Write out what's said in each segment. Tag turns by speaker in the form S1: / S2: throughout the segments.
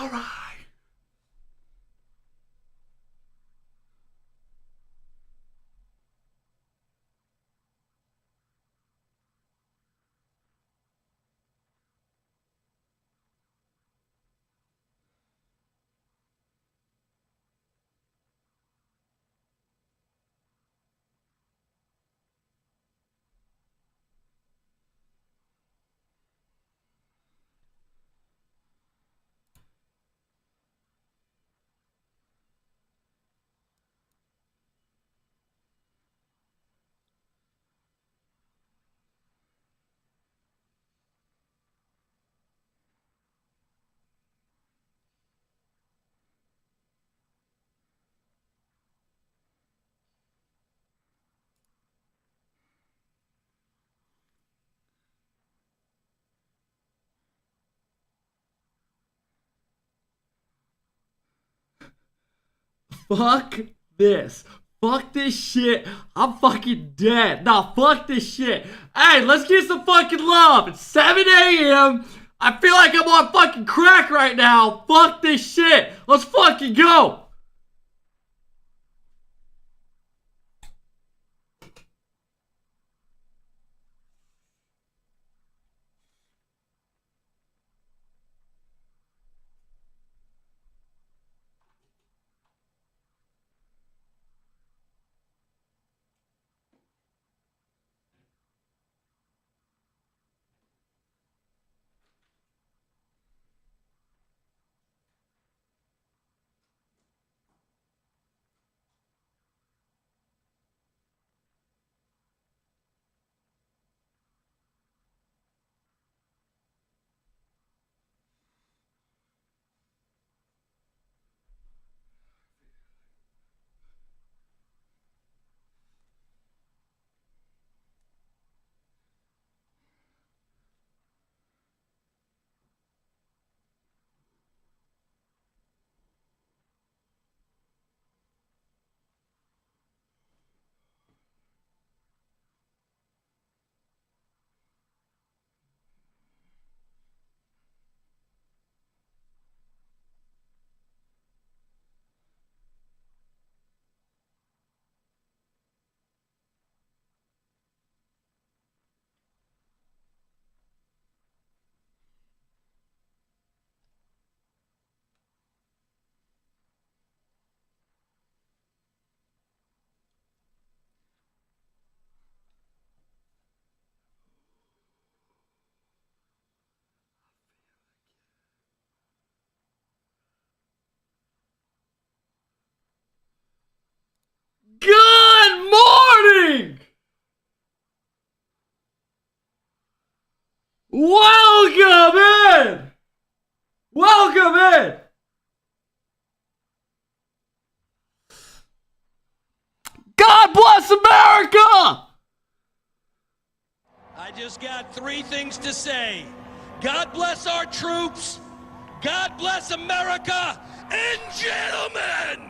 S1: All right. Fuck this. Fuck this shit. I'm fucking dead. Nah, fuck this shit. Hey, let's get some fucking love. It's 7 a.m. I feel like I'm on fucking crack right now. Fuck this shit. Let's fucking go. Good morning! Welcome in! Welcome in! God bless America!
S2: I just got 3 things to say. God bless our troops, God bless America, and gentlemen,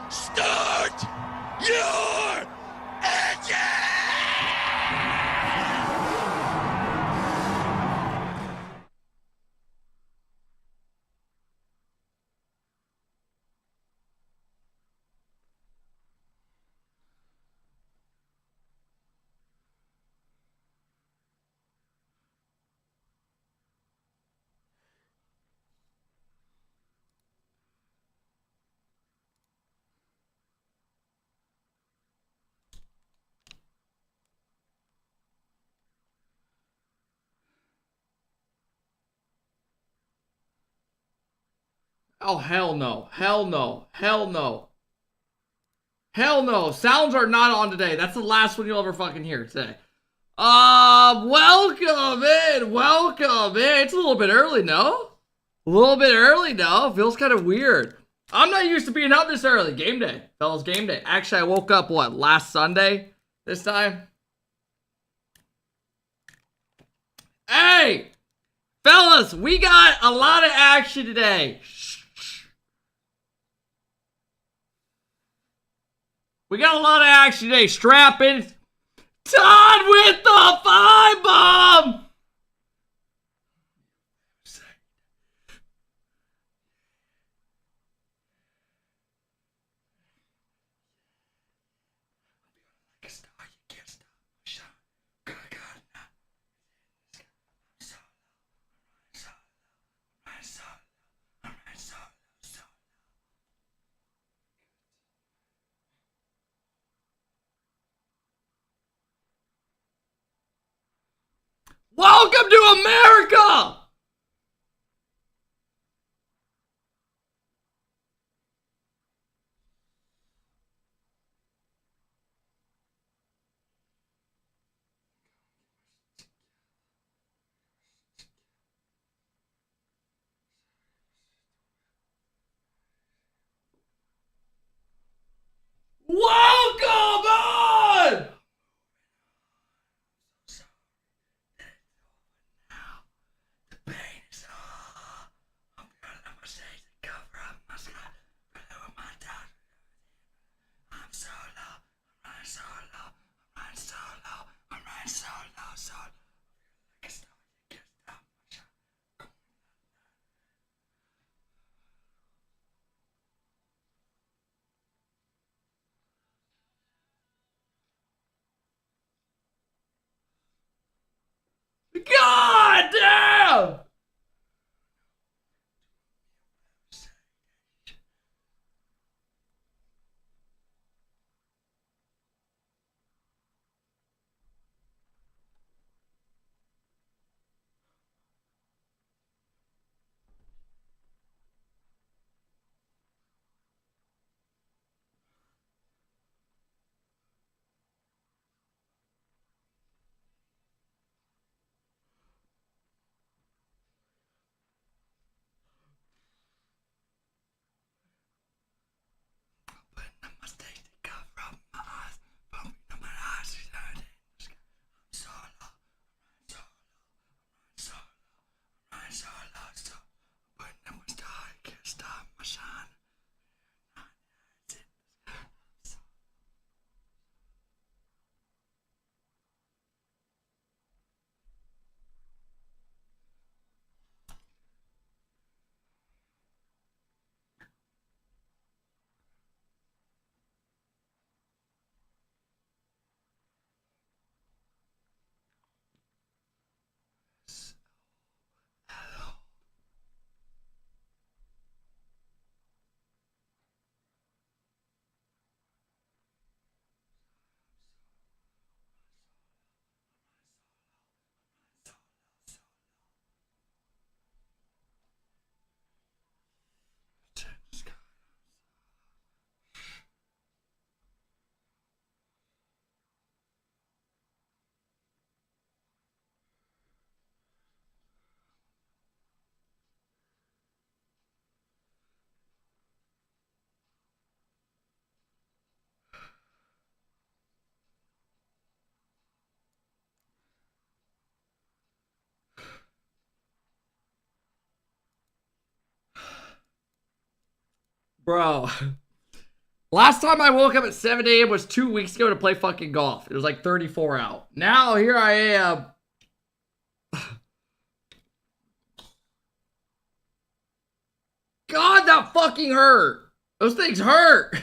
S2: start your engine!
S1: Oh, hell no. Hell no. Hell no. Hell no. Sounds are not on today. That's the last one you'll ever fucking hear today. Welcome in. Welcome in. It's a little bit early, no? A little bit early, no? Feels kind of weird. I'm not used to being up this early. Game day. Fellas, game day. Actually, I woke up, last Sunday this time? Hey! Fellas, we got a lot of action today. We got a lot of action today. Strap in. Todd with the 5 bomb. Welcome to America! Welcome on! God damn! Bro, last time I woke up at 7 a.m. was 2 weeks ago to play fucking golf. It was like 34 out. Now here I am. God, that fucking hurt. Those things hurt.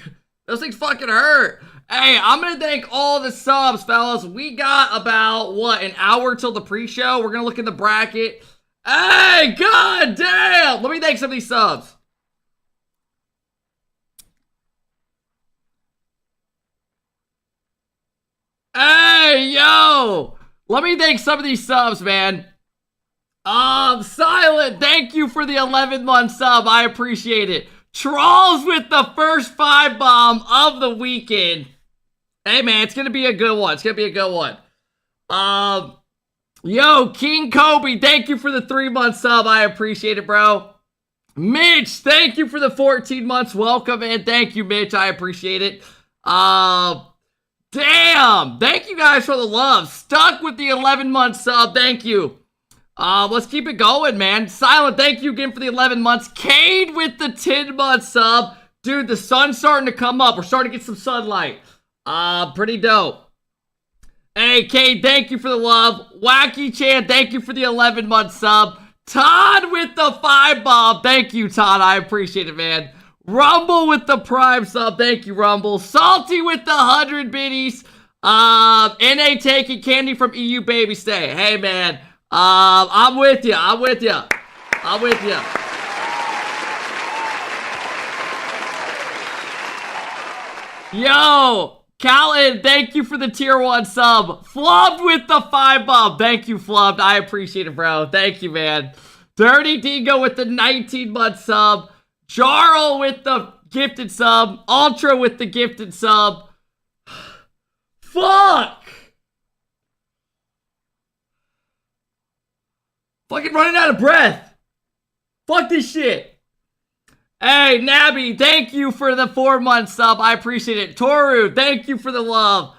S1: Those things fucking hurt. Hey, I'm going to thank all the subs, fellas. We got about, what, an hour till the pre-show? We're going to look in the bracket. Hey, god damn. Let me thank some of these subs. Hey, yo! Let me thank some of these subs, man. Silent, thank you for the 11-month sub. I appreciate it. Trolls with the first 5 bomb of the weekend. Hey, man, it's gonna be a good one. It's gonna be a good one. Yo, King Kobe, thank you for the 3-month sub. I appreciate it, bro. Mitch, thank you for the 14 months. Welcome, man. Thank you, Mitch. I appreciate it. Damn! Thank you guys for the love. Stuck with the 11-month sub. Thank you. Let's keep it going, man. Silent, thank you again for the 11 months. Cade with the 10-month sub. Dude, the sun's starting to come up. We're starting to get some sunlight. Pretty dope. Hey, Cade, thank you for the love. Wacky Chan, thank you for the 11-month sub. Todd with the 5 bomb. Thank you, Todd. I appreciate it, man. Rumble with the prime sub. Thank you, Rumble. Salty with the 100 biddies. NA taking candy from EU baby stay. Hey man, I'm with you. I'm with you. I'm with you. Yo, Callan, thank you for the tier 1 sub. Flubbed with the 5 bump. Thank you, Flubbed. I appreciate it, bro. Thank you, man. Dirty Dingo with the 19-month sub. Jarl with the gifted sub. Ultra with the gifted sub. Fuck! Fucking running out of breath. Fuck this shit. Hey, Nabby, thank you for the 4-month sub. I appreciate it. Toru, thank you for the love.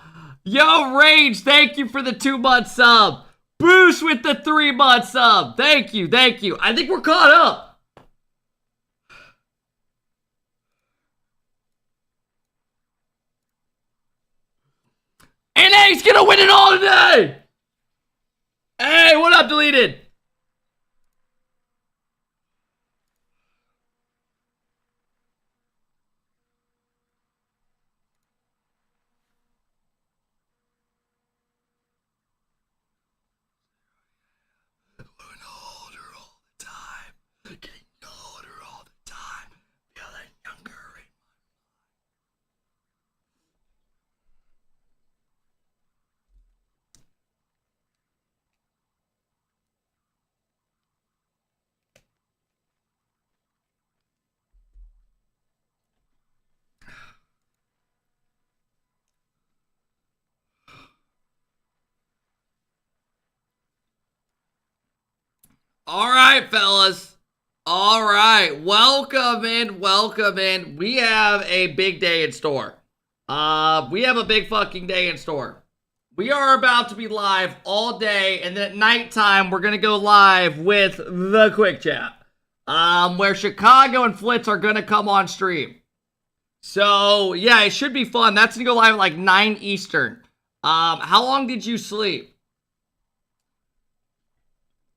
S1: Yo, Rage, thank you for the 2-month sub. Boost with the 3-month sub. Thank you, thank you. I think we're caught up. NA's gonna win it all today. Hey, what up, Deleted? All right, fellas. All right. Welcome in. Welcome in. We have a big day in store. We have a big fucking day in store. We are about to be live all day, and then at nighttime, we're going to go live with the Quick Chat, where Chicago and Flitz are going to come on stream. So, yeah, it should be fun. That's going to go live at like 9 Eastern. How long did you sleep?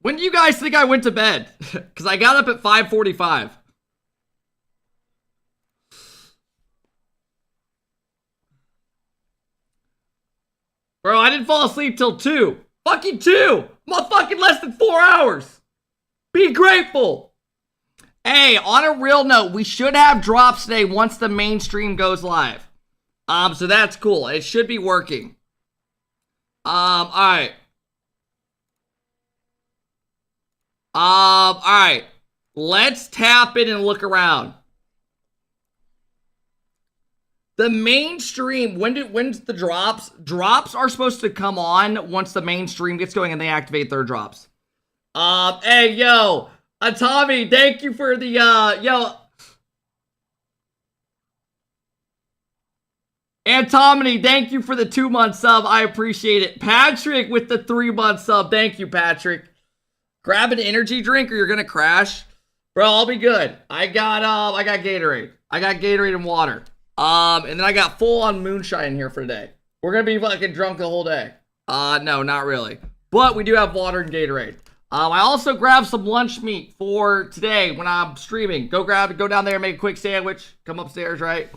S1: When do you guys think I went to bed? Because I got up at 5:45. Bro, I didn't fall asleep till 2. Fucking 2! I'm on fucking less than 4 hours. Be grateful. Hey, on a real note, we should have drops today once the main stream goes live. So that's cool. It should be working. Alright. Alright. Let's tap in and look around. The main stream, when's the drops? Drops are supposed to come on once the main stream gets going and they activate their drops. Hey, yo. Tommy, thank you for the, And Tommy, thank you for the 2-month sub. I appreciate it. Patrick with the 3-month sub. Thank you, Patrick. Grab an energy drink or you're gonna crash. Bro, I'll be good. I got Gatorade. I got Gatorade and water. And then I got full on moonshine in here for today. We're gonna be fucking drunk the whole day. No, not really. But we do have water and Gatorade. I also grabbed some lunch meat for today when I'm streaming. Go down there, make a quick sandwich. Come upstairs, right?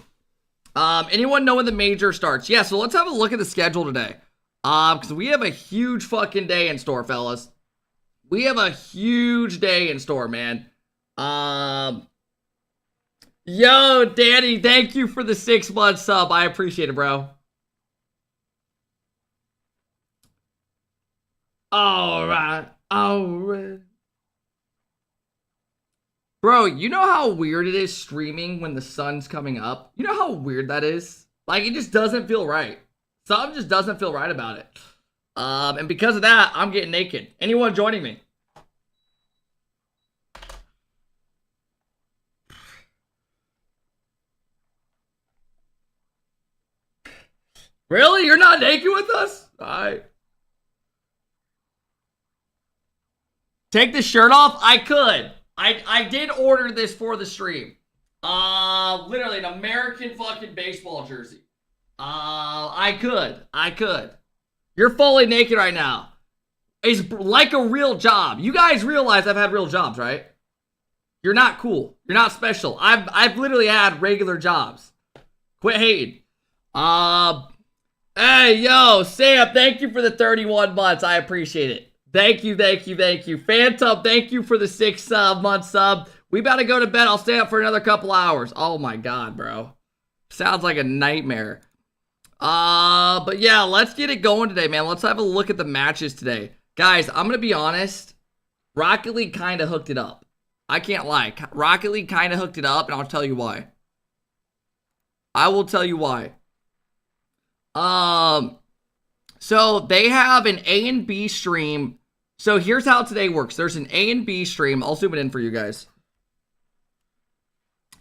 S1: Anyone know when the major starts? Yeah, so let's have a look at the schedule today. Because we have a huge fucking day in store, fellas. We have a huge day in store, man. Yo, Danny, thank you for the 6-month sub. I appreciate it, bro. All right. Bro, you know how weird it is streaming when the sun's coming up? You know how weird that is? Like, it just doesn't feel right. Something just doesn't feel right about it. And because of that, I'm getting naked. Anyone joining me? Really? You're not naked with us? Alright. Take the shirt off? I could. I did order this for the stream. Literally an American fucking baseball jersey. I could. You're fully naked right now. It's like a real job. You guys realize I've had real jobs, right? You're not cool. You're not special. I've literally had regular jobs. Quit hating. Hey, yo, Sam, thank you for the 31 months. I appreciate it. Thank you, thank you, thank you. Phantom, thank you for the 6-month sub. We about to go to bed. I'll stay up for another couple hours. Oh my God, bro. Sounds like a nightmare. But yeah, let's get it going today, man. Let's have a look at the matches today. Guys, I'm going to be honest. Rocket League kind of hooked it up. I can't lie. Rocket League kind of hooked it up, and I'll tell you why. I will tell you why. So they have an A and B stream. So here's how today works. There's an A and B stream. I'll zoom it in for you guys.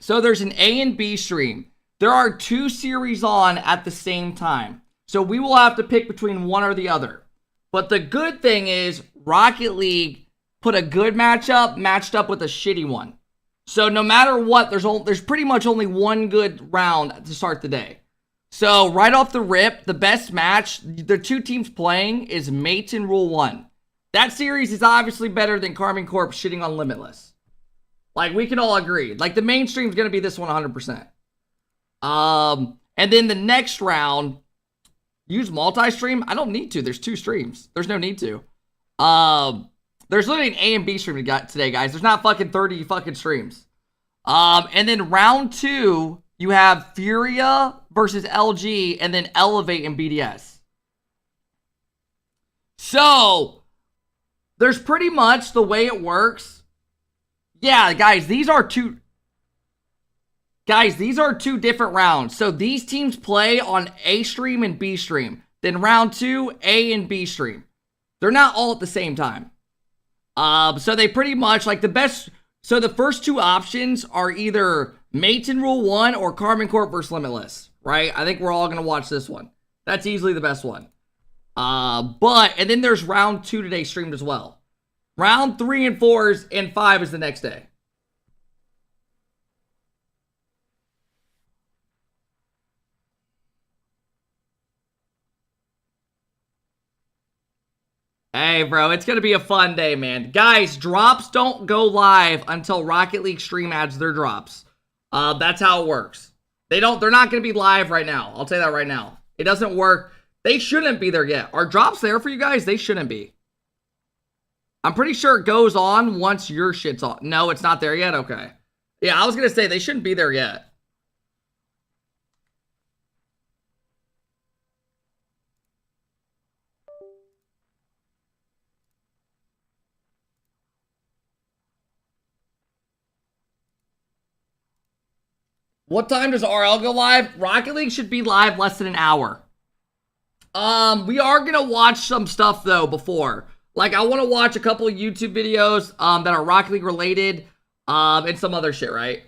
S1: So there's an A and B stream. There are 2 series on at the same time. So we will have to pick between one or the other. But the good thing is Rocket League put a good matchup matched up with a shitty one. So no matter what, there's pretty much only one good round to start the day. So right off the rip, the best match, the 2 teams playing is Mates and Rule 1. That series is obviously better than Carmine Corp shitting on Limitless. Like, we can all agree. Like, the mainstream is going to be this one 100%. And then the next round, use multi-stream? I don't need to. There's 2 streams. There's no need to. There's literally an A and B stream we got today, guys. There's not fucking 30 fucking streams. And then round 2, you have Furia versus LG, and then Elevate and BDS. So, there's pretty much the way it works. Yeah, guys, these are 2 different rounds. So, these teams play on A stream and B stream. Then round 2, A and B stream. They're not all at the same time. So, they pretty much, like, the best... So, the first 2 options are either Mates in Rule 1 or Carmine Corp versus Limitless, right? I think we're all going to watch this one. That's easily the best one. And then there's round 2 today streamed as well. Round 3 and 4 and 5 is the next day. Hey, bro, it's going to be a fun day, man. Guys, drops don't go live until Rocket League stream adds their drops. That's how it works. They're not going to be live right now. I'll tell you that right now. It doesn't work. They shouldn't be there yet. Are drops there for you guys? They shouldn't be. I'm pretty sure it goes on once your shit's on. No, it's not there yet? Okay. Yeah, I was going to say they shouldn't be there yet. What time does RL go live? Rocket League should be live less than an hour. We are going to watch some stuff, though, before. Like, I want to watch a couple of YouTube videos that are Rocket League related and some other shit, right?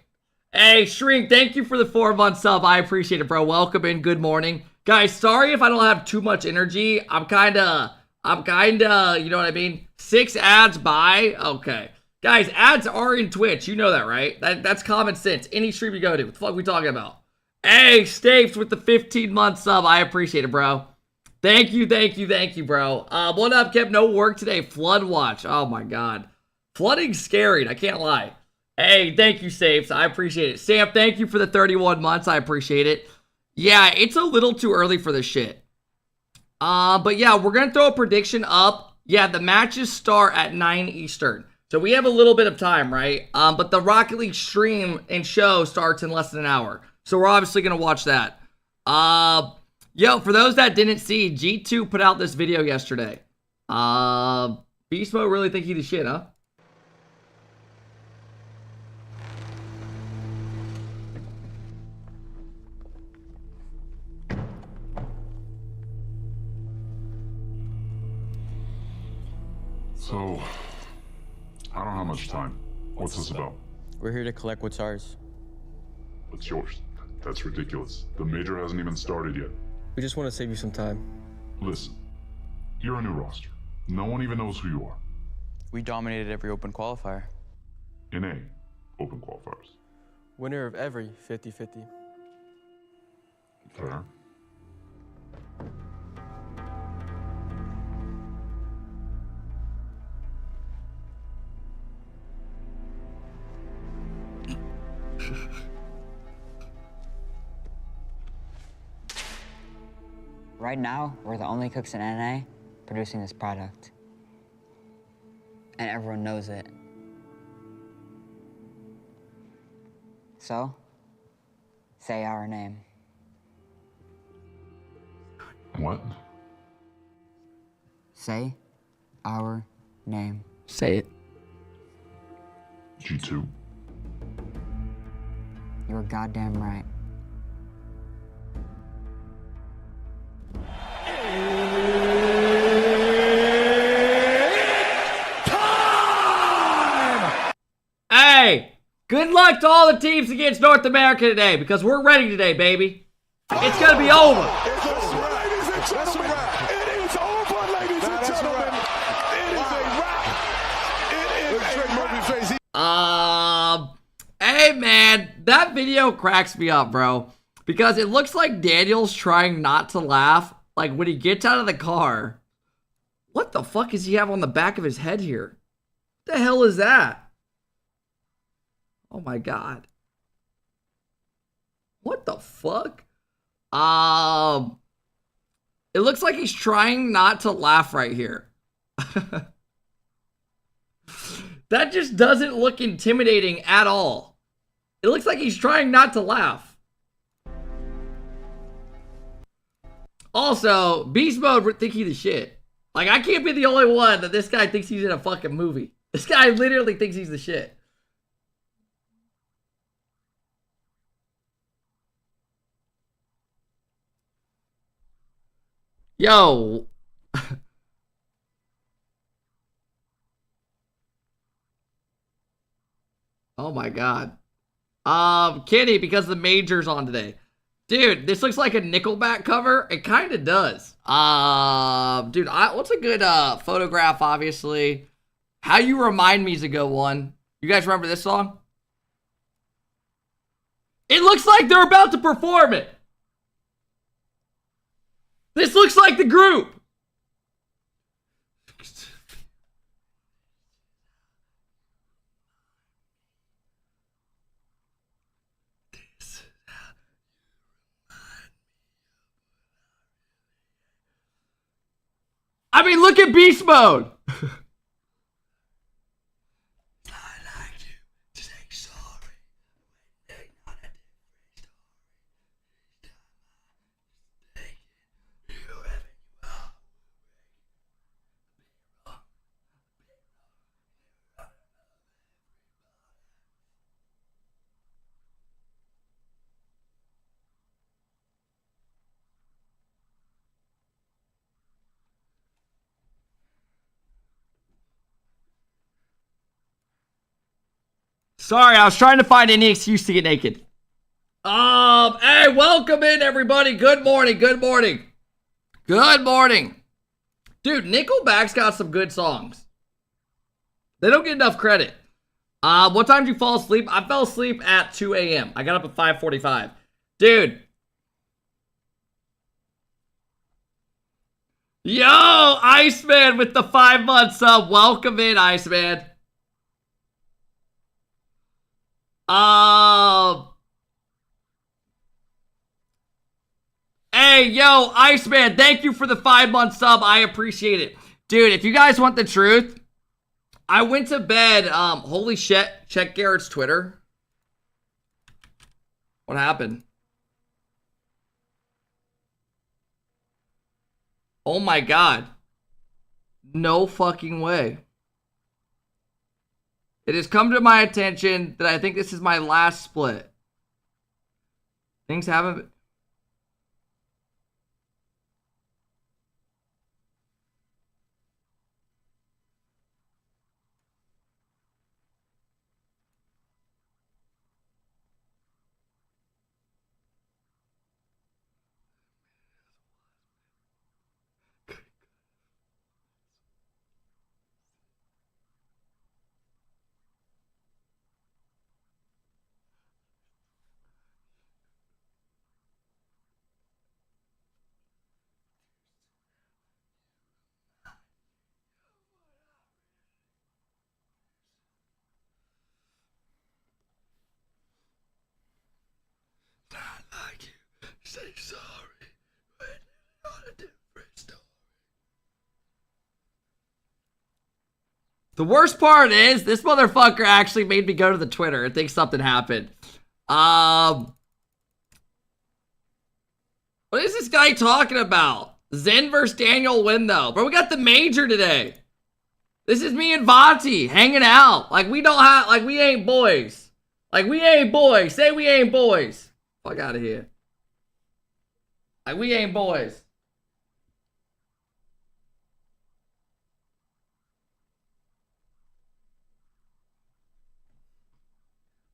S1: Hey, Shrink, thank you for the 4-month sub. I appreciate it, bro. Welcome in. Good morning. Guys, sorry if I don't have too much energy. I'm kind of, you know what I mean? 6 ads by. Okay. Guys, ads are in Twitch. You know that, right? That's common sense. Any stream you go to. What the fuck are we talking about? Hey, Stapes with the 15-month sub. I appreciate it, bro. Thank you, bro. What up, Kev? No work today. Flood watch. Oh, my God. Flooding's scary. I can't lie. Hey, thank you, Stapes. I appreciate it. Sam, thank you for the 31 months. I appreciate it. Yeah, it's a little too early for this shit. But yeah, we're going to throw a prediction up. Yeah, the matches start at 9 Eastern. So we have a little bit of time, right? But the Rocket League stream and show starts in less than an hour. So we're obviously going to watch that. Yo, for those that didn't see, G2 put out this video yesterday. Beast Mode really think he the shit, huh?
S3: So, I don't have much time. What's this about?
S4: We're here to collect what's ours.
S3: What's yours? That's ridiculous. The major hasn't even started yet.
S4: We just want to save you some time.
S3: Listen, you're a new roster. No one even knows who you are.
S4: We dominated every open qualifier.
S3: In A, open qualifiers.
S4: Winner of every 50-50.
S3: Fair.
S5: Right now, we're the only cooks in NA producing this product. And everyone knows it. So, say our name.
S3: What?
S5: Say our name.
S1: Say it.
S3: G2?
S5: You're goddamn right.
S1: Hey, good luck to all the teams against North America today because we're ready today, baby. It's going to be over.
S6: Ladies and gentlemen, it is over, ladies and gentlemen. It is a wrap. It is a wrap.
S1: Hey man, that video cracks me up, bro. Because it looks like Daniel's trying not to laugh. Like when he gets out of the car. What the fuck does he have on the back of his head here? What the hell is that? Oh my god. What the fuck? It looks like he's trying not to laugh right here. That just doesn't look intimidating at all. It looks like he's trying not to laugh. Also, Beast Mode think he the shit. Like, I can't be the only one that this guy thinks he's in a fucking movie. This guy literally thinks he's the shit. Yo. Oh my god. Kenny, because the major's on today. Dude, this looks like a Nickelback cover. It kind of does. Dude, what's a good photograph, obviously? How You Remind Me is a good one. You guys remember this song? It looks like they're about to perform it. This looks like the group. I mean, look at Beast Mode. Sorry, I was trying to find any excuse to get naked. Hey, welcome in, everybody. Good morning, good morning. Good morning. Dude, Nickelback's got some good songs. They don't get enough credit. What time did you fall asleep? I fell asleep at 2 a.m. I got up at 5:45. Dude. Yo, Iceman with the 5-month sub. Welcome in, Iceman. Hey, yo, Iceman, thank you for the 5-month sub. I appreciate it. Dude, if you guys want the truth, I went to bed. Holy shit. Check Garrett's Twitter. What happened? Oh my god. No fucking way. It has come to my attention that I think this is my last split. Things haven't... The worst part is this motherfucker actually made me go to the Twitter and think something happened. What is this guy talking about? Zen versus Daniel win though. Bro, we got the major today. This is me and Vati hanging out. Like we don't have, like we ain't boys. Like we ain't boys. Say we ain't boys. Fuck out of here. Like we ain't boys.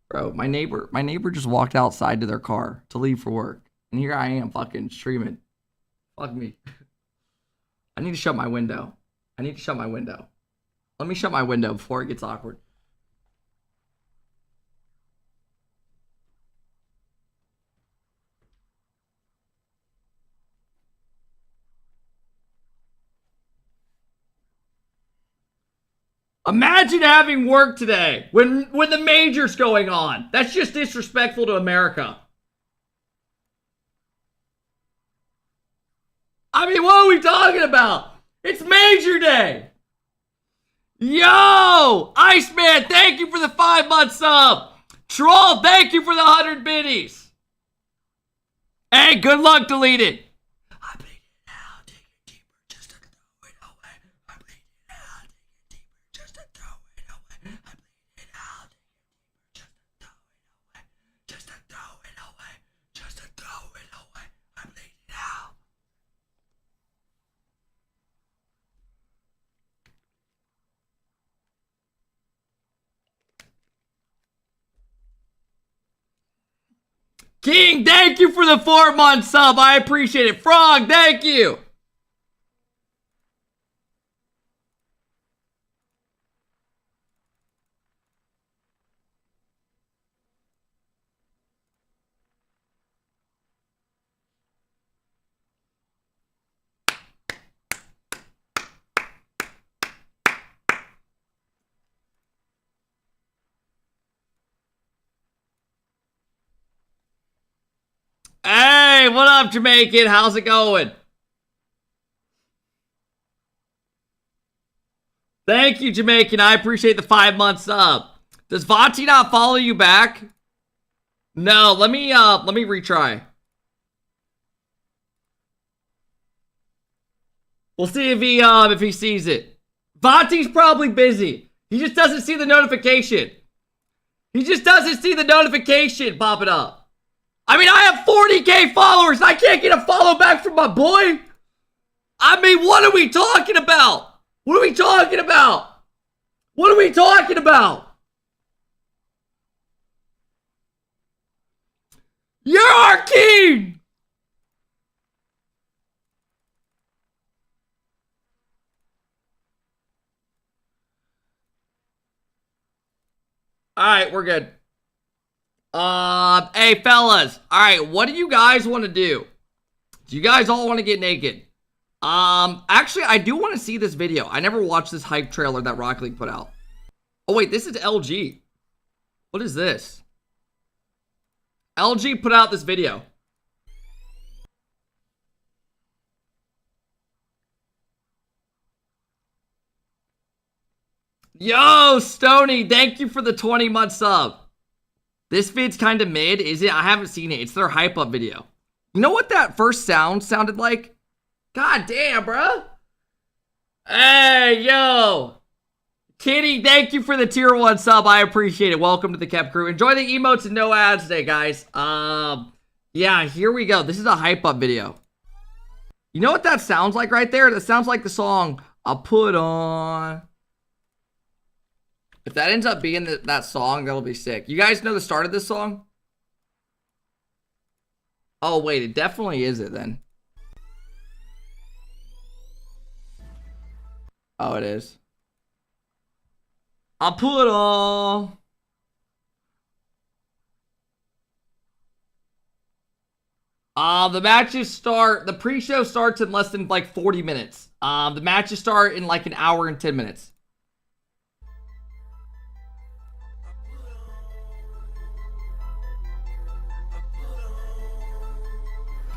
S1: Bro, my neighbor just walked outside to their car to leave for work. And here I am fucking streaming. Fuck me. I need to shut my window. I need to shut my window. Let me shut my window before it gets awkward. Imagine having work today when the major's going on. That's just disrespectful to America. I mean, what are we talking about? It's major day. Yo, Iceman, thank you for the 5-month sub. Troll, thank you for the 100 biddies. Hey, good luck deleted. I bleed it out, take it deeper, just to throw it away. I bleed it out, take it deeper, just to throw it away. I bleed it out, take it deeper, just to throw it away. Just to throw it away, just to throw it away. I bleed it out. King, thank you for the 4-month sub. I appreciate it. Frog, thank you. Hey, what up, Jamaican? How's it going? Thank you, Jamaican. I appreciate the 5-month sub. Does Vati not follow you back? No, let me retry. We'll see if he sees it. Vati's probably busy. He just doesn't see the notification. He just doesn't see the notification popping up. I mean, I have 40K followers. I can't get a follow back from my boy. I mean, what are we talking about? What are we talking about? What are we talking about? You're our king. All right, we're good. Hey fellas, all right, what do you guys want to do? Do you guys all want to get naked? Actually, I do want to see this video. I never watched this hype trailer that Rocket League put out. Oh wait, this is LG. What is this? LG put out this video. Yo, Stony, thank you for the 20-month sub. This vid's kind of mid, is it? I haven't seen it. It's their hype up video. You know what that first sound sounded like? God damn, bro. Hey, yo. Kitty, thank you for the tier 1 sub. I appreciate it. Welcome to the Kep crew. Enjoy the emotes and no ads today, guys. Yeah, here we go. This is a hype up video. You know what that sounds like right there? That sounds like the song I Put On. If that ends up being that song, that'll be sick. You guys know the start of this song? Oh, wait. It definitely is it then. Oh, it is. I put on. The matches start. The pre-show starts in less than like 40 minutes. The matches start in like an hour and 10 minutes.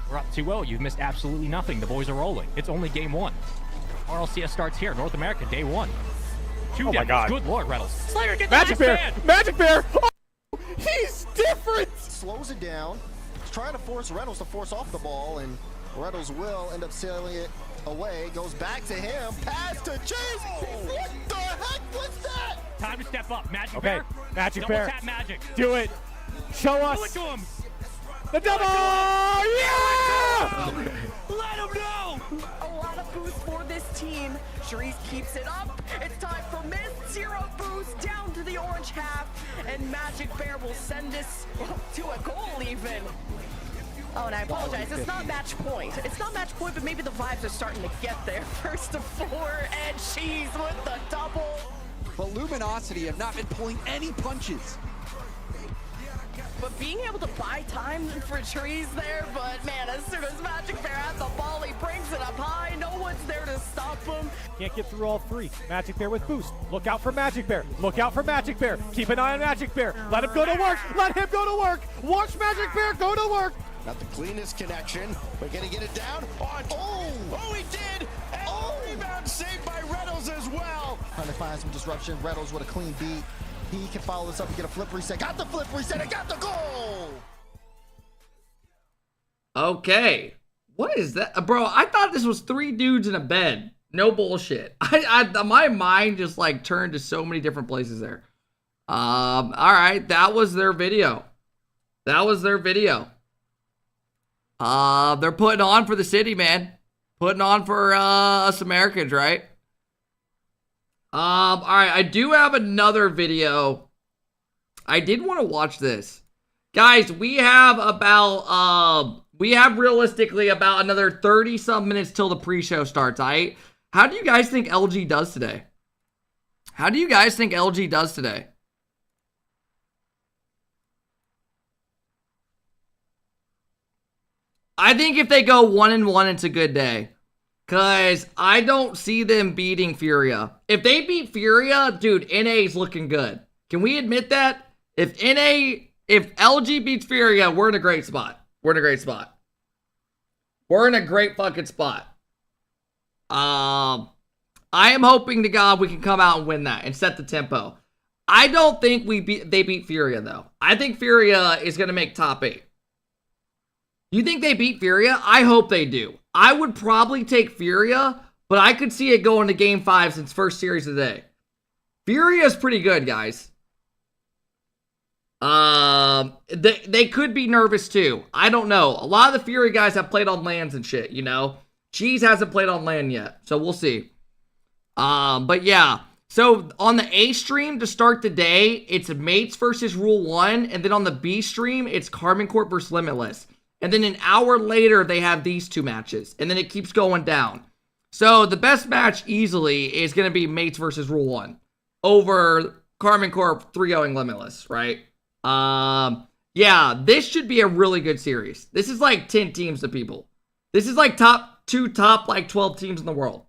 S7: We're up 2-0. You've missed absolutely nothing. The boys are rolling. It's only game 1. RLCS starts here. North America, day 1. Two
S8: Oh my
S7: downs.
S8: God.
S7: Good Lord, Reynolds. Slayer, get the
S8: Magic
S7: last
S8: Bear!
S7: man.
S8: Magic Bear! Oh, he's different!
S9: Slows it down. He's trying to force Reynolds to force off the ball, and Reynolds will end up sailing it away. Goes back to him. Pass to Chase. What the heck was that?
S7: Time to step up. Magic
S8: Okay,
S7: Bear.
S8: Magic
S7: Double
S8: Bear.
S7: tap Magic.
S8: Do it. Show
S7: Do it
S8: us.
S7: to him.
S8: The double! Yeah!
S7: Let him know.
S10: A lot of boost for this team. Sharice keeps it up. It's time for miss. 0 boost down to the orange half. And Magic Bear will send this to a goal even. Oh, and I apologize. It's not match point. It's not match point, but maybe the vibes are starting to get there. First to 4, and she's with the double.
S11: But Luminosity have not been pulling any punches.
S10: But being able to buy time for trees there, but man, as soon as Magic Bear has the ball, he brings it up high. No one's there to stop him.
S8: Can't get through all 3. Magic Bear with boost. Look out for Magic Bear. Look out for Magic Bear. Keep an eye on Magic Bear. Let him go to work. Let him go to work. Watch Magic Bear go to work.
S9: Not the cleanest connection. We're going to get it down. Oh, he did. And rebound saved by Reynolds as well. Trying to find some disruption. Reynolds with a clean beat. He can follow this up and get a flip reset. Got the flip reset and got the goal.
S1: Okay. What is that? Bro, I thought this was 3 dudes in a bed. No bullshit. My mind just like turned to so many different places there. All right. That was their video. That was their video. They're putting on for the city, man. Putting on for us Americans, right? All right, I do have another video. I did want to watch this. Guys, we have about, realistically about another 30-some minutes till the pre-show starts, all right? How do you guys think LG does today? How do you guys think LG does today? I think if they go 1-1, it's a good day. Because I don't see them beating Furia. If they beat Furia, dude, NA's looking good. Can we admit that? If LG beats Furia, we're in a great spot. We're in a great spot. We're in a great fucking spot. I am hoping to God we can come out and win that and set the tempo. I don't think they beat Furia, though. I think Furia is going to make top 8. You think they beat Furia? I hope they do. I would probably take Furia, but I could see it going to Game 5 since first series of the day. Furia is pretty good, guys. They could be nervous too. I don't know. A lot of the Fury guys have played on lands and shit, you know? Cheese hasn't played on land yet, so we'll see. But yeah. So on the A stream to start the day, it's Mates versus Rule 1, and then on the B stream, it's Karman Corp versus Limitless. And then an hour later, they have these 2 matches. And then it keeps going down. So the best match easily is going to be Mates versus Rule 1 over Karman Corp 3-0ing Limitless, right? Yeah, this should be a really good series. This is like 10 teams of people. This is like top 12 teams in the world.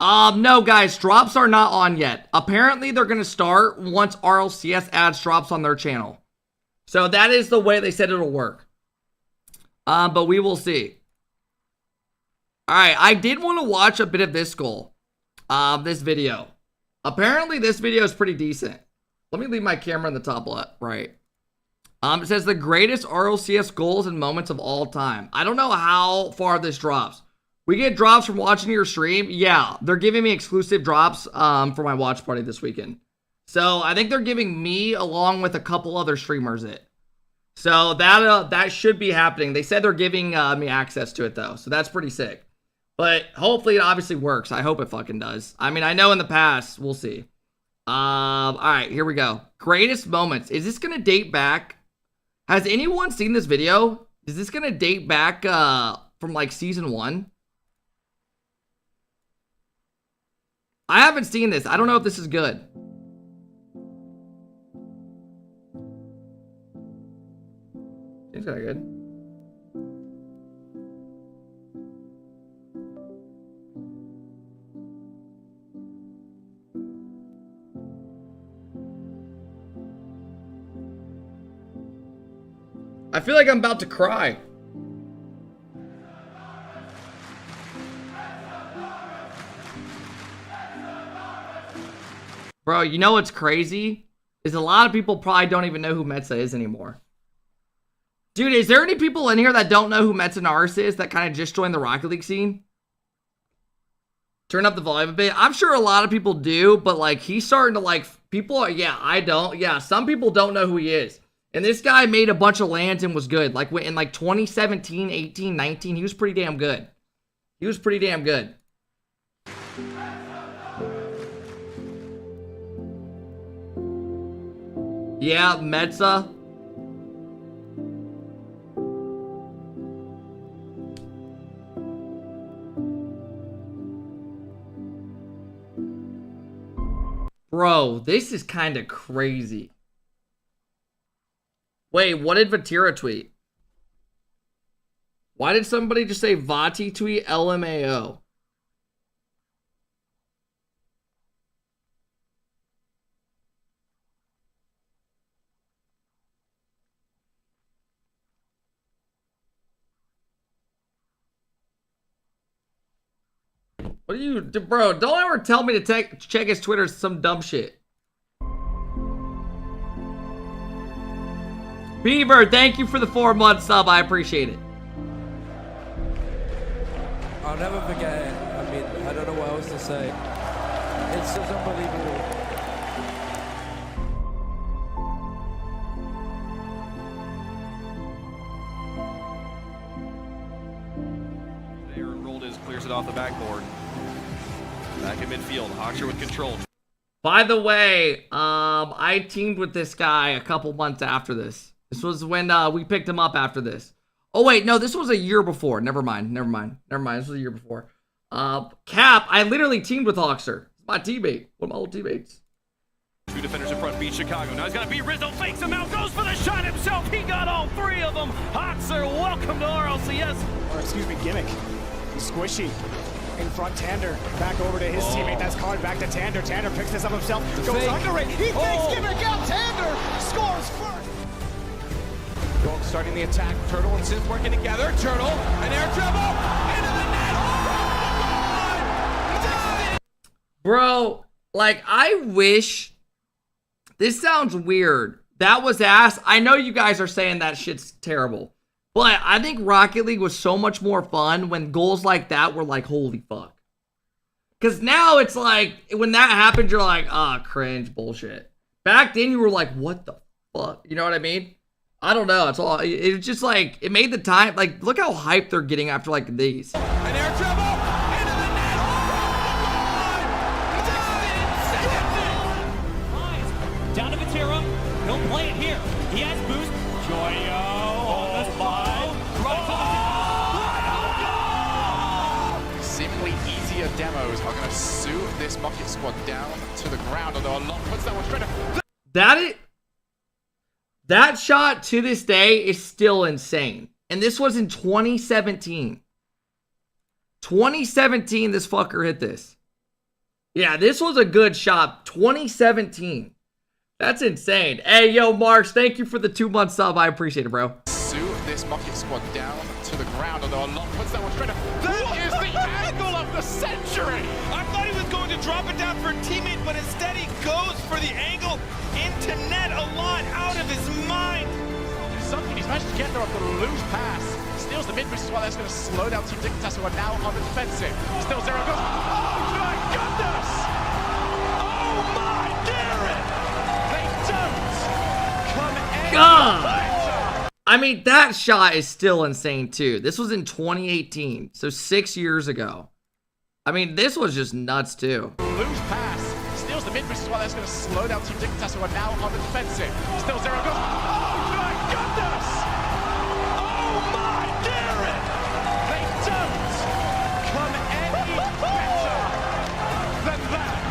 S1: No, guys, drops are not on yet. Apparently, they're going to start once RLCS adds drops on their channel. So that is the way they said it'll work. But we will see. All right, I did want to watch a bit of this goal. This video. Apparently, this video is pretty decent. Let me leave my camera in the top left, right. It says the greatest RLCS goals and moments of all time. I don't know how far this drops. We get drops from watching your stream. Yeah, they're giving me exclusive drops for my watch party this weekend. So I think they're giving me along with a couple other streamers it. So that should be happening. They said they're giving me access to it though. So that's pretty sick. But hopefully it obviously works. I hope it fucking does. I mean, I know in the past. We'll see. All right, here we go. Greatest moments. Is this going to date back? Has anyone seen this video? Is this going to date back from like season 1? I haven't seen this. I don't know if this is good. Seems kind of good. I feel like I'm about to cry. Bro, you know what's crazy? Is a lot of people probably don't even know who Metza is anymore. Dude, is there any people in here that don't know who Metza Naris is that kind of just joined the Rocket League scene? Turn up the volume a bit. I'm sure a lot of people do, but like he's starting to like people are, yeah, I don't. Yeah, some people don't know who he is. And this guy made a bunch of lands and was good. Like in like 2017, 18, 19, he was pretty damn good. He was pretty damn good. Yeah, Metza. Bro, this is kind of crazy. Wait, what did Vatira tweet? Why did somebody just say Vati tweet LMAO? What are you, bro? Don't ever tell me to check his Twitter some dumb shit. Beaver, thank you for the 4-month sub. I appreciate it.
S12: I'll never forget it. I mean, I don't know what else to say. It's just unbelievable.
S13: Aaron Roldes clears it off the backboard. Back in midfield, Oxer with control.
S1: By the way, I teamed with this guy a couple months after this. This was when we picked him up after this. Oh wait, no, this was a year before. Never mind. This was a year before. Cap, I literally teamed with Oxer. My teammate. One of my old teammates.
S13: Two defenders in front, beat Chicago. Now he's got to beat Rizzo, fakes him out, goes for the shot himself. He got all three of them. Oxer, welcome to RLCS.
S14: Or excuse me, Gimmick. He's squishy. In front, Tander. Back over to his teammate. That's card back to Tander. Tander picks this up himself. Goes under it. He fakes Gimmick out. Tander scores first. Gold starting the attack. Turtle and Synth working together. Turtle, an air dribble. Into the net. Oh,
S1: bro, like, I wish... This sounds weird. That was ass. I know you guys are saying that shit's terrible. But I think Rocket League was so much more fun when goals like that were like, holy fuck. Because now it's like, when that happens, you're like, ah, cringe, bullshit. Back then, you were like, what the fuck? You know what I mean? I don't know. It's all, it's just like, it made the time, like, look how hyped they're getting after like these.
S14: An air dribble. Into the net.
S7: Down to Vatira. He'll play it here. He has boost. Joyo.
S15: Seemingly easier demos are going to suit this Bucket squad down to the ground, although a lot puts that one straight up.
S1: That shot to this day is still insane. And this was in 2017. 2017, this fucker hit this. Yeah, this was a good shot. 2017. That's insane. Hey, yo, Marks, thank you for the 2-month sub. I appreciate it, bro.
S15: Suit this Bucket squad down to the ground, although a lot puts that one straight up. That is the angle of the century!
S2: I thought he was going to drop it down for a teammate, but instead he goes for the angle into net a lot, out of his mind.
S15: Something he's managed to get there off the loose pass. Steals the mid-boost as well. That's going to slow down Team Dictatas, who are now on the defensive. Still 0 goes. Oh my goodness! Oh my Garrett! They don't come any
S1: God! I mean, that shot is still insane too. This was in 2018, so 6 years ago. I mean, this was just nuts too.
S15: Loose pass. Steals the mid-boost as well. That's going to slow down Team Dictatas, who are now on the defensive. Still 0 goes. Oh my goodness! Oh my Garrett! They don't come any better than that.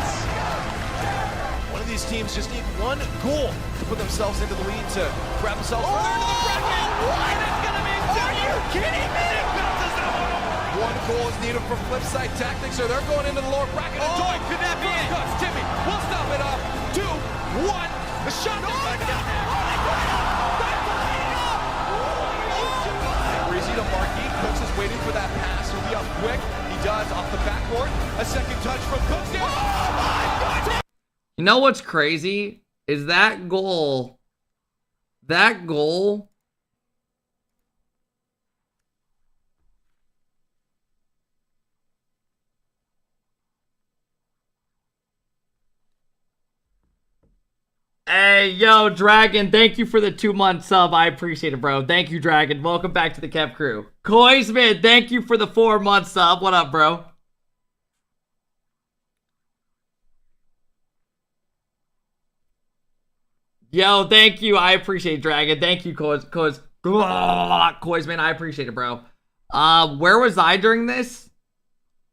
S2: One of these teams just need one goal to put themselves into the lead, to grab themselves further into the bracket. And it's going to be are you kidding me? One goal is needed for Flipside Tactics, or they're going into the lower bracket. Oh, could that be it? Timmy, we'll stop it up. 2, 1. The shot goes back down there. Breezy to Markey. Cooks is waiting for that pass. He'll be up quick. He does off the backboard. A second touch from Cooks. Oh my God!
S1: You know what's crazy? Is that goal. That goal. Hey, yo, Dragon, thank you for the 2-month sub. I appreciate it, bro. Thank you, Dragon. Welcome back to the Kev crew. Koisman, thank you for the 4-month sub. What up, bro? Yo, thank you. I appreciate it, Dragon. Thank you, Koisman. I appreciate it, bro. Where was I during this?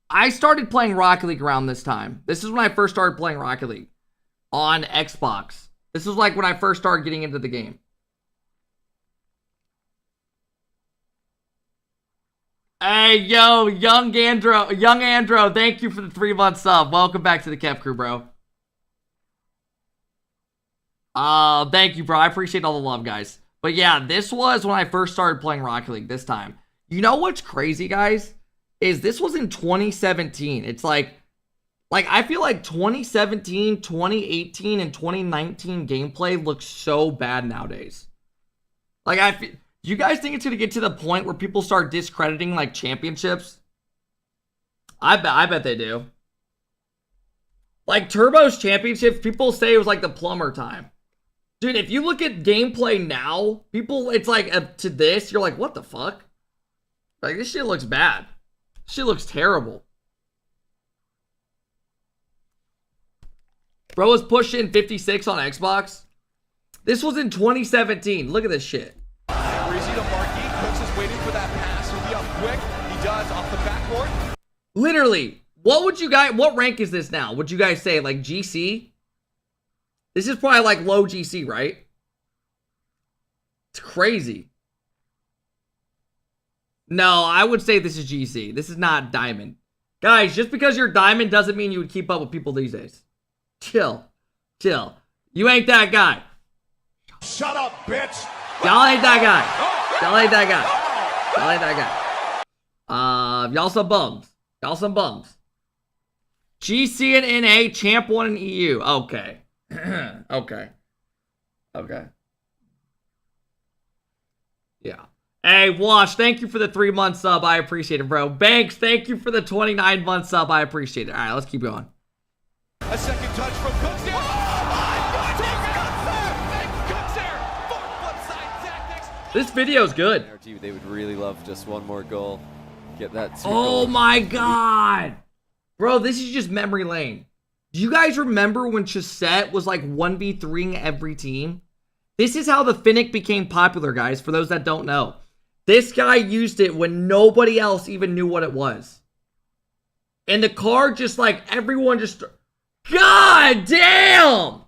S1: I started playing Rocket League around this time. This is when I first started playing Rocket League on Xbox. This was like when I first started getting into the game. Hey, yo, Young Andro, thank you for the 3-month sub. Welcome back to the Kev crew, bro. Thank you, bro. I appreciate all the love, guys. But yeah, this was when I first started playing Rocket League this time. You know what's crazy, guys? Is this was in 2017. It's like I feel like 2017, 2018, and 2019 gameplay looks so bad nowadays. Like, do you guys think it's going to get to the point where people start discrediting, like, championships? I bet they do. Like, Turbo's championships, people say it was like the plumber time. Dude, if you look at gameplay now, people, it's like, to this, you're like, what the fuck? Like, this shit looks bad. This shit looks terrible. Bro was pushing 56 on Xbox. This was in 2017. Look at this shit.
S2: Breezy to Markey. Cooks is waiting for that pass. He'll be up quick. He does off the backboard.
S1: Literally, what rank is this now? Would you guys say, like, GC? This is probably like low GC, right? It's crazy. No, I would say this is GC. This is not Diamond. Guys, just because you're Diamond doesn't mean you would keep up with people these days. Chill. Chill. You ain't that guy.
S6: Shut up, bitch.
S1: Y'all ain't that guy. Y'all ain't that guy. Y'all ain't that guy. Y'all some bums. Y'all some bums. GC and NA, Champ 1 and EU. Okay. Okay. Okay. Yeah. Hey, Wash, thank you for the 3-month sub. I appreciate it, bro. Banks, thank you for the 29-month sub. I appreciate it. All right, let's keep going.
S2: A second touch from Cooks there. Oh my goodness! Cooks there! 4-foot side tactics.
S1: This video's good.
S16: They would really love just one more goal. Get that 2
S1: Oh
S16: goals.
S1: my god. Bro, this is just memory lane. Do you guys remember when Chasette was like 1v3ing every team? This is how the Finnick became popular, guys, for those that don't know. This guy used it when nobody else even knew what it was. And the card just like, everyone just... God damn!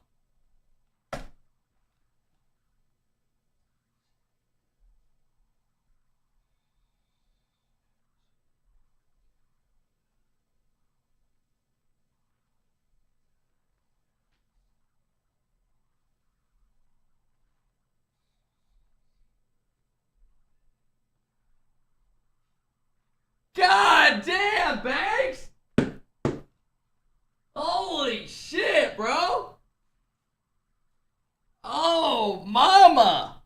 S1: God damn, Banks! Holy shit, bro! Oh, mama!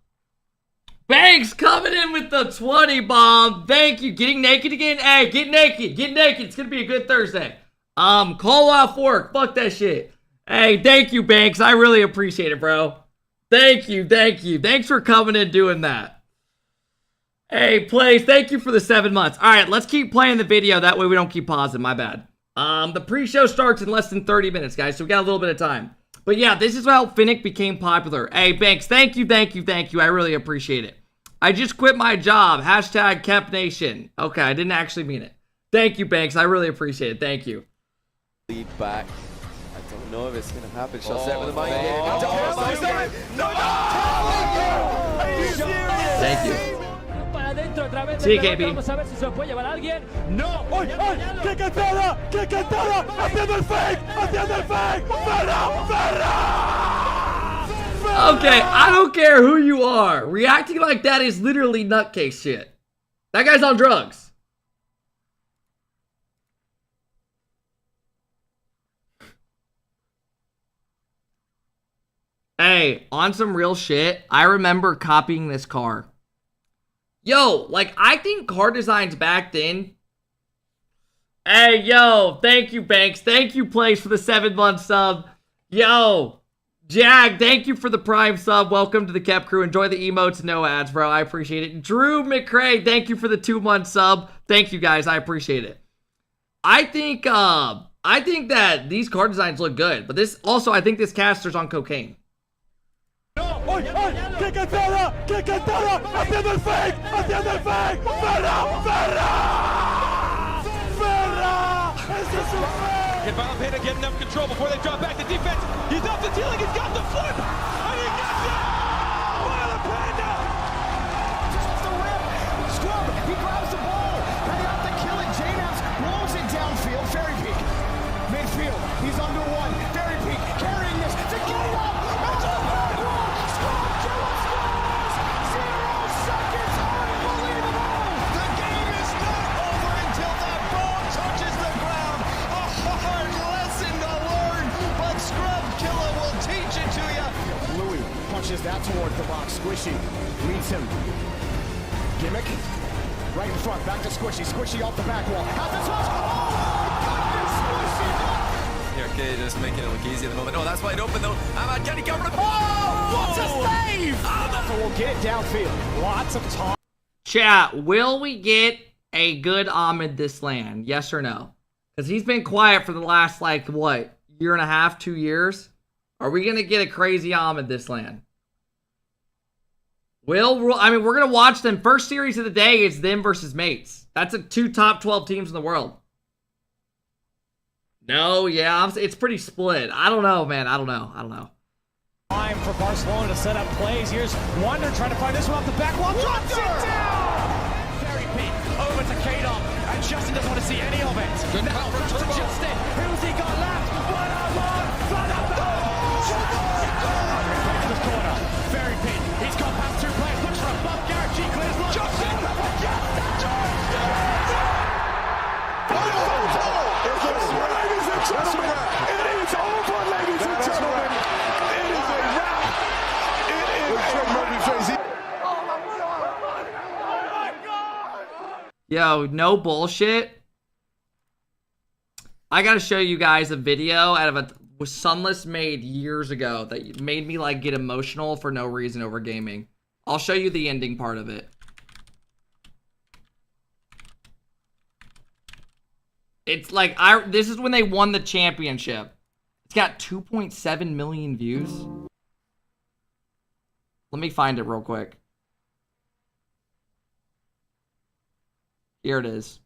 S1: Banks coming in with the 20 bomb. Thank you. Getting naked again? Hey, get naked. Get naked. It's gonna be a good Thursday. Call off work. Fuck that shit. Hey, thank you, Banks. I really appreciate it, bro. Thank you. Thank you. Thanks for coming in doing that. Hey, Plays, thank you for the 7 months. All right, let's keep playing the video. That way we don't keep pausing. My bad. The pre-show starts in less than 30 minutes, guys, so we got a little bit of time. But yeah, this is how Finnick became popular. Hey, Banks, thank you, thank you, thank you. I really appreciate it. I just quit my job. Hashtag KepNation. Okay, I didn't actually mean it. Thank you, Banks. I really appreciate it. Thank you.
S16: Lead back. I don't know if it's going to happen. Chasette with a mic.
S1: Thank you.
S8: Sí, Vamos a ver si se lo puede llevar alguien. No. ¡Ay, ay! ¡Qué cantada! ¡Qué cantada! ¡Haciendo el fake! ¡Haciendo el fake! ¡Ferra! ¡Ferra!
S1: Okay, I don't care who you are. Reacting like that is literally nutcase shit. That guy's on drugs. Hey, on some real shit, I remember copying this car. Yo, like, I think car designs back then. Hey, yo, thank you, Banks. Thank you, Place, for the 7-month sub. Yo, Jag, thank you for the Prime sub. Welcome to the Kep Crew. Enjoy the emotes, no ads, bro. I appreciate it. Drew McCray, thank you for the 2-month sub. Thank you, guys. I appreciate it. I think that these car designs look good, but this also, I think this caster's on cocaine.
S8: ¡Ay, ay! ¡Qué cantada! ¡Qué cantada! ¡Haciendo el fake! ¡Haciendo el fake! ¡Ferra! ¡Ferra! ¡Ferra! ¡Ese es un fake!
S13: Can Valpena get enough control before they drop back to defense? He's up the dealing, he's got the flip! And he gets it! Valpena!
S9: Just the rip! Scrub! He grabs the ball! Heading out to kill it. J-Naps rolls it downfield. Fairy Peak. Midfield. He's under one. Fairy Peak carrying this to get it up! It's a big one! Scrub! Killer scores! 0 seconds! Unbelievable! The game is not over until that ball touches the ground. A hard lesson to learn, but Scrub Killer will teach it to you. Louis punches that towards the box. Squishy leads him. Gimmick. Right in front. Back to Squishy. Squishy off the back wall. Has the touch. Oh, goodness, Squishy!
S17: Here, okay, just making it look easy at the moment. Oh, that's wide open though. Ahmad, can he cover it?
S9: Oh, what's a save! So we'll get it downfield. Lots of time.
S1: Chat, will we get a good Ahmad this land? Yes or no? Because he's been quiet for the last, like, what, year and a half, 2 years? Are we going to get a crazy Ahmad this land? We're going to watch them. First series of the day is them versus Mates. That's the 2 top 12 teams in the world. No, yeah, it's pretty split. I don't know, man. I don't know.
S14: Time for Barcelona to set up plays. Here's Wonder trying to find this one off the back wall. Drops it down!
S7: Very big. Over to K-Dog. And Justin doesn't want to see any of it.
S6: Good
S7: Now
S6: cover,
S7: back to
S6: Turbo.
S7: Justin. Who's he got left? One-on-one. Back to the corner. Very big. He's gone past 2 players. Looks for a bump. Garrett G clears one.
S6: Justin! Ladies and gentlemen, it is over, ladies and gentlemen. It is a wrap. It is a
S1: Yo, no bullshit. I gotta show you guys a video out of a Sunless made years ago that made me like get emotional for no reason over gaming. I'll show you the ending part of it. It's like, this is when they won the championship. It's got 2.7 million views. Let me find it real quick. Here it is.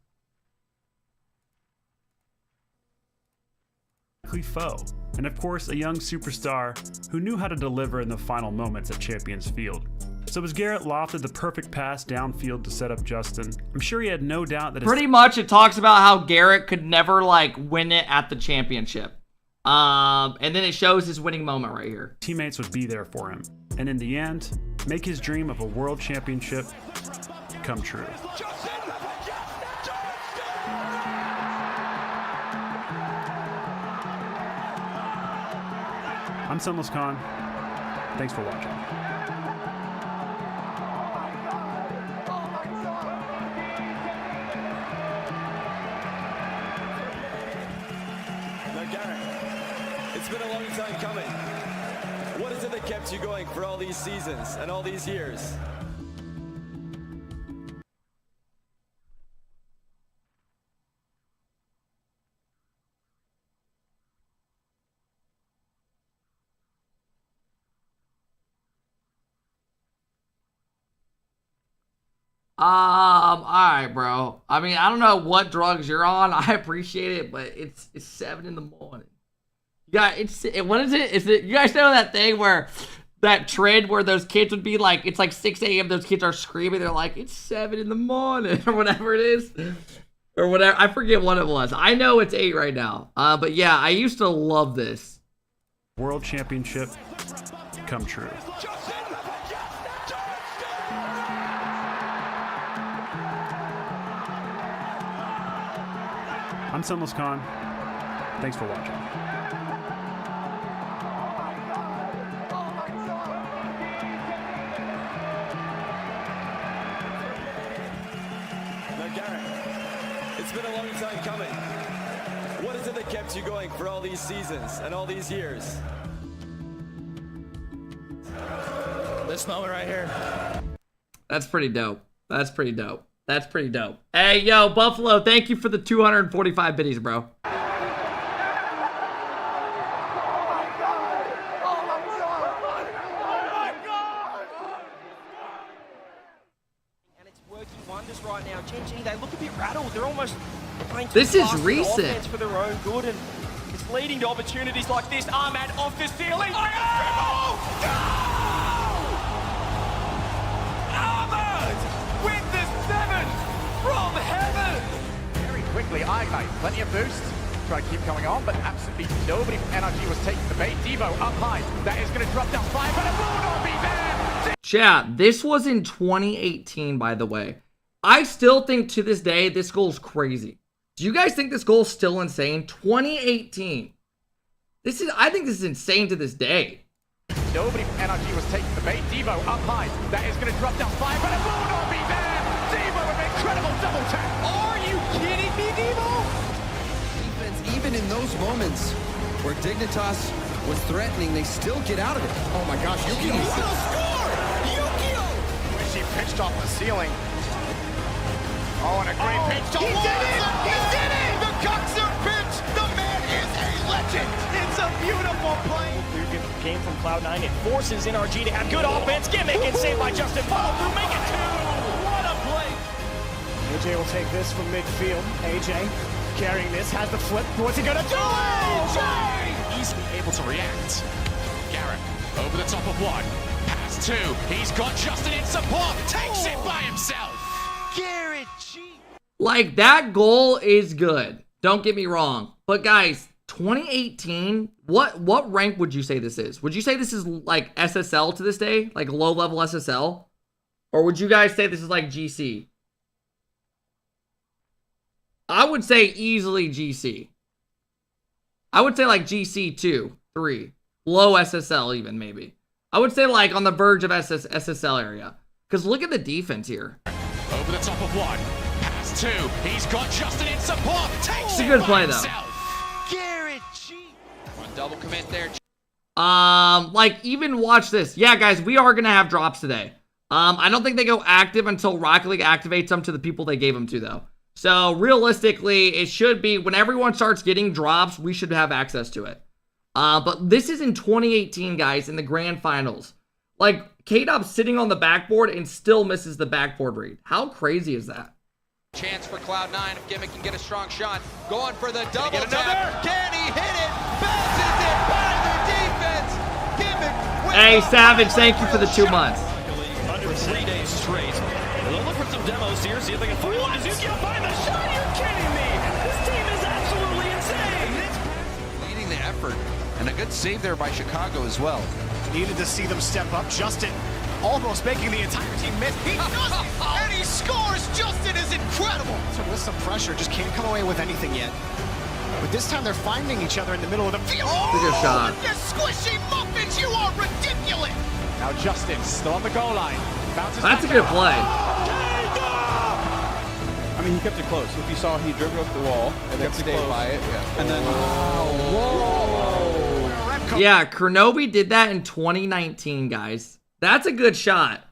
S18: Foe, and of course a young superstar who knew how to deliver in the final moments at Champions Field. So as Garrett lofted the perfect pass downfield to set up Justin, I'm sure he had no doubt that
S1: pretty much it talks about how Garrett could never like win it at the championship. And then it shows his winning moment right here.
S18: Teammates would be there for him, and in the end, make his dream of a world championship come true. I'm Sunless Khan. Thanks for watching.
S17: Now, Garrett, it's been a long time coming. What is it that kept you going for all these seasons and all these years?
S1: Alright, bro. I mean, I don't know what drugs you're on. I appreciate it, but it's 7 in the morning. What is it? Is it, you guys know that thing where, that trend where those kids would be like, it's like 6 a.m. those kids are screaming, they're like, it's 7 in the morning, or whatever it is. Or whatever, I forget what it was. I know it's 8 right now. But yeah, I used to love this.
S18: World championship come true. I'm Sunless Khan. Thanks for watching.
S17: Garrett, it's been a long time coming. What is it that kept you going for all these seasons and all these years?
S15: This moment right here.
S1: That's pretty dope. That's pretty dope. That's pretty dope. Hey, yo, Buffalo, thank you for the 245 biddies, bro.
S19: Wonders right now. GenG, they look a bit rattled. They're almost playing
S1: This is
S19: fast
S1: recent
S19: offense for their own good, and it's leading to opportunities like this. Ahmad off the ceiling. Oh,
S15: Ahmad with the 7 from heaven. Very quickly, Ignite, plenty of boost. Try to keep coming on, but absolutely nobody from NRG was taking the bait. Devo up high. That is going to drop down 5, but it will not be there.
S1: Chat, this was in 2018, by the way. I still think to this day, this goal is crazy. Do you guys think this goal is still insane? 2018. I think this is insane to this day.
S15: Nobody from NRG was taking the bait. Devo up high. That is going to drop down 5, but it will not be there. Devo with an incredible double tap. Are you kidding me, Devo?
S11: Defense, even in those moments where Dignitas was threatening, they still get out of it. Oh my gosh, Yukio! What a score! Yukio!
S15: When she pitched off the ceiling. Oh, and a great pitch to
S2: He did it!
S15: He did it!
S2: The Coxer pitch! The man is a legend! It's a beautiful play!
S19: Good game from Cloud9. It forces NRG to have good offense. Gimmick and saved by Justin. Follow through, make it 2. What a play!
S14: AJ will take this from midfield. AJ carrying this, has the flip. What's he gonna do?
S15: AJ! Easily able to react. Garrett over the top of 1. Pass 2. He's got Justin in support. Takes it by himself.
S2: Garrett G.
S1: Like, that goal is good. Don't get me wrong. But guys, 2018, what rank would you say this is? Would you say this is like SSL to this day? Like low-level SSL? Or would you guys say this is like GC? I would say easily GC. I would say like GC 2, 3. Low SSL even, maybe. I would say like on the verge of SSL area. Because look at the defense here.
S15: Over the top of 1. Pass 2. He's got Justin in support. Takes
S1: It's a good
S15: it
S1: play,
S15: by
S1: though.
S15: himself.
S2: Garrett G.
S16: One double commit there.
S1: Like, even watch this. Yeah, guys, we are going to have drops today. I don't think they go active until Rocket League activates them to the people they gave them to, though. So, realistically, it should be when everyone starts getting drops, we should have access to it. But this is in 2018, guys, in the grand finals. Like, K-Dop's sitting on the backboard and still misses the backboard read. How crazy is that?
S16: Chance for Cloud9 if Gimmick can get a strong shot. Going for the double tap. Can he hit it? Bounces it by the defense. Gimmick.
S1: Hey, Savage, thank you for the 2 months.
S13: Under 3 days straight. They'll look for some demos here, see if they can find one. Suzuki will find the shot. You're kidding me. This team is absolutely insane.
S11: Leading the effort, and a good save there by Chicago as well.
S14: Needed to see them step up. Justin almost making the entire team miss.
S2: He does it! And he scores! Justin is incredible!
S14: So with some pressure, just can't come away with anything yet. But this time they're finding each other in the middle of the field.
S1: It's a good shot.
S2: You squishy muffins, you are ridiculous!
S15: Now Justin still on the goal line. Bounces
S1: That's a
S15: back
S1: good
S15: out.
S1: play.
S4: I mean, he kept it close. If you saw, he dribbled up the wall and then stayed by it. Yeah. And then.
S1: Yeah, Kurnobi did that in 2019, guys. That's a good shot.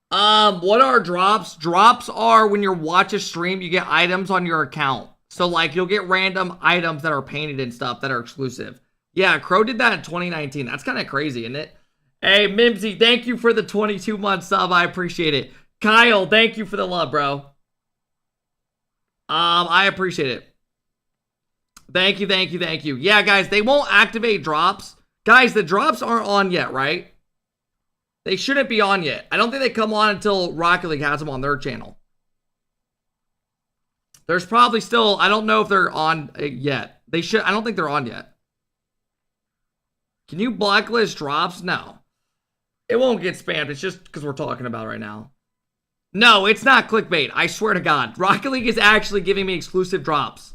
S1: What are drops? Drops are when you watch a stream, you get items on your account. So, like, you'll get random items that are painted and stuff that are exclusive. Yeah, Crow did that in 2019. That's kind of crazy, isn't it? Hey, Mimsy, thank you for the 22-month sub. I appreciate it. Kyle, thank you for the love, bro. I appreciate it. Thank you, thank you, thank you. Yeah, guys, they won't activate drops. Guys, the drops aren't on yet, right? They shouldn't be on yet. I don't think they come on until Rocket League has them on their channel. There's probably still, I don't know if they're on yet. They should, I don't think they're on yet. Can you blacklist drops? No. It won't get spammed. It's just because we're talking about it right now. No, it's not clickbait. I swear to God. Rocket League is actually giving me exclusive drops.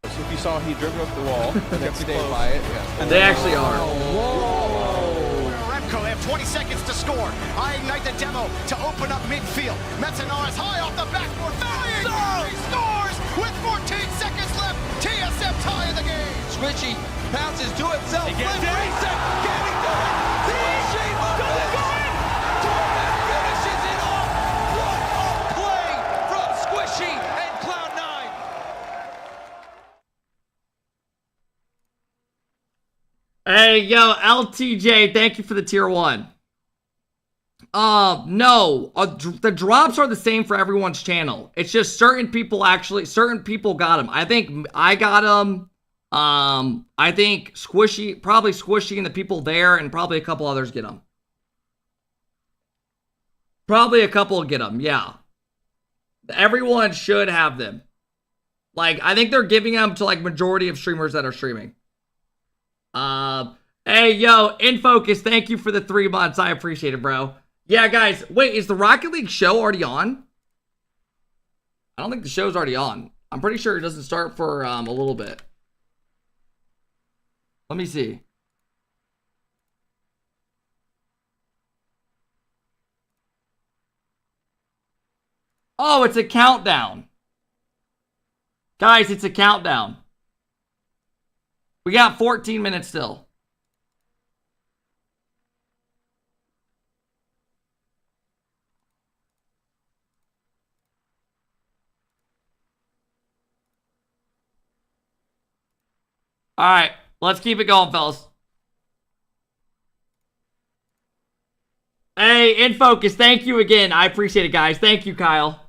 S4: So if you saw, he dribbled up the wall and then stayed by it. Yeah.
S1: And they actually are.
S14: Remco, they have 20 seconds to score. I ignite the demo to open up midfield. Metzenar is high off the backboard. Very
S16: 14 seconds left. TSM tie in the game. Squishy bounces to himself. He gets it. Getting to it. Squishy finishes it off. What a play from Squishy and Cloud9.
S1: Hey, yo, LTJ, thank you for the tier 1. No, the drops are the same for everyone's channel. It's just certain people got them. I think I got them. I think probably Squishy and the people there, and probably a couple others get them. Probably a couple get them, yeah. Everyone should have them. Like, I think they're giving them to, like, majority of streamers that are streaming. Hey, yo, Infocus, thank you for the 3 months. I appreciate it, bro. Yeah, guys, wait, is the Rocket League show already on? I don't think the show's already on. I'm pretty sure it doesn't start for a little bit. Let me see. Oh, it's a countdown. Guys, it's a countdown. We got 14 minutes still. All right, let's keep it going, fellas. Hey, In Focus, thank you again. I appreciate it, guys. Thank you, Kyle.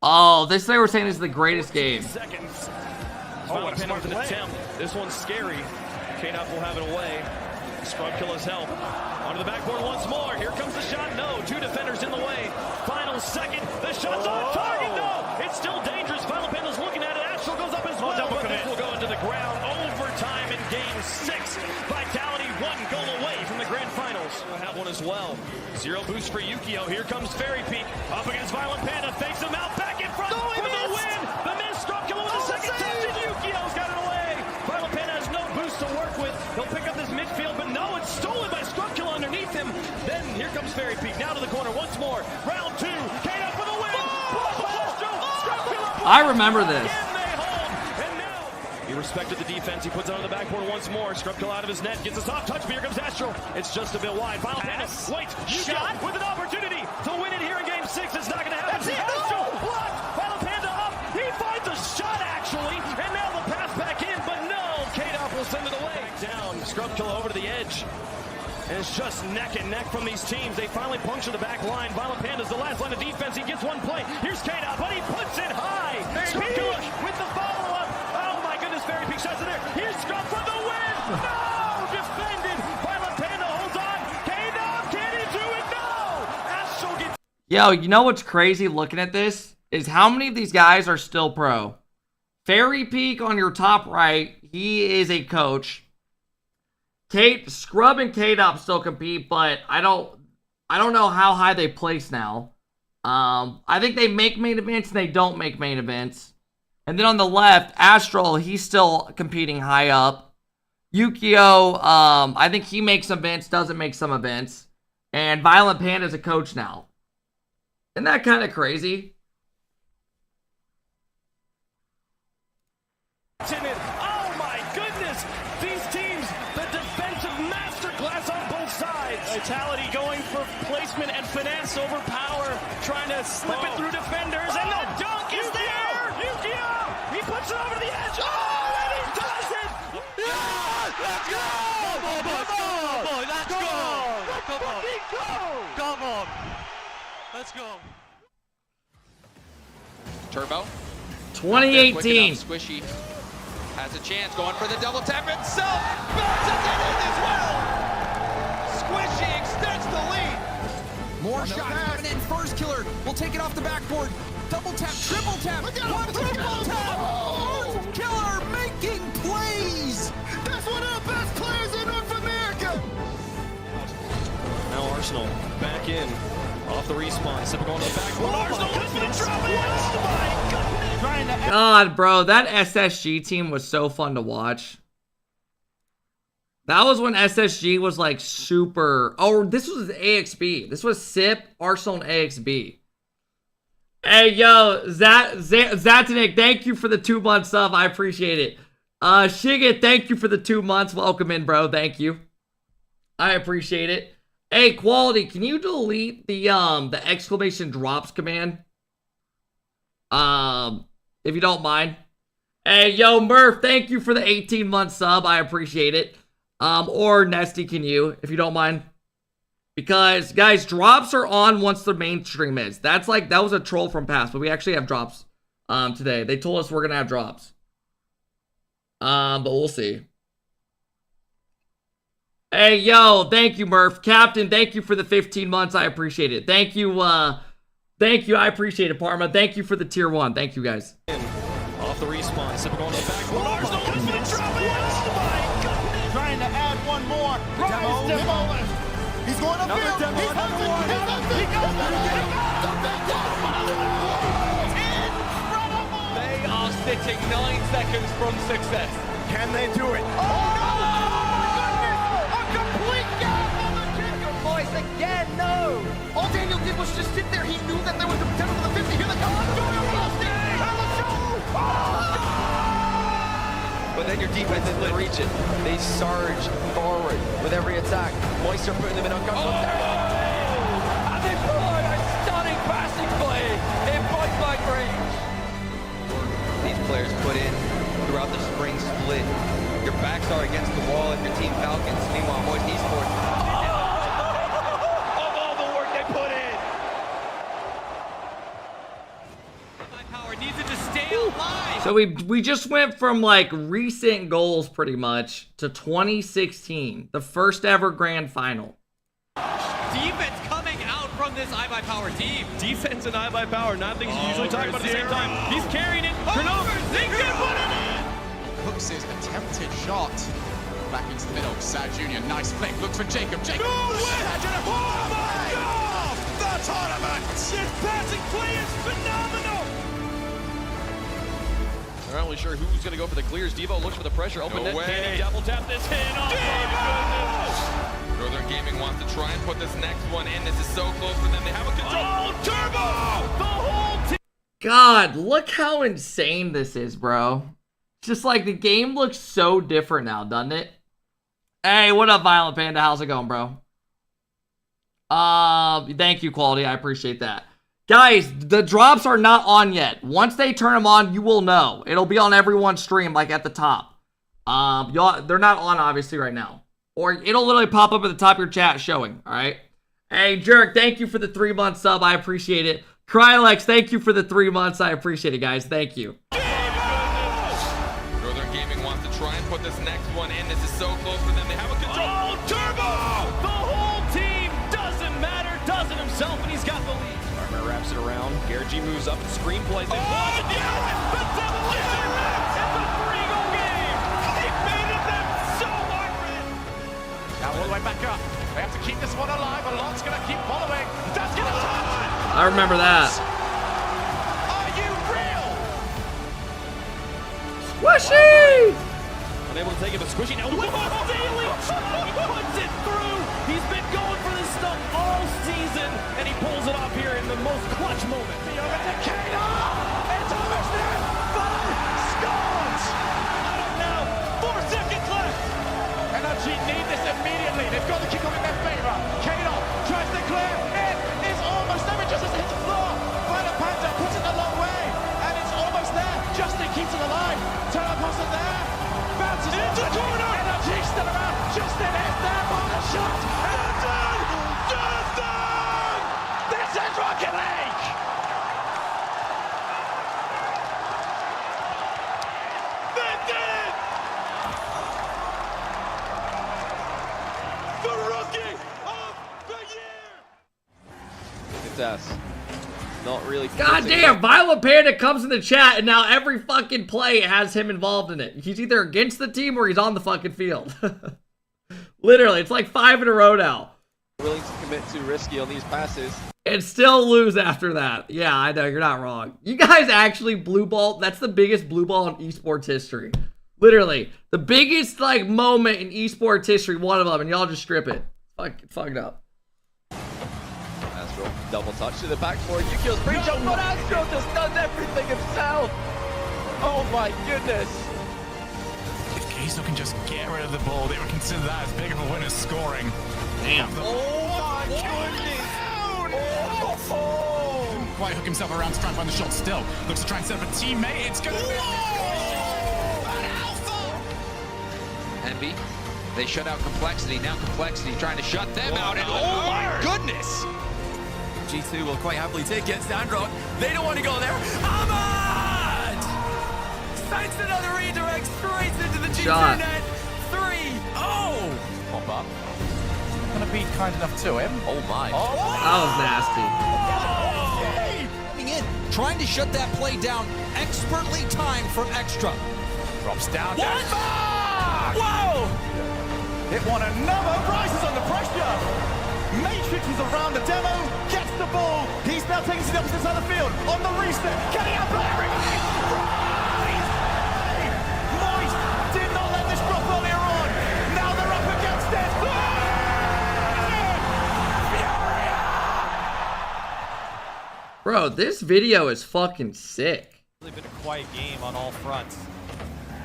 S1: Oh, this they were saying is the greatest game.
S13: Seconds. What a smart attempt. This one's scary. K-Dop will have it away. Scrubkilla's help. Onto the backboard once more. Here comes the shot. No, 2 defenders in the way. Final second. The shot's on target. No, it's still dangerous. Final Panda's looking at it. Astral goes up as well, but this will go into the ground. Overtime in game 6. Vitality 1 goal away from the grand finals. We'll have one as well. 0 boost for Yukio. Here comes Fairy Peak up against Violent Panda. Fakes him out. Back in front for the win. The miss. Scrubkilla with the second touch, and Yukio's got it away. Violent Panda has no boost to work with. He'll pick up this midfield, but no, it's stolen by Scrubkilla underneath him. Then here comes Fairy Peak. Now to the corner once more. Round 2. K-Dop for the win.
S1: I remember this.
S13: He respected the defense. He puts it on the backboard once more. Scrubkill out of his net. Gets a soft touch, but here comes Astral. It's just a bit wide. Final Panda. Wait. Shot with an opportunity to win it here in game 6. It's not going to happen. Astral blocked. Final Panda up. He finds a shot, actually. And now the pass back in, but no. K-Dop will send it away. Down. Scrubkill over to the edge. And it's just neck and neck from these teams. They finally puncture the back line. Violent Panda's the last line of defense. He gets one play. Here's K-Dop, but he puts it high. Scrubkill with the follow-up. Oh my goodness, Fairy Peak shots in there. Here's Scrub for the win. No! Defended. Violent Panda holds on. K-Dop, can he do it? No! Astral gets...
S1: Yo, you know what's crazy looking at this? Is how many of these guys are still pro? Fairy Peak on your top right. He is a coach. Scrub and K-Dop still compete, but I don't know how high they place now. I think they make main events and they don't make main events. And then on the left, Astral, he's still competing high up. Yukio, I think he makes events, doesn't make some events. And Violent Panda's a coach now. Isn't that kind of crazy?
S13: Oh my goodness! These teams, the defensive masterclass on both sides.
S19: Vitality going for placement and finesse over power, trying to slip it through defenders, and the dunk is there!
S13: Yukio! He puts it over the edge! Oh, and he does it!
S8: Yeah! Let's go! Come on! Let's go! Come on! Let's go!
S16: Turbo.
S1: 2018.
S16: Squishy has a chance, going for the double tap himself. Bounces it in as well. Squishy extends the lead.
S11: More shots coming in. First killer will take it off the backboard. Double tap, triple tap, quadruple tap. First killer making plays.
S6: That's one of the best players in North America.
S13: Now Arsenal back in. Off the respawn, sipping on the backboard. Arsenal comes for the drop. Oh my goodness.
S1: God, bro, that SSG team was so fun to watch. That was when SSG was like super... Oh, this was AXB. This was SIP, Arsenal, and AXB. Hey, yo, Zatanik, thank you for the 2 month sub. I appreciate it. Shiga, thank you for the 2 months. Welcome in, bro. Thank you. I appreciate it. Hey, Quality, can you delete the exclamation drops command? If you don't mind. Hey, yo, Murph, thank you for the 18 month sub. I appreciate it. Or Nesty, can you, if you don't mind? Because, guys, drops are on once the mainstream is. That's like, that was a troll from past, but we actually have drops today. They told us we're going to have drops. But we'll see. Hey, yo, thank you, Murph. Captain, thank you for the 15 months. I appreciate it. Thank you, I appreciate it, Parma. Thank you for the tier 1. Thank you, guys.
S19: Off the respawn, Sipper going to the back. Arsenal comes with a drop in. Oh my goodness!
S9: Trying to add one more.
S19: Rise, Demolish.
S9: He's going up
S19: Another
S9: field. He's hunting. He's hunting. He goes
S19: Incredible! They are sitting 9 seconds from success.
S9: Can they do it?
S19: Oh no! A complete gap on the kicker.
S9: Boys, again, no. All Daniel did was just sit there. He knew that there was the potential for the 50. Here they come.
S16: But then your defense isn't reaching. They surge forward with every attack. Moister putting them in uncomfortable territory.
S12: And they pull a stunning passing play in point-blank range.
S16: These players put in throughout the spring split. Your backs are against the wall if your team Falcons. Meanwhile, Moist Esports.
S19: Of all the work they put in.
S16: Power needs it to stay alive.
S1: So we just went from like recent goals pretty much to 2016, the first ever grand final.
S16: Defense coming out from this iBuyPower team.
S13: Defense and iBuyPower, not things you usually talk about at the same time. He's carrying it. Turnover. They could put it in.
S15: Hooks his attempted shot back into the middle. Sad Jr. Nice flick. Looks for Jacob. Jacob.
S8: No way! Oh my God! The tournament! This passing play is phenomenal!
S13: They're not really sure who's going to go for the clears. Devo looks for the pressure. Open net. Can he double tap this in? Oh my goodness!
S16: Northern Gaming wants to try and put this next one in. This is so close for them. They have a control.
S13: Oh, turbo! The whole team.
S1: God, look how insane this is, bro. Just like the game looks so different now, doesn't it? Hey, what up, Violent Panda? How's it going, bro? Thank you, Quality. I appreciate that. Guys, the drops are not on yet. Once they turn them on, you will know. It'll be on everyone's stream, like at the top. They're not on, obviously, right now. Or it'll literally pop up at the top of your chat showing, all right? Hey, Jerk, thank you for the 3 month sub. I appreciate it. Krylex, thank you for the 3 months. I appreciate it, guys. Thank you.
S16: Northern Gaming wants to try and put this next one in. This is so close for them. They have a control.
S13: Oh, turbo! The whole team doesn't matter. Doesn't himself, and he's got the lead. Farmer wraps it around. GenG moves up and screenplays it. Oh, yeah! The demolition! It's a 3-goal game! He baited them so hard, Red!
S15: Now all the way back up. They have to keep this one alive. A lot's going to keep following. Does get a touch!
S1: I remember that.
S15: Are you real?
S1: Squishy!
S13: Unable to take it, but Squishy now. Daly! He puts it through! He's been going for this stuff all season, and he pulls it off here in the most clutch moment.
S15: The over to Kano! It's almost there! But scores!
S13: I don't know. 4 seconds left!
S15: NRG need this immediately. They've got the kick off in their favor. Kano tries to clear. It is almost there. It just has hit the floor. Final Panda puts it a long way. And it's almost there. Justin keeps it alive. Teleports it there. Bounces into the corner. NRG still around. Justin is there for the shot. Justin! This is Rocket League!
S8: They did it! The rookie of the year!
S13: It's us. Not really.
S1: God damn, Violent Panda comes in the chat and now every fucking play has him involved in it. He's either against the team or he's on the fucking field. Literally, it's like 5 in a row now.
S13: Willing to commit too risky on these passes.
S1: And still lose after that. Yeah, I know, you're not wrong. You guys actually blue ball. That's the biggest blue ball in esports history. Literally, the biggest like moment in esports history, one of them, and y'all just strip it. Fuck it up.
S13: Astro.
S15: Double touch to the backboard. Yukio's free jump, but Astro just does everything himself. Oh my goodness.
S7: If Keizo can just get rid of the ball, they would consider that as big of a win as scoring.
S1: Damn.
S15: Oh my goodness.
S7: Couldn't quite hook himself around to try and find the shot still. Looks to try and set up a teammate. It's going to be
S16: Envy. They shut out Complexity. Now Complexity trying to shut them out. And oh my goodness.
S11: G2 will quite happily take it. Sandrock, they don't want to go there. Ahmad! Sends another redirect straight into the G2 net. 3-0.
S15: Pop up. Gonna be kind enough to him.
S11: Oh my.
S15: Oh,
S1: That was nasty.
S11: Coming in, trying to shut that play down. Expertly timed from Extra.
S15: drops down.
S11: What?
S15: Whoa! Hit one another, rises under pressure. Matrix is around the demo, gets the ball. He's now taking it up to the side of the field. On the reset, getting up everybody. Moist did not let this drop earlier on. Now they're up against it.
S1: Bro, this video is fucking sick.
S19: It's really been a quiet game on all fronts.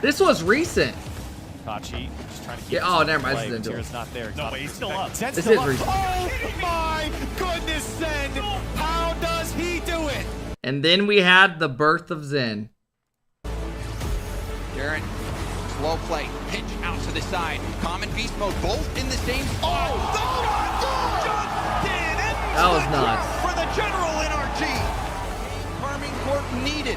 S1: This was recent.
S19: Kachi just trying to keep
S1: oh, never mind. This is
S19: Tira's not there. No, he's still up.
S1: This is recent.
S15: Oh my goodness, Zen! How does he do it?
S1: And then we had the birth of Zen.
S16: Garrett, slow play, pitch out to the side. Common beast mode, both in the same spot. Oh my God!
S1: That was nuts.
S16: For the general NRG. Farming court needed.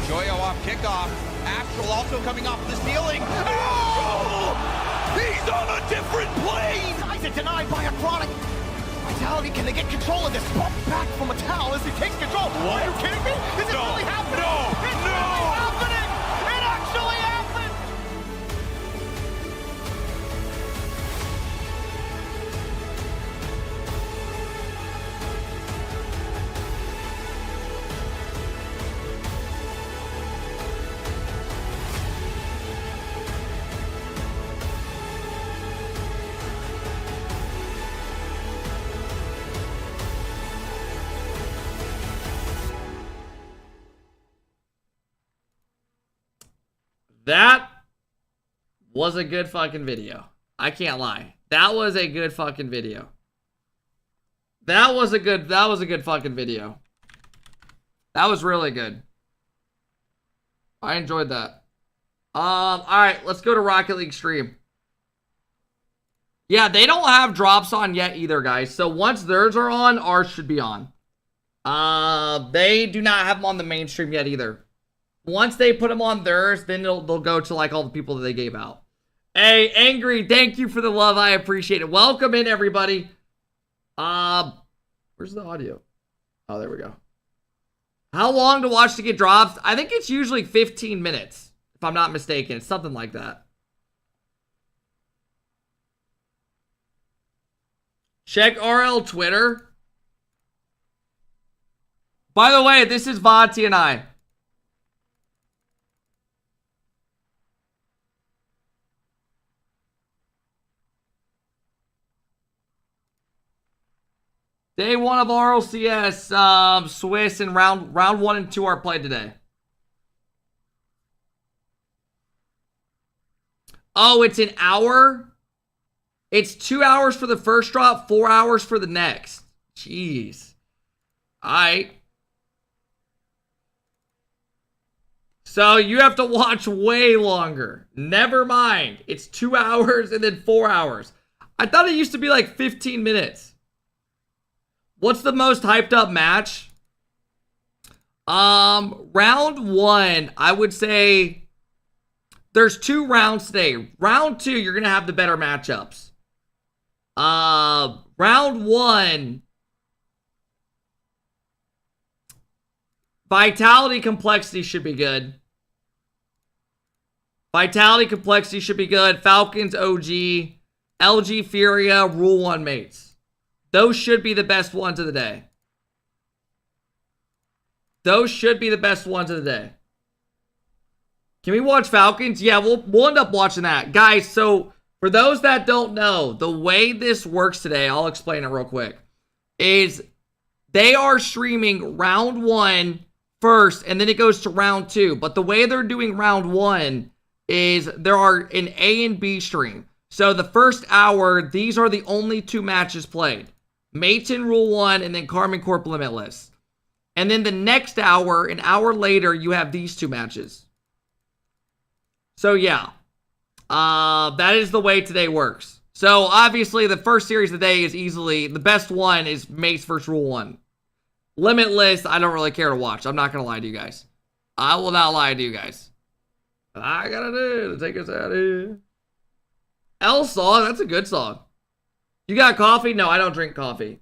S16: Joyo off kickoff. Astral also coming off the ceiling. Oh! He's on a different plane!
S15: Guys are denied by a chronic. Vitality, can they get control of this? Pump back from Metal as he takes control. What? Are you kidding me? Is it really happening? No! It's really happening! It actually happened!
S1: That was a good fucking video. I can't lie. That was a good fucking video. That was a good fucking video. That was really good. I enjoyed that. Alright, let's go to Rocket League stream. Yeah, they don't have drops on yet either, guys. So once theirs are on, ours should be on. They do not have them on the mainstream yet either. Once they put them on theirs, then they'll go to like all the people that they gave out. Hey, Angry, thank you for the love. I appreciate it. Welcome in, everybody. Where's the audio? Oh, there we go. How long to watch to get drops? I think it's usually 15 minutes, if I'm not mistaken. It's something like that. Check RL Twitter. By the way, this is Vati and I. Day 1 of RLCS, Swiss, and round 1 and 2 are played today. Oh, it's an hour? It's 2 hours for the first drop, 4 hours for the next. Jeez. Alright. So you have to watch way longer. Never mind. It's 2 hours and then 4 hours. I thought it used to be like 15 minutes. What's the most hyped up match? Round 1, I would say there's 2 rounds today. Round 2, you're going to have the better matchups. Round 1, Vitality Complexity should be good. Vitality Complexity should be good. Falcons OG, LG Furia, Rule 1 mates. Those should be the best ones of the day. Those should be the best ones of the day. Can we watch Falcons? Yeah, we'll end up watching that. Guys, so For those that don't know, the way this works today, I'll explain it real quick, is they are streaming round 1 first, and then it goes to round 2. But the way they're doing round 1 is there are an A and B stream. So the first hour, these are the only 2 matches played. Mayton Rule 1 and then Carmen Corp Limitless. And then the next hour, an hour later, you have these 2 matches. So yeah, that is the way today works. So obviously the first series of the day is easily, the best one is Mace vs. Rule 1. Limitless, I don't really care to watch. I'm not going to lie to you guys. I will not lie to you guys. What I gotta do to take us out of here. L song, that's a good song. You got coffee? No, I don't drink coffee.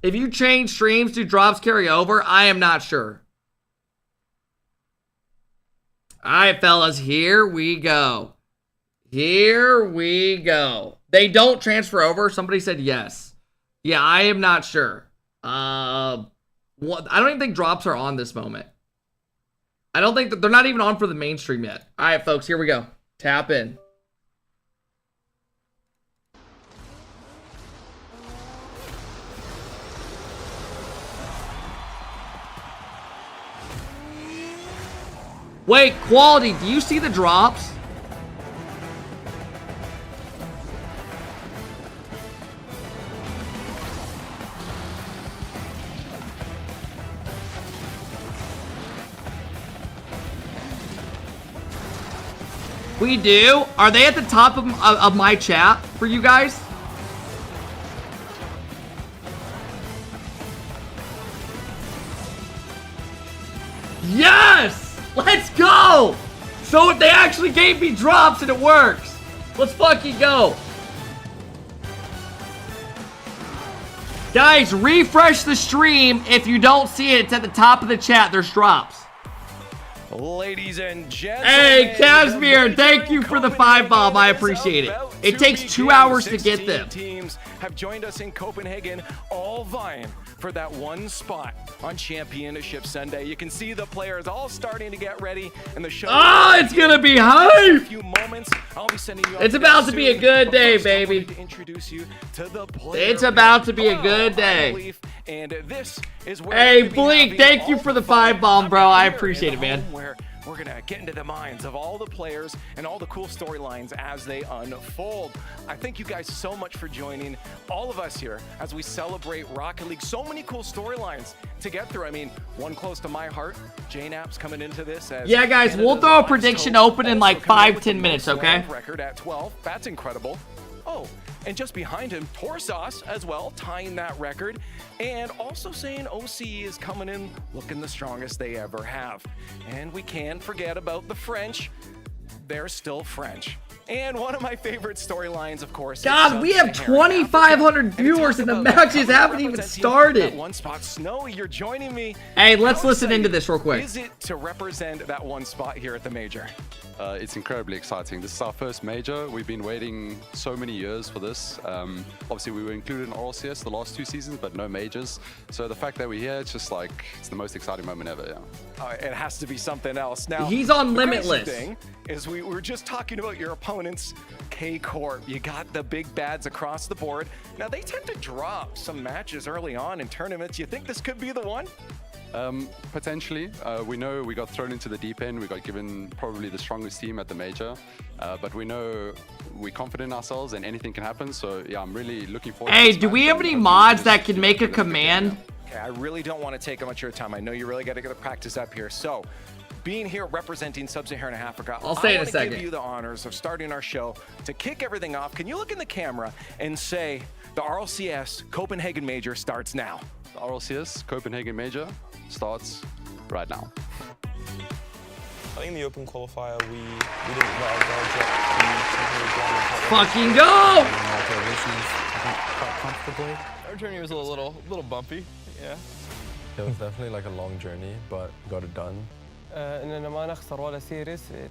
S1: If you change streams, do drops carry over? I am not sure. Alright, fellas, here we go. Here we go. They don't transfer over? Somebody said yes. Yeah, I am not sure. I don't even think drops are on this moment. I don't think that they're not even on for the mainstream yet. All right, folks, here we go. Tap in. Wait, Quality, do you see the drops? We do? Are they at the top of my chat for you guys? Yes! Let's go! So they actually gave me drops and it works. Let's fucking go. Guys, refresh the stream. If you don't see it, it's at the top of the chat. There's drops.
S19: Ladies and gentlemen.
S1: Hey, Casimir, thank you for the 5-bomb. I appreciate it. It takes 2 hours to get them.
S19: Teams have joined us in Copenhagen, all vying for that one spot on Championship Sunday. You can see the players all starting to get ready, and the show.
S1: Oh, it's gonna be hype!
S19: In a few moments, I'll be sending you.
S1: It's about to be a good day, baby.
S19: To introduce you to the
S1: it's about to be a good day.
S19: And this is where
S1: hey, Bleak, thank you for the 5-bomb, bro. I appreciate it, man.
S19: Where we're gonna get into the minds of all the players and all the cool storylines as they unfold. I thank you guys so much for joining all of us here as we celebrate Rocket League. So many cool storylines to get through. I mean, one close to my heart, JNAP's coming into this as
S1: yeah, guys, we'll throw a prediction open in like 5-10 minutes, okay?
S19: Record at 12. That's incredible. Oh, and just behind him, Torsos as well, tying that record, and also saying OC is coming in looking the strongest they ever have. And we can't forget about the French. They're still French. And one of my favorite storylines, of course.
S1: God, we have 2,500 viewers and the matches haven't even started.
S19: One spot, Snowy, you're joining me.
S1: Hey, let's listen into this real quick.
S19: Is it to represent that one spot here at the major?
S20: It's incredibly exciting. This is our first major. We've been waiting so many years for this. Obviously, we were included in RLCS the last 2 seasons, but no majors. So the fact that we're here, it's just like, it's the most exciting moment ever, yeah.
S19: It has to be something else. Now,
S1: he's on Limitless.
S19: The thing is we were just talking about your opponents, K-Corp. You got the big bads across the board. Now, they tend to drop some matches early on in tournaments. You think this could be the one?
S20: Potentially. We know we got thrown into the deep end. We got given probably the strongest team at the major. But we know we're confident in ourselves and anything can happen. So, yeah, I'm really looking forward to this.
S1: Hey, do we have any mods that can make a command?
S19: Okay, I really don't want to take up much of your time. I know you really got to get the practice up here. So, being here representing Sub-Saharan Africa,
S1: I'll say in a second.
S19: I want to give you the honors of starting our show. To kick everything off, can you look in the camera and say the RLCS Copenhagen Major starts now?
S20: The RLCS Copenhagen Major starts right now.
S17: I think the open qualifier, we didn't let our guards up.
S1: Fucking go!
S17: Quite comfortably. Our journey was a little bumpy, yeah.
S12: It was definitely like a long journey, but got it done.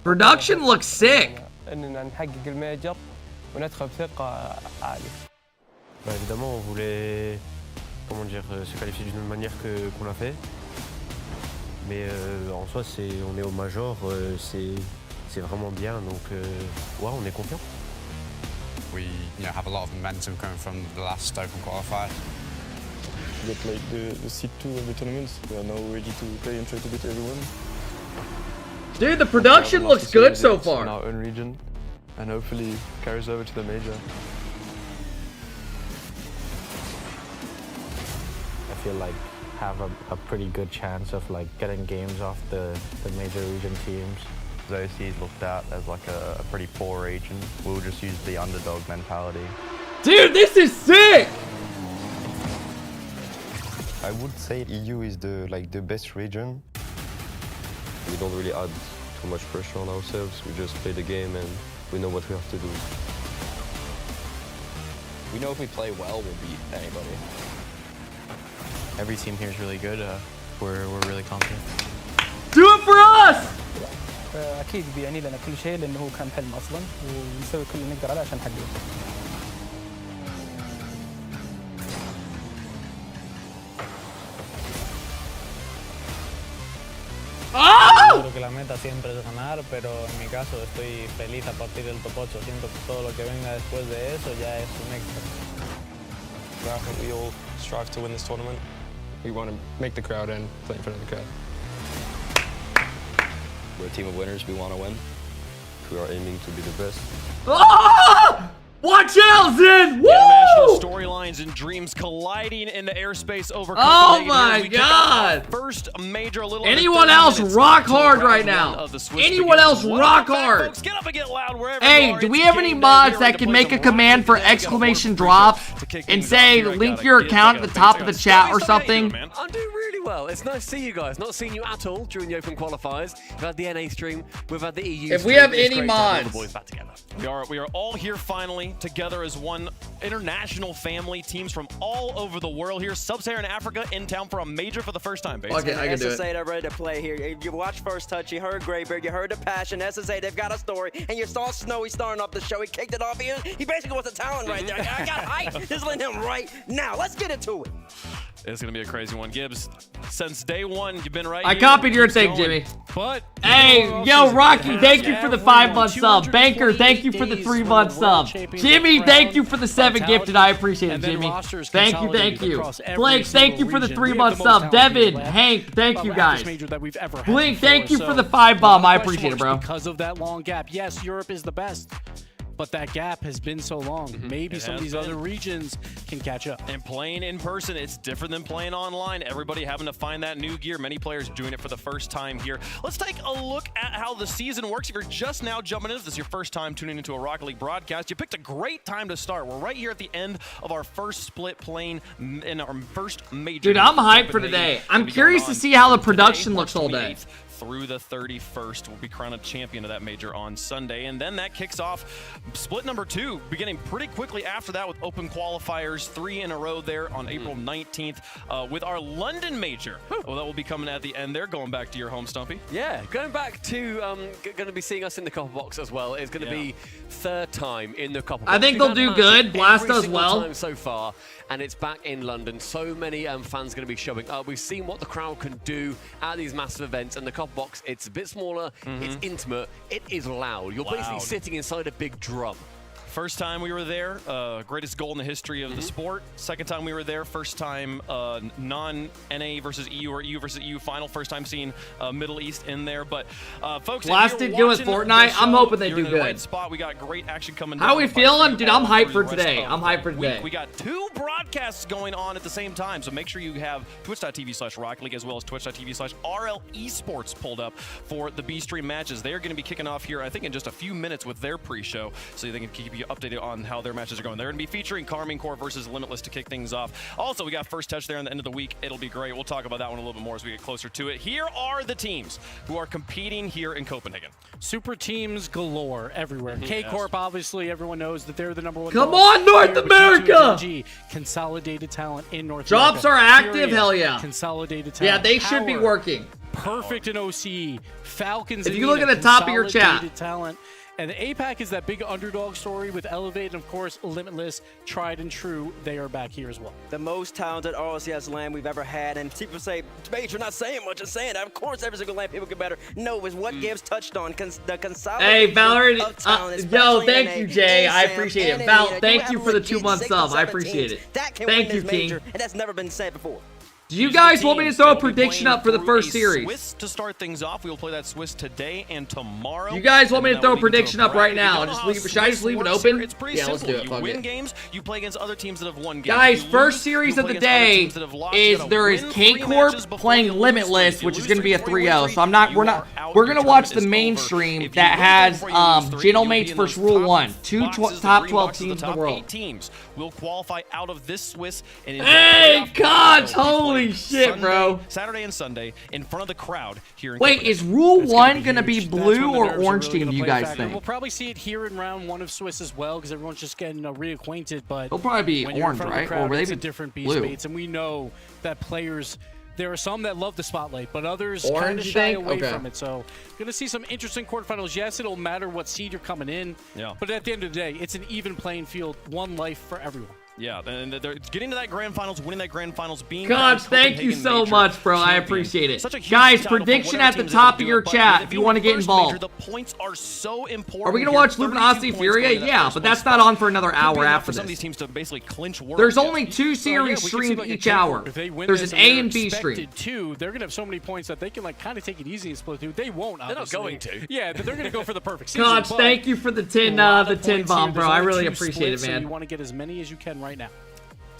S1: Production looks sick.
S17: Évidemment, on voulait, comment dire, se qualifier d'une manière qu'on l'a fait.
S21: Mais en soi, on est au Major, c'est vraiment bien, donc ouais, on est confiant.
S22: We have a lot of momentum coming from the last Open qualifier.
S23: We got like the seed 2 of the tournament. We are now ready to play and try to beat everyone.
S1: Dude, the production looks good so far.
S23: In our own region, and hopefully carries over to the major.
S21: I feel like have a pretty good chance of like getting games off the major region teams.
S24: The OC is looked at as like a pretty poor region. We'll just use the underdog mentality.
S1: Dude, this is sick!
S24: I would say EU is the best region.
S23: We don't really add too much pressure on ourselves. We just play the game and we know what we have to do.
S4: We know if we play well, we'll beat anybody.
S25: Every team here is really good. We're really confident.
S1: Do it for us!
S26: اكيد بيعني لنا كل شيء لانه هو كان حلم اصلا ونسوي كل اللي نقدر عليه عشان نحققه.
S27: Creo que la meta siempre es ganar, pero en mi caso estoy feliz a partir del top 8. Siento que todo lo que venga después de eso ya es un extra.
S23: I think we all strive to win this tournament. We want to make the crowd and play in front of the crowd. We're a team of winners. We want to win. We are aiming to be the best.
S1: Ah! Watch out, Zen! Woo!
S13: International storylines and dreams colliding in the airspace over Copenhagen.
S1: Oh my God!
S13: First major, a little.
S1: Anyone else rock hard right now? Anyone else rock hard?
S13: Get up and get loud wherever
S1: Hey, do we have any mods that can make a command for exclamation drop and say link your account at the top of the chat or something?
S28: I'm doing really well. It's nice to see you guys. Not seen you at all during the Open qualifiers. We've had the NA stream. We've had the EU.
S1: If we have any mods,
S13: we are all here finally together as one international family. Teams from all over the world here. Sub-Saharan Africa in town for a major for the first time, basically.
S1: Okay, I can do it.
S29: SSA, they're ready to play here. You watched First Touch, you heard Graybeard, you heard the passion. SSA, they've got a story, and you saw Snowy starting off the show. He kicked it off. He basically was a talent right there. I got hype. Just let him right now. Let's get into it.
S13: It's going to be a crazy one. Gibbs, since day one, you've been right
S1: I
S13: here.
S1: copied your thing, Jimmy.
S13: But
S1: hey, yo, Rocky, thank you for the 5-month sub. Banker, thank you for the 3-month sub. Jimmy, thank you for the 7 gifted. I appreciate it, Jimmy. Thank you, thank you. Blake, thank you for the 3-month sub. Devin, Hank, thank you guys. Blink, thank you for the 5 bomb. I appreciate it, bro.
S14: Because of that long gap. Yes, Europe is the best. But that gap has been so long. Maybe some of these other regions can catch up.
S13: And playing in person, it's different than playing online. Everybody having to find that new gear. Many players doing it for the first time here. Let's take a look at how the season works. If you're just now jumping in, if this is your first time tuning into a Rocket League broadcast, you picked a great time to start. We're right here at the end of our first split playing in our first major.
S1: Dude, I'm hyped for today. I'm curious to see how the production looks all day.
S13: Through the 31st. We'll be crowned a champion of that major on Sunday. And then that kicks off split number 2, beginning pretty quickly after that with open qualifiers, 3 in a row there on April 19th with our London major. Well, that will be coming at the end there, going back to your home, Stumpy.
S28: Yeah, going back to, going to be seeing us in the copper box as well. It's going to be 3rd time in the copper box.
S1: I think they'll do good. Blast does well.
S28: Time so far, and it's back in London. So many fans going to be showing up. We've seen what the crowd can do at these massive events, and the copper box, it's a bit smaller, it's intimate, it is loud. You're basically sitting inside a big drum.
S13: First time we were there, greatest goal in the history of the sport. Second time we were there, first time non-NA versus EU or EU versus EU final. First time seeing Middle East in there. But folks,
S1: Blast did good with Fortnite. I'm hoping they do good.
S13: Right spot. We got great action coming.
S1: How are we feeling? Dude, I'm hyped for today. I'm hyped for today.
S13: We got 2 broadcasts going on at the same time, so make sure you have twitch.tv/Rocket League as well as twitch.tv/RL Esports pulled up for the B-Stream matches. They're going to be kicking off here, I think, in just a few minutes with their pre-show, so they can keep you updated on how their matches are going. They're going to be featuring Carmine Corps versus Limitless to kick things off. Also, we got First Touch there in the end of the week. It'll be great. We'll talk about that one a little bit more as we get closer to it. Here are the teams who are competing here in Copenhagen.
S14: Super teams galore everywhere. K-Corp, obviously, everyone knows that they're the #1.
S1: Come on, North America!
S14: GenG, consolidated talent in North
S1: Drops
S14: America.
S1: are active,
S14: Furia,
S1: hell yeah.
S14: Consolidated talent.
S1: Yeah, they should be working.
S14: Perfect in OCE. Falcons.
S1: If you look at the top of your chat.
S14: Talent.
S2: And the APAC is that big underdog story with Elevate, and of course, Limitless, tried and true. They are back here as well.
S29: The most talented RLCS land we've ever had, and people say, Spade, you're not saying much, just saying that. Of course, every single land people get better. No, is what Gibbs touched on, the consolidation.
S1: Hey, Valorant,
S29: of talent,
S1: yo,
S29: especially
S1: thank
S29: in
S1: you,
S29: a
S1: Jay. I
S29: Sam
S1: appreciate it.
S29: and
S1: Val,
S29: Anita.
S1: thank
S29: have
S1: you for the
S29: legit
S1: 2-month
S29: 6
S1: sub.
S29: or
S1: I
S29: 7
S1: appreciate
S29: teams
S1: it.
S29: That can
S1: Thank
S29: win
S1: you,
S29: this
S1: King.
S29: major, and that's never been said before.
S1: Do you guys want me to throw a prediction up for the first series?
S13: Swiss to start things off. We will play that Swiss today and tomorrow.
S1: You guys want me to throw a prediction up right now? Should I just leave it open?
S13: It's pretty
S1: Yeah, let's
S13: simple.
S1: do it.
S13: You
S1: Fuck
S13: win
S1: it.
S13: games, you play against other teams that have won games.
S1: Guys,
S13: You
S1: first
S13: lose,
S1: series
S13: you
S1: of the
S13: play against other
S1: day
S13: teams that have lost. You
S1: is
S13: gotta
S1: there is
S13: win
S1: K
S13: 3
S1: Corp
S13: matches before
S1: playing
S13: you lose 3.
S1: Limitless,
S13: If you
S1: which is
S13: lose
S1: going to be a
S13: 3,
S1: 3-0. So we're gonna watch the main stream that has Gentlemates versus Rule 1, two top 12 teams in the world.
S13: 8 teams will qualify out of this Swiss. And
S1: Hey, gosh, holy shit, bro.
S13: Saturday and Sunday in front of the crowd here in
S1: Wait,
S13: Copenhagen.
S1: is Rule 1 going to be blue or orange team, do you guys think?
S2: We'll probably see it here in round 1 of Swiss as well, because everyone's just getting reacquainted. But
S1: it'll probably be
S2: when you're in
S1: orange,
S2: front of the
S1: right?
S2: crowd,
S1: Or will they
S2: it's
S1: be
S2: a different beast,
S1: blue?
S2: mates, and we know that players. There are some that love the spotlight, but others
S1: Orange,
S2: kind of
S1: you
S2: shy
S1: think?
S2: away
S1: Okay.
S2: from it. So, gonna see some interesting quarterfinals. Yes, it'll matter what seed you're coming in.
S13: Yeah.
S2: But at the end of the day, it's an even playing field, one life for everyone.
S13: Yeah, and they're getting to that grand finals, winning that grand finals, being
S1: Gosh, thank you so much, bro. I appreciate it. Guys, prediction at the top of your chat if you want to get involved.
S13: The points are so important.
S1: Are we going to watch Luminosity Furia? Yeah, but that's not on for another hour after
S13: some of these
S1: this.
S13: teams to basically clinch work.
S1: There's only 2 series streamed each hour. There's an A and B stream.
S2: They're going to have so many points that they can kind of take it easy and split through. They won't, obviously.
S28: They're not going to.
S2: Yeah, they're going to go for the perfect season.
S1: Gosh, thank you for the 10 bomb, bro. I really appreciate it,
S2: So
S1: man.
S2: you want to get as many as you can right now.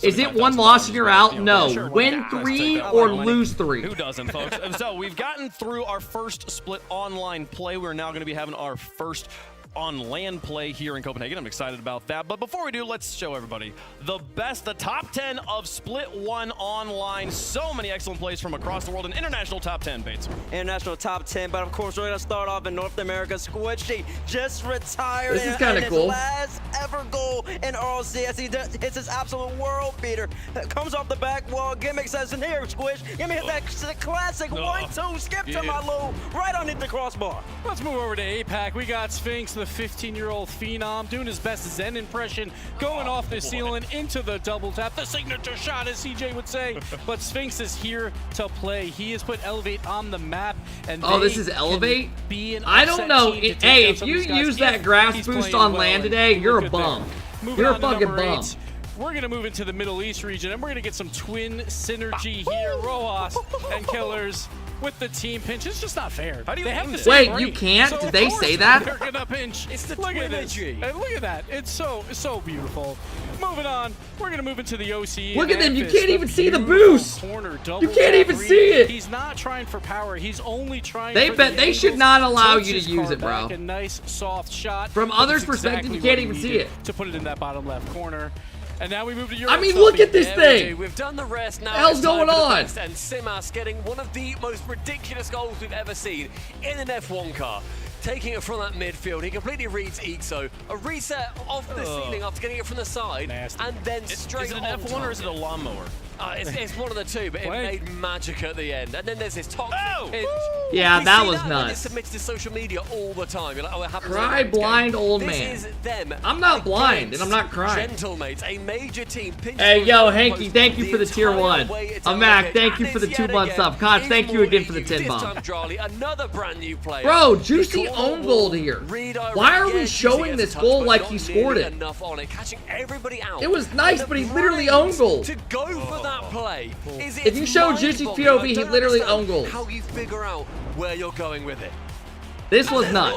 S1: Is it 1 loss and you're out? No. Win 3 or lose 3.
S13: Who doesn't, folks? And so we've gotten through our first split online play. We're now going to be having our first on land play here in Copenhagen. I'm excited about that. But before we do, let's show everybody the top 10 of Split 1 online. So many excellent plays from across the world. An international top 10, Bates.
S29: International top 10, but of course we're going to start off in North America. Squishy just retired.
S1: This is kinda cool.
S29: His last ever goal in RLCS. It's his absolute world beater. Comes off the back wall. Gimmick says, in here, Squish. Give me that classic 1-2 skip to my low. Right underneath the crossbar.
S2: Let's move over to APAC. We got Sphinx, the 15-year-old phenom, doing his best Zen impression, going off the ceiling into the double tap, the signature shot, as CJ would say. But Sphinx is here to play. He has put Elevate on the map. And
S1: this is Elevate? I don't know. Hey, if you use that grass boost on land today, you're a bum. You're a fucking bum.
S2: We're going to move into the Middle East region, and we're going to get some twin synergy here. Rojas and Killers with the team pinch. It's just not fair.
S13: How do you
S2: they have
S13: aim
S2: the
S13: this?
S2: same
S1: Wait,
S2: brain.
S1: you can't?
S2: So
S1: Did
S2: of
S1: they
S2: course
S1: say that?
S2: They're gonna pinch.
S28: It's the
S2: look at
S28: twin
S2: this.
S28: energy.
S2: And look at that. It's so beautiful. Moving on, we're gonna move into the OC.
S1: Look at them. You
S2: Memphis,
S1: can't even see the
S2: beautiful
S1: boost.
S2: Corner, double
S1: You can't
S2: tap
S1: even
S2: read.
S1: see it.
S2: He's not trying for power. He's only trying.
S1: They
S2: for
S1: bet
S2: the
S1: they should
S2: angles.
S1: not allow
S2: Puts
S1: you to
S2: his
S1: use
S2: car
S1: it, bro.
S2: back. A nice soft shot.
S1: From
S2: but
S1: others'
S2: it's
S1: perspective, you
S2: exactly
S1: can't
S2: what
S1: even
S2: he
S1: see
S2: needed
S1: it.
S2: to put it in that bottom left corner. And now we move to Europe.
S1: I mean, look at this thing.
S28: We've done the rest now.
S1: What the hell's
S28: It's time
S1: going
S28: for the
S1: on?
S28: best, and Simas getting one of the most ridiculous goals we've ever seen in an F1 car. Taking it from that midfield, he completely reads Ixo. A reset off the ceiling after getting it from the side, and then straight
S13: Is it an
S28: on
S13: F1 or is it a lawnmower?
S28: It's one of the two, but it made magic at the end. And then there's this toxic pitch.
S1: Yeah,
S28: We
S1: that
S28: see
S1: was
S28: when
S1: nuts.
S28: it's submitted to social media all the time. You're like, oh, it happens
S1: Cry
S28: every
S1: blind
S28: game.
S1: old
S28: This
S1: man.
S28: is them.
S1: I'm not blind, and I'm not crying.
S28: Gentlemates, a major team.
S1: Hey, yo, Hanky, thank you for the tier 1. Mac, thank you for the 2-month sub. Koch, thank you again for the 10 bomb.
S28: Another brand new player.
S1: Bro, Juicy own goal here. Why are we showing this goal like he scored it?
S28: Enough on it, catching everybody out.
S1: It was nice, but he literally owned goal.
S28: To go for that play.
S1: If you show Juicy POV, he literally owned goal.
S28: How you figure out where you're going with it.
S1: This was nuts.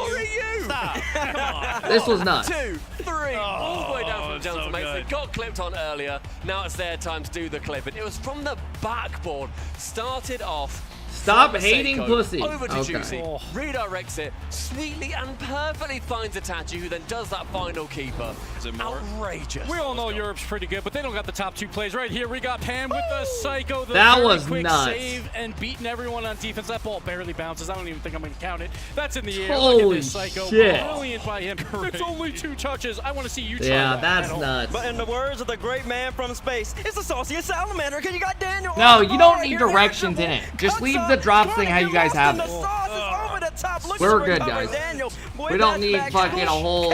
S28: Stop.
S1: This was nuts.
S28: 2, 3, all the way down from Gentlemates. They got clipped on earlier. Now it's their time to do the clipping. It was from the backboard. Started off.
S1: Stop hating
S28: Seiko,
S1: pussy.
S28: Over to
S1: Okay.
S28: Juicy. Redirects it sweetly and perfectly finds Itachi, who then does that final keeper.
S13: Is it more?
S28: Outrageous.
S2: We all know Europe's pretty good, but they don't got the top 2 plays right here. We got Pam with the Psycho. The
S1: That
S2: very
S1: was
S2: quick
S1: nuts.
S2: save and beating everyone on defense. That ball barely bounces. I don't even think I'm going to count it. That's in the air.
S1: Holy
S2: Look at this Psycho.
S1: shit.
S2: Brilliant by him. It's only 2 touches. I want to see you try
S1: Yeah,
S2: that
S1: that's
S2: at home.
S1: nuts.
S29: But in the words of the great man from space, it's the sauciest salamander. Cause you got Daniel.
S1: No, you don't need directions in it. Just leave the drops thing how you guys have
S29: The
S1: it.
S29: sauce is over the top. Look
S1: We're
S29: at the
S1: good,
S29: recovery.
S1: guys.
S29: Daniel,
S1: We don't need fucking a whole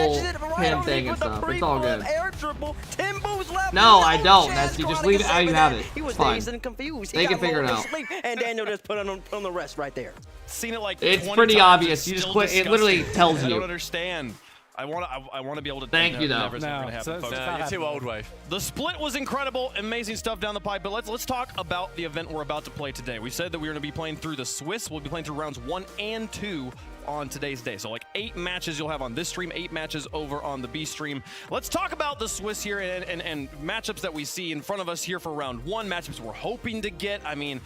S1: pin thing and stuff. It's all good.
S29: Air triple. 10 moves left.
S1: No, I don't. That's you just leave it how you have it.
S29: He was
S1: It's fine.
S29: dazed and confused.
S1: They can figure it out.
S29: And Daniel just put on the rest right there.
S13: Seen it like
S1: It's
S13: 20
S1: pretty
S13: times.
S1: obvious.
S13: It's
S1: You just
S13: still
S1: quit. It literally
S13: disgusting.
S1: tells
S13: I don't
S1: you.
S13: understand. I want to be able to.
S1: Thank you, though.
S13: Never gonna happen, folks.
S28: You're too old, Wave.
S13: The split was incredible, amazing stuff down the pipe. But let's talk about the event we're about to play today. We said that we were going to be playing through the Swiss. We'll be playing through rounds 1 and 2 on today's day. So like 8 matches you'll have on this stream, 8 matches over on the B stream. Let's talk about the Swiss here and matchups that we see in front of us here for round 1. Matchups we're hoping to get. I mean,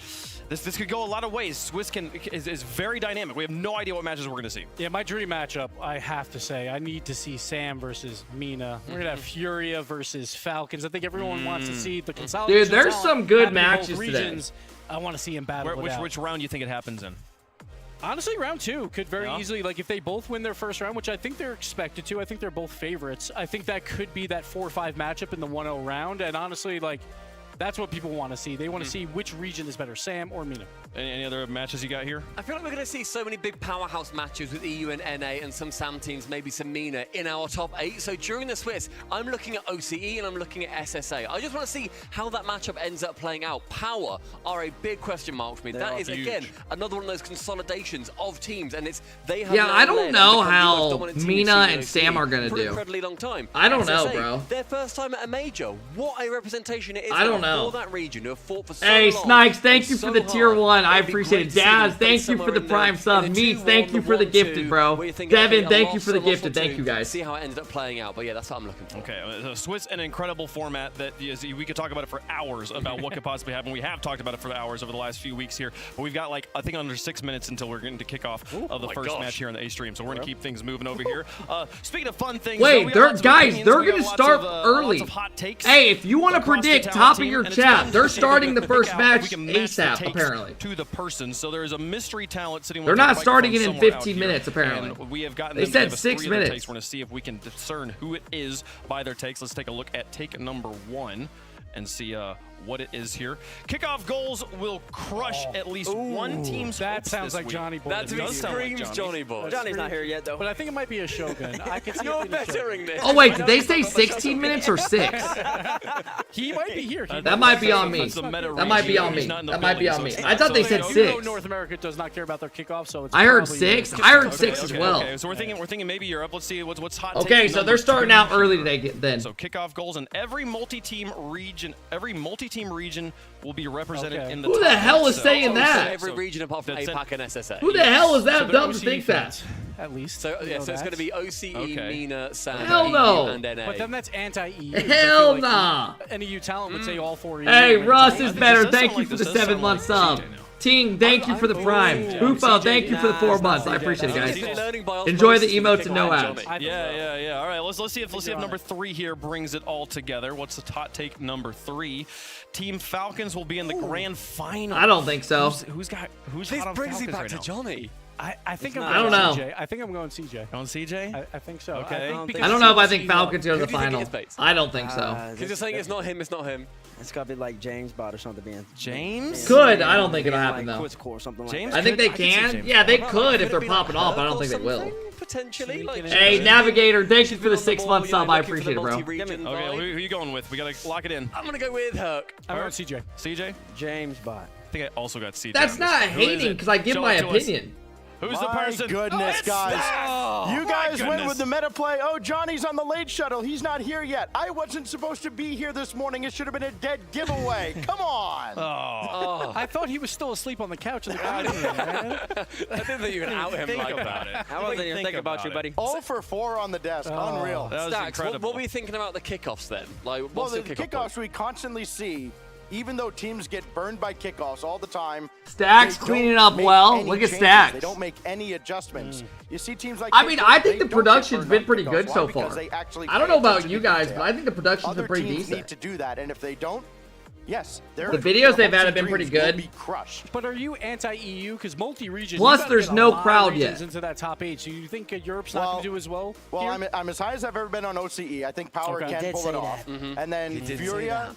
S13: this could go a lot of ways. Swiss is very dynamic. We have no idea what matches we're going to see.
S2: Yeah, my dream matchup, I have to say, I need to see Sam versus Mina. We're going to have Furia versus Falcons. I think everyone wants to see the consolidation.
S1: Dude, there's some good
S2: happening in both
S1: matches
S2: regions.
S1: today.
S2: I want to see him battle it out.
S13: Which round do you think it happens in?
S2: Honestly, round 2 could very easily, like if they both win their first round, which I think they're expected to, I think they're both favorites. I think that could be that 4-5 matchup in the 1-0 round. And honestly, like, that's what people want to see. They want to see which region is better, Sam or Mina.
S13: Any other matches you got here?
S28: I feel like we're going to see so many big powerhouse matches with EU and NA and some SAM teams, maybe some Mina, in our top 8. So during the Swiss, I'm looking at OCE and I'm looking at SSA. I just want to see how that matchup ends up playing out. Power are a big question mark for me. That is, again, another one of those consolidations of teams, and they have
S1: I don't know how Mina and Sam are going to do.
S28: Incredibly long time.
S1: I don't know,
S28: SSA,
S1: bro.
S28: Their first time at a major. What a representation it is
S1: I don't know.
S28: for that region who have fought for so
S1: Hey,
S28: long.
S1: Snipes, thank you
S28: so
S1: for the tier 1. I appreciate it. Daz,
S28: play
S1: thank you for
S28: somewhere
S1: the
S28: in
S1: prime sub.
S28: in the
S1: Meats,
S28: 2-1,
S1: thank you for the
S28: 1-2,
S1: gifted, bro.
S28: where you think,
S1: Devin,
S28: okay,
S1: thank
S28: a
S1: you for the
S28: loss or
S1: gifted. Thank
S28: two.
S1: you, guys.
S28: See how it ended up playing out. But yeah, that's what I'm looking for.
S13: Okay, Swiss, an incredible format that is, we could talk about it for hours about what could possibly happen. We have talked about it for hours over the last few weeks here, but we've got like I think under 6 minutes until we're getting to kickoff of the first match here on the A stream. So we're gonna keep things moving over here. Speaking of fun things,
S1: wait, they're gonna start early. Hey, if you want to predict top of your chat, they're starting the first match ASAP. Apparently,
S13: to the person. So there is a mystery talent sitting.
S1: They're not starting it in 15 minutes. Apparently,
S13: and we have gotten.
S1: They said 6 minutes.
S13: We're gonna see if we can discern who it is by their takes. Let's take a look at take number 1 and see what it is here. Kickoff goals will crush at least one team's
S2: That
S13: hopes
S2: sounds
S13: this
S2: like
S13: week.
S2: Johnny Boy.
S28: That to me screams Johnny Boy.
S29: Johnny's not here yet, though.
S2: But I think it might be a Shogun. I can see
S28: You're bettering this.
S1: Oh wait, did they say 16 minutes or 6?
S2: He might be here.
S1: That might be on me. That might be on me. That might be on me. I thought they said 6.
S2: North America does not care about their kickoff, so it's
S1: I heard
S2: probably
S1: 6. I heard 6 as well.
S13: Okay, so we're thinking maybe Europe. Let's see what's hot.
S1: Okay, so they're starting out early today. Then.
S13: So kickoff goals in every multi-team region. Every multi-team region will be represented in the.
S1: Who the hell is saying that?
S28: Every region apart from APAC and SSA.
S1: Who the hell is that dumb to think that?
S2: At least.
S28: So yeah, so it's going to be OCE, Mina, SAM,
S1: Hell no.
S28: and NA.
S2: But then that's anti-EU.
S1: Hell nah.
S2: Any EU talent would say all 4 EU.
S1: Hey, Russ is better. Thank you for the 7-month sub. Ting, thank you for the prime. Hoofo, thank you for the 4 months. I appreciate it, guys. Enjoy the emotes and no ads.
S13: Yeah. All right, let's see if number 3 here brings it all together. What's the hot take number 3? Team Falcons will be in the grand final.
S1: I don't think so.
S13: Who's
S28: this
S13: hot on
S28: brings
S13: Falcons
S28: you back
S13: right
S28: to
S13: now?
S28: Johnny.
S2: I think I'm
S1: I
S2: going
S1: don't
S2: CJ. I think I'm going CJ.
S13: On CJ?
S2: I think so.
S13: Okay.
S1: I don't know if I think Falcons go to the final. I don't think so.
S28: Because you're saying it's not him, it's not him.
S29: It's got to be like James bot or something being.
S13: James?
S1: Could. I don't think it'll happen, though.
S29: Or something
S13: James?
S1: I think they can. Yeah, they could if they're popping off, but I don't think they will.
S28: Potentially.
S1: Hey, Navigator, thank you for the 6-month sub. I appreciate it, bro.
S13: Okay, who you going with? We got to lock it in.
S28: I'm going to go with Herc.
S2: I'm going CJ.
S13: CJ?
S29: James bot.
S13: I think I also got CJ.
S1: That's not hating because I give my opinion.
S13: Who's the person?
S4: Goodness, guys. You guys went with the
S13: meta.
S4: meta play. Oh, Johnny's on the late shuttle. He's not here yet. I wasn't supposed to be here this morning. It should have been a dead giveaway. Come on.
S2: I thought he was still asleep on the couch in the garden room, man.
S28: I didn't think you were going to out him like
S13: about it.
S29: I wasn't even thinking about you, buddy.
S4: 0 for 4 on the desk. Unreal.
S13: That was
S28: Stacks,
S13: incredible.
S28: what were you thinking about the kickoffs then? Like,
S4: Well,
S28: what's
S4: the
S28: the kickoff
S4: kickoffs we constantly see, even though teams get burned by kickoffs all the time.
S1: Stacks
S4: they
S1: cleaning
S4: don't
S1: up
S4: make
S1: well.
S4: any
S1: Look at
S4: changes.
S1: Stacks.
S4: They don't make any adjustments. You see teams like
S1: I mean, I think
S4: they
S1: the
S4: don't get
S1: production's
S4: burned
S1: been
S4: on
S1: pretty
S4: kickoffs.
S1: good
S4: Why?
S1: so
S4: Because
S1: far.
S4: they actually
S1: I don't
S4: pay
S1: know about
S4: attention
S1: you
S4: to
S1: guys,
S4: detail.
S1: but I think the production's
S4: Other
S1: been pretty
S4: teams
S1: decent.
S4: need to do that, and if they don't, yes,
S1: The videos they've had have been pretty
S4: dreams will
S1: good.
S4: be crushed.
S2: But are you anti-EU? Because multi-region.
S1: Plus,
S2: you gotta
S1: there's
S2: get a
S1: no
S2: lot of
S1: crowd
S2: regions
S1: yet.
S2: into that top 8. So you think Europe's not going to do as well?
S4: Well,
S2: here?
S4: I'm as high as I've ever been on OCE. I think Power
S2: Okay.
S4: can
S29: Did
S4: pull
S29: say
S4: it off.
S29: that.
S4: And then
S29: did say
S4: Furia,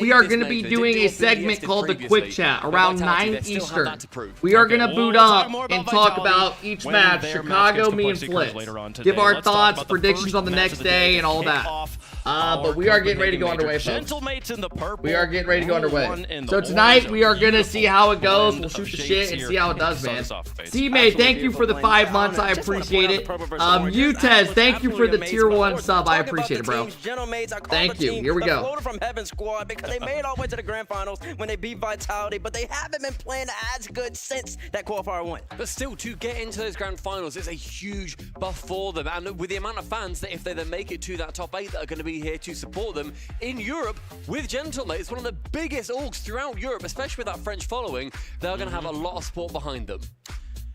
S1: we are going to be doing a segment called the Quick Chat around 9 Eastern. We are going to boot up and talk about each match, Chicago, me, and Flitz. Give our thoughts, predictions on the next day, and all that. But we are getting ready to go underway, folks.
S13: Gentlemates in the purple.
S1: We are getting ready to go underway. So tonight we are gonna see how it goes. We'll shoot the shit and see how it does, man. C-May, thank you for the 5 months. I appreciate it. Utez, thank you for the tier 1 sub. I appreciate it, bro. Thank you. Here we go.
S29: From Heaven squad because they made all the way to the grand finals when they beat Vitality, but they haven't been playing as good since that qualifier win.
S28: But still, to get into those grand finals, it's a huge buff for them. And with the amount of fans that if they then make it to that top 8 that are going to be here to support them in Europe with Gentlemates, it's one of the biggest orgs throughout Europe, especially with that French following. They're going to have a lot of support behind them.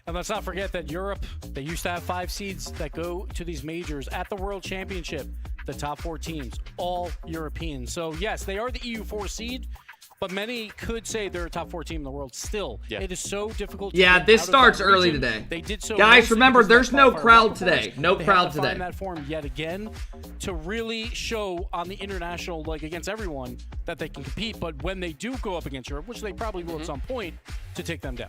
S2: And let's not forget that Europe, they used to have 5 seeds that go to these majors at the World Championship. The top 4 teams, all European. So yes, they are the EU4 seed, but many could say they're a top 4 team in the world still. It is so difficult to get
S1: this
S2: out of
S1: starts
S2: that
S1: early
S2: region.
S1: today.
S2: They did so
S1: guys, remember,
S2: because
S1: there's
S2: that
S1: no
S2: qualifier
S1: crowd
S2: was
S1: today. No
S2: they
S1: crowd
S2: have to
S1: today.
S2: find that form yet again to really show on the international, like against everyone, that they can compete. But when they do go up against Europe, which they probably will at some point, to take them down.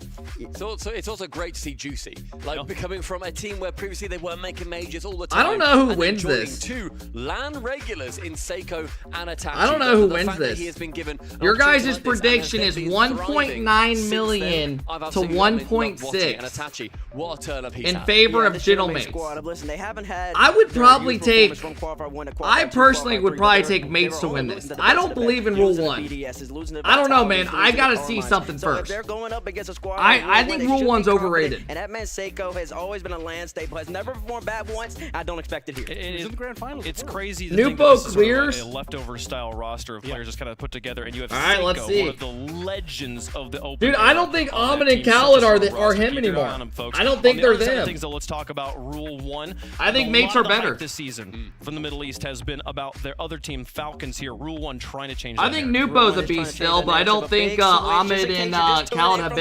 S28: So it's also great to see Juicy, like becoming from a team where previously they weren't making majors all the time.
S1: I don't know who
S28: and
S1: wins
S28: joining
S1: this.
S28: 2 LAN regulars in Seiko and Itachi.
S1: I don't know who
S28: The
S1: wins
S28: fact that
S1: this.
S28: He has been given
S1: Your guys'
S28: like this
S1: prediction
S28: and
S1: is
S28: has been
S1: 1.9
S28: thriving
S1: million
S28: since then. I've
S1: to
S28: absolutely loved watching
S1: 1.6
S28: and Itachi, what a turn up he's
S1: in
S28: had.
S1: favor of Gentlemates. I would probably take. I personally would probably take Mates to win this. I don't believe in Rule 1. I don't know, man. I gotta see something first. I think Rule 1's overrated.
S29: And that man Seiko has always been a land staple, has never performed bad once. I don't expect it here.
S2: He's in the grand finals.
S13: It's crazy to
S1: New
S13: think that this is
S1: clears.
S13: a leftover style roster of players just kind of put together, and you have
S1: All right,
S13: Seiko,
S1: let's see.
S13: one of the legends of the open.
S1: Dude, I don't think Ahmad and Khaled are him anymore. I don't think they're them.
S13: Things, though, let's talk about Rule 1.
S1: I think Mates are better.
S13: This season from the Middle East has been about their other team, Falcons here. Rule 1 trying to change that.
S1: I think Nupo's a beast still, but I don't think Ahmad and Khaled have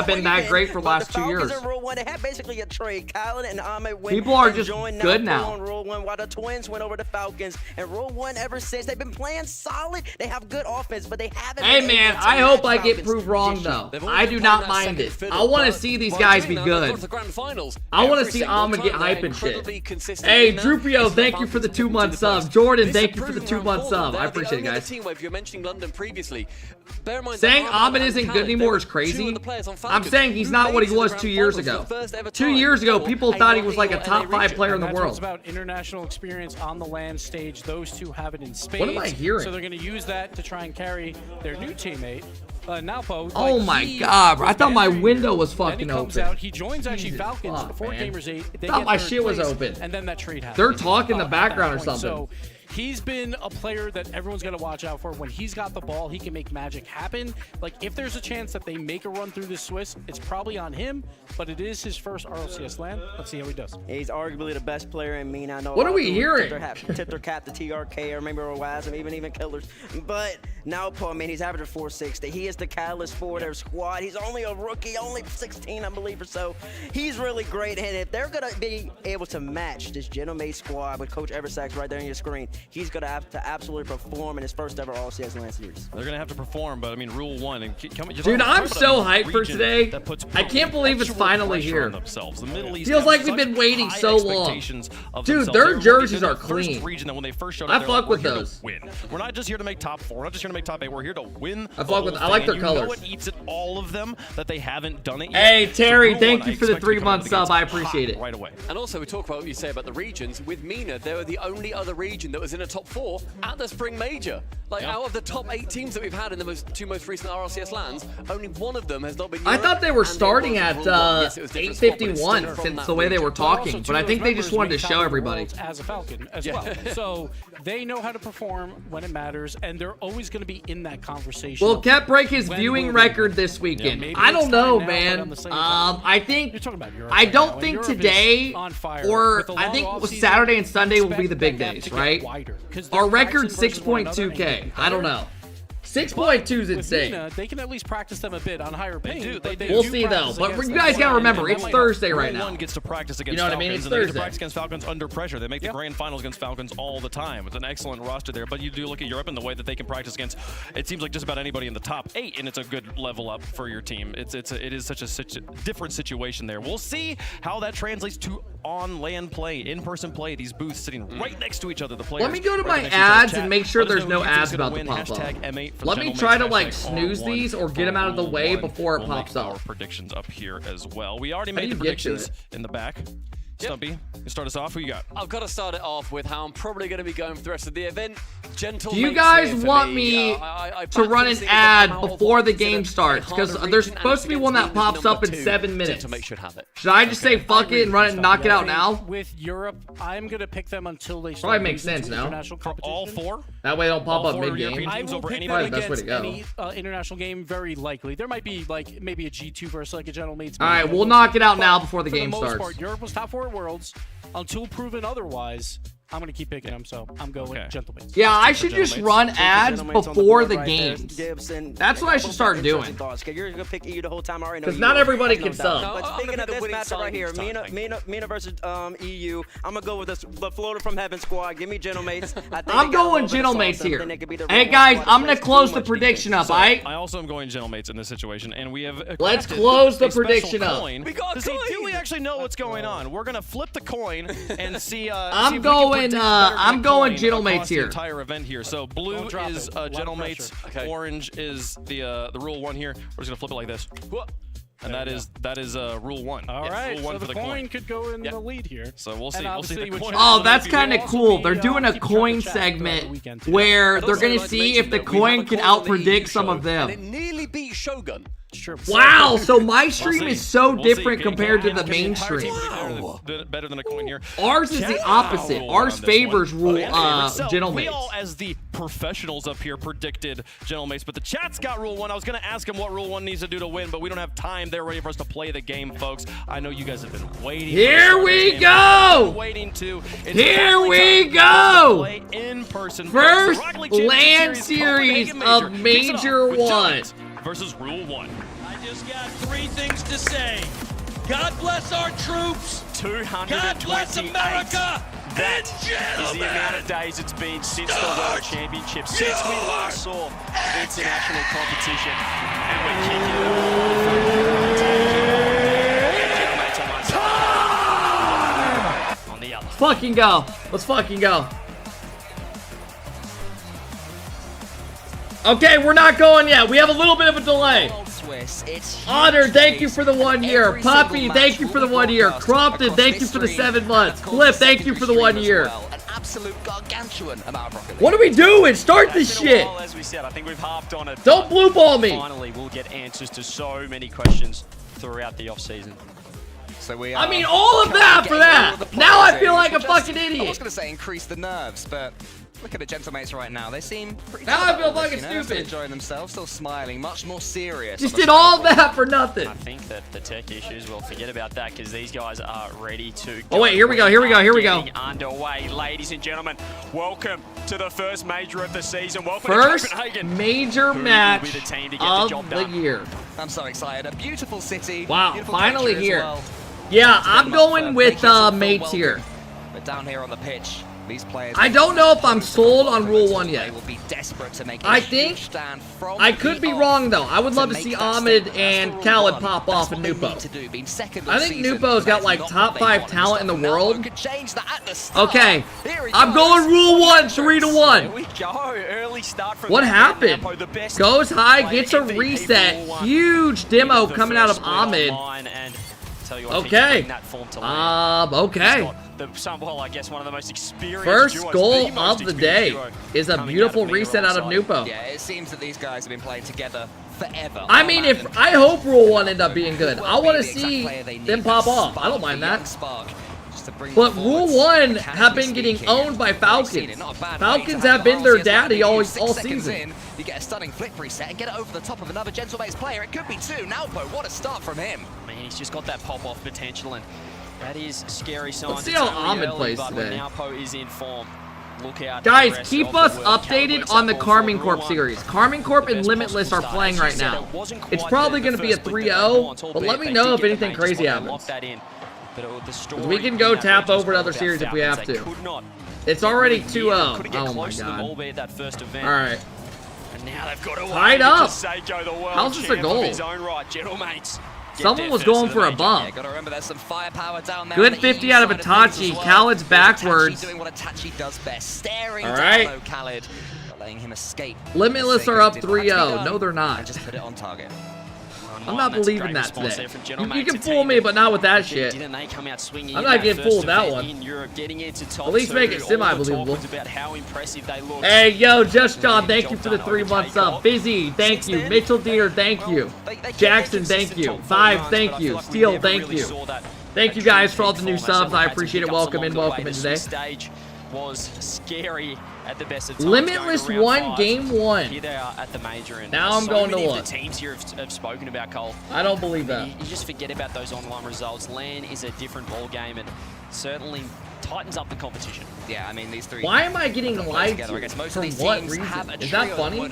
S1: been that great for the last 2 years.
S29: They had basically a trade. Khaled and Ahmad went
S1: People are
S29: and
S1: just
S29: joined
S1: good
S29: now.
S1: now.
S29: On Rule 1, while the Twins went over to Falcons, and Rule 1 ever since they've been playing solid. They have good offense, but they haven't.
S1: Hey
S29: been
S1: man,
S29: able to
S1: I hope
S29: match
S1: I get
S29: Falcons
S1: proved wrong
S29: this
S1: though.
S29: year.
S1: I do not mind it. I want to see these guys be good. I want to see Ahmad get hype and shit. Hey, Drupio, thank you for the 2-month sub. Jordan, thank you for the 2-month sub. I appreciate it, guys.
S28: Team where if you're mentioning London previously, bear in mind
S1: Saying Ahmad isn't good anymore is crazy. I'm saying he's not what he was 2 years ago. 2 years ago, people thought he was like a top 5 player in the
S2: It's
S1: world.
S2: about international experience on the land stage. Those two have it in spades.
S1: What am I hearing?
S2: So they're going to use that to try and carry their new teammate, Naupo.
S1: Oh my god, bro. I thought my window was fucking
S2: comes
S1: open.
S2: Out, he joins actually
S1: Jesus
S2: Falcons
S1: fuck,
S2: before
S1: man.
S2: Gamers 8. They
S1: I thought
S2: get
S1: my
S2: third
S1: shit was
S2: place,
S1: open.
S2: And then that trade happens.
S1: They're talking in the
S2: at
S1: background or
S2: that point.
S1: something.
S2: So he's been a player that everyone's going to watch out for. When he's got the ball, he can make magic happen. Like, if there's a chance that they make a run through the Swiss, it's probably on him, but it is his first RLCS land. Let's see how he does.
S29: He's arguably the best player in MENA. I know.
S1: What are we hearing?
S29: Tipter cap, the TRK, or maybe Wasm, even Killers. But now, Paul, man, he's averaging 460. He is the catalyst for their squad. He's only a rookie, only 16, I believe, or so. He's really great, and if they're going to be able to match this Gentlemates squad with Coach Eversax right there on your screen, he's going to have to absolutely perform in his first ever All-CS LAN series.
S13: They're going to have to perform, but I mean, Rule 1. And
S1: Dude, I'm so hyped for today. I can't believe it's finally here.
S13: The Middle East
S1: Feels like we've been waiting so long. Dude, their jerseys are clean. I fuck with those.
S13: We're not just here to make top 4. We're not just here to make top 8. We're here to win.
S1: I like their colors.
S13: You know what eats at all of them that they haven't done it yet.
S1: Hey, Terry, thank you for the 3-month sub. I appreciate it.
S13: Right away.
S28: And also, we talk about what you say about the regions. With MENA, they were the only other region that was in a top 4 at the Spring Major. Like, out of the top 8 teams that we've had in the two most recent RLCS lands, only one of them has not been
S1: I thought they were starting at 851 since the way they were talking, but I think they just wanted to show everybody.
S2: As a Falcon as well. So they know how to perform when it matters, and they're always going to be in that conversation.
S1: Will Kep break his viewing record this weekend? I don't know, man. I don't think today or I think Saturday and Sunday will be the big days, right? Our record's 6.2K. I don't know. 6.2 is insane.
S2: Nina, they can at least practice them a bit on higher ping.
S1: We'll see though. But you guys gotta remember, it's Thursday right now.
S13: One gets to practice against
S1: you know what
S13: Falcons,
S1: I mean? It's
S13: and they get to
S1: Thursday.
S13: practice against Falcons under pressure. They make the grand finals against Falcons all the time. It's an excellent roster there. But you do look at Europe and the way that they can practice against, it seems like just about anybody in the top 8, and it's a good level up for your team. It is such a different situation there. We'll see how that translates to on-land play, in-person play. These booths sitting right next to each other. The players.
S1: Let me go to my ads and make sure there's no ads about to pop up. Let me try to like snooze these or get them out of the way before it pops up.
S13: Predictions up here as well. We already made the predictions in the back. Stumpy, you start us off. Who you got?
S28: I've got to start it off with how I'm probably going to be going for the rest of the event. Gentlemates.
S1: Do you guys want me to run an ad before the game starts? Because there's supposed to be one that pops up in 7 minutes.
S28: Gentlemates should have it.
S1: Should I just say fuck it and run it and knock it out now?
S2: With Europe, I'm going to pick them until they start.
S1: Probably makes sense now.
S2: For
S13: all 4?
S1: That way they don't pop up mid-game.
S2: I will pick them against any international game, very likely. There might be like maybe a G2 versus like a Gentlemates.
S1: All right, we'll knock it out now before the game starts.
S2: For the most part, Europe was top 4 at Worlds. Until proven otherwise, I'm going to keep picking them, so I'm going Gentlemates.
S1: Yeah, I should just run ads before the games. That's what I should start doing. Because not everybody can sub.
S29: But speaking of this matchup right here, Mina versus EU, I'm going to go with the floater from Heaven squad. Give me Gentlemates.
S1: I'm going Gentlemates here. Hey, guys, I'm going to close the prediction up, all right?
S13: I also am going Gentlemates in this situation, and we have
S1: Let's close the prediction up.
S13: Do we actually know what's going on? We're going to flip the coin and see.
S1: I'm going Gentlemates here.
S13: The entire event here. So blue is Gentlemates, orange is the rule 1 here. We're just gonna flip it like this. And that is rule 1.
S2: All right,
S13: rule 1
S2: so
S13: for
S2: the coin could go in the lead here.
S13: So we'll see. We'll see the coin.
S1: Oh, that's kind of cool. They're doing a coin segment where they're gonna see if the coin can out-predict some of them.
S28: And it nearly beat Shogun.
S1: Wow, so my stream is so different compared to the main stream.
S13: Better than a coin here.
S1: Ours is the opposite. Ours favors Gentlemates.
S13: We all, as the professionals up here, predicted Gentlemates, but the chat's got rule 1. I was going to ask him what rule 1 needs to do to win, but we don't have time. They're ready for us to play the game, folks. I know you guys have been waiting.
S1: Here we go! Here we go!
S13: In person.
S1: First LAN series of Major 1
S13: versus Rule 1.
S3: I just got 3 things to say. God bless our troops.
S5: 228.
S3: God bless America.
S5: That is the amount of days it's been since the World Championship, since we last saw international competition, and we're kicking it on the other.
S1: Fucking go. Let's fucking go. Okay, we're not going yet. We have a little bit of a delay. Honor, thank you for the 1 year. Poppy, thank you for the 1 year. Crompton, thank you for the 7 months. Cliff, thank you for the 1 year.
S5: An absolute gargantuan amount of Rocket League.
S1: What are we doing? Start this shit.
S5: Well, as we said, I think we've harped on it.
S1: Don't blue ball me.
S5: Finally, we'll get answers to so many questions throughout the off-season.
S6: So we
S1: I mean, all of that for that. Now I feel like a fucking idiot.
S6: I was going to say increase the nerves, but look at the Gentlemates right now. They seem pretty
S1: now I feel
S6: like
S1: fucking stupid.
S6: Still enjoying themselves, still smiling, much more serious.
S1: Just did all that for nothing.
S5: I think that the tech issues, we'll forget about that because these guys are ready to go.
S1: Oh wait, here we go, here we go, here we go.
S5: Underway, ladies and gentlemen. Welcome to the first major of the season. Welcome
S1: first
S5: to Copenhagen.
S1: Major match of the year.
S6: I'm so excited. A beautiful city.
S1: Wow,
S6: beautiful
S1: finally here.
S6: well.
S1: Yeah, I'm going with mates here.
S6: But down here on the pitch, these players.
S1: I don't know if I'm sold on Rule 1 yet.
S6: They will be desperate to make
S1: I think I could be wrong though. I would love to see Ahmad and Khaled pop off in Nupo. I think Nupo's got like top 5 talent in the world. Okay, I'm going Rule 1, 3-1.
S5: Here we go. Early start from
S1: what happened? Goes high, gets a reset. Huge demo coming out of Ahmad. Okay. Okay.
S5: Well, I guess one of the most experienced
S1: first goal of the day is a beautiful reset out of Nupo.
S6: Yeah, it seems that these guys have been playing together forever.
S1: I mean, I hope Rule 1 end up being good. I want to see them pop off. I don't mind that. But Rule 1 have been getting owned by Falcons. Falcons have been their daddy all season.
S6: You get a stunning flip reset and get it over the top of another Gentlemates player. It could be 2. Nalpo, what a start from him.
S5: I mean, he's just got that pop-off potential, and that is scary signs.
S1: Let's see how Ahmad plays today.
S5: Nalpo is in form. look out.
S1: Guys, keep us updated on the Carmine Corp series. Carmine Corp and Limitless are playing right now. It's probably going to be a 3-0, but let me know if anything crazy happens. We can go tap over to other series if we have to. It's already 2-0. Oh my god. Alright.
S5: Now they've got to
S1: tied up.
S5: Seiko, the world
S1: How's this a goal?
S5: his own right. Gentlemates.
S1: Someone was going for a bump.
S6: Gotta remember there's some firepower down there.
S1: Good 50 out of Itachi. Khaled's backwards.
S6: Doing what Itachi does best. Staring
S1: Alright.
S6: down Khaled, letting him escape.
S1: Limitless are up 3-0. No, they're not.
S6: Just put it on target.
S1: I'm not believing that today. You can fool me, but not with that shit. I'm not getting fooled with that one. At least make it semi-believable. Hey, yo, Just John, thank you for the 3-month sub. Busy, thank you. Mitchell Deere, thank you. Jackson, thank you. Five, thank you. Steele, thank you. Thank you guys for all the new subs. I appreciate it. Welcome in today.
S5: Was scary at the best of times.
S1: Limitless won game 1.
S5: Here they are at the major, and
S1: now I'm going to
S5: look.
S1: look.
S5: The teams here have spoken about Cole.
S1: I don't believe that.
S5: You just forget about those online results. LAN is a different ball game, and certainly tightens up the competition.
S6: Yeah, I mean these three.
S1: Why am I getting lied to? For what reason? Is that funny? Look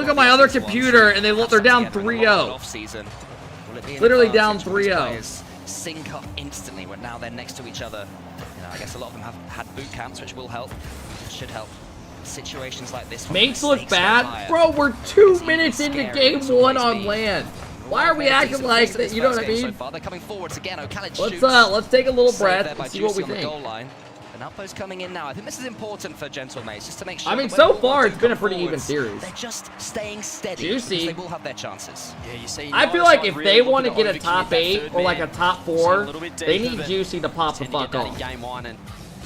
S1: at my other computer, and they're down 3-0. Literally down 3-0.
S6: Sync up instantly when now they're next to each other. You know, I guess a lot of them have had boot camps, which will help. Should help. Situations like this.
S1: Mates look bad, bro. We're 2 minutes into game 1 on LAN. Why are we acting like that? You know what I mean?
S6: They're coming forwards again.
S1: Let's take a little breath and see what we think.
S6: An outpost coming in now. I think this is important for Gentlemates, just to make sure.
S1: I mean, so far it's been a pretty even series.
S6: They're just staying steady.
S1: Juicy.
S6: They will have their chances.
S5: Yeah, you see.
S1: I feel like if they want to get a top 8 or like a top 4, they need Juicy to pop the fuck off.
S5: Game 1 and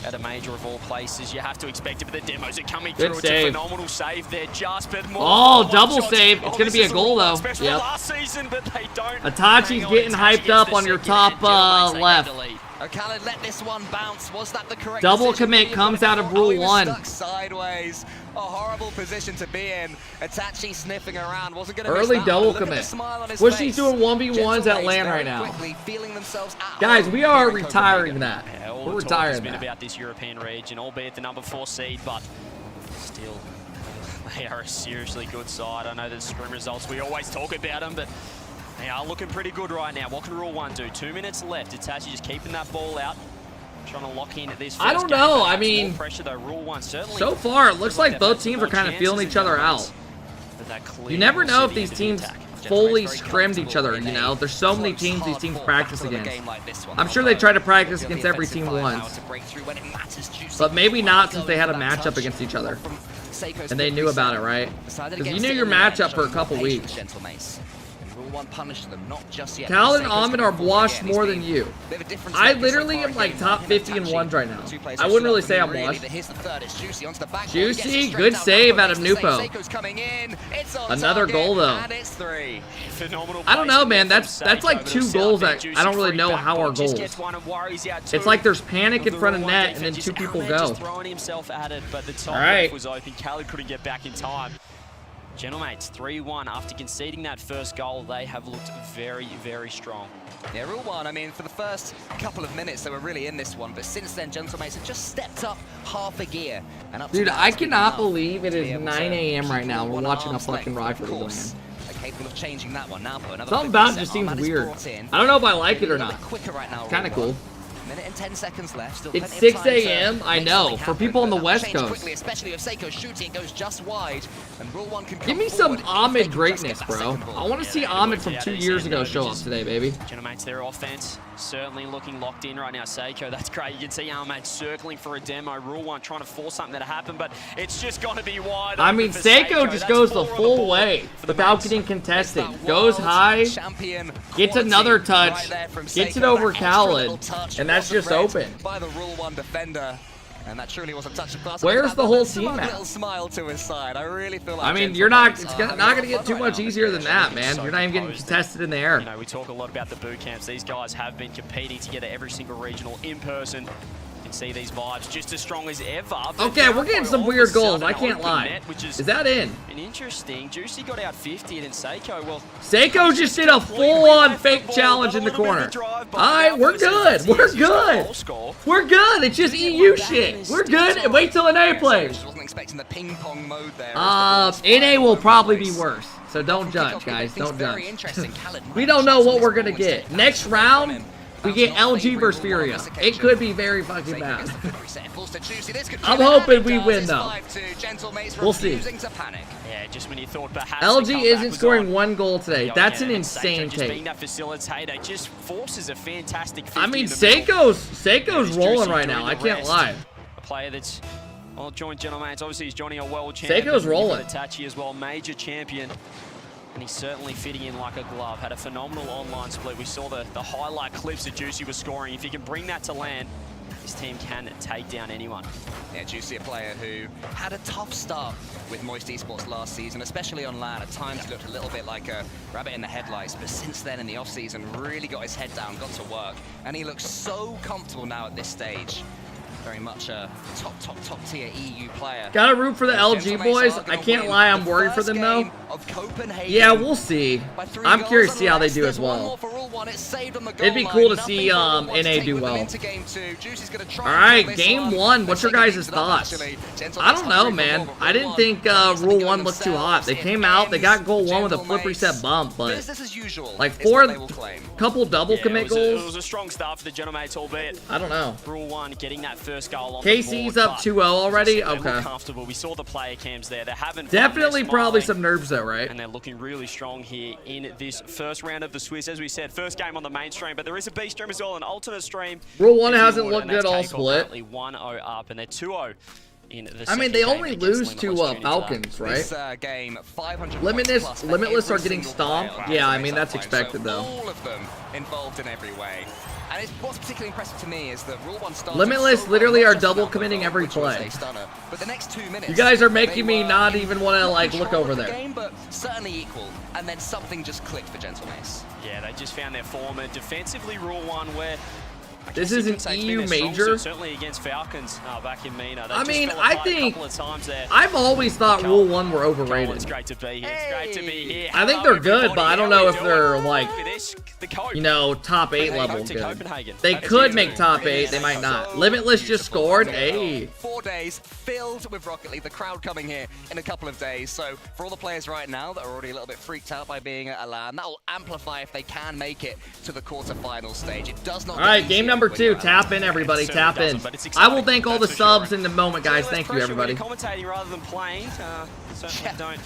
S5: at a major of all places, you have to expect it, but the demos are coming
S1: Good
S5: through.
S1: save.
S5: It's a phenomenal save there, just but more.
S1: Oh, double save. It's going to be a goal, though.
S5: Yep. Last season, but they don't.
S1: Itachi's getting hyped up on your top left.
S6: Khaled let this one bounce. Was that the correct
S1: double
S6: decision?
S1: Commit comes out of rule 1.
S6: Stuck sideways. A horrible position to be in. Itachi sniffing around. Wasn't going to
S1: early
S6: miss
S1: double
S6: that.
S1: commit. Squishy's doing 1v1s at LAN right now. Guys, we are retiring that. We're retiring
S5: that.
S1: Been
S5: about this European region, albeit the number 4 seed, but still, they are a seriously good side. I know the scrim results, we always talk about them, but they are looking pretty good right now. What can Rule 1 do? 2 minutes left. Itachi just keeping that ball out. Trying to lock in at this first
S1: I don't know.
S5: game.
S1: I mean,
S5: pressure, though. Rule 1 certainly.
S1: So far, it looks like both teams are kind of feeling each other out. You never know if these teams fully scrimmed each other, you know? There's so many teams these teams practice against. I'm sure they try to practice against every team once. But maybe not since they had a matchup against each other. And they knew about it, right? Because you knew your matchup for a couple weeks. Khaled and Ahmad are washed more than you. I literally am like top 50 in ones right now. I wouldn't really say I'm washed. Juicy, good save out of Nupo. Another goal though. I don't know, man. That's like 2 goals that I don't really know how are goals. It's like there's panic in front of net and then 2 people go. All right.
S5: Khaled couldn't get back in time. Gentlemates 3-1 after conceding that first goal. They have looked very, very strong.
S6: Yeah, Rule 1, I mean, for the first couple of minutes, they were really in this one, but since then, Gentlemates have just stepped up half a gear. And up
S1: dude, I cannot believe it is 9 a.m. right now. We're watching a fucking rivalry land.
S6: Capable of changing that one now.
S1: Something about it just seems weird. I don't know if I like it or not. Kind of cool.
S6: Minute and 10 seconds left. Still
S1: it's 6 a.m. I know. For people on the West Coast.
S6: Quickly, especially if Seiko shooting, it goes just wide. And Rule 1 can
S1: give me some Ahmad greatness, bro. I want to see Ahmad from 2 years ago show up today, baby.
S5: Gentlemates, their offense certainly looking locked in right now. Seiko, that's great. You can see Ahmad circling for a demo. Rule 1 trying to force something to happen, but it's just going to be wide.
S1: I mean, Seiko just goes the full way without getting contested. Goes high, gets another touch, gets it over Khaled, and that's just open.
S6: By the Rule 1 defender. And that truly was a touch of class.
S1: Where's the whole team at?
S6: Little smile to his side. I really feel like
S1: I mean, you're not. It's not going to get too much easier than that, man. You're not even getting contested in the air.
S5: You know, we talk a lot about the boot camps. These guys have been competing together every single regional in person. You can see these vibes just as strong as ever.
S1: Okay, we're getting some weird goals. I can't lie. Is that in?
S5: An interesting. Juicy got out 50 and then Seiko, well...
S1: Seiko just did a full-on fake challenge in the corner. Alright, we're good. We're good. We're good. It's just EU shit. We're good. Wait till NA plays.
S6: Wasn't expecting the ping pong mode there.
S1: NA will probably be worse. So don't judge, guys. Don't judge. We don't know what we're going to get. Next round, we get LG versus Furia. It could be very fucking bad. I'm hoping we win, though. We'll see.
S5: Yeah, just when you thought perhaps
S1: LG isn't scoring 1 goal today. That's an insane
S5: just being
S1: take.
S5: that facilitator just forces a fantastic 50
S1: I mean,
S5: in the middle.
S1: Seiko's rolling right now. I can't lie.
S5: A player that's joined Gentlemates. Obviously, he's joining a world champion.
S1: Seiko's rolling.
S5: Itachi as well, major champion. And he's certainly fitting in like a glove. Had a phenomenal online split. We saw the highlight clips that Juicy was scoring. If he can bring that to land, his team can take down anyone.
S6: Yeah, Juicy, a player who had a tough start with Moist Esports last season, especially on LAN. At times looked a little bit like a rabbit in the headlights, but since then in the off-season really got his head down, got to work, and he looks so comfortable now at this stage. Very much a top tier EU player.
S1: Gotta root for the LG boys. I can't lie, I'm worried for them though. Yeah, we'll see. I'm curious to see how they do as well. It'd be cool to see NA do well. Alright, game 1. What's your guys' thoughts? I don't know, man. I didn't think Rule 1 looked too hot. They came out, they got goal 1 with a flip reset bump, but like 4 couple double commit goals.
S5: It was a strong start for the Gentlemates, albeit.
S1: I don't know.
S5: Rule 1 getting that first goal on
S1: KC's up 2-0 already? Okay.
S5: Comfortable. We saw the player cams there. They haven't
S1: definitely probably some nerves though, right?
S5: And they're looking really strong here in this first round of the Swiss. As we said, first game on the main stream, but there is a B stream as well, an alternate stream.
S1: Rule 1 hasn't looked good all split.
S5: 1-0 up, and they're 2-0.
S1: I mean, they only lose to Falcons, right?
S6: This game, 500
S1: Limitless are getting stomped. Yeah, I mean, that's expected, though.
S6: All of them involved in every way. And what's particularly impressive to me is that Rule 1 started
S1: Limitless literally are double committing every play.
S6: But the next 2 minutes,
S1: you guys are making me not even want to, like, look over there.
S6: Game, but certainly equal. And then something just clicked for Gentlemates.
S5: Yeah, they just found their form. And defensively, Rule 1 where...
S1: This is an EU major.
S5: Certainly against Falcons back in Mina.
S1: I mean, I think I've always thought Rule 1 were overrated.
S5: It's great to be here. It's great to be here.
S1: I think they're good, but I don't know if they're like, you know, top 8 level good. They could make top 8. They might not. Limitless just scored. Hey.
S6: 4 days filled with Rocket League. The crowd coming here in a couple of days. So for all the players right now that are already a little bit freaked out by being at a LAN, that will amplify if they can make it to the quarterfinal stage. It does not.
S1: All right, game number 2. Tap in, everybody. Tap in. I will thank all the subs in the moment, guys. Thank you, everybody.
S5: Commentating rather than playing. Certainly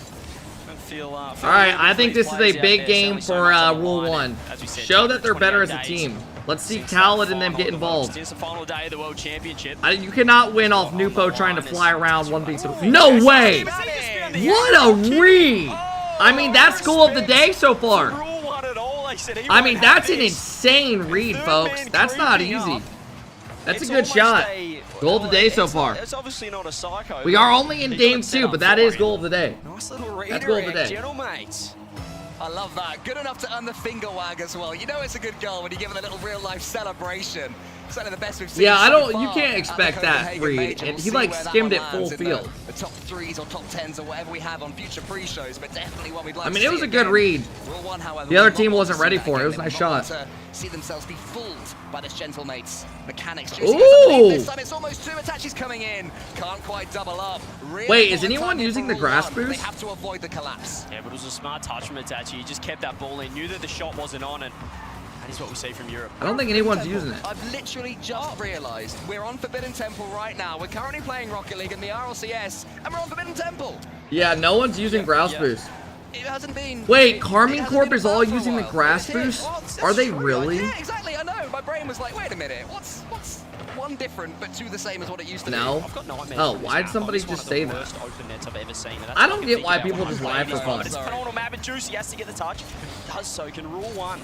S5: don't feel. All
S1: right, I think this is a big game for Rule 1. Show that they're better as a team. Let's see Khaled and them get involved.
S5: It's the final day of the World Championship.
S1: You cannot win off Nupo trying to fly around 1v3. No way! What a read! I mean, that's goal of the day so far. I mean, that's an insane read, folks. That's not easy. That's a good shot. Goal of the day so far.
S5: It's obviously not a psycho.
S1: We are only in game 2, but that is goal of the day.
S5: Nice little read.
S1: That's goal of the day.
S5: Gentlemates.
S6: I love that. Good enough to earn the finger wag as well. You know it's a good goal when you give it a little real-life celebration. Certainly the best we've seen.
S1: Yeah,
S6: so
S1: you can't expect that read. And he like skimmed it full field.
S6: The top 3s or top 10s or whatever we have on future pre-shows, but definitely one we'd like to see.
S1: I mean, it was a good read. The other team wasn't ready for it. It was a nice shot.
S6: See themselves be fooled by this Gentlemates mechanics.
S1: Ooh!
S6: This time it's almost 2 attaches coming in. Can't quite double up.
S1: Wait, is anyone using the grass boost?
S6: They have to avoid the collapse.
S5: Yeah, but it was a smart touch from Itachi. He just kept that ball in, knew that the shot wasn't on, and that is what we see from Europe.
S1: I don't think anyone's using it.
S6: I've literally just realized we're on Forbidden Temple right now. We're currently playing Rocket League in the RLCS, and we're on Forbidden Temple.
S1: Yeah, no one's using grass boost.
S6: It hasn't been.
S1: Wait, Carmine Corp is all using the grass boost? Are they really?
S6: Yeah, exactly. I know. My brain was like, wait a minute. What's 1 different but 2 the same as what it used to be?
S1: No. Oh, why'd somebody just say that? I don't get why people just lie for fun.
S5: It's a phenomenal map, and Juicy has to get the touch. Does so. Can Rule 1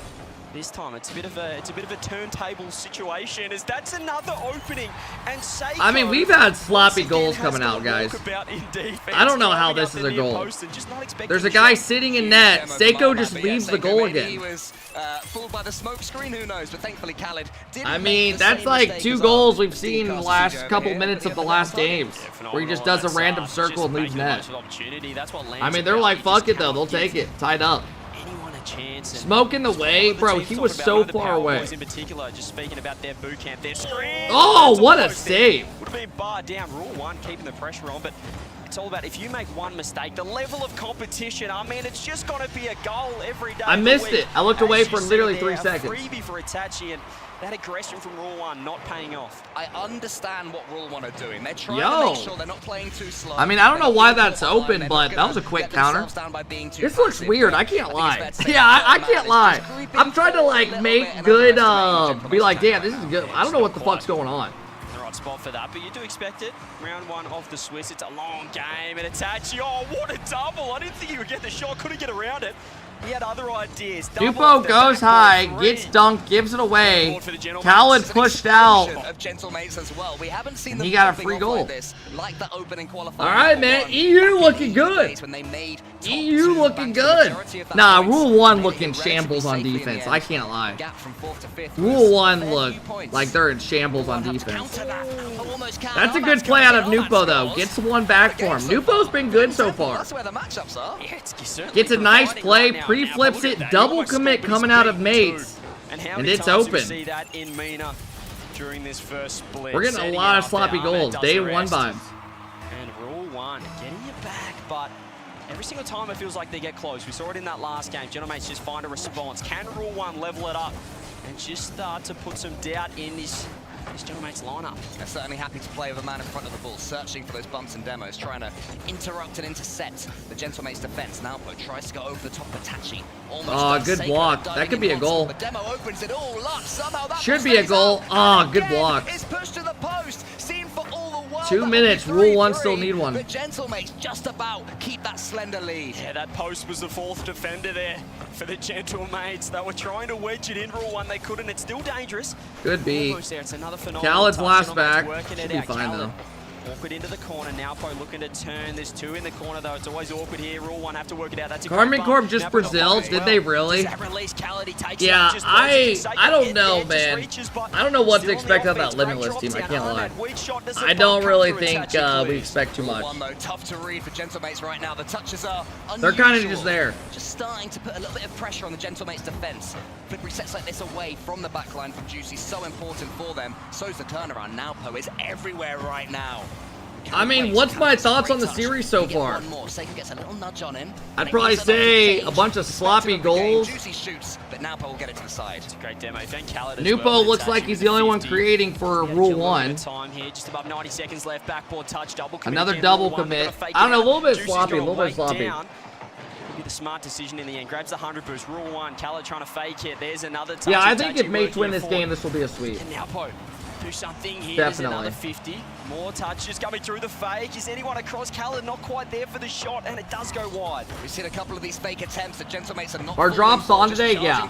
S5: this time. It's a bit of a turntable situation, as that's another opening. And Seiko,
S1: I mean, we've had sloppy goals coming out, guys. I don't know how this is a goal. There's a guy sitting in net. Seiko just leaves the goal again.
S6: He was fooled by the smoke screen, who knows? But thankfully, Khaled didn't.
S1: I mean, that's like 2 goals we've seen in the last couple minutes of the last games, where he just does a random circle and leaves net. I mean, they're like, fuck it though, they'll take it. Tied up. Smoke in the way, bro. He was so far away.
S5: In particular, just speaking about their boot camp, their screen.
S1: Oh, what a save!
S5: Would have been barred down. Rule 1, keeping the pressure on, but it's all about if you make one mistake, the level of competition. I mean, it's just gonna be a goal every day.
S1: I missed it. I looked away for literally 3 seconds.
S5: Freebie for Itachi, and that aggression from Rule 1 not paying off.
S6: I understand what Rule 1 are doing. They're trying to make sure they're not playing too slow.
S1: I mean, I don't know why that's open, but that was a quick counter. This looks weird. I can't lie. Yeah, I can't lie. I'm trying to like make good, be like, damn, this is good. I don't know what the fuck's going on.
S5: The right spot for that, but you do expect it. Round 1 of the Swiss. It's a long game, and Itachi, oh, what a double. I didn't think he would get the shot. Couldn't get around it. He had other ideas.
S1: Dupo goes high, gets dunked, gives it away. Khaled pushed out. He got a free goal. Alright, man. EU looking good. EU looking good. Nah, Rule 1 looking shambles on defense. I can't lie. Rule 1 look like they're in shambles on defense. That's a good play out of Nupo, though. Gets one back for him. Nupo's been good so far. Gets a nice play, pre-flips it, double commit coming out of Mates, and it's open. We're getting a lot of sloppy goals. Day 1 vibes.
S5: And Rule 1 getting you back, but every single time it feels like they get close. We saw it in that last game. Gentlemates just find a response. Can Rule 1 level it up and just start to put some doubt in this Gentlemates lineup?
S6: They're certainly happy to play with a man in front of the ball, searching for those bumps and demos, trying to interrupt and intercept the Gentlemates defense. Now tries to go over the top of Tachi.
S1: Oh, good block. That could be a goal.
S6: The demo opens it all up. Somehow that
S1: should be a goal. Oh, good block.
S6: It's pushed to the post. Seen for all the world.
S1: 2 minutes. Rule 1 still need one.
S6: The Gentlemates just about keep that slender lead.
S5: Yeah, that post was the 4th defender there for the Gentlemates. They were trying to wedge it in. Rule 1, they couldn't. It's still dangerous.
S1: Good beat.
S5: Almost there. It's another phenomenal
S1: Khaled's
S5: touch.
S1: last back.
S5: Working
S1: Should
S5: it
S1: be
S5: out.
S1: fine, though.
S5: Awkward into the corner. Now Poe looking to turn. There's 2 in the corner, though. It's always awkward here. Rule 1 have to work it out. That's a
S1: Carmen Corp just Brazils. Did they really? Yeah, I don't know, man. I don't know what to expect of that Limitless team. I can't lie. I don't really think we expect too much.
S6: Tough to read for Gentlemates right now. The touches are unusual.
S1: They're kind of just there.
S6: Just starting to put a little bit of pressure on the Gentlemates defense. Flippery sets like this away from the backline from Juicy, so important for them. So's the turnaround. Now Poe is everywhere right now.
S1: I mean, what's my thoughts on the series so far?
S6: Gets a little nudge on him.
S1: I'd probably say a bunch of sloppy goals.
S6: Juicy shoots, but now Poe will get it to the side.
S5: It's a great demo. Thank Khaled as
S1: Nupo
S5: well.
S1: looks like he's the only one creating for Rule 1.
S5: Time here, just above 90 seconds left. Backboard touch, double commit.
S1: Another double commit. I don't know, a little bit sloppy, a little bit sloppy.
S5: Be the smart decision in the end. Grabs the 100 boost. Rule 1. Khaled trying to fake it. There's another touch.
S1: Yeah, I think if Mates win this game, this will be a sweep.
S5: And now Poe do something here.
S1: Definitely.
S5: There's another 50. More touches coming through the fake. Is anyone across? Khaled not quite there for the shot, and it does go wide.
S6: We've seen a couple of these fake attempts that Gentlemates are not.
S1: Our drops on today, yeah.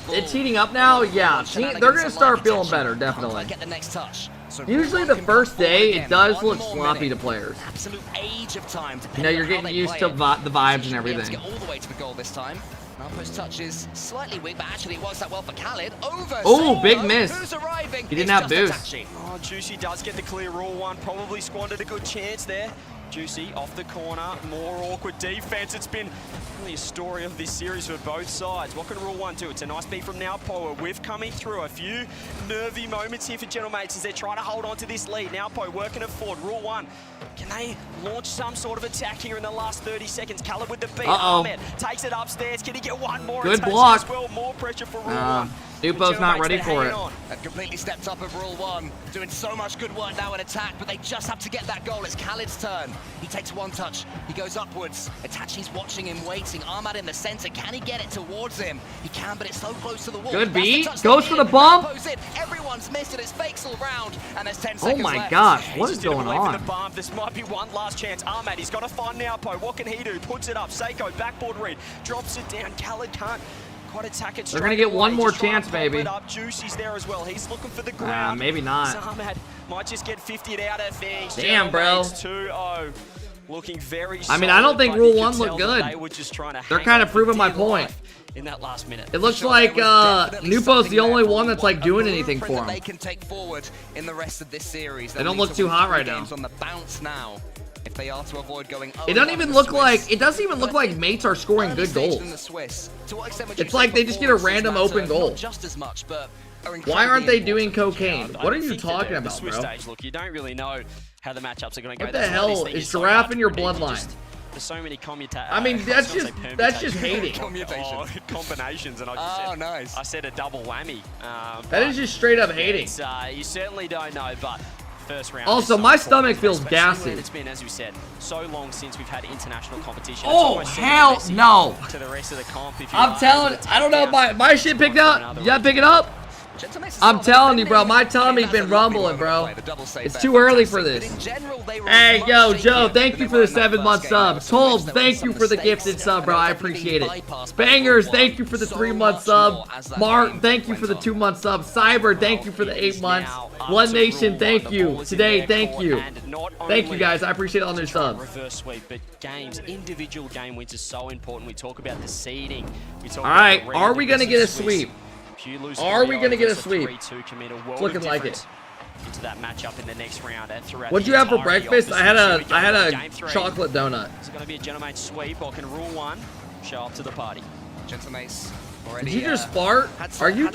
S1: It's heating up now, yeah. They're going to start feeling better, definitely.
S6: Get the next touch.
S1: Usually the first day, it does look sloppy to players.
S6: Absolute age of time.
S1: You know, you're getting used to the vibes and everything.
S6: Get all the way to the goal this time. Malpo's touch is slightly weak, but actually it works that well for Khaled. Over.
S1: Oh, big miss.
S6: Who's arriving?
S1: He didn't have boost.
S5: Oh, Juicy does get the clear. Rule 1 probably squandered a good chance there. Juicy off the corner, more awkward defense. It's been really a story of this series for both sides. What can Rule 1 do? It's a nice beat from Nowpo. A whiff coming through. A few nervy moments here for Gentlemates as they're trying to hold on to this lead. Nowpo working it forward. Rule 1. Can they launch some sort of attack here in the last 30 seconds? Khaled with the beat. Ahmed takes it upstairs. Can he get one more?
S1: Good block.
S5: As well. More pressure for Rule 1.
S1: Nupo's not ready for it.
S6: They've completely stepped up of Rule 1, doing so much good work now in attack, but they just have to get that goal. It's Khaled's turn. He takes one touch, he goes upwards. Itachi's watching him, waiting. Ahmad in the center, can he get it towards him? He can, but it's so close to the wall.
S1: Good beat, goes for the bump.
S6: Everyone's missed it, it's fakes all round, and there's 10 seconds left.
S1: Oh my gosh, what is going on?
S5: This might be one last chance. Ahmad, he's got to find Nowpo. What can he do? Puts it up, Seiko, backboard read, drops it down. Khaled can't Try to attack it.
S1: They're gonna get one more chance, maybe.
S5: Juicy's there as well. He's looking for the ground.
S1: Maybe not.
S5: Ahmad might just get 50 out of things.
S1: Damn, bro.
S5: 2-0. Looking very
S1: I mean, I don't think Rule 1 looked good. They're kind of proving my point.
S5: In that last minute.
S1: It looks like Nupo's the only one that's like doing anything for him.
S6: They can take forward in the rest of this series.
S1: They don't look too hot right now.
S6: On the bounce now. If they are to avoid going
S1: it doesn't even look like mates are scoring good goals. It's like they just get a random open goal. Why aren't they doing cocaine? What are you talking about, bro?
S5: Look, you don't really know how the matchups are going to go.
S1: What the hell is Giraffe in your bloodline?
S5: There's so many commutations.
S1: I mean, that's just hating.
S5: Combinations, and I said a double whammy.
S1: That is just straight up hating.
S5: You certainly don't know, but first round.
S1: Also, my stomach feels gassy.
S5: It's been, as we said, so long since we've had international competition.
S1: Oh hell no!
S5: To the rest of the comp,
S1: I'm telling. I don't know if my shit picked up. You gotta pick it up. I'm telling you, bro, my tummy's been rumbling, bro. It's too early for this. Hey, yo, Joe, thank you for the 7-month sub. Tolbs, thank you for the gifted sub, bro. I appreciate it. Bangers, thank you for the 3-month sub. Mark, thank you for the 2-month sub. Cyber, thank you for the 8 months. One Nation, thank you. Today, thank you. Thank you, guys. I appreciate all new subs.
S5: Reverse sweep, but games, individual game wins are so important. We talk about the seeding.
S1: All right, are we going to get a sweep? Are we going to get a sweep? It's looking like it.
S5: Into that matchup in the next round.
S1: What'd you have for breakfast? I had a chocolate donut.
S5: It's going to be a Gentlemates sweep, or can Rule 1 show up to the party?
S6: Gentlemates.
S1: Did you just fart? Did you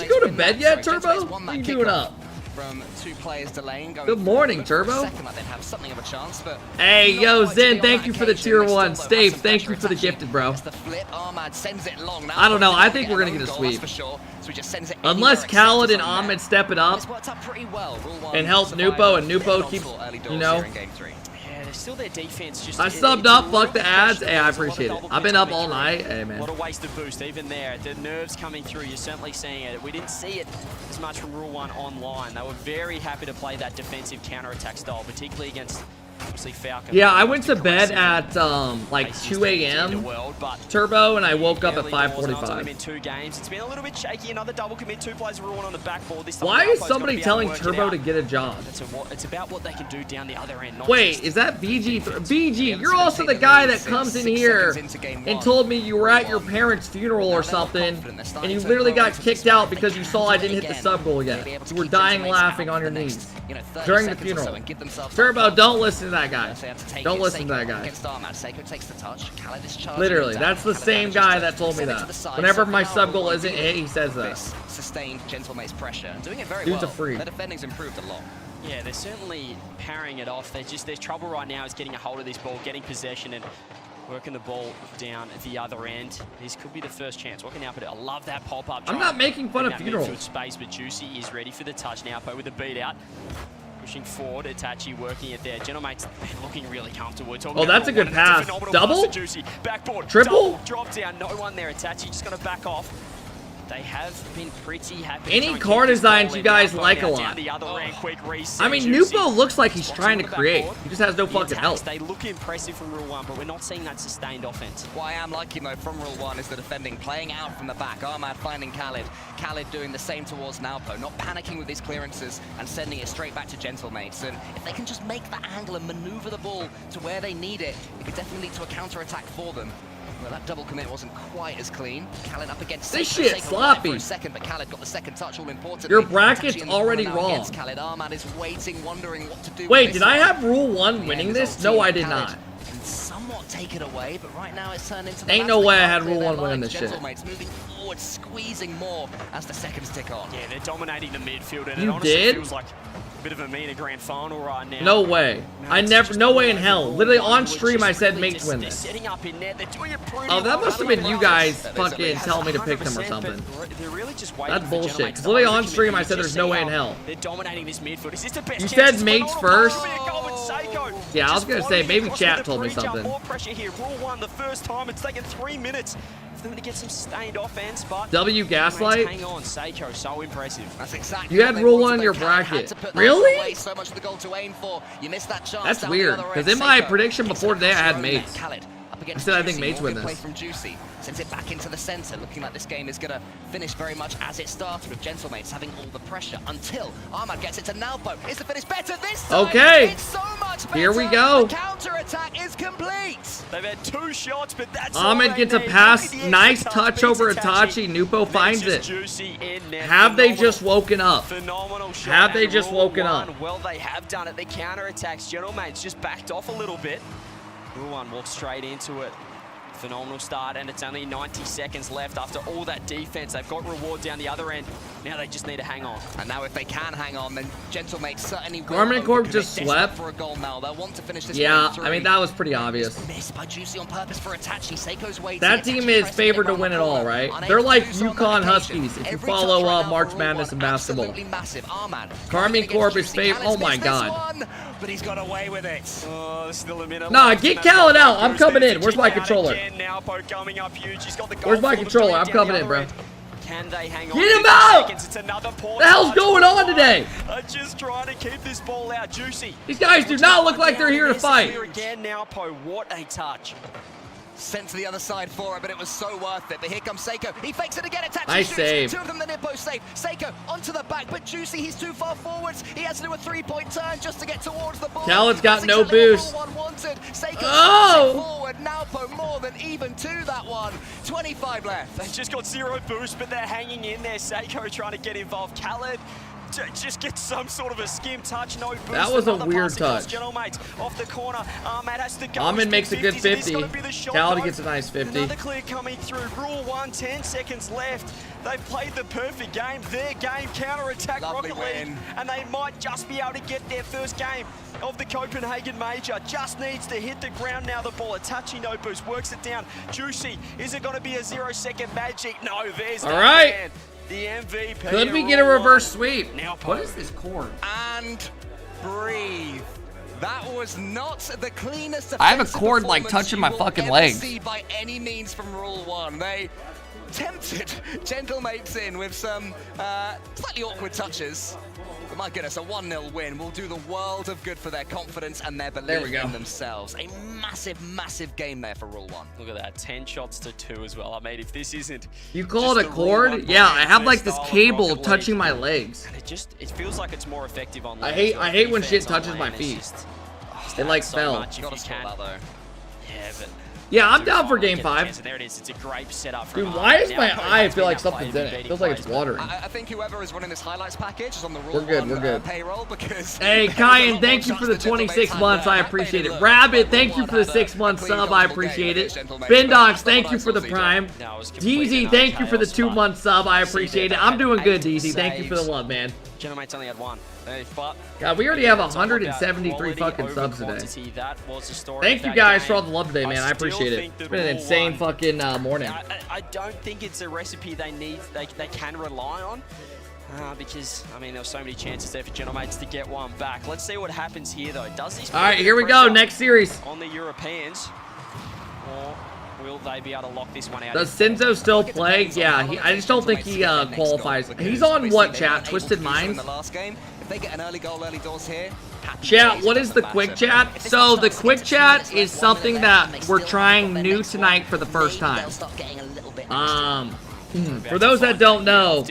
S1: go to bed yet, Turbo? What are you doing up?
S6: From 2 players delaying.
S1: Good morning, Turbo.
S6: Second, they'd have something of a chance, but
S1: hey, yo, Zen, thank you for the tier 1. Stave, thank you for the gifted, bro. I don't know. I think we're going to get a sweep. Unless Khaled and Ahmed step it up and help Nupo, and Nupo keep, you know.
S5: Still their defense just
S1: I subbed up, fuck the ads. Hey, I appreciate it. I've been up all night. Hey, man.
S5: What a wasted boost, even there. The nerves coming through, you're certainly seeing it. We didn't see it as much from Rule 1 online. They were very happy to play that defensive counter-attack style, particularly against obviously Falcons.
S1: Yeah, I went to bed at like 2 a.m. Turbo, and I woke up at 5:45.
S5: In 2 games. It's been a little bit shaky. Another double commit. 2 players Rule 1 on the backboard. This time
S1: why is somebody telling Turbo to get a job?
S5: It's about what they can do down the other end.
S1: Wait, is that BG? BG, you're also the guy that comes in here and told me you were at your parents' funeral or something, and you literally got kicked out because you saw I didn't hit the sub goal yet. You were dying laughing on your knees during the funeral. Turbo, don't listen to that guy. Don't listen to that guy. Literally, that's the same guy that told me that. Whenever my sub goal isn't hit, he says that.
S6: Sustained Gentlemates pressure and doing it very
S1: Dude's
S6: well.
S1: a freak.
S6: Their defending's improved a lot.
S5: Yeah, they're certainly parrying it off. Their trouble right now is getting a hold of this ball, getting possession, and working the ball down at the other end. This could be the first chance. What can Alpo do? I love that pop-up.
S1: I'm not making fun of Funeral.
S5: Space, but Juicy is ready for the touch now. Alpo with a beat out. Pushing forward, Itachi working it there. Gentlemates looking really comfortable.
S1: Oh, that's a good pass. Double?
S5: Backboard.
S1: Triple?
S5: Double, drop down. No one there. Itachi just going to back off. They have been pretty happy.
S1: Any car designs you guys like a lot. I mean, Nupo looks like he's trying to create. He just has no fucking help.
S5: They look impressive from Rule 1, but we're not seeing that sustained offense.
S6: What I am liking, though, from Rule 1 is the defending, playing out from the back. Ahmad finding Khaled. Khaled doing the same towards Nalpo, not panicking with his clearances and sending it straight back to Gentlemates. And if they can just make that angle and maneuver the ball to where they need it, it could definitely lead to a counter-attack for them. Well, that double commit wasn't quite as clean. Khaled up against
S1: this shit sloppy.
S6: For a second, but Khaled got the second touch, all important.
S1: Your bracket's already wrong.
S6: Khaled, Ahmad is waiting, wondering what to do.
S1: Wait, did I have Rule 1 winning this? No, I did not.
S6: And somewhat take it away, but right now it's turned into the
S1: ain't no way I had Rule 1 winning this shit.
S6: Gentlemates moving forward, squeezing more as the seconds tick on.
S5: Yeah, they're dominating the midfield, and
S1: you
S5: it honestly
S1: did?
S5: feels like a bit of a mean grand final right now.
S1: No way. I never, no way in hell. Literally on stream I said mates win this. Oh, that must have been you guys fucking telling me to pick them or something. That's bullshit. Because literally on stream I said there's no way in hell.
S5: They're dominating this midfield. Is this the best
S1: you said mates first?
S5: Seiko.
S1: Yeah, I was going to say, maybe chat told me something.
S5: More pressure here. Rule 1, the first time. It's taken 3 minutes for them to get some sustained offense, but
S1: W Gaslight.
S5: Hang on, Seiko, so impressive.
S6: That's exactly.
S1: You had Rule 1 in your bracket. Really?
S6: So much the goal to aim for. You missed that chance.
S1: That's weird, because in my prediction before today, I had mates.
S6: Up against
S1: I said I think
S6: Juicy.
S1: Mates
S6: More
S1: win
S6: good play
S1: this.
S6: from Juicy. Sends it back into the center, looking like this game is going to finish very much as it started, with Gentlemates having all the pressure until Ahmad gets it to Nalpo. Is the finish better this time?
S1: Okay.
S6: It's so much better.
S1: Here we go.
S6: The counter-attack is complete.
S5: They've had 2 shots, but that's
S1: Ahmad gets a pass. Nice touch over Itachi. Nupo finds it. Have they just woken up?
S5: Phenomenal shot.
S1: Have they
S5: and
S1: just
S5: Rule
S1: woken up?
S5: One, well, they have done it. The counter-attacks. Gentlemates just backed off a little bit. Rule One walks straight into it. Phenomenal start, and it's only 90 seconds left after all that defense. They've got reward down the other end. Now they just need to hang on.
S6: And now if they can hang on, then Gentlemates certainly will.
S1: Garmin Corp just
S6: Desperate
S1: swept.
S6: for a goal now. They'll want to finish this
S1: Yeah,
S6: game through.
S1: I mean, that was pretty obvious.
S6: Missed by Juicy on purpose for Itachi. Seiko's waiting.
S1: That team is favored to win it all, right? They're like UConn Huskies if you follow March Madness in basketball. Carmi Corp is favored. Oh my god.
S6: But he's got away with it.
S5: Oh, still a minute
S1: Nah,
S5: left.
S1: get Khaled out. I'm coming in. Where's my controller?
S5: Now coming up huge. He's got the
S1: Where's my
S5: goal for
S1: controller?
S5: them
S1: I'm
S5: down
S1: coming
S5: the
S1: in, bro.
S5: other end. Can they hang on?
S1: Get him
S5: 50
S1: out!
S5: seconds. It's another
S1: What the hell's going on today?
S5: Just trying to keep this ball out. Juicy.
S1: These guys do not look like they're here to fight.
S5: Here again now, Po. What a touch.
S6: Sent to the other side for it, but it was so worth it. But here comes Seiko. He fakes it again. Itachi
S1: Nice
S6: shoots.
S1: save.
S6: 2 of them the Nippo save. Seiko onto the back, but Juicy, he's too far forwards. He has to do a 3-point turn just to get towards the ball.
S1: Khaled's got
S6: That's
S1: no
S6: exactly what
S1: boost.
S6: Rule One wanted. Seiko
S1: Oh!
S6: it forward. Nalpo more than even to that one. 25 left.
S5: They've just got 0 boost, but they're hanging in there. Seiko trying to get involved. Khaled just gets some sort of a skim touch, no boost.
S1: That was a
S5: Another
S1: weird
S5: pass across
S1: touch.
S5: Gentlemates off the corner. Ahmad has to go.
S1: Ahmed makes a good
S5: 50s, and this
S1: 50.
S5: is gonna be the shot,
S1: Khaled
S5: though.
S1: gets a nice 50.
S5: Another clear coming through. Rule One, 10 seconds left. They've played the perfect game. Their game, counter-attack
S6: Lovely
S5: Rocket League,
S6: win.
S5: and they might just be able to get their first game of the Copenhagen Major. Just needs to hit the ground now. The ball, Itachi no boost, works it down. Juicy, is it going to be a 0-second magic? No, there's
S1: All
S5: the
S1: right.
S5: man. The MVP.
S1: Could we
S5: of
S1: get a
S5: Rule
S1: reverse
S5: One.
S1: sweep?
S5: Now,
S1: What is this cord?
S6: And breathe. That was not the cleanest.
S1: I have a
S6: defensive
S1: cord, like,
S6: performance
S1: touching
S6: you
S1: my
S6: will
S1: fucking
S6: ever
S1: legs.
S6: see by any means from Rule One. They tempted Gentlemates in with some slightly awkward touches. But my goodness, a 1-0 win will do the world of good for their confidence and their belief in themselves. A massive, massive game there for Rule One.
S5: Look at that, 10 shots to 2 as well. I mean, if this isn't...
S1: You call it
S5: just
S1: a
S5: the Rule One
S1: cord? Yeah, I have like this
S5: style of
S1: cable
S5: Rocket
S1: touching
S5: League,
S1: my legs.
S5: and it feels like it's more effective on
S1: I
S5: land
S1: hate
S5: as well.
S1: when shit
S5: Defense on
S1: touches my
S5: land, it's
S1: feet.
S5: just-
S1: It like
S5: so
S1: fell.
S5: much if you can. Yeah, but...
S1: Yeah, I'm down for game
S5: Get the
S1: 5.
S5: chance, and there it is. It's a great setup from
S1: Dude,
S5: Ahmad.
S1: why is
S5: Now,
S1: my
S5: Kobe
S1: eye
S5: has
S1: feel
S5: been
S1: like
S5: outplayed,
S1: something's in it?
S5: invading
S1: Feels like it's
S5: plays.
S1: watering.
S6: I think whoever is running this highlights package is on the Rule
S1: We're good,
S6: One
S1: we're good.
S6: payroll because...
S1: Hey, Kyan, thank you for the 26 months. I appreciate it. Rabbit, thank you for the 6-month sub. I appreciate it. Bendox, thank you for the prime. DZ, thank you for the 2-month sub. I appreciate it. I'm doing good, DZ. Thank you for the love, man.
S5: Gentlemates only had 1. But
S1: God, we already have 173 fucking subs today. Thank you guys for all the love today, man. I appreciate it. It's been an insane fucking morning.
S5: I don't think it's a recipe they can rely on. Because, I mean, there were so many chances there for Gentlemates to get one back. Let's see what happens here, though. Does this...
S1: All right, here we go. Next series.
S5: On the Europeans. Or will they be able to lock this one out?
S1: Does Sinzo still play? Yeah, I just don't think he qualifies. He's on what, chat? Twisted Minds?
S6: If they get an early goal, early doors here.
S1: Chat, what is the quick chat? So the quick chat is something that we're trying new tonight for the first time. For those that don't know,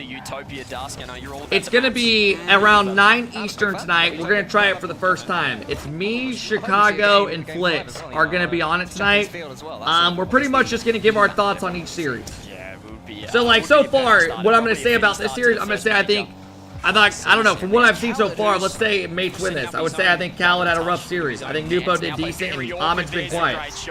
S1: it's going to be around 9 Eastern tonight. We're going to try it for the first time. It's me, Chicago, and Flitz are going to be on it tonight. We're pretty much just going to give our thoughts on each series. So, like, so far, what I'm going to say about this series, I'm going to say I don't know, from what I've seen so far, let's say Mates win this. I would say I think Khaled had a rough series. I think Nupo did decent, and Ahmed's been quiet.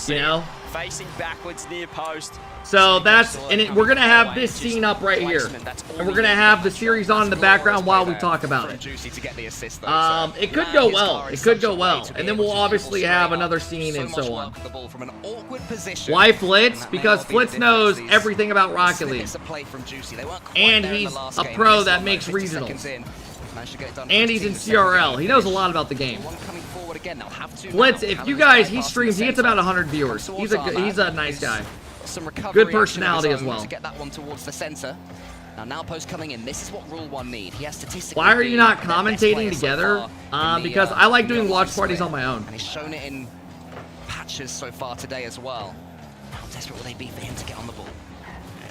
S1: You know?
S5: Facing backwards near post.
S1: So that's, we're going to have this scene up right here. And we're going to have the series on in the background while we talk about it. It could go well. It could go well. And then we'll obviously have another scene and so on. Why Flitz? Because Flitz knows everything about Rocket League. And he's a pro that makes regionals. And he's in CRL. He knows a lot about the game. Blitz, if you guys, he streams, he gets about 100 viewers. He's a nice guy. Good personality as well.
S6: To get that one towards the center. Now post coming in. This is what Rule One need. He has statistically.
S1: Why are you not commentating together? Because I like doing watch parties on my own.
S6: And he's shown it in matches so far today as well. How desperate will they be for him to get on the ball?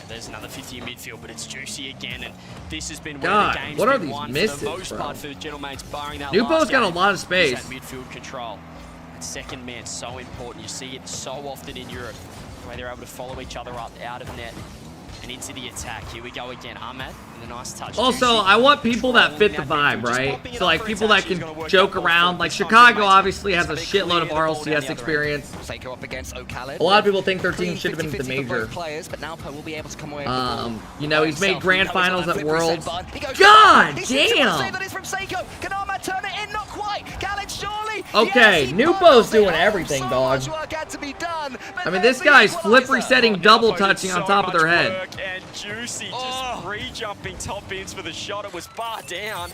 S5: There's another 50 in midfield, but it's juicy again, and this has been
S1: God,
S5: where the game's
S1: what are
S5: been
S1: these
S5: won
S1: misses,
S5: for the most
S1: bro?
S5: part for Gentlemates, barring that
S1: Nupo's
S5: last
S1: got a
S5: game.
S1: lot of space.
S5: That midfield control. That second man, so important. You see it so often in Europe, where they're able to follow each other up out of net and into the attack. Here we go again. Ahmad with a nice touch.
S1: Also, I want people that fit the vibe, right? So, like, people that can joke around. Like, Chicago obviously has a shitload of RLCS experience.
S6: Seiko up against
S1: A lot of people think their team should have been at the major.
S6: Players, but now will be able to come away
S1: You know, he's made grand finals at Worlds. God damn!
S6: That is from Seiko. Can Ahmad turn it in? Not quite. Khaled, surely.
S1: Okay, Nupo's doing everything, dog. I mean, this guy's flip resetting, double touching on top of their head.
S5: And Juicy just re-jumping top ins for the shot. It was bar down.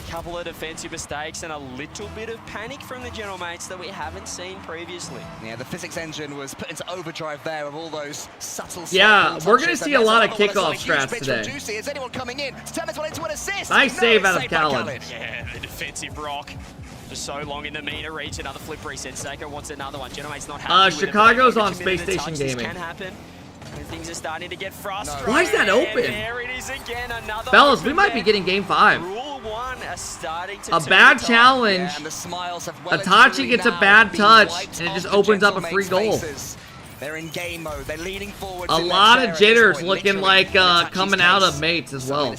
S5: Couple of defensive mistakes and a little bit of panic from the Gentlemates that we haven't seen previously.
S6: Yeah, the physics engine was put into overdrive there of all those subtle.
S1: Yeah, we're gonna see a lot of kickoff strats today.
S6: Juicy. Is anyone coming in to turn this one into an assist?
S1: Nice save out of Khaled.
S5: Yeah, the defensive rock for so long in the meter reach. Another flip reset. Seiko wants another one. Gentlemates not happy with
S1: Chicago's
S5: it,
S1: on Space Station Gaming.
S5: This can happen. And things are starting to get frustrating.
S1: Why is that open?
S5: There it is again. Another
S1: Fellas, we might be getting game 5.
S5: Rule 1 are starting to
S1: A bad challenge.
S6: Yeah, and the smiles have well
S1: Itachi gets a bad touch, and it just opens up a free goal.
S6: They're in game mode. They're leaning forward.
S1: A lot of jitters looking like coming out of mates as well.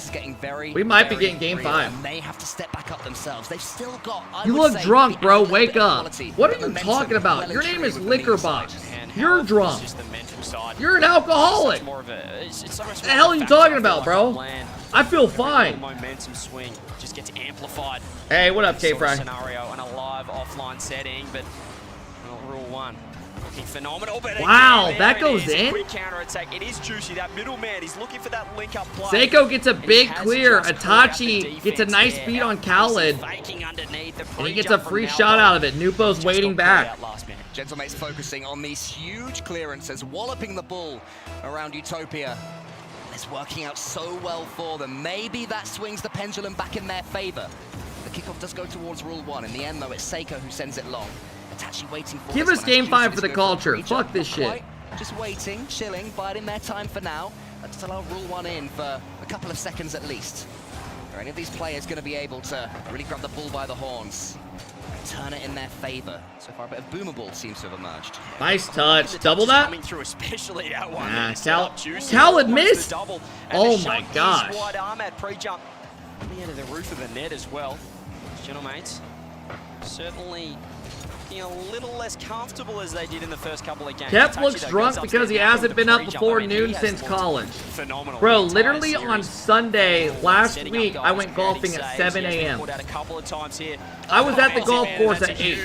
S1: We might be getting game 5.
S6: They have to step back up themselves. They've still got.
S1: You look drunk, bro. Wake up. What are you talking about? Your name is Liquorbox. You're drunk. You're an alcoholic. What the hell are you talking about, bro? I feel fine.
S5: Momentum swing just gets amplified.
S1: Hey, what up, K-Fry?
S5: Scenario on a live offline setting, but rule 1. Looking phenomenal, but
S1: wow,
S5: again,
S1: that goes in?
S5: Quick counter attack. It is Juicy, that middle man. He's looking for that link up play.
S1: Seiko gets a big clear. Itachi gets a nice beat on Khaled. And he gets a free shot out of it. Nupo's waiting back.
S6: Gentlemates focusing on these huge clearances, walloping the ball around Utopia. It's working out so well for them. Maybe that swings the pendulum back in their favor. The kickoff does go towards rule 1. In the end, though, it's Seiko who sends it long. Itachi waiting for
S1: Give us game 5 for the culture. Fuck this shit.
S6: Just waiting, chilling, biding their time for now. Let's allow rule 1 in for a couple of seconds at least. Are any of these players going to be able to really grab the bull by the horns? Turn it in their favor. So far, a bit of boomer ball seems to have emerged.
S1: Nice touch. Double that?
S5: Coming through, especially that one.
S1: Khaled missed. Oh my gosh.
S5: Wide Ahmad pre-jump near to the roof of the net as well. Gentlemates certainly looking a little less comfortable as they did in the first couple of games.
S1: Kep looks drunk because he hasn't been up before noon since college.
S5: Phenomenal.
S1: Bro, literally on Sunday last week, I went golfing at 7 a.m. I was at the golf course at 8.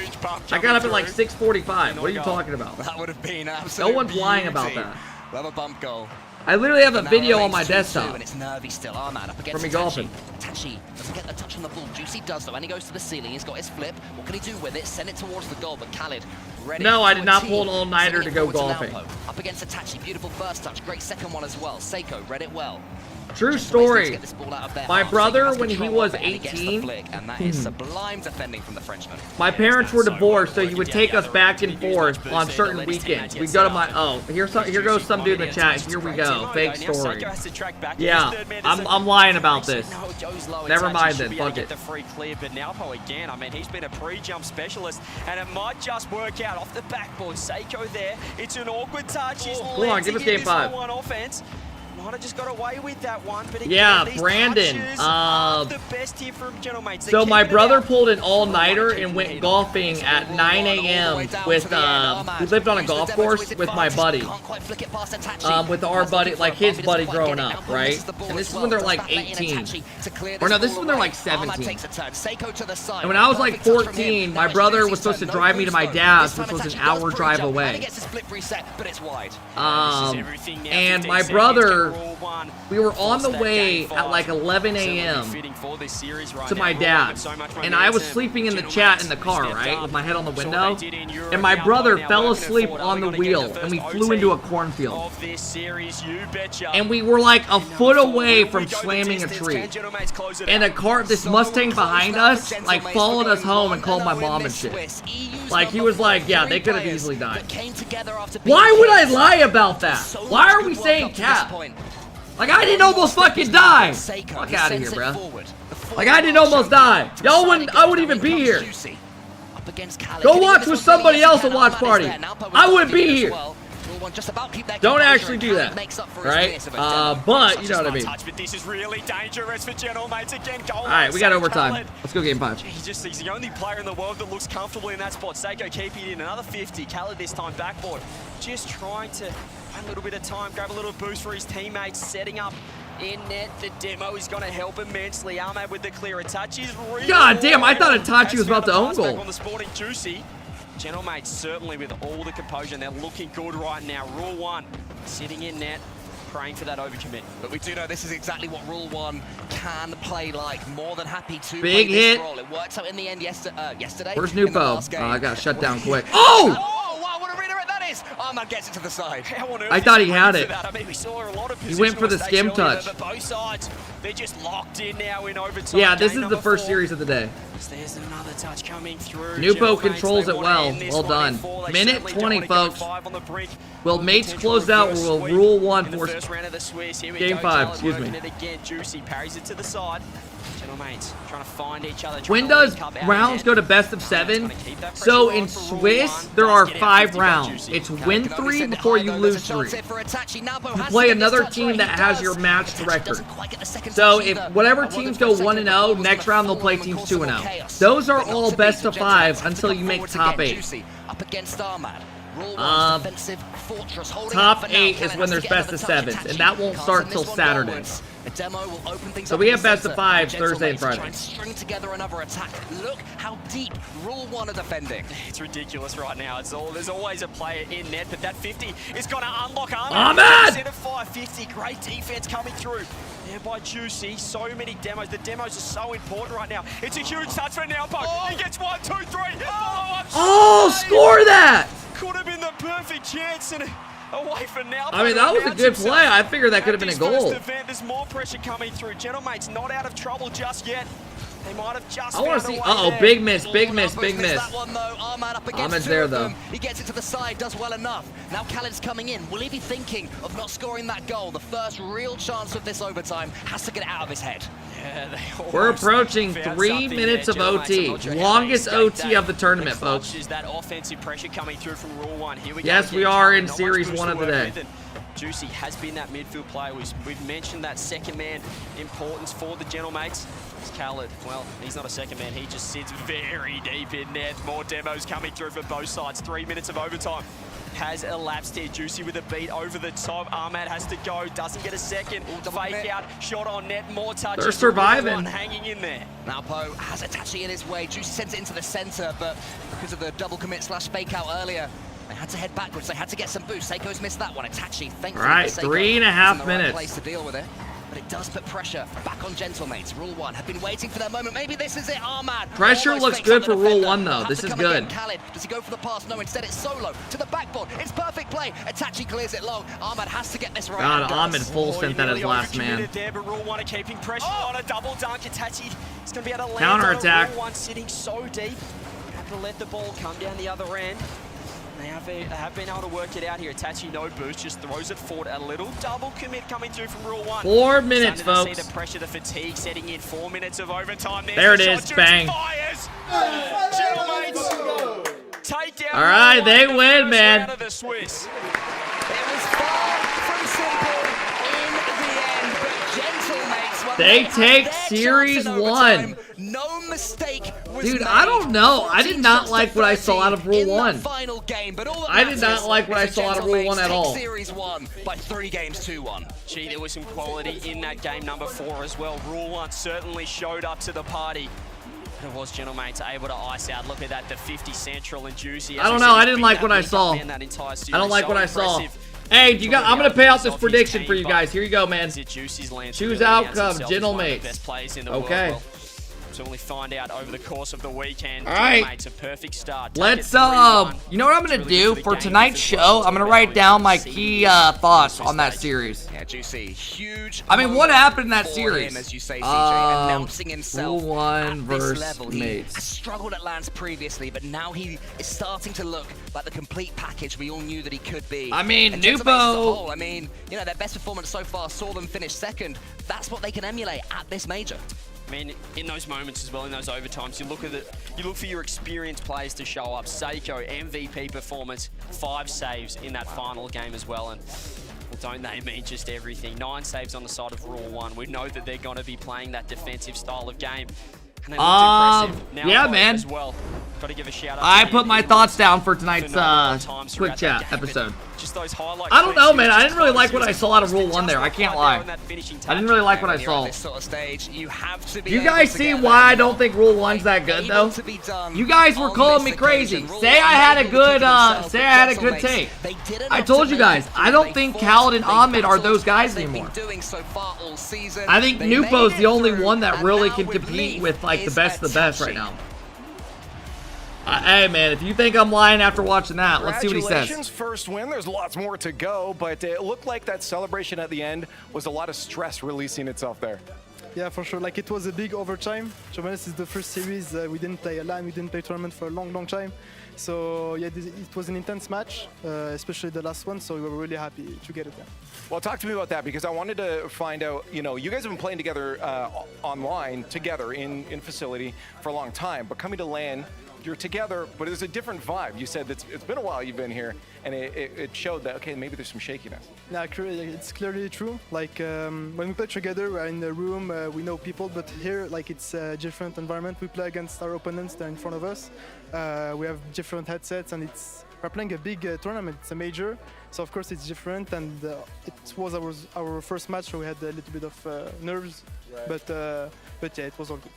S1: I got up at like 6:45. What are you talking about?
S6: That would have been absolutely.
S1: No one's lying about that.
S6: Love a bump goal.
S1: I literally have a video on my desktop.
S6: And it's nervy still. Ahmad up against
S1: from me golfing.
S6: Itachi doesn't get the touch on the ball. Juicy does though, and he goes to the ceiling. He's got his flip. What can he do with it? Send it towards the goal, but Khaled ready.
S1: No, I did not pull an all-nighter to go golfing.
S6: Up against Itachi, beautiful first touch, great second one as well. Seiko read it well.
S1: True story. My brother, when he was 18,
S6: and that is sublime defending from the Frenchman.
S1: My parents were divorced, so he would take us back and forth on certain weekends. We'd go to my here goes some dude in the chat. Here we go. Fake story. Yeah, I'm lying about this. Never mind then. Fuck it.
S5: The free clear, but Nalpo again. I mean, he's been a pre-jump specialist, and it might just work out off the backboard. Seiko there. It's an awkward touch. He's
S1: come on, give us game 5.
S5: One offense. Might have just got away with that one, but
S1: yeah, Brandon.
S5: The best here from Gentlemates.
S1: So my brother pulled an all-nighter and went golfing at 9 a.m. with we lived on a golf course with my buddy. With our buddy, like his buddy growing up, right? And this is when they're like 18. Or no, this is when they're like 17. And when I was like 14, my brother was supposed to drive me to my dad's, which was an hour drive away. And my brother we were on the way at like 11 a.m. to my dad's, and I was sleeping in the chat in the car, right, with my head on the window, and my brother fell asleep on the wheel, and we flew into a cornfield. And we were like a foot away from slamming a tree. And a car, this Mustang behind us, like followed us home and called my mom and shit. Like, he was like, yeah, they could have easily died. Why would I lie about that? Why are we saying cap? Like, I didn't almost fucking die. Fuck out of here, bro. Like, I didn't almost die. Y'all wouldn't, I wouldn't even be here. Go watch with somebody else a watch party. I wouldn't be here. Don't actually do that, right? But you know what I mean.
S5: This is really dangerous for Gentlemates again.
S1: All right, we got overtime. Let's go game 5.
S5: He's the only player in the world that looks comfortable in that spot. Seiko keeping it in another 50. Khaled this time backboard. Just trying to find a little bit of time, grab a little boost for his teammates, setting up in net. The demo is going to help immensely. Ahmad with the clear. Itachi's really
S1: God damn, I thought Itachi was about to own goal.
S5: On the sporting Juicy. Gentlemates certainly with all the composure, and they're looking good right now. Rule 1 sitting in net, praying for that overcommit.
S6: But we do know this is exactly what Rule 1 can play like. More than happy to
S1: big
S6: play
S1: hit.
S6: This role. It worked out in the end yesterday.
S1: Where's Nupo? Oh, I got shut down quick. Oh!
S6: Oh, wow, what a redirect that is! Ahmad gets it to the side.
S1: I thought he had it.
S5: I mean, we saw a lot of
S1: He went for the skim touch.
S5: Both sides, they're just locked in now in overtime.
S1: Yeah, this is the first series of the day.
S5: There's another touch coming through.
S1: Nupo controls it well. Well done. Minute 20, folks. Will Mates close out, or will Rule 1 force game 5? Excuse me.
S5: Juicy parries it to the side. Gentlemates trying to find each other.
S1: When does rounds go to best of 7? So in Swiss, there are 5 rounds. It's win 3 before you lose 3. You play another team that has your matched record. So if whatever teams go 1-0, next round they'll play teams 2-0. Those are all best of 5 until you make top 8. Top 8 is when there's best of 7s, and that won't start till Saturday. So we have best of 5 Thursday and Friday.
S6: String together another attack. Look how deep Rule 1 are defending.
S5: It's ridiculous right now. There's always a player in net, but that 50 is going to unlock
S1: Ahmad!
S5: Center 550. Great defense coming through. There by Juicy. So many demos. The demos are so important right now. It's a huge touch for Naupo. Oh. He gets 1, 2, 3.
S1: Oh, score that!
S5: Could have been the perfect chance, and away for now.
S1: I mean, that was a good play. I figured that could have been a goal.
S5: There's more pressure coming through. Gentlemates not out of trouble just yet. They might have just.
S1: I want to see. Uh-oh, big miss, big miss, big miss. Ahmed's there though.
S6: He gets it to the side, does well enough. Now Khaled's coming in. Will he be thinking of not scoring that goal? The first real chance of this overtime has to get it out of his head.
S5: Yeah,
S1: we're approaching 3 minutes of OT. Longest OT of the tournament, folks.
S5: Is that offensive pressure coming through from Rule 1? Here we go.
S1: Yes, we are in Series 1 of the day.
S5: Juicy has been that midfield player. We've mentioned that second man importance for the Gentlemates. Khaled, well, he's not a second man. He just sits very deep in net. More demos coming through for both sides. 3 minutes of overtime has elapsed here. Juicy with a beat over the top. Ahmad has to go. Doesn't get a second. Fake out. Shot on net. More touches.
S1: They're surviving.
S5: Hanging in there.
S6: Now Poe has Itachi in his way. Juicy sends it into the center, but because of the double commit / fake out earlier, they had to head backwards. They had to get some boost. Seiko's missed that one. Itachi, thankfully,
S1: all right, 3.5 minutes.
S6: Place to deal with it. But it does put pressure back on Gentlemates. Rule 1 have been waiting for their moment. Maybe this is it. Ahmad.
S1: Pressure looks good for Rule 1 though. This is good.
S6: Khaled, does he go for the pass? No, instead it's solo to the backboard. It's perfect play. Itachi clears it long. Ahmad has to get this right.
S1: God, Ahmad full sent that as last man.
S5: There, but Rule 1 are keeping pressure on a double dunk. Itachi is going to be able to land
S1: counter attack.
S5: Rule 1 sitting so deep. Have to let the ball come down the other end. They have been able to work it out here. Itachi no boost, just throws it forward a little. Double commit coming through from Rule 1.
S1: 4 minutes, folks.
S5: See the pressure, the fatigue setting in. 4 minutes of overtime.
S1: There it is, bang.
S5: Gentlemates take down.
S1: All right, they win, man.
S6: It was far from simple in the end, but Gentlemates.
S1: They take Series 1.
S6: No mistake was
S1: dude,
S6: made.
S1: I don't know. I did not like what I saw out of Rule 1. I did not like what I saw out of Rule 1 at all.
S6: Series 1 by 3 games 2-1.
S5: Gee, there was some quality in that game number 4 as well. Rule 1 certainly showed up to the party. It was Gentlemates able to ice out. Look at that, the 50 central and Juicy.
S1: I don't know. I didn't like what I saw. I don't like what I saw. Hey, I'm gonna pay out this prediction for you guys. Here you go, man. Choose outcome, Gentlemates. Okay.
S5: So we'll find out over the course of the weekend.
S1: All right.
S5: Gentlemates, a perfect start.
S1: Let's you know what I'm gonna do for tonight's show? I'm gonna write down my key thoughts on that series.
S6: Yeah, Juicy, huge.
S1: I mean, what happened in that series?
S6: Him, as you say, CJ, announcing himself
S1: Rule 1
S6: at this
S1: versus
S6: level.
S1: Mates.
S6: He has struggled at lands previously, but now he is starting to look like the complete package we all knew that he could be.
S1: I mean,
S6: Nupo.
S1: Nupo.
S6: I mean, you know, their best performance so far saw them finish second. That's what they can emulate at this major.
S5: I mean, in those moments as well, in those overtimes, you look for your experienced players to show up. Seiko, MVP performance, 5 saves in that final game as well. And well, don't they mean just everything? 9 saves on the side of Rule 1. We know that they're going to be playing that defensive style of game. And they looked impressive. Now
S1: yeah, man.
S5: As well. Got to give a shout out.
S1: I put my thoughts down for tonight's quick chat episode.
S5: Just those highlight
S1: I don't know, man. I didn't really like what I saw out of Rule 1 there. I can't lie. I didn't really like what I saw. Do you guys see why I don't think Rule 1's that good, though? You guys were calling me crazy. Say I had a good take. I told you guys, I don't think Khaled and Ahmad are those guys anymore. I think Nupo's the only one that really can compete with like the best of the best right now. Hey, man, if you think I'm lying after watching that, let's see what he says.
S4: Congratulations, first win. There's lots more to go, but it looked like that celebration at the end was a lot of stress releasing itself there.
S7: Yeah, for sure. Like, it was a big overtime. To be honest, it's the first series. We didn't play a LAN, we didn't play tournament for a long time. So, yeah, it was an intense match, especially the last one, so we were really happy to get it there.
S4: Well, talk to me about that, because I wanted to find out, you know, you guys have been playing together online, together in facility for a long time, but coming to LAN, you're together, but it's a different vibe. You said it's been a while you've been here, and it showed that, okay, maybe there's some shakiness.
S7: Yeah, it's clearly true. Like, when we play together, we're in the room, we know people, but here, like, it's a different environment. We play against our opponents, they're in front of us. We have different headsets, and we're playing a big tournament. It's a major, so of course it's different, and it was our first match, so we had a little bit of nerves, but yeah, it was all good.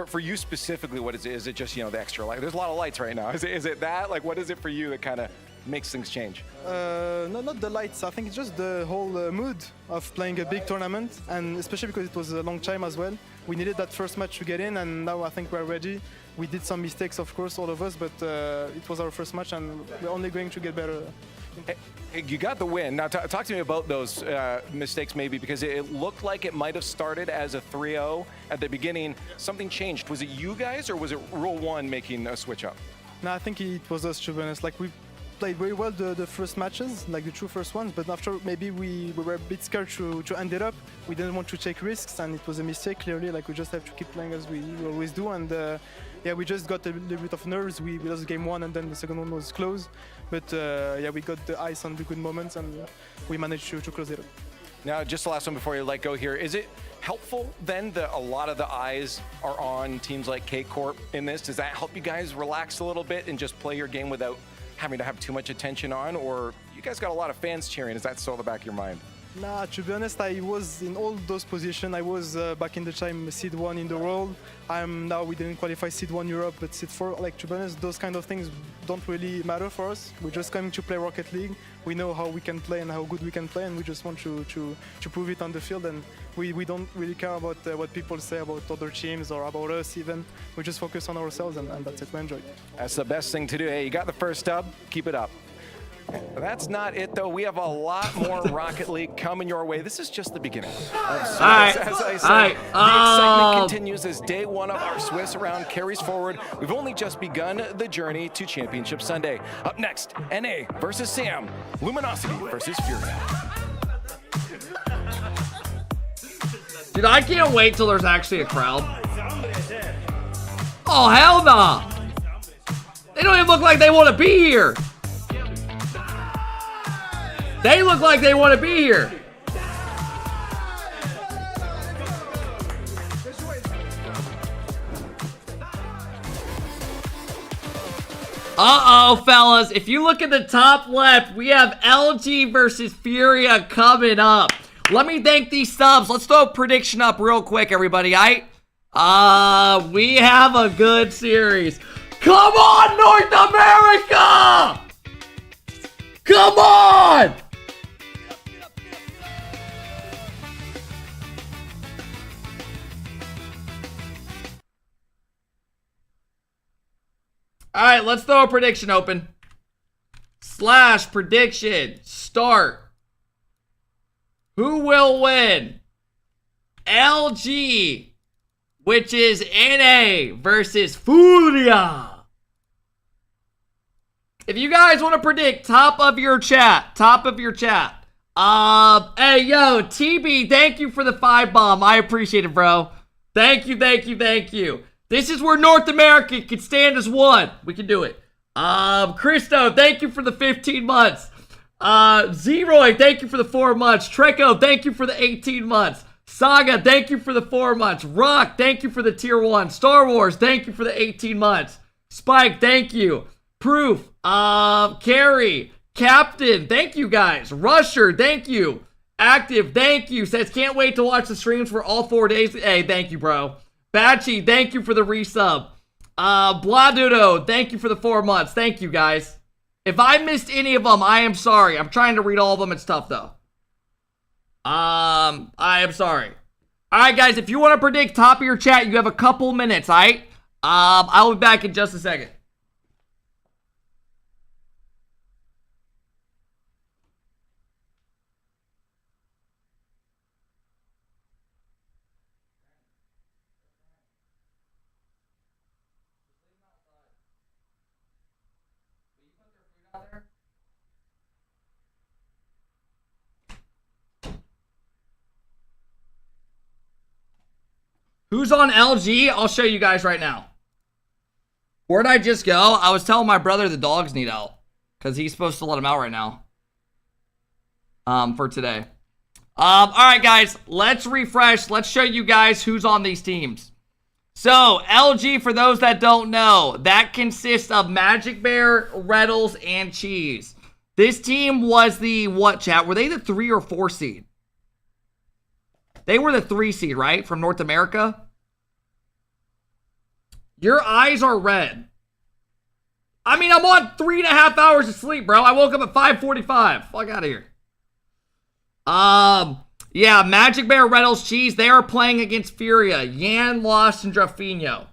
S4: For you specifically, what is it? Is it just, you know, the extra light? There's a lot of lights right now. Is it that? Like, what is it for you that kind of makes things change?
S7: No, not the lights. I think it's just the whole mood of playing a big tournament, and especially because it was a long time as well. We needed that first match to get in, and now I think we're ready. We did some mistakes, of course, all of us, but it was our first match, and we're only going to get better.
S4: You got the win. Now, talk to me about those mistakes, maybe, because it looked like it might have started as a 3-0 at the beginning. Something changed. Was it you guys, or was it Rule 1 making a switch up?
S7: No, I think it was us, to be honest. Like, we played very well the first matches, like the 2 first ones, but after maybe we were a bit scared to end it up. We didn't want to take risks, and it was a mistake, clearly. Like, we just have to keep playing as we always do, and yeah, we just got a little bit of nerves. We lost game 1, and then the second one was close. But yeah, we got the ice on the good moments, and we managed to close it up.
S4: Now, just the last one before you let go here. Is it helpful then that a lot of the eyes are on teams like K-Corp in this? Does that help you guys relax a little bit and just play your game without having to have too much attention on? Or you guys got a lot of fans cheering. Is that still in the back of your mind?
S7: Nah, to be honest, I was in all those positions. I was back in the time seed 1 in the world. Now we didn't qualify seed 1 Europe, but seed 4. Like, to be honest, those kind of things don't really matter for us. We're just coming to play Rocket League. We know how we can play and how good we can play, and we just want to prove it on the field. And we don't really care about what people say about other teams or about us even. We just focus on ourselves, and that's it. We enjoy it.
S4: That's the best thing to do. Hey, you got the first dub. Keep it up. That's not it, though. We have a lot more Rocket League coming your way. This is just the beginning. As I said, the excitement continues as day 1 of our Swiss round carries forward. We've only just begun the journey to Championship Sunday. Up next, NA versus Sam, Luminosity versus Furia.
S1: Dude, I can't wait till there's actually a crowd. Oh, hell no! They don't even look like they want to be here. They look like they want to be here. Uh-oh, fellas. If you look at the top left, we have LG versus Furia coming up. Let me thank these subs. Let's throw a prediction up real quick, everybody, alright? We have a good series. Come on, North America! Come on! All right, let's throw a prediction open. / prediction. Start. Who will win? LG, which is NA versus Furia. If you guys want to predict, top of your chat. Hey, yo, TB, thank you for the 5 bomb. I appreciate it, bro. Thank you. This is where North America can stand as one. We can do it. Christo, thank you for the 15 months. Zeroy, thank you for the 4 months. Treco, thank you for the 18 months. Saga, thank you for the 4 months. Rock, thank you for the tier 1. Star Wars, thank you for the 18 months. Spike, thank you. Proof, Carrie, Captain, thank you guys. Rusher, thank you. Active, thank you. Says can't wait to watch the streams for all 4 days. Hey, thank you, bro. Batchy, thank you for the resub. Bladudo, thank you for the 4 months. Thank you, guys. If I missed any of them, I am sorry. I'm trying to read all of them. It's tough, though. I am sorry. All right, guys, if you want to predict top of your chat, you have a couple minutes, all right? I'll be back in just a second. Who's on LG? I'll show you guys right now. Where'd I just go? I was telling my brother the dogs need out. Because he's supposed to let them out right now. For today. Alright guys, let's refresh. Let's show you guys who's on these teams. So, LG, for those that don't know, that consists of Magic Bear, Reddles, and Cheese. This team was the, what, chat? Were they the 3 or 4 seed? They were the 3 seed, right? From North America? Your eyes are red. I mean, I'm on 3.5 hours of sleep, bro. I woke up at 5:45. Fuck out of here. Yeah, Magic Bear, Reynolds, Cheese. They are playing against Furia. Yan, Lost, and Drafinho.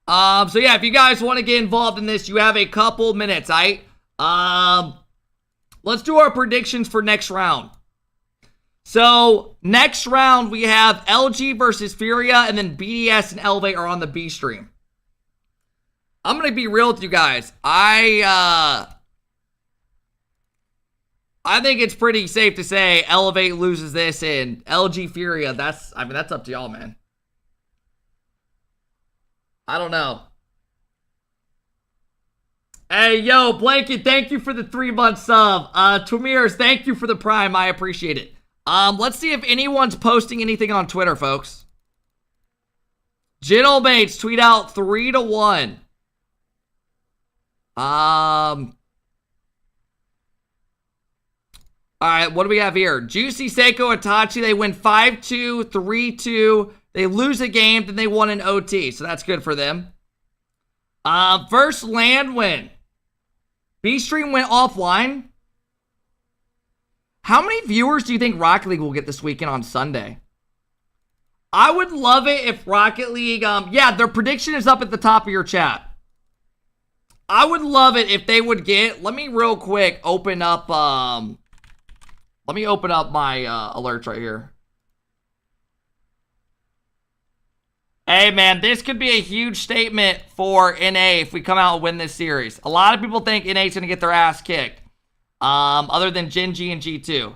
S1: So yeah, if you guys want to get involved in this, you have a couple minutes, right? Let's do our predictions for next round. So, next round, we have LG versus Furia, and then BDS and Elevate are on the B stream. I'm going to be real with you guys. I think it's pretty safe to say Elevate loses this, and LG Furia, that's up to y'all, man. I don't know. Hey, yo, Blanket, thank you for the 3-month sub. Twamirs, thank you for the Prime. I appreciate it. Let's see if anyone's posting anything on Twitter, folks. Gentlemates tweet out 3-1. Alright, what do we have here? Juicy, Seiko, Itachi, they win 5-2, 3-2. They lose a game, then they won an OT, so that's good for them. First land win. B-Stream went offline. How many viewers do you think Rocket League will get this weekend on Sunday? I would love it if Rocket League, yeah, their prediction is up at the top of your chat. I would love it if they would get, let me real quick open up, let me open up my alerts right here. Hey, man, this could be a huge statement for NA if we come out and win this series. A lot of people think NA's going to get their ass kicked. Other than GenG and G2.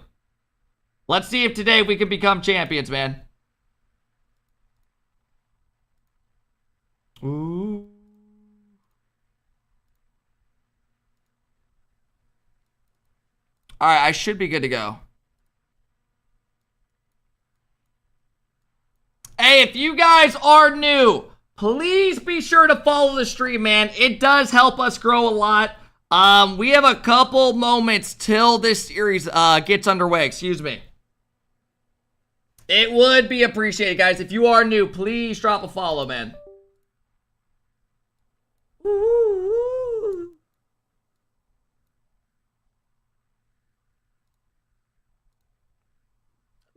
S1: Let's see if today we can become champions, man. Ooh. Alright, I should be good to go. Hey, if you guys are new, please be sure to follow the stream, man. It does help us grow a lot. We have a couple moments till this series gets underway. Excuse me. It would be appreciated, guys. If you are new, please drop a follow, man. Ooh.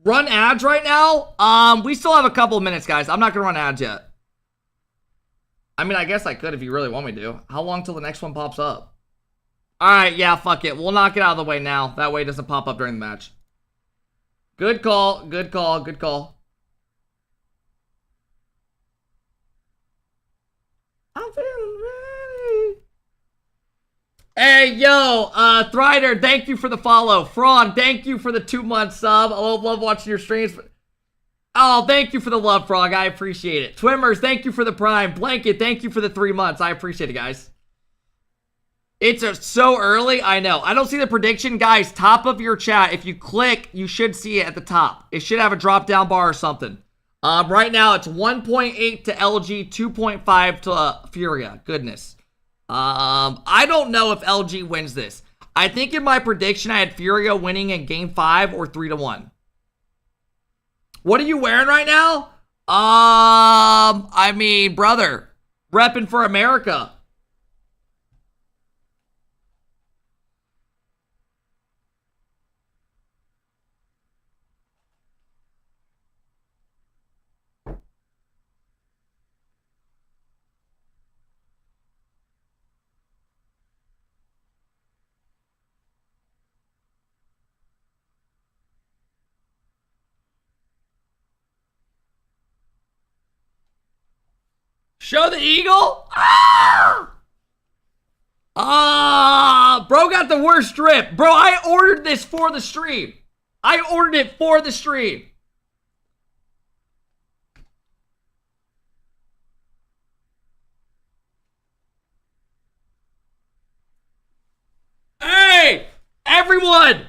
S1: Run ads right now? We still have a couple of minutes, guys. I'm not going to run ads yet. I mean, I guess I could if you really want me to. How long till the next one pops up? Alright, yeah, fuck it. We'll knock it out of the way now. That way it doesn't pop up during the match. Good call, good call, good call. I'm feeling ready. Hey, yo, Thrider, thank you for the follow. Fraud, thank you for the 2-month sub. I love watching your streams. Oh, thank you for the love, Frog. I appreciate it. Twimmers, thank you for the prime. Blanket, thank you for the 3 months. I appreciate it, guys. It's so early. I know. I don't see the prediction. Guys, top of your chat. If you click, you should see it at the top. It should have a drop-down bar or something. Right now, it's 1.8 to LG, 2.5 to Furia. Goodness. I don't know if LG wins this. I think in my prediction, I had Furia winning in Game 5 or 3-1. What are you wearing right now? I mean, brother, repping for America. Show the eagle? Bro got the worst strip. Bro, I ordered this for the stream. I ordered it for the stream. Hey, everyone,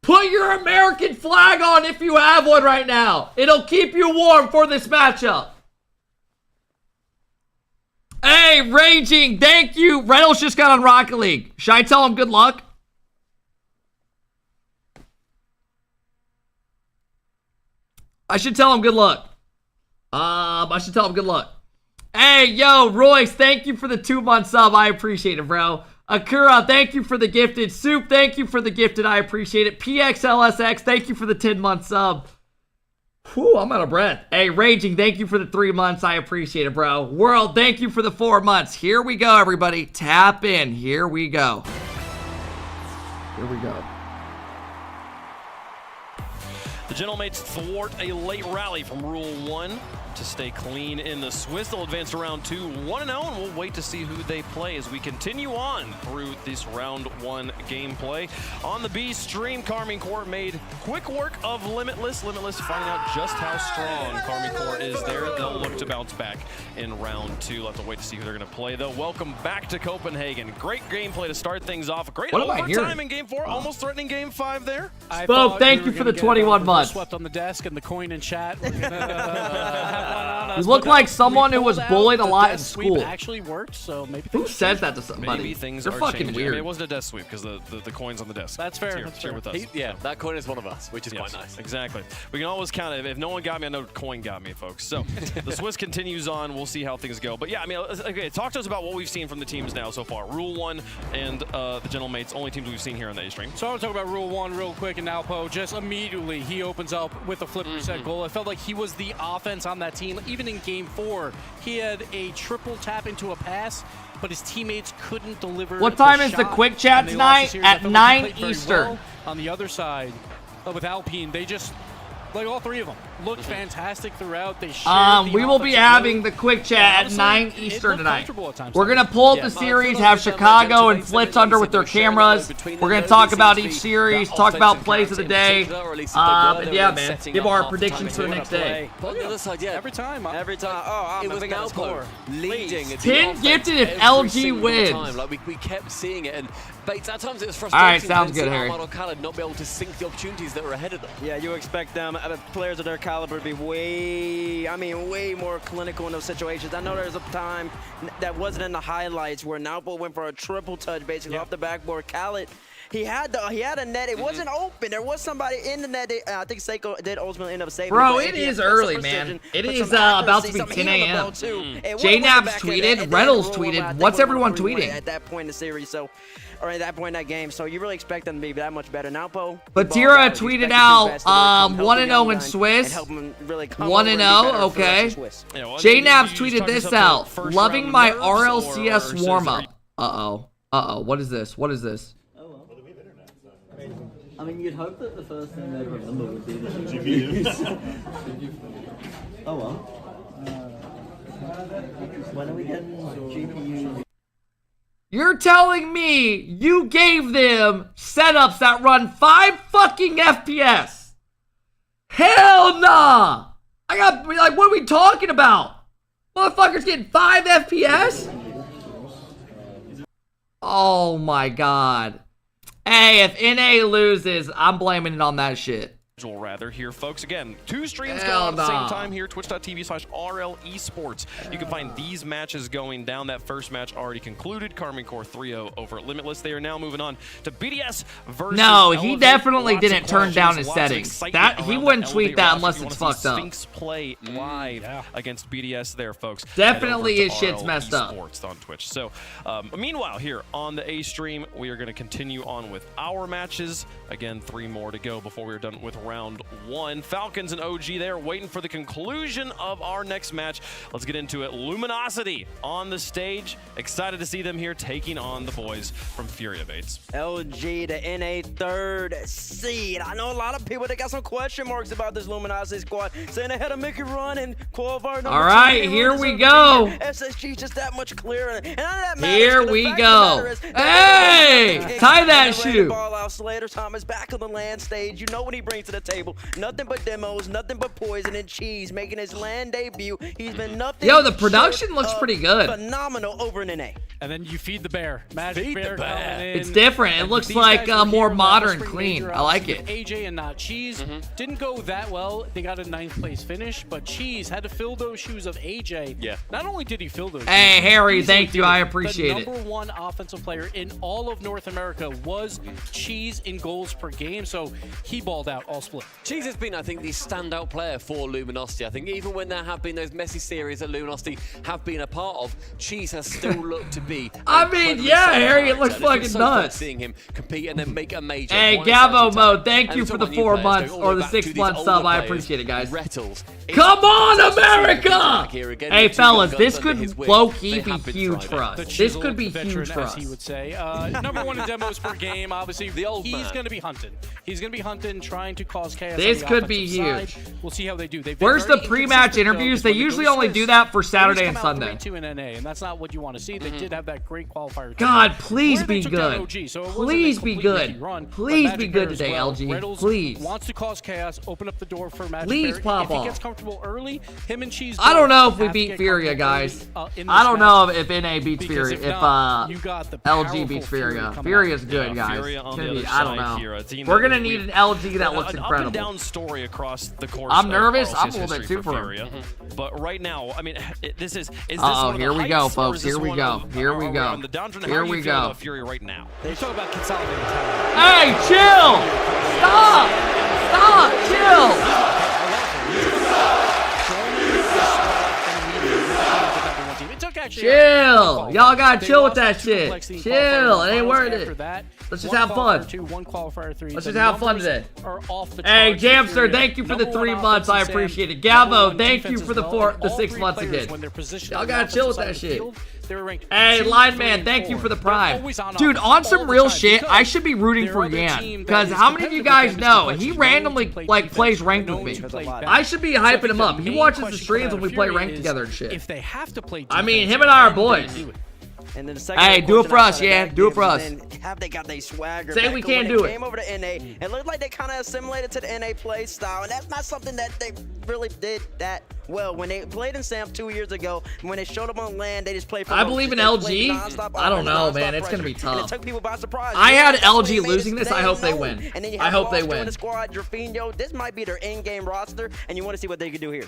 S1: put your American flag on if you have one right now. It'll keep you warm for this matchup. Hey, Raging, thank you. Reynolds just got on Rocket League. Should I tell him good luck? I should tell him good luck. I should tell him good luck. Hey, yo, Royce, thank you for the 2-month sub. I appreciate it, bro. Akira, thank you for the gifted. Soup, thank you for the gifted. I appreciate it. PXLSX, thank you for the 10-month sub. Whew, I'm out of breath. Hey, Raging, thank you for the 3 months. I appreciate it, bro. World, thank you for the 4 months. Here we go, everybody. Tap in. Here we go. Here we go.
S13: The Gentlemates thwart a late rally from Rule 1 to stay clean in the Swiss. They'll advance to round 2, 1-0, and we'll wait to see who they play as we continue on through this round 1 gameplay. On the B stream, Karmine Corps made quick work of Limitless. Limitless finding out just how strong Karmine Corps is there. They'll look to bounce back in round 2. We'll have to wait to see who they're going to play, though. Welcome back to Copenhagen. Great gameplay to start things off. Great overtime in Game 4, almost threatening Game 5 there.
S1: Spoke, thank you for the 21 months.
S2: Swept on the desk and the coin in chat.
S1: You look like someone who was bullied a lot in school.
S2: Actually worked, so maybe.
S1: Who says that to somebody?
S13: Maybe things
S1: They're
S13: are
S1: fucking
S13: changing.
S1: weird.
S13: I mean, it wasn't a desk sweep because the coin's on the desk.
S2: That's fair.
S13: It's here with us.
S28: Yeah, that coin is one of us, which is quite nice.
S13: Exactly. We can always count it. If no one got me, I know coin got me, folks. So the Swiss continues on. We'll see how things go. But yeah, I mean, okay, talk to us about what we've seen from the teams now so far. Rule 1 and the Gentlemates, only teams we've seen here on the A stream.
S2: So I want to talk about Rule 1 real quick, and Alpo just immediately he opens up with a flip reset goal. I felt like he was the offense on that team. Even in Game 4, he had a triple tap into a pass, but his teammates couldn't deliver.
S1: What time is the quick chat tonight? At 9 Eastern.
S2: Well. On the other side, with Alpine, they just, like all 3 of them, looked fantastic throughout. They
S1: we will be having the quick chat at 9 Eastern tonight. We're going to pull up the series, have Chicago and Flitz under with their cameras. We're going to talk about each series, talk about plays of the day. And yeah, man, give our predictions for the next day.
S28: But on the other side, yeah.
S2: Every time.
S28: Oh, it was Alpo leading.
S1: 10 gifted if LG wins.
S28: Like we kept seeing it, and Bates, at times it was frustrating.
S1: All right, sounds good, Harry.
S28: Ahmad or Khaled not be able to sink the opportunities that were ahead of them.
S29: Yeah, you expect them, players of their caliber, to be way more clinical in those situations. I know there was a time that wasn't in the highlights where Naupo went for a triple touch basically off the backboard. Khaled He had a net. It wasn't open. There was somebody in the net. I think Seiko did ultimately end up saving.
S1: Bro, it is early, man. It is about to be 10 a.m. J-Nabs tweeted, Reynolds tweeted. What's everyone tweeting?
S29: At that point in the series, so, or at that point in that game, so you really expect them to be that much better. Now, Poe.
S1: Batira tweeted out 1-0 in Swiss. 1-0, okay. J-Nabs tweeted this out. Loving my RLCS warm-up. Uh-oh. What is this? What is this?
S8: I mean, you'd hope that the first thing they'd remember would be the GPUs. Oh well. When are we getting GPUs?
S1: You're telling me you gave them setups that run 5 fucking FPS? Hell nah! I got, like, what are we talking about? Motherfuckers getting 5 FPS? Oh my god. Hey, if NA loses, I'm blaming it on that shit.
S13: Rather here, folks. Again, 2 streams going on at the same time here. Twitch.tv/RL Esports. You can find these matches going down. That first match already concluded. Karmine Core 3-0 over at Limitless. They are now moving on to BDS versus
S1: No, he
S13: Elevate.
S1: definitely
S13: Lots
S1: didn't
S13: of
S1: turn down
S13: questions,
S1: his
S13: lots of
S1: settings.
S13: excitement
S1: He
S13: around
S1: wouldn't
S13: that
S1: tweet
S13: Elevate
S1: that
S13: roster.
S1: unless
S13: If you
S1: it's
S13: wanna see
S1: fucked up.
S13: Sphinx play live against BDS there, folks.
S1: Definitely
S13: Head
S1: his
S13: over to
S1: shit's
S13: RL
S1: messed up.
S13: Esports on Twitch. So, meanwhile, here on the A stream, we are going to continue on with our matches. Again, 3 more to go before we're done with round 1. Falcons and OG there, waiting for the conclusion of our next match. Let's get into it. Luminosity on the stage. Excited to see them here taking on the boys from Furia Bates.
S29: LG, the NA 3rd seed. I know a lot of people that got some question marks about this Luminosity squad, saying they had a Mickey run and qualifier number 2.
S1: All right, here we go.
S29: SSG just that much clearer. And none of that matters.
S1: Here we go. Hey, tie that shoe.
S29: Ball out. Slater Thomas back on the land stage. You know what he brings to the table. Nothing but demos, nothing but poison and cheese. Making his land debut. He's been nothing.
S1: Yo, the production looks pretty good.
S29: Phenomenal over in NA.
S2: And then you feed the bear. Magic bear coming in.
S1: It's different. It looks like more modern, clean. I like it.
S2: AJ and not Cheese didn't go that well. They got a 9th place finish, but Cheese had to fill those shoes of AJ.
S13: Yeah.
S2: Not only did he fill those shoes.
S1: Hey, Harry, thank you. I appreciate it.
S2: The number 1 offensive player in all of North America was Cheese in goals per game, so he balled out all split.
S28: Cheese has been, I think, the standout player for Luminosity. I think even when there have been those messy series that Luminosity have been a part of, Cheese has still looked to be.
S1: I mean, yeah, Harry, it looks fucking nuts.
S28: Seeing him compete and then make a major.
S1: Hey, Gavo Mode, thank you for the 4 months or the 6 month sub. I appreciate it, guys. Come on, America! Hey, fellas, this could low-key be huge for us. This could be huge for us.
S2: He would say. Number 1 in demos per game, obviously. He's going to be hunting. He's going to be hunting, trying to cause chaos.
S1: This could be huge.
S2: We'll see how they do.
S1: Where's the pre-match interviews? They usually only do that for Saturday and Sunday.
S2: 3-2 in NA, and that's not what you want to see. They did have that great qualifier.
S1: God, please be good. Please be good. Please be good today, LG. Please.
S2: Wants to cause chaos, open up the door for Magic
S1: Please
S2: Bear.
S1: pop
S2: if he
S1: off.
S2: gets comfortable early, him and Cheese.
S1: I don't know if we beat Furia, guys. I don't know if NA beats Furia, if LG beats Furia. Furia's good, guys. I don't know. We're gonna need an LG that looks incredible.
S13: Up and down story across the course.
S1: I'm nervous.
S13: of
S1: I'm a little bit too for him.
S13: But right now, I mean, this is this
S1: Uh-oh,
S13: one of the
S1: here we go,
S13: heights, or
S1: folks.
S13: is this
S1: Here we
S13: one
S1: go.
S13: of-
S1: Here we
S13: are
S1: go.
S13: on the downturn? How
S1: Here
S13: do you
S1: we
S13: feel
S1: go.
S13: about Furia right now?
S2: They talk about consolidating talent.
S1: Hey, chill! Stop! Stop! Chill! Chill! Y'all gotta chill with that shit. Chill. It ain't worth it. Let's just have fun. Let's just have fun today. Hey, Jamster, thank you for the 3 months. I appreciate it. Gavo, thank you for the 6 months again. Y'all gotta chill with that shit. Hey, Lineman, thank you for the prime. Dude, on some real shit, I should be rooting for Yan. Because how many of you guys know, he randomly, like, plays ranked with me. I should be hyping him up. He watches the streams when we play ranked together and shit. I mean, him and I are boys.
S29: And then the second
S1: Hey, do it for us, yeah. Do it for us.
S29: Have they got their swagger?
S1: Say
S29: back
S1: we
S29: when
S1: can't
S29: they
S1: do it.
S29: Came over to NA. It looked like they kind of assimilated to the NA play style, and that's not something that they really did that well. When they played in Sam 2 years ago, when they showed up on land, they just played for
S1: I believe in LG. I don't know, man. It's going to be tough.
S29: It took people by surprise.
S1: I had LG losing this. I hope they win.
S29: And then you
S1: I
S29: have
S1: hope they
S29: Lost
S1: win.
S29: in the squad, Jorfinho. This might be their in-game roster, and you want to see what they can do here.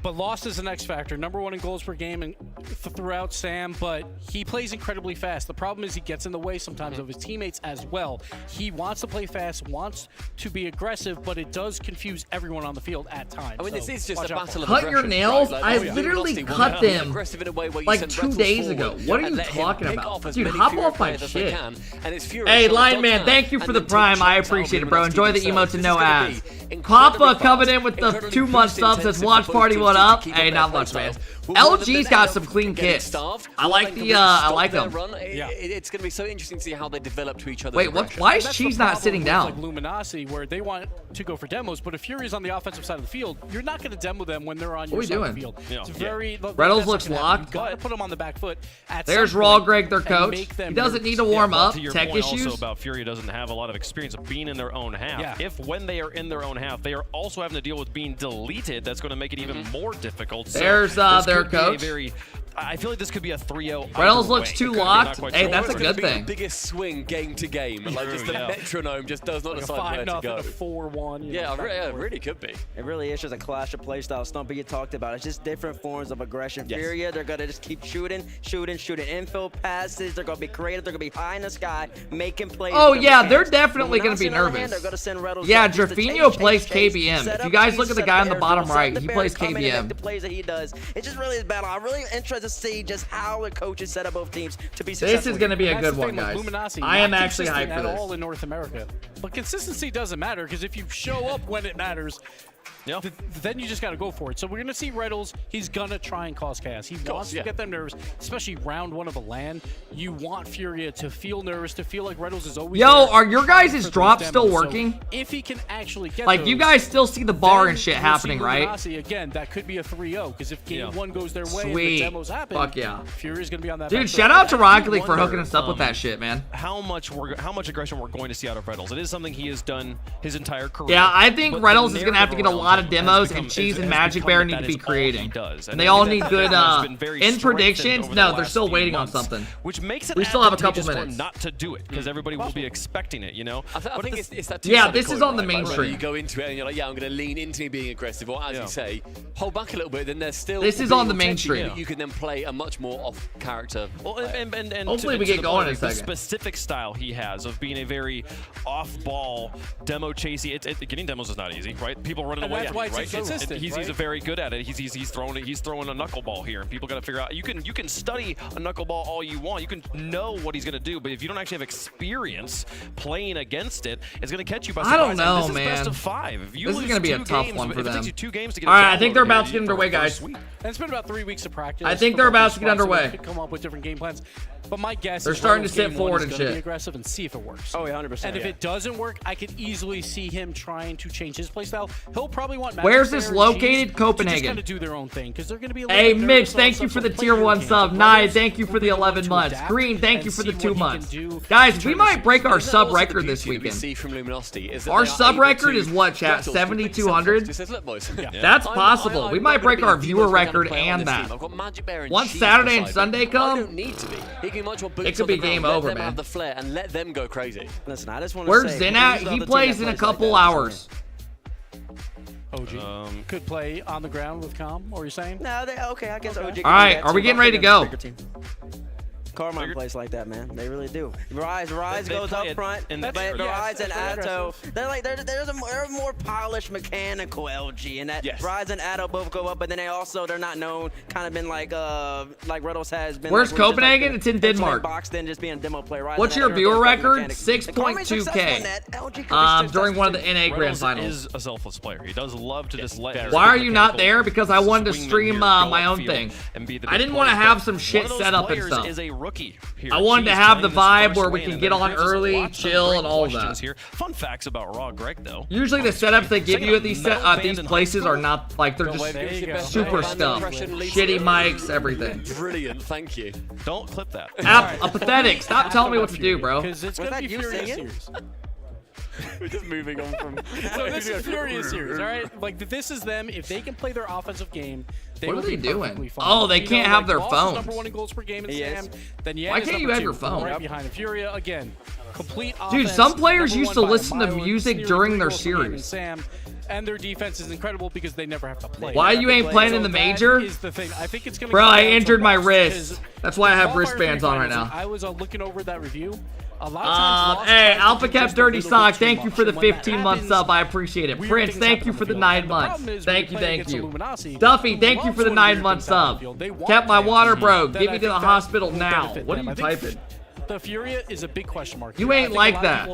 S2: But Lost is an X factor. #1 in goals per game and throughout Sam, but he plays incredibly fast. The problem is he gets in the way sometimes of his teammates as well. He wants to play fast, wants to be aggressive, but it does confuse everyone on the field at times.
S28: I mean, this is just a battle of
S1: cut your
S28: aggression,
S1: nails.
S28: right?
S1: I
S28: Like,
S1: literally
S28: Luminosity
S1: cut
S28: will be
S1: them
S28: aggressive in a way where you
S1: like
S28: send
S1: 2
S28: Rettles
S1: days
S28: forward
S1: ago. What are
S28: and
S1: you
S28: let him
S1: talking
S28: pick
S1: about?
S28: off as
S1: Dude,
S28: many
S1: hop
S28: Furia
S1: off my
S28: players as they
S1: shit.
S28: can, and it's Furia
S1: Hey,
S28: trying to
S1: Lion Man,
S28: dodge
S1: thank
S28: that
S1: you for
S28: and
S1: the
S28: then take
S1: prime. I
S28: shots out of
S1: appreciate it, bro.
S28: Luminosity
S1: Enjoy the
S28: themselves.
S1: emotes and
S28: This
S1: no
S28: is gonna
S1: ads.
S28: be incredibly
S1: Papa
S28: fast,
S1: coming in with the
S28: incredibly
S1: 2-month
S28: boost
S1: subs. That's
S28: intensive
S1: Watch
S28: for
S1: Party,
S28: both
S1: what
S28: teams to
S1: up?
S28: keep
S1: Hey,
S28: up
S1: not
S28: their
S1: much,
S28: play
S1: man.
S28: styles. We'll warn them
S1: LG's
S28: that
S1: got
S28: they're
S1: some
S28: not
S1: clean
S28: getting
S1: kits.
S28: starved.
S1: I
S28: We'll
S1: like
S28: then
S1: the,
S28: completely
S1: I
S28: stop
S1: like
S28: their
S1: them.
S28: run. It's going to be so interesting to see how they develop to each other.
S1: Wait, what? Why is
S2: That's
S1: Cheese
S2: the
S1: not
S2: problem
S1: sitting
S2: with,
S1: down?
S2: like Luminosity, where they want to go for demos, but if Fury's on the offensive side of the field, you're not going to demo them when they're on your side of the field. It's very.
S1: Reynolds looks locked.
S2: You got to put them on the back foot.
S1: There's Raw Greg, their coach. He doesn't need to warm up.
S13: To your
S1: Tech
S13: point
S1: issues.
S13: also about Furia doesn't have a lot of experience of being in their own half. If when they are in their own half, they are also having to deal with being deleted, that's going to make it even more difficult. So
S1: There's their
S13: could be a
S1: coach.
S13: I feel like this could be a 3-0.
S1: Reynolds looks too locked. Hey, that's a good thing.
S28: The biggest swing game to game. Like just the metronome just does not decide where to go.
S2: A 5-0, 4-1.
S28: Yeah, it really could be.
S29: It really is just a clash of playstyle. Stumpy, you talked about. It's just different forms of aggression. Furia, they're gonna just keep shooting. Infill passes. They're gonna be creative. They're gonna be high in the sky, making plays.
S1: Oh yeah, they're definitely gonna be nervous.
S29: They're gonna send Reynolds
S1: yeah,
S29: up just to
S1: Jorfinho plays
S29: chase,
S1: KBM.
S29: set
S1: If you
S29: up
S1: guys
S29: keys,
S1: look at the
S29: set
S1: guy
S29: up
S1: on the
S29: airs,
S1: bottom
S29: set
S1: right,
S29: the
S1: he
S29: bear,
S1: plays
S29: come in and make
S1: KBM.
S29: the plays that he does. It's just really a battle. I'm really interested to see just how the coaches set up both teams to be successful.
S1: This is going to be a good one, guys. I am actually hyped for
S2: this. All
S1: this.
S2: in North America, but consistency doesn't matter because if you show up when it matters, then you just got to go for it. So we're going to see Reynolds. He's going to try and cause chaos. He wants to get them nervous, especially round 1 of a LAN. You want Furia to feel nervous, to feel like Reynolds is always
S1: Yo,
S2: there
S1: are your guys'
S2: for
S1: drops
S2: those
S1: still
S2: demos.
S1: working?
S2: So if he can actually get
S1: Like, you guys still see the bar and shit happening, right?
S2: Again, that could be a 3-0 because if game 1 goes their way and
S1: Sweet.
S2: the demos happen,
S1: Fuck yeah.
S2: Fury's going to be on that.
S1: Dude,
S2: back
S1: shout
S2: foot.
S1: out to Rocket League for hooking us up with that shit, man.
S13: How much aggression we're going to see out of Reynolds. It is something he has done his entire career.
S1: Yeah, I think
S13: but
S1: Reynolds
S13: the
S1: is going to have to get a
S13: narrative
S1: lot of
S13: around
S1: demos,
S13: him
S1: and
S13: has
S1: Cheese and
S13: become
S1: Magic Bear
S13: that
S1: need to
S13: is
S1: be
S13: all he
S1: creating.
S13: does.
S1: And they all need
S13: that
S1: good,
S13: has been very
S1: in
S13: strengthened
S1: predictions,
S13: over the
S1: no, they're
S13: last
S1: still
S13: few
S1: waiting on
S13: months,
S1: something.
S13: Which makes it
S1: We still have a couple
S13: advantageous for
S1: minutes.
S13: not to do it, because everybody will be expecting it, you know?
S28: I think it's that
S1: Yeah, this is on the
S28: right? Like,
S1: mainstream.
S28: you go into it and you're like, yeah, I'm going to lean into me being aggressive, or as you say, hold back a little bit, then there's still
S1: This is on the mainstream.
S28: You can then play a much more off-character.
S13: Well, and
S1: hopefully we
S13: to
S1: get
S13: the
S1: going
S13: point,
S1: in a
S13: the
S1: second.
S13: specific style he has of being a very off-ball demo chasey. Getting demos is not easy, right? People running
S2: And
S13: away
S2: that's
S13: at
S2: why
S13: you,
S2: it's
S13: right?
S2: consistent,
S13: He's
S2: right?
S13: very good at it. He's throwing a knuckleball here, and people got to figure out. You can study a knuckleball all you want. You can know what he's going to do, but if you don't actually have experience playing against it, it's going to catch you by surprise.
S1: I don't know,
S13: and this
S1: man.
S13: Is best of 5. If you
S1: This is
S13: lose
S1: going to be a
S13: 2
S1: tough
S13: games,
S1: one for
S13: if
S1: them.
S13: It takes you 2 games to get
S1: All
S13: a
S1: right, I think they're
S13: download
S1: about to
S13: here,
S1: get underway, guys.
S2: And it's been about 3 weeks of practice.
S1: I think they're about to get underway.
S2: Could come up with different game plans. But my guess
S1: They're
S2: is
S1: starting to
S2: Reynolds
S1: sit
S2: game
S1: forward
S2: one
S1: and
S2: is gonna
S1: shit.
S2: Be aggressive and see if it works.
S29: Oh, yeah, 100%.
S2: And if it doesn't work, I could easily see him trying to change his playstyle. He'll probably want. Magic
S1: Where's this
S2: Bear and
S1: located?
S2: Cheese
S1: Copenhagen.
S2: To just kind of do their own thing because they're going to be.
S1: Hey, Mitch, thank you for the tier 1 sub. Nye, thank you for the 11 months. Green, thank you for the 2 months. Guys, we might break our sub record this weekend. Our sub record is what, chat? 7,200? That's possible. We might break our viewer record and that. Once Saturday and Sunday come, it could be game over, man.
S28: The flair and let them go crazy.
S29: Listen, I just want to
S1: Where's
S29: say,
S1: Zen at? He plays in a couple hours.
S2: OG could play on the ground with Com, or you're saying?
S29: No, okay, I guess OG.
S1: All right, are we getting ready to go?
S29: Carmine plays like that, man. They really do. Rise goes up front. Rise and Atto, they're more polished, mechanical LG, and that Rise and Atto both go up, but then they're not known. Kind of been like Reynolds has been.
S1: Where's
S29: like,
S1: Copenhagen? It's in Denmark.
S29: Boxed in, just being a demo player.
S1: What's your viewer record? 6.2K. During one of the NA Grand Finals.
S13: Is a selfless player. He does love to just let.
S1: Why are you not there? Because I wanted to stream my own thing. I didn't want to have some shit set up and stuff. I wanted to have the vibe where we can get on early, chill, and all of that.
S13: Fun facts about Raw Greg, though.
S1: Usually the setups they give you at these places are not like, they're just super stuff. Shitty mics, everything.
S28: Brilliant, thank you.
S13: Don't clip that.
S1: Apathetic, stop telling me what to do, bro.
S2: Because it's going to be Furia series.
S28: We're just moving on from.
S2: So this is Furia series, all right? Like this is them. If they can play their offensive game,
S1: what are they doing?
S2: Fine.
S1: Oh, they can't have their phones.
S2: #1 in goals per game in Sam. Then
S1: why can't you have your phone?
S2: Right behind Furia again. Complete offense.
S1: Dude, some players used to listen to music during their series.
S2: Sam, and their defense is incredible because they never have to play.
S1: Why you ain't playing in the major?
S2: Is the thing. I think it's gonna.
S1: Bro, I injured my wrist. That's why I have wristbands on right now.
S2: I was looking over that review. A lot of times
S1: hey, Alpha Cap Dirty Sock, thank you for the 15-month sub. I appreciate it. Prince, thank you for the 9 months. Thank you. Duffy, thank you for the 9-month sub. Kept my water broke. Get me to the hospital now. What are you typing?
S2: The Furia is a big question mark.
S1: You ain't like that.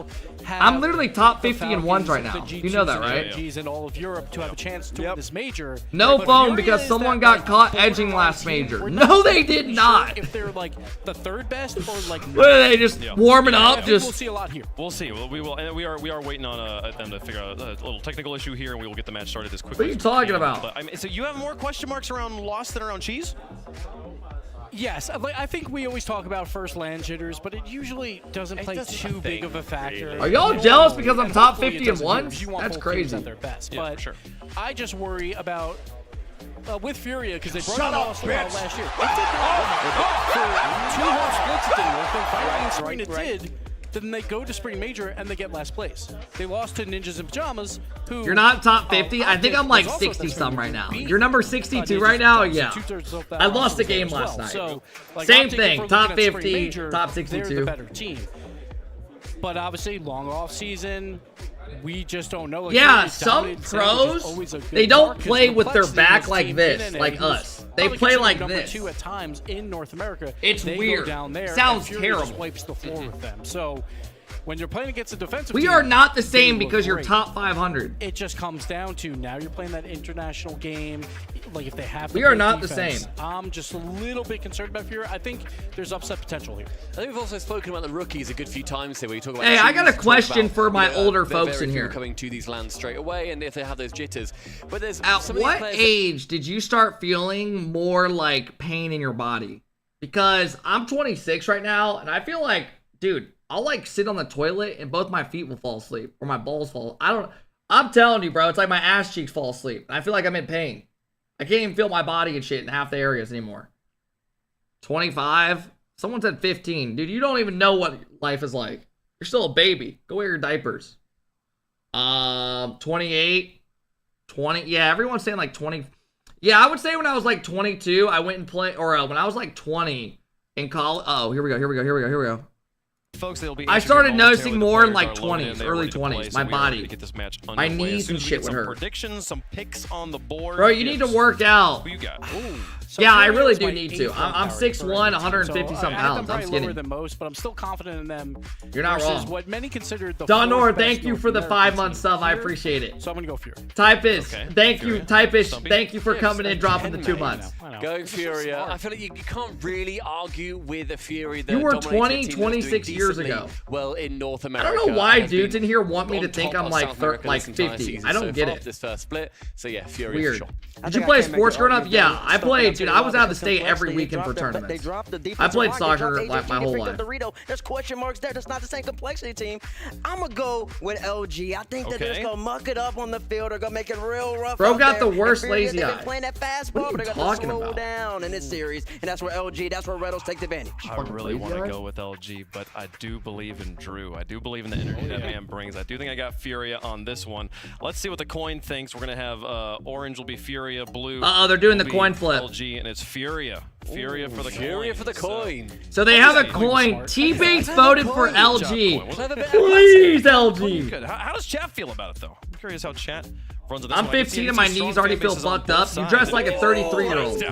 S1: I'm literally top 50 in ones right now. You know that, right?
S2: GenGs in all of Europe to have a chance to win this major.
S1: No phone because someone got caught edging last major. No, they did not.
S2: If they're like the third best or like.
S1: What are they just warming up?
S2: We'll see a lot here.
S13: We'll see. We will, and we are waiting on them to figure out a little technical issue here, and we will get the match started as quickly.
S1: What are you talking about?
S13: But, I mean, so you have more question marks around Lost than around Cheese?
S2: Yes, I think we always talk about first land jitters, but it usually doesn't play too big of a factor.
S1: Are y'all jealous because I'm top 50 in ones? That's crazy.
S2: At their best, but sure. I just worry about with Furia because they brought last year. They did that for 2 whole splits. It didn't work. Then finally in spring it did. Then they go to spring major and they get last place. They lost to Ninjas in Pajamas, who...
S1: You're not top 50? I think I'm like 60-some right now. You're number 62 right now? Yeah. I lost a game last night.
S2: So, like,
S1: same thing. Top 50, top 62.
S2: They're the better team. But obviously, long off season, we just don't know. Like,
S1: yeah, some pros, they don't play with their back like this, like us. They play like this.
S2: #2 at times in North America.
S1: It's weird.
S2: Down there,
S1: sounds
S2: terrible.
S1: terrible.
S2: Wipes the floor with them. So when you're playing against a defensive
S1: team,
S2: we
S1: are not the same because you're top 500.
S2: It just comes down to now you're playing that international game. Like if they have,
S1: we are not the same.
S2: I'm just a little bit concerned about Furia. I think there's upset potential here.
S28: I think we've also spoken about the rookies a good few times here. Where you talk about.
S1: Hey, I got a question for my older folks in here.
S28: Coming to these lands straight away, and if they have those jitters, but there's
S1: at what age did you start feeling more like pain in your body? Because I'm 26 right now, and I feel like, dude, I'll like sit on the toilet and both my feet will fall asleep or my balls fall. I'm telling you, bro, it's like my ass cheeks fall asleep. I feel like I'm in pain. I can't even feel my body and shit in half the areas anymore. 25? Someone said 15. Dude, you don't even know what life is like. You're still a baby. Go wear your diapers. 28. 20. Yeah, everyone's saying like 20. Yeah, I would say when I was like 22, I went and played, or when I was like 20 in college. Oh, here we go.
S13: Folks,
S1: I started noticing more in like 20s, early 20s. My body, my knees and shit would hurt.
S13: Predictions, some picks on the board.
S1: Bro, you need to work out.
S13: Who you got?
S2: So
S1: yeah, I really do need to. I'm 6'1", 150 some pounds. I'm skinny.
S2: Lower than most, but I'm still confident in them.
S1: You're not wrong.
S2: What many considered the
S1: Donor, thank you for the 5-month sub. I appreciate it.
S2: So I'm gonna go Furia.
S1: Typist, thank you. Typist, thank you for coming and dropping the 2 months.
S28: Go Furia. I feel like you can't really argue with a Fury that
S1: you were 20, 26 years ago.
S28: Well, in North America.
S1: I don't know why dudes in here want me to think I'm like 50. I don't get it.
S28: This first split. So yeah, Fury.
S1: Weird. Did you play sports growing up? Yeah, I played. Dude, I was out of the state every weekend for tournaments. I played soccer like my whole life.
S29: There's question marks there. That's not the same complexity team. I'm gonna go with LG. I think that they're just gonna muck it up on the field. They're gonna make it real rough.
S1: Bro got the worst lazy eye.
S29: They've been playing that fastball, but they're gonna slow down in this series, and that's where LG. That's where Redos take the advantage.
S13: I really want to go with LG, but I do believe in Drew. I do believe in the energy that man brings. I do think I got Furia on this one. Let's see what the coin thinks. We're gonna have orange will be Furia, blue.
S1: They're doing the coin flip.
S13: LG, and it's Furia. Furia for the coin.
S28: Furia for the coin.
S1: So they have a coin. T-Bates voted for LG. Please, LG.
S13: How does chat feel about it, though? I'm curious how chat runs on this.
S1: I'm 15 and my knees already feel fucked up. You dress like a 33-year-old.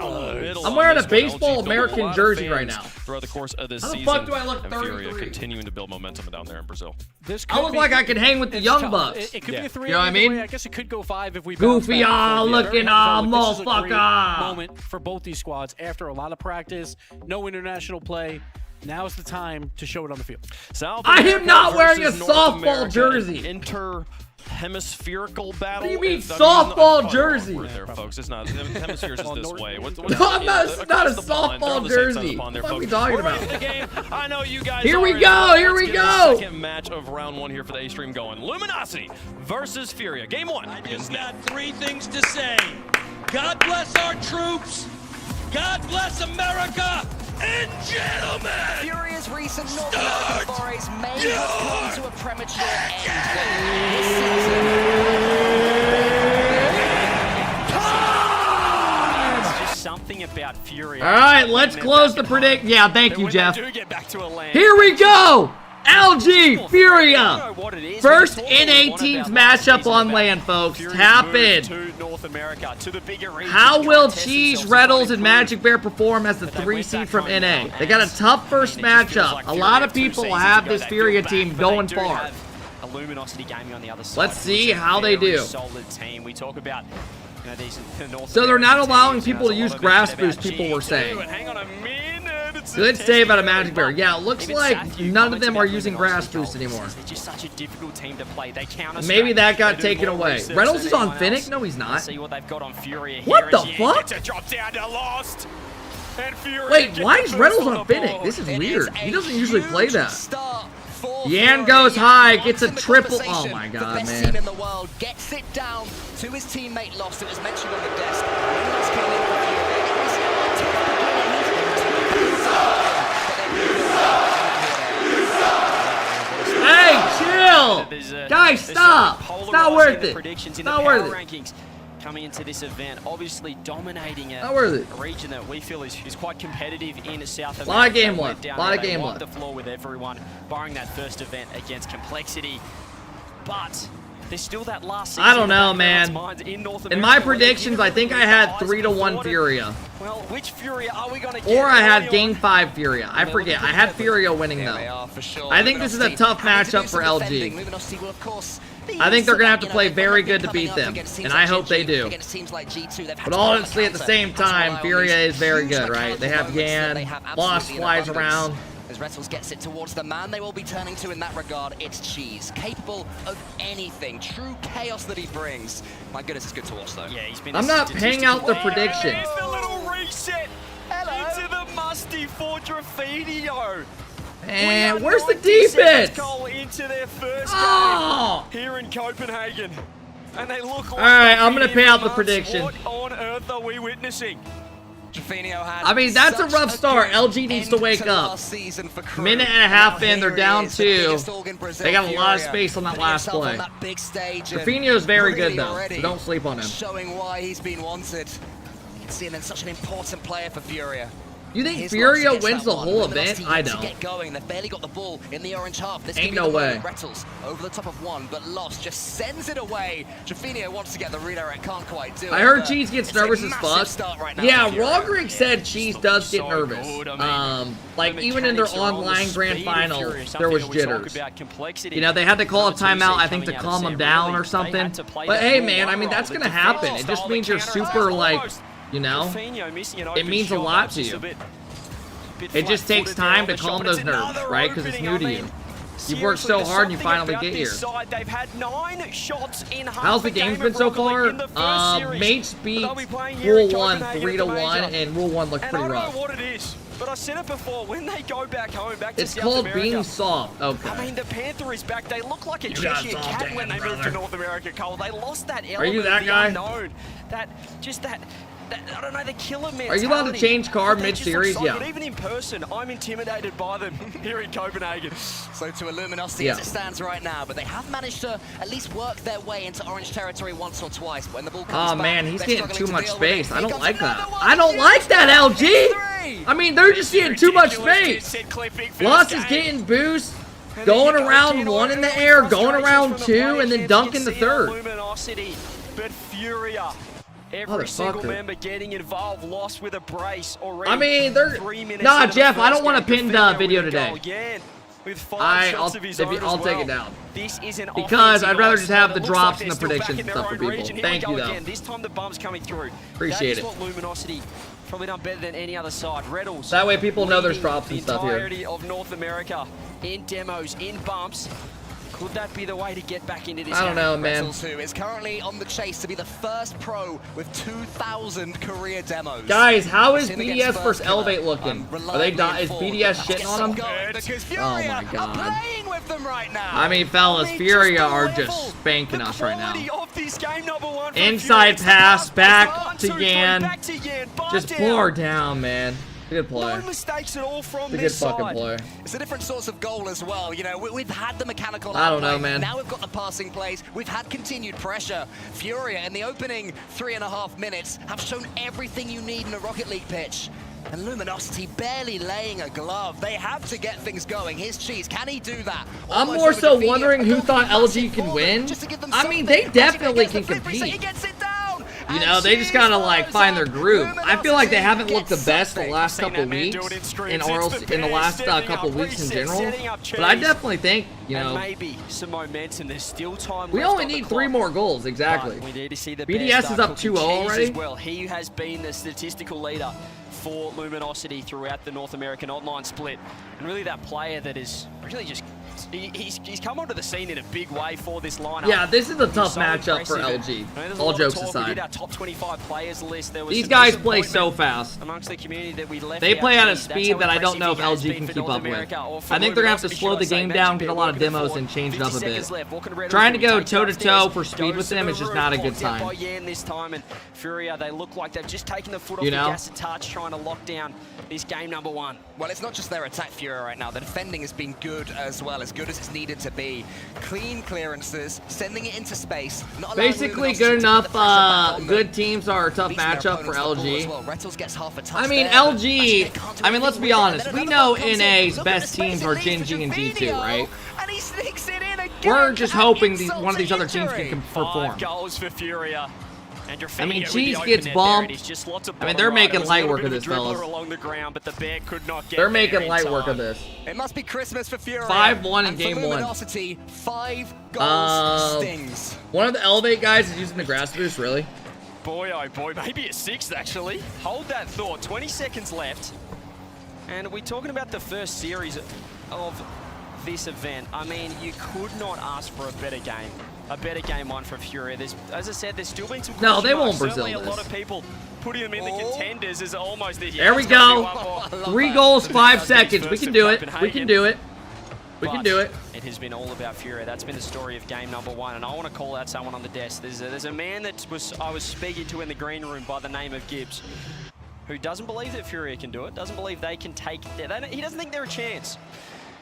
S1: I'm wearing a baseball American jersey right now.
S13: Throughout the course of this
S1: season,
S13: how
S1: the fuck do I look 33?
S13: Furia continuing to build momentum down there in Brazil.
S1: I look like I could hang with the young bucks.
S2: It could be a 3.
S1: You know what I mean?
S2: I guess it could go 5 if we
S1: goofy looking motherfucker.
S2: Moment for both these squads after a lot of practice, no international play. Now is the time to show it on the field.
S1: I am not wearing a softball jersey.
S13: hemispherical battle.
S1: What do you mean softball jersey?
S13: There, folks. It's not. Hemispheres is this way.
S1: No, I'm not. It's not a softball jersey. What are we talking about?
S13: The game. I know you guys.
S1: Here we
S13: are.
S1: go. Here we go.
S13: Second match of round 1 here for the A stream going. Luminosity versus Furia. Game 1.
S3: I just got 3 things to say. God bless our troops. God bless America. And gentlemen,
S6: Furia's recent North American forays may have come to a premature end. This season.
S5: It's just something about Furia.
S1: All right, let's close the predict. Yeah, thank you, Jeff.
S5: Get back to a land.
S1: Here we go. LG Furia. First in 18th matchup on land, folks. Happened. How will Cheese, Reddles, and Magic Bear perform as the 3 seed from NA? They got a tough first matchup. A lot of people have this Furia team going far. Let's see how they do. So they're not allowing people to use grass boost, people were saying. Good save out of Magic Bear. Yeah, it looks like none of them are using grass boost anymore. Maybe that got taken away. Reynolds is on Finnick? No, he's not. What the fuck? Wait, why is Reynolds on Finnick? This is weird. He doesn't usually play that. Yan goes high, gets a triple. Oh my god, man.
S6: Team in the world gets it down to his teammate Lost. It was mentioned on the desk.
S1: Hey, chill! Guys, stop! It's not worth it. It's not worth it.
S5: Coming into this event, obviously dominating a region that we feel is quite competitive in South America.
S1: A lot of game left. A lot of game left.
S5: The floor with everyone, barring that first event against Complexity, but there's still that last.
S1: I don't know, man. In my predictions, I think I had 3-1 Furia.
S5: Well, which Furia are we gonna get?
S1: Or I had Game 5 Furia. I forget. I had Furia winning though. I think this is a tough matchup for LG. I think they're going to have to play very good to beat them, and I hope they do. But honestly, at the same time, Furia is very good, right? They have Yan, Lost flies around.
S6: As Rettles gets it towards the man they will be turning to in that regard, it's Cheese. Capable of anything. True chaos that he brings. My goodness, it's good to watch, though.
S5: Yeah, he's been
S1: I'm not paying out the prediction.
S5: There's the little reset into the musty for Drafinio.
S1: And where's the defense?
S5: Goal into their first
S1: game
S5: here in Copenhagen. And they look like
S1: alright, I'm going to pay out the prediction.
S5: What on earth are we witnessing?
S1: I mean, that's a rough start. LG needs to wake up. Minute and a half in, they're down 2. They got a lot of space on that last play. Rafinha's very good, though, so don't sleep on him.
S6: Showing why he's been wanted. You can see him as such an important player for Furia.
S1: You think Furia wins the whole event? I don't.
S6: Get going. They've barely got the ball in the orange half. This
S1: ain't no way.
S6: Rettles over the top of one, but Lost just sends it away. Jafinio wants to get the redirect, can't quite do it.
S1: I heard Cheese gets nervous as fuck. Yeah, Rogrick said Cheese does get nervous. Like even in their online grand final, there was jitters. You know, they had to call a timeout, I think, to calm them down or something. But hey, man, I mean, that's gonna happen. It just means you're super like. You know, it means a lot to you. It just takes time to calm those nerves, right? Because it's new to you. You've worked so hard and you finally get here. How's the game's been so far? Mates beat Rule 1 3-1, and Rule 1 looks pretty rough.
S5: But I said it before, when they go back home, back to
S1: it's
S5: South
S1: called
S5: America,
S1: being soft. Okay.
S5: I mean, the Panther is back. They look like a Cheshire cat when they moved to North America, Cole. They lost that element.
S1: Are you that guy?
S5: Unknown. That I don't know, the killer mentality.
S1: Are you allowed to change card mid-series? Yeah.
S5: But even in person, I'm intimidated by them here in Copenhagen.
S6: So to Luminosity as it stands right now, but they have managed to at least work their way into orange territory once or twice. But when the ball comes
S1: back, man, he's getting too much space. I don't like that. I don't like that, LG. I mean, they're just getting too much space. Lost is getting boost, going around 1 in the air, going around 2, and then dunking the 3rd.
S5: Luminosity, but Furia. Every single member getting involved, Lost with a brace already.
S1: I mean, they're... Nah, Jeff, I don't want a pinned video today. I'll take it down. Because I'd rather just have the drops and the predictions and stuff for people. Thank you, though.
S5: This time the bump's coming through.
S1: Appreciate it.
S5: That's what Luminosity probably done better than any other side. Reddles.
S1: That way people know there's drops and stuff here.
S5: The entirety of North America in demos, in bumps.
S6: Could that be the way to get back into this?
S1: I don't know, man.
S6: Rettles, who is currently on the chase to be the first pro with 2,000 career demos.
S1: Guys, how is BDS versus Elevate looking? Are they is BDS shitting on them? Oh my god.
S6: Playing with them right now.
S1: I mean, fellas, Furia are just spanking us right now. Inside pass, back to Yan. Just pull her down, man. Good play.
S6: No mistakes at all from
S1: it's a
S6: this
S1: good fucking
S6: side.
S1: play.
S6: It's a different sorts of goal as well. You know, we've had the mechanical
S1: I don't know,
S6: outplay.
S1: man.
S6: Now we've got the passing plays. We've had continued pressure. Furia in the opening 3.5 minutes have shown everything you need in a Rocket League pitch. And Luminosity barely laying a glove. They have to get things going. Here's Cheese. Can he do that?
S1: I'm more so wondering who thought LG can win. I mean, they definitely can compete. You know, they just gotta like find their groove. I feel like they haven't looked the best the last couple weeks in RLCS, in the last couple weeks in general. But I definitely think, you know,
S5: maybe some momentum. There's still time.
S1: We only need 3 more goals, exactly.
S5: We need to see the
S1: BDS is up 2-0 already.
S5: Well, he has been the statistical leader for Luminosity throughout the North American online split, and really that player that is really just he's come onto the scene in a big way for this lineup.
S1: Yeah, this is a tough matchup for LG. All jokes aside,
S5: we did our top 25 players list. There was
S1: these guys play so fast.
S5: Amongst the community that we left.
S1: They play at a speed that I don't know if LG can keep up with. I think they're gonna have to slow the game down, get a lot of demos, and change it up a bit. Trying to go toe-to-toe for speed with them is just not a good sign.
S5: This time, and Furia, they look like they've just taken the foot off the gas a touch, trying to lock down this game number 1.
S6: Well, it's not just their attack, Furia, right now. The defending has been good as well, as good as it's needed to be. Clean clearances, sending it into space.
S1: Basically good enough. Good teams are a tough matchup for LG. I mean, LG, I mean, let's be honest. We know NA's best teams are GenG and G2, right? We're just hoping one of these other teams can perform.
S5: 5 goals for Furia.
S1: I mean, Cheese gets bumped. I mean, they're making light work of this, fellas. They're making light work of this.
S6: It must be Christmas for Furia.
S1: 5-1 in game 1.
S6: 5 goals stings.
S1: One of the Elevate guys is using the grass boost, really?
S5: Boy, oh boy, maybe a 6th actually. Hold that thought. 20 seconds left. And we're talking about the first series of this event. I mean, you could not ask for a better game. A better game 1 for Furia. There's, as I said, there's still been some.
S1: No, they won't Brazil
S5: this.
S1: this.
S5: A lot of people putting them in the contenders is almost the.
S1: There we go. 3 goals, 5 seconds. We can do it. We can do it. We can do it.
S5: It has been all about Furia. That's been the story of game number 1, and I want to call out someone on the desk. There's a man that I was speaking to in the green room by the name of Gibbs, who doesn't believe that Furia can do it. Doesn't believe they can take. He doesn't think they're a chance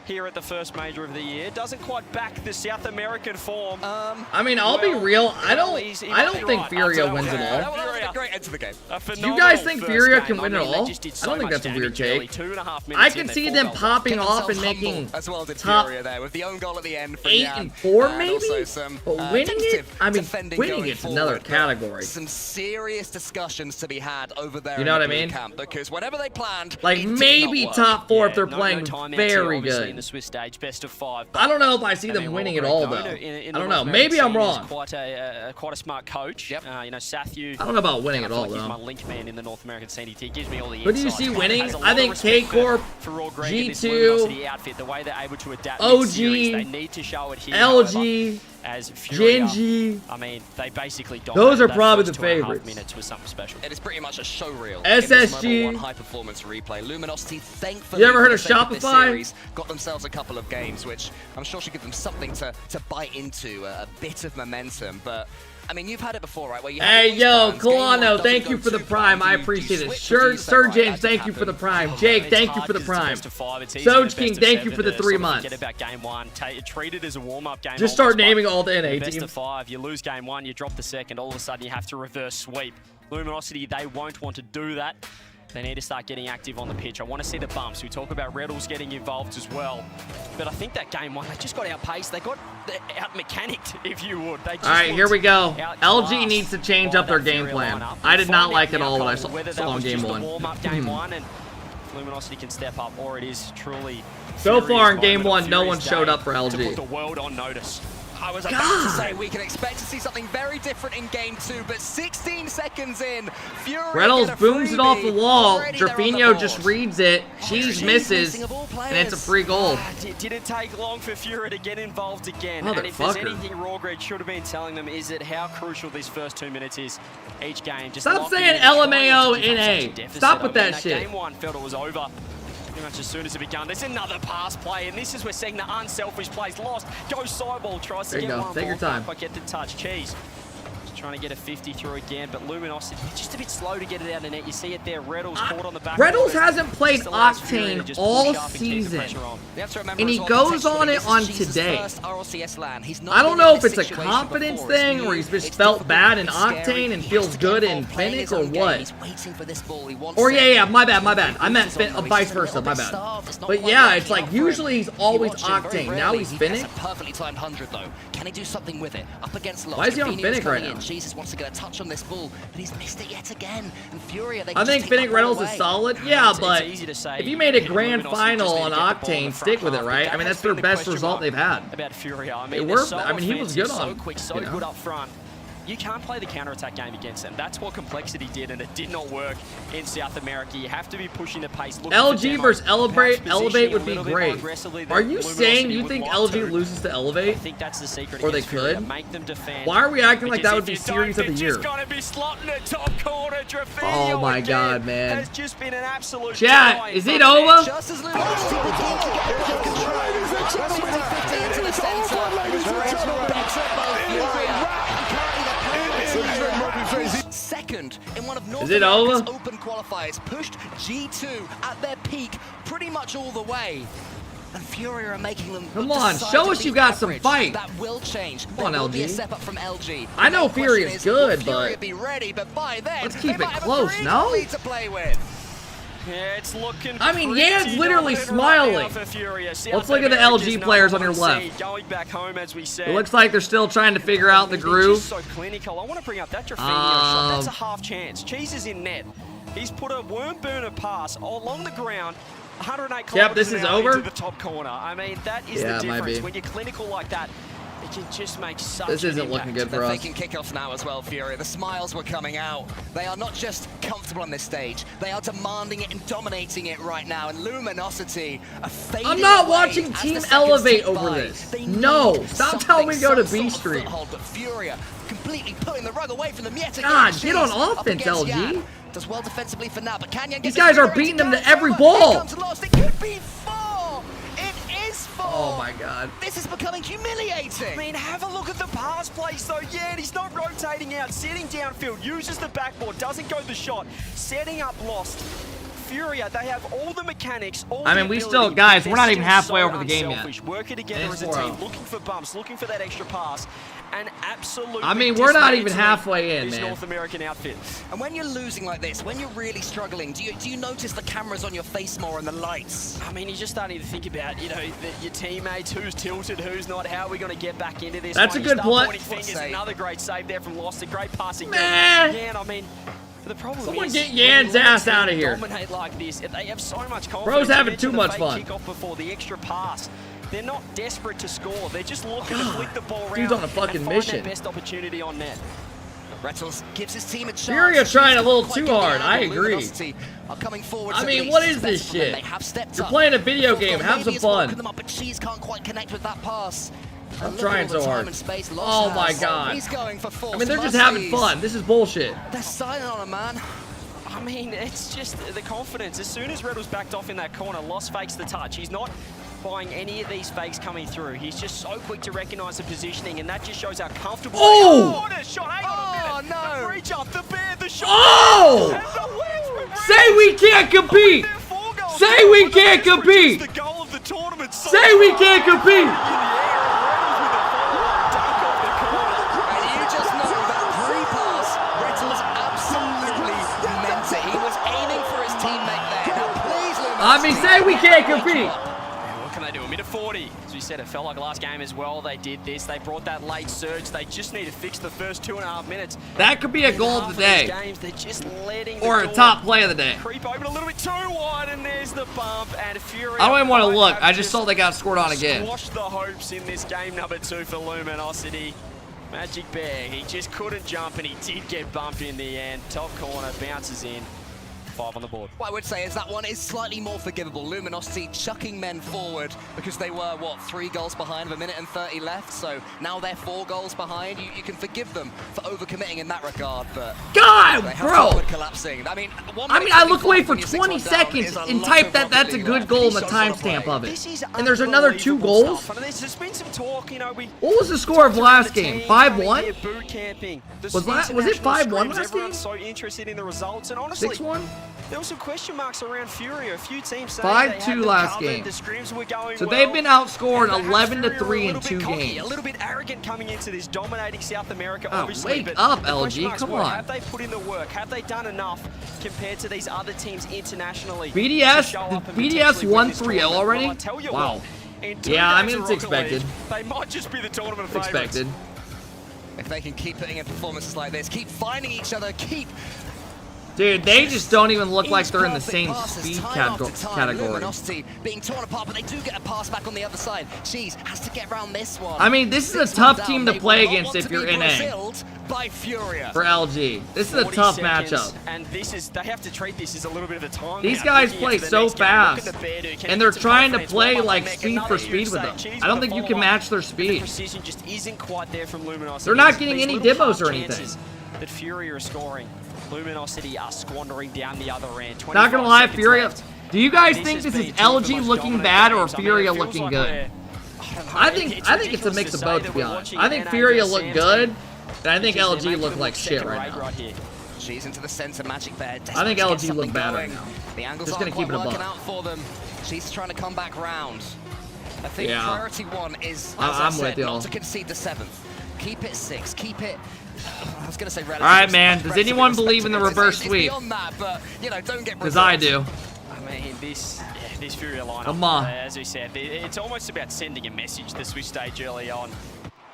S5: here at the first major of the year. Doesn't quite back the South American form.
S1: I mean, I'll be real. I don't think Furia wins it all.
S6: That was a great end to the game.
S1: Do you guys think Furia can win it all? I don't think that's a weird take. I can see them popping off and making
S6: as well did
S1: top
S6: Furia there with the own goal at the end for
S1: 8
S6: Yan.
S1: and 4 maybe.
S6: But
S1: winning it, I mean, winning it's another category.
S6: Some serious discussions to be had over there.
S1: You know what I
S6: in the
S1: mean?
S6: camp, because whatever they planned,
S1: like maybe top 4 if they're playing very good.
S5: In the Swiss stage, best of 5.
S1: I don't know if I see them winning it all though. I don't know. Maybe I'm wrong.
S5: Quite a smart coach. Yep. You know, Sathu.
S1: I don't know about winning it all though.
S5: He's my link man in the North American scene. He gives me all the.
S1: But do you see winning? I think K Corp, G2,
S5: outfit, the way they're able to adapt
S1: OG,
S5: they need to show it here.
S1: LG.
S5: As Furia,
S1: GenG.
S5: I mean, they basically
S1: those are probably the favorites.
S5: Minutes was something special.
S6: It is pretty much a show reel.
S1: SSG.
S6: High performance replay. Luminosity, thankfully,
S1: you ever heard of Shopify?
S6: Series, got themselves a couple of games, which I'm sure should give them something to bite into, a bit of momentum. But I mean, you've had it before, right? Where you
S1: hey, yo, Colano, thank you for the prime. I appreciate it. Sir James, thank you for the prime. Jake, thank you for the prime. Soj King, thank you for the 3 months.
S5: Forget about game 1. Treat it as a warm-up game.
S1: Just start naming all the NA teams.
S5: Best of 5. You lose game 1, you drop the second. All of a sudden, you have to reverse sweep. Luminosity, they won't want to do that. They need to start getting active on the pitch. I want to see the bumps. We talk about Reddles getting involved as well. But I think that game 1, they just got outpaced. They got out-mechanicked, if you would. All
S1: right, here we go. LG needs to change up their game plan. I did not like it all what I saw in game 1.
S5: Warm-up game 1, and Luminosity can step up, or it is truly...
S1: So far in game 1, no one showed up for LG.
S5: To put the world on notice.
S6: I was about to say we can expect to see something very different in game 2, but 16 seconds in, Furia
S1: Reynolds
S6: get a
S1: booms it off the
S6: freebie.
S1: wall.
S6: Already they're on the
S1: Jerfinho
S6: board.
S1: just reads it. Cheese misses, and it's a free goal.
S5: It didn't take long for Furia to get involved again. And if there's
S1: Motherfucker.
S5: anything Rawgred should have been telling them, is it how crucial these first 2 minutes is each game. Just
S1: Stop
S5: locking
S1: saying
S5: in and trying
S1: LMAO
S5: to keep
S1: in
S5: up
S1: A.
S5: such a deficit.
S1: Stop with
S5: I mean,
S1: that shit.
S5: Game 1 felt it was over. Pretty much as soon as it began. There's another pass play, and this is where seeing the unselfish plays lost. Goes sideball, tries to
S1: There you
S5: get
S1: go.
S5: one.
S1: Take your
S5: ball,
S1: time.
S5: But get the touch. Cheese. Just trying to get a 50 through again, but Luminosity just a bit slow to get it out of the net. You see it there. Reddles caught on the back.
S1: Reynolds hasn't played Octane all season, and he goes on it on today. I don't know if it's a confidence thing or he's just felt bad in Octane and feels good in Fennec or what. Or yeah, my bad. I meant vice versa, my bad. But yeah, it's like usually he's always Octane. Now he's Fennec.
S6: Perfectly timed 100 though. Can he do something with it? Up against Lost.
S1: Why is he on Fennec right now?
S6: Jesus wants to get a touch on this ball, but he's missed it yet again. And Furia, they
S1: I think Fennec Reynolds is solid. Yeah, but
S5: easy to say.
S1: if you made a grand final on Octane, stick with it, right? I mean, that's their best result they've had.
S5: About Furia. I
S1: It
S5: mean,
S1: worked.
S5: so
S1: I mean, he was good
S5: offensive,
S1: on,
S5: so quick, so
S1: you know.
S5: good up front. You can't play the counter-attack game against them. That's what Complexity did, and it did not work in South America. You have to be pushing the pace.
S1: LG versus Elevate would be great. Are you saying you think LG loses to Elevate?
S5: I think that's the secret.
S1: Or they
S5: against Furia.
S1: could?
S5: Make them defend.
S1: Why are we acting like
S5: Because
S1: that would
S5: if
S1: be
S5: you
S1: series
S5: don't,
S1: of the
S5: they're
S1: year?
S5: just gonna be slotting it top corner.
S1: Oh my
S5: again
S1: God, man.
S5: has just been an absolute
S1: Chat,
S5: joy
S1: is
S5: from
S1: it
S5: the
S1: over?
S5: bench.
S6: Just as Luminosity begin to get back in control, 50-50 into the center. Reynolds backs up both Furia. Second in one of North America's open qualifiers, pushed G2 at their peak pretty much all the way. And Furia are making them
S1: Come on, show us you got some fight.
S6: That will change.
S1: Come on,
S6: There will be a
S1: LG.
S6: step up from LG.
S1: I know
S6: The
S1: Furia's
S6: question is,
S1: good,
S6: will Furia
S1: but
S6: be ready, but by then,
S1: let's keep
S6: they
S1: it
S6: might have a
S1: close,
S6: 3
S1: no?
S6: lead to play with.
S5: Yeah, it's looking
S1: I mean,
S5: pretty
S1: Yan's literally
S5: dominant right now
S1: smiling.
S5: for Furia. South
S1: Let's look at the
S5: America's
S1: LG players on your
S5: #1
S1: left.
S5: seed, going back home, as we said.
S1: It looks like they're still trying to figure out the
S5: Just
S1: groove.
S5: so clinical. I want to bring up that Jerfinho shot. That's a half chance. Cheese is in net. He's put a worm burner pass along the ground. 108
S1: Yep, this
S5: kilometers an
S1: is
S5: hour
S1: over.
S5: into the top corner. I mean, that is
S1: Yeah,
S5: the
S1: it might
S5: difference.
S1: be.
S5: When you're clinical like that, it can just make such
S1: This
S5: an
S1: isn't looking
S5: impact.
S1: good for
S6: They're
S1: us.
S6: thinking kickoff now as well, Furia. The smiles were coming out. They are not just comfortable on this stage. They are demanding it and dominating it right now. And Luminosity are fading
S1: I'm not
S6: away
S1: watching
S6: as
S1: Team
S6: the seconds
S1: Elevate
S6: tick
S1: over
S6: by.
S1: this.
S6: They
S1: No,
S6: need
S1: stop telling me to go to
S6: some
S1: B
S6: sort of
S1: Street.
S6: foothold, but Furia completely pulling the rug away from them yet again.
S1: God,
S6: Cheese
S1: get on
S6: up
S1: offense,
S6: against
S1: LG.
S6: Yan. Does well defensively for now, but Canyon
S1: These guys are beating them to every ball.
S6: It could be 4. It is 4.
S1: Oh my God.
S6: This is becoming humiliating.
S5: I mean, have a look at the pass plays though. Yeah, he's not rotating out, setting downfield, uses the backboard, doesn't go the shot, setting up Lost. Furia, they have all the mechanics, all
S1: I
S5: the
S1: mean, we
S5: ability,
S1: still,
S5: but
S1: guys,
S5: they're
S1: we're not even
S5: still
S1: halfway
S5: so
S1: over the game yet.
S5: unselfish. Working together
S1: And
S5: as a
S1: it's
S5: team,
S1: 4-0.
S5: looking for bumps, looking for that extra pass, and absolutely
S1: I mean, we're not even
S5: dismantling
S1: halfway in,
S5: this
S1: man.
S5: North American outfit.
S6: And when you're losing like this, when you're really struggling, do you notice the cameras on your face more and the lights?
S5: I mean, you're just starting to think about, you know, your teammates, who's tilted, who's not, how are we going to get back into this
S1: That's
S5: one?
S1: a
S5: You
S1: good
S5: start
S1: point.
S5: pointing fingers, another great save there from Lost, a great passing.
S1: Man.
S5: Yeah, I mean, the problem
S1: Someone
S5: is,
S1: get
S5: when
S1: Yan's
S5: you let a
S1: ass
S5: team
S1: outta here.
S5: Dominate like this, they have so much confidence.
S1: Bro's
S5: You
S1: having
S5: mentioned
S1: too
S5: the
S1: much
S5: fake
S1: fun.
S5: Kickoff before the extra pass. They're not desperate to score. They're just looking to flick the ball around.
S1: Dude's on a fucking
S5: and find
S1: mission.
S5: Their best opportunity on net.
S6: Rettles gives his team a chance.
S1: Furia trying a little too
S6: Quite
S1: hard. I
S6: getting out.
S1: agree.
S6: Luminosity are coming forward
S1: I
S6: to
S1: mean,
S6: least.
S1: what is this
S6: Best of them,
S1: shit?
S6: They have stepped
S1: You're
S6: up.
S1: playing a video
S6: Fourth
S1: game.
S6: goal
S1: Have
S6: maybe
S1: some
S6: has woken
S1: fun.
S6: them up, but Cheese can't quite connect with that pass.
S1: I'm
S6: And look
S1: trying
S6: at all the
S1: so
S6: time
S1: hard.
S6: and space
S1: Oh
S6: Lost
S1: my
S6: has.
S1: God.
S6: He's going for force.
S1: I mean, they're just having fun. This is bullshit.
S6: They're silent on a man.
S5: I mean, it's just the confidence. As soon as Reddle's backed off in that corner, Lost fakes the touch. He's not buying any of these fakes coming through. He's just so quick to recognize the positioning, and that just shows how comfortable they are.
S1: Oh!
S5: What a shot! Hang on a minute.
S6: No!
S5: The reach up, the bear, the shot.
S1: Oh!
S5: And the win from
S1: Say we can't compete. Say we can't compete.
S5: the goal of the tournament. So
S1: Say we can't compete.
S6: And you just know that pre-pass, Rettles absolutely meant it. He was aiming for his teammate there. Now please, Luminosity.
S1: I mean, say we can't compete.
S5: What can they do? minute 40. As we said, it felt like last game as well. They did this. They brought that late surge. They just need to fix the first 2.5 minutes.
S1: That could be a goal of the day.
S5: Games, they're just letting
S1: or a top play of the day.
S5: Creep open a little bit too wide, and there's the bump. And Furia,
S1: I don't even want to look. I just saw they got scored on again.
S5: Squashed the hopes in this game number 2 for Luminosity. Magic Bear, he just couldn't jump, and he did get bumped in the end. Top corner, bounces in. 5 on the board.
S6: What I would say is that one is slightly more forgivable. Luminosity chucking men forward because they were, what, 3 goals behind with 1 minute and 30 left. So now they're 4 goals behind. You can forgive them for overcommitting in that regard, but
S1: God, bro!
S6: Collapsing. I mean,
S1: I look away for 20 seconds and type that that's a good goal in the timestamp of it. And there's another 2 goals?
S5: There's been some talk, you know,
S1: what was the score of last game? 5-1?
S5: Boot camping.
S1: Was it 5-1 last game?
S5: Everyone's so interested in the results, and honestly,
S1: 6-1?
S5: There were some question marks around Furia. A few teams saying
S1: 5-2 last game.
S5: The scrims were going
S1: so
S5: well,
S1: they've been outscored 11-3 in 2 games.
S5: A little bit arrogant coming into this, dominating South America,
S1: oh,
S5: obviously.
S1: Wake
S5: but
S1: up,
S5: the
S1: LG. Come on.
S5: Have they put in the work? Have they done enough compared to these other teams internationally?
S1: BDS 1-3-0 already? Wow. Yeah, I mean, it's expected.
S5: They might just be the tournament favorites.
S1: Expected.
S6: If they can keep putting in performances like this, keep finding each other, keep...
S1: Dude, they just don't even look like they're in the same speed category.
S6: Luminosity being torn apart, but they do get a pass back on the other side. Cheese has to get around this one.
S1: I mean, this is a tough team to play against if you're NA.
S6: By Furia.
S1: For LG. This is a tough matchup.
S5: And they have to treat this as a little bit of a time.
S1: These guys play so fast. And they're trying to play like speed for speed with them. I don't think you can match their speed.
S5: Precision just isn't quite there from Luminosity.
S1: They're not getting any dibos or anything.
S5: That Furia are scoring. Luminosity are squandering down the other end.
S1: Not gonna lie, Furia. Do you guys think this is LG looking bad or Furia looking good? I think it's a mix of both, to be honest. I think Furia look good, and I think LG look like shit right now.
S6: She's into the center, Magic Bear.
S1: I think LG look bad right now.
S6: The angles
S1: just gonna keep it a buck.
S6: Out for them. She's trying to come back round. I think priority 1 is, as
S1: I'm with y'all.
S6: not to concede the 7th. Keep it 6. Keep it. I was gonna say relative.
S1: All right, man. Does anyone believe in the reverse sweep? Because I do.
S5: I mean, this Furia lineup.
S1: Come on.
S5: As we said, it's almost about sending a message the Swiss stage early on,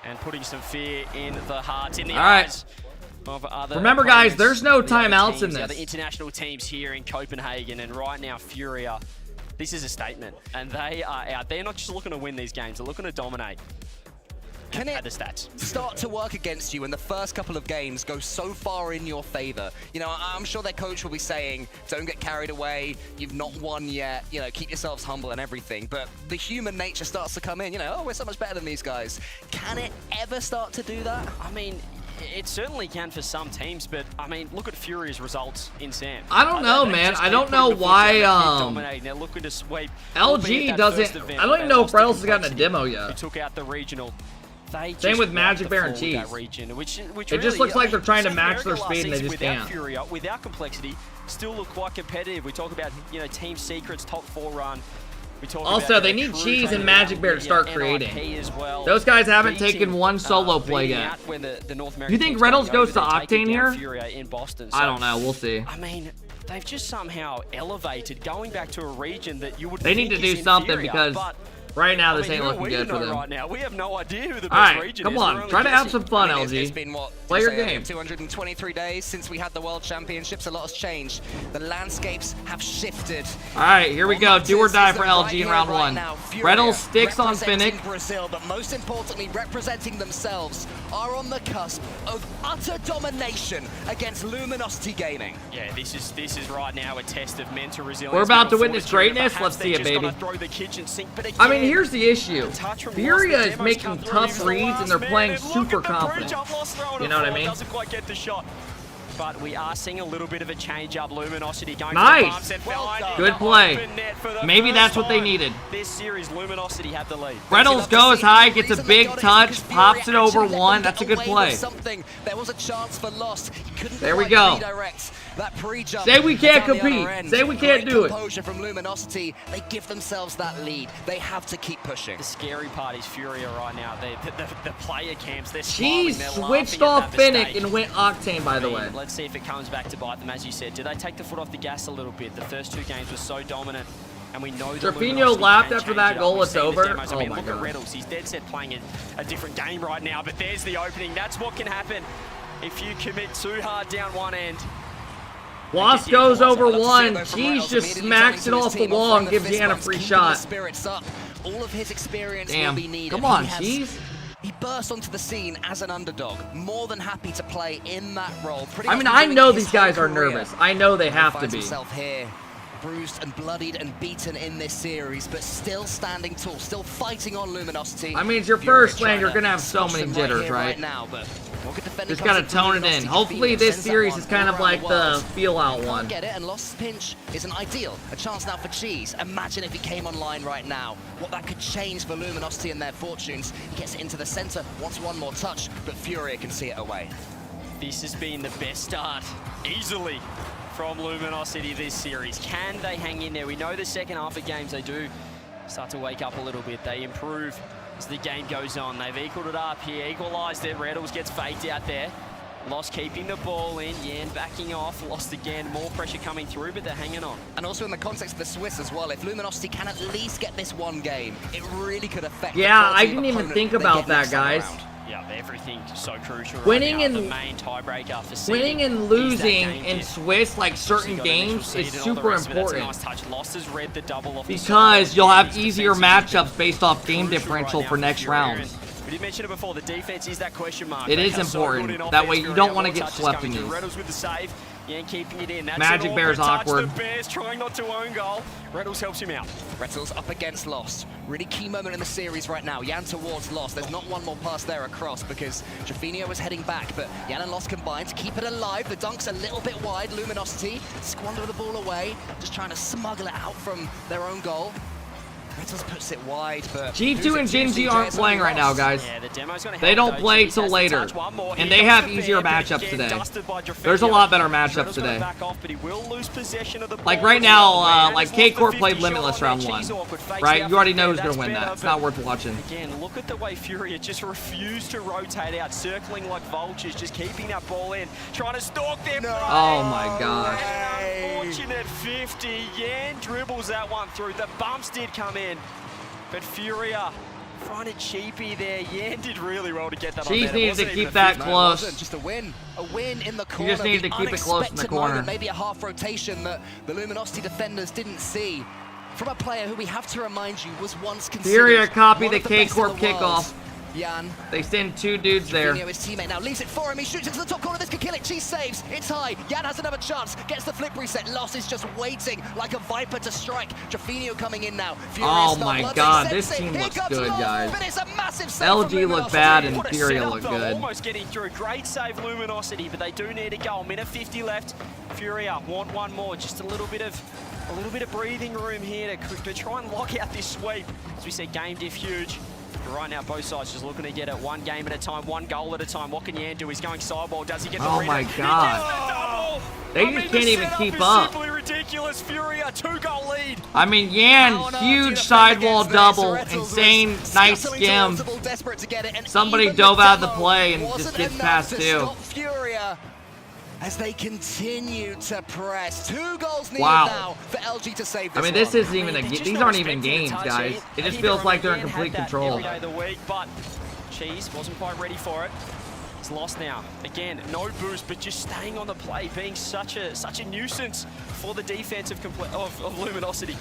S5: and putting some fear in the hearts, in the eyes. Of other
S1: Remember, guys, there's no timeouts in this.
S5: The international teams here in Copenhagen, and right now, Furia. This is a statement, and they are out. They're not just looking to win these games; they're looking to dominate.
S6: Can it start to work against you when the first couple of games go so far in your favor? You know, I'm sure their coach will be saying, don't get carried away, you've not won yet, you know, keep yourselves humble and everything. But the human nature starts to come in, you know, oh, we're so much better than these guys. Can it ever start to do that?
S5: I mean, it certainly can for some teams, but I mean, look at Furia's results in SAM.
S1: I don't know, man. I don't know why
S5: they're looking to sweep.
S1: LG doesn't. I don't even know if Reynolds has gotten a demo yet.
S5: They took out the regional.
S1: Same with Magic Bear and Cheese. It just looks like they're trying to match their speed and they just can't.
S5: Furia, without complexity, still look quite competitive. We talk about, you know, team secrets, top 4 run.
S1: Also, they need Cheese and Magic Bear to start creating. Those guys haven't taken one solo play yet. You think Reynolds goes to Octane here? I don't know. We'll see.
S5: I mean, they've just somehow elevated, going back to a region that you would.
S1: They need to do something because right now this ain't looking good for them.
S5: Right now, we have no idea who the
S1: best region is. Come on, try to have some fun, LG.
S6: It's been what?
S1: Play your game.
S6: 223 days since we had the World Championships. A lot has changed. The landscapes have shifted.
S1: All right, here we go. Do or die for LG in round 1. Reynolds sticks on Finnick.
S6: Brazil, but most importantly, representing themselves, are on the cusp of utter domination against Luminosity Gaming.
S5: Yeah, this is right now a test of mental resilience.
S1: We're about to witness greatness. Let's see it, baby. I mean, here's the issue. Furia is making tough reads and they're playing super confident. You know what I mean?
S5: Doesn't quite get the shot. But we are seeing a little bit of a change up. Luminosity going
S1: nice.
S5: To the
S1: good play. Maybe that's what they needed.
S5: This series, Luminosity have the lead.
S1: Reynolds goes high, gets a big touch, pops it over 1. That's a good play.
S6: There was a chance for loss.
S1: There we go. Say we can't compete. Say we can't do it.
S6: From Luminosity, they give themselves that lead. They have to keep pushing.
S5: The scary part is Furia right now. The player camps, they're
S1: She switched off Finnick and went Octane, by the way.
S5: Let's see if it comes back to bite them. As you said, do they take the foot off the gas a little bit? The first 2 games were so dominant. And we know that
S1: Trapinho laughed after that goal. It's over.
S5: Demos. I mean,
S1: my
S5: look
S1: God.
S5: at Reynolds. He's dead set playing a different game right now, but there's the opening. That's what can happen if you commit too hard down one end.
S1: Lost goes over one. Cheese just smacks it off the wall and gives Yan a free shot.
S6: All of his experience
S1: Damn.
S6: will be needed.
S1: Come on, Cheese.
S6: He burst onto the scene as an underdog, more than happy to play in that role.
S1: I mean, I know these guys are nervous. I know they have to be.
S6: Himself here, bruised and bloodied and beaten in this series, but still standing tall, still fighting on Luminosity.
S1: I mean, it's your first land. You're gonna have so many jitters, right? Just gotta tone it in. Hopefully, this series is kind of like the feel-out one.
S6: Get it, and Lost's pinch isn't ideal. A chance now for Cheese. Imagine if he came online right now. What that could change for Luminosity and their fortunes. He gets it into the center, wants one more touch, but Furia can see it away.
S5: This has been the best start, easily, from Luminosity this series. Can they hang in there? We know the second half of games they do start to wake up a little bit. They improve as the game goes on. They've equaled it up here, equalized it. Reynolds gets faked out there. Lost keeping the ball in. Yan backing off. Lost again. More pressure coming through, but they're hanging on.
S6: And also in the context of the Swiss as well, if Luminosity can at least get this one game, it really could affect
S1: Yeah, I didn't even think about that, guys.
S5: Yeah, everything so crucial.
S1: Winning
S5: right now.
S1: and
S5: the main tiebreaker for seeding
S1: winning and
S5: is
S1: losing
S5: that game
S1: in
S5: dip.
S1: Swiss, like certain games, is super important.
S5: Nice touch. Lost has read the double off
S1: Because you'll have easier matchups based off game differential for next rounds.
S5: We did mention it before, the defense is that question mark.
S1: It is important. That way you don't want to get swept in these.
S5: Reynolds with the save. Yan keeping it in. That's
S1: Magic Bear's awkward.
S5: The Bears trying not to own goal. Reynolds helps him out.
S6: Reynolds up against Lost. Really key moment in the series right now. Yan towards Lost. There's not one more pass there across because Jaffinio was heading back, but Yan and Lost combined to keep it alive. The dunk's a little bit wide. Luminosity squander the ball away, just trying to smuggle it out from their own goal. Reynolds puts it wide, but
S1: G2 and GenG aren't playing right now, guys.
S5: Yeah, the demo's gonna
S1: They don't play till later, and they have easier matchups today. There's a lot better matchups today. Like right now, like K-Corp played Limitless round 1, right? You already know who's gonna win that. It's not worth watching.
S5: Again, look at the way Furia just refused to rotate out, circling like vultures, just keeping that ball in, trying to stalk them.
S1: Oh my gosh.
S5: Unfortunate 50. Yan dribbles that one through. The bumps did come in. But Furia find it cheapy there. Yan did really well to get that.
S1: Cheese needs to keep that close.
S6: Just a win in the corner.
S1: You just need to keep it close in the corner.
S6: Moment, maybe a half rotation that the Luminosity defenders didn't see from a player who we have to remind you was once considered.
S1: Furia copy the K-Corp kickoff.
S6: Yan.
S1: They send 2 dudes there.
S6: His teammate now leaves it for him. He shoots into the top corner. This could kill it. Cheese saves. It's high. Yan has another chance. Gets the flip reset. Lost is just waiting like a viper to strike. Jaffinio coming in now.
S1: Oh my God, this team looks good, guys. LG looked bad and Furia looked good.
S5: Almost getting through. Great save, Luminosity, but they do need a goal. Minute 50 left. Furia want one more. Just a little bit of breathing room here to try and lock out this sweep. As we said, game diff huge. But right now, both sides just looking to get it one game at a time, one goal at a time. What can Yan do? He's going sidewall. Does he get the
S1: Oh my God. They just can't even keep up.
S5: Simply ridiculous. Furia, 2-goal lead.
S1: I mean, Yan, huge sidewall double, insane, nice skim. Somebody dove out of the play and just gets past 2.
S6: As they continue to press. 2 goals needed
S1: Wow.
S6: now for LG to save this
S1: I mean, this
S6: one.
S1: isn't even a these aren't even games, guys. It just feels like they're in complete control.
S5: Every day of the week, but Cheese wasn't quite ready for it. It's lost now. Again, no boost, but just staying on the play, being such a nuisance for the defense of Luminosity.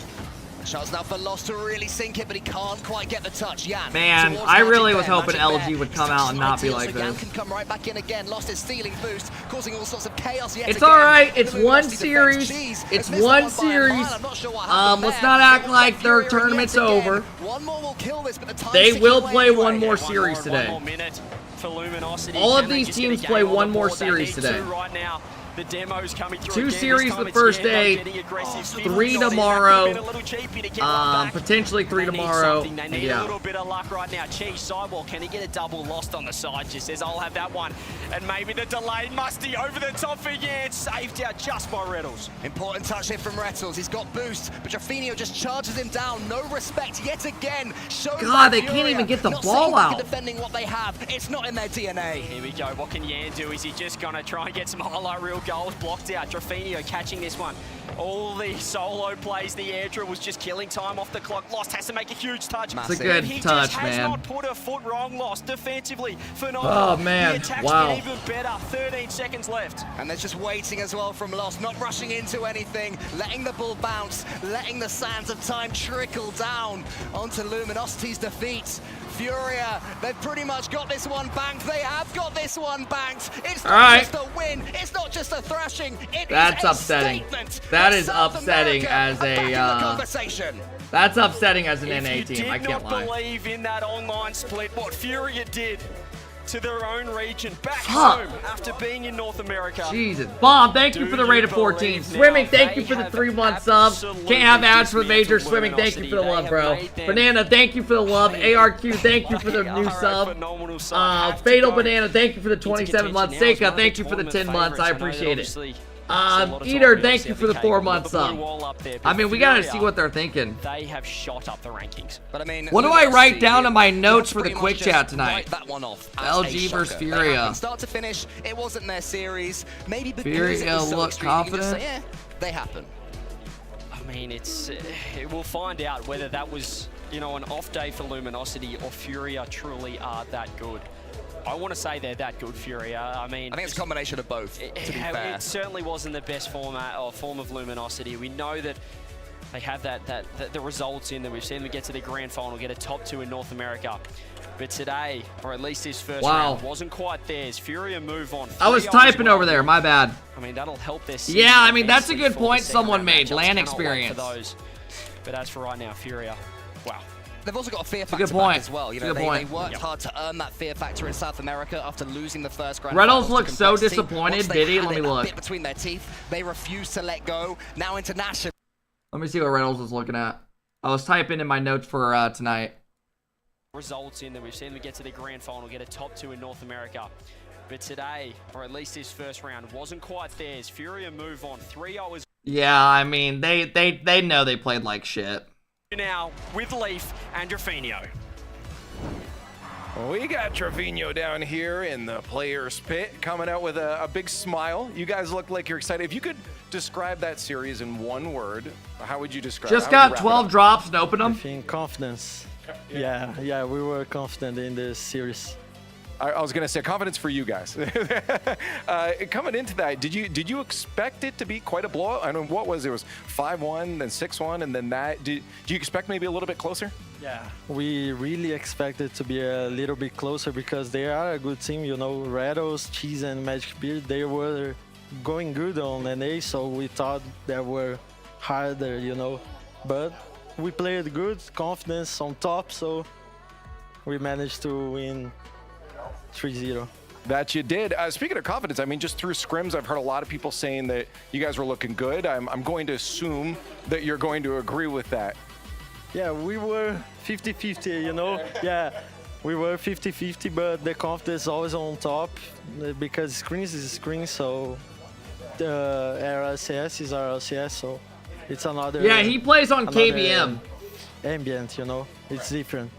S6: Chance now for Lost to really sink it, but he can't quite get the touch. Yan.
S1: Man, I really was hoping LG would come out and not be like
S6: Yan
S1: this.
S6: can come right back in again. Lost his stealing boost, causing all sorts of chaos yet
S1: It's
S6: again.
S1: alright, it's one series. It's one series. Let's not act like their tournament's over.
S6: One more will kill this, but the time's
S1: They
S6: ticking
S1: will
S6: away
S1: play
S6: anyway.
S1: one more series today.
S5: One more minute for Luminosity.
S1: All of
S5: Can they
S1: these
S5: just get a
S1: teams
S5: game
S1: play
S5: on
S1: one
S5: the
S1: more
S5: board? They
S1: series
S5: need
S1: today.
S5: to right now. The demo's coming through
S1: 2
S5: again.
S1: series
S5: This time
S1: the
S5: it's
S1: first
S5: Yan,
S1: day.
S5: getting aggressive.
S1: 3 tomorrow. Potentially 3 tomorrow.
S5: They need a little bit of luck right now. Cheese, sidewall, can he get a double? Lost on the side, just says, I'll have that one. And maybe the delayed Musty over the top for Yan, saved out just by Reynolds.
S6: Important touch here from Reynolds. He's got boost, but Jaffinio just charges him down. No respect yet again.
S1: God, they can't even get the ball out.
S6: Defending what they have. It's not in their DNA.
S5: Here we go. What can Yan do? Is he just going to try and get some highlight reel goals blocked out. Drafinio catching this one. All the solo plays, the air drill was just killing time off the clock. Lost has to make a huge touch.
S1: It's a good
S5: he
S1: touch,
S5: just has
S1: man.
S5: not put a foot wrong. Lost defensively. Phenomenal.
S1: Oh, man.
S5: The attack's
S1: Wow.
S5: been even better. 13 seconds left.
S6: And they're just waiting as well from Lost, not rushing into anything, letting the ball bounce, letting the sands of time trickle down onto Luminosity's defeat. Furia, they've pretty much got this one banked. They have got this one banked. It's not just a win. It's not just a thrashing.
S1: That's
S6: is a
S1: upsetting.
S6: statement.
S1: That is
S6: South
S1: upsetting
S6: America
S1: as
S6: are back in the
S1: a.
S6: conversation.
S1: That's upsetting as an
S5: If
S1: NA
S5: you
S1: team. I
S5: did
S1: can't
S5: not
S1: lie.
S5: believe in that online split, what Furia did to their own region, back
S1: Fuck.
S5: home after being in North America.
S1: Jesus. Bob, thank you for the rate of 14. Swimming, thank you for the 3-month sub. Can't have ads for the major. Swimming, thank you for the love, bro. Banana, thank you for the love. ARQ, thank you for the new sub. Fatal Banana, thank you for the 27 months. Seika, thank you for the 10 months. I appreciate it. Eater, thank you for the 4-month sub. I mean, we gotta see what they're thinking.
S5: They have shot up the rankings.
S6: But I mean,
S1: What do I write down in my notes for the
S6: pretty
S1: quick
S6: much
S1: chat
S6: just
S1: tonight?
S6: write that one off as
S1: LG
S6: a
S1: versus
S6: shocker. They
S1: Furia.
S6: happened start to finish, it wasn't their series. Maybe because
S1: Furia
S6: it was so
S1: look
S6: extreme, you can just
S1: confident.
S6: say, yeah, they happen.
S5: I mean, we'll find out whether that was, you know, an off day for Luminosity or Furia truly are that good. I want to say they're that good, Furia. I mean,
S6: I think it's a combination of both, to be fair.
S5: It certainly wasn't the best format or form of Luminosity. We know that they have the results in them. We've seen them get to the grand final, get a top 2 in North America. But today, or at least this first round, wasn't quite theirs. Furia move on.
S1: I was typing over there, my bad.
S5: I mean, that'll help their season.
S1: Yeah, I mean, that's a
S5: immensely
S1: good
S5: for
S1: point
S5: the
S1: someone
S5: second
S1: made.
S5: round
S1: LAN
S5: matchups. Cannot wait for
S1: experience.
S5: those. But as for right now, Furia, wow.
S6: They've also got a fear
S1: a
S6: factor
S1: good point.
S6: back as well. You
S1: It's a
S6: know,
S1: good
S6: they
S1: point.
S6: worked hard to earn that fear factor in South America after losing the first grand.
S1: Reynolds
S6: finals to
S1: looks so
S6: Complexity.
S1: disappointed.
S6: Once they
S1: Did he?
S6: had
S1: Let me
S6: it, that
S1: look.
S6: bit between their teeth, they refused to let go. Now international.
S1: Let me see what Reynolds was looking at. I was typing in my notes for tonight.
S5: Results in that we've seen them get to the grand final, get a top 2 in North America. But today, or at least this first round, wasn't quite theirs. Furia move on 3-0
S1: Yeah, I mean, they know they played like shit.
S5: now with Leaf and Drafinio.
S4: We got Drafinio down here in the players' pit, coming out with a big smile. You guys look like you're excited. If you could describe that series in one word, how would you describe it?
S1: Just got 12 drops and open them.
S27: I think confidence. Yeah, we were confident in this series.
S4: I was gonna say confidence for you guys. Coming into that, did you expect it to be quite a blowout? I mean, what was it? It was 5-1, then 6-1, and then that. Do you expect maybe a little bit closer?
S27: Yeah, we really expected to be a little bit closer because they are a good team. You know, Rattles, Cheese, and Magic Beard, they were going good on NA, so we thought they were harder, you know. But we played good, confidence on top, so we managed to win 3-0.
S4: That you did. Speaking of confidence, I mean, just through scrims, I've heard a lot of people saying that you guys were looking good. I'm going to assume that you're going to agree with that.
S27: Yeah, we were 50-50, you know? Yeah, we were 50-50, but the confidence is always on top because screens is screen, so the RLCS is RLCS, so it's another...
S1: Yeah, he plays on KBM.
S27: Ambient, you know? It's different.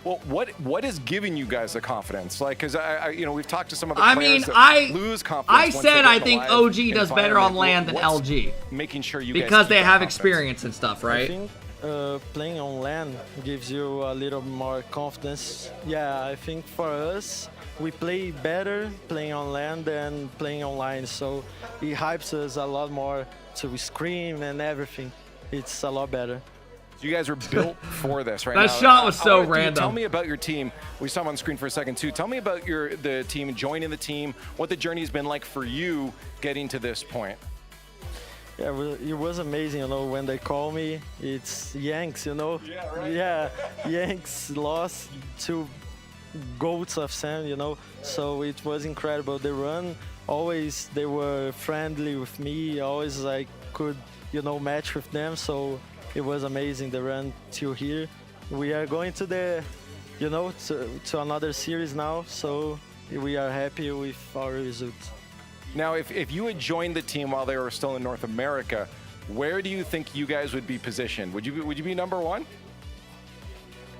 S4: Well, what is giving you guys the confidence? Like, because you know, we've talked to some of the
S1: I
S4: players
S1: mean,
S4: that lose confidence.
S1: I
S4: once
S1: said
S4: they
S1: I
S4: get
S1: think
S4: live
S1: OG does better on LAN than
S4: What's
S1: LG.
S4: Making sure you guys
S1: because
S4: keep
S1: they
S4: that
S1: have
S4: confidence?
S1: experience and stuff, right?
S27: I think playing on LAN gives you a little more confidence. Yeah, I think for us, we play better playing on LAN than playing online, so it hypes us a lot more to scream and everything. It's a lot better.
S4: You guys are built for this right
S1: that
S4: now.
S1: That shot was so random.
S4: Tell me about your team. We saw him on screen for a second too. Tell me about the team, joining the team, what the journey's been like for you getting to this point.
S27: Yeah, it was amazing, you know, when they call me, it's Yanks, you know? Yeah, right. Yeah, Yanks lost 2 goats of Sam, you know? So it was incredible. The run, always they were friendly with me, always I could, you know, match with them, so it was amazing, the run till here. We are going to the, you know, to another series now, so we are happy with our results.
S4: Now, if you had joined the team while they were still in North America, where do you think you guys would be positioned? Would you be number 1?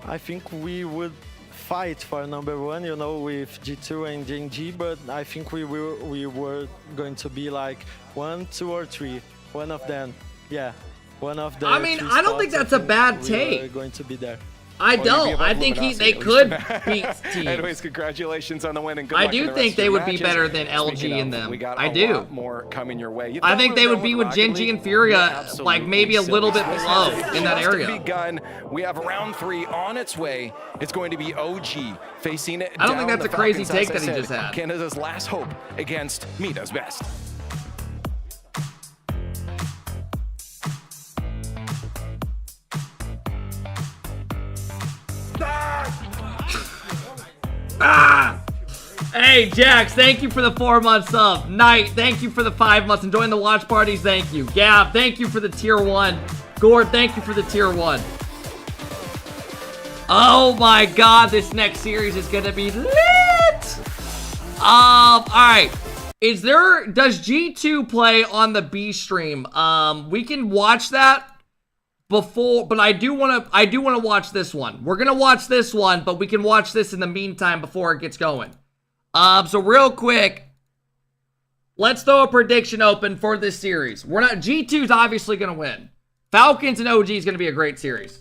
S27: I think we would fight for number 1, you know, with G2 and GenG, but I think we were going to be like 1, 2, or 3. One of them, yeah. One of the.
S1: I mean, I don't think that's a bad take.
S27: We're going to be there.
S1: I don't. I think they could beat teams.
S4: Anyways, congratulations on the win and good
S1: I
S4: luck in
S1: do
S4: the
S1: think
S4: rest
S1: they
S4: of
S1: would
S4: your
S1: be
S4: matches.
S1: better than LG
S4: Speaking
S1: in
S4: of,
S1: them.
S4: We got
S1: I
S4: a
S1: do.
S4: lot more coming your way.
S1: I think they would be with GenG and Furia, like maybe a little bit below in that area.
S4: Begun. We have round 3 on its way. It's going to be OG facing it.
S1: I don't think that's a crazy
S4: Falcons,
S1: take
S4: as I
S1: that he
S4: said,
S1: just had.
S4: Canada's last hope against Mita's best.
S1: Ah! Hey, Jax, thank you for the 4-month sub. Knight, thank you for the 5 months. Enjoying the watch parties, thank you. Gab, thank you for the tier 1. Gord, thank you for the tier 1. Oh my god, this next series is gonna be lit! Alright. Does G2 play on the B stream? We can watch that before, but I do want to watch this one. We're gonna watch this one, but we can watch this in the meantime before it gets going. So real quick, let's throw a prediction open for this series. G2's obviously gonna win. Falcons and OG is gonna be a great series.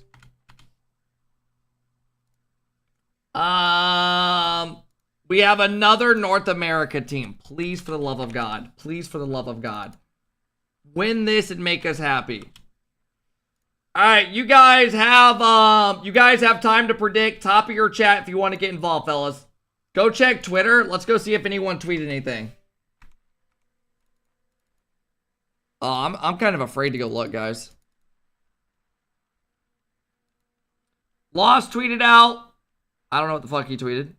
S1: We have another North America team. Please, for the love of God. Please, for the love of God. Win this and make us happy. Alright, you guys have time to predict. Top of your chat if you want to get involved, fellas. Go check Twitter. Let's go see if anyone tweeted anything. I'm kind of afraid to go look, guys. Lost tweeted out. I don't know what the fuck he tweeted.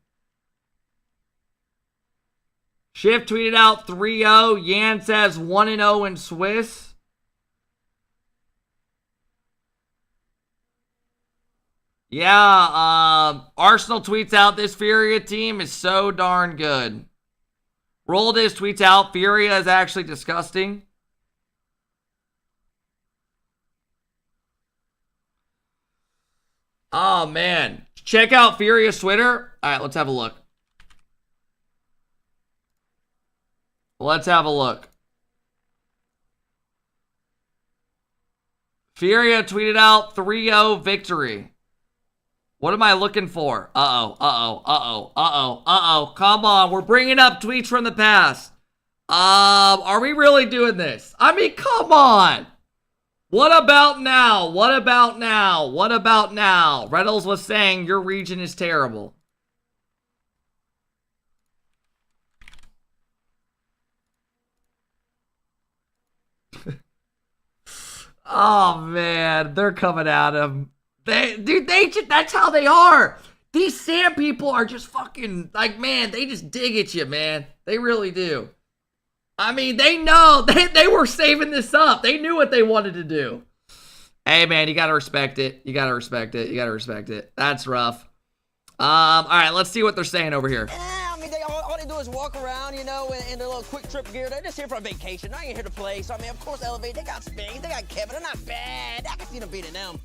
S1: Shift tweeted out 3-0. Yan says 1-0 in Swiss. Yeah, Arsenal tweets out this Furia team is so darn good. Roldis tweets out Furia is actually disgusting. Oh, man. Check out Furia's Twitter. All right, let's have a look. Let's have a look. Furia tweeted out 3-0 victory. What am I looking for? Uh-oh. Come on, we're bringing up tweets from the past. Are we really doing this? I mean, come on. What about now? Reynolds was saying your region is terrible. Oh, man. They're coming at him. That's how they are. These Sam people are just fucking, like, man, they just dig at you, man. They really do. I mean, they know. They were saving this up. They knew what they wanted to do. Hey, man, you gotta respect it. That's rough. All right, let's see what they're saying over here.
S29: I mean, all they do is walk around, you know, in their little quick trip gear. They're just here for a vacation. They ain't here to play. So, I mean, of course, Elevate, they got Spings, they got Kevin. They're not bad. I can see them beating them.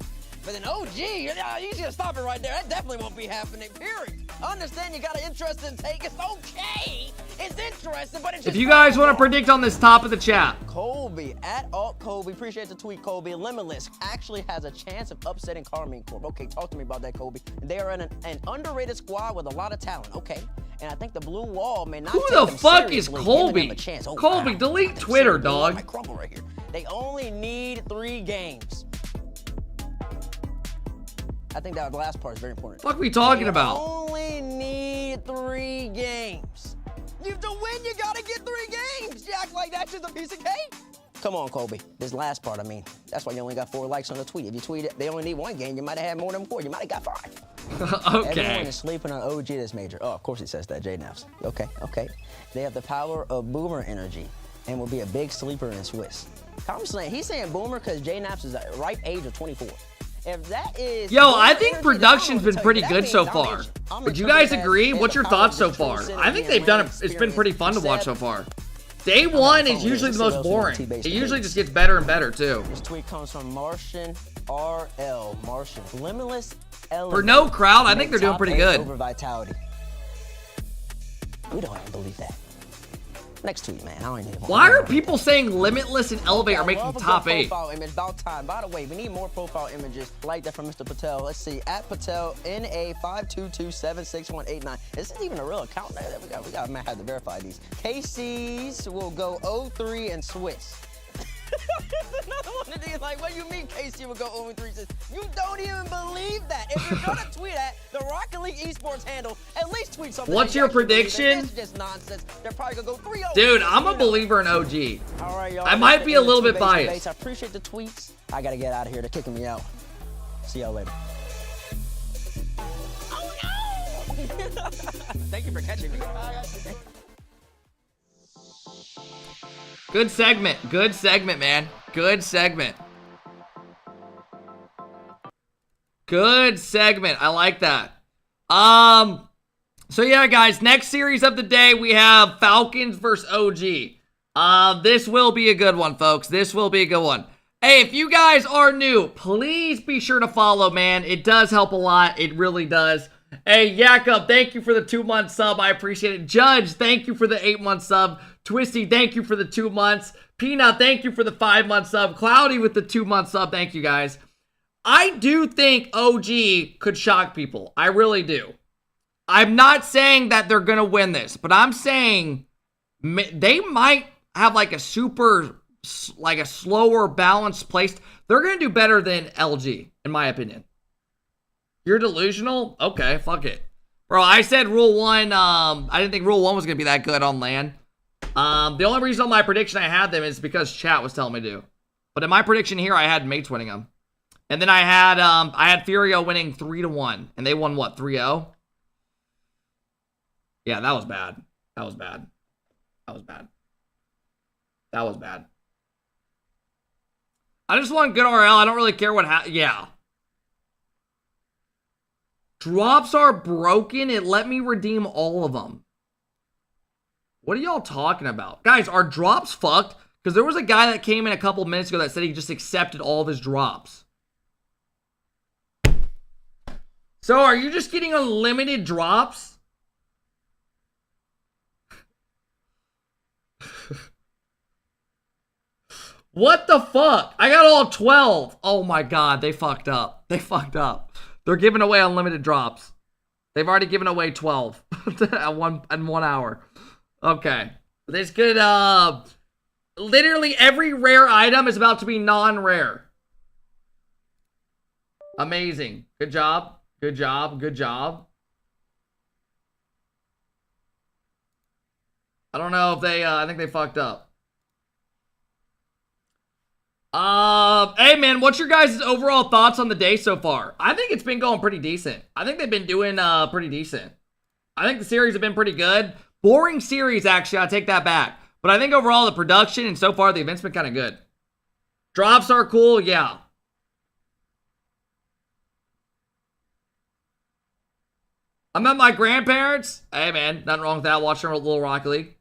S29: But then OG, you just gotta stop it right there. That definitely won't be happening, period. I understand you got an interesting take. It's okay. It's interesting, but it's just...
S1: If you guys want to predict on this, top of the chat.
S29: Colby, at Alt Colby, appreciate the tweet, Colby. Limitless actually has a chance of upsetting Carmine Corp. Okay, talk to me about that, Colby. They are an underrated squad with a lot of talent, okay? And I think the blue wall may not
S1: Who
S29: take
S1: the
S29: them
S1: fuck is
S29: seriously,
S1: Colby?
S29: giving them a chance. Oh,
S1: Colby,
S29: wow.
S1: delete Twitter, dog.
S29: I crumble right here. They only need 3 games. I think that last part is very important.
S1: What are we talking about?
S29: Only need 3 games. To win, you gotta get 3 games. You act like that's just a piece of cake. Come on, Colby. This last part, I mean, that's why you only got 4 likes on the tweet. If you tweet it, they only need 1 game, you might have had more than 4. You might have got 5.
S1: Okay.
S29: Everyone is sleeping on OG this major. Oh, of course it says that, J-Nafs. Okay. They have the power of Boomer energy and will be a big sleeper in Swiss. He's saying Boomer because J-Nafs is at the ripe age of 24. If that is...
S1: Yo, I think production's been pretty good so far. Would you guys agree? What's your thoughts so far? I think they've done it. It's been pretty fun to watch so far. Day 1 is usually the most boring. It usually just gets better and better, too.
S29: This tweet comes from Martian RL. Martian. Limitless
S1: For no crowd, I think they're doing pretty good.
S29: Over vitality. We don't even believe that. Next tweet, man. I don't even.
S1: Why are people saying Limitless and Elevate are making top 8?
S29: Profile image, about time. By the way, we need more profile images like that from Mr. Patel. Let's see, at Patel NA522766189. This isn't even a real account. We got have to verify these. KC's will go 03 and Swiss. Another one of these, like, what do you mean KC will go 0-3? You don't even believe that. If you're gonna tweet at the Rocket League Esports handle, at least tweet something.
S1: What's your prediction?
S29: It's just nonsense. They're probably gonna go 3-0.
S1: Dude, I'm a believer in OG.
S29: All right, y'all.
S1: I might be a little bit biased.
S29: I appreciate the tweets. I gotta get out of here. They're kicking me out. See y'all later. Oh no! Thank you for catching me.
S1: Good segment. Good segment, man. Good segment. Good segment. I like that. So yeah, guys, next series of the day, we have Falcons versus OG. This will be a good one, folks. This will be a good one. Hey, if you guys are new, please be sure to follow, man. It does help a lot. It really does. Hey, Jakob, thank you for the 2-month sub. I appreciate it. Judge, thank you for the 8-month sub. Twisty, thank you for the 2 months. Peanut, thank you for the 5-month sub. Cloudy with the 2-month sub. Thank you, guys. I do think OG could shock people. I really do. I'm not saying that they're going to win this, but I'm saying they might have like a slower, balanced place. They're going to do better than LG, in my opinion. You're delusional? Okay, fuck it. Bro, I said Rule 1, I didn't think Rule 1 was going to be that good on LAN. The only reason on my prediction I had them is because chat was telling me to. But in my prediction here, I had Mates winning them. And then I had Furia winning 3-1. And they won, what, 3-0? Yeah, that was bad. That was bad. That was bad. That was bad. I just want good RL. I don't really care what yeah. Drops are broken. It let me redeem all of them. What are y'all talking about? Guys, are drops fucked? Because there was a guy that came in a couple minutes ago that said he just accepted all of his drops. So are you just getting unlimited drops? What the fuck? I got all 12. Oh my god, they fucked up. They fucked up. They're giving away unlimited drops. They've already given away 12 in 1 hour. Okay. This could, literally every rare item is about to be non-rare. Amazing. Good job. Good job. Good job. I don't know if they, I think they fucked up. Hey man, what's your guys' overall thoughts on the day so far? I think it's been going pretty decent. I think they've been doing, pretty decent. I think the series have been pretty good. Boring series, actually, I'll take that back. But I think overall the production and so far the event's been kind of good. Drops are cool, yeah. I'm at my grandparents. Hey man, nothing wrong with that. Watching a little Rocket League.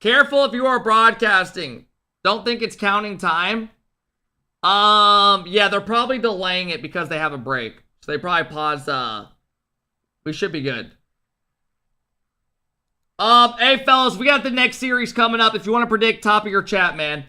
S1: Careful if you are broadcasting. Don't think it's counting time. Yeah, they're probably delaying it because they have a break. So they probably pause, we should be good. Hey fellas, we got the next series coming up. If you want to predict, top of your chat, man.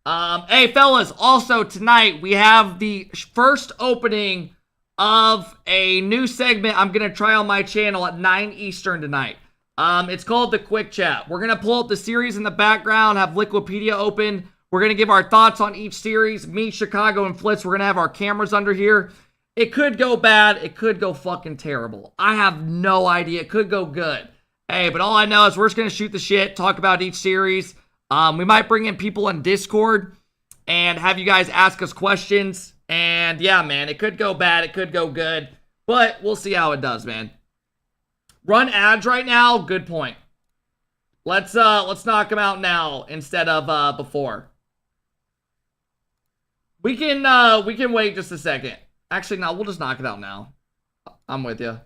S1: Hey fellas, also tonight we have the first opening of a new segment I'm going to try on my channel at 9 Eastern tonight. It's called the Quick Chat. We're going to pull up the series in the background, have Liquipedia open. We're going to give our thoughts on each series. Me, Chicago, and Flitz, we're going to have our cameras under here. It could go bad. It could go fucking terrible. I have no idea. It could go good. Hey, but all I know is we're just going to shoot the shit, talk about each series. We might bring in people in Discord and have you guys ask us questions. And yeah, man, it could go bad. It could go good. But we'll see how it does, man. Run ads right now. Good point. Let's knock them out now instead of before. We can wait just a second. Actually, no, we'll just knock it out now. I'm with you.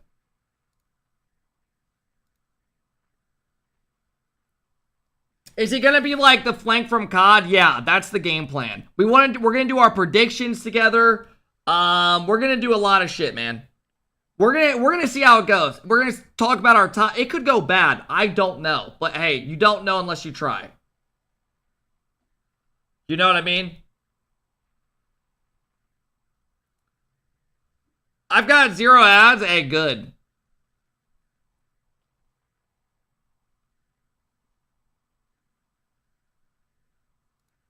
S1: Is it gonna be like the flank from COD? Yeah, that's the game plan. We're gonna do our predictions together. We're gonna do a lot of shit, man. We're gonna see how it goes. We're gonna talk about our top. It could go bad. I don't know, but hey, you don't know unless you try. You know what I mean? I've got 0 ads. Hey, good.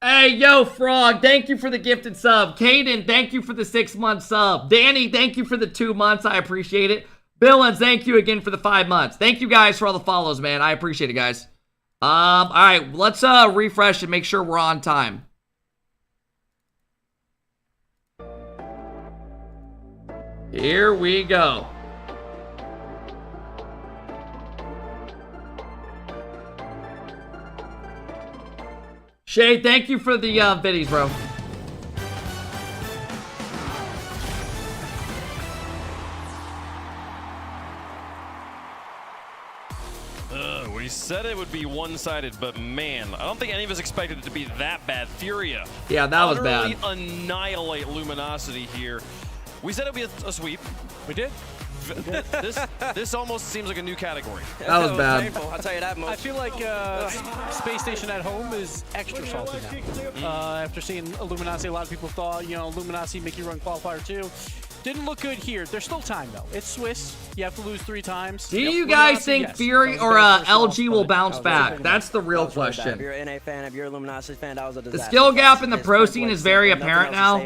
S1: Hey, yo, Frog, thank you for the gifted sub. Caden, thank you for the 6-month sub. Danny, thank you for the 2 months. I appreciate it. Billins, thank you again for the 5 months. Thank you guys for all the follows, man. I appreciate it, guys. All right, let's refresh and make sure we're on time. Here we go. Shay, thank you for the biddies, bro.
S13: We said it would be one-sided, but man, I don't think any of us expected it to be that bad. Furia.
S1: Yeah, that was bad.
S13: Utterly annihilate Luminosity here. We said it would be a sweep. We did. This almost seems like a new category.
S1: That was bad.
S29: Painful, I'll tell you that much.
S2: I feel like Space Station at home is extra salty now. After seeing Luminosity, a lot of people thought, you know, Luminosity make you run qualifier 2. Didn't look good here. There's still time, though. It's Swiss. You have to lose 3 times.
S1: Do you guys think Fury or LG will bounce back? That's the real question.
S29: If you're an NA fan, if you're a Luminosity fan, that was a disaster.
S1: The skill gap in the pro scene is very apparent now.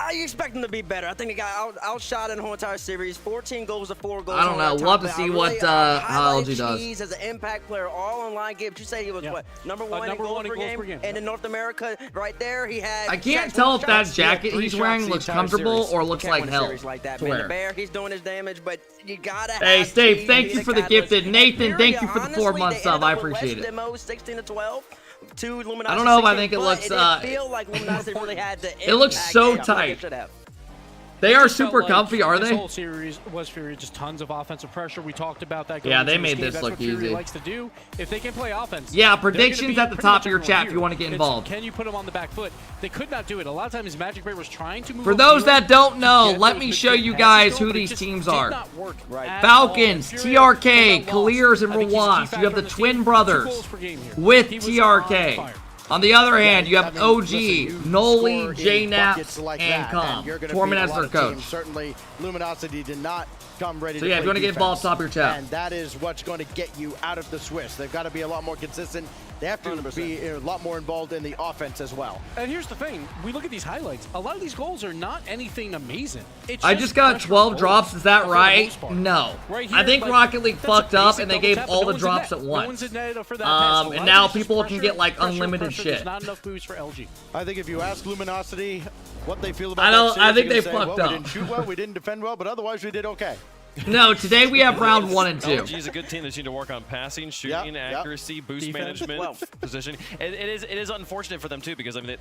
S29: I expect them to be better. I think they got outshot in the whole entire series. 14 goals to 4 goals.
S1: I don't know. We'll have to see what how LG does.
S29: He's as an impact player, all online game. You say he was what, number one in goals per game? And in North America, right there, he had.
S1: I can't tell if that jacket he's wearing looks comfortable or looks like hell.
S29: Like that, man. The Bear, he's doing his damage, but you gotta.
S1: Hey, Steve, thank you for the gifted. Nathan, thank you for the 4-month sub. I appreciate it.
S29: 16 to 12.
S1: I don't know if I think it looks. It looks so tight. They are super comfy, are they?
S2: This whole series was Fury, just tons of offensive pressure. We talked about that.
S1: Yeah, they made this look easy.
S2: Fury likes to do. If they can play offense.
S1: Yeah, predictions at the top of your chat if you want to get involved.
S2: Can you put them on the back foot? They could not do it. A lot of times Magic Braid was trying to move.
S1: For those that don't know, let me show you guys who these teams are. Falcons, TRK, Clears, and Rawas. You have the twin brothers with TRK. On the other hand, you have OG, Noli, JNAP, and Com. Torment as their coach.
S9: Certainly, Luminosity did not come ready.
S1: So yeah, if you want to get involved, top of your chat.
S9: And that is what's going to get you out of the Swiss. They've got to be a lot more consistent. They have to 100%. Be a lot more involved in the offense as well.
S2: And here's the thing. We look at these highlights. A lot of these goals are not anything amazing.
S1: I just got 12 drops. Is that right? No. I think Rocket League fucked up and they gave all the drops at once. And now people can get like unlimited shit.
S2: Not enough boost for LG.
S9: I think if you ask Luminosity what they feel about
S1: I think they fucked up.
S9: We didn't shoot well, we didn't defend well, but otherwise we did okay.
S1: No, today we have round 1 and 2.
S13: LG is a good team. They need to work on passing, shooting, accuracy, boost management, position. It is unfortunate for them too, because I mean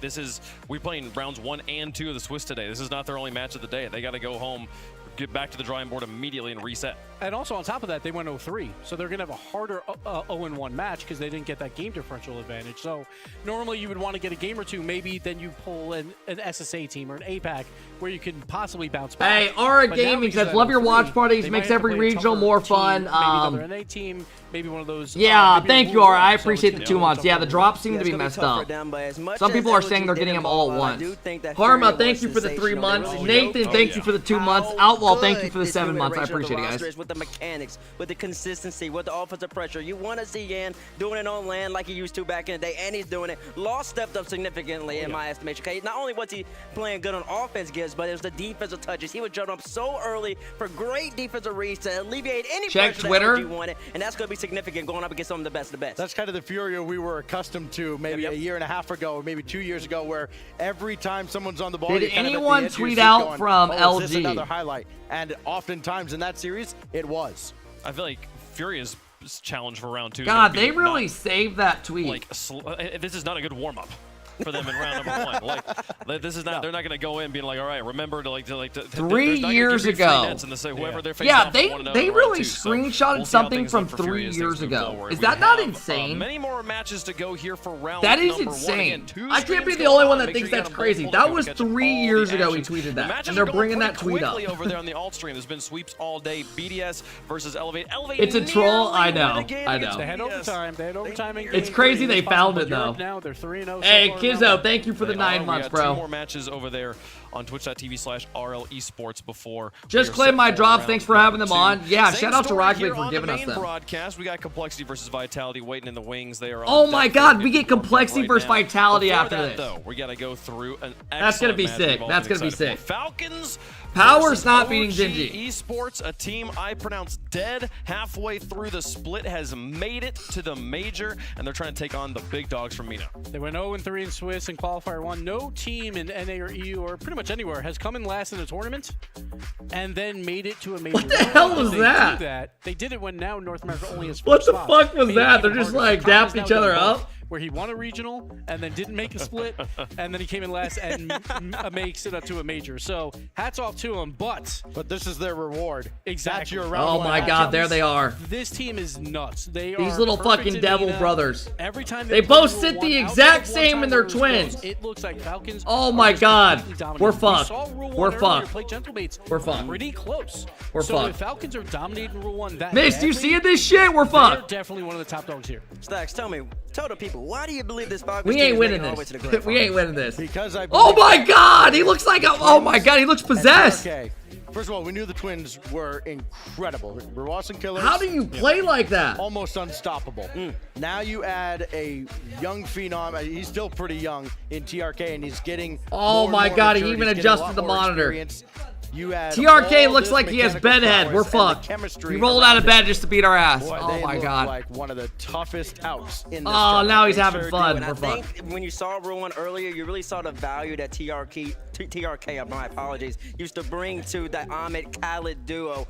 S13: we're playing rounds 1 and 2 of the Swiss today. This is not their only match of the day. They got to go home, get back to the drawing board immediately and reset.
S2: And also on top of that, they went 0-3, so they're going to have a harder 0-1 match because they didn't get that game differential advantage. So normally you would want to get a game or two, maybe then you pull an SSA team or an APAC where you can possibly bounce back.
S1: Hey, Aura Gaming says, love your watch parties, makes every regional more fun.
S2: Maybe another NA team, maybe one of those.
S1: Yeah, thank you, Aura. I appreciate the 2 months. Yeah, the drops seem to be messed up. Some people are saying they're getting them all at once. Karma, thank you for the 3 months. Nathan, thank you for the 2 months. Outlaw, thank you for the 7 months. I appreciate it, guys.
S29: With the mechanics, with the consistency, with the offensive pressure. You want to see Yan doing it on land like he used to back in the day, and he's doing it. Lost stepped up significantly in my estimation. Okay, not only was he playing good on offense gives, but it was the defensive touches. He would jump up so early for great defensive reads to alleviate any pressure that you wanted, and that's going to be significant going up against some of the best of the best.
S9: That's kind of the Furia we were accustomed to maybe a year and a half ago, or maybe 2 years ago, where every time someone's on the ball,
S1: did anyone tweet out
S9: going,
S1: from LG?
S9: Is this another highlight? And oftentimes in that series, it was.
S13: I feel like Furia's challenge for round 2.
S1: God, they really saved that tweet.
S13: Like, this is not a good warm-up. for them in round number 1. Like this is not. They're not going to go in being like, all right, remember to
S1: 3 years ago. Yeah, they really screenshotted something from 3 years ago. Is that not insane?
S13: Many more matches to go here for round
S1: that is
S13: number
S1: insane.
S13: 1.
S1: I can't be the only one that thinks that's crazy. That was 3 years ago he tweeted that, and they're bringing that tweet up.
S13: Over there on the alt stream, there's been sweeps all day. BDS versus Elevate.
S1: It's a troll. I know. I know.
S2: They had overtime.
S1: It's crazy they found it though.
S2: Now they're 3-0.
S1: Hey, Kizzo, thank you for the 9 months, bro.
S13: 2 more matches over there on twitch.tv/RL Esports before.
S1: Just claim my drops. Thanks for having them on. Yeah, shout out to Rockbait for giving us them.
S13: Broadcast, we got Complexity versus Vitality waiting in the wings. They are.
S1: Oh my God, we get Complexity versus Vitality after this.
S13: Though, we gotta go through an.
S1: That's gonna be sick. That's gonna be sick.
S13: Falcons.
S1: Power's not beating GenG.
S13: Esports, a team I pronounce dead halfway through the split, has made it to the major, and they're trying to take on the big dogs from MENA.
S2: They went 0-3 in Swiss in Qualifier 1. No team in NA or EU or pretty much anywhere has come in last in a tournament and then made it to a major.
S1: What the hell was that?
S2: They did it when now North America only has 4
S1: What the
S2: spots.
S1: fuck was that? They're just like dapped each other up?
S2: Where he won a regional and then didn't make a split, and then he came in last and makes it up to a major. So hats off to him, but
S9: this is their reward.
S2: Exactly.
S9: That's your round
S1: Oh my God, there they are.
S2: This team is nuts. These
S1: little fucking devil brothers.
S2: Every time
S1: they both sit the exact same and they're twins.
S2: It looks like Falcons.
S1: Oh my God, we're fucked. We're fucked.
S2: We're
S1: fucked.
S2: Pretty close.
S1: We're
S2: so
S1: fucked.
S2: If Falcons are dominating Rule 1, that
S1: Miss, do you see this shit? We're fucked.
S2: They're definitely one of the top dogs here.
S29: Stacks, tell the people, why do you believe this Falcons
S1: We ain't
S29: team
S1: winning
S29: is making all the way
S1: this.
S29: to the grand
S1: We ain't
S29: finals?
S1: winning this.
S9: Because I
S1: Oh my God, he looks like a. Oh my God, he looks possessed.
S9: Okay. First of all, we knew the twins were incredible. We're Bawassan killers.
S1: How do you play like that?
S9: Almost unstoppable. Now you add a young phenom. He's still pretty young in TRK, and he's getting.
S1: Oh my God, he even adjusted the monitor.
S9: You add
S1: TRK looks like he has bedhead. We're fucked. He rolled out of bed just to beat our ass.
S9: Boy,
S1: oh my God.
S9: Like one of the toughest outs in this
S1: Oh,
S9: tournament.
S1: now he's
S9: They
S1: having
S9: sure
S1: fun.
S9: do.
S29: And
S1: We're
S29: I think when you saw Rule 1 earlier, you really saw the value that TRK, my apologies, used to bring to the Ahmed Khalid duo.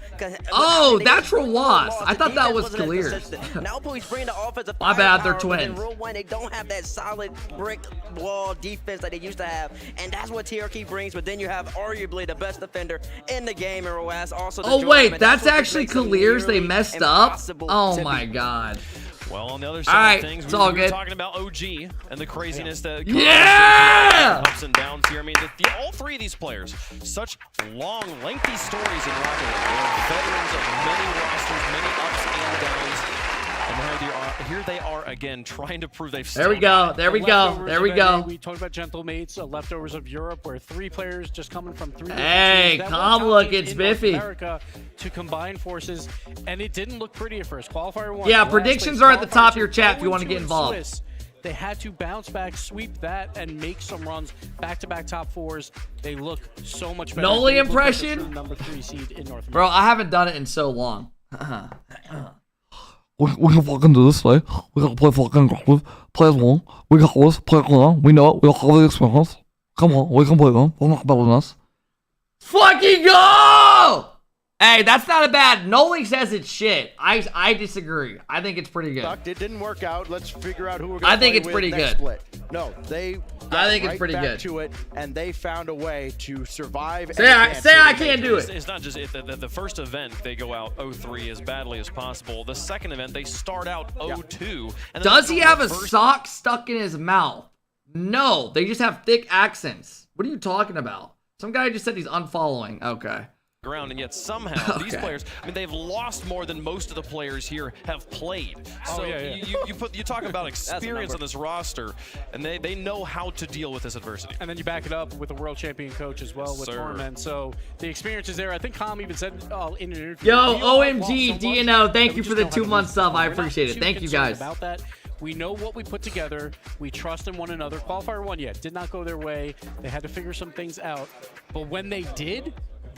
S1: Oh, that's Rawas. I thought that was Clears.
S29: Now he's bringing the offensive
S1: My bad, they're
S29: firepower, but in
S1: twins.
S29: Rule 1, they don't have that solid brick wall defense that they used to have, and that's what TRK brings. But then you have arguably the best defender in the game, and Rawas also.
S1: Oh wait, that's actually Clears. They messed up. Oh my God.
S13: Well, on the other
S1: All
S13: side
S1: right,
S13: of things,
S1: it's
S13: we
S1: all
S13: were
S1: good.
S13: talking about OG and the craziness that goes
S1: Yeah!
S13: ups and downs here. I mean, all 3 of these players, such long, lengthy stories in Rocket League. They're veterans of many rosters, many ups and downs. And here they are again, trying to prove they've.
S1: There we go. There we go. There we go.
S2: We talked about Gentlemates, leftovers of Europe, where 3 players just coming from 3 different
S1: Hey,
S2: teams that
S1: calm
S2: were
S1: look,
S2: coming
S1: it's
S2: in North
S1: Biffy.
S2: America to combine forces, and it didn't look pretty at first. Qualifier 1.
S1: Yeah,
S2: last
S1: predictions
S2: place.
S1: are at the
S2: Qualifier
S1: top of
S2: 2,
S1: your chat if you want to
S2: 0-2
S1: get
S2: in
S1: involved.
S2: Swiss. They had to bounce back, sweep that, and make some runs. Back-to-back top 4s. They look so much better.
S1: Noli
S2: They look like the
S1: impression?
S2: true number 3 seed in North America.
S1: Bro, I haven't done it in so long.
S10: We can fucking do this, right? We can play fucking aggressive, play along. We can always play along. We know it. We have the experience. Come on, we can play them. They're not better than us.
S1: Fucking go! Hey, that's not a bad. Noli says it's shit. I disagree. I think it's pretty good.
S9: It didn't work out. Let's figure out who we're going to
S1: I think
S9: play
S1: it's
S9: with
S1: pretty
S9: next
S1: good.
S9: Split. No, they.
S1: I think it's
S9: right
S1: pretty
S9: back
S1: good.
S9: To it, and they found a way to survive.
S1: Say I can't do it.
S13: It's not just the first event they go out 0-3 as badly as possible. The second event they start out 0-2. And
S1: Does he have a sock stuck in his mouth? No, they just have thick accents. What are you talking about? Some guy just said he's unfollowing. Okay.
S13: Ground, and yet somehow these players, I mean, they've lost more than most of the players here have played. So you talk about experience on this roster, and they know how to deal with this adversity.
S2: And then you back it up with a world champion coach as well with Torment. So the experience is there. I think Calm even said in an interview.
S1: Yo, OMG, DNO, thank you for the 2-month sub. I appreciate it. Thank you guys.
S2: About that. We know what we put together. We trust in one another. Qualifier 1 did not go their way. They had to figure some things out. But when they did,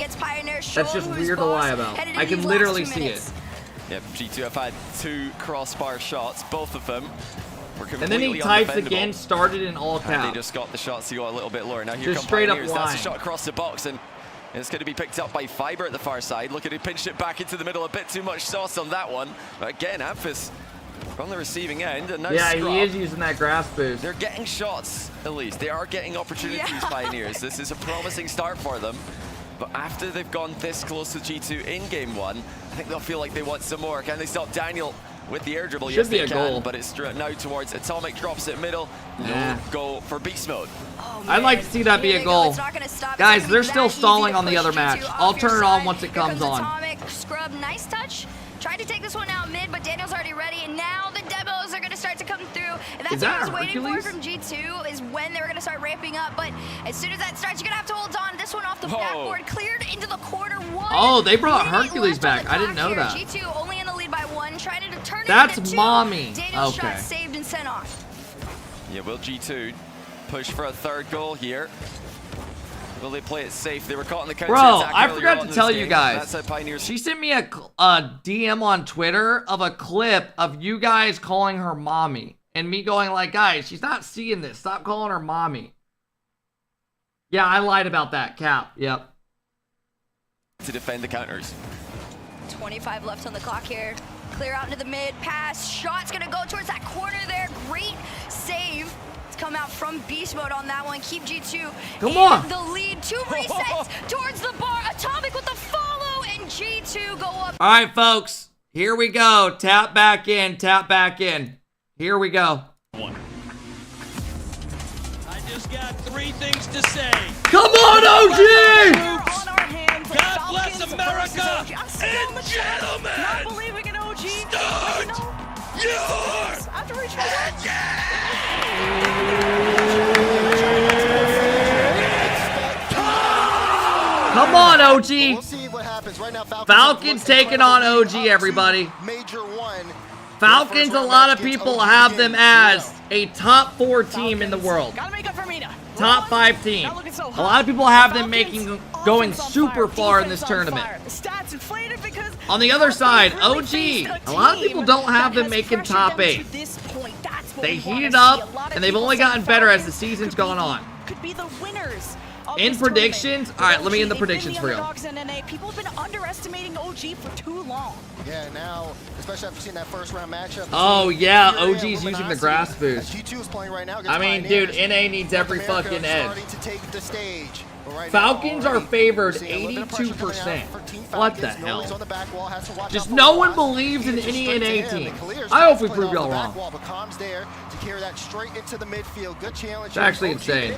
S12: against Pioneer. Show
S1: That's just
S12: them who's
S1: weird to
S12: boss,
S1: lie about.
S12: headed
S1: I
S12: into
S1: can
S12: these
S1: literally
S12: last 2
S1: see
S12: minutes.
S1: it.
S11: Yep, G2 have had 2 crossbar shots, both of them
S1: And then he types again, started in all caps.
S11: They just got the shots to go a little bit lower. Now here
S1: just
S11: come
S1: straight
S11: Pioneers.
S1: up
S11: That's
S1: line.
S11: a shot across the box, and it's going to be picked up by Fiber at the far side. Look at it, pinched it back into the middle. A bit too much sauce on that one. But again, Amphis from the receiving end. And now
S1: yeah,
S11: Scrub.
S1: he is using that grass boost.
S11: They're getting shots, at least. They are getting opportunities, Pioneers. This is a promising start for them. But after they've gone this close to G2 in game 1, I think they'll feel like they want some more. Can they stop Daniel with the air dribble?
S1: Should
S11: yes,
S1: be
S11: they
S1: a
S11: can,
S1: goal.
S11: but it's now towards Atomic, drops it middle.
S1: Nah.
S11: No goal for beast mode.
S1: I'd like to see that be a goal. Guys, they're still stalling on the other match. I'll turn it on once it comes on.
S12: Atomic, Scrub, nice touch. Tried to take this one out mid, but Daniel's already ready, and now the demos are going to start to come through. And that's what I was waiting for from G2, is when they were going to start ramping up. But as soon as that starts, you're going to have to hold on. This one off the backboard, cleared into the corner.
S1: Oh, they brought Hercules back. I didn't know that.
S12: G2 only in the lead by 1, trying to turn it
S1: That's
S12: into 2.
S1: mommy.
S12: Daniel's
S1: Okay.
S12: shot saved and sent off.
S11: Yeah, will G2 push for a 3rd goal here? Will they play it safe? They were caught in the counter attack.
S1: Bro, I
S11: earlier
S1: forgot
S11: on
S1: to
S11: in
S1: tell
S11: this
S1: you
S11: game.
S1: guys.
S11: That's how Pioneers.
S1: She sent me a DM on Twitter of a clip of you guys calling her mommy. And me going like, guys, she's not seeing this. Stop calling her mommy. Yeah, I lied about that. Cap. Yep.
S11: To defend the counters.
S12: 25 left on the clock here. Clear out into the mid, pass, shot's gonna go towards that corner there. Great save. It's come out from beast mode on that one. Keep G2
S1: Come
S12: in
S1: on.
S12: the lead. 2 resets towards the bar. Atomic with the follow, and G2 go up.
S1: All right, folks. Here we go. Tap back in. Tap back in. Here we go.
S3: I just got 3 things to say.
S1: Come on, OG!
S3: God bless America and gentlemen!
S15: Not believing in OG.
S3: Start your
S1: Come on, OG.
S9: We'll see what happens right now.
S1: Falcons taking on OG, everybody.
S9: Major 1.
S1: Falcons, a lot of people have them as a top 4 team in the world.
S15: Gotta make up for Mina.
S1: Top 5 team. A lot of people have them going super far in this tournament.
S15: Stats inflated because
S1: On the other side, OG, a lot of people don't have them making top 8. They heated up, and they've only gotten better as the season's gone on.
S15: could be the winners.
S1: In predictions, all right, let me end the predictions for you.
S15: People have been underestimating OG for too long.
S9: Yeah, now, especially after seeing that first round matchup.
S1: Oh, yeah, OG's using the grass boost.
S9: G2 is playing right now.
S1: I mean, dude, NA needs every fucking edge.
S9: To take the stage. Right
S1: Falcons are favored 82%. What the hell? Just no one believes in any NA team. I hope we prove y'all wrong. It's actually insane.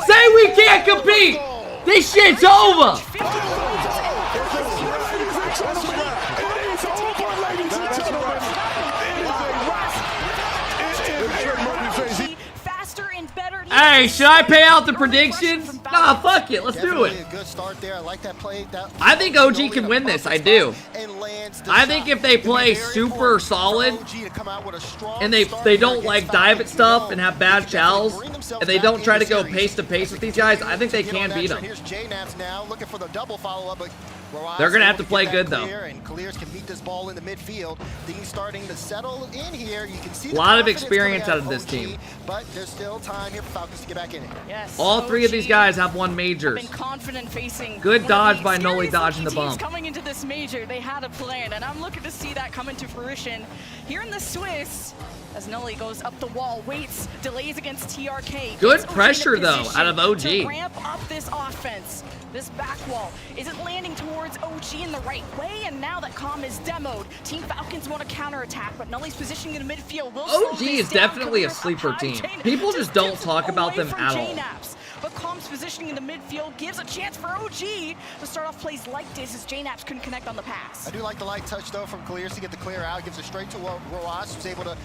S1: Say we can't compete! This shit's over! Hey, should I pay out the predictions? Nah, fuck it. Let's do it. I think OG can win this. I do. I think if they play super solid and they don't like dive at stuff and have bad chows and they don't try to go pace to pace with these guys, I think they can beat them. They're gonna have to play good though. A lot of experience out of this team.
S9: But there's still time here for Falcons to get back in it.
S15: Yes.
S1: All 3 of these guys have won majors.
S15: Been confident facing
S1: Good dodge by Noli dodging the bump.
S15: Coming into this major, they had a plan, and I'm looking to see that come into fruition here in the Swiss. As Noli goes up the wall, waits, delays against TRK.
S1: Good pressure though out of OG.
S15: To ramp up this offense. This back wall isn't landing towards OG in the right way, and now that comm is demoed, Team Falcons want to counterattack, but Nolly's positioning in the midfield will
S1: OG is definitely a sleeper team. People just don't talk about them at all.
S15: But Comm's positioning in the midfield gives a chance for OG to start off plays like this, as JNaps couldn't connect on the pass.
S9: I do like the light touch though from Clears to get the clear out. Gives it straight to Roas, who's able to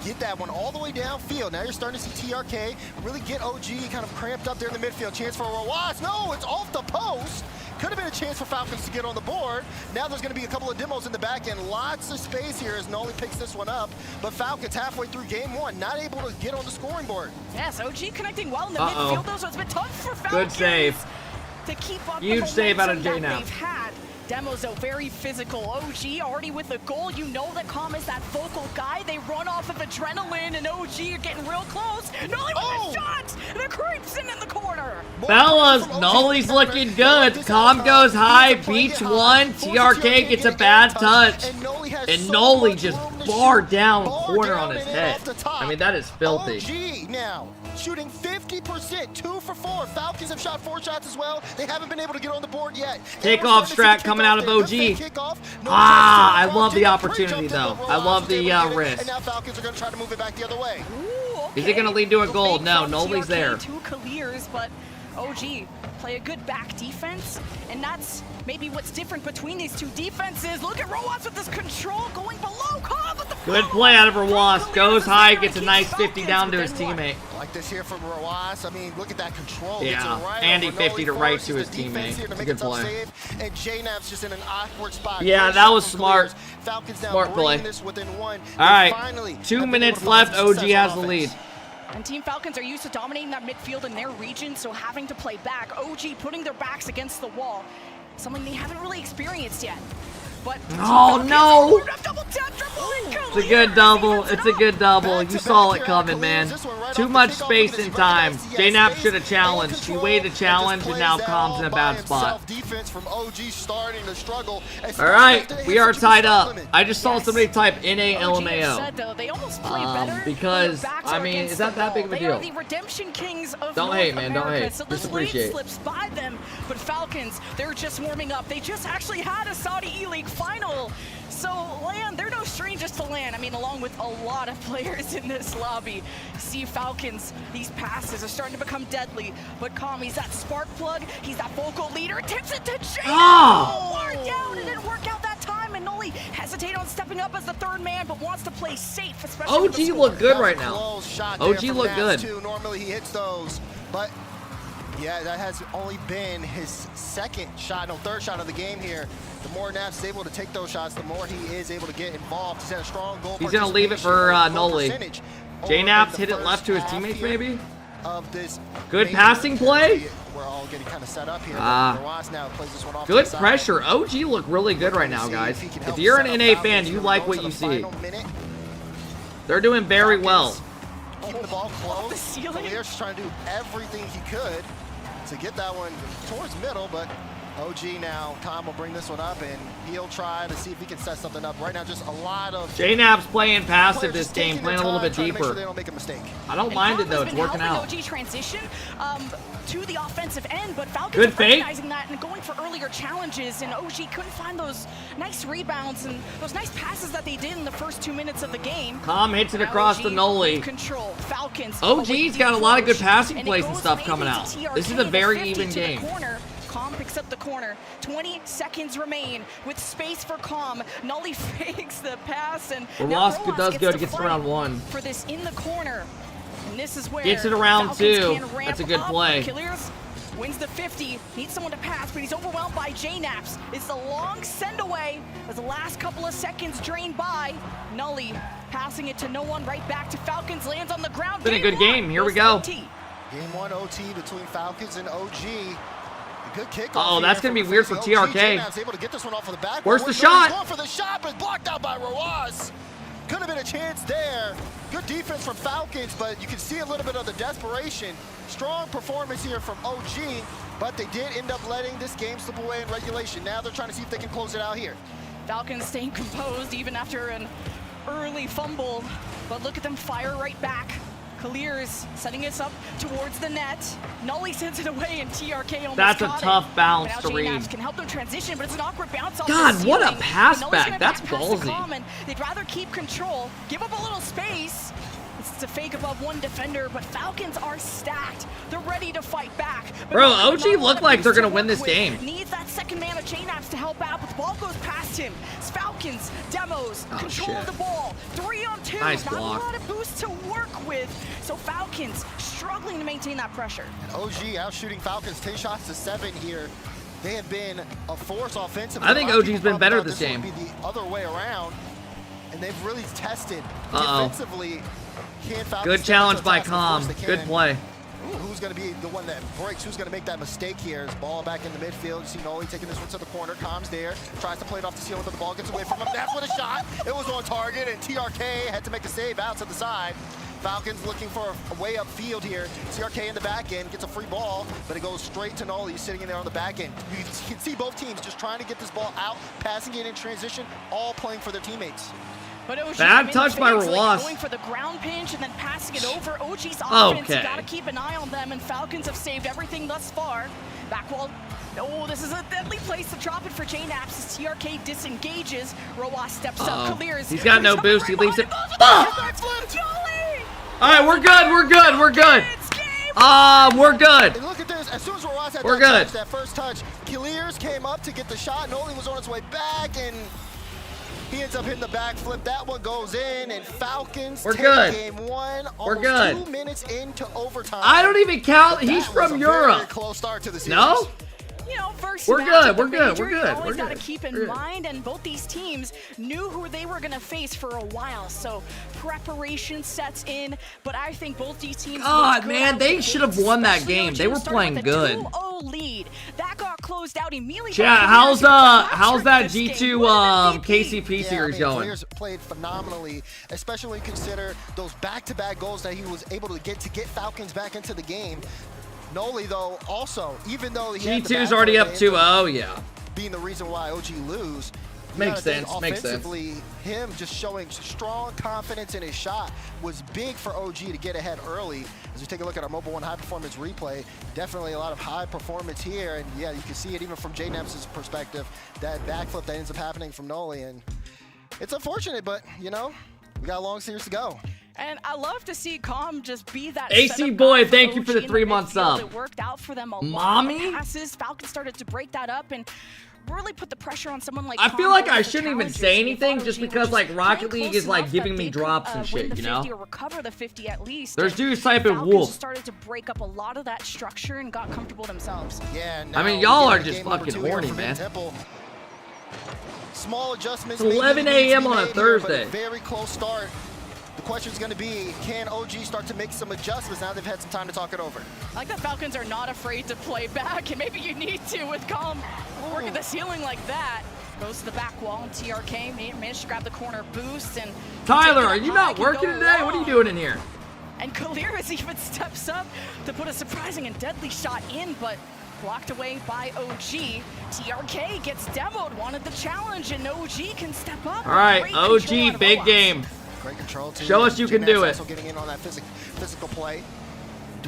S9: get that one all the way downfield. Now you're starting to see TRK really get OG kind of cramped up there in the midfield. Chance for Roas. No, it's off the post. Could have been a chance for Falcons to get on the board. Now there's going to be a couple of demos in the back end. Lots of space here as Noli picks this one up. But Falcons halfway through game 1, not able to get on the scoring board.
S15: Yes, OG connecting well in the midfield though, so it's been tough for Falcons.
S1: Good save.
S15: To keep up
S1: Huge
S15: with the
S1: save out of
S15: momentum
S1: J
S15: that
S1: now.
S15: they've had. Demos, though, very physical. OG already with the goal. You know that Calm is that vocal guy. They run off of adrenaline, and OG are getting real close. Nolly with the shot! The creeps in the corner.
S1: Fellas, Nolly's looking good. Calm goes high, beats one. TRK gets a bad touch. And Nolly just barred down corner on his head. I mean, that is filthy.
S16: OG now shooting 50%, 2 for 4. Falcons have shot 4 shots as well. They haven't been able to get on the board yet.
S1: Kickoff strat coming out of OG. Ah, I love the opportunity though. I love the risk.
S16: And now Falcons are going to try to move it back the other way.
S1: Is it going to lead to a goal? No, Nolly's there.
S15: 2 clears, but OG play a good back defense, and that's maybe what's different between these two defenses. Look at Roas with this control going below.
S1: Good play out of Roas. Goes high, gets a nice 50 down to his teammate.
S16: Like this here from Roas. I mean, look at that control.
S1: Yeah, Andy 50 to right to his teammate. It's a good play.
S16: And JNAP's just in an awkward spot.
S1: Yeah, that was smart. Smart play. All right, 2 minutes left. OG has the lead.
S15: And Team Falcons are used to dominating that midfield in their region, so having to play back, OG putting their backs against the wall, something they haven't really experienced yet. But
S1: oh no! It's a good double. It's a good double. You saw it coming, man. Too much space and time. JNAP should have challenged. He waited to challenge, and now Calm's in a bad spot. All right, we are tied up. I just saw somebody type NALMAO. Because, I mean, is that big of a deal? Don't hate, man. Don't hate. Just appreciate it.
S15: Slips by them, but Falcons, they're just warming up. They just actually had a Saudi E-League final. So LAN, they're no strangers to LAN. I mean, along with a lot of players in this lobby. See Falcons, these passes are starting to become deadly. But Calm, he's that spark plug. He's that vocal leader. Tips it to Jay. Oh! Down. It didn't work out that time. And Nolly hesitated on stepping up as the third man, but wants to play safe, especially
S1: OG look good right now. OG look good.
S16: Normally he hits those, but yeah, that has only been his third shot of the game here. The more Naps is able to take those shots, the more he is able to get involved. He's had a strong goal.
S1: He's going to leave it for Nolly. JNAP's hit it left to his teammates, maybe? Good passing play?
S16: We're all getting kind of set up here.
S1: Good pressure. OG look really good right now, guys. If you're an NA fan, you like what you see. They're doing very well.
S16: Keeping the ball close. Clear's trying to do everything he could to get that one towards middle, but OG now, Calm will bring this one up, and he'll try to see if he can set something up. Right now, just a lot of...
S1: JNAP's playing passive this game, playing a little bit deeper.
S16: Sure they don't make a mistake.
S1: I don't mind it, though. It's working out.
S15: OG transition to the offensive end, but Falcons are recognizing that and going for earlier challenges, and OG couldn't find those nice rebounds and those nice passes that they did in the first 2 minutes of the game.
S1: Calm hits it across the Nolly.
S15: Control. Falcons.
S1: OG's got a lot of good passing plays and stuff coming out. This is a very even game.
S15: Calm picks up the corner. 20 seconds remain with space for Calm. Nolly fakes the pass, and
S1: Ross does good. Gets to round 1.
S15: For this in the corner, and this is where
S1: gets it around 2. That's a good play.
S15: Killers wins the 50. Needs someone to pass, but he's overwhelmed by JNAPs. It's a long send away as the last couple of seconds drain by. Nolly passing it to no one. Right back to Falcons. Lands on the ground.
S1: It's been a good game. Here we go.
S16: Game 1 OT between Falcons and OG. Good kick.
S1: Oh, that's going to be weird for TRK.
S16: Able to get this one off of the back.
S1: Where's the shot?
S16: Going for the shot, but blocked out by Roas. Could have been a chance there. Good defense from Falcons, but you can see a little bit of the desperation. Strong performance here from OG, but they did end up letting this game slip away in regulation. Now they're trying to see if they can close it out here.
S15: Falcons staying composed even after an early fumble, but look at them fire right back. Clears setting us up towards the net. Nolly sends it away, and TRK almost
S1: That's a tough bounce to read.
S15: Can help them transition, but it's an awkward bounce off
S1: God,
S15: the
S1: what a
S15: ceiling.
S1: pass back. That's ballsy.
S15: They'd rather keep control, give up a little space. It's a fake above one defender, but Falcons are stacked. They're ready to fight back.
S1: Bro, OG look like they're going to win this game.
S15: Needs that second man of JNAPs to help out, but the ball goes past him. It's Falcons, Demos, control of the ball. 3 on 2.
S1: Nice
S15: Not
S1: block.
S15: a lot of boost to work with. So Falcons struggling to maintain that pressure.
S16: And OG out shooting Falcons 10 shots to 7 here. They have been a force offensively.
S1: I think OG's been better this game.
S16: Would be the other way around, and they've really tested defensively.
S1: Good challenge by Calm. Good play.
S16: who's going to be the one that breaks? Who's going to make that mistake here? His ball back in the midfield. You see Noli taking this one to the corner. Com's there. Tries to play it off the ceiling, but the ball gets away from him. That's with a shot. It was on target, and TRK had to make the save out to the side. Falcons looking for a way upfield here. TRK in the back end gets a free ball, but it goes straight to Noli. He's sitting in there on the back end. You can see both teams just trying to get this ball out, passing it in transition, all playing for their teammates.
S15: But OG,
S1: bad touch by Roas.
S15: Like going for the ground pinch and then passing it over. OG's offense, you gotta keep an eye on them, and Falcons have saved everything thus far. Back wall. Oh, this is a deadly place to drop it for Gentlemates as TRK disengages. Roas steps up, clears.
S1: He's got no boost. He leaves it. All right, we're good. We're good. We're good. We're good.
S16: And look at this. As soon as Roas had that first touch, Clears came up to get the shot. Noli was on his way back, and he ends up hitting the backflip. That one goes in, and Falcons take game one.
S1: We're good.
S16: 2 minutes into overtime.
S1: I don't even count. He's from Europe.
S16: Very close start to the series.
S1: No?
S15: You know, first
S1: we're good. We're good. We're good.
S15: You always got to keep in mind, and both these teams knew who they were going to face for a while, so preparation sets in. But I think both these teams.
S1: God, man, they should have won that game. They were playing good.
S15: 2-0 lead. That got closed out immediately.
S1: Chat, how's that G2 KCP series going?
S16: Clears played phenomenally, especially when you consider those back-to-back goals that he was able to get Falcons back into the game. Noli, though, also, even though he
S1: G2's already up 2-0, yeah.
S16: Being the reason why OG lose.
S1: Makes sense, makes sense.
S16: Offensively, him just showing strong confidence in his shot was big for OG to get ahead early. As we take a look at our Mobile 1 high performance replay, definitely a lot of high performance here. And yeah, you can see it even from Gentlemates' perspective, that backflip that ends up happening from Noli. And it's unfortunate, but, you know, we got a long series to go.
S15: And I love to see Com just be that
S1: AC boy, thank you for the 3-month sub.
S15: It worked out for them a
S1: Mommy?
S15: lot. Passes. Falcons started to break that up and really put the pressure on someone like
S1: I feel like I shouldn't even say anything just because like Rocket League is like giving me drops and shit, you know?
S15: Recover the 50 at least.
S1: There's dudes typing Wolf.
S15: Started to break up a lot of that structure and got comfortable themselves.
S16: Yeah.
S1: I mean, y'all are just fucking horny, man.
S16: Small adjustments.
S1: It's 11 a.m. on a Thursday.
S16: Very close start. The question is going to be, can OG start to make some adjustments now they've had some time to talk it over?
S15: I like that Falcons are not afraid to play back, and maybe you need to with Com working the ceiling like that. Goes to the back wall, and TRK managed to grab the corner boost. And
S1: Tyler, are you not working today? What are you doing in here?
S15: And Caliris even steps up to put a surprising and deadly shot in, but blocked away by OG. TRK gets demoed, wanted the challenge, and OG can step up.
S1: All right, OG, big game.
S16: Great control too.
S1: Show us you can do it.
S16: Also getting in on that physical play.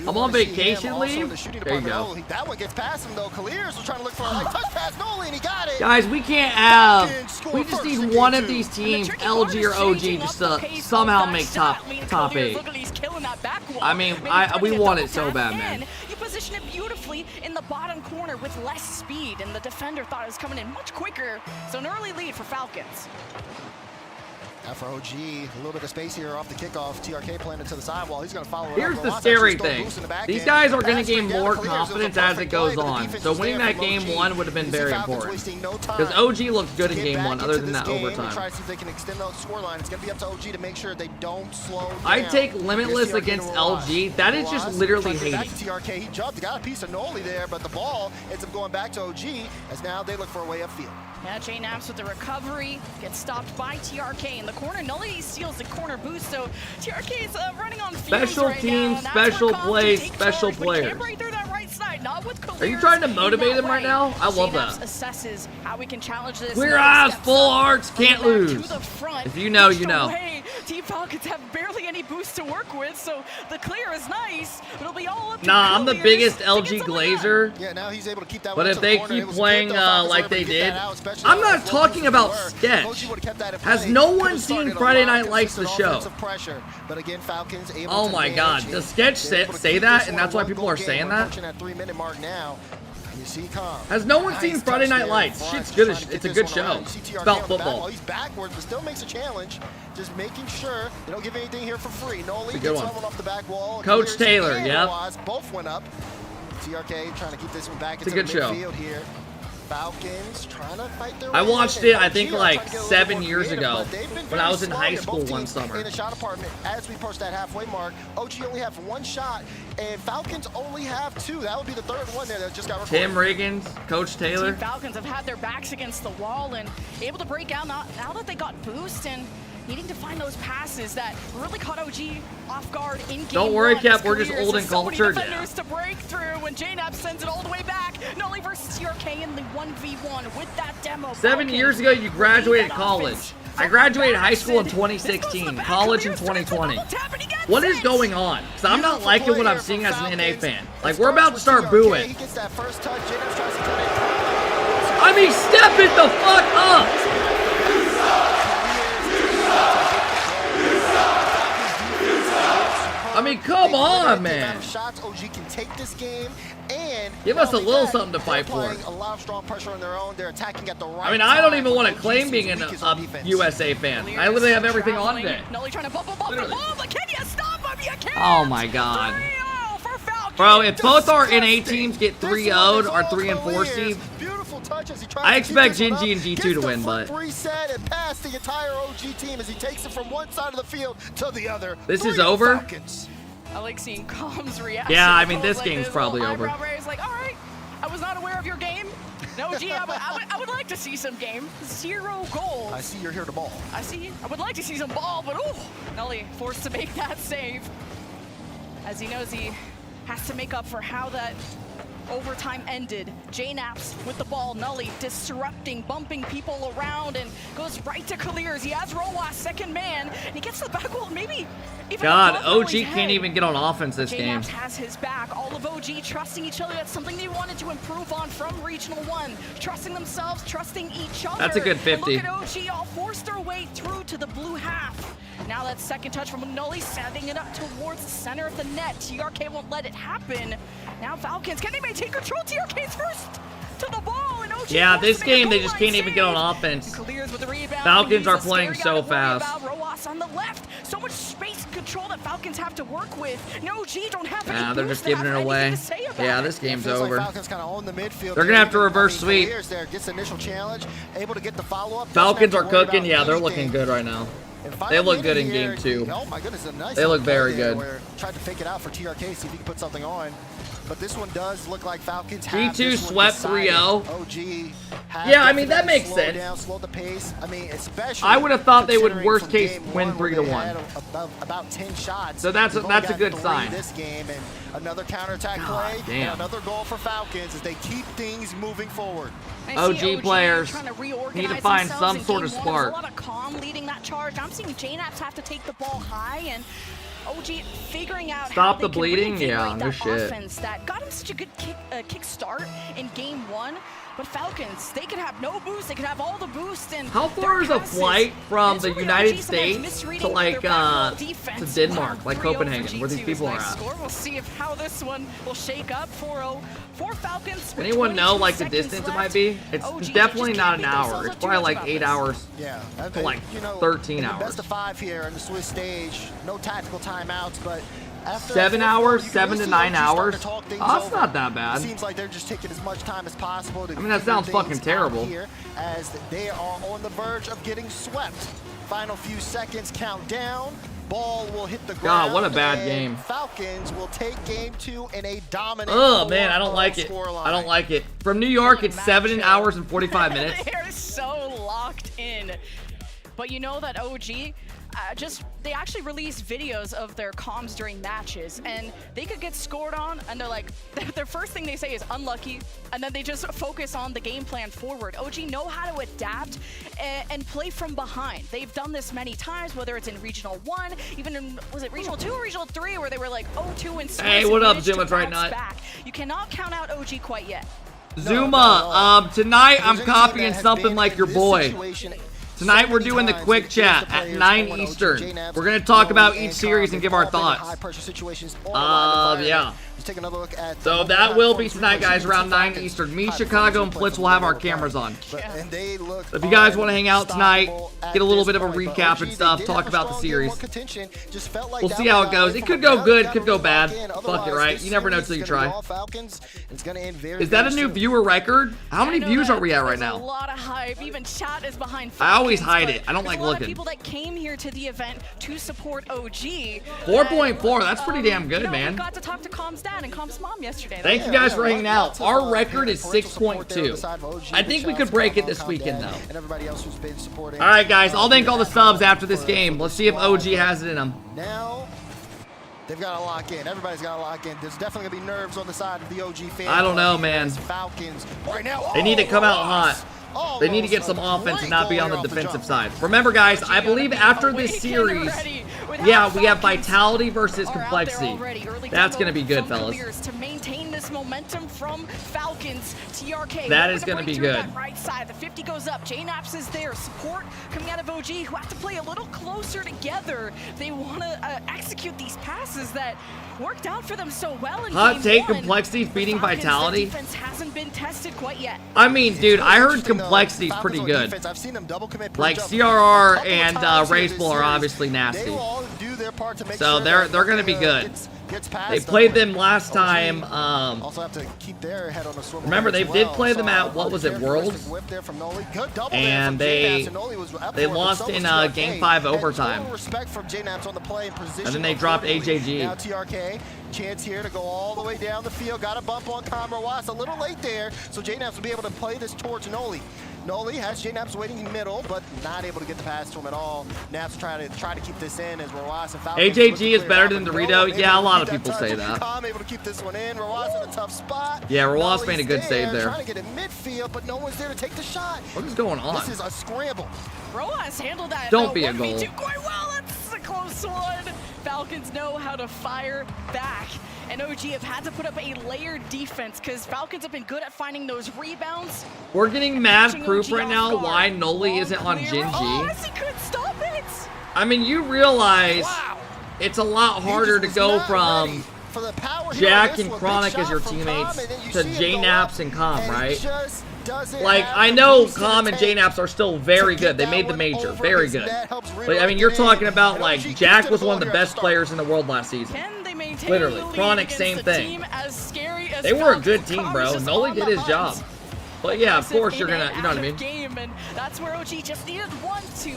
S1: I'm on vacation leave. There you go.
S16: That one gets past him though. Caliers was trying to look for a light touch pass. Noli, and he got it.
S1: Guys, we can't have. We just need one of these teams, LG or OG, just to somehow make top 8. I mean, we want it so bad, man.
S15: You position it beautifully in the bottom corner with less speed, and the defender thought it was coming in much quicker. So an early lead for Falcons.
S16: Now for OG, a little bit of space here off the kickoff. TRK playing it to the sidewall. He's going to follow it.
S1: Here's the scary thing. These guys are going to gain more confidence as it goes on. So winning that game 1 would have been very important. Because OG looked good in game 1, other than that overtime.
S16: Try to see if they can extend the scoreline. It's going to be up to OG to make sure they don't slow down.
S1: I take Limitless against LG. That is just literally hating.
S16: TRK, he jumped, got a piece of Noli there, but the ball ends up going back to OG as now they look for a way upfield.
S15: Yeah, Gentlemates with the recovery, gets stopped by TRK in the corner. Noli steals the corner boost, so TRK is running on fumes
S1: special
S15: right
S1: teams,
S15: now.
S1: special plays, special players.
S15: Right through that right side, not with
S1: Are you trying to motivate him right now? I love that.
S15: Assesses how we can challenge this.
S1: Clear eyes, full hearts, can't lose. If you know, you know.
S15: Team Falcons have barely any boost to work with, so the clear is nice, but it'll be all up to
S1: Nah, I'm the biggest LG Glazer.
S16: Yeah, now he's able to keep that.
S1: But if they keep playing like they did, I'm not talking about sketch. Has no one seen Friday Night Lights the show? Oh my God, does sketch say that, and that's why people are saying that? Has no one seen Friday Night Lights? Shit's good. It's a good show. It's about football.
S16: He's backwards, but still makes a challenge. Just making sure they don't give anything here for free. Noli
S1: gets
S16: someone off the back wall.
S1: Coach Taylor, yep.
S16: Both went up. TRK trying to keep this one back
S1: into
S16: the midfield here. Falcons trying to fight their
S1: I
S16: way
S1: watched
S16: in.
S1: it, I think,
S16: OG are
S1: like
S16: trying to get a little
S1: 7
S16: more
S1: years
S16: creative,
S1: ago
S16: but they've been
S1: when I
S16: very
S1: was in
S16: strong.
S1: high
S16: Both
S1: school one
S16: teams
S1: summer.
S16: in the shot department, as we approach that halfway mark, OG only have 1 shot, and Falcons only have 2. That would be the 3rd one there that just got recorded.
S1: Tim Riggins, Coach Taylor.
S15: Team Falcons have had their backs against the wall and able to break out now that they got boost and needing to find those passes that really caught OG off guard in game
S1: Don't worry,
S15: one.
S1: Cap, we're just old and
S15: so many
S1: cultured.
S15: defenders to break through when JNAP sends it all the way back. Nolly versus TRK in the 1v1 with that demo.
S1: 7 years ago, you graduated college. I graduated high school in 2016, college in 2020. What is going on? Because I'm not liking what I'm seeing as an NA fan. Like, we're about to start booing.
S16: He gets that first touch. JNAP tries to turn it.
S1: I mean, step it the fuck up! I mean, come on, man.
S16: Shots OG can take this game, and
S1: give us a little something to fight for.
S16: A lot of strong pressure on their own. They're attacking at the right.
S1: I mean, I don't even want to claim being a USA fan. I literally have everything on today. Oh my god. Bro, if both our NA teams get 3-0'd or 3 and 4 seed, I expect GenG and G2 to win, but
S16: reset and pass the entire OG team as he takes it from one side of the field to the other.
S1: This is over.
S15: I like seeing Calm's reaction.
S1: Yeah, I mean, this game's probably over.
S15: Is like, all right, I was not aware of your game. No, G, I would like to see some game. 0 goals.
S16: I see you're here to ball.
S15: I would like to see some ball, but ooh, Nelly forced to make that save. As he knows he has to make up for how that overtime ended. JNAPS with the ball, Nully disrupting, bumping people around, and goes right to Clears. He has Rowas, second man, and he gets to the back wall, maybe even
S1: God,
S15: above
S1: OG
S15: Nully's
S1: can't
S15: head.
S1: even get on offense this game.
S15: JNAPS has his back. All of OG trusting each other. That's something they wanted to improve on from Regional 1. Trusting themselves, trusting each other.
S1: That's a good 50.
S15: And look at OG all forced their way through to the blue half. Now that second touch from Nully, setting it up towards the center of the net. TRK won't let it happen. Now Falcons, can they maintain control? TRK's first to the ball, and OG
S1: Yeah, this game they just can't even get on offense. Falcons are playing so fast.
S15: Rowas on the left. So much space and control that Falcons have to work with. No, G don't have any
S1: They're just giving it away. Yeah, this game's over.
S16: Like Falcons kind of own the midfield.
S1: They're gonna have to reverse sweep.
S16: There gets the initial challenge, able to get the follow-up.
S1: Falcons are cooking. Yeah, they're looking good right now. They look good in game 2.
S16: Oh my goodness, a nice
S1: they look very good.
S16: Tried to fake it out for TRK, see if he can put something on. But this one does look like Falcons have
S1: G2 swept 3-0.
S16: OG.
S1: Yeah, I mean, that makes sense.
S16: Down, slow the pace. I mean, especially
S1: I would have thought they would worst case win 3-1.
S16: About 10 shots.
S1: So that's a good sign.
S16: This game and another counterattack play
S1: damn.
S16: and another goal for Falcons as they keep things moving forward.
S1: OG players need to find some sort of spark.
S15: A lot of calm leading that charge. I'm seeing JNAPS have to take the ball high and OG figuring out
S1: Stop
S15: how
S1: the bleeding. Yeah, no
S15: that
S1: shit.
S15: offense that got him such a good kick start in game 1. But Falcons, they could have no boost, they could have all the boost. And
S1: how far is a flight from the United States to like to Denmark, like Copenhagen, where these people are at?
S15: We'll see how this one will shake up. 4-0 for Falcons.
S1: Anyone know like the distance it might be? It's definitely not an hour. It's probably like 8 hours.
S16: Yeah,
S1: to like 13 hours.
S16: Best of 5 here in the Swiss stage. No tactical timeouts, but.
S1: 7 hours, 7 to 9 hours. Oh, that's not that bad.
S16: It seems like they're just taking as much time as possible. To
S1: that sounds fucking terrible.
S16: Here as they are on the verge of getting swept. Final few seconds count down. Ball will hit the ground.
S1: God, what a bad game.
S16: Falcons will take game 2 in a dominant.
S1: Oh man, I don't like it. I don't like it. From New York, it's 7 hours and 45 minutes.
S15: They're so locked in. But you know that OG. They actually release videos of their comms during matches, and they could get scored on, and they're like, their first thing they say is unlucky, and then they just focus on the game plan forward. OG know how to adapt and play from behind. They've done this many times, whether it's in Regional 1, even in, was it Regional 2 or Regional 3, where they were like 0-2 and Swiss.
S1: Hey, what up, Zuma? Right now.
S15: You cannot count out OG quite yet.
S1: Zuma, tonight I'm copying something like your boy. Tonight we're doing the quick chat at 9 Eastern. We're going to talk about each series and give our thoughts. Yeah.
S16: Let's take another look at.
S1: So that will be tonight, guys, around 9 Eastern. Me, Chicago, and Flitz will have our cameras on.
S16: And they look
S1: If you guys want to hang out tonight, get a little bit of a recap and stuff, talk about the series. We'll see how it goes. It could go good, could go bad. Fuck it, right? You never know till you try. Is that a new viewer record? How many views are we at right now?
S15: A lot of hype. Even chat is behind.
S1: I always hide it. I don't like
S15: looking. A lot of
S1: looking.
S15: people that came here to the event to support OG.
S1: 4.4. That's pretty damn good, man.
S15: We got to talk to Com's dad and Com's mom yesterday.
S1: Thank you guys for hanging out. Our record is 6.2. I think we could break it this weekend, though. All right, guys. I'll thank all the subs after this game. Let's see if OG has it in them.
S16: Now, they've got to lock in. Everybody's got to lock in. There's definitely going to be nerves on the side of the OG fans.
S1: I don't know, man.
S16: Falcons right now.
S1: They need to come out hot. They need to get some offense and not be on the defensive side. Remember, guys, I believe after this series, yeah, we have vitality versus complexity. That's going to be good, fellas.
S15: To maintain this momentum from Falcons, TRK.
S1: That is going to be good.
S15: Right side, the 50 goes up. JNaps is there. Support coming out of OG, who have to play a little closer together. They want to execute these passes that worked out for them so well in
S1: Hot take,
S15: game 1.
S1: Complexity's beating vitality.
S15: Defense hasn't been tested quite yet.
S1: I mean, dude, I heard complexity's pretty good. Like CRR and Raceball are obviously nasty. So they're going to be good. They played them last time.
S16: Also have to keep their head on the swivel.
S1: Remember, they did play them at, what was it, Worlds? And they lost in Game 5 overtime. And then they dropped AJG.
S16: Now TRK, chance here to go all the way down the field. Got a bump on Comrowas, a little late there. So JNaps will be able to play this towards Noli. Noli has JNaps waiting in the middle, but not able to get the pass to him at all. Naps trying to keep this in as Rawas and Falcons.
S1: AJG is better than Dorito. Yeah, a lot of people say that.
S16: Able to keep this one in. Rawas in a tough spot.
S1: Yeah, Rawas made a good save there.
S16: Trying to get in midfield, but no one's there to take the shot.
S1: What is going on?
S16: This is a scramble.
S15: Rawas handled that.
S1: Don't be a goal.
S15: Quite well. That's a close one. Falcons know how to fire back. And OG have had to put up a layered defense because Falcons have been good at finding those rebounds.
S1: We're getting mad proof right now why Noli isn't on GenG.
S15: Oh, he couldn't stop it.
S1: I mean, you realize it's a lot harder to go from Jack and Chronic as your teammates to JNaps and Com, right? Like, I know Com and JNaps are still very good. They made the major. Very good. But, I mean, you're talking about, like, Jack was one of the best players in the world last season. Literally. Chronic, same thing. They were a good team, bro. Noli did his job. But, yeah, of course you're going to, you know what I mean?
S15: And that's where OG just needed one to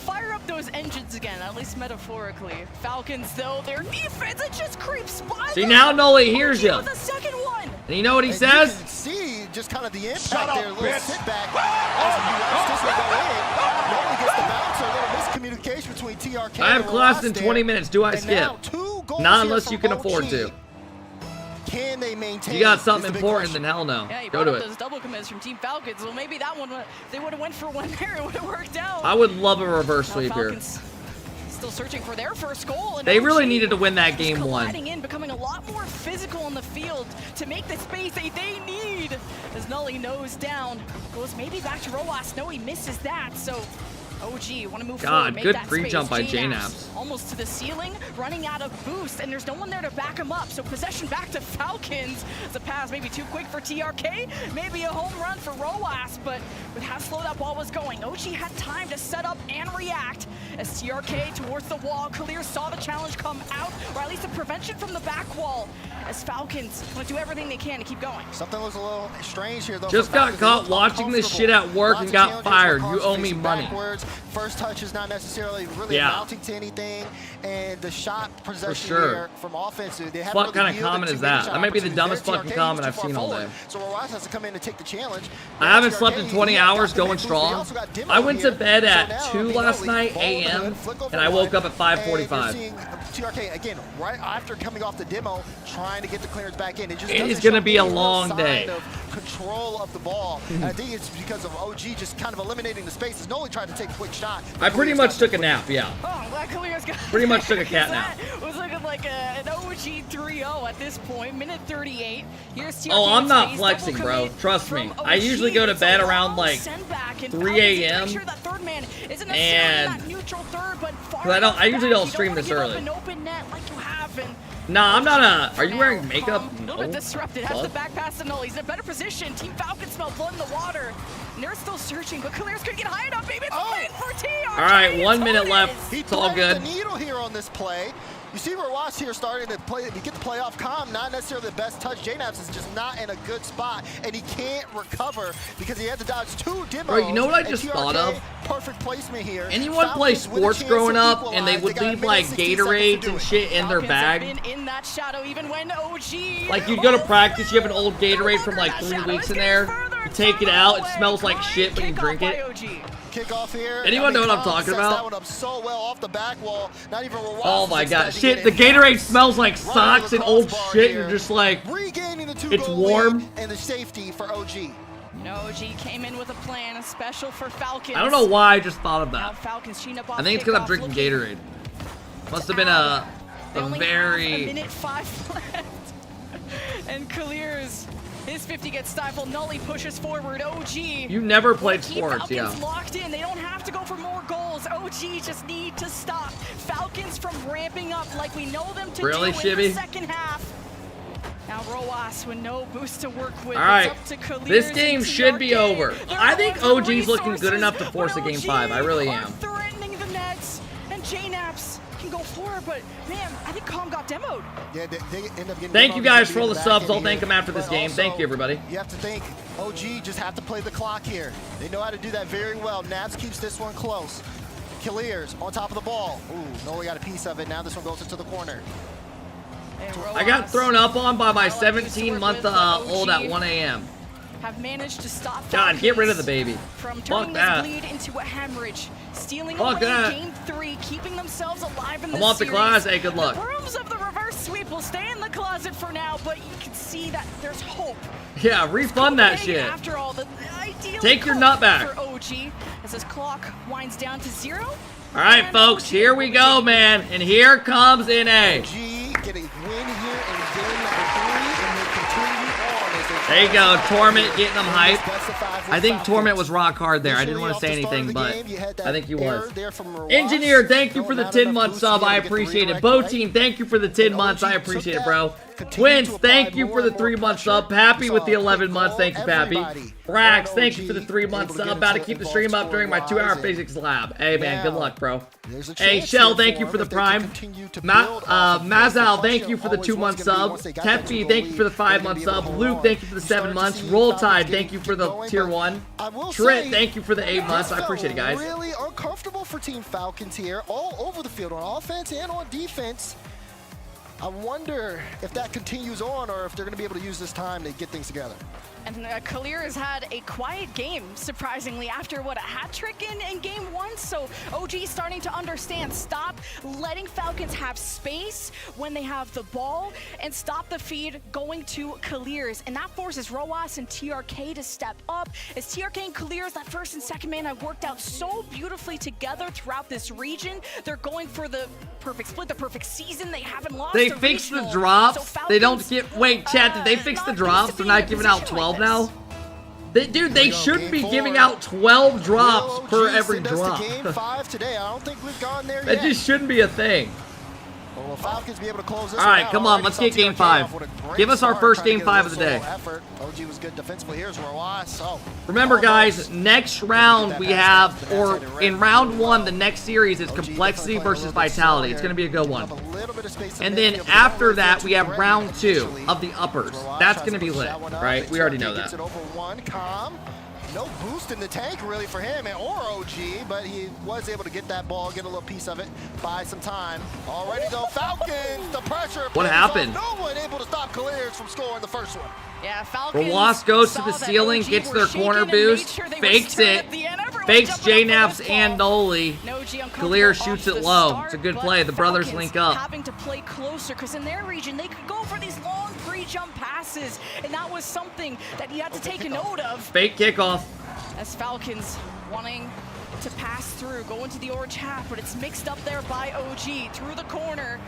S15: fire up those engines again, at least metaphorically. Falcons, though, their defense, it just creeps by.
S1: See, now Noli hears you.
S15: The second one.
S1: And you know what he says?
S16: You can see just kind of the impact there, a little sit back as you watch this one go in. Noli gets the bounce, a little miscommunication between TRK
S1: I have
S16: and
S1: class
S16: Rawas
S1: in 20 minutes. Do I skip? Not unless you can afford to.
S16: Can they maintain?
S1: You got something important, then hell no.
S15: Yeah,
S1: go to it.
S15: Those double commits from Team Falcons. Well, maybe that one, they would have went for one there. It would have worked out.
S1: I would love a reverse sweep here.
S15: Still searching for their first goal. And
S1: they really needed to win that game 1.
S15: In, becoming a lot more physical on the field to make the space they need. As Noli nose down, goes maybe back to Rawas. No, he misses that. So OG want to move forward.
S1: Good pre-jump by JNaps.
S15: Almost to the ceiling, running out of boost, and there's no one there to back him up. So possession back to Falcons. The pass maybe too quick for TRK, maybe a home run for Rawas, but with how slow that ball was going, OG had time to set up and react as TRK towards the wall. Clear saw the challenge come out, or at least a prevention from the back wall, as Falcons want to do everything they can to keep going.
S16: Something looks a little strange here, though.
S1: Just got caught watching this shit at work and got fired. You owe me money.
S16: First touch is not necessarily really amounting to anything, and the shot possession here from offense.
S1: What kind of comment is that? That might be the dumbest fucking comment I've seen all day.
S16: So Rawas has to come in and take the challenge.
S1: I haven't slept in 20 hours going strong. I went to bed at 2 last night a.m. and I woke up at 5:45.
S16: TRK again right after coming off the demo, trying to get the clearance back in. It
S1: is going to be a long day.
S16: Control of the ball. And I think it's because of OG just kind of eliminating the spaces. Noli tried to take a quick shot.
S1: I pretty much took a nap, yeah.
S15: Oh, I'm glad Kalir's got
S1: pretty much took a cat nap.
S15: Was looking like an OG 3-0 at this point, minute 38. Here's TRK.
S1: Oh, I'm not flexing, bro. Trust me. I usually go to bed around like 3 a.m. And I usually don't stream this early.
S15: An open net like you have even.
S1: Nah, I'm not a... Are you wearing makeup?
S15: A little bit disrupted. Has the back pass to Null. He's in a better position. Team Falcons smell blood in the water. And they're still searching, but Kalir's gonna get high enough. Maybe it's a win for TRK.
S1: All right, 1 minute left. It's all good.
S16: The needle here on this play. You see Rawas here starting to play, you get the play off calm, not necessarily the best touch. JNaps is just not in a good spot, and he can't recover because he had to dodge 2 demos.
S1: Bro, you know what I just thought of?
S16: Perfect placement here.
S1: Anyone play sports growing up and they would leave like Gatorades and shit in their bag?
S15: In that shadow, even when OG.
S1: Like you'd go to practice, you have an old Gatorade from like 3 weeks in there. You take it out, it smells like shit when you drink it.
S16: Kickoff here.
S1: Anyone know what I'm talking about?
S16: That one up so well off the back wall. Not even Rawas.
S1: Oh my god, shit! The Gatorade smells like socks and old shit. You're just like, it's warm.
S16: And the safety for OG.
S15: No, OG came in with a plan, special for Falcons.
S1: I don't know why I just thought of that.
S15: Falcons,
S1: I think it's because I'm drinking Gatorade. Must have been a very.
S15: A minute 5 left. And Kalir's. His 50 gets stifled. Nully pushes forward. OG.
S1: You never played sports, yeah.
S15: Falcons locked in. They don't have to go for more goals. OG just need to stop Falcons from ramping up like we know them to do in the second half. Now Roas with no boost to work with.
S1: All right,
S15: up to Kalir's
S1: this game should be over. I think OG's looking good enough to force a game 5. I really am.
S15: Threatening the nets, and JNaps can go for it, but man, I think Calm got demoed.
S16: Yeah, they end up getting.
S1: Thank you guys for all the subs. I'll thank them after this game. Thank you, everybody.
S16: You have to think OG just have to play the clock here. They know how to do that very well. Naps keeps this one close. Kalir's on top of the ball. Ooh, Noli got a piece of it. Now this one goes into the corner.
S1: I got thrown up on by my 17-month-old at 1 a.m.
S15: Have managed to stop
S1: God, get rid of the baby.
S15: From
S1: Fuck
S15: turning
S1: that.
S15: this bleed into a hemorrhage, stealing
S1: Fuck
S15: away
S1: that.
S15: game 3, keeping themselves alive in this
S1: I'm off the
S15: series.
S1: class. Hey, good luck.
S15: The brooms of the reverse sweep will stay in the closet for now, but you can see that there's hope.
S1: Yeah, refund that shit.
S15: After all, the ideal
S1: Take your nut back.
S15: for OG as his clock winds down to 0.
S1: All right, folks, here we go, man. And here comes NA.
S16: OG get a win here in game number 3, and they continue on as they
S1: There you go, Torment getting them hyped. I think Torment was rock hard there. I didn't want to say anything, but I think he was. Engineer, thank you for the 10-month sub. I appreciate it. Bo Team, thank you for the 10 months. I appreciate it, bro. Twins, thank you for the 3-month sub. Pappy with the 11 months. Thank you, Pappy. Brax, thank you for the 3-month sub. About to keep the stream up during my 2-hour physics lab. Hey, man, good luck, bro. Hey, Shell, thank you for the prime. Mazal, thank you for the 2-month sub. Teppy, thank you for the 5-month sub. Luke, thank you for the 7 months. Roll Tide, thank you for the tier 1. Trit, thank you for the 8 months. I appreciate it, guys.
S16: Really uncomfortable for Team Falcons here, all over the field, on offense and on defense. I wonder if that continues on or if they're going to be able to use this time to get things together.
S15: And Kalir has had a quiet game, surprisingly, after what, a hat trick in game 1. So OG starting to understand, stop letting Falcons have space when they have the ball and stop the feed going to Kalir's. And that forces Roas and TRK to step up. As TRK and Kalir's, that first and second man, have worked out so beautifully together throughout this region. They're going for the perfect split, the perfect season. They haven't lost.
S1: They fixed the drops. So they don't get. Wait, chat, did they fix the drops? They're not giving out 12 now? Dude, they shouldn't be giving out 12 drops per every drop.
S16: Game 5 today. I don't think we've gone there
S1: That
S16: yet.
S1: just shouldn't be a thing.
S16: Will Falcons be able to close this
S1: All right, come on, let's get game 5. Give us our first game 5 of the day.
S16: OG was good defensively. Here's Rawas.
S1: Remember, guys, next round we have, or in round 1, the next series is Complexity versus Vitality. It's going to be a good one. And then after that, we have round 2 of the uppers. That's going to be lit, right? We already know that.
S16: No boost in the tank really for him or OG, but he was able to get that ball, get a little piece of it, buy some time. Already though, Falcons, the pressure.
S1: What happened?
S16: No one able to stop Kalir's from scoring the first one.
S15: Yeah, Falcons.
S1: Rawas goes to the ceiling, gets their corner boost, fakes it, fakes JNaps and Noli. Kalir shoots it low. It's a good play. The brothers link up.
S15: Having to play closer because in their region they could go for these long pre-jump passes, and that was something that you had to take a note of.
S1: Fake kickoff.
S15: As Falcons wanting to pass through, go into the orange half, but it's mixed up there by OG through the corner.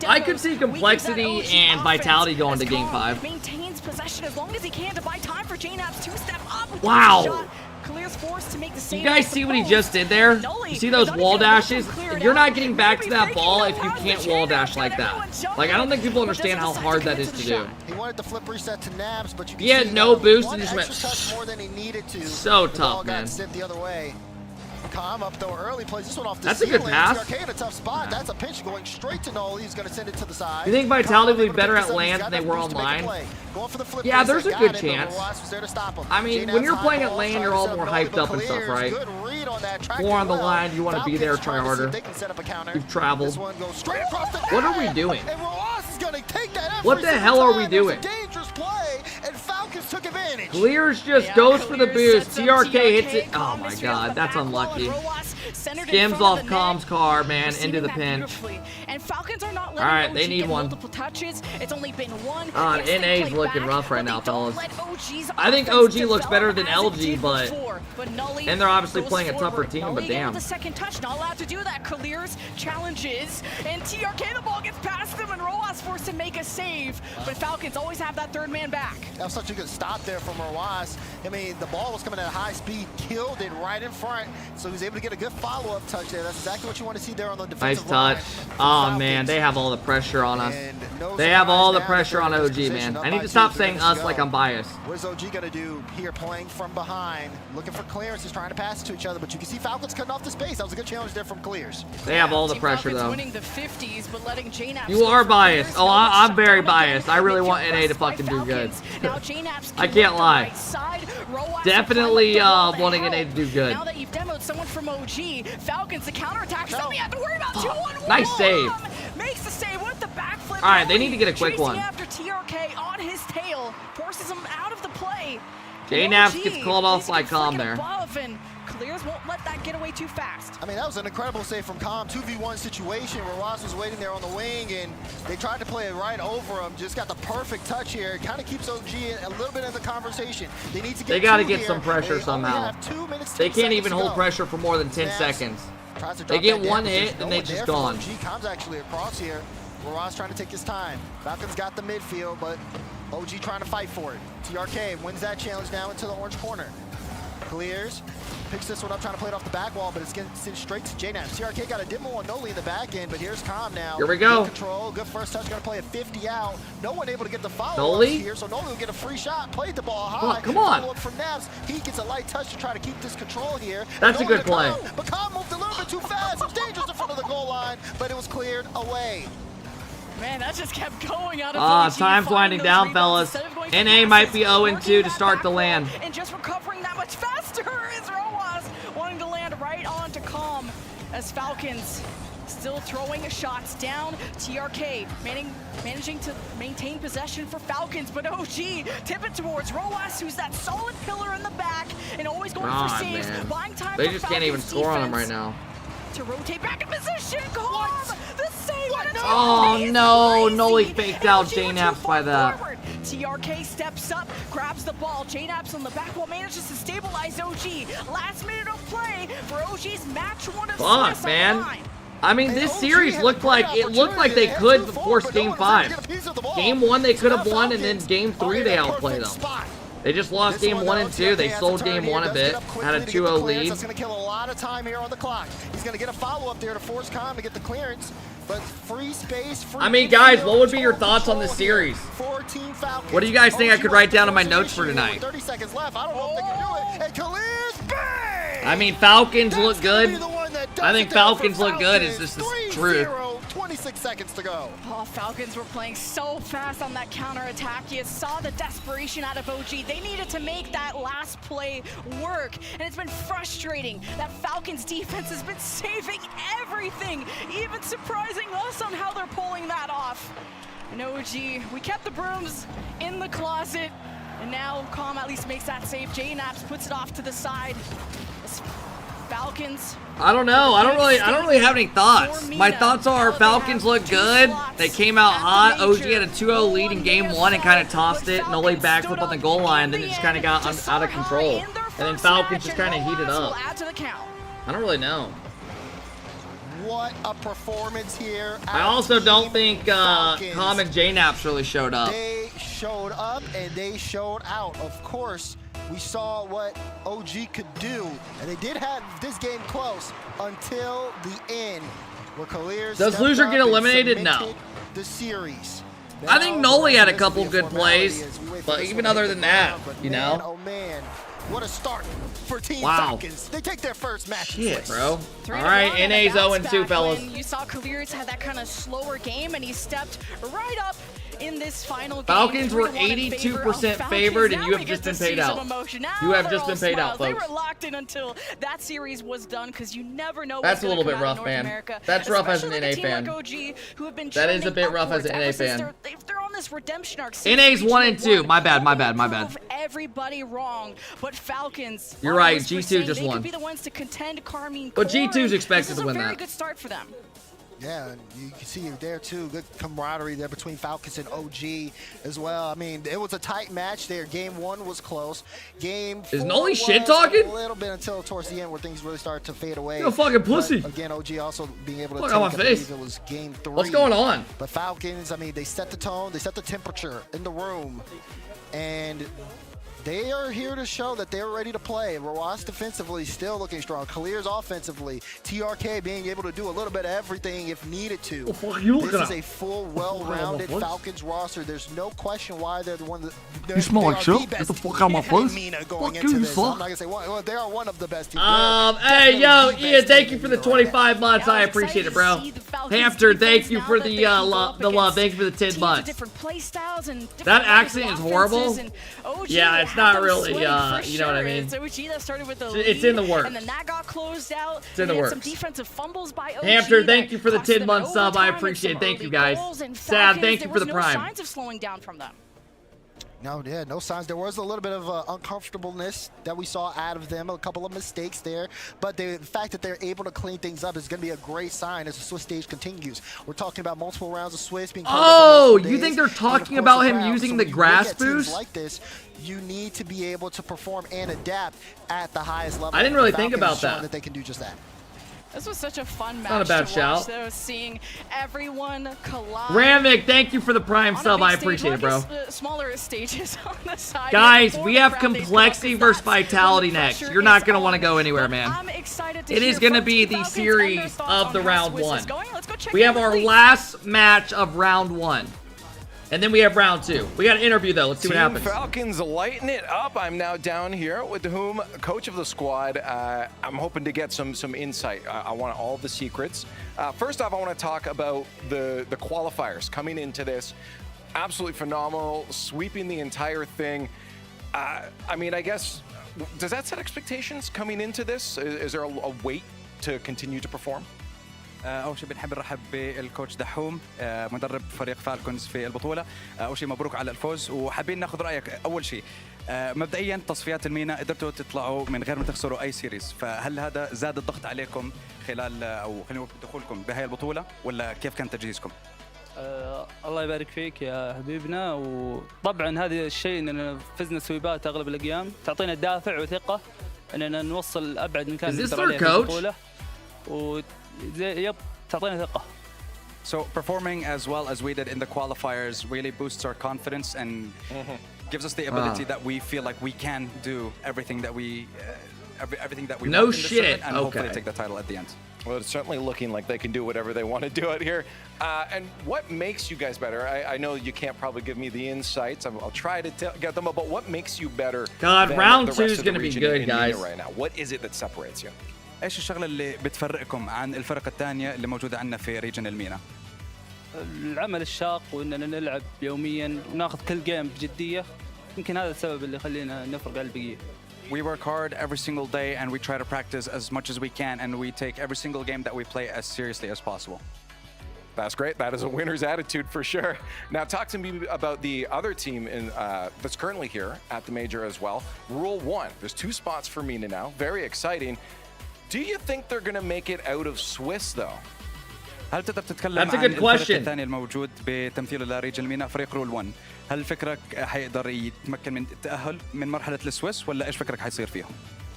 S1: I could see Complexity and Vitality going to game 5.
S15: Maintains possession as long as he can to buy time for JNaps to step up.
S1: Wow.
S15: Clear's forced to make the same.
S1: You guys see what he just did there? You see those wall dashes? You're not getting back to that ball if you can't wall dash like that. Like, I don't think people understand how hard that is to do.
S16: He wanted the flip reset to Nabs, but you can
S1: He had
S16: see
S1: no
S16: that
S1: boost
S16: one
S1: and just went
S16: extra touch more than he needed to.
S1: So
S16: The ball
S1: tough,
S16: got
S1: man.
S16: sent the other way. Calm up though early, plays this one off the
S1: That's a good
S16: ceiling.
S1: pass.
S16: TRK in a tough spot. That's a pitch going straight to Noli. He's going to send it to the side.
S1: You think Vitality
S16: Calm
S1: will be
S16: able to
S1: better
S16: pick
S1: at
S16: this up. He's
S1: land
S16: got
S1: than they
S16: that
S1: were
S16: boost to make a
S1: online?
S16: play. Going for the flip
S1: Yeah,
S16: reset,
S1: there's a
S16: got
S1: good
S16: it, but
S1: chance.
S16: Rojas was there to stop him.
S1: I mean,
S16: J-Nab's
S1: when you're
S16: high
S1: playing at
S16: ball,
S1: lane,
S16: trying
S1: you're
S16: to
S1: all
S16: set
S1: more
S16: Noli,
S1: hyped
S16: but
S1: up and stuff,
S16: clears.
S1: right?
S16: Good read on that, tracking
S1: More on the
S16: well.
S1: line, you want to be there,
S16: Falcons
S1: try
S16: trying to see if
S1: harder.
S16: they can set up a counter.
S1: You've traveled.
S16: This one goes straight across the
S1: What are we
S16: net.
S1: doing?
S16: And Rojas is going to take that every
S1: What the
S16: single
S1: hell are we
S16: time. There's
S1: doing?
S16: a dangerous play, and Falcons took advantage.
S1: Clears just goes for the boost. TRK hits it. Oh my god, that's unlucky. Skims off Com's car, man, into the pinch.
S15: And Falcons are not letting
S1: Alright,
S15: OG
S1: they need
S15: get
S1: one.
S15: multiple touches. It's only been one.
S1: God,
S15: Yes, they
S1: NA's
S15: play
S1: looking
S15: back,
S1: rough right
S15: but
S1: now,
S15: they don't
S1: fellas.
S15: let OG's
S1: I think
S15: offense
S1: OG looks better than
S15: develop as it
S1: LG,
S15: did
S1: but
S15: before. Nully
S1: and they're obviously
S15: goes
S1: playing a tougher
S15: forward.
S1: team,
S15: Nully
S1: but
S15: getting
S1: damn.
S15: the second touch, not allowed to do that. Clears challenges, and TRK the ball gets past him, and Rojas forced to make a save. But Falcons always have that third man back.
S16: That was such a good stop there from Rojas. I mean, the ball was coming at a high speed, killed it right in front, so he was able to get a good follow-up touch there. That's exactly what you want to see there on the
S1: Nice
S16: defensive
S1: touch.
S16: line.
S1: Oh man, they have all the pressure on us. They have all the pressure on OG, man. I need to stop saying us like I'm biased.
S16: What is OG going to do here, playing from behind, looking for clearances, trying to pass it to each other, but you can see Falcons cutting off the space. That was a good challenge there from Clears.
S1: They have all the
S15: Team
S1: pressure
S15: Falcons
S1: though.
S15: winning the 50s, but letting J-Naps
S1: You
S15: go
S1: are
S15: for
S1: biased.
S15: Clears.
S1: Oh,
S15: No
S1: I'm very
S15: shot down
S1: biased. I really want NA to fucking do good.
S15: Now J-Naps
S1: I can't lie. Definitely wanting NA to do good.
S15: Now that you've demoed someone from OG, Falcons the counterattack. Something you have to worry about. 2-1-1.
S1: Nice save.
S15: Makes the save with the backflip.
S1: All right, they need to get a quick
S15: Chasing
S1: one.
S15: after TRK on his tail, forces him out of the play.
S1: J-Naps
S15: OG
S1: gets called off
S15: needs
S1: by
S15: to get
S1: Com
S15: freaking
S1: there.
S15: above, and Clears won't let that get away too fast.
S16: I mean, that was an incredible save from Com. 2v1 situation where Ross was waiting there on the wing, and they tried to play it right over him. Just got the perfect touch here. It kind of keeps OG a little bit in the conversation. They need to get
S1: They got to
S16: two
S1: get
S16: here.
S1: some pressure
S16: They only
S1: somehow.
S16: have 2 minutes,
S1: They
S16: 10
S1: can't
S16: seconds
S1: even
S16: to
S1: hold
S16: go.
S1: pressure for more than 10
S16: Snaps.
S1: seconds.
S16: Tries to
S1: They
S16: drop
S1: get
S16: that
S1: one
S16: down
S1: hit,
S16: position.
S1: then
S16: No
S1: they
S16: one
S1: just
S16: there for
S1: gone.
S16: OG. Com's actually across here. Ross trying to take his time. Falcons got the midfield, but OG trying to fight for it. TRK wins that challenge now into the orange corner. Clears, picks this one up, trying to play it off the back wall, but it's getting sent straight to J-Naps. TRK got a demo on Noli in the back end, but here's Com now.
S1: Here we go.
S16: Good control, good first touch, gonna play a 50 out. No one able to get the follow
S1: Noli?
S16: here, so Noli will get a free shot. Played the ball high.
S1: Come on.
S16: Follow up from Nabs. He gets a light touch to try to keep this control here.
S1: That's a
S16: Noli
S1: good
S16: to
S1: play.
S16: Com, but Com moved a little bit too fast. It was dangerous in front of the goal line, but it was cleared away.
S15: Man, that just kept going out of OG,
S1: Time's
S15: finding
S1: winding
S15: those
S1: down,
S15: rebounds
S1: fellas.
S15: instead of going for
S1: NA might be
S15: passes,
S1: 0-2 to
S15: working
S1: start
S15: that
S1: the
S15: back
S1: land.
S15: wall, and just recovering that much faster is Rojas wanting to land right onto Com as Falcons still throwing shots down. TRK managing to maintain possession for Falcons, but OG tip it towards Rojas, who's that solid pillar in the back and always going for
S1: God,
S15: saves,
S1: man.
S15: buying time
S1: They
S15: for
S1: just can't even
S15: Falcons
S1: score on them right
S15: defense
S1: now.
S15: to rotate back in position. Com, the save.
S1: Oh no, Noli
S15: crazy.
S1: faked out
S15: LG
S1: J-Naps
S15: went
S1: by
S15: too
S1: that.
S15: forward. TRK steps up, grabs the ball. J-Naps on the back wall manages to stabilize OG. Last minute of play for OG's match one of
S1: Fuck,
S15: Swiss
S1: man.
S15: on the line.
S1: I mean, this series looked like they could force Game 5. Game 1 they could have won, and then Game 3 they outplayed them. They just lost Game 1 and 2. They sold Game 1 a bit, had a 2-0 lead.
S16: That's going to kill a lot of time here on the clock. He's going to get a follow-up there to force Com to get the clearance, but free space, free
S1: I mean, guys, what would be your thoughts on this series? What do you guys think I could write down in my notes for tonight?
S16: 30 seconds left. I don't know if they can do it. And Khalil's bang!
S1: I mean, Falcons look good. I think Falcons look good. It's just the truth.
S16: 26 seconds to go.
S15: Oh, Falcons were playing so fast on that counterattack. You saw the desperation out of OG. They needed to make that last play work, and it's been frustrating that Falcons defense has been saving everything, even surprising us on how they're pulling that off. And OG, we kept the brooms in the closet, and now Com at least makes that save. J-Naps puts it off to the side. Falcons.
S1: I don't know. I don't really have any thoughts. My thoughts are Falcons look good. They came out hot. OG had a 2-0 lead in Game 1 and kind of tossed it. Noli backflip on the goal line. Then it just kind of got out of control. And then Falcons just kind of heated up. I don't really know.
S16: What a performance here.
S1: I also don't think Com and J-Naps really showed up.
S16: They showed up and they showed out. Of course, we saw what OG could do, and they did have this game close until the end, where Colliers
S1: Does Loser get eliminated? No.
S16: The series.
S1: I think Noli had a couple good plays, but even other than that, you know.
S16: Oh man, what a start for Team
S1: Wow.
S16: Falcons. They take their first match.
S1: Shit, bro. All right, NA's 0-2, fellas.
S15: You saw Colliers had that kind of slower game, and he stepped right up in this final game.
S1: Falcons were 82% favored, and you have just been paid out. You have just been paid out, folks.
S15: They were locked in until that series was done, because you never know.
S1: That's a little bit rough, man. That's rough as an NA fan. That is a bit rough as an NA fan.
S15: They're on this redemption arc.
S1: NA's 1-2. My bad.
S15: Everybody wrong, but Falcons.
S1: You're right. G2 just won.
S15: They could be the ones to contend Carmine.
S1: But G2's expected to win
S15: This is a very
S1: that.
S15: good start for them.
S16: Yeah, and you can see there too, good camaraderie there between Falcons and OG as well. I mean, it was a tight match there. Game 1 was close. Game 4
S1: Is Noli
S16: was
S1: shit talking?
S16: a little bit until towards the end where things really started to fade away.
S1: You a fucking pussy.
S16: But again, OG also being able to
S1: Fuck
S16: take,
S1: out my
S16: I
S1: face.
S16: believe it was game 3.
S1: What's going on?
S16: But Falcons, I mean, they set the tone, they set the temperature in the room, and they are here to show that they're ready to play. Rawas defensively still looking strong. Colliers offensively. TRK being able to do a little bit of everything if needed to. This is a full, well-rounded Falcons roster. There's no question why they're the one that
S10: You smell like shit? Get the fuck out of my face.
S16: going
S10: Fuck
S16: into
S10: you,
S16: this. I'm
S10: suck.
S16: not gonna say well, they are one of the best teams.
S1: Hey, yo, Ian, thank you for the 25 months. I appreciate it, bro. Hamster, thank you for the love. Thank you for the 10 months. That accent is horrible. Yeah, it's not really, you know what I mean? It's in the works.
S15: And then that got closed out.
S1: It's in the works.
S15: Some defensive fumbles by OG.
S1: Hamster, thank you for the 10-month sub. I appreciate it. Thank you, guys. Sad, thank you for the prime.
S15: There was no signs of slowing down from them.
S16: No, yeah, no signs. There was a little bit of uncomfortableness that we saw out of them, a couple of mistakes there, but the fact that they're able to clean things up is going to be a great sign as the Swiss stage continues. We're talking about multiple rounds of Swiss being
S1: Oh, you think they're talking about him using the grass boost?
S16: Like this, you need to be able to perform and adapt at the highest level.
S1: I didn't really think
S16: Falcons
S1: about
S16: showing
S1: that.
S16: They can do just that.
S15: This was such a fun match
S1: Not a bad
S15: to
S1: shout.
S15: watch, though, seeing everyone collide.
S1: Ramic, thank you for the prime
S15: on a
S1: sub.
S15: big
S1: I
S15: stage.
S1: appreciate it, bro.
S15: Smaller stages on the side.
S1: Guys,
S15: For
S1: we
S15: the
S1: have
S15: crowd, they
S1: complexity
S15: focus.
S1: versus vitality next. You're not going to want to go anywhere, man.
S15: I'm excited to
S1: It is
S15: hear
S1: going to
S15: from
S1: be
S15: Team
S1: the
S15: Falcons and
S1: series
S15: their thoughts
S1: of
S15: on
S1: the
S15: how
S1: round
S15: Swiss is
S1: 1.
S15: going. Let's go check
S1: We
S15: in
S1: have
S15: with
S1: our
S15: Lee.
S1: last match of round 1. And then we have round 2. We got an interview, though. Let's see what happens.
S4: Falcons lighten it up. I'm now down here with whom coach of the squad. I'm hoping to get some insight. I want all the secrets. First off, I want to talk about the qualifiers coming into this. Absolutely phenomenal, sweeping the entire thing. I mean, I guess, does that set expectations coming into this? Is there a weight to continue to perform?
S17: اول شيء بنحب نرحب بالكوتش دحوم مدرب فريق فالكونز في البطوله. اول شيء مبروك على الفوز وحابين ناخذ رايك. اول شيء مبدئيا تصفيات المينا قدرتوا تطلعوا من غير ما تخسروا اي سيريز، فهل هذا زاد الضغط عليكم خلال او خلينا نقول دخولكم بهاي البطوله ولا كيف كان تجهيزكم؟
S18: الله يبارك فيك يا حبيبنا، وطبعا هذا الشيء اننا فزنا سويبات اغلب الايام تعطينا دافع وثقه اننا نوصل ابعد من كان نقدر عليه في البطوله يب تعطينا ثقه.
S17: So performing as well as we did in the qualifiers really boosts our confidence and gives us the ability that we feel like we can do everything that we
S1: No
S17: want in the
S1: shit.
S17: circuit and hopefully
S1: Okay.
S17: take the title at the end.
S4: Well, it's certainly looking like they can do whatever they want to do out here. And what makes you guys better? I know you can't probably give me the insights. I'll try to get them, but what makes you better?
S1: God,
S4: than
S1: round
S4: the
S1: 2
S4: rest
S1: is
S4: of the
S1: going to be
S4: region
S1: good,
S4: in MENA
S1: guys.
S4: right now? What is it that separates you?
S17: ايش الشغله اللي بتفرقكم عن الفرق الثانيه اللي موجوده عندنا في ريجن المينا؟
S18: العمل الشاق واننا نلعب يوميا وناخذ كل جيم بجديه، يمكن هذا السبب اللي يخلينا نفرق عن البقيه.
S17: We work hard every single day and we try to practice as much as we can and we take every single game that we play as seriously as possible.
S4: That's great. That is a winner's attitude for sure. Now, talk to me about the other team that's currently here at the major as well. Rule 1. There's 2 spots for MENA now. Very exciting. Do you think they're going to make it out of Swiss, though?
S17: هل تقدر تتكلم عن الفريق الثاني الموجود بتمثيله لريجن المينا فريق رول 1؟ هل فكرك حيقدر يتمكن من التأهل من مرحلة السويس ولا ايش فكرك حيصير فيهم؟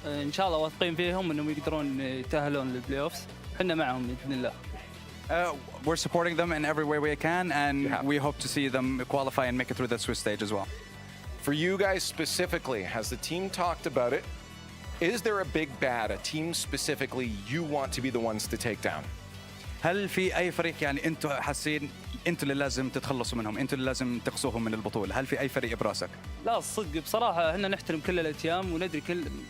S18: ان شاء الله واثقين فيهم انهم يقدرون يتأهلون للبلاي اوفز، احنا معهم باذن الله.
S17: We're supporting them in every way we can and we hope to see them qualify and make it through the Swiss stage as well.
S4: For you guys specifically, has the team talked about it? Is there a big bad, a team specifically you want to be the ones to take down?
S17: هل في أي فريق يعني أنتوا حاسين أنتوا اللي لازم تتخلصوا منهم، أنتوا اللي لازم تقصوهم من البطولة؟ هل في أي فريق براسك؟
S18: لا الصدق بصراحة احنا نحترم كل الأتيام وندري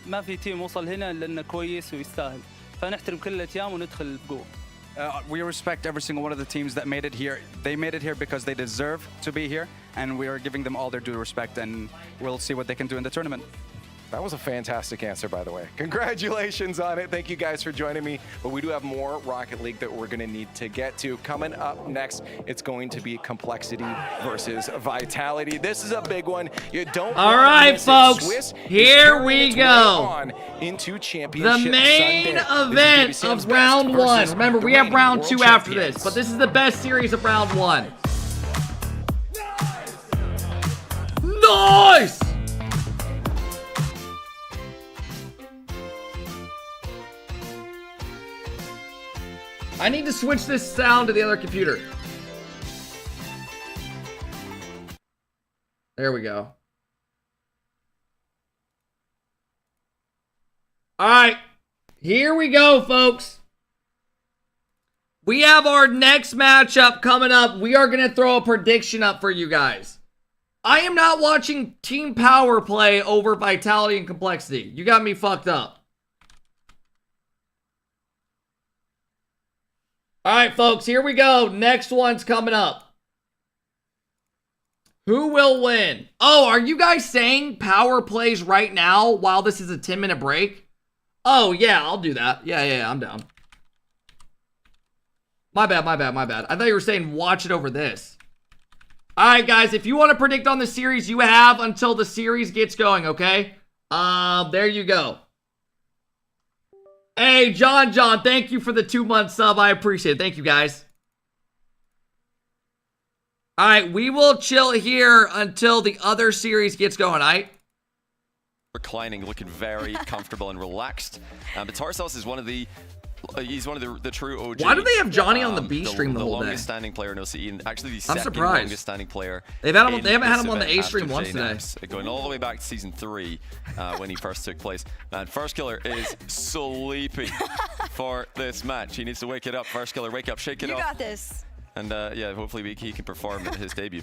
S18: ما في تيم وصل هنا لأنه كويس ويستاهل، فنحترم كل الأتيام وندخل بقوة.
S17: We respect every single one of the teams that made it here. They made it here because they deserve to be here, and we are giving them all their due respect, and we'll see what they can do in the tournament.
S4: That was a fantastic answer, by the way. Congratulations on it. Thank you guys for joining me. But we do have more Rocket League that we're going to need to get to. Coming up next, it's going to be Complexity versus Vitality. This is a big one. You don't
S1: All right, folks. Here we go.
S4: Into championship
S1: the main
S4: Sunday.
S1: event of round one. Remember, we have round two after this, but this is the best series of round one. Nice! I need to switch this sound to the other computer. There we go. All right. Here we go, folks. We have our next matchup coming up. We are going to throw a prediction up for you guys. I am not watching Team Power play over Vitality and Complexity. You got me fucked up. All right, folks, here we go. Next one's coming up. Who will win? Oh, are you guys saying Power plays right now while this is a 10-minute break? Oh, yeah, I'll do that. Yeah, I'm down. My bad. I thought you were saying watch it over this. All right, guys, if you want to predict on the series, you have until the series gets going, okay? There you go. Hey, John, thank you for the 2-month sub. I appreciate it. Thank you, guys. All right, we will chill here until the other series gets going, all right?
S11: Reclining, looking very comfortable and relaxed. But Tarsos is one of the... he's one of the true OGs.
S1: Why do they have Johnny on the B stream the whole day?
S11: The longest standing player in OCE, and actually the second longest standing player.
S1: They haven't had him on the A stream once today.
S11: Going all the way back to season 3 when he first took place. And First Killer is sleeping for this match. He needs to wake it up. First Killer, wake up, shake it off.
S12: You got this.
S11: And yeah, hopefully he can perform at his debut.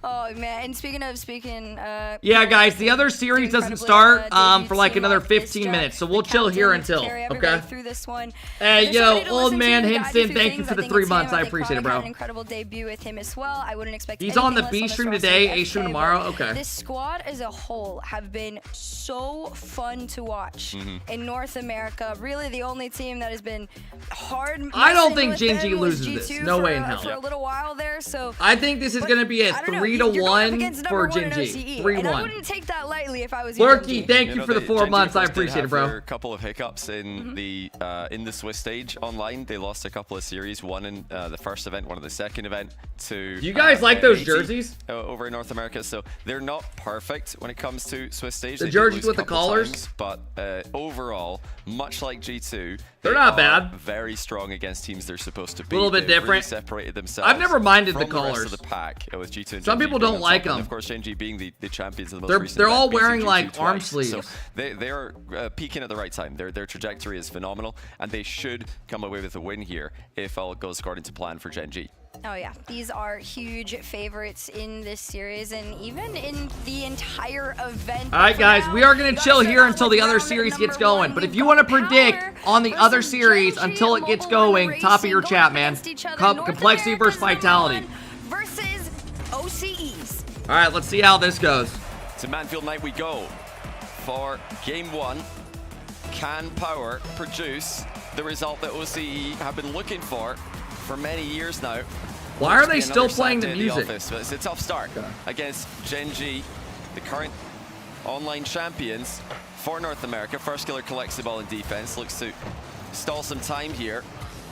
S12: Oh man! And speaking.
S1: Yeah, guys, the other series doesn't start for like another 15 minutes, so we'll chill here until. Okay.
S12: Through this one.
S1: Hey, yo, old man Hinson, thank you for the 3 months. I appreciate it, bro.
S12: An incredible debut with him as well. I wouldn't expect.
S1: He's on the B stream today, A stream tomorrow. Okay.
S12: This squad as a whole have been so fun to watch in North America. Really, the only team that has been hard.
S1: I don't think GenG loses this. No way in hell.
S12: For a little while there, so
S1: I think this is going to be a 3-1 for GenG. 3-1.
S12: And I wouldn't take that lightly if I was
S1: Lurky, thank you for the 4 months. I appreciate it, bro.
S11: A couple of hiccups in the Swiss stage online. They lost a couple of series. One in the first event, one in the second event. To
S1: you guys like those jerseys
S11: over in North America? So they're not perfect when it comes to Swiss stage.
S1: The jerseys with the collars,
S11: but overall, much like G2,
S1: they're not bad.
S11: Very strong against teams they're supposed to be.
S1: A little bit different.
S11: Really separated themselves.
S1: I've never minded the collars.
S11: The rest of the pack with G2 and
S1: some
S11: GenG
S1: people don't like them.
S11: And of course, GenG being the champions of the most recent
S1: they're all
S11: event,
S1: wearing like
S11: twice.
S1: arm sleeves.
S11: So they're peaking at the right time. Their trajectory is phenomenal, and they should come away with a win here if all goes according to plan for GenG.
S12: Oh yeah, these are huge favorites in this series and even in the entire event.
S1: All right, guys, we are going to chill here until the other series gets going. But if you want to predict on the other series until it gets going, top of your chat, man. Complexity versus Vitality.
S12: Versus OCEs.
S1: All right, let's see how this goes.
S11: To Manfield Night we go for Game 1. Can Power produce the result that OCE have been looking for many years now?
S1: Why are they still playing the music?
S11: It's a tough start against GenG, the current online champions for North America. First Killer collects the ball in defense, looks to stall some time here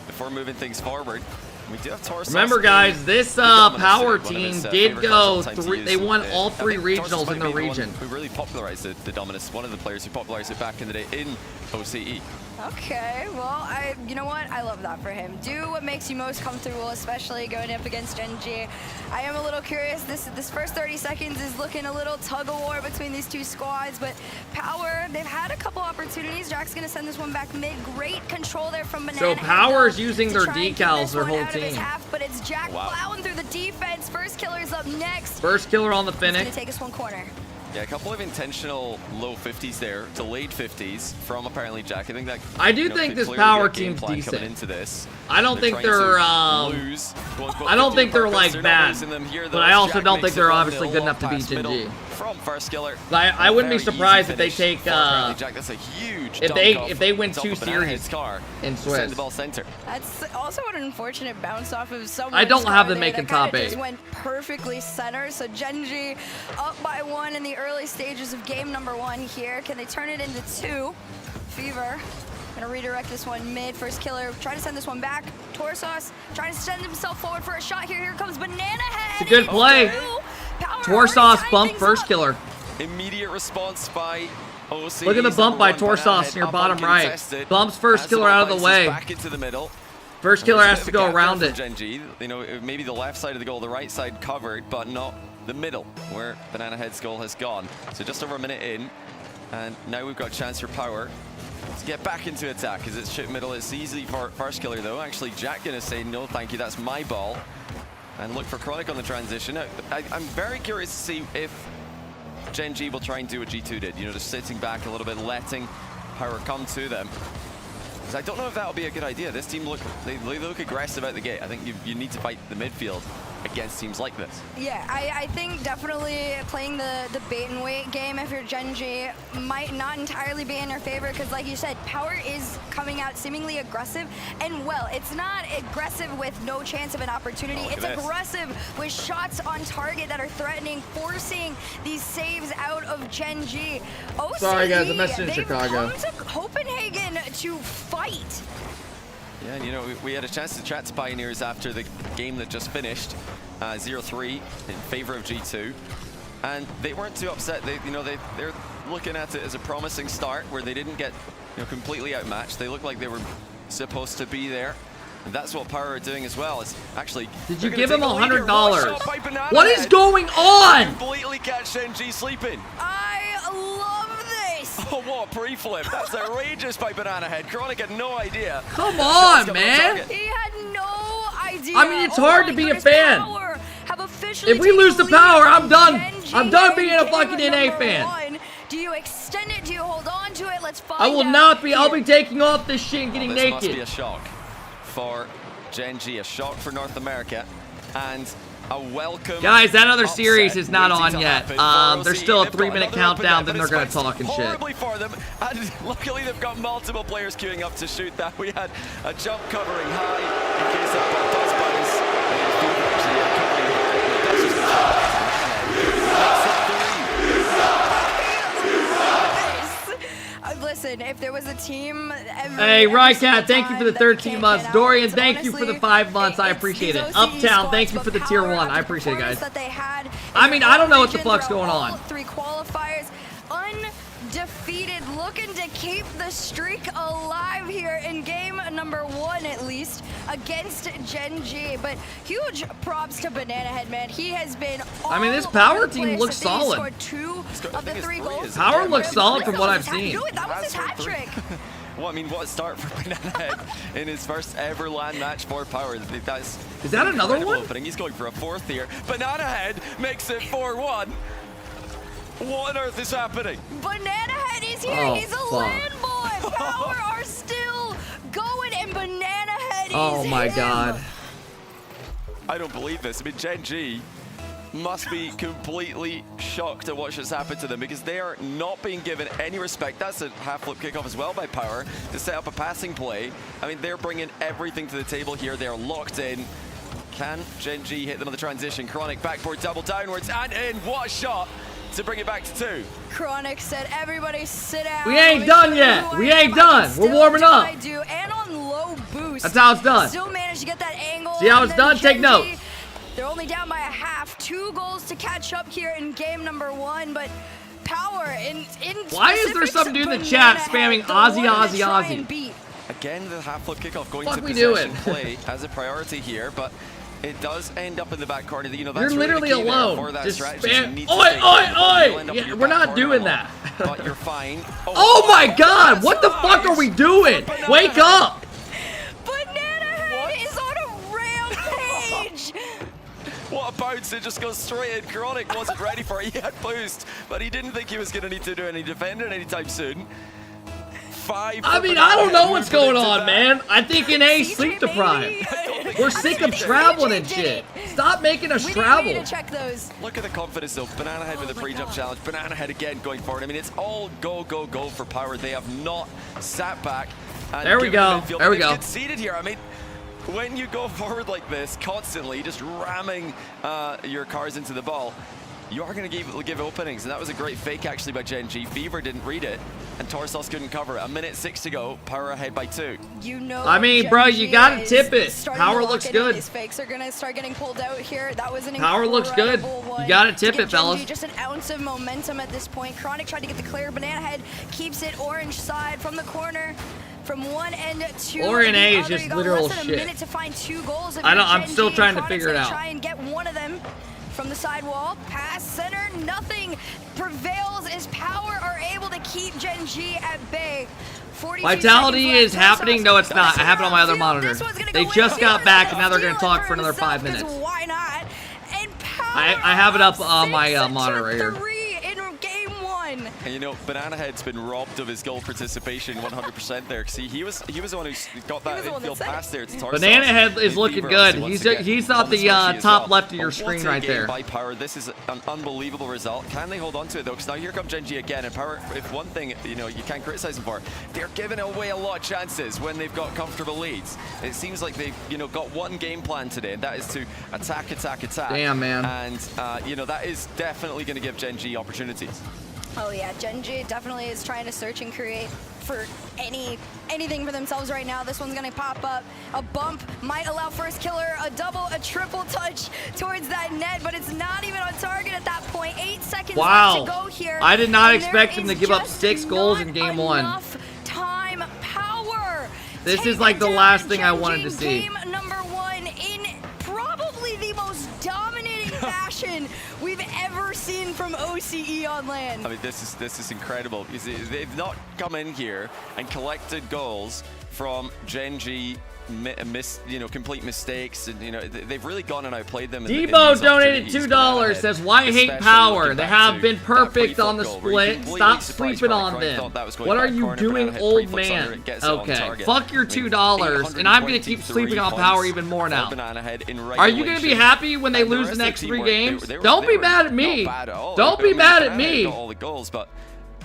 S11: before moving things forward. We do have Torsos.
S1: Remember, guys, this Power team did go they won all 3 regionals in the region.
S11: Who really popularized the dominance. One of the players who popularized it back in the day in OCE.
S12: Okay, well, you know what? I love that for him. Do what makes you most comfortable, especially going up against GenG. I am a little curious. This first 30 seconds is looking a little tug-of-war between these two squads, but Power, they've had a couple opportunities. Jack's gonna send this one back mid. Great control there from Banana.
S1: So Power's using their decals their whole team.
S12: But it's Jack plowing through the defense. First killer's up next.
S1: First killer on the finish.
S12: He's gonna take us one corner.
S11: Yeah, a couple of intentional low 50s there, delayed 50s from apparently Jack. I think that
S1: I do think this Power team's decent.
S11: Into this.
S1: I don't think they're I don't think they're like bad, but I also don't think they're obviously good enough to beat GenG.
S11: From first killer.
S1: I wouldn't be surprised if they take
S11: Jack, that's a huge
S1: if they win 2 series in Swiss.
S12: That's also an unfortunate bounce off of someone.
S1: I don't have them making top 8.
S12: Just went perfectly center. So GenG up by 1 in the early stages of game number 1 here. Can they turn it into 2? Fever gonna redirect this one mid. First killer try to send this one back. Torsos trying to send himself forward for a shot here. Here comes Banana Head.
S1: It's a good play. Torsos bump first killer.
S11: Immediate response by OC.
S1: Look at the bump by Torsos in your bottom right. Bumps first killer out of the way.
S11: Back into the middle.
S1: First killer has to go around it.
S11: GenG, you know, maybe the left side of the goal, the right side covered, but not the middle where Banana Head's goal has gone. So just over a minute in, and now we've got a chance for Power to get back into attack because it's chip middle. It's easy for first killer though. Actually, Jack gonna say no, thank you. That's my ball. And look for Chronic on the transition. Now, I'm very curious to see if GenG will try and do what G2 did. You know, just sitting back a little bit, letting Power come to them. Because I don't know if that'll be a good idea. This team they look aggressive out the gate. I think you need to fight the midfield against teams like this.
S12: Yeah, I think definitely playing the bait and wait game if you're GenG might not entirely be in your favor because like you said, Power is coming out seemingly aggressive and well, it's not aggressive with no chance of an opportunity. It's aggressive with shots on target that are threatening, forcing these saves out of GenG. OCE,
S1: sorry guys, I'm messaging Chicago.
S12: Come to Copenhagen to fight.
S11: Yeah, and you know, we had a chance to chat to Pioneers after the game that just finished, 0-3 in favor of G2, and they weren't too upset. They're looking at it as a promising start where they didn't get completely outmatched. They looked like they were supposed to be there. And that's what Power are doing as well. It's actually.
S1: Did you give him $100? What is going on?
S11: Completely catch GenG sleeping.
S12: I love this.
S11: Oh, what a pre-flip. That's outrageous by Banana Head. Chronic had no idea.
S1: Come on, man.
S12: He had no idea.
S1: I mean, it's hard to be a fan. If we lose the Power, I'm done. I'm done being a fucking NA fan.
S12: Do you extend it? Do you hold on to it? Let's find out.
S1: I will not be. I'll be taking off this shit and getting naked.
S11: This must be a shock for GenG, a shock for North America, and a welcome.
S1: Guys, that other series is not on yet. There's still a 3-minute countdown, then they're gonna talk and shit.
S11: For them, and luckily they've got multiple players queuing up to shoot that. We had a jump covering high in case that ball does bounce.
S12: Listen, if there was a team...
S1: Hey, Rycat, thank you for the 13 months. Dorian, thank you for the 5 months. I appreciate it. Uptown, thank you for the tier 1. I appreciate it, guys. I mean, I don't know what the fuck's going on.
S12: 3 qualifiers, undefeated, looking to keep the streak alive here in game number 1, at least, against GenG. But huge props to Banana Head, man. He has been
S1: I mean, this Power team looks solid.
S12: Scored 2 of the 3 goals.
S1: Power looks solid from what I've seen.
S12: Dude, that was his hat trick.
S11: Well, I mean, what a start for Banana Head in his first ever LAN match for Power.
S1: Is that another one?
S11: Opening. He's going for a 4th here. Banana Head makes it 4-1. What on earth is happening?
S12: Banana Head is here.
S1: Oh,
S12: he's a land boy. Power are still going, and Banana Head is
S1: Oh my
S12: him.
S1: God.
S11: I don't believe this. I mean, GenG must be completely shocked at what just happened to them because they are not being given any respect. That's a half-flip kickoff as well by Power to set up a passing play. I mean, they're bringing everything to the table here. They're locked in. Can GenG hit them on the transition? Chronic backboard double downwards and in. What a shot to bring it back to 2.
S12: Chronic said, everybody sit down.
S1: We ain't done yet. We ain't done. We're warming up.
S12: And on low boost.
S1: That's how it's done.
S12: Still managed to get that angle.
S1: See how it's done? Take notes.
S12: They're only down by a half. 2 goals to catch up here in game number 1, but power in
S1: Why is there some dude in the chat spamming Aussie, Aussie, Aussie?
S11: Again, the half flip kickoff going
S1: Fuck
S11: to
S1: we
S11: possession
S1: doing?
S11: play as a priority here, but it does end up in the back corner. You know,
S1: You're
S11: that's
S1: literally
S11: really the key there
S1: alone.
S11: for that
S1: Just
S11: strategy.
S1: spam.
S11: You need
S1: Oi,
S11: to stay
S1: oi,
S11: on the ball. You'll
S1: oi!
S11: end up
S1: Yeah,
S11: in your
S1: we're
S11: back
S1: not
S11: corner
S1: doing
S11: a lot,
S1: that.
S11: But you're fine.
S1: Oh my god! What the fuck are we doing? Wake up!
S12: is on a rampage.
S11: What a bounce, it just goes straight in. Chronic wasn't ready for it. He had boost, but he didn't think he was going to need to do any defending anytime soon.
S1: I mean, I don't know what's going on, man. I think NA's sleep deprived. We're sick of traveling and shit. Stop making us travel.
S11: Look at the confidence though. Banana Head with the pre-jump challenge. Banana Head again going forward. I mean, it's all go, go, go for Power. They have not sat back. And
S1: There we go. There we go.
S11: Conceded here. I mean, when you go forward like this constantly, just ramming your cars into the ball, you are going to give openings. And that was a great fake actually by GenG. Fever didn't read it, and Torsos couldn't cover it. 1:06 to go. Power ahead by 2.
S12: You know,
S1: I mean, bro, you gotta tip it. Power looks good.
S12: These fakes are gonna start getting pulled out here. That was an
S1: Power looks good.
S12: one.
S1: You gotta tip
S12: To
S1: it,
S12: give
S1: fellas.
S12: GenG just an ounce of momentum at this point. Chronic tried to get the clear. Banana Head keeps it orange side from the corner. From one end to
S1: Or in
S12: the
S1: A is
S12: other.
S1: just
S12: You got
S1: literal
S12: less than a
S1: shit.
S12: minute to find 2 goals.
S1: I don't- I'm
S12: GenG
S1: still
S12: and
S1: trying to
S12: Chronic's
S1: figure it
S12: gonna
S1: out.
S12: Try and get one of them from the sidewall. Pass center, nothing prevails as Power are able to keep GenG at bay. 42
S1: Vitality
S12: seconds
S1: is
S12: left.
S1: happening. No, it's not. I have it on my other monitor. They just got back and now they're gonna talk for another 5 minutes.
S12: Why not? And Power
S1: I have it up on my monitor right here.
S12: 3 in game 1.
S11: And you know, Banana Head's been robbed of his goal participation 100% there. See, he was the one who got that infield pass there to Tarsos.
S1: Banana Head is
S11: And
S1: looking
S11: Fever
S1: good.
S11: obviously
S1: He's
S11: once
S1: on
S11: again
S1: the
S11: on squishy as
S1: top
S11: well.
S1: left of your
S11: But
S1: screen
S11: what a
S1: right
S11: game
S1: there.
S11: by Power. This is an unbelievable result. Can they hold on to it though? Because now here comes GenG again, and Power. If one thing you know you can't criticize them for, they're giving away a lot of chances when they've got comfortable leads. It seems like they've got one game plan today, and that is to attack, attack, attack.
S1: Damn, man.
S11: And that is definitely going to give GenG opportunities.
S12: Oh yeah, GenG definitely is trying to search and create for anything for themselves right now. This one's gonna pop up. A bump might allow first killer, a double, a triple touch towards that net, but it's not even on target at that point. 8 seconds left to go here.
S1: I did not
S12: and
S1: expect
S12: there
S1: him to
S12: is
S1: give up
S12: just
S1: 6 goals in
S12: not
S1: game 1.
S12: enough time. Power.
S1: This
S12: Take
S1: is like
S12: it
S1: the
S12: down.
S1: last thing I
S12: GenG
S1: wanted to see.
S12: Game number 1 in probably the most dominating fashion we've ever seen from OCE on land.
S11: I mean, this is incredible. You see, they've not come in here and collected goals from GenG, complete mistakes, and they've really gone and outplayed them.
S1: Debo donated $2. Says, "Why hate Power? They have been perfect on the split. Stop sleeping on them. What are you doing, old man?" Okay, fuck your $2, and I'm gonna keep sleeping on Power even more now. Are you gonna be happy when they lose the next 3 games? Don't be mad at me. Don't be mad at me.
S11: All the goals, but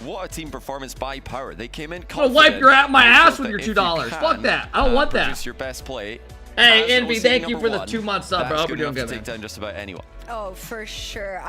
S11: what a team performance by Power. They came in
S1: I'm gonna wipe my ass with your $2. Fuck that. I don't want that.
S11: Produce your best play.
S1: Hey,
S11: As
S1: Envy,
S11: OCE
S1: thank you
S11: number
S1: for the
S11: 1,
S1: 2 months sub, bro. I hope you're doing good, man.
S11: Take down just about anyone.
S12: Oh, for sure.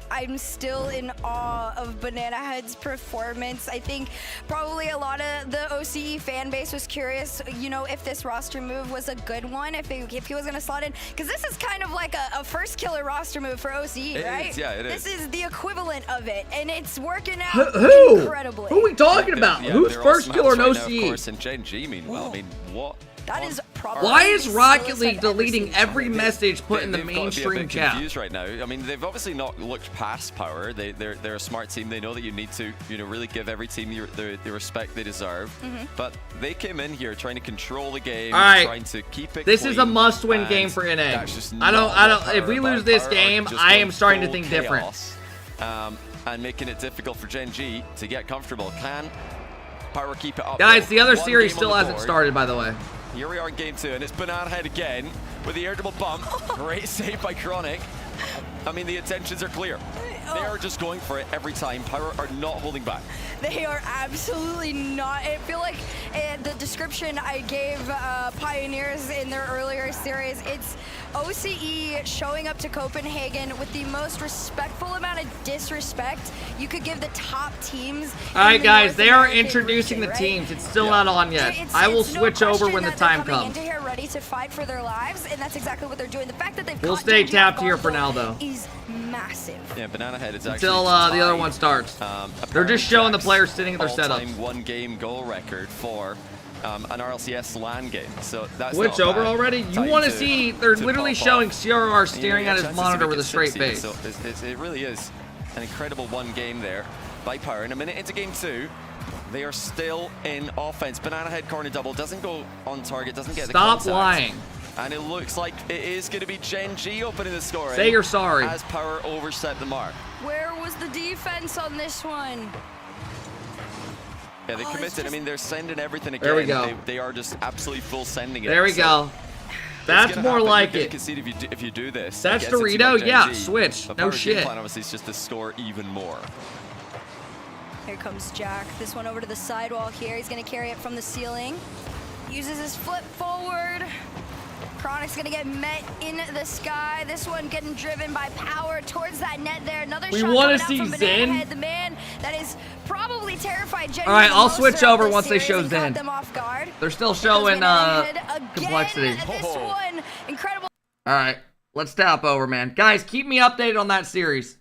S12: I'm still in awe of Banana Head's performance. I think probably a lot of the OCE fan base was curious, if this roster move was a good one, if he was going to slot in. Because this is kind of like a first killer roster move for OCE,
S11: It
S12: right?
S11: is, yeah, it
S12: This
S11: is.
S12: is the equivalent of it, and it's working out
S1: Who?
S12: incredibly.
S1: Who are we talking about?
S11: Yeah,
S1: Who's
S11: they're
S1: first
S11: all
S1: killer in
S11: smash right now,
S1: OCE?
S11: Of course, and GenG, meanwhile, I mean, what?
S12: That is probably
S1: Why is
S12: the
S1: Rocket
S12: slowest
S1: League
S12: I've ever
S1: deleting
S12: seen
S1: every
S12: someone.
S1: message put in the
S11: They've got to be a
S1: mainstream
S11: bit
S1: chat?
S11: confused right now. I mean, they've obviously not looked past Power. They're a smart team. They know that you need to, really give every team the respect they deserve. But they came in here trying to control the game,
S1: All right.
S11: trying to keep it
S1: This is a
S11: clean,
S1: must-win
S11: and
S1: game for NA.
S11: that's just
S1: I don't.
S11: not what
S1: If we
S11: Power
S1: lose
S11: are
S1: this
S11: about. Power are
S1: game,
S11: just
S1: I am
S11: going
S1: starting to
S11: full
S1: think different.
S11: chaos, and making it difficult for GenG to get comfortable. Can Power keep it up?
S1: Guys, the other
S11: One
S1: series
S11: game on
S1: still
S11: the
S1: hasn't
S11: board.
S1: started, by the way.
S11: Here we are in game 2, and it's Banana Head again with the irritable bump. Great save by Chronic. I mean, the intentions are clear. They are just going for it every time. Power are not holding back.
S12: They are absolutely not. I feel like the description I gave Pioneers in their earlier series, it's OCE showing up to Copenhagen with the most respectful amount of disrespect you could give the top teams.
S1: All right,
S12: in the
S1: guys,
S12: North
S1: they are
S12: American
S1: introducing
S12: region,
S1: the
S12: right?
S1: teams. It's still not on yet.
S12: It's
S1: I will
S12: no
S1: switch over
S12: question
S1: when the
S12: that they're
S1: time
S12: coming
S1: comes.
S12: into here ready to fight for their lives, and that's exactly what they're doing. The fact that they've
S1: We'll
S12: caught
S1: stay
S12: GenG
S1: tapped
S12: off
S1: here
S12: guard,
S1: for now,
S12: though,
S1: though.
S12: is massive.
S11: Yeah, Banana Head is
S1: until the other one starts. They're just showing the players sitting at their setups.
S11: One-game goal record for an RLCS LAN game. So that's
S1: Switch over already? You want to see? They're literally showing CRR staring at his monitor with a straight face.
S11: So it really is an incredible one game there by Power. In a minute into game 2, they are still in offense. Banana Head corner double doesn't go on target, doesn't get the contact.
S1: Stop lying.
S11: And it looks like it is going to be GenG opening the scoring.
S1: Say you're sorry.
S11: As Power overset the mark.
S12: Where was the defense on this one?
S11: Yeah, they committed. I mean, they're sending everything again.
S1: There we go.
S11: They are just absolutely full sending it.
S1: There we go. That's more like it.
S11: Concede if you do this.
S1: That's Dorito? Yeah, switch. No shit.
S11: Game plan obviously is just to score even more.
S12: Here comes Jack. This one over to the sidewall here. He's going to carry it from the ceiling. Uses his flip forward. Chronic's going to get met in the sky. This one getting driven by Power towards that net there. Another shot coming out from Banana Head, the man that is probably terrified.
S1: All right, I'll switch over once they show Zen. They're still showing complexity.
S12: This one, incredible.
S1: All right, let's tap over, man. Guys, keep me updated on that series.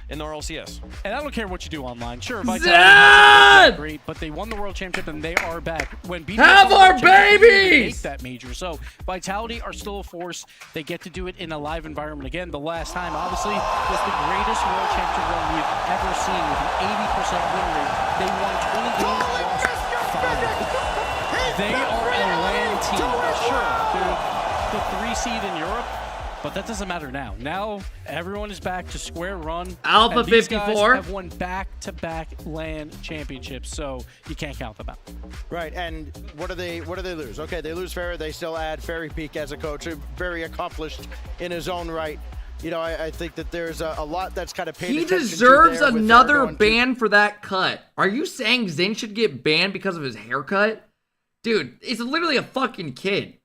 S2: In the RLCS. And I don't care what you do online. Sure, Vitality great, but they won the World Championship and they are back. When
S1: have our babies!
S2: Make that major. So Vitality are still a force. They get to do it in a live environment again. The last time, obviously, was the greatest World Championship run we've ever seen with an 80% win rate. They won 20 games, lost 5. They are a LAN team. Sure, they're the 3 seed in Europe. But that doesn't matter now. Now everyone is back to square one.
S1: Alpha 54
S2: these guys have won back-to-back LAN championships, so you can't count them out.
S9: Right, and what do they lose? Okay, they lose Ferry. They still add Ferry Peak as a coach, very accomplished in his own right. You know, I think that there's a lot that's kind of paid attention to.
S1: He deserves another ban for that cut. Are you saying Zen should get banned because of his haircut? Dude, it's literally a fucking kid.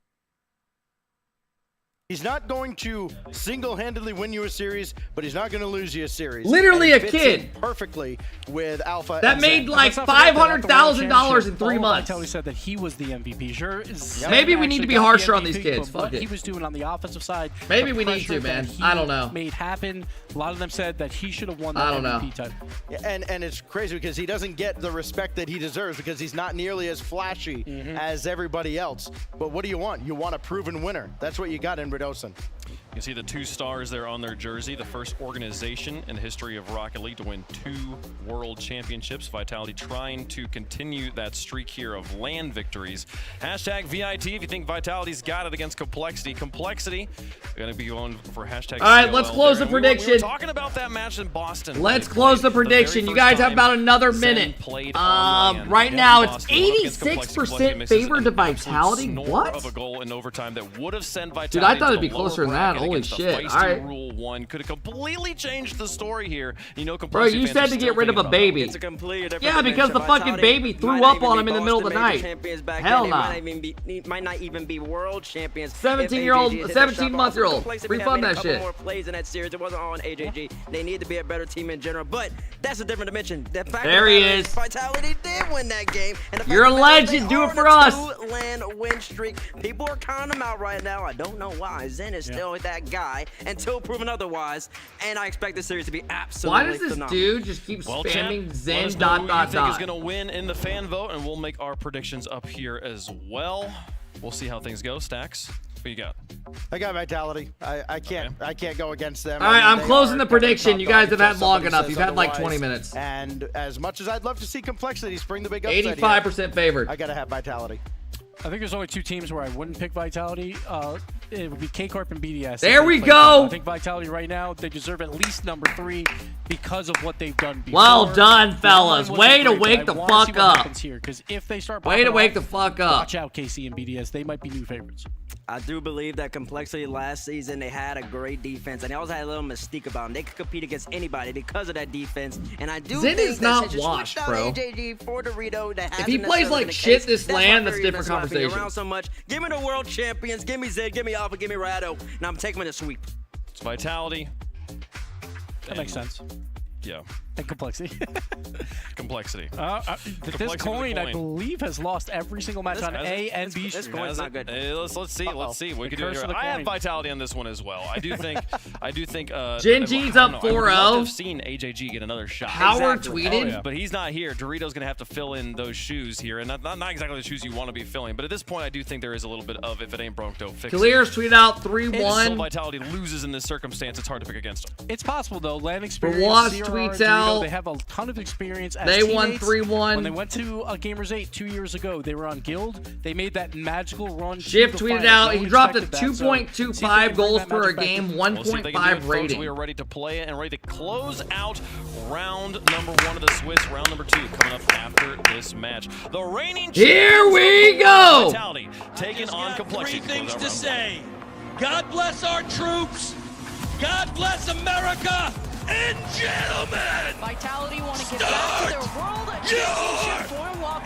S9: He's not going to single-handedly win you a series, but he's not going to lose you a series.
S1: Literally a kid.
S9: Perfectly with Alpha.
S1: That made like $500,000 in 3 months.
S2: Vitality said that he was the MVP. Sure,
S1: maybe we need to be harsher on these kids. Fuck
S2: what
S1: it.
S2: he was doing on the offensive side.
S1: Maybe we need to, man. I don't know.
S2: Made happen. A lot of them said that he should have won that MVP title.
S9: Yeah, and it's crazy because he doesn't get the respect that he deserves because he's not nearly as flashy as everybody else. But what do you want? You want a proven winner. That's what you got in Redoson.
S13: You can see the 2 stars there on their jersey, the first organization in the history of Rocket League to win 2 world championships. Vitality trying to continue that streak here of LAN victories. Hashtag VIT if you think Vitality's got it against Complexity. Complexity going to be going for hashtag
S1: All right, let's close the prediction.
S13: We were talking about that match in Boston.
S1: Let's close the prediction. You guys have about another minute. Right now, it's 86% favored to Vitality. What?
S13: Of a goal in overtime that would have sent Vitality.
S1: Dude, I thought it'd be closer than that. Holy shit. All right.
S13: Rule 1 could have completely changed the story here. You know,
S1: bro, you said to get rid of a baby.
S29: It's a completely different
S1: yeah, because the fucking baby threw up on him in the middle of the night. Hell no.
S29: Might not even be world champions.
S1: 17-month-old. Refund that shit.
S29: More plays in that series. It wasn't all on AJG. They need to be a better team in general, but that's a different dimension. The fact
S1: there he is.
S29: Vitality did win that game. And
S1: you're a legend. Do it for us.
S29: 2-LAN win streak. People are counting them out right now. I don't know why. Zen is still that guy until proven otherwise, and I expect this series to be absolutely
S1: phenomenal. Why does this dude just keep spamming Zen
S13: Who you think is going to win in the fan vote, and we'll make our predictions up here as well. We'll see how things go. Stacks, who you got?
S9: I got Vitality. I can't go against them.
S1: All right, I'm closing the prediction. You guys have had long enough. You've had like 20 minutes.
S9: And as much as I'd love to see Complexity spring the big upset
S1: 85% favored.
S9: I gotta have Vitality.
S2: I think there's only 2 teams where I wouldn't pick Vitality. It would be K-Corp and BDS.
S1: There we go.
S2: I think Vitality right now, they deserve at least number 3 because of what they've done before.
S1: Well done, fellas. Way to wake the fuck up.
S2: Because if they start
S1: way to wake the fuck up.
S2: Watch out, KC and BDS. They might be new favorites.
S29: I do believe that Complexity last season, they had a great defense, and they also had a little mystique about them. They could compete against anybody because of that defense, and I do
S1: Zen
S29: think
S1: is not washed, bro.
S29: AJG for Dorito, that
S1: if he plays like shit this LAN, that's a different conversation.
S29: Around so much. Give me the world champions. Give me Zed. Give me Alpha. Give me Rado. Now I'm taking them to sweep.
S13: It's Vitality.
S2: That makes sense.
S13: Yeah.
S2: And complexity.
S13: Complexity.
S2: This coin, I believe, has lost every single match on A and B.
S29: This coin's not good.
S13: Let's see. Let's see. We could do it here. I have Vitality on this one as well. I do think.
S1: GenG's up 4-0.
S13: I would love to have seen AJG get another shot.
S1: Howard tweeted,
S13: but he's not here. Dorito's gonna have to fill in those shoes here, and not exactly the shoes you want to be filling. But at this point, I do think there is a little bit of if it ain't broke, don't fix it.
S1: Clears tweeted out 3-1.
S13: Still Vitality loses in this circumstance. It's hard to pick against them.
S2: It's possible though. Land experience.
S1: Watch
S2: CRR,
S1: tweets
S2: Dorito,
S1: out.
S2: They have a ton of experience. As
S1: They won
S2: teammates.
S1: 3-1.
S2: When they went to Gamers 8 2 years ago, they were on Guild. They made that magical run.
S1: Shift
S2: to the
S1: tweeted
S2: finals.
S1: out.
S2: No
S1: He
S2: one
S1: dropped a
S2: expected that, so
S1: 2.25 goals per game, 1.5 rating.
S13: We are ready to play it and ready to close out round number 1 of the Swiss. Round number 2 coming up after this match. The reigning
S1: Here we go.
S13: Vitality taking on Complexity.
S3: 3 things to say. God bless our troops. God bless America. And gentlemen,
S15: Vitality want to get back to their world championship form while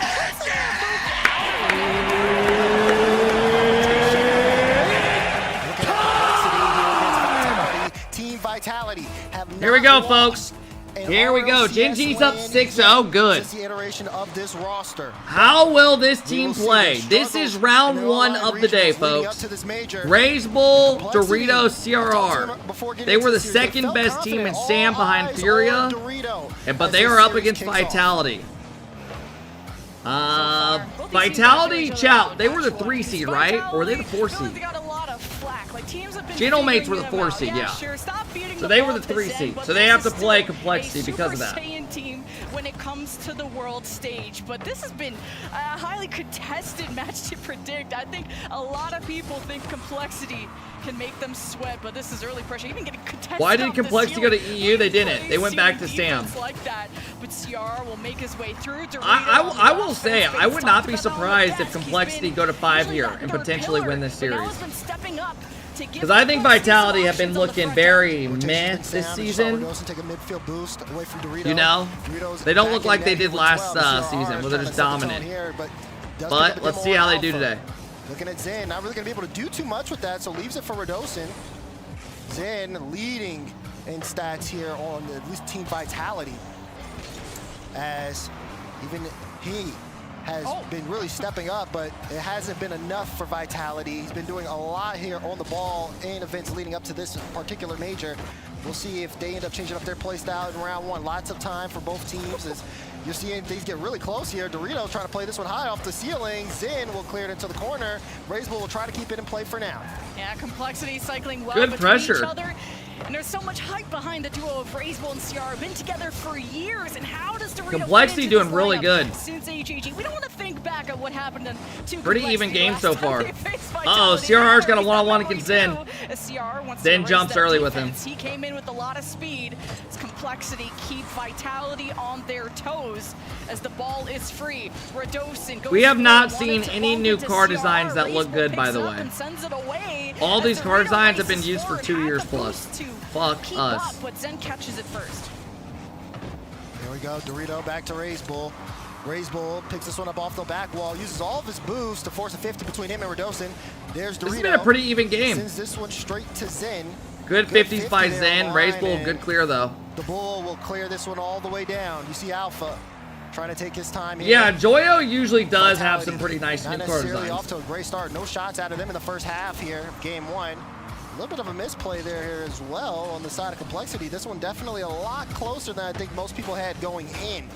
S16: Team Vitality have
S1: Here we go, folks. Here we go. GenG's up 6-0. Good.
S16: the iteration of this roster.
S1: How will this team play? This is round 1 of the day, folks. Raise Bull, Dorito, CRR. They were the second best team in SAM behind Furia, but they are up against Vitality. Vitality, Chow, they were the 3 seed, right? Or were they the 4 seed? Gentlemates were the 4 seed, yeah. So they were the 3 seed. So they have to play Complexity because of that.
S15: Team when it comes to the world stage, but this has been a highly contested match to predict. I think a lot of people think Complexity can make them sweat, but this is early pressure. Even getting contested.
S1: Why did Complexity go to EU? They didn't. They went back to SAM.
S15: Like that, but CR will make his way through.
S1: I will say, I would not be surprised if Complexity go to 5 here and potentially win this series. Because I think Vitality have been looking very meh this season. You know? They don't look like they did last season, where they're just dominant. But let's see how they do today.
S16: Looking at Zen, not really going to be able to do too much with that, so leaves it for Radosin. Zen leading in stats here on at least Team Vitality, as even he has been really stepping up, but it hasn't been enough for Vitality. He's been doing a lot here on the ball in events leading up to this particular major. We'll see if they end up changing up their play style in round 1. Lots of time for both teams as you're seeing things get really close here. Dorito trying to play this one high off the ceiling. Zen will clear it into the corner. Razebull will try to keep it in play for now.
S15: Yeah, Complexity cycling well
S1: Good
S15: between
S1: pressure.
S15: each other. And there's so much hype behind the duo of Razebull and CR. Been together for years, and how does Dorito
S1: Complexity doing really good.
S15: Since HEG, we don't want to think back at what happened to
S1: Pretty even game so far.
S15: Uh-oh,
S1: CRR's got a one-on-one against Zen. Zen jumps early with him.
S15: He came in with a lot of speed. As Complexity keep Vitality on their toes as the ball is free. Radosin goes.
S1: We have not seen any new car designs that look good, by the way. All these car designs have been used for 2 years plus. Fuck us.
S15: But Zen catches it first.
S16: Here we go, Dorito back to Razebull. Razebull picks this one up off the back wall, uses all of his boost to force a 50 between him and Radosin. There's Dorito.
S1: This has been a pretty even game.
S16: Sends this one straight to Zen.
S1: Good 50s by Zen. Razebull, good clear though.
S16: The Bull will clear this one all the way down. You see Alpha trying to take his time here.
S1: Yeah, Joyo usually does have some pretty nice new
S16: Not
S1: car
S16: necessarily
S1: designs.
S16: off to a great start. No shots out of them in the first half here, game 1. A little bit of a misplay there as well on the side of Complexity. This one definitely a lot closer than I think most people had going in.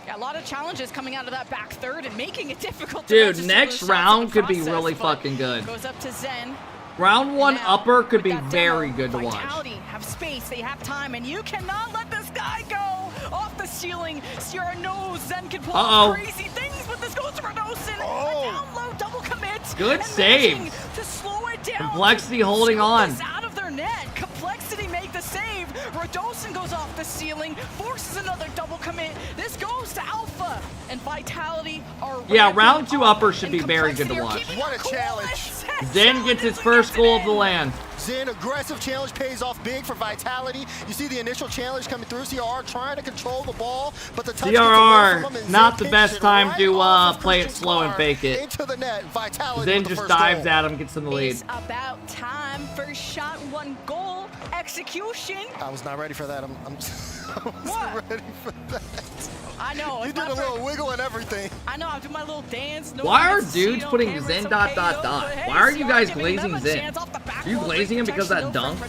S15: Yeah, a lot of challenges coming out of that back third and making it difficult to
S1: Dude,
S15: register
S1: next
S15: those
S1: round
S15: shots in
S1: could
S15: the
S1: be
S15: process,
S1: really
S15: but
S1: fucking good.
S15: Goes up to Zen.
S1: Round 1 upper could be
S15: That
S1: very
S15: demo,
S1: good to watch.
S15: Vitality have space, they have time, and you cannot let this guy go off the ceiling. Sierra knows Zen can pull crazy things, but this goes to Radosin. Down low, double commit.
S1: Good
S15: and
S1: save.
S15: managing to slow it down.
S1: Complexity holding on.
S15: This out of their net. Complexity make the save. Radosin goes off the ceiling, forces another double commit. This goes to Alpha, and Vitality are
S1: Yeah, round 2 upper should be very good to watch.
S16: What a challenge.
S1: Zen gets his first goal of the land.
S16: Zen, aggressive challenge pays off big for Vitality. You see the initial challenge coming through. CRR trying to control the ball, but the touch
S1: CRR, not the best time to play it slow and fake it.
S16: into the net. Vitality
S1: Zen
S16: with the
S1: just
S16: first
S1: dives
S16: goal.
S1: at him, gets in the lead.
S15: It's about time. First shot, 1 goal. execution.
S16: I was not ready for that. I wasn't ready for that.
S15: I know.
S16: You did a little wiggle and everything.
S15: I know. I'm doing my little dance. No
S1: Why are dudes putting Zen ... Why are you guys glazing Zen? Are you glazing him because of that dunk?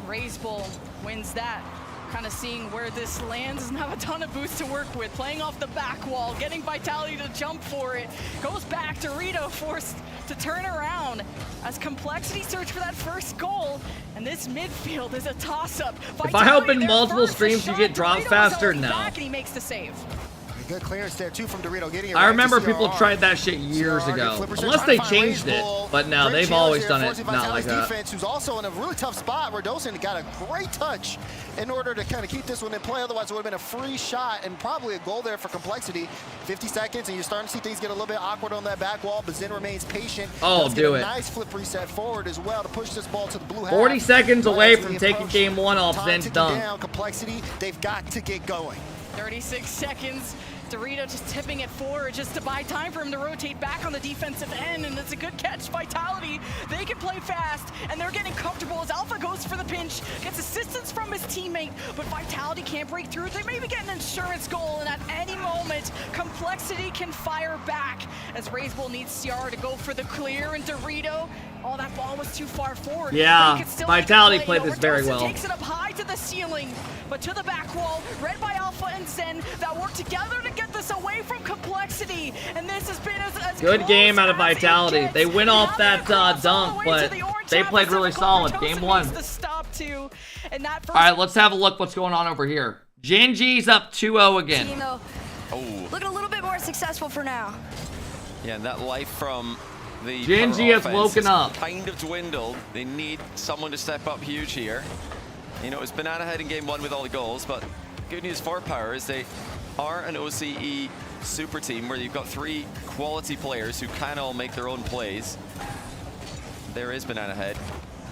S15: Raisbull wins that. Kind of seeing where this lands, doesn't have a ton of boost to work with. Playing off the back wall, getting Vitality to jump for it. Goes back, Dorito forced to turn around as Complexity search for that first goal. And this midfield is a toss-up.
S1: If I open multiple streams, you get dropped faster? No.
S15: And he makes the save.
S16: Good clearance there too from Dorito, getting it
S1: I remember people tried that shit years ago. Unless they changed it. But no, they've always done it not like that.
S16: Defense, who's also in a really tough spot. Radosin got a great touch in order to kind of keep this one in play. Otherwise, it would have been a free shot and probably a goal there for Complexity. 50 seconds, and you're starting to see things get a little bit awkward on that back wall, but Zen remains patient.
S1: Oh, do it.
S16: Nice flip reset forward as well to push this ball to the blue half.
S1: 40 seconds away from taking game one off Zen's dunk.
S16: Complexity, they've got to get going.
S15: 36 seconds. Dorito just tipping it forward just to buy time for him to rotate back on the defensive end, and it's a good catch. Vitality, they can play fast, and they're getting comfortable as Alpha goes for the pinch, gets assistance from his teammate, but Vitality can't break through. They maybe get an insurance goal, and at any moment, Complexity can fire back as Raisbull needs CR to go for the clear, and Dorito, oh, that ball was too far forward.
S1: Yeah, Vitality played this very well.
S15: Takes it up high to the ceiling, but to the back wall, read by Alpha and Zen, that work together to get this away from Complexity, and this has been as
S1: good game out of Vitality. They went off that dunk, but they played really solid. Game one.
S15: All
S1: right, let's have a look what's going on over here. GenG's up 2-0 again.
S12: Looking a little bit more successful for now.
S11: Yeah, and that life from the
S1: GenG has woken up.
S11: Kind of dwindled. They need someone to step up huge here. You know, it was Banana Head in game one with all the goals, but good news for Power is they are an OCE super team where you've got 3 quality players who can all make their own plays. There is Banana Head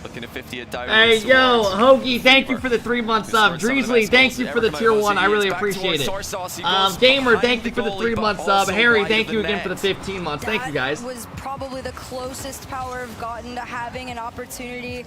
S11: looking at 50 at down.
S1: Hey, yo, Hoagie, thank you for the 3-month sub. Dreasley, thank you for the tier 1. I really appreciate it. Gamer, thank you for the 3-month sub. Harry, thank you again for the 15 months. Thank you, guys.
S12: That was probably the closest Power have gotten to having an opportunity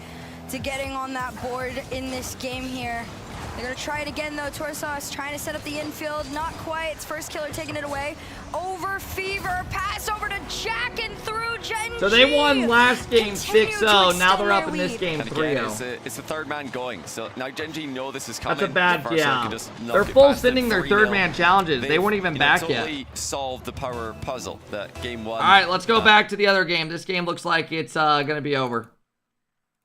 S12: to getting on that board in this game here. They're going to try it again, though. Torsos trying to set up the infield. Not quite. It's first killer taking it away. Over Fever. Pass over to Jack and through GenG.
S1: So they won last game 6-0. Now they're up in this game
S11: 3-0. It's the third man going. So now GenG know this is coming.
S1: That's a bad, yeah. They're full sending their third man challenges. They weren't even back yet.
S11: They solved the Power puzzle that game one.
S1: All right, let's go back to the other game. This game looks like it's going to be over.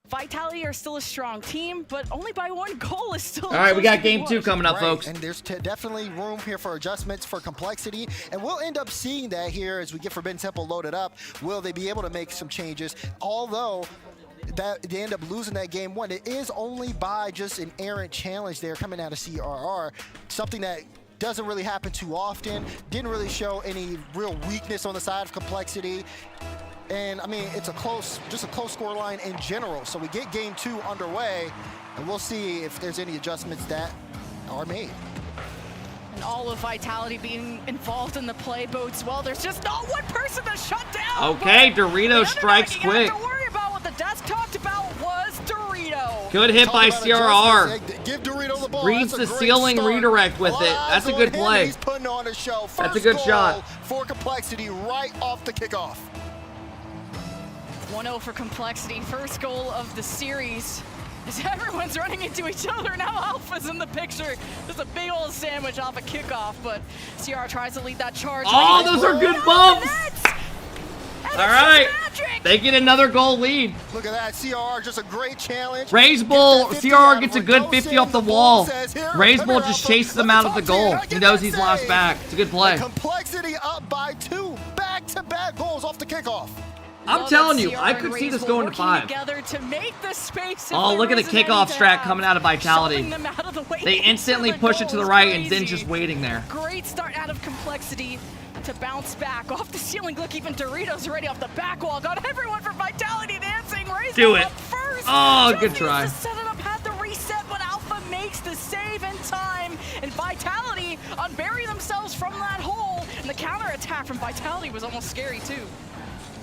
S15: Vitality are still a strong team, but only by 1 goal is still.
S1: All right, we got game 2 coming up, folks.
S16: And there's definitely room here for adjustments for Complexity, and we'll end up seeing that here as we get Forbidden Temple loaded up. Will they be able to make some changes? Although that they end up losing that game 1, it is only by just an errant challenge there coming out of CRR, something that doesn't really happen too often. Didn't really show any real weakness on the side of Complexity. And I mean, it's just a close score line in general. So we get game 2 underway, and we'll see if there's any adjustments that are made.
S15: And all of Vitality being involved in the play bodes well. There's just not one person to shut down.
S1: Okay, Dorito strikes quick.
S15: Don't worry about what the desk talked about was Dorito.
S1: Good hit by CRR.
S16: Give Dorito the ball.
S1: Reads the ceiling redirect with it. That's a good play.
S16: He's putting on a show.
S1: That's a good shot.
S16: For Complexity right off the kickoff.
S15: 1-0 for Complexity, first goal of the series. As everyone's running into each other, now Alpha's in the picture. There's a big old sandwich off a kickoff, but CR tries to lead that charge.
S1: Oh, those are good bumps! All right, they get another goal lead.
S16: Look at that, CR, just a great challenge.
S1: Raisbull, CR gets a good 50 off the wall. Raisbull just chases them out of the goal. He knows he's lost back. It's a good play.
S16: Complexity up by 2 back-to-back goals off the kickoff.
S1: I'm telling you, I could see this going to 5. Oh, look at the kickoff strat coming out of Vitality. They instantly push it to the right, and Zen's just waiting there.
S15: Great start out of Complexity to bounce back off the ceiling. Look, even Doritos already off the back wall. Got everyone for Vitality dancing.
S1: Do it. Oh, good try.
S15: Set it up, had the reset, but Alpha makes the save in time. And Vitality unbury themselves from that hole. And the counter attack from Vitality was almost scary too.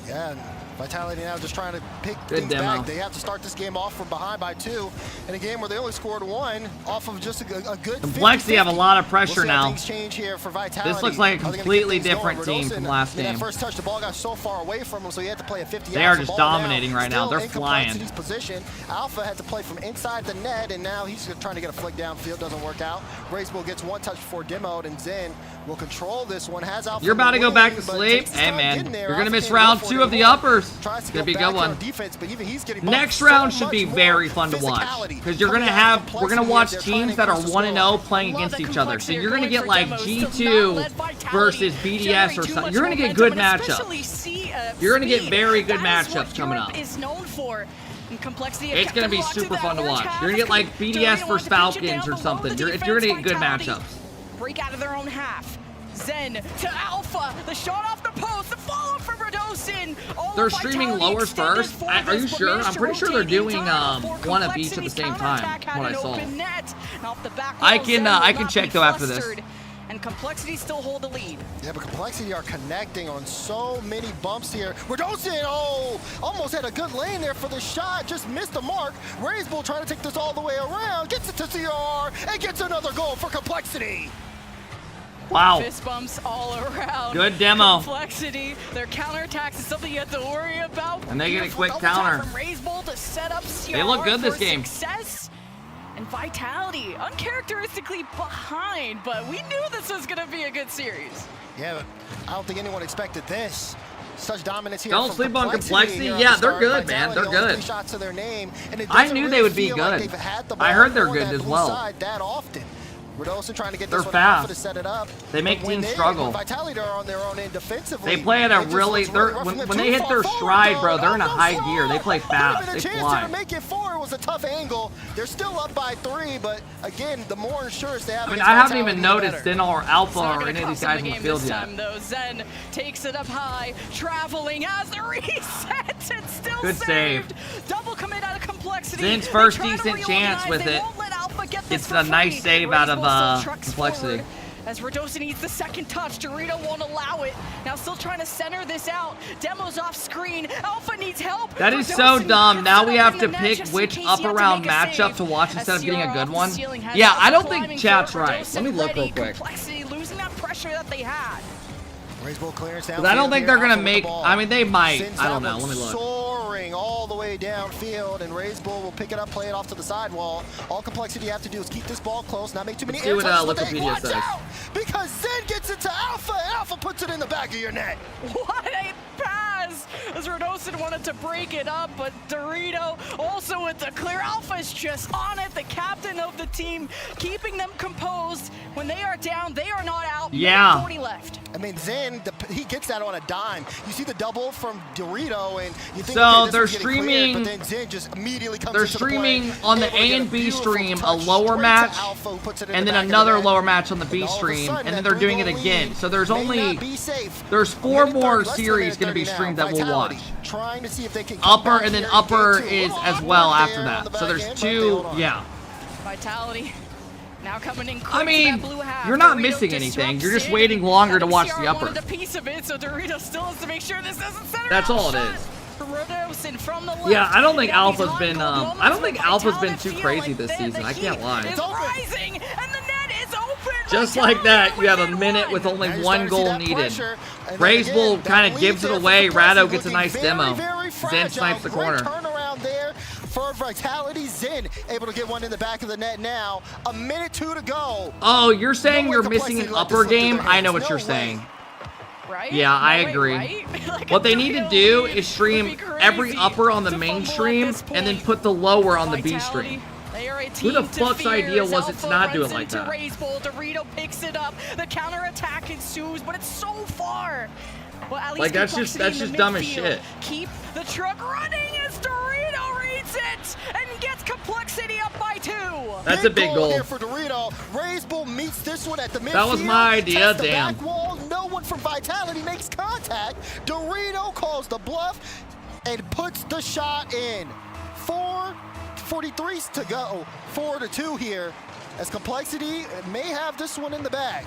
S16: Yeah, Vitality now just trying to pick
S1: Good
S16: things
S1: demo.
S16: back. They have to start this game off from behind by 2 in a game where they only scored 1 off of just a good
S1: Complexity have a lot of pressure now.
S16: Things change here for Vitality.
S1: This looks like a completely different team from last
S16: That
S1: game.
S16: first touch, the ball got so far away from him, so he had to play a 50.
S1: They are just dominating right now. They're flying.
S16: Position. Alpha had to play from inside the net, and now he's trying to get a flick downfield. Doesn't work out. Racebull gets 1 touch before demoed, and Zen will control this one. Has Alpha.
S1: You're about to go back to sleep? Hey, man. You're going to miss round 2 of the uppers. It's going to be a good one.
S16: Defense, but even he's getting
S1: Next round should be very fun to watch because we're gonna watch teams that are 1-0 playing against each other. So you're gonna get like G2 versus BDS or something. You're gonna get good matchups. You're gonna get very good matchups coming up. It's gonna be super fun to watch. You're gonna get like BDS versus Falcons or something. You're gonna get good matchups.
S15: Break out of their own half. Zen to Alpha. The shot off the post. The follow from Radosin.
S1: They're streaming lowers first. Are you sure? I'm pretty sure they're doing one of each at the same time. What I saw. I can check though after this.
S15: And Complexity still hold the lead.
S16: Yeah, but Complexity are connecting on so many bumps here. Radosin, almost had a good lane there for the shot. Just missed the mark. Razebull trying to take this all the way around. Gets it to CR and gets another goal for Complexity.
S1: Wow.
S15: Fist bumps all around.
S1: Good demo.
S15: Complexity. Their counterattacks is something you have to worry about.
S1: And they get a quick counter.
S15: From Razebull to set up CR.
S1: They look good this game.
S15: Success. And Vitality, uncharacteristically behind, but we knew this was going to be a good series.
S16: Yeah, but I don't think anyone expected this. Such dominance here.
S1: Don't sleep on Complexity. Yeah, they're good, man. They're good.
S16: 3 shots to their name, and
S1: I knew they would be good. I heard they're good as well.
S16: That often. Radosin trying to get
S1: They're
S16: this one
S1: fast.
S16: to set it up.
S1: They make teams struggle.
S16: Vitality are on their own end defensively.
S1: They play at a really, when they hit their stride, bro, they're in a high gear. They play fast. They fly.
S16: To make it 4 was a tough angle. They're still up by 3, but again, the more insurance they have.
S1: I mean, I haven't even noticed Denal or Alpha or any of these guys in the field yet.
S15: Zen takes it up high, traveling as the reset. It's still
S1: good
S15: saved.
S1: Save.
S15: Double commit out of Complexity.
S1: Zen's first decent chance with it. It's a nice save out of Complexity.
S15: As Radosin needs the second touch, Dorito won't allow it. Now still trying to center this out. Demo's off screen. Alpha needs help.
S1: That is so dumb. Now we have to pick which up-around matchup to watch instead of getting a good one. Yeah, I don't think chat's right. Let me look real quick.
S15: Complexity losing that pressure that they had.
S16: Razebull clearance down.
S1: I don't think they're gonna make. I mean, they might. I don't know. Let me look.
S16: Soaring all the way downfield, and Razebull will pick it up, play it off to the sidewall. All Complexity have to do is keep this ball close, not make too many air touches.
S1: Let's see what Wikipedia says.
S16: Because Zen gets it to Alpha, and Alpha puts it in the back of your net.
S15: What a pass! As Radosin wanted to break it up, but Dorito also with the clear. Alpha's just on it. The captain of the team, keeping them composed. When they are down, they are not out.
S1: Yeah.
S15: 40 left.
S16: I mean, Zen, he gets that on a dime. You see the double from Dorito, and you think,
S1: so
S16: okay,
S1: they're streaming.
S16: Cleared, but then Zen just immediately comes
S1: they're streaming on the A and B stream a lower match, and then another lower match on the B stream, and then they're doing it again. So there's 4 more series going to be streamed that we'll watch.
S16: Trying to see if they can
S1: upper, and then upper is as well after that. So there's 2, yeah.
S15: Vitality. Now coming in
S1: I mean, you're not missing anything. You're just waiting longer to watch the upper.
S15: A piece of it, so Dorito still has to make sure this doesn't center.
S1: That's all it is.
S15: From the left.
S1: Yeah, I don't think Alpha's been. I don't think Alpha's been too crazy this season. I can't lie.
S15: Rising, and the net is open.
S1: Just like that, you have a minute with only 1 goal needed. Razebull kind of gives it away. Rado gets a nice demo. Zen snipes the corner.
S16: Turnaround there for Vitality. Zen able to get one in the back of the net now. A minute 2 to go.
S1: Oh, you're saying you're missing an upper game? I know what you're saying.
S15: Right?
S1: Yeah, I agree.
S15: Right? Like
S1: what they need to do is stream every upper on the main stream and then put the lower on the B stream. Who the fuck's idea was it to not do it like that?
S15: Dorito picks it up. The counterattack ensues, but it's so far. Well, at least
S1: like that's just dumb as shit.
S15: Keep the truck running as Dorito reads it and gets Complexity up by 2.
S1: That's a big goal.
S16: Here for Dorito. Razebull meets this one at the midfield.
S1: That was my idea. Damn.
S16: Back wall. No one from Vitality makes contact. Dorito calls the bluff and puts the shot in. 4:43 to go. 4-2 here, as Complexity may have this one in the bag.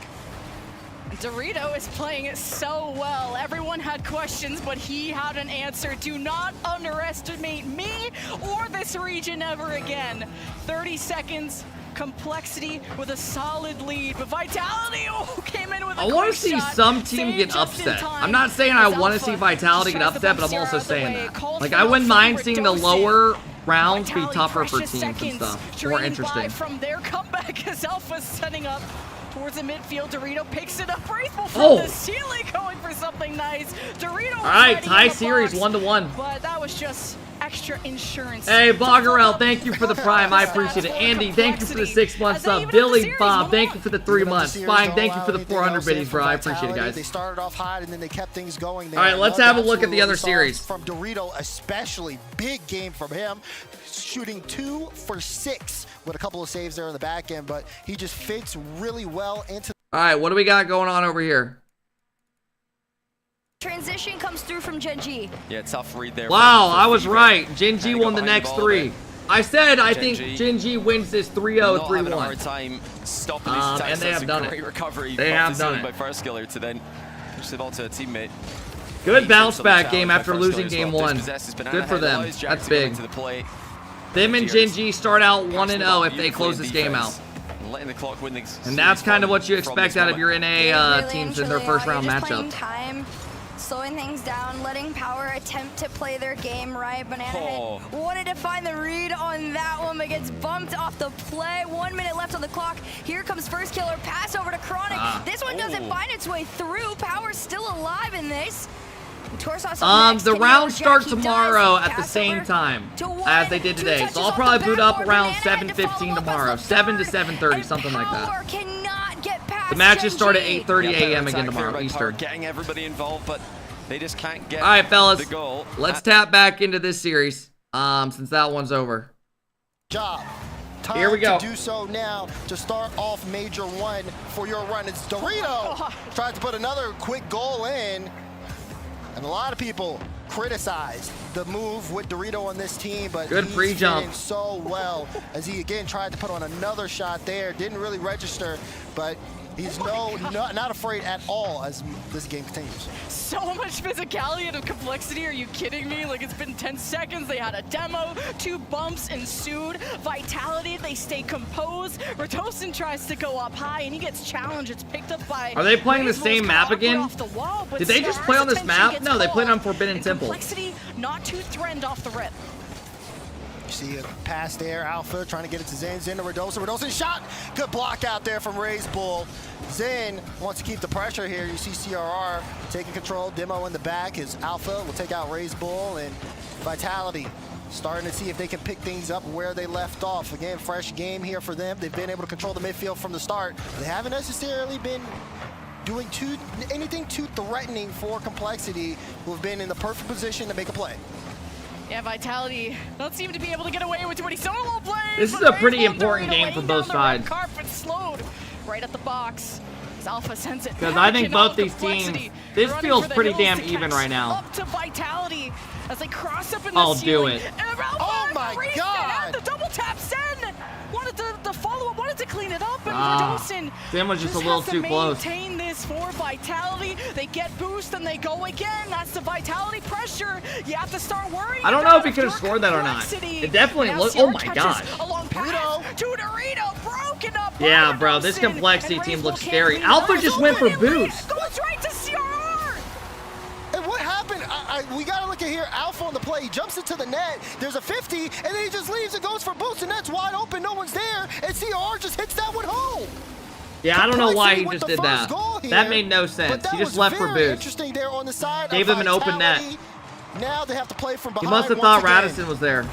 S15: Dorito is playing it so well. Everyone had questions, but he had an answer. Do not underestimate me or this region ever again. 30 seconds, Complexity with a solid lead, but Vitality came in with a
S1: I want to see some team get upset. I'm not saying I want to see Vitality get upset, but I'm also saying that. Like, I wouldn't mind seeing the lower rounds be tougher for teams and stuff. More interesting.
S15: From their comeback as Alpha's setting up towards the midfield. Dorito picks it up. Wraithful from the ceiling going for something nice. Dorito. All
S1: right, tie series 1-1.
S15: But that was just extra insurance.
S1: Hey, Boggerel, thank you for the prime. I appreciate it. Andy, thank you for the 6 months sub. Billy Bob, thank you for the 3 months. Fine, thank you for the 400 biddies, bro. I appreciate it, guys.
S16: They started off hot and then they kept things going there.
S1: All right, let's have a look at the other series.
S16: From Dorito, especially big game from him, shooting 2 for 6 with a couple of saves there in the back end, but he just fits really well into.
S1: All right, what do we got going on over here?
S12: Transition comes through from GenG.
S11: Yeah, tough read there.
S1: Wow, I was right. GenG won the next 3. I said I think GenG wins this 3-0, 3-1.
S11: Hard time stopping these attacks.
S1: And they have done
S11: great
S1: it.
S11: Recovery
S1: they have done it.
S11: By first skiller to then push the ball to a teammate.
S1: Good bounce back game after losing game 1. Good for them. That's big. Them and GenG start out 1-0 if they close this game out.
S11: Letting the clock win things.
S1: And that's kind of what you expect out of your NA teams in their first round matchup.
S12: Slowing things down, letting Power attempt to play their game right. Banana Head wanted to find the read on that one, but gets bumped off the play. 1 minute left on the clock. Here comes first killer, pass over to Chronic. This one doesn't find its way through. Power's still alive in this.
S1: The rounds start tomorrow at the same time as they did today. So I'll probably boot up around 7:15 tomorrow. 7 to 7:30, something like that. The matches start at 8:30 a.m. again tomorrow, Eastern.
S11: Getting everybody involved, but they just can't get
S1: All right, fellas,
S11: the goal.
S1: Let's tap back into this series since that one's over.
S16: Job. Time
S1: Here we go.
S16: To do so now to start off Major 1 for your run. It's Dorito. Tried to put another quick goal in. And a lot of people criticized the move with Dorito on this team, but
S1: good free jump
S16: so well as he again tried to put on another shot there. Didn't really register, but he's not afraid at all as this game continues.
S15: So much physicality and Complexity. Are you kidding me? Like, it's been 10 seconds. They had a demo. 2 bumps ensued. Vitality, they stay composed. Ratosin tries to go up high, and he gets challenged. It's picked up by...
S1: Are they playing the same map again? Did they just play on this map? No, they played on Forbidden Temple.
S15: Complexity not too threatened off the rip.
S16: You see a pass there, Alpha trying to get it to Zen. Zen to Radosin. Radosin shot! Good block out there from Ray's Bull. Zen wants to keep the pressure here. You see CRR taking control. Demo in the back. His Alpha will take out Ray's Bull, and Vitality starting to see if they can pick things up where they left off. Again, fresh game here for them. They've been able to control the midfield from the start. They haven't necessarily been doing anything too threatening for Complexity, who have been in the perfect position to make a play.
S15: Yeah, Vitality don't seem to be able to get away with 20 solo plays.
S1: This is a pretty important game for both sides.
S15: Carpet slowed right at the box. Alpha sends it
S1: because I think both these teams, this feels pretty damn even right now.
S15: Up to Vitality as they cross up in the
S1: I'll
S15: ceiling.
S1: do it.
S16: Oh my God!
S15: The double tap Zen wanted the follow-up, wanted to clean it up, and Radosin
S1: Zen was just a little too close.
S15: Maintain this for Vitality. They get boost and they go again. That's the Vitality pressure. You have to start worrying.
S1: I don't know if he could have scored that or not. It definitely looked. Oh my God.
S15: Along pass to Dorito, broken up.
S1: Yeah, bro, this Complexity team looks scary. Alpha just went for boost.
S15: Goes right to CRR.
S16: And what happened? We gotta look at here. Alpha on the play. He jumps into the net. There's a 50, and then he just leaves and goes for boost. The net's wide open. No one's there, and CRR just hits that one home.
S1: Yeah, I don't know why he just did that. That made no sense. He just left for boost.
S16: Interesting there on the side.
S1: Gave him an open net.
S16: Now they have to play from behind.
S1: He must have thought Radisson was there.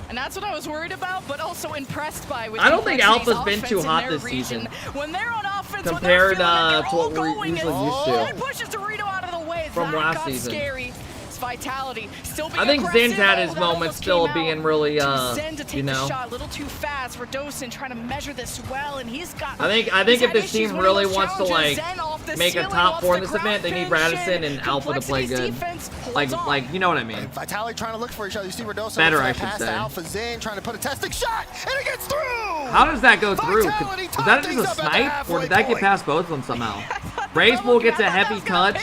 S15: And that's what I was worried about, but also impressed by. With
S1: I don't think Alpha's been too hot this season.
S15: When they're on offense,
S1: compared to what we're usually used to
S15: pushes Dorito out of the way.
S1: from last
S15: got
S1: season.
S15: Scary. this. Vitality still being
S1: I think
S15: aggressive.
S1: Zin's had his
S15: That'll
S1: moments
S15: look
S1: still
S15: him
S1: being
S15: out.
S1: really,
S15: Zen to take
S1: you know.
S15: the shot a little too fast. Radosin trying to measure this well, and he's got.
S1: I think if this team really wants to like make a top 4 in this event, they need Radisson and Alpha to play good. Like you know what I mean.
S16: Vitality trying to look for each other. You see Radosin
S1: better, I should
S16: pass
S1: say.
S16: to Alpha. Zen trying to put a testing shot, and it gets through.
S1: How does that go through? Was that just a snipe, or did that get past both of them somehow? Racebull gets a heavy touch.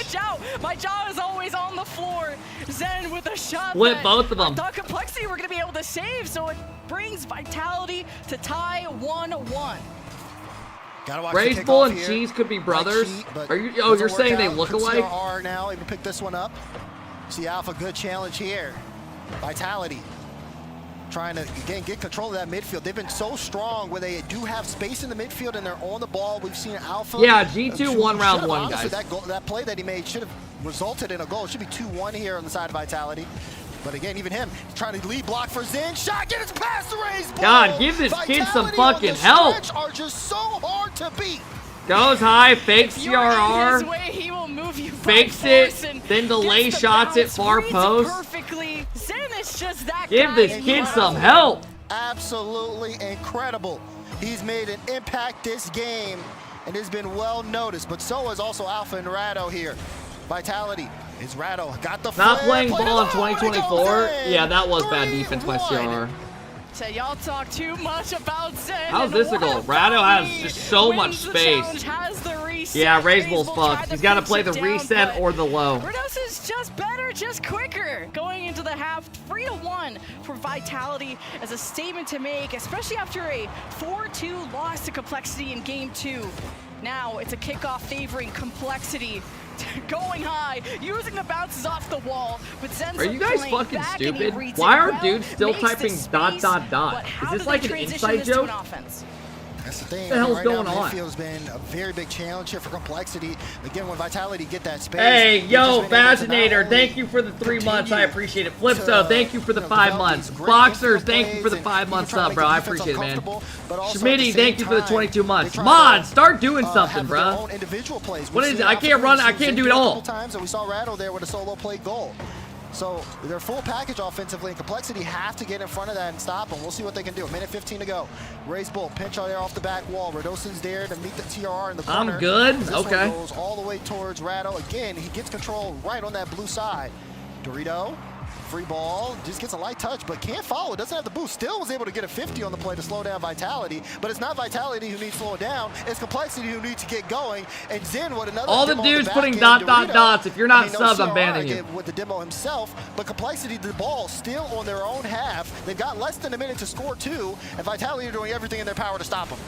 S15: My jaw is always on the floor. Zen with a shot.
S1: Flip both of them.
S15: I thought Complexity we're going to be able to save, so it brings Vitality to tie 1-1.
S1: Racebull and Cheese could be brothers. Are you? Oh, you're saying they look alike?
S16: CRR now able to pick this one up. See Alpha, good challenge here. Vitality trying to again get control of that midfield. They've been so strong where they do have space in the midfield and they're on the ball. We've seen Alpha.
S1: Yeah, G2 won round 1,
S16: honestly,
S1: guys.
S16: That play that he made should have resulted in a goal. It should be 2-1 here on the side of Vitality. But again, even him trying to lead block for Zen. Shot, get his pass to raise ball.
S1: God, give this kid some fucking help.
S16: Are just so hard to beat.
S1: Goes high, fakes CRR,
S15: He will move you
S1: fakes it, then delay shots at far post.
S15: Perfectly. Zen is just that
S1: Give
S15: guy.
S1: this kid some help.
S16: Absolutely incredible. He's made an impact this game and has been well noticed, but so is also Alpha and Rado here. Vitality is Rado. Got the
S1: Not
S16: flare,
S1: playing
S16: played
S1: ball in
S16: it.
S1: 2024. Yeah, that was bad defense by CRR.
S15: So y'all talk too much about Zen.
S1: How's this a goal? Rado has just so much space. Yeah, Razebull's fucked. He's got to play the reset or the low.
S15: Rados is just better, just quicker. Going into the half, 3-1 for Vitality as a statement to make, especially after a 4-2 loss to Complexity in Game 2. Now it's a kickoff favoring Complexity. Going high, using the bounces off the wall, but Zen's
S1: Are you guys
S15: playing
S1: fucking
S15: back
S1: stupid?
S15: and he reads
S1: Why
S15: it
S1: are
S15: well,
S1: dudes still
S15: makes the
S1: typing ...
S15: space,
S1: Is
S15: but how
S1: this
S15: do
S1: like
S15: they
S1: an
S15: transition
S1: inside
S15: this to
S1: joke?
S15: an offense?
S16: That's the thing.
S1: What the hell's
S16: right
S1: going
S16: now,
S1: on?
S16: Midfield's been a very big challenge here for Complexity. Again, when Vitality get that space.
S1: Hey,
S16: they've
S1: yo,
S16: just been able to not
S1: Fascinator,
S16: only
S1: thank you for the 3 months. I appreciate it. Flipso,
S16: to,
S1: thank you for the 5 months. Boxers, thank you for the 5 months sub, bro. I appreciate it, man. Schmitty, thank you for the 22 months. Mod, start doing something, bro. What is it? I can't run. I can't do it all.
S16: Times, and we saw Rattle there with a solo play goal. So their full package offensively and Complexity have to get in front of that and stop them. We'll see what they can do. A minute 15 to go. Raise Bull, pinch out there off the back wall. Radosin's there to meet the TRR in the corner.
S1: I'm good.
S16: This
S1: Okay.
S16: one goes all the way towards Rattle. Again, he gets control right on that blue side. Dorito, free ball, just gets a light touch, but can't follow. Doesn't have the boost. Still was able to get a 50 on the play to slow down Vitality, but it's not Vitality who needs to slow it down. It's Complexity who needs to get going. And Zen with another
S1: All the
S16: demo on
S1: dudes
S16: back
S1: putting
S16: end. ...
S1: dots. If you're not
S16: no
S1: sub, I'm
S16: CRR
S1: banning you.
S16: again with the demo himself, but Complexity, the ball still on their own half. They've got less than a minute to score 2, and Vitality are doing everything in their power to stop them.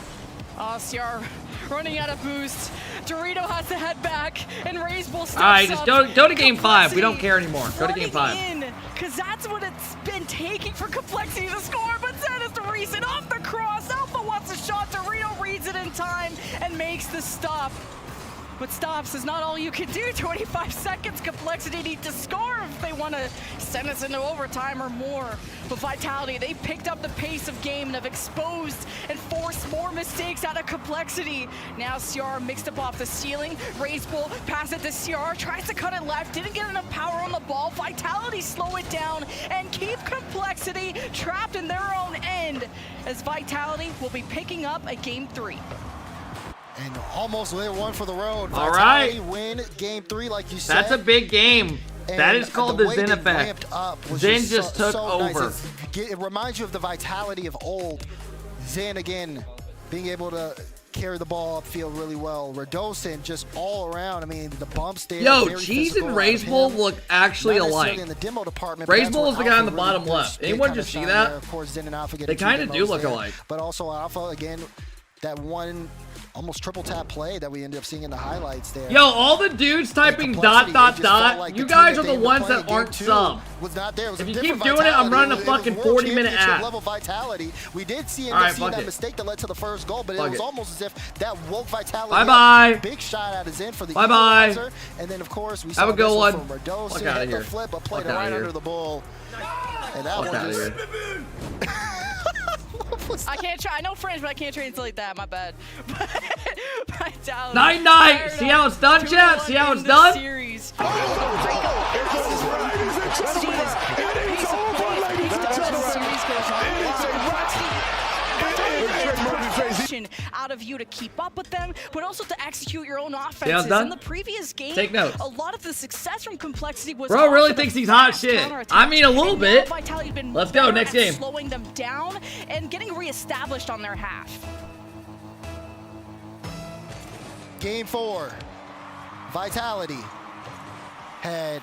S15: CR running out of boost. Dorito has to head back, and Razebull steps
S1: All right, just
S15: up.
S1: go to game 5. We don't care anymore. Go to game 5.
S15: Because that's what it's been taking for Complexity to score, but Zen is the reason. Off the cross, Alpha wants a shot. Dorito reads it in time and makes the stop. But stops is not all you can do. 25 seconds, Complexity need to score if they want to send us into overtime or more. But Vitality, they picked up the pace of game and have exposed and forced more mistakes out of Complexity. Now CR mixed up off the ceiling. Razebull pass it to CR, tries to cut it left, didn't get enough power on the ball. Vitality slow it down and keep Complexity trapped in their own end, as Vitality will be picking up a Game 3.
S16: And almost they're one for the road.
S1: All right.
S16: Vitality win game 3, like you said.
S1: That's a big game.
S16: And
S1: that is called the Zen effect. Zen just took over.
S16: Nice. It reminds you of the Vitality of old. Zen, again, being able to carry the ball upfield really well. Radosin just all around. I mean, the bumps there.
S1: Yo, Cheese and Razebull look actually alike.
S16: In the demo department,
S1: Razebull is the guy on the bottom left. Anyone just see that?
S16: Of course, Zen and Alpha
S1: they kind of do look alike.
S16: But also Alpha, again, that one almost triple tap play that we ended up seeing in the highlights there.
S1: Yo, all the dudes typing ...
S16: Like
S1: you guys are the ones that aren't sub. If you keep doing it, I'm running a fucking 40-minute ad.
S16: Level Vitality. We did see that mistake that led to the first goal, but it was almost as if that woke Vitality.
S1: Bye-bye.
S16: Big shot out of Zen for the
S1: equalizer.
S16: And then, of course, we
S1: saw
S16: have a good one
S1: from
S16: Radosin. Hit the flip, but played it right under the bull. And that one just...
S15: I can't try. I know French, but I can't translate that. My bad. Vitality.
S1: 9-9. See how it's done, chat? See how it's done?
S15: Series. Out of you to keep up with them, but also to execute your own offenses. In the previous game,
S1: take notes.
S15: A lot of the success from Complexity was.
S1: Bro really thinks he's hot shit. I mean, a little bit. Let's go. Next game.
S15: Slowing them down and getting reestablished on their half.
S16: Game 4. Vitality had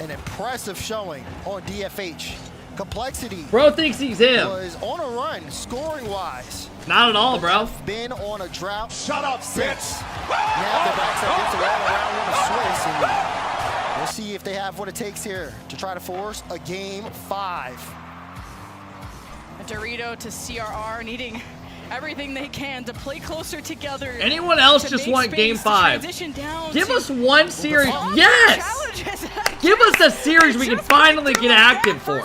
S16: an impressive showing on DFH. Complexity.
S1: Bro thinks he's him.
S16: Was on a run, scoring-wise.
S1: Not at all, bro.
S16: Been on a drought. Shut up, bitch. Now they're back against the wall around one of Swiss, and we'll see if they have what it takes here to try to force a game 5.
S15: A Dorito to CRR needing everything they can to play closer together.
S1: Anyone else just want game 5? Give us one series. Yes! Give us a series we can finally get active for.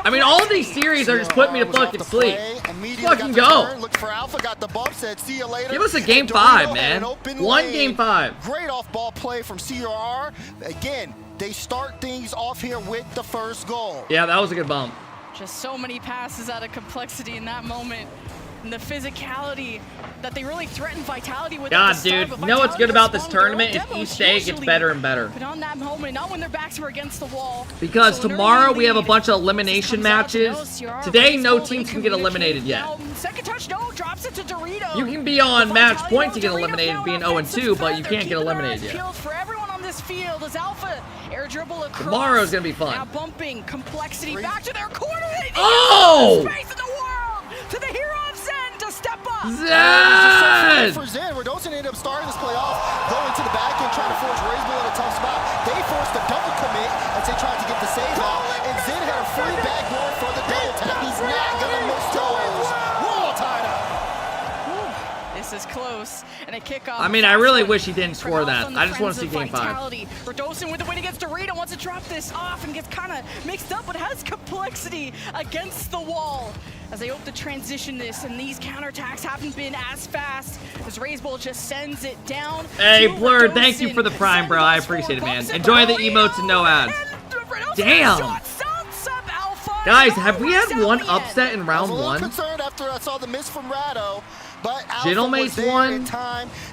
S1: I mean, all these series are just putting me to fucking sleep. Let's fucking go.
S16: Look for Alpha, got the bump, said see you later.
S1: Give us a game 5, man. One game 5.
S16: Great off-ball play from CRR. Again, they start things off here with the first goal.
S1: Yeah, that was a good bump.
S15: Just so many passes out of Complexity in that moment. And the physicality that they really threatened Vitality with.
S1: God, dude, you know what's good about this tournament is each day gets better and better.
S15: But on that moment, not when their backs were against the wall.
S1: Because tomorrow we have a bunch of elimination matches. Today, no teams can get eliminated yet.
S15: Second touch, no, drops it to Dorito.
S1: You can be on match point to get eliminated being 0-2, but you can't get eliminated yet.
S15: For everyone on this field as Alpha air dribble across.
S1: Tomorrow's gonna be fun.
S15: Now bumping Complexity back to their corner.
S1: Oh!
S15: Space in the world to the hero of Zen to step up.
S1: Zen!
S16: For Zen, Redosin ended up starting this play off, going to the back end, trying to force Raiseball in a tough spot. They forced a double commit as they tried to get the save out, and Zen had a free backboard for the double tap. He's not gonna miss toes. Wall tied up.
S15: This is close, and a kickoff.
S1: I mean, I really wish he didn't score that. I just want to see game 5.
S15: Redosin with the win against Dorito wants to drop this off and gets kind of mixed up, but has Complexity against the wall as they hope to transition this, and these counterattacks haven't been as fast as Raiseball just sends it down.
S1: Hey, Blur, thank you for the prime, bro. I appreciate it, man. Enjoy the emotes and no ads. Damn. Guys, have we had one upset in round 1?
S16: I was a little concerned after I saw the miss from Rado. But
S1: Gentlemates won.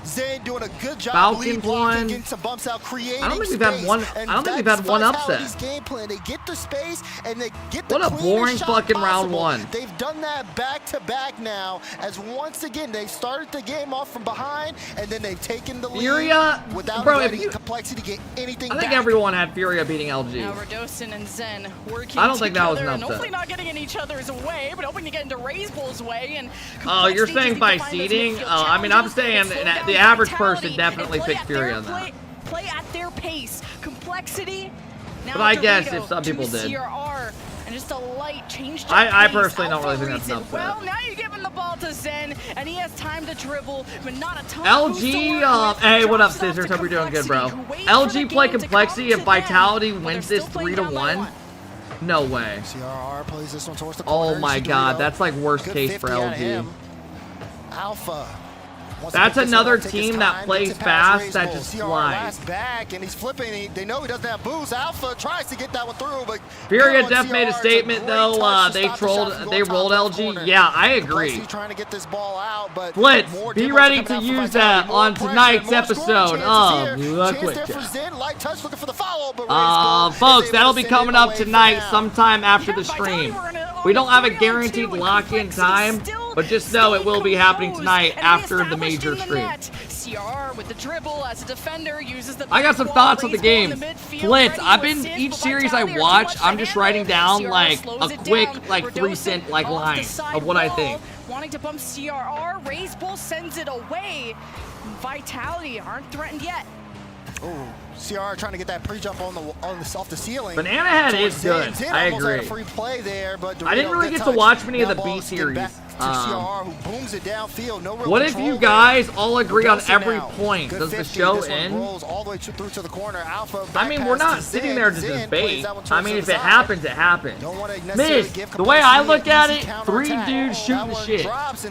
S16: Zen doing a good job.
S1: Falcons won.
S16: Getting some bumps out, creating
S1: I don't think we've had one. I don't think we've had one upset.
S16: Game plan. They get the space and they get the
S1: what a boring fucking round 1.
S16: They've done that back to back now. As once again they started the game off from behind and then they've taken the lead.
S1: Furia,
S16: without
S1: bro,
S16: letting
S1: if you,
S16: Complexity get anything.
S1: I think everyone had Furia beating LG.
S15: Now Redosin and Zen working
S1: I don't think that was an
S15: together and
S1: upset.
S15: hopefully not getting in each other's way, but hoping to get into Raiseball's way. And
S1: oh, you're saying by seeding? I mean, I'm saying the average person definitely picked Furia on that.
S15: Play at their pace. Complexity.
S1: But I guess if some people did.
S15: CRR, and just a light change.
S1: I personally don't really think that's an upset.
S15: Well, now you're giving the ball to Zen, and he has time to dribble, but not a ton.
S1: LG, hey, what up, Scissors? Hope you're doing good, bro. LG play Complexity if Vitality wins this 3-1. No way.
S16: CRR plays this one towards the corner.
S1: Oh my God, that's like worst case for LG.
S16: Alpha.
S1: That's another team that plays fast that just flies.
S16: Back and he's flipping. They know he doesn't have boost. Alpha tries to get that one through, but
S1: Furia Def made a statement though. They rolled LG. Yeah, I agree.
S16: Trying to get this ball out, but
S1: Blitz, be ready to use that on tonight's episode of Quick folks, that'll be coming up tonight sometime after the stream. We don't have a guaranteed lock-in time, but just know it will be happening tonight after the major stream.
S15: With the dribble as a defender uses the
S1: I got some thoughts on the game. Blitz, I've been each series I watch, I'm just writing down like a quick 3-cent line of what I think.
S15: Wanting to bump CRR, Raiseball sends it away. Vitality aren't threatened yet.
S16: Oh, CR trying to get that pre-jump off the ceiling.
S1: Banana Head is good. I agree.
S16: Free play there, but
S1: I didn't really get to watch many of the B series.
S16: CR, who booms it downfield. No real
S1: What if
S16: control
S1: you
S16: there.
S1: guys all agree on
S16: Redosa
S1: every
S16: now.
S1: point?
S16: Good
S1: Does the
S16: 50.
S1: show
S16: This one
S1: end?
S16: rolls all the way through to the corner. Alpha
S1: I mean, we're not sitting there to debate. I mean, if it happens, it happens.
S16: Miss,
S1: the way I look at it, 3 dudes shooting the shit,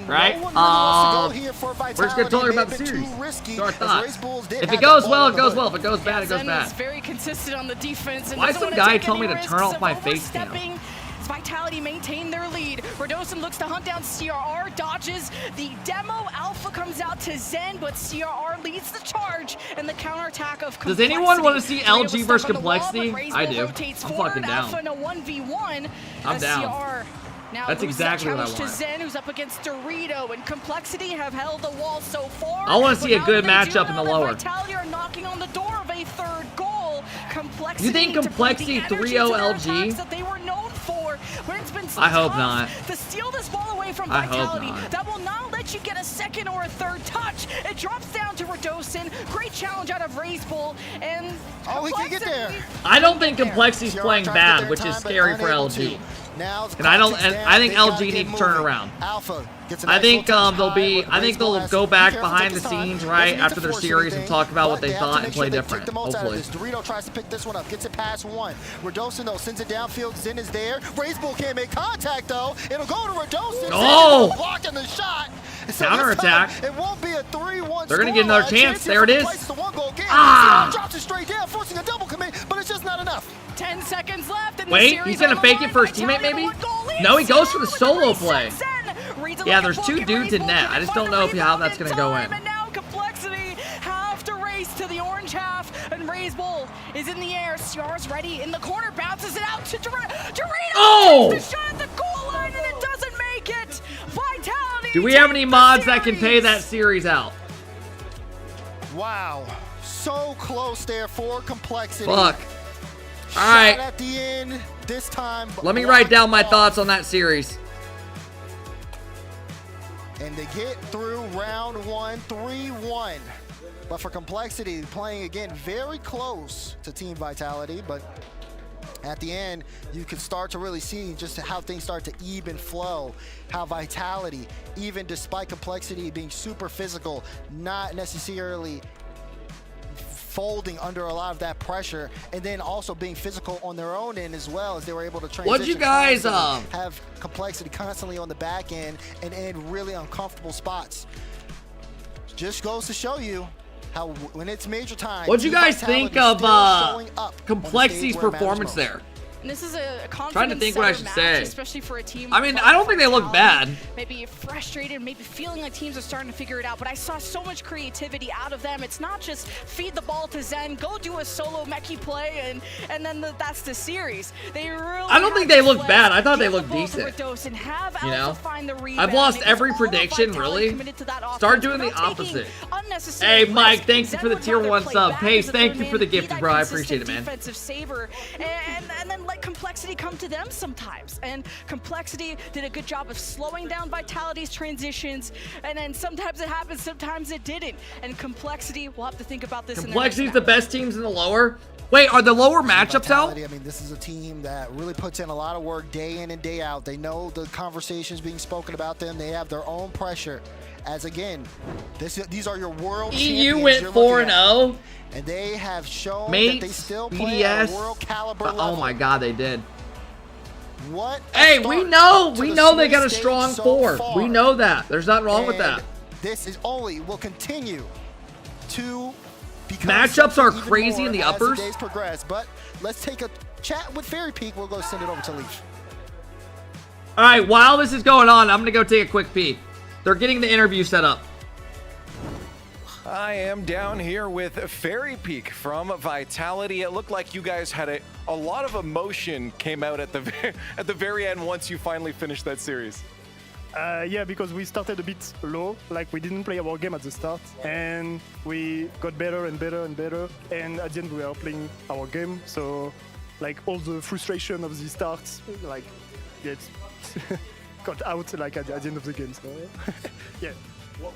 S1: right? We're just gonna talk about the series. So our thoughts. If it goes well, it goes well. If it goes bad, it goes
S15: Zen
S1: bad.
S15: is very consistent on the defense. And
S1: Why
S15: doesn't
S1: some
S15: wanna
S1: guy
S15: take
S1: told
S15: any
S1: me to
S15: risks
S1: turn off
S15: of
S1: my face cam?
S15: overstepping. Vitality maintain their lead. Radosin looks to hunt down CRR, dodges. The demo Alpha comes out to Zen, but CRR leads the charge and the counterattack of Complexity.
S1: Does anyone want to see
S15: Dorito
S1: LG
S15: step
S1: versus
S15: on the wall,
S1: Complexity?
S15: but Raze
S1: I
S15: Bull
S1: do.
S15: rotates
S1: I'm
S15: forward.
S1: fucking down.
S15: Alpha in a 1v1.
S1: I'm
S15: as
S1: down.
S15: CR now
S1: That's
S15: loses
S1: exactly
S15: that
S1: what I
S15: challenge
S1: want.
S15: to Zen, who's up against Dorito, and Complexity have held the wall so far.
S1: I want to
S15: but
S1: see a
S15: now
S1: good
S15: that they do
S1: matchup in the
S15: know that
S1: lower.
S15: Vitality are knocking on the door of a third goal. Complexity
S1: You think
S15: to bring
S1: Complexity
S15: the energy
S1: 3-0
S15: to their
S1: LG?
S15: attacks that they were known for, when it's been so
S1: I hope
S15: tough
S1: not.
S15: to steal this ball away from
S1: I hope
S15: Vitality.
S1: not.
S15: That will not let you get a second or a third touch. It drops down to Radosin. Great challenge out of Raze Bull, and
S16: he can get there.
S1: I don't think Complexity's playing bad, which is scary for LG. And I think LG needs to turn around.
S16: Alpha gets a
S1: I
S16: nice
S1: think
S16: little touch
S1: they'll
S16: high,
S1: be.
S16: but
S1: I think
S16: Raze Bull
S1: they'll
S16: has
S1: go
S16: to be
S1: back
S16: careful,
S1: behind
S16: take
S1: the
S16: his time.
S1: scenes,
S16: Doesn't
S1: right
S16: need to
S1: after their
S16: force
S1: series and
S16: anything,
S1: talk about what
S16: but
S1: they
S16: have to
S1: thought
S16: make
S1: and
S16: sure
S1: play
S16: they
S1: different.
S16: take the most out of
S1: Hopefully.
S16: this. Dorito tries to pick this one up, gets it past one. Radosin though sends it downfield. Zen is there. Raze Bull can't make contact though. It'll go to Radosin.
S1: Oh!
S16: Zen blocking the shot. So
S1: Counterattack.
S16: this time, it won't be a 3-1.
S1: They're gonna get another
S16: scoreline.
S1: chance.
S16: Here
S1: There it
S16: for
S1: is.
S16: Place, the 1-goal game.
S1: Ah!
S16: Drops it straight down, forcing a double commit, but it's just not enough.
S15: 10 seconds left. In the
S1: Wait,
S15: series
S1: he's gonna
S15: on
S1: fake
S15: the
S1: it for his
S15: line.
S1: teammate, maybe?
S15: Vitality with 1 goal
S1: No, he
S15: lead.
S1: goes for the
S15: Zen
S1: solo
S15: with the
S1: play.
S15: reset. Reads a
S1: Yeah,
S15: look
S1: there's
S15: at
S1: 2
S15: Vulcan.
S1: dudes
S15: Raze
S1: in
S15: Bull
S1: net.
S15: can
S1: I just
S15: find
S1: don't
S15: a
S1: know how
S15: rebound
S1: that's
S15: in
S1: gonna go
S15: time,
S1: in.
S15: And now Complexity have to race to the orange half, and Raze Bull is in the air. CR's ready in the corner, bounces it out to Dorito.
S1: Oh!
S15: Takes the shot at the goal line, and it doesn't make it. Vitality.
S1: Do we have any mods that can pay that series out?
S16: Wow, so close there for Complexity.
S1: Fuck.
S16: Shot
S1: All right.
S16: at the end this time.
S1: Let me write down my thoughts on that series.
S16: And they get through round 1, 3-1. But for Complexity, playing again very close to Team Vitality, but at the end, you can start to really see just how things start to even flow, how Vitality, even despite Complexity being super physical, not necessarily folding under a lot of that pressure, and then also being physical on their own end as well, as they were able to transition.
S1: What'd you guys
S16: have Complexity constantly on the back end and in really uncomfortable spots? Just goes to show you how when it's major time.
S1: What'd you
S16: Team
S1: guys
S16: Vitality
S1: think of
S16: still showing up on the
S1: Complexity's
S16: stage where it matters
S1: performance
S16: most.
S1: there?
S15: And this is a confidence
S1: Trying to think what I
S15: setter
S1: should
S15: match,
S1: say.
S15: especially for a team.
S1: I mean,
S15: like
S1: I don't think they look
S15: Vitality.
S1: bad.
S15: Maybe frustrated, maybe feeling like teams are starting to figure it out. But I saw so much creativity out of them. It's not just feed the ball to Zen, go do a solo mechie play, and then that's the series. They really.
S1: I don't think they look bad. I thought they looked decent.
S15: You
S1: know,
S15: find the
S1: I've lost
S15: rebound.
S1: every prediction, really. Start doing the opposite. Hey, Mike, thank you for the tier 1 sub. Pace, thank you for the gift, bro. I appreciate it, man.
S15: Defensive saver, and then let Complexity come to them sometimes. And Complexity did a good job of slowing down Vitality's transitions, and then sometimes it happens, sometimes it didn't. And Complexity, we'll have to think about this.
S1: Complexity's the best teams in the lower. Wait, are the lower matchups out?
S16: I mean, this is a team that really puts in a lot of work day in and day out. They know the conversations being spoken about them. They have their own pressure. As again, these are your world champions.
S1: EU went 4-0.
S16: And they have shown
S1: Mates,
S16: that they still play at a world caliber level.
S1: Oh my god, they did.
S16: What?
S1: Hey, we know they got a strong 4. We know that. There's nothing wrong with that.
S16: This is will continue to become
S1: matchups are
S16: even
S1: crazy
S16: more
S1: in the
S16: as
S1: uppers.
S16: days progress, but let's take a chat with Fairy Peak. We'll go send it over to Leaf.
S1: All right, while this is going on, I'm gonna go take a quick pee. They're getting the interview set up.
S4: I am down here with Fairy Peak from Vitality. It looked like you guys had a lot of emotion came out at the very end once you finally finished that series.
S7: Yeah, because we started a bit low, like we didn't play our game at the start, and we got better and better and better, and at the end we were playing our game, so like all the frustration of the start, like gets got out like at the end of the game, so yeah.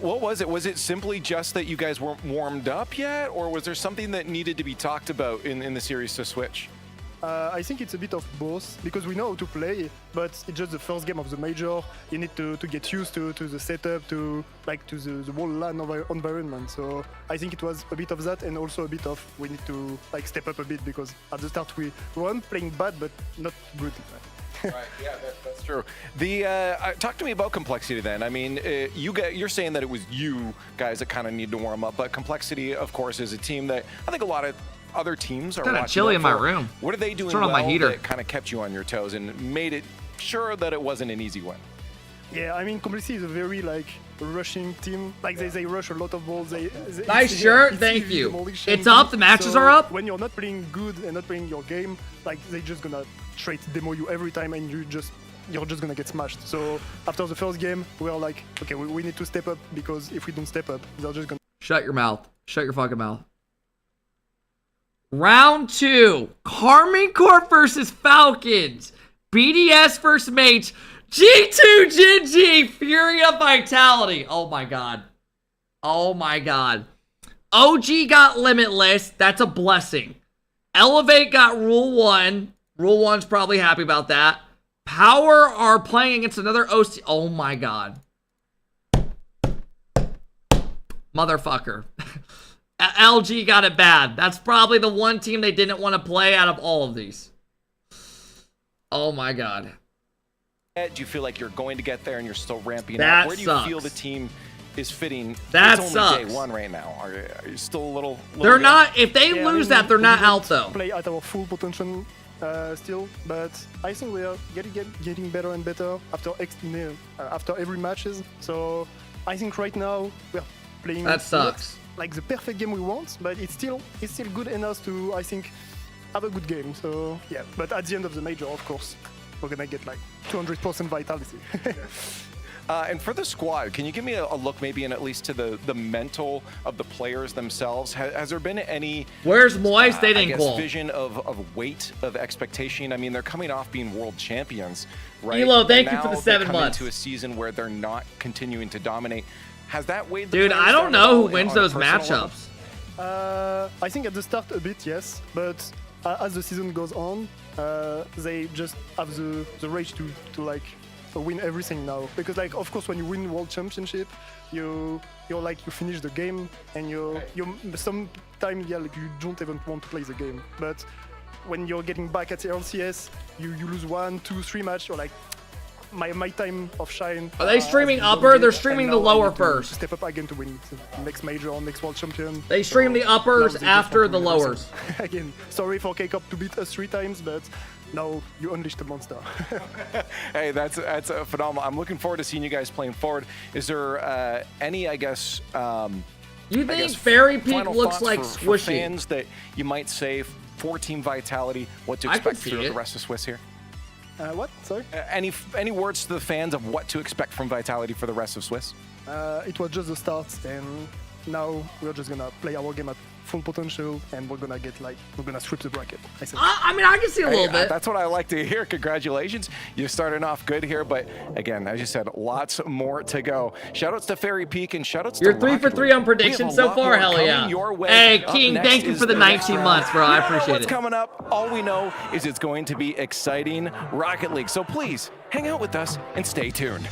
S4: What was it? Was it simply just that you guys weren't warmed up yet, or was there something that needed to be talked about in the series to switch?
S7: I think it's a bit of both because we know how to play, but it's just the first game of the major. You need to get used to the setup, to the whole LAN environment. So I think it was a bit of that, and also a bit of we need to step up a bit because at the start we weren't playing bad, but not good.
S4: Right, yeah, that's true. Talk to me about Complexity then. I mean, you're saying that it was you guys that kind of need to warm up, but Complexity, of course, is a team that I think a lot of other teams are
S1: kind
S4: watching.
S1: of chilly in my room.
S4: What are they doing
S1: Turn on my heater.
S4: that kind of kept you on your toes and made it sure that it wasn't an easy win?
S7: Yeah, I mean, Complexity is a very rushing team. They rush a lot of balls.
S1: Nice shirt, thank you. It's up. The matches are up.
S7: When you're not playing good and not playing your game, they're just gonna straight demo you every time, and you're just gonna get smashed. So after the first game, we were like, okay, we need to step up because if we don't step up, they're just gonna
S1: shut your mouth. Shut your fucking mouth. Round 2, Karmine Corp versus Falcons. BDS versus Mates. G2 GenG, Furia Vitality. Oh my god. Oh my god. OG got Limitless. That's a blessing. Elevate got Rule 1. Rule 1's probably happy about that. Power are playing against another OC. Oh my god. Motherfucker. LG got it bad. That's probably the one team they didn't want to play out of all of these. Oh my god.
S4: Do you feel like you're going to get there and you're still ramping
S1: that
S4: up? Where do you feel the team is fitting?
S1: That
S4: it's
S1: sucks.
S4: only day 1 right now. Are you still a little
S1: they're not. If they lose that, they're not out though.
S7: Play at our full potential still, but I think we are getting better and better after every matches. So I think right now we're playing.
S1: That sucks.
S7: Like the perfect game we want, but it's still good enough to, I think, have a good game. So yeah, but at the end of the major, of course, we're gonna get 200% vitality.
S4: And for the squad, can you give me a look maybe in at least to the mental of the players themselves? Has there been any
S1: Where's Moist? They didn't call.
S4: Vision of weight, of expectation? I mean, they're coming off being world champions, right?
S1: Elo, thank you for the 7
S4: months.
S1: months.
S4: Into a season where they're not continuing to dominate. Has that weighed the
S1: Dude,
S4: players
S1: I don't
S4: down
S1: know
S4: at
S1: who wins
S4: on a
S1: those
S4: personal
S1: matchups.
S7: I think at the start a bit, yes, but as the season goes on, they just have the rage to win everything now. Because of course, when you win World Championship, you finish the game, and you sometimes you don't even want to play the game. But when you're getting back at the RLCS, you lose 1, 2, 3 match, you're like, my time of shine.
S1: Are they streaming upper? They're streaming the lower first.
S7: Step up again to win the next major or next world champion.
S1: They stream the uppers after the lowers.
S7: Again, sorry for K-Cup to beat us 3 times, but now you unleashed the monster.
S4: Hey, that's a phenomenal. I'm looking forward to seeing you guys playing forward. Is there any, I guess,
S1: you think Fairy Peak looks like
S4: for
S1: squishy?
S4: Fans that you might say for Team Vitality, what to expect for the rest of Swiss here?
S7: What? Sorry?
S4: Any words to the fans of what to expect from Vitality for the rest of Swiss?
S7: It was just the start, and now we're just gonna play our game at full potential, and we're gonna sweep the bracket.
S1: I mean, I can see a little bit.
S4: That's what I like to hear. Congratulations. You're starting off good here, but again, as you said, lots more to go. Shoutouts to Fairy Peak and shoutouts
S1: You're
S4: to
S1: 3 for 3 on predictions so far. Hell yeah. Hey, King, thank you for the 19 months, bro. I appreciate
S4: What's
S1: it.
S4: coming up? All we know is it's going to be exciting Rocket League. So please hang out with us and stay tuned.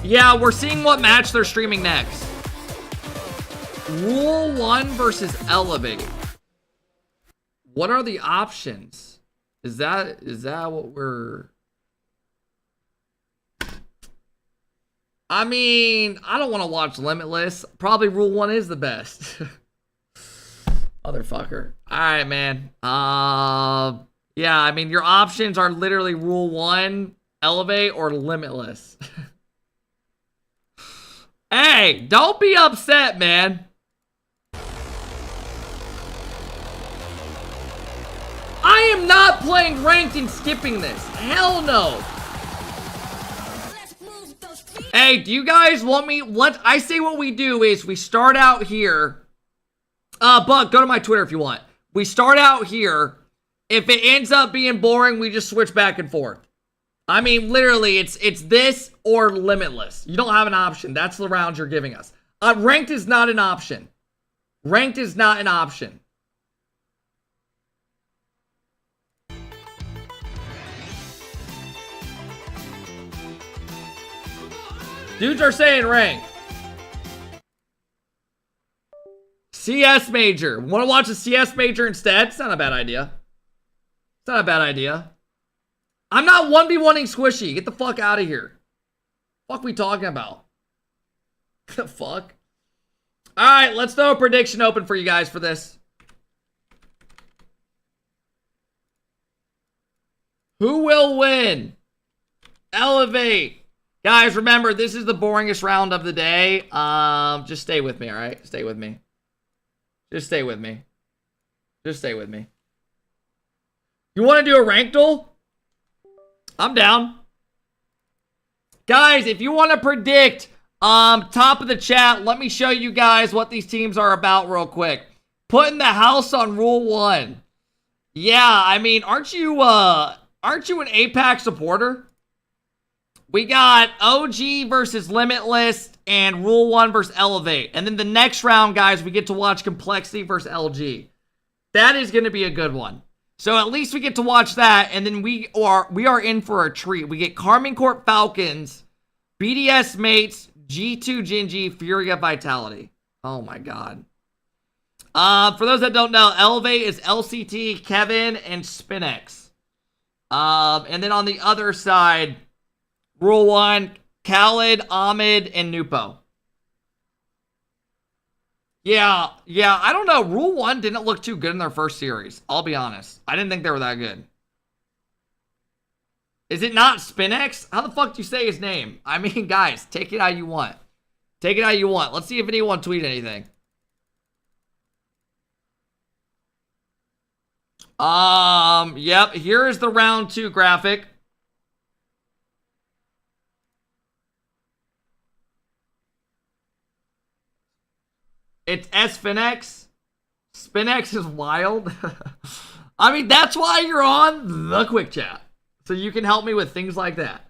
S1: Yeah, we're seeing what match they're streaming next. Rule 1 versus Elevate. What are the options? Is that what we're... I mean, I don't want to watch Limitless. Probably Rule 1 is the best. Motherfucker. Alright, man. Yeah, I mean, your options are literally Rule 1, Elevate, or Limitless. Hey, don't be upset, man. I am not playing ranked and skipping this. Hell no. Hey, do you guys want me? What I say what we do is we start out here. Bug, go to my Twitter if you want. We start out here, If it ends up being boring, we just switch back and forth. I mean, literally, it's this or Limitless. You don't have an option. That's the round you're giving us. Ranked is not an option. Ranked is not an option. Dudes are saying ranked. CS Major. Want to watch a CS Major instead? It's not a bad idea. It's not a bad idea. I'm not 1v1ing Squishy. Get the fuck out of here. Fuck we talking about? The fuck? Alright, let's throw a prediction open for you guys for this. Who will win? Elevate. Guys, remember, this is the boringest round of the day. Just stay with me, alright? Stay with me. Just stay with me. Just stay with me. You want to do a rank duel? I'm down. Guys, if you want to predict top of the chat, let me show you guys what these teams are about real quick. Putting the house on Rule 1. Yeah, I mean, aren't you an APAC supporter? We got OG versus Limitless and Rule 1 versus Elevate. And then the next round, guys, we get to watch Complexity versus LG. That is going to be a good one. So at least we get to watch that. And then we are in for a treat. We get Carmine Corp Falcons, BDS Mates, G2 GenG, Furia Vitality. Oh my god. For those that don't know, Elevate is LCT, Kevin, and Spinex. And then on the other side, Rule 1, Khaled, Ahmad, and Nupo. Yeah, I don't know. Rule 1 didn't look too good in their first series. I'll be honest. I didn't think they were that good. Is it not Spinex? How the fuck do you say his name? I mean, guys, take it how you want. Take it how you want. Let's see if anyone tweeted anything. Yep, here is the round 2 graphic. It's Spinex. Spinex is wild. I mean, that's why you're on the quick chat. So you can help me with things like that.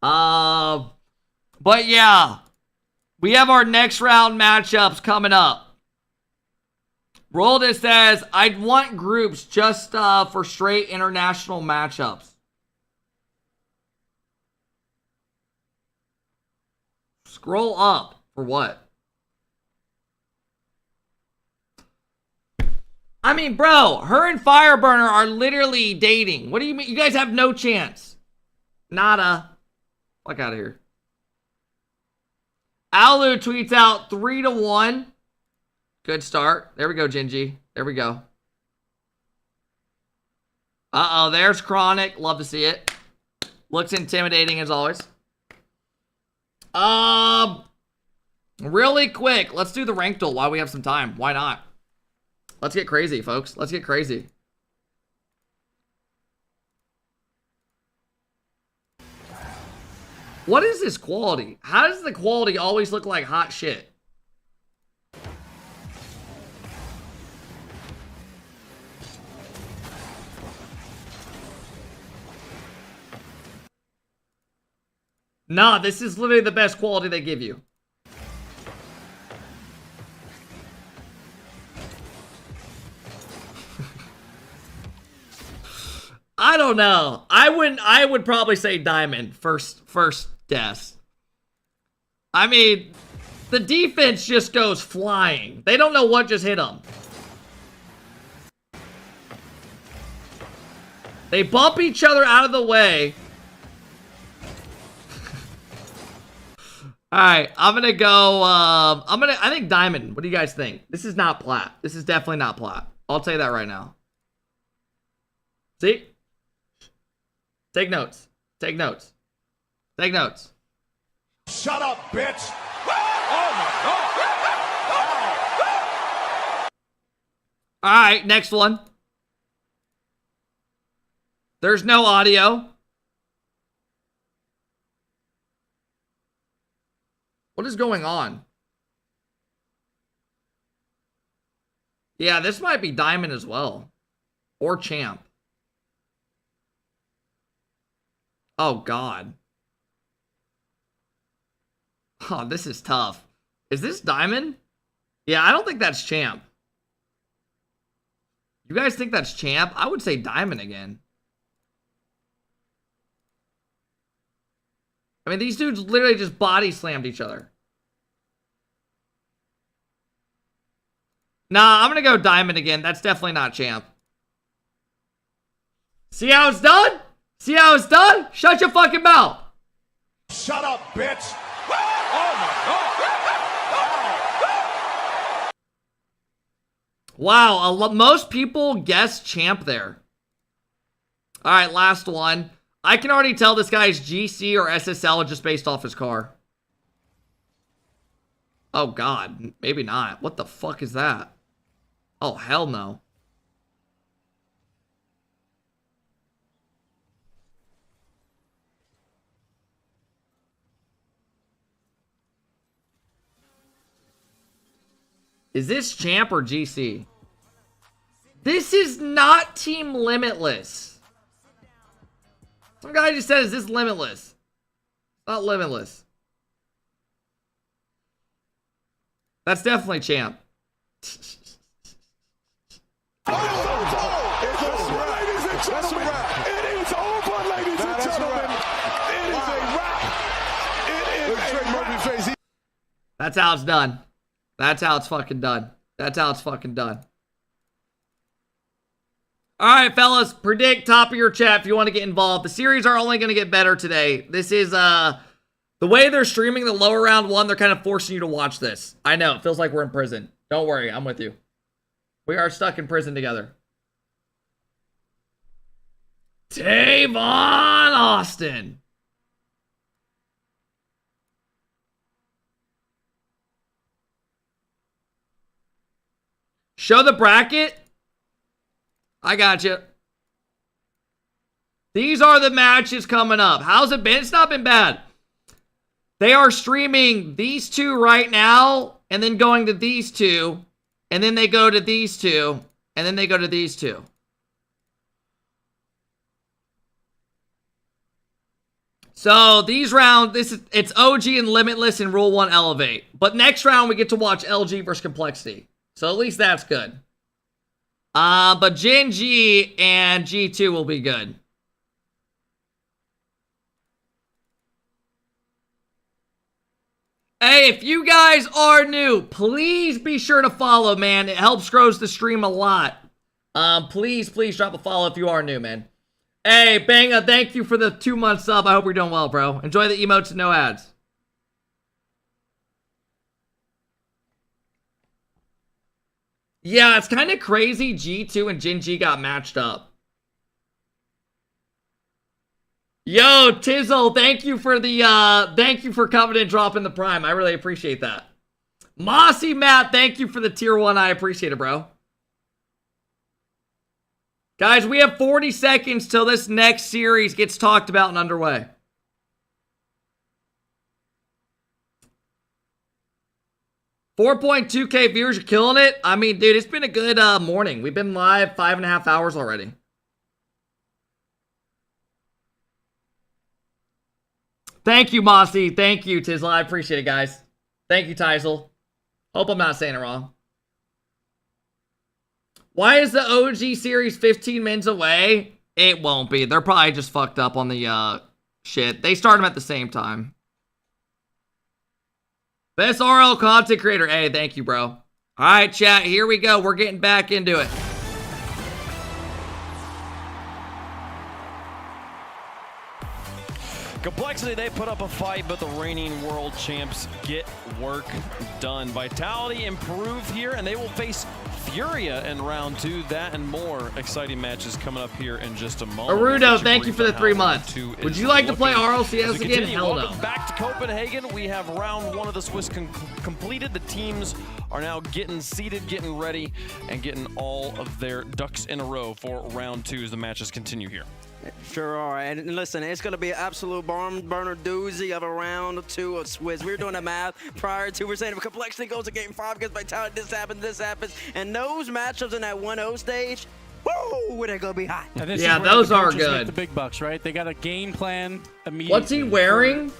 S1: But yeah. We have our next round matchups coming up. Rolda says, I'd want groups just for straight international matchups. Scroll up. For what? I mean, bro, her and Fireburner are literally dating. What do you mean? You guys have no chance. Nada. Fuck out of here. Alu tweets out 3-1. Good start. There we go, GenG. There we go. Uh-oh, there's Chronic. Love to see it. Looks intimidating as always. Really quick, let's do the rank duel while we have some time. Why not? Let's get crazy, folks. Let's get crazy. What is this quality? How does the quality always look like hot shit? Nah, this is literally the best quality they give you. I don't know. I would probably say Diamond first guess. I mean, the defense just goes flying. They don't know what just hit them. They bump each other out of the way. Alright, I'm gonna go, I think Diamond. What do you guys think? This is not Plat. This is definitely not Plat. I'll tell you that right now. See? Take notes. Take notes. Take notes.
S14: Shut up, bitch! Oh my god!
S1: Alright, next one. There's no audio. What is going on? Yeah, this might be Diamond as well. Or Champ. Oh, God. Oh, this is tough. Is this Diamond? Yeah, I don't think that's Champ. You guys think that's Champ? I would say Diamond again. I mean, these dudes literally just body slammed each other. Nah, I'm going to go Diamond again. That's definitely not Champ. See how it's done? See how it's done? Shut your fucking mouth.
S14: Shut up, bitch. Oh my God.
S1: Wow, most people guessed Champ there. All right, last one. I can already tell this guy's GC or SSL just based off his car. Oh, God. Maybe not. What the fuck is that? Oh, hell no. Is this Champ or GC? This is not Team Limitless. Some guy just said, is this Limitless? Not Limitless. That's definitely Champ. That's how it's done. That's how it's fucking done. That's how it's fucking done. All right, fellas, predict top of your chat if you want to get involved. The series are only going to get better today. This is, the way they're streaming the lower round one, they're kind of forcing you to watch this. I know, it feels like we're in prison. Don't worry, I'm with you. We are stuck in prison together. Tavon Austin. Show the bracket. I got you. These are the matches coming up. How's it been? It's not been bad. They are streaming these two right now, and then going to these two, and then they go to these two, and then they go to these two. So these rounds, it's OG and Limitless and Rule 1 Elevate. But next round we get to watch LG versus Complexity. So at least that's good. But GenG and G2 will be good. Hey, if you guys are new, please be sure to follow, man. It helps grows the stream a lot. Please drop a follow if you are new, man. Hey, Banga, thank you for the 2-month sub. I hope you're doing well, bro. Enjoy the emotes and no ads. Yeah, it's kind of crazy G2 and GenG got matched up. Yo, Tizzle, thank you for coming and dropping the prime. I really appreciate that. Mossy Matt, thank you for the tier 1. I appreciate it, bro. Guys, we have 40 seconds till this next series gets talked about and underway. $4.2K viewers are killing it. I mean, dude, it's been a good morning. We've been live 5.5 hours already. Thank you, Mossy. Thank you, Tizzle. I appreciate it, guys. Thank you, Tizzle. Hope I'm not saying it wrong. Why is the OG series 15 minutes away? It won't be. They're probably just fucked up on the shit. They start them at the same time. Best RL content creator. Hey, thank you, bro. All right, chat. Here we go. We're getting back into it.
S13: Complexity, they put up a fight, but the reigning world champs get work done. Vitality improve here, and they will face Furia in round 2. That and more exciting matches coming up here in just a moment.
S1: Arudo, thank you for the 3 months. Would you like to play RLCS again? Hell no.
S13: Back to Copenhagen. We have round 1 of the Swiss completed. The teams are now getting seated, getting ready, and getting all of their ducks in a row for round 2 as the matches continue here.
S29: Sure are. And listen, it's going to be an absolute barn burner doozy of a round 2 of Swiss. We were doing the math prior to. We're saying if Complexity goes to game 5 because Vitality, this happens, and those matchups in that 1-0 stage, Woo, they're gonna be hot.
S1: Yeah, those are good.
S2: Make the big bucks, right? They got a game plan immediately.
S1: What's he wearing?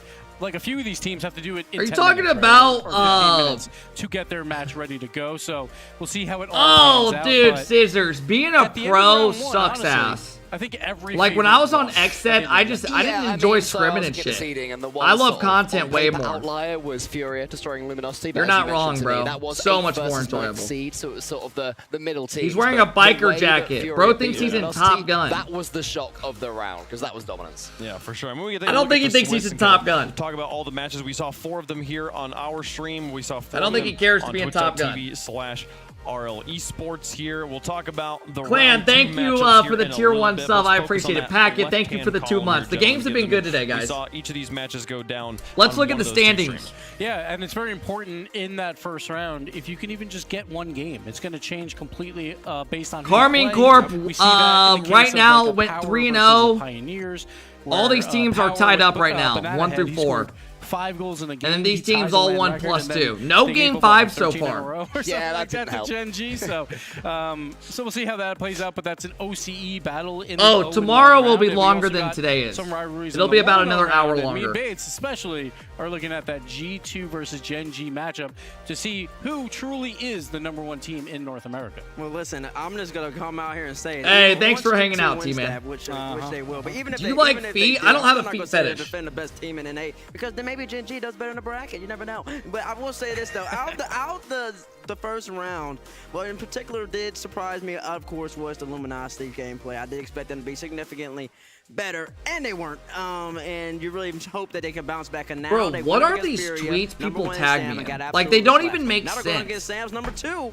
S2: Like a few of these teams have to do it in
S1: Are you
S2: 10
S1: talking
S2: minutes,
S1: about,
S2: right? Or 15 minutes to get their match ready to go. So we'll see how it all pans out,
S1: dude,
S2: but
S1: Scissors. Being a
S2: at the end of
S1: pro
S2: round one,
S1: sucks
S2: honestly,
S1: ass.
S2: I think every
S1: Like when I was on XSET, I
S8: Yeah,
S1: didn't enjoy
S8: I mean,
S1: scrimming
S8: so
S1: and shit.
S8: conceding, and the one
S1: I love
S8: sort of
S1: content
S8: on
S1: way
S8: paper
S1: more.
S8: outlier was Furia destroying Luminosity.
S1: You're
S8: but as
S1: not
S8: you
S1: wrong,
S8: mentioned to me,
S1: bro.
S8: that was
S1: So
S8: 8
S1: much more
S8: versus 9
S1: enjoyable.
S8: seed, so it was sort of the middle team.
S1: He's wearing a biker jacket. Bro thinks he's in Top Gun.
S8: That was the shock of the round because that was dominance.
S13: Yeah, for sure. I mean,
S1: I don't think he thinks he's in Top Gun.
S13: Talk about all the matches. We saw 4 of them here on our stream. We saw 4
S1: I don't think he cares to be in Top Gun.
S13: RL Esports here. We'll talk about the
S1: Clan,
S13: round 2
S1: thank you
S13: matchups
S1: for
S13: here
S1: the
S13: in a
S1: tier
S13: little
S1: 1
S13: bit.
S1: sub.
S13: Let's
S1: I
S13: focus
S1: appreciate
S13: on
S1: it.
S13: that
S1: Packet, thank you for the 2
S13: left-hand
S1: months. The
S13: column here,
S1: games have been
S13: gentlemen,
S1: good today,
S13: We
S1: guys.
S13: saw each of these matches go down.
S1: Let's
S13: on
S1: look
S13: one
S1: at the
S13: of those 2
S1: standings.
S13: streams.
S2: Yeah, and it's very important in that first round. If you can even just get one game, it's going to change completely based on who you
S1: Carmine
S2: play.
S1: Corp,
S2: We see that in the case
S1: right
S2: of,
S1: now
S2: like, a
S1: went
S2: Power
S1: 3-0.
S2: versus a Pioneers,
S1: All
S2: where,
S1: these teams are
S2: Power
S1: tied up
S2: with,
S1: right now,
S2: Banana
S1: 1
S2: Head,
S1: through
S2: he
S1: 4.
S2: scored 5 goals in a game.
S1: And then these
S2: He ties
S1: teams
S2: the
S1: all
S2: land
S1: won
S2: record,
S1: plus
S2: and then
S1: 2. No
S2: they
S1: game
S2: gave up,
S1: 5 so
S2: 13 in a
S1: far.
S2: row or something like that to GenG. So we'll see how that plays out. But that's an OCE battle. In the
S1: tomorrow will
S2: round,
S1: be
S2: and we
S1: longer
S2: also
S1: than
S2: got
S1: today is.
S2: some rivalries
S1: It'll
S2: in
S1: be
S2: the
S1: about
S2: 1-0
S1: another hour
S2: round, and me
S1: longer.
S2: and Bates especially are looking at that G2 versus GenG matchup to see who truly is the #1 team in North America.
S29: Well, listen, I'm just gonna come out here and say it.
S1: Hey,
S29: Even
S1: thanks
S29: once
S1: for hanging
S29: G2
S1: out,
S29: wins
S1: T-Man.
S29: that, which they will. But even if
S1: Do
S29: they,
S1: you like
S29: even if
S1: feet?
S29: they
S1: I don't have a
S29: I'm not
S1: feet
S29: gonna say they're
S1: fetish.
S29: defend the best team in NA because then maybe GenG does better in the bracket. You never know. But I will say this though, out the first round, what in particular did surprise me, of course, was the Luminosity gameplay. I did expect them to be significantly better, and they weren't. And you really hope that they can bounce back. And now
S1: Bro,
S29: they
S1: what
S29: won
S1: are
S29: against
S1: these
S29: Furia,
S1: tweets
S29: #1
S1: people
S29: in
S1: tag
S29: Sam,
S1: me
S29: and got
S1: in? Like, they don't
S29: absolutely
S1: even
S29: slashed.
S1: make
S29: Now they're going
S1: sense.
S29: against Sam's #2.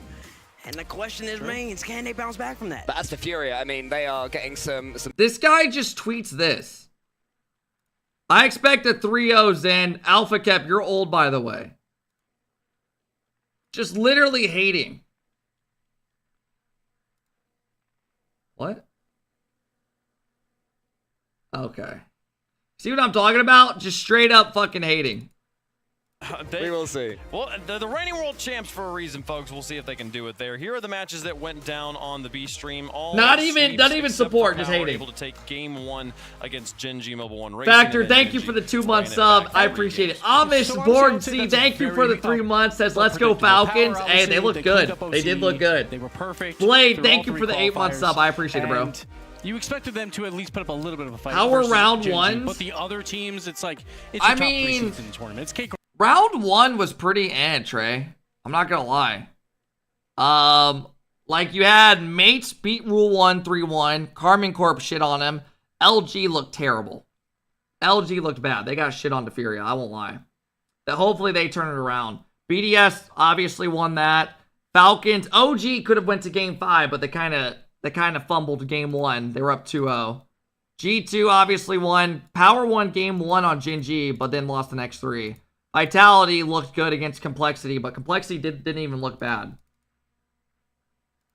S29: And the question is, remains, can they bounce back from that?
S8: But as for Furia, I mean, they are getting some.
S1: This guy just tweets this. I expect a 3-0 Zen. Alpha Cap, you're old, by the way. Just literally hating. What? Okay. See what I'm talking about? Just straight up fucking hating.
S13: We
S8: will see.
S13: Well, the reigning world champs for a reason, folks. We'll see if they can do it there. Here are the matches that went down on the B stream. All
S1: Not even
S13: except
S1: support,
S13: for
S1: just
S13: Power
S1: hating.
S13: Able to take game 1 against GenG Mobile 1 Racing.
S1: Factor,
S13: and then
S1: thank you
S13: GenG
S1: for the 2-month
S13: throwing it
S1: sub.
S13: back
S1: I
S13: every
S1: appreciate
S13: game.
S1: it. Amish
S2: So
S1: Born
S2: say
S1: C,
S2: that's
S1: thank you for the 3 months. Says, let's go
S2: predictable.
S1: Falcons.
S2: Power,
S1: Hey, they
S2: obviously,
S1: look
S2: they
S1: good.
S2: cleaned up
S1: They did
S2: OCE.
S1: look good.
S2: They were perfect.
S1: Blade,
S2: through
S1: thank
S2: all
S1: you for the
S2: 3
S1: 8-month
S2: qualifiers.
S1: sub. I appreciate it, bro.
S2: And you expected them to at least put up a little bit of a fight.
S1: How were
S2: versus
S1: round
S2: GenG,
S1: ones?
S2: But the other teams, it's like it's
S1: I
S2: your top 3
S1: mean,
S2: seeds in the tournament. It's cake.
S1: Round 1 was pretty Trey. I'm not gonna lie. Like you had Mates beat Rule 1 3-1. Carmine Corp shit on him. LG looked terrible. LG looked bad. They got shit on to Furia. I won't lie. Hopefully they turn it around. BDS obviously won that. Falcons, OG could have went to game 5, but they kind of fumbled game 1. They were up 2-0. G2 obviously won. Power won game 1 on GenG, but then lost the next 3. Vitality looked good against Complexity, but Complexity didn't even look bad.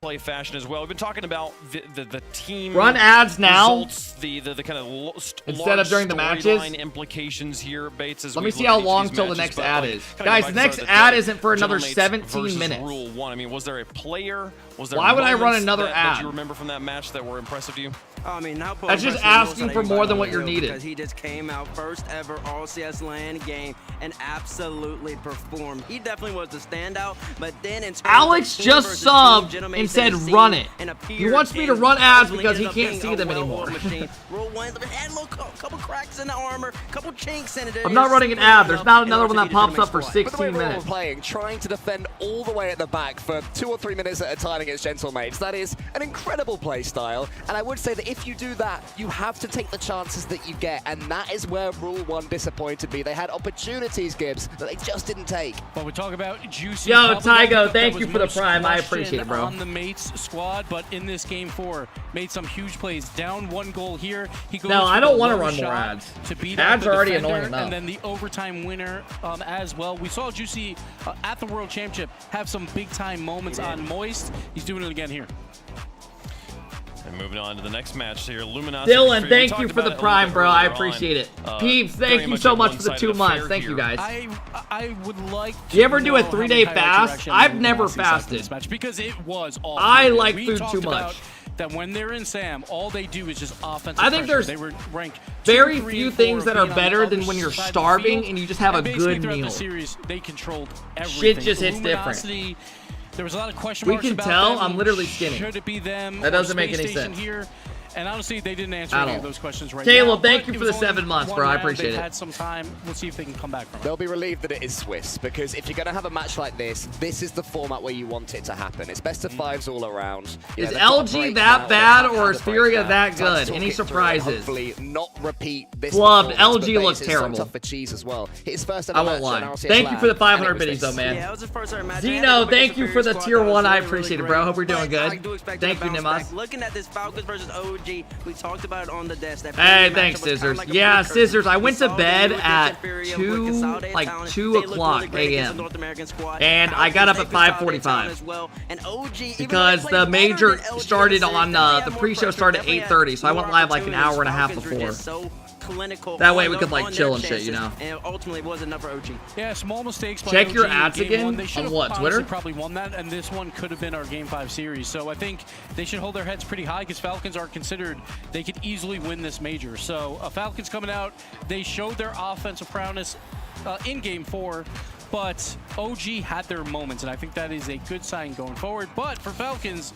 S13: Play fashion as well. We've been talking about the team
S1: Run ads now
S13: results, the kind of
S1: instead of during the matches.
S13: Implications here, Bates. As
S1: Let
S13: we
S1: me see
S13: look
S1: how
S13: at each
S1: long
S13: of these
S1: till the
S13: matches,
S1: next
S13: but,
S1: ad
S13: like,
S1: is.
S13: kind of
S1: Guys,
S13: go
S1: the
S13: back
S1: next
S13: to the
S1: ad
S13: day,
S1: isn't for another
S13: Gentlemates
S1: 17
S13: versus
S1: minutes.
S13: Rule 1. I mean, was there a player? Was there
S1: Why would I run
S13: moments
S1: another
S13: that
S1: ad?
S13: you remember from that match that were impressive to you?
S29: I mean, now
S1: That's just asking for more than what you're needed.
S29: Because he just came out first ever RLCS LAN game and absolutely performed. He definitely was the standout, but then in terms
S1: Alex
S29: of
S1: just
S29: team
S1: subbed
S29: versus team,
S1: and
S29: Gentlemates
S1: said
S29: has seen
S1: run it.
S29: and
S1: He wants me to
S29: appeared
S1: run
S29: in
S1: ads
S29: ultimately
S1: because he
S29: ended up
S1: can't
S29: being
S1: see
S29: a
S1: them
S29: well-oiled
S1: anymore.
S29: machine. Rule 1 had a little couple cracks in the armor, couple chinks in it.
S1: I'm not running an ad. There's not another one that pops up for
S8: But the way
S1: 16
S8: we're all
S1: minutes.
S8: playing, trying to defend all the way at the back for 2 or 3 minutes at a time against Gentlemates, that is an incredible play style. And I would say that if you do that, you have to take the chances that you get, and that is where Rule 1 disappointed me. They had opportunities, Gibbs, that they just didn't take.
S2: But we talk about Juicy.
S1: Yo,
S2: Probably
S1: Tygo,
S2: there
S1: thank
S2: was
S1: you for the
S2: most
S1: prime. I
S2: question
S1: appreciate it, bro.
S2: On the Mates squad, but in this game 4, made some huge plays. Down 1 goal here. He goes
S1: No,
S2: for
S1: I don't
S2: the
S1: want to
S2: lone
S1: run more
S2: shot
S1: ads.
S2: to beat
S1: Ads
S2: up
S1: are
S2: the
S1: already
S2: defender,
S1: annoying enough.
S2: And then the overtime winner as well. We saw Juicy at the World Championship have some big time moments on Moist. He's doing it again here.
S13: And moving on to the next match here, Luminosity.
S1: Dylan, thank you for the prime, bro. I appreciate it. Peeps, thank you so much for the 2 months. Thank you, guys.
S2: I would like to
S1: Do you ever do a
S2: know how
S1: 3-day
S2: the
S1: fast?
S2: direction
S1: I've
S2: the
S1: never
S2: Luminosity side for
S1: fasted.
S2: this match because it was awful.
S1: I like
S2: We
S1: food
S2: talked
S1: too
S2: about
S1: much.
S2: that when they're in Sam, all they do is just offensive
S1: I think
S2: pressure.
S1: there's
S2: they were ranked
S1: very
S2: 2, 3,
S1: few
S2: and 4
S1: things that are
S2: being on
S1: better
S2: the
S1: than
S2: other
S1: when you're
S2: side of the
S1: starving
S2: field.
S1: and you just have a
S2: And basically
S1: good
S2: throughout
S1: meal.
S2: the series, they controlled everything.
S1: Shit just hits different.
S2: Luminosity, there was a lot of question
S1: We
S2: marks
S1: can
S2: about
S1: tell
S2: them.
S1: I'm literally skinny.
S2: Should it be them?
S1: That
S2: or
S1: doesn't make
S2: Space
S1: any
S2: Station
S1: sense.
S2: Here? And honestly, they didn't answer
S1: At
S2: any
S1: all.
S2: of those questions right
S1: Caleb,
S2: now.
S1: thank
S2: but
S1: you
S2: it
S1: for
S2: was
S1: the 7
S2: only
S1: months,
S2: one
S1: bro. I
S2: round.
S1: appreciate
S2: They've
S1: it.
S2: had some time. We'll see if they can come back from it.
S8: They'll be relieved that it is Swiss, because if you're going to have a match like this is the format where you want it to happen. It's best of 5s all around. You
S1: Is
S8: know, they've got a
S1: LG
S8: break
S1: that
S8: now,
S1: bad,
S8: they've
S1: or
S8: had
S1: is
S8: a break
S1: Furia
S8: now.
S1: that
S8: Time to
S1: good?
S8: talk
S1: Any
S8: it through and
S1: surprises?
S8: Hopefully not repeat this
S1: Flubbed.
S8: performance,
S1: LG
S8: but
S1: looks
S8: base is
S1: terrible.
S8: So tough for Cheese as well. His first
S1: I
S8: ever
S1: won't
S8: match
S1: lie.
S8: on RLCS
S1: Thank you for the
S8: land,
S1: 500
S8: and it was
S1: biddies, though,
S8: this.
S1: man.
S29: Yeah, it was his first ever match.
S1: Zeno, thank you for the tier 1. I appreciate it, bro. Hope you're doing good. Thank you, Nimas.
S29: Looking at this Falcons versus OG, we talked about it on the desk. That
S1: Hey,
S29: matchup
S1: thanks,
S29: was kinda
S1: Scissors.
S29: like a
S1: Yeah,
S29: precursor.
S1: Scissors. I
S29: We
S1: went to
S29: saw
S1: bed
S29: them do
S1: at
S29: against Furia,
S1: 2,
S29: with consolidated
S1: like
S29: talent.
S1: 2
S29: They looked
S1: o'clock
S29: really great against the
S1: a.m.
S29: North American squad.
S1: And I got up at
S29: Falcons, they consolidated
S1: 5:45
S29: talent as well. And OG, even though
S1: because
S29: they
S1: the
S29: played
S1: major
S29: better than LG
S1: started
S29: in the
S1: on
S29: series,
S1: the pre-show started at 8:30, so I went live like an hour and a half before. That way we could like chill and shit, you know.
S29: And ultimately, it was enough for OG.
S2: Yeah, small mistakes by
S1: Check
S2: OG
S1: your
S2: in
S1: ads
S2: game
S1: again
S2: one. They should
S1: on
S2: have
S1: what,
S2: honestly
S1: Twitter?
S2: probably won that, and this one could have been our Game 5 series. So I think they should hold their heads pretty high because Falcons are considered, they could easily win this major. So Falcons coming out, they showed their offensive prowess in Game 4, but OG had their moments, and I think that is a good sign going forward. But for Falcons,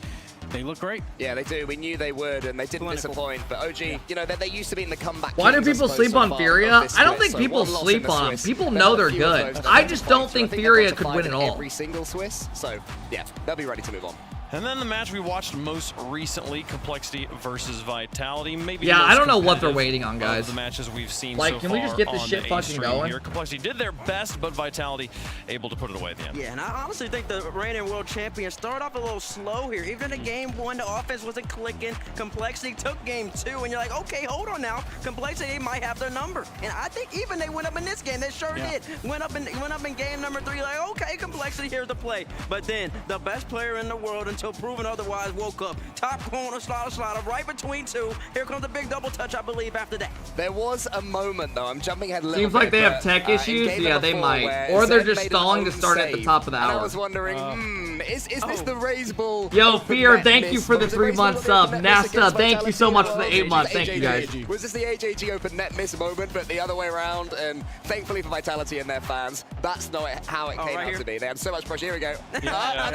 S2: they look great.
S8: Yeah, they do. We knew they would, and they didn't disappoint. But OG, you know, they used to be in the comeback.
S1: Why do
S8: kings, I
S1: people
S8: suppose,
S1: sleep
S8: so
S1: on
S8: far
S1: Furia?
S8: of this
S1: I don't
S8: Swiss.
S1: think
S8: So
S1: people
S8: one loss in
S1: sleep
S8: the
S1: on them.
S8: Swiss.
S1: People
S8: There's
S1: know
S8: a
S1: they're
S8: few of
S1: good.
S8: those that
S1: I
S8: don't
S1: just
S8: point
S1: don't
S8: to.
S1: think
S8: I they've
S1: Furia
S8: got to
S1: could
S8: find
S1: win it
S8: in
S1: all.
S8: Every single Swiss. So yeah, they'll be ready to move on.
S13: And then the match we watched most recently, Complexity versus Vitality. Maybe
S1: Yeah,
S13: the most
S1: I don't know what they're
S13: competitive
S1: waiting on, guys.
S13: of the matches we've seen
S1: Like,
S13: so
S1: can we just
S13: far
S1: get this
S13: on
S1: shit
S13: the
S1: fucking
S13: A-stream
S1: going?
S13: here. Complexity did their best, but Vitality able to put it away at the end.
S29: Yeah, and I honestly think the reigning world champion started off a little slow here. Even in game 1, the offense wasn't clicking. Complexity took game 2, and you're like, okay, hold on now. Complexity might have their number. And I think even they went up in this game. They sure did. Went up in game number 3, like, okay, Complexity, here's the play. But then the best player in the world, until proven otherwise, woke up. Top corner, slider, right between 2. Here comes the big double touch, I believe, after that.
S8: There was a moment, though. I'm jumping ahead a little
S1: Seems
S8: bit.
S1: like they have
S8: but,
S1: tech
S8: in
S1: issues.
S8: game
S1: Yeah,
S8: number
S1: they
S8: 4
S1: might.
S8: where
S1: Or they're
S8: Zed
S1: just
S8: made an
S1: stalling to
S8: own
S1: start at the
S8: save,
S1: top of the
S8: and
S1: hour.
S8: I was wondering, is this the raise ball?
S1: Yo,
S8: for
S1: Fear,
S8: net
S1: thank you
S8: miss?
S1: for
S8: Or
S1: the
S8: was it
S1: 3-month
S8: raise
S1: sub.
S8: ball net miss
S1: Nasta,
S8: against
S1: thank you so much for the
S8: Vitality?
S1: 8 months. Thank you, guys.
S8: Was this the AJG Open net miss moment, but the other way around? And thankfully for Vitality and their fans, that's not how it came out to be. They had so much pressure. Here we go. And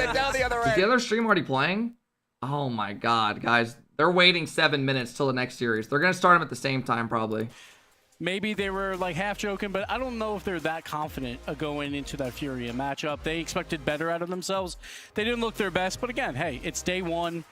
S8: then down the other
S1: Is
S8: end.
S1: the other stream already playing? Oh my god, guys. They're waiting 7 minutes till the next series. They're going to start them at the same time, probably.
S2: Maybe they were like half joking, but I don't know if they're that confident going into that Furia matchup. They expected better out of themselves. They didn't look their best, but again, hey, it's day 1.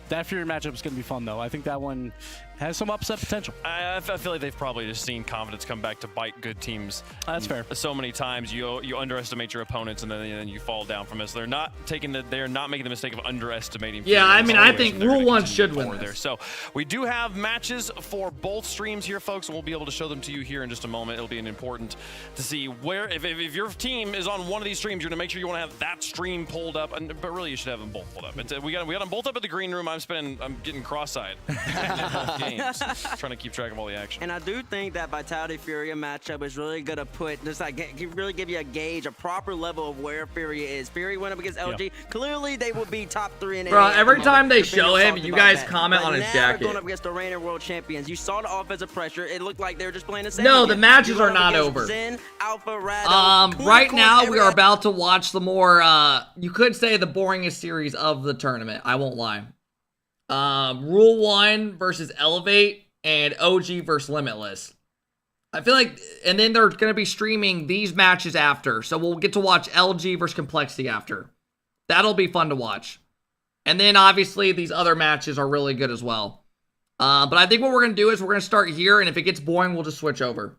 S2: That Furia matchup is going to be fun, though. I think that one has some upset potential.
S13: I feel like they've probably just seen confidence come back to bite good teams.
S2: That's fair.
S13: So many times you underestimate your opponents and then you fall down from this. They're not making the mistake of underestimating.
S1: Yeah, I mean, I think
S13: They're
S1: Rule
S13: gonna
S1: 1
S13: continue
S1: should win
S13: forward
S1: this.
S13: there. So we do have matches for both streams here, folks, and we'll be able to show them to you here in just a moment. It'll be important to see where, if your team is on one of these streams, you're gonna make sure you want to have that stream pulled up, but really you should have them both pulled up. We got them both up at the green room. I'm getting cross-eyed both games, trying to keep track of all the action.
S29: And I do think that Vitality Furia matchup is really going to put, just like, really give you a gauge, a proper level of where Furia is. Furia went up against LG. Clearly, they would be top 3 in the
S1: Bro, every time they show him, you guys comment on his
S29: jacket.
S1: jacket.
S29: Going up against the reigning world champions. You saw the offensive pressure. It looked like they were just playing the same.
S1: No, the
S29: again.
S1: matches
S29: You
S1: are
S29: went up
S1: not
S29: against
S1: over.
S29: Zen, Alpha, Rado,
S1: Right now, we are about to watch the more, you could say the boringest series of the tournament. I won't lie. Rule 1 versus Elevate and OG versus Limitless. I feel like, and then they're going to be streaming these matches after. So we'll get to watch LG versus Complexity after. That'll be fun to watch. And then obviously these other matches are really good as well. But I think what we're going to do is we're going to start here. And if it gets boring, we'll just switch over.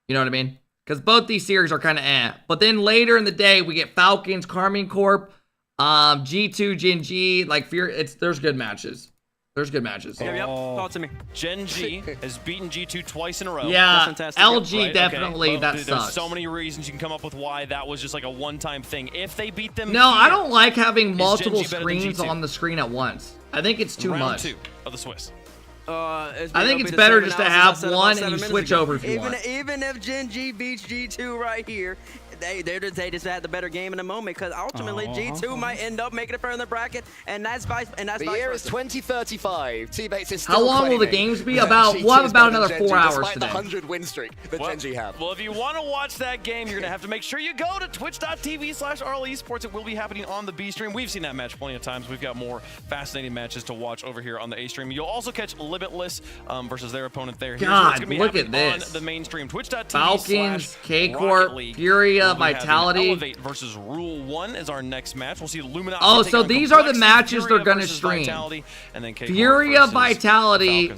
S1: You know what I mean? Because both these series are kind of eh. But then later in the day, we get Falcons, Carmine Corp, G2, GenG, like there's good matches. There's good matches.
S29: Yep. Talk to me.
S13: GenG has beaten G2 twice in a row.
S1: Yeah,
S29: fantastic.
S1: LG
S13: Right,
S1: definitely,
S13: okay.
S1: that
S13: There's
S1: sucks.
S13: so many reasons you can come up with why that was just like a one-time thing. If they beat them
S1: No, I
S13: here,
S1: don't like having
S13: is
S1: multiple
S13: GenG better than
S1: screens
S13: G2?
S1: on the screen at once. I think it's too
S13: Round
S1: much.
S13: 2 of the Swiss.
S1: I think it's better just to have one and you switch over if you want.
S29: Even if GenG beats G2 right here, they just had the better game in the moment because ultimately G2 might end up making it further in the bracket, and that's vice.
S8: The year is 2035. Teammates is still
S1: How long will the
S8: claiming
S1: games be? We'll have about another 4 hours
S8: despite
S1: today.
S8: the 100 win streak that GenG have.
S13: Well, if you want to watch that game, you're going to have to make sure you go to twitch.tv/RL Esports. It will be happening on the B stream. We've seen that match plenty of times. We've got more fascinating matches to watch over here on the A stream. You'll also catch Limitless versus their opponent there.
S1: God,
S13: it's
S1: look at this.
S13: On the main stream, twitch.tv/.
S1: Falcons, K-Corp, Furia, Vitality.
S13: Elevate versus Rule 1 is our next match. We'll see Luminati.
S1: Oh, so these are the matches they're going to stream.
S13: And then
S1: Furia, Vitality,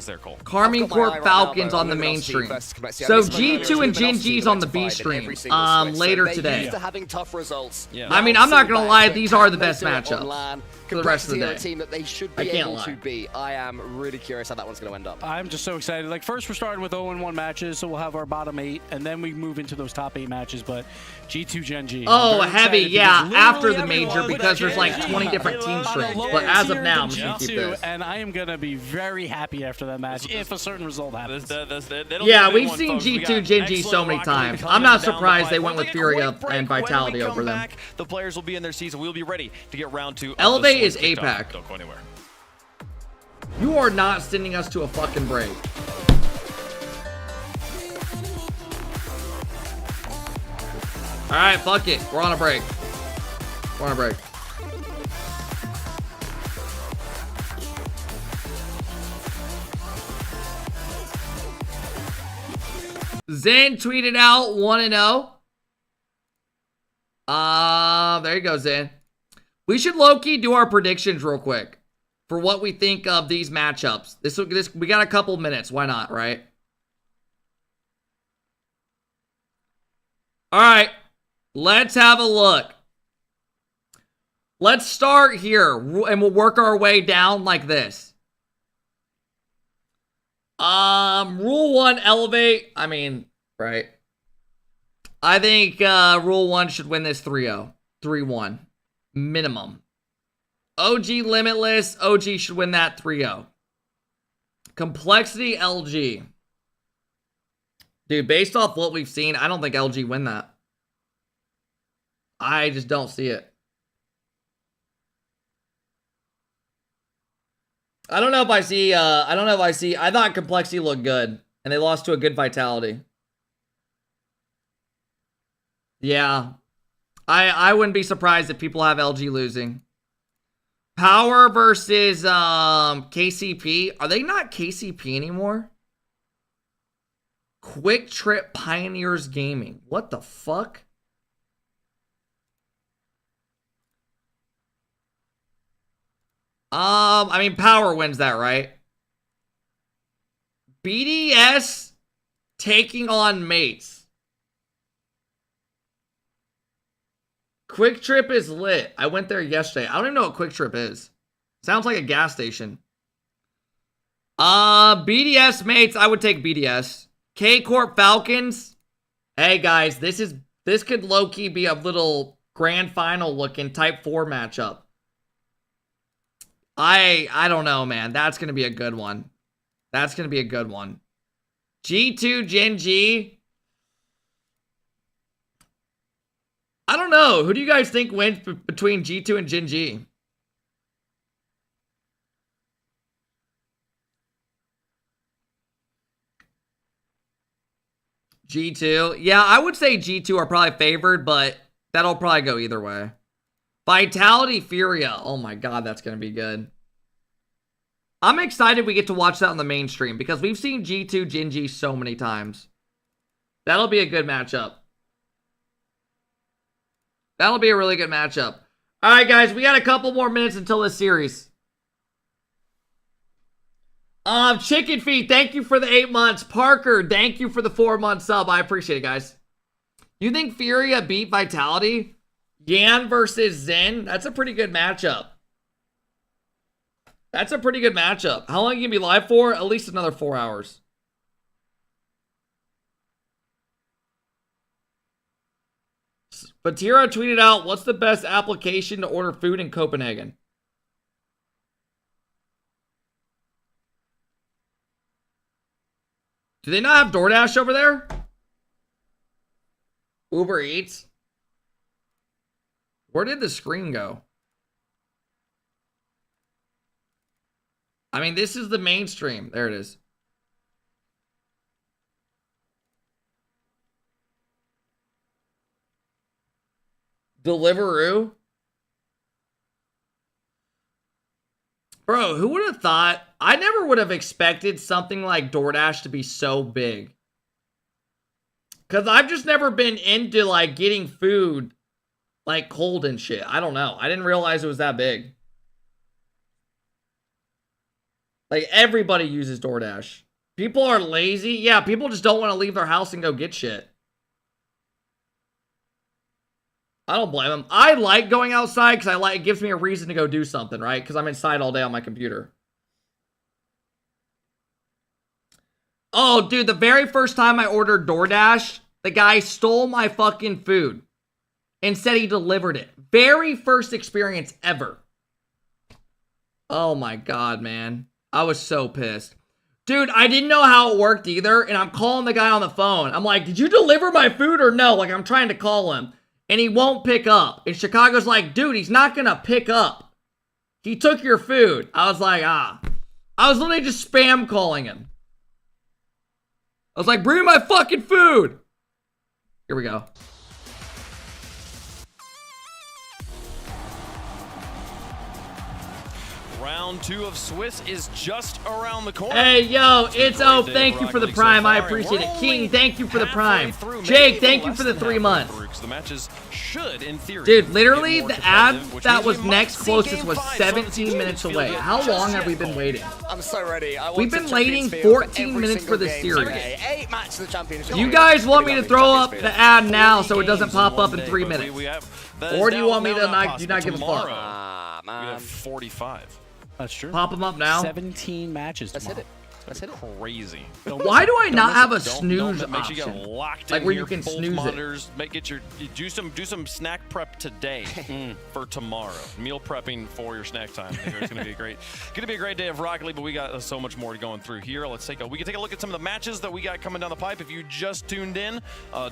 S1: Carmine Corp, Falcons on the main stream. So G2 and GenG's on the B stream later today.
S8: Used to having tough results.
S1: I mean, I'm not going to lie, these are the best matchups for the rest of the day.
S8: A team that they should be able to beat. I am really curious how that one's going to end up.
S2: I'm just so excited. Like, first we're starting with 0-1 matches, so we'll have our bottom 8, and then we move into those top 8 matches. But G2 GenG.
S1: Oh, heavy, yeah, after the major because there's like 20 different team streams. But as of now, I'm just going to keep this.
S2: And I am going to be very happy after that match if a certain result happens.
S1: Yeah, we've seen G2 GenG so many times. I'm not surprised they went with Furia and Vitality over them.
S13: The players will be in their season. We'll be ready to get round 2.
S1: Elevate is APAC.
S13: Don't go anywhere.
S1: You are not sending us to a fucking break. Alright, fuck it. We're on a break. We're on a break. Zen tweeted out 1-0. There you go, Zen. We should low-key do our predictions real quick for what we think of these matchups. We got a couple minutes. Why not, right? All right. Let's have a look. Let's start here, and we'll work our way down like this. Rule 1, Elevate. I mean, right. I think Rule 1 should win this 3-0. 3-1. Minimum. OG Limitless. OG should win that 3-0. Complexity LG. Dude, based off what we've seen, I don't think LG win that. I just don't see it. I don't know if I see, I thought Complexity looked good, and they lost to a good Vitality. Yeah. I wouldn't be surprised if people have LG losing. Power versus KCP. Are they not KCP anymore? Quick Trip Pioneers Gaming. What the fuck? I mean, Power wins that, right? BDS taking on Mates. Quick Trip is lit. I went there yesterday. I don't even know what Quick Trip is. Sounds like a gas station. BDS Mates. I would take BDS. K-Corp Falcons. Hey guys, this could low-key be a little grand final looking type 4 matchup. I don't know, man. That's going to be a good one. That's going to be a good one. G2 GenG. I don't know. Who do you guys think wins between G2 and GenG? G2. Yeah, I would say G2 are probably favored, but that'll probably go either way. Vitality Furia. Oh my god, that's going to be good. I'm excited we get to watch that on the mainstream because we've seen G2 GenG so many times. That'll be a good matchup. That'll be a really good matchup. All right, guys, we got a couple more minutes until this series. Chicken Feet, thank you for the 8 months. Parker, thank you for the 4-month sub. I appreciate it, guys. You think Furia beat Vitality? Yan versus Zen? That's a pretty good matchup. That's a pretty good matchup. How long are you going to be live for? At least another 4 hours. Batira tweeted out, what's the best application to order food in Copenhagen? Do they not have DoorDash over there? Uber Eats? Where did the screen go? I mean, this is the mainstream. There it is. Deliveroo? Bro, who would have thought? I never would have expected something like DoorDash to be so big. Because I've just never been into, like, getting food, like, cold and shit. I don't know. I didn't realize it was that big. Like, everybody uses DoorDash. People are lazy. Yeah, people just don't want to leave their house and go get shit. I don't blame them. I like going outside because it gives me a reason to go do something, right? Because I'm inside all day on my computer. Oh, dude, the very first time I ordered DoorDash, the guy stole my fucking food and said he delivered it. Very first experience ever. Oh my God, man. I was so pissed. Dude, I didn't know how it worked either, and I'm calling the guy on the phone. I'm like, did you deliver my food or no? Like, I'm trying to call him, and he won't pick up. And Chicago's like, dude, he's not gonna pick up. He took your food. I was like, I was literally just spam calling him. I was like, bring me my fucking food. Here we go.
S13: Round 2 of Swiss is just around the corner.
S1: Hey, yo, it's O. Thank you for the prime. I appreciate it. King, thank you for the prime. Jake, thank you for the 3 months.
S13: The matches should, in theory,
S1: dude, literally, the ad that was next closest was 17 minutes away. How long have we been waiting?
S8: I'm so ready.
S1: We've been waiting 14 minutes for this series.
S8: Okay, 8 matches of the championship.
S1: You guys want me to throw up the ad now so it doesn't pop up in 3 minutes? Or do you want me to not give a fuck?
S13: We have 45.
S2: That's true.
S1: Pop them up now.
S2: 17 matches tomorrow.
S8: Let's hit it. That's
S13: crazy.
S1: Why do I not have a snooze
S13: Make sure you
S1: option?
S13: get locked
S1: Like
S13: in
S1: where
S13: here,
S1: you can
S13: both
S1: snooze
S13: monitors, do some snack prep today for tomorrow. Meal prepping for your snack time. It's going to be a great day of Rocket League, but we got so much more going through here. We can take a look at some of the matches that we got coming down the pipe. If you just tuned in,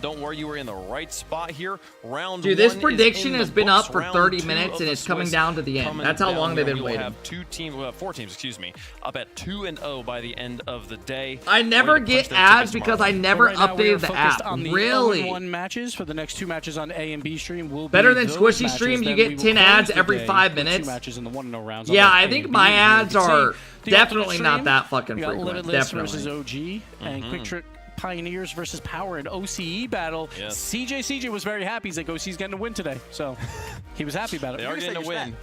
S13: don't worry, you were in the right spot here. Round
S1: Dude, this
S13: 1
S1: prediction
S13: is
S1: has
S13: in
S1: been
S13: the
S1: up
S13: books.
S1: for
S13: Round
S1: 30
S13: 2
S1: minutes
S13: of
S1: and
S13: the
S1: it's coming
S13: Swiss
S1: down to the end.
S13: coming
S1: That's how long
S13: down
S1: they've
S13: here.
S1: been
S13: We will
S1: waiting.
S13: have 4 teams, up at 2-0 by the end of the day.
S1: I never get ads because I never updated the app.
S2: On the
S1: Really?
S2: 1 matches for the next 2 matches on A and B stream will be
S1: Better than
S2: those
S1: Squishy
S2: matches.
S1: stream, you
S2: Then
S1: get
S2: we will
S1: 10
S2: close
S1: ads
S2: the
S1: every
S2: day
S1: 5
S2: with 2
S1: minutes.
S2: matches in the 1-0 rounds on
S1: Yeah,
S2: both
S1: I
S2: A
S1: think
S2: and
S1: my
S2: B.
S1: ads
S2: You can
S1: are
S2: see the
S1: definitely
S2: ultimate
S1: not
S2: stream.
S1: that fucking
S2: We got
S1: frequent.
S2: Limitless
S1: Definitely.
S2: versus OG and Quick Trick Pioneers versus Power and OCE battle.
S13: Yes.
S2: CJ was very happy. He's like, OC's getting a win today. So he was happy about it.
S13: They are getting a win.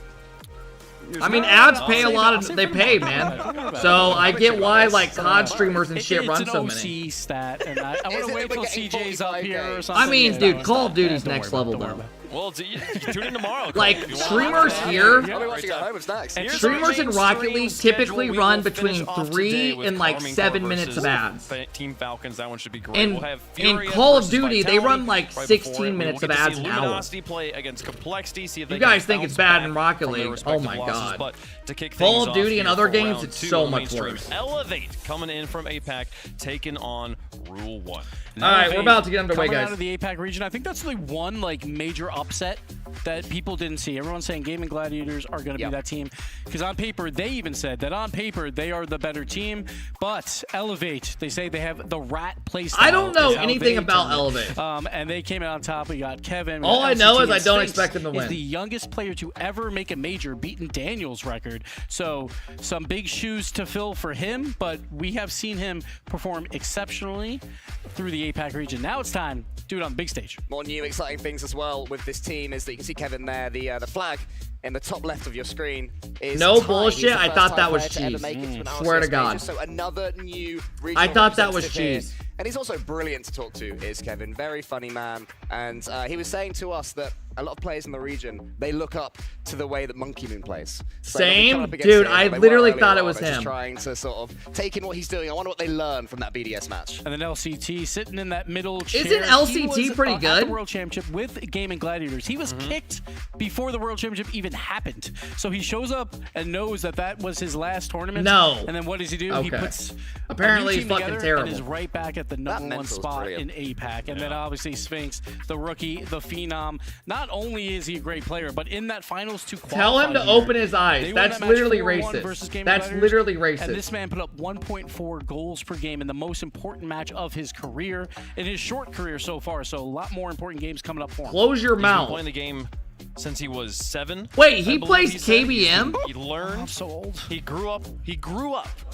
S1: I mean, ads pay a lot of, they pay, man. So I get why, like, COD streamers and shit run so many.
S2: It's an OC stat, and I want to wait till CJ's up here or something.
S1: I mean, dude, Call of Duty's next level, though.
S13: Well, you can tune in tomorrow.
S1: Like, streamers here,
S13: Here's
S1: streamers
S13: our
S1: in Rocket League
S13: stream
S1: typically
S13: schedule. We
S1: run
S13: will finish
S1: between
S13: off
S1: 3
S13: today with
S1: and like
S13: Army
S1: 7
S13: Corps
S1: minutes of
S13: versus
S1: ads.
S13: Team Falcons, that one should be great.
S1: And
S13: We'll have
S1: in
S13: Furia
S1: Call of
S13: versus
S1: Duty, they
S13: Vitality
S1: run like
S13: right before
S1: 16
S13: it.
S1: minutes
S13: We'll
S1: of
S13: get to
S1: ads
S13: see
S1: an hour.
S13: Luminosity play against Complexity, see if they
S1: You guys
S13: can
S1: think it's
S13: bounce
S1: bad
S13: back
S1: in Rocket
S13: from their
S1: League? Oh
S13: respective
S1: my
S13: losses.
S1: god.
S13: But to kick
S1: Call
S13: things
S1: of Duty
S13: off
S1: and
S13: here
S1: other
S13: for
S1: games,
S13: round
S1: it's
S13: 2
S1: so
S13: on
S1: much
S13: mainstream,
S1: worse.
S13: Elevate coming in from APAC, taking on Rule 1.
S1: All right, we're about to get underway,
S2: Coming
S1: guys.
S2: out of the APAC region, I think that's the one like major upset that people didn't see. Everyone's saying Gaming Gladiators are going to be that team because on paper they even said that on paper they are the better team. But Elevate, they say they have the rat playstyle.
S1: I don't know
S2: is how
S1: anything
S2: they
S1: about
S2: term it.
S1: Elevate.
S2: And they came out on top. We got Kevin.
S1: All I know is I don't
S2: Sphinx
S1: expect them to win.
S2: Is the youngest player to ever make a major, beating Daniel's record. So some big shoes to fill for him. But we have seen him perform exceptionally through the APAC region. Now it's time to do it on the big stage.
S8: More new exciting things as well with this team is that you can see Kevin there, the flag in the top left of your screen is
S1: No
S8: tied.
S1: bullshit,
S8: He's the
S1: I
S8: first
S1: thought that
S8: time
S1: was
S8: player to ever
S1: cheese.
S8: make it to an
S1: Swear to
S8: RLCS
S1: God.
S8: major, so another new
S1: I
S8: regional
S1: thought that was
S8: representative here.
S1: cheese.
S8: And he's also brilliant to talk to, is Kevin. Very funny man. And he was saying to us that a lot of players in the region, they look up to the way that Monkey Moon plays. So when we come
S1: Same?
S8: up against
S1: Dude,
S8: him,
S1: I
S8: they were
S1: literally
S8: earlier
S1: thought it
S8: on,
S1: was
S8: they're just
S1: him.
S8: trying to sort of take in what he's doing. I wonder what they learned from that BDS match.
S2: And then LCT sitting in that middle chair.
S1: Isn't LCT
S2: He was,
S1: pretty
S2: at
S1: good?
S2: the World Championship with Gaming Gladiators. He was kicked before the World Championship even happened. So he shows up and knows that that was his last tournament.
S1: No.
S2: And then what does he do? He
S1: Okay.
S2: puts
S1: Apparently
S2: a new
S1: he's
S2: team
S1: fucking
S2: together
S1: terrible.
S2: and is right back at the number one
S8: mental's
S2: spot
S8: brilliant.
S2: in APAC. And then obviously Sphinx, the rookie, the phenom. Not not only is he a great player, but in that finals to qualify,
S1: tell him to open his eyes. That's literally racist. That's literally racist.
S2: And this man put up 1.4 goals per game in the most important match of his career, in his short career so far. So a lot more important games coming up for him.
S1: Close your mouth.
S13: He's been playing the game since he was 7.
S1: Wait, he plays KBM?
S13: He learned.
S2: Oh, so old.
S13: He grew up,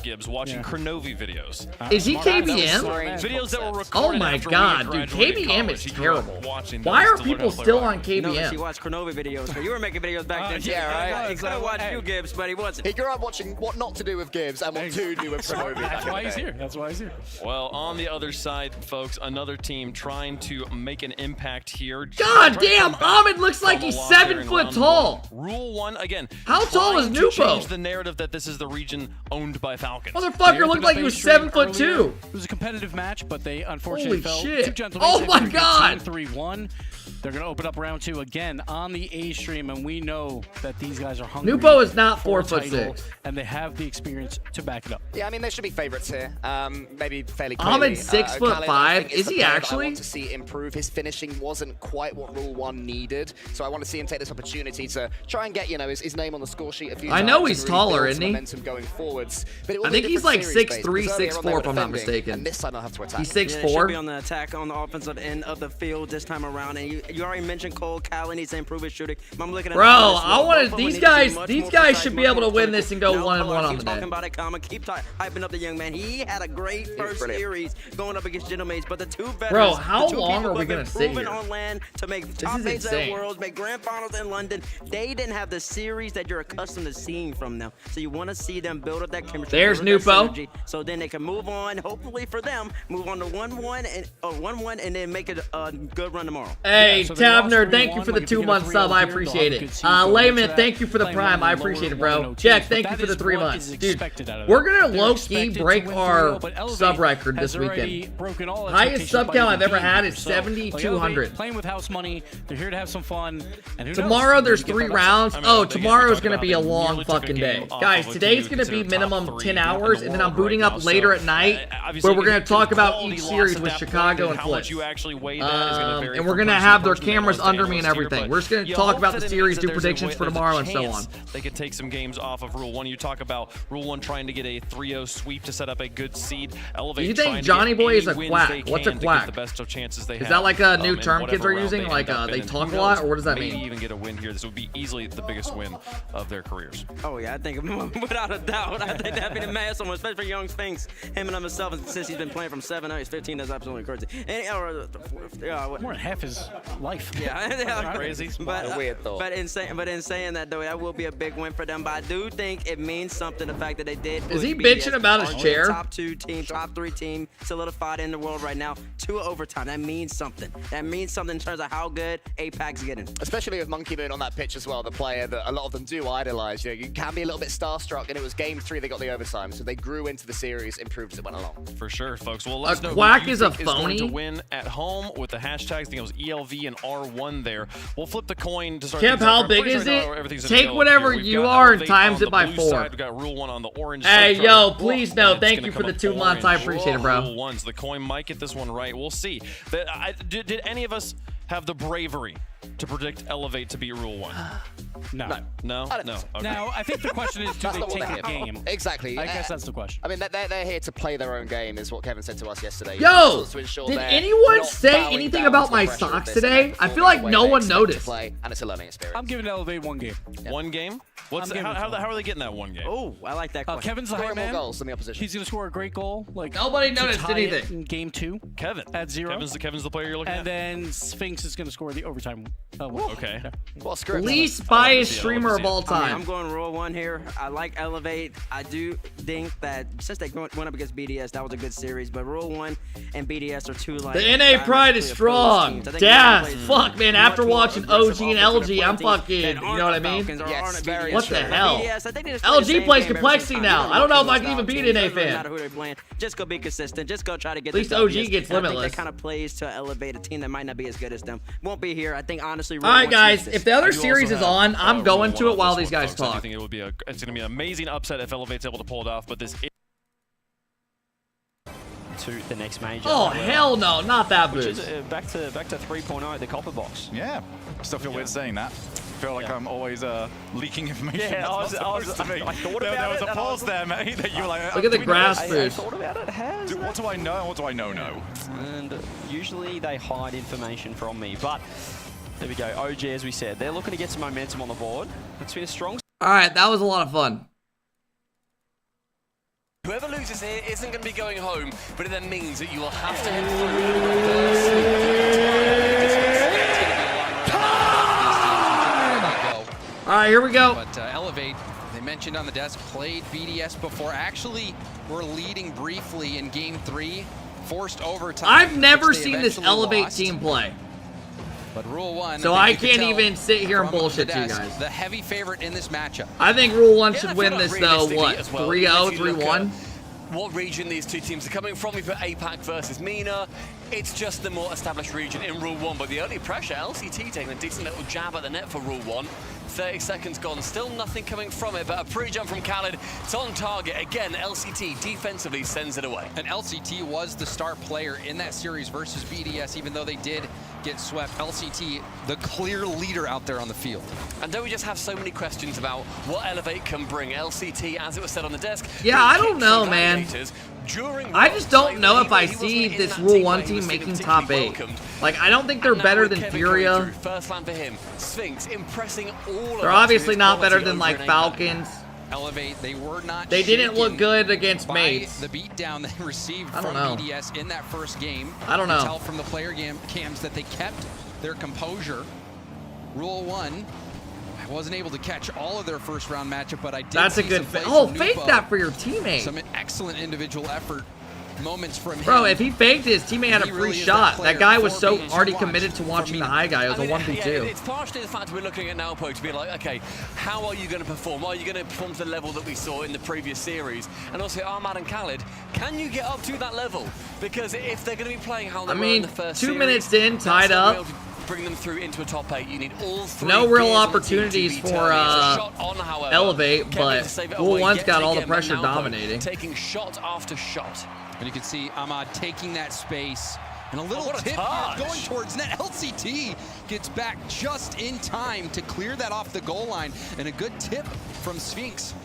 S13: Gibbs, watching Kronovi videos.
S1: Is he KBM?
S13: Videos that were recorded.
S1: Oh my god, dude, KBM is terrible. Why are people still on KBM?
S29: No, he watched Kronovi videos. So you were making videos back then. Yeah, right. He could have watched you, Gibbs, but he wasn't.
S8: He grew up watching what not to do with Gibbs and what to do with Kronovi.
S2: That's why he's here. That's why he's here.
S13: Well, on the other side, folks, another team trying to make an impact here.
S1: God damn, Ahmad looks like he's 7 foot tall.
S13: Rule 1 again.
S1: How tall is Nupo?
S13: Change the narrative that this is the region owned by Falcons.
S1: Motherfucker looked like he was 7 foot 2.
S2: It was a competitive match, but they unfortunately fell.
S1: Holy shit.
S2: 2 Gentlemates.
S1: Oh my god.
S2: 3-1. They're going to open up round 2 again on the A stream, and we know that these guys are hungry.
S1: Nupo is not 4'6",
S2: and they have the experience to back it up.
S8: Yeah, I mean, they should be favorites here. Maybe fairly clearly.
S1: Ahmed's 6'5". Is he actually?
S8: I want to see improve. His finishing wasn't quite what Rule 1 needed, so I want to see him take this opportunity to try and get, you know, his name on the score sheet a few times.
S1: I know he's
S8: and really
S1: taller,
S8: build
S1: isn't
S8: some
S1: he?
S8: momentum going forwards. But it will
S1: I
S8: be a
S1: think he's
S8: different
S1: like
S8: series
S1: 6'3",
S8: based, because earlier on they
S1: 6'4",
S8: were
S1: if I'm not
S8: defending,
S1: mistaken.
S8: And this time they'll have to attack.
S1: He's
S29: Yeah, they should
S1: 6'4".
S29: be on the attack on the offensive end of the field this time around. And you already mentioned Cole Callan needs to improve his shooting. I'm looking at
S1: Bro, I want to. These guys should be able to win this and go 1-1 on the
S29: talking
S1: net.
S29: about it, Kama. Keep hyping up the young man. He had a great first series going up against Gentlemates, but the two veterans,
S1: Bro, how
S29: the two
S1: long
S29: people
S1: are we
S29: who have
S1: gonna
S29: been
S1: sit
S29: proven
S1: here?
S29: on land to make
S1: This
S29: top
S1: is
S29: 8
S1: insane.
S29: at Worlds, make grand finals in London. They didn't have the series that you're accustomed to seeing from them. So you want to see them build up that chemistry.
S1: There's
S29: build up that
S1: Nupo.
S29: synergy, so then they can move on. Hopefully for them, move on to 1-1 and then make it a good run tomorrow.
S1: Hey,
S29: Yeah, so they
S1: Tavner,
S29: lost
S1: thank you
S29: 3-1,
S1: for the
S29: like if you get a
S1: 2-month sub. I
S29: 3-0
S1: appreciate
S29: here,
S1: it.
S29: they'll
S1: Layman, thank you for the prime. I appreciate it, bro. Jack, thank you for the 3 months. Dude, we're going to low-key break our sub record this weekend. Highest sub count I've ever had is 7,200.
S2: Playing with house money. They're here to have some fun. And who
S1: Tomorrow
S2: knows?
S1: there's 3 rounds. Oh, tomorrow's going to be a long fucking day. Guys, today's going to be minimum 10 hours, and then I'm booting up later at night where we're going to talk about each series with Chicago and Flip. And we're going to have their cameras under me and everything. We're just going to talk about the series, do predictions for tomorrow and so on.
S13: They could take some games off of Rule 1. You talk about Rule 1 trying to get a 3-0 sweep to set up a good seed. Elevate.
S1: Do you think Johnny Boy is a quack? What's a quack?
S13: The best of chances they
S1: Is
S13: have,
S1: that like a new
S13: in
S1: term kids
S13: whatever
S1: are
S13: round
S1: using?
S13: they
S1: Like
S13: end up
S1: they
S13: in.
S1: talk
S13: Who
S1: a lot,
S13: knows?
S1: or what does that
S13: Maybe
S1: mean?
S13: even get a win here. This would be easily the biggest win of their careers.
S29: Oh yeah, I think without a doubt, I think that'd be the mass one, especially for young Sphinx. Him and himself, since he's been playing from 7, now he's 15. That's absolutely crazy.
S2: More than half his life.
S29: Yeah,
S2: crazy.
S29: But weird though. But in saying that though, that will be a big win for them. But I do think it means something. The fact that they did.
S1: Is he
S29: push
S1: bitching
S29: BDS
S1: about his
S29: on
S1: chair?
S29: Top 2 team, top 3 team, solidified in the world right now. 2 overtime. That means something. That means something in terms of how good APAC's getting.
S8: Especially with Monkey Moon on that pitch as well, the player that a lot of them do idolize. You know, you can be a little bit starstruck, and it was game 3 they got the overtime, so they grew into the series, improved as it went along.
S13: For sure, folks. Well, let us know
S1: quack
S13: who you
S1: is a
S13: think is going to
S1: phony?
S13: win at home with the hashtags. I think it was ELV and R1 there. We'll flip the coin to start.
S1: Kev,
S13: things
S1: how
S13: off.
S1: big
S13: Pretty
S1: is
S13: sure
S1: it?
S13: now everything's in
S1: Take
S13: yellow
S1: whatever
S13: here. We've
S1: you
S13: got
S1: are and
S13: Elevate
S1: times
S13: on
S1: it by
S13: the blue
S1: 4.
S13: side. We've got Rule 1 on the orange
S1: Hey,
S13: side.
S1: yo, please no.
S13: It's
S1: Thank
S13: gonna
S1: you for
S13: come
S1: the
S13: up
S1: 2 months. I
S13: orange.
S1: appreciate it, bro.
S13: Rule 1. So the coin might get this one right. We'll see. Did any of us have the bravery to predict Elevate to beat Rule 1?
S2: No.
S13: No?
S8: I don't
S13: No.
S8: think so.
S13: Okay.
S2: Now, I think the question is, do
S8: That's
S2: they
S8: not what
S2: take
S8: they're
S2: the
S8: here
S2: game?
S8: for. Exactly.
S2: I guess that's the question.
S8: I mean, they're here to play their own game, is what Kevin said to us yesterday.
S1: Yo,
S8: To ensure
S1: did
S8: they're
S1: anyone
S8: not
S1: say
S8: bowing
S1: anything
S8: down
S1: about
S8: to the
S1: my
S8: pressure of
S1: socks
S8: this and
S1: today?
S8: then
S1: I feel
S8: performing
S1: like
S8: the way
S1: no
S8: they
S1: one
S8: expect to
S1: noticed.
S8: play, and it's a learning experience.
S2: I'm giving Elevate 1 game.
S13: One game? How are they getting that 1 game?
S29: Oh, I like that question.
S2: Kevin's the
S29: Scoring
S2: hype
S29: more
S2: man.
S29: goals than the opposition.
S2: He's gonna score a great goal. Like
S1: Nobody
S2: to
S1: noticed
S2: tie it
S1: anything.
S2: in game 2.
S13: Kevin.
S2: At 0.
S13: Kevin's the player you're looking
S2: And
S13: at?
S2: then Sphinx is gonna score the overtime. Win.
S13: Okay.
S8: Well, screw it.
S1: Least biased streamer of all
S29: I mean,
S1: time.
S29: I'm going Rule 1 here. I like Elevate. I do think that since they went up against BDS, that was a good series. But Rule 1 and BDS are 2 like.
S1: The NA pride is strong. Daz, fuck, man. After watching OG and LG, I'm fucking, you know what I mean? What the hell? LG plays complexity now. I don't know if I can even beat an NA fan.
S29: Just go be consistent. Just go try to get.
S1: At least
S29: the
S1: OG
S29: Ws.
S1: gets
S29: And I think
S1: Limitless.
S29: that kind of plays to elevate a team that might not be as good as them. Won't be here. I think honestly.
S1: All right, guys. If the other series is on, I'm going to it while these guys
S13: I
S1: talk.
S13: think it's going to be an amazing upset if Elevate's able to pull it off, but this
S5: to the next major.
S1: Oh, hell no, not that boost.
S5: Which is back to 3.0 at the copper box.
S19: Yeah, still feel weird saying that. I feel like I'm always leaking information.
S5: Yeah,
S19: I thought about there was a pause there, mate. That you were like,
S1: look at the grass
S5: I
S1: boost.
S5: thought about it.
S19: What do I know and what do I know?
S5: And usually they hide information from me, but there we go. OG, as we said, they're looking to get some momentum on the board. It's been a strong.
S1: All right, that was a lot of fun.
S11: Whoever loses here isn't going to be going home, but it then means that you will have to head through.
S1: All right, here we go.
S20: But Elevate, they mentioned on the desk, played BDS before. Actually, were leading briefly in Game 3, forced overtime.
S1: I've never seen this Elevate team play.
S20: But Rule 1,
S1: so I can't even sit here and bullshit you guys.
S20: The heavy favorite in this matchup.
S1: I think Rule 1 should win this though, what, 3-0, 3-1?
S11: What region these two teams are coming from. We put APAC versus MENA. It's just the more established region in Rule 1, but the early pressure, LCT taking a decent little jab at the net for Rule 1. 30 seconds gone, still nothing coming from it, but a pre-jump from Khaled. It's on target. Again, LCT defensively sends it away.
S20: And LCT was the star player in that series versus BDS, even though they did get swept. LCT, the clear leader out there on the field.
S11: And don't we just have so many questions about what Elevate can bring? LCT, as it was said on the desk.
S1: Yeah, I don't know, man. I just don't know if I see this Rule 1 team making top 8. Like, I don't think they're better than Furia.
S11: First line for him. Sphinx impressing all.
S1: They're obviously not better than, like, Falcons.
S20: Elevate, they were not.
S1: They didn't look good against Mates.
S20: The beatdown they received
S1: from
S20: BDS in that first game.
S1: I don't know.
S20: Tell from the player cams that they kept their composure. Rule 1. I wasn't able to catch all of their first round matchup, but I did.
S1: That's a good fake. Oh, fake that for your teammate.
S20: Some excellent individual effort moments from him.
S1: Bro, if he faked his teammate had a free shot. That guy was so already committed to watching the high guy. It was a 1v2.
S11: It's partially the fact we're looking at Nalpo to be like, okay, how are you going to perform? Are you going to perform to the level that we saw in the previous series? And also Ahmad and Khaled, can you get up to that level? Because if they're going to be playing how they were in the first series,
S1: 2 minutes in, tied up.
S11: Bring them through into a top 8. You need all three.
S1: No real opportunities for Elevate, but Rule 1's got all the pressure dominating.
S11: Taking shot after shot.
S20: And you can see Ahmad taking that space. And a little tip here going towards net. LCT gets back just in time to clear that off the goal line. And a good tip from Sphinx.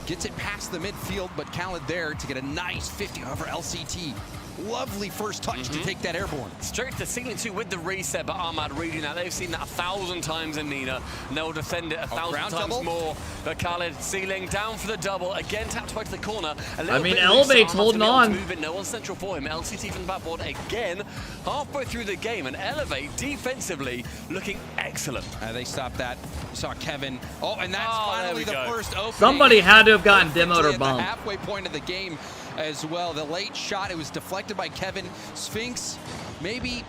S20: Gets it past the midfield, but Khaled there to get a nice 50 over LCT. Lovely first touch to take that airborne.
S11: Straight to ceiling 2 with the reset, but Ahmad reading that. They've seen that 1,000 times in MENA, and they'll defend it 1,000 times more. But Khaled ceiling down for the double. Again, tapped right to the corner.
S1: I mean, Elevate's holding on.
S11: No one's central for him. LCT from the backboard again, halfway through the game, and Elevate defensively looking excellent.
S20: They stopped that. You saw Kevin. Oh, and that's finally the first opening.
S1: Somebody had to have gotten demoed or bumped.
S20: Halfway point of the game as well. The late shot, it was deflected by Kevin. Sphinx maybe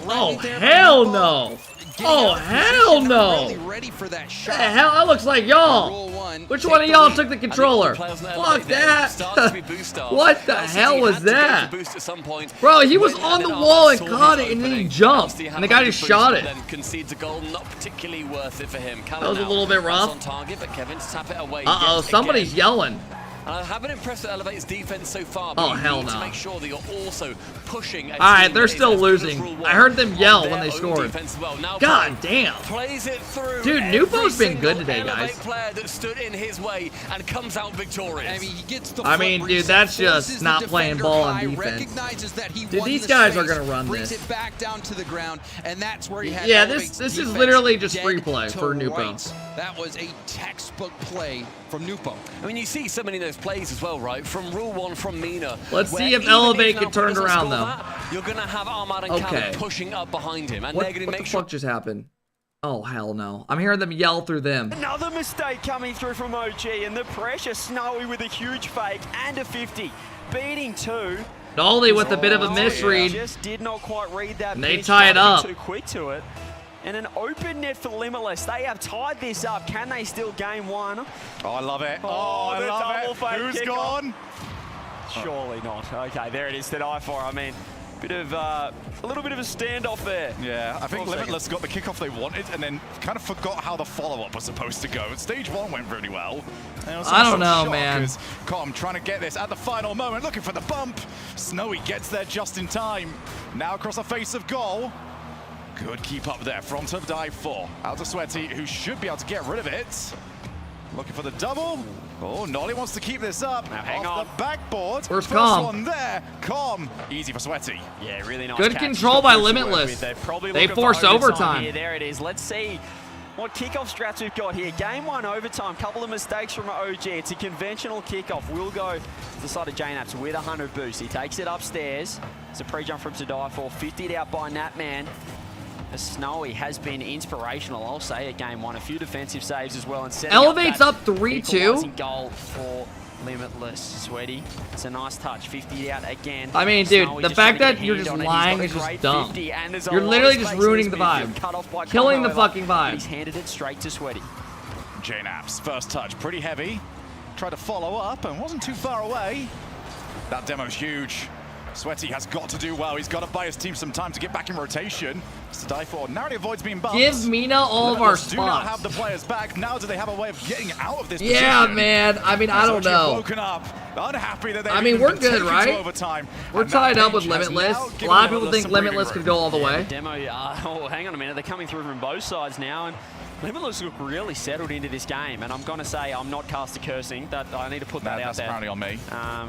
S1: oh hell no. Oh hell no.
S20: Really ready for that shot.
S1: The hell, that looks like y'all. Which one of y'all took the controller? Fuck that. What the hell was that? Bro, he was on the wall and caught it and then he jumped. And the guy just shot it.
S11: Concedes a goal, not particularly worth it for him.
S1: That was a little bit rough.
S11: On target, but Kevin's tap it away.
S1: Uh-oh, somebody's yelling.
S11: And I haven't impressed with Elevate's defense so far, but
S1: oh, hell no.
S11: To make sure that you're also pushing.
S1: Alright, they're still losing. I heard them yell when they scored.
S11: Well.
S1: God damn.
S11: Plays it through.
S1: Dude, Nupo's been good today, guys.
S11: Player that stood in his way and comes out victorious.
S20: I mean, he gets the
S1: dude, that's just not playing ball on defense. Dude, these guys are gonna run this.
S20: Brings it back down to the ground, and that's where he had
S1: yeah, this is literally just free play for Nupo.
S20: That was a textbook play from Nupo.
S11: I mean, you see so many of those plays as well, right? From Rule 1, from MENA.
S1: Let's see if Elevate can turn around, though.
S11: You're going to have Ahmad and Khaled pushing up behind him. And they're going to make sure.
S1: What the fuck just happened? Oh, hell no. I'm hearing them yell through them.
S21: Another mistake coming through from OG, and the pressure. Snowy with a huge fake and a 50. Beating 2.
S1: Nolly with a bit of a misread.
S21: Just did not quite read that.
S1: And they tie it up.
S21: Too quick to it. And an open net for Limitless. They have tied this up. Can they still gain one?
S19: Oh, I love it. Oh, I love it. Who's gone?
S21: Surely not. Okay, there it is. That eye for. I mean, a little bit of a standoff there.
S19: Yeah, I think Limitless got the kickoff they wanted and then kind of forgot how the follow-up was supposed to go. Stage 1 went really well.
S1: I don't know, man.
S19: Com trying to get this at the final moment, looking for the bump. Snowy gets there just in time. Now across the face of goal. Good keep up there from to dive for. Out to Sweaty, who should be able to get rid of it. Looking for the double. Oh, Nolly wants to keep this up.
S21: Now hang on.
S19: The backboard.
S1: Where's
S19: First
S1: Com?
S19: one there. Com. Easy for Sweaty.
S21: Yeah, really nice.
S1: Good
S21: catch.
S1: control by Limitless.
S21: They
S1: force overtime.
S21: Here. There it is. Let's see what kickoff strats we've got here. Game 1 overtime. Couple of mistakes from OG. It's a conventional kickoff. We'll go to the side of J-Naps with 100 boost. He takes it upstairs. It's a pre-jump from Sadai for 50'd out by Natman. Snowy has been inspirational, I'll say, at Game 1. A few defensive saves as well. And
S1: Elevates up 3-2.
S21: Goal for Limitless. Sweaty. It's a nice touch. 50 out again.
S1: I mean, dude, the fact that you're just lying is just dumb. You're literally just ruining the vibe. Killing the fucking vibe.
S21: He's handed it straight to Sweaty.
S19: J-Naps, first touch, pretty heavy. Tried to follow up and wasn't too far away. That demo's huge. Sweaty has got to do well. He's got to buy his team some time to get back in rotation. Stifle narrowly avoids being bumped.
S1: Give Mina all of our spots.
S19: Do not have the players back. Now do they have a way of getting out of this
S1: Yeah,
S19: position?
S1: man. I mean, I don't know.
S19: Woken up, unhappy that
S1: I mean, we're good, right? We're tied up with Limitless. A lot of people think Limitless could go all the way.
S21: Demo, oh, hang on a minute. They're coming through from both sides now. And Limitless look really settled into this game, and I'm going to say I'm not caster cursing. That I need to put that out there.
S19: That's apparently on me.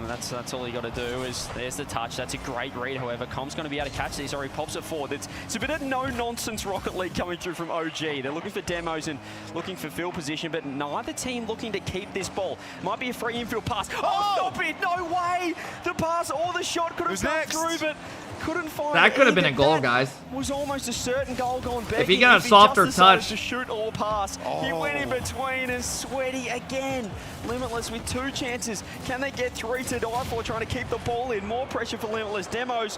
S21: That's all you got to do is there's the touch. That's a great read. However, Com's going to be able to catch these, or he pops it forward. It's a bit of no-nonsense Rocket League coming through from OG. They're looking for demos and looking for field position, but neither team looking to keep this ball. Might be a free infield pass. Oh, stop it! No way! The pass or the shot could have come through, but couldn't find
S1: That could have been a
S21: either.
S1: goal,
S21: That
S1: guys.
S21: Was almost a certain goal going back.
S1: If he got a softer touch.
S21: To shoot or pass. He went in between and Sweaty again. Limitless with 2 chances. Can they get 3 to die for, trying to keep the ball in? More pressure for Limitless. Demos,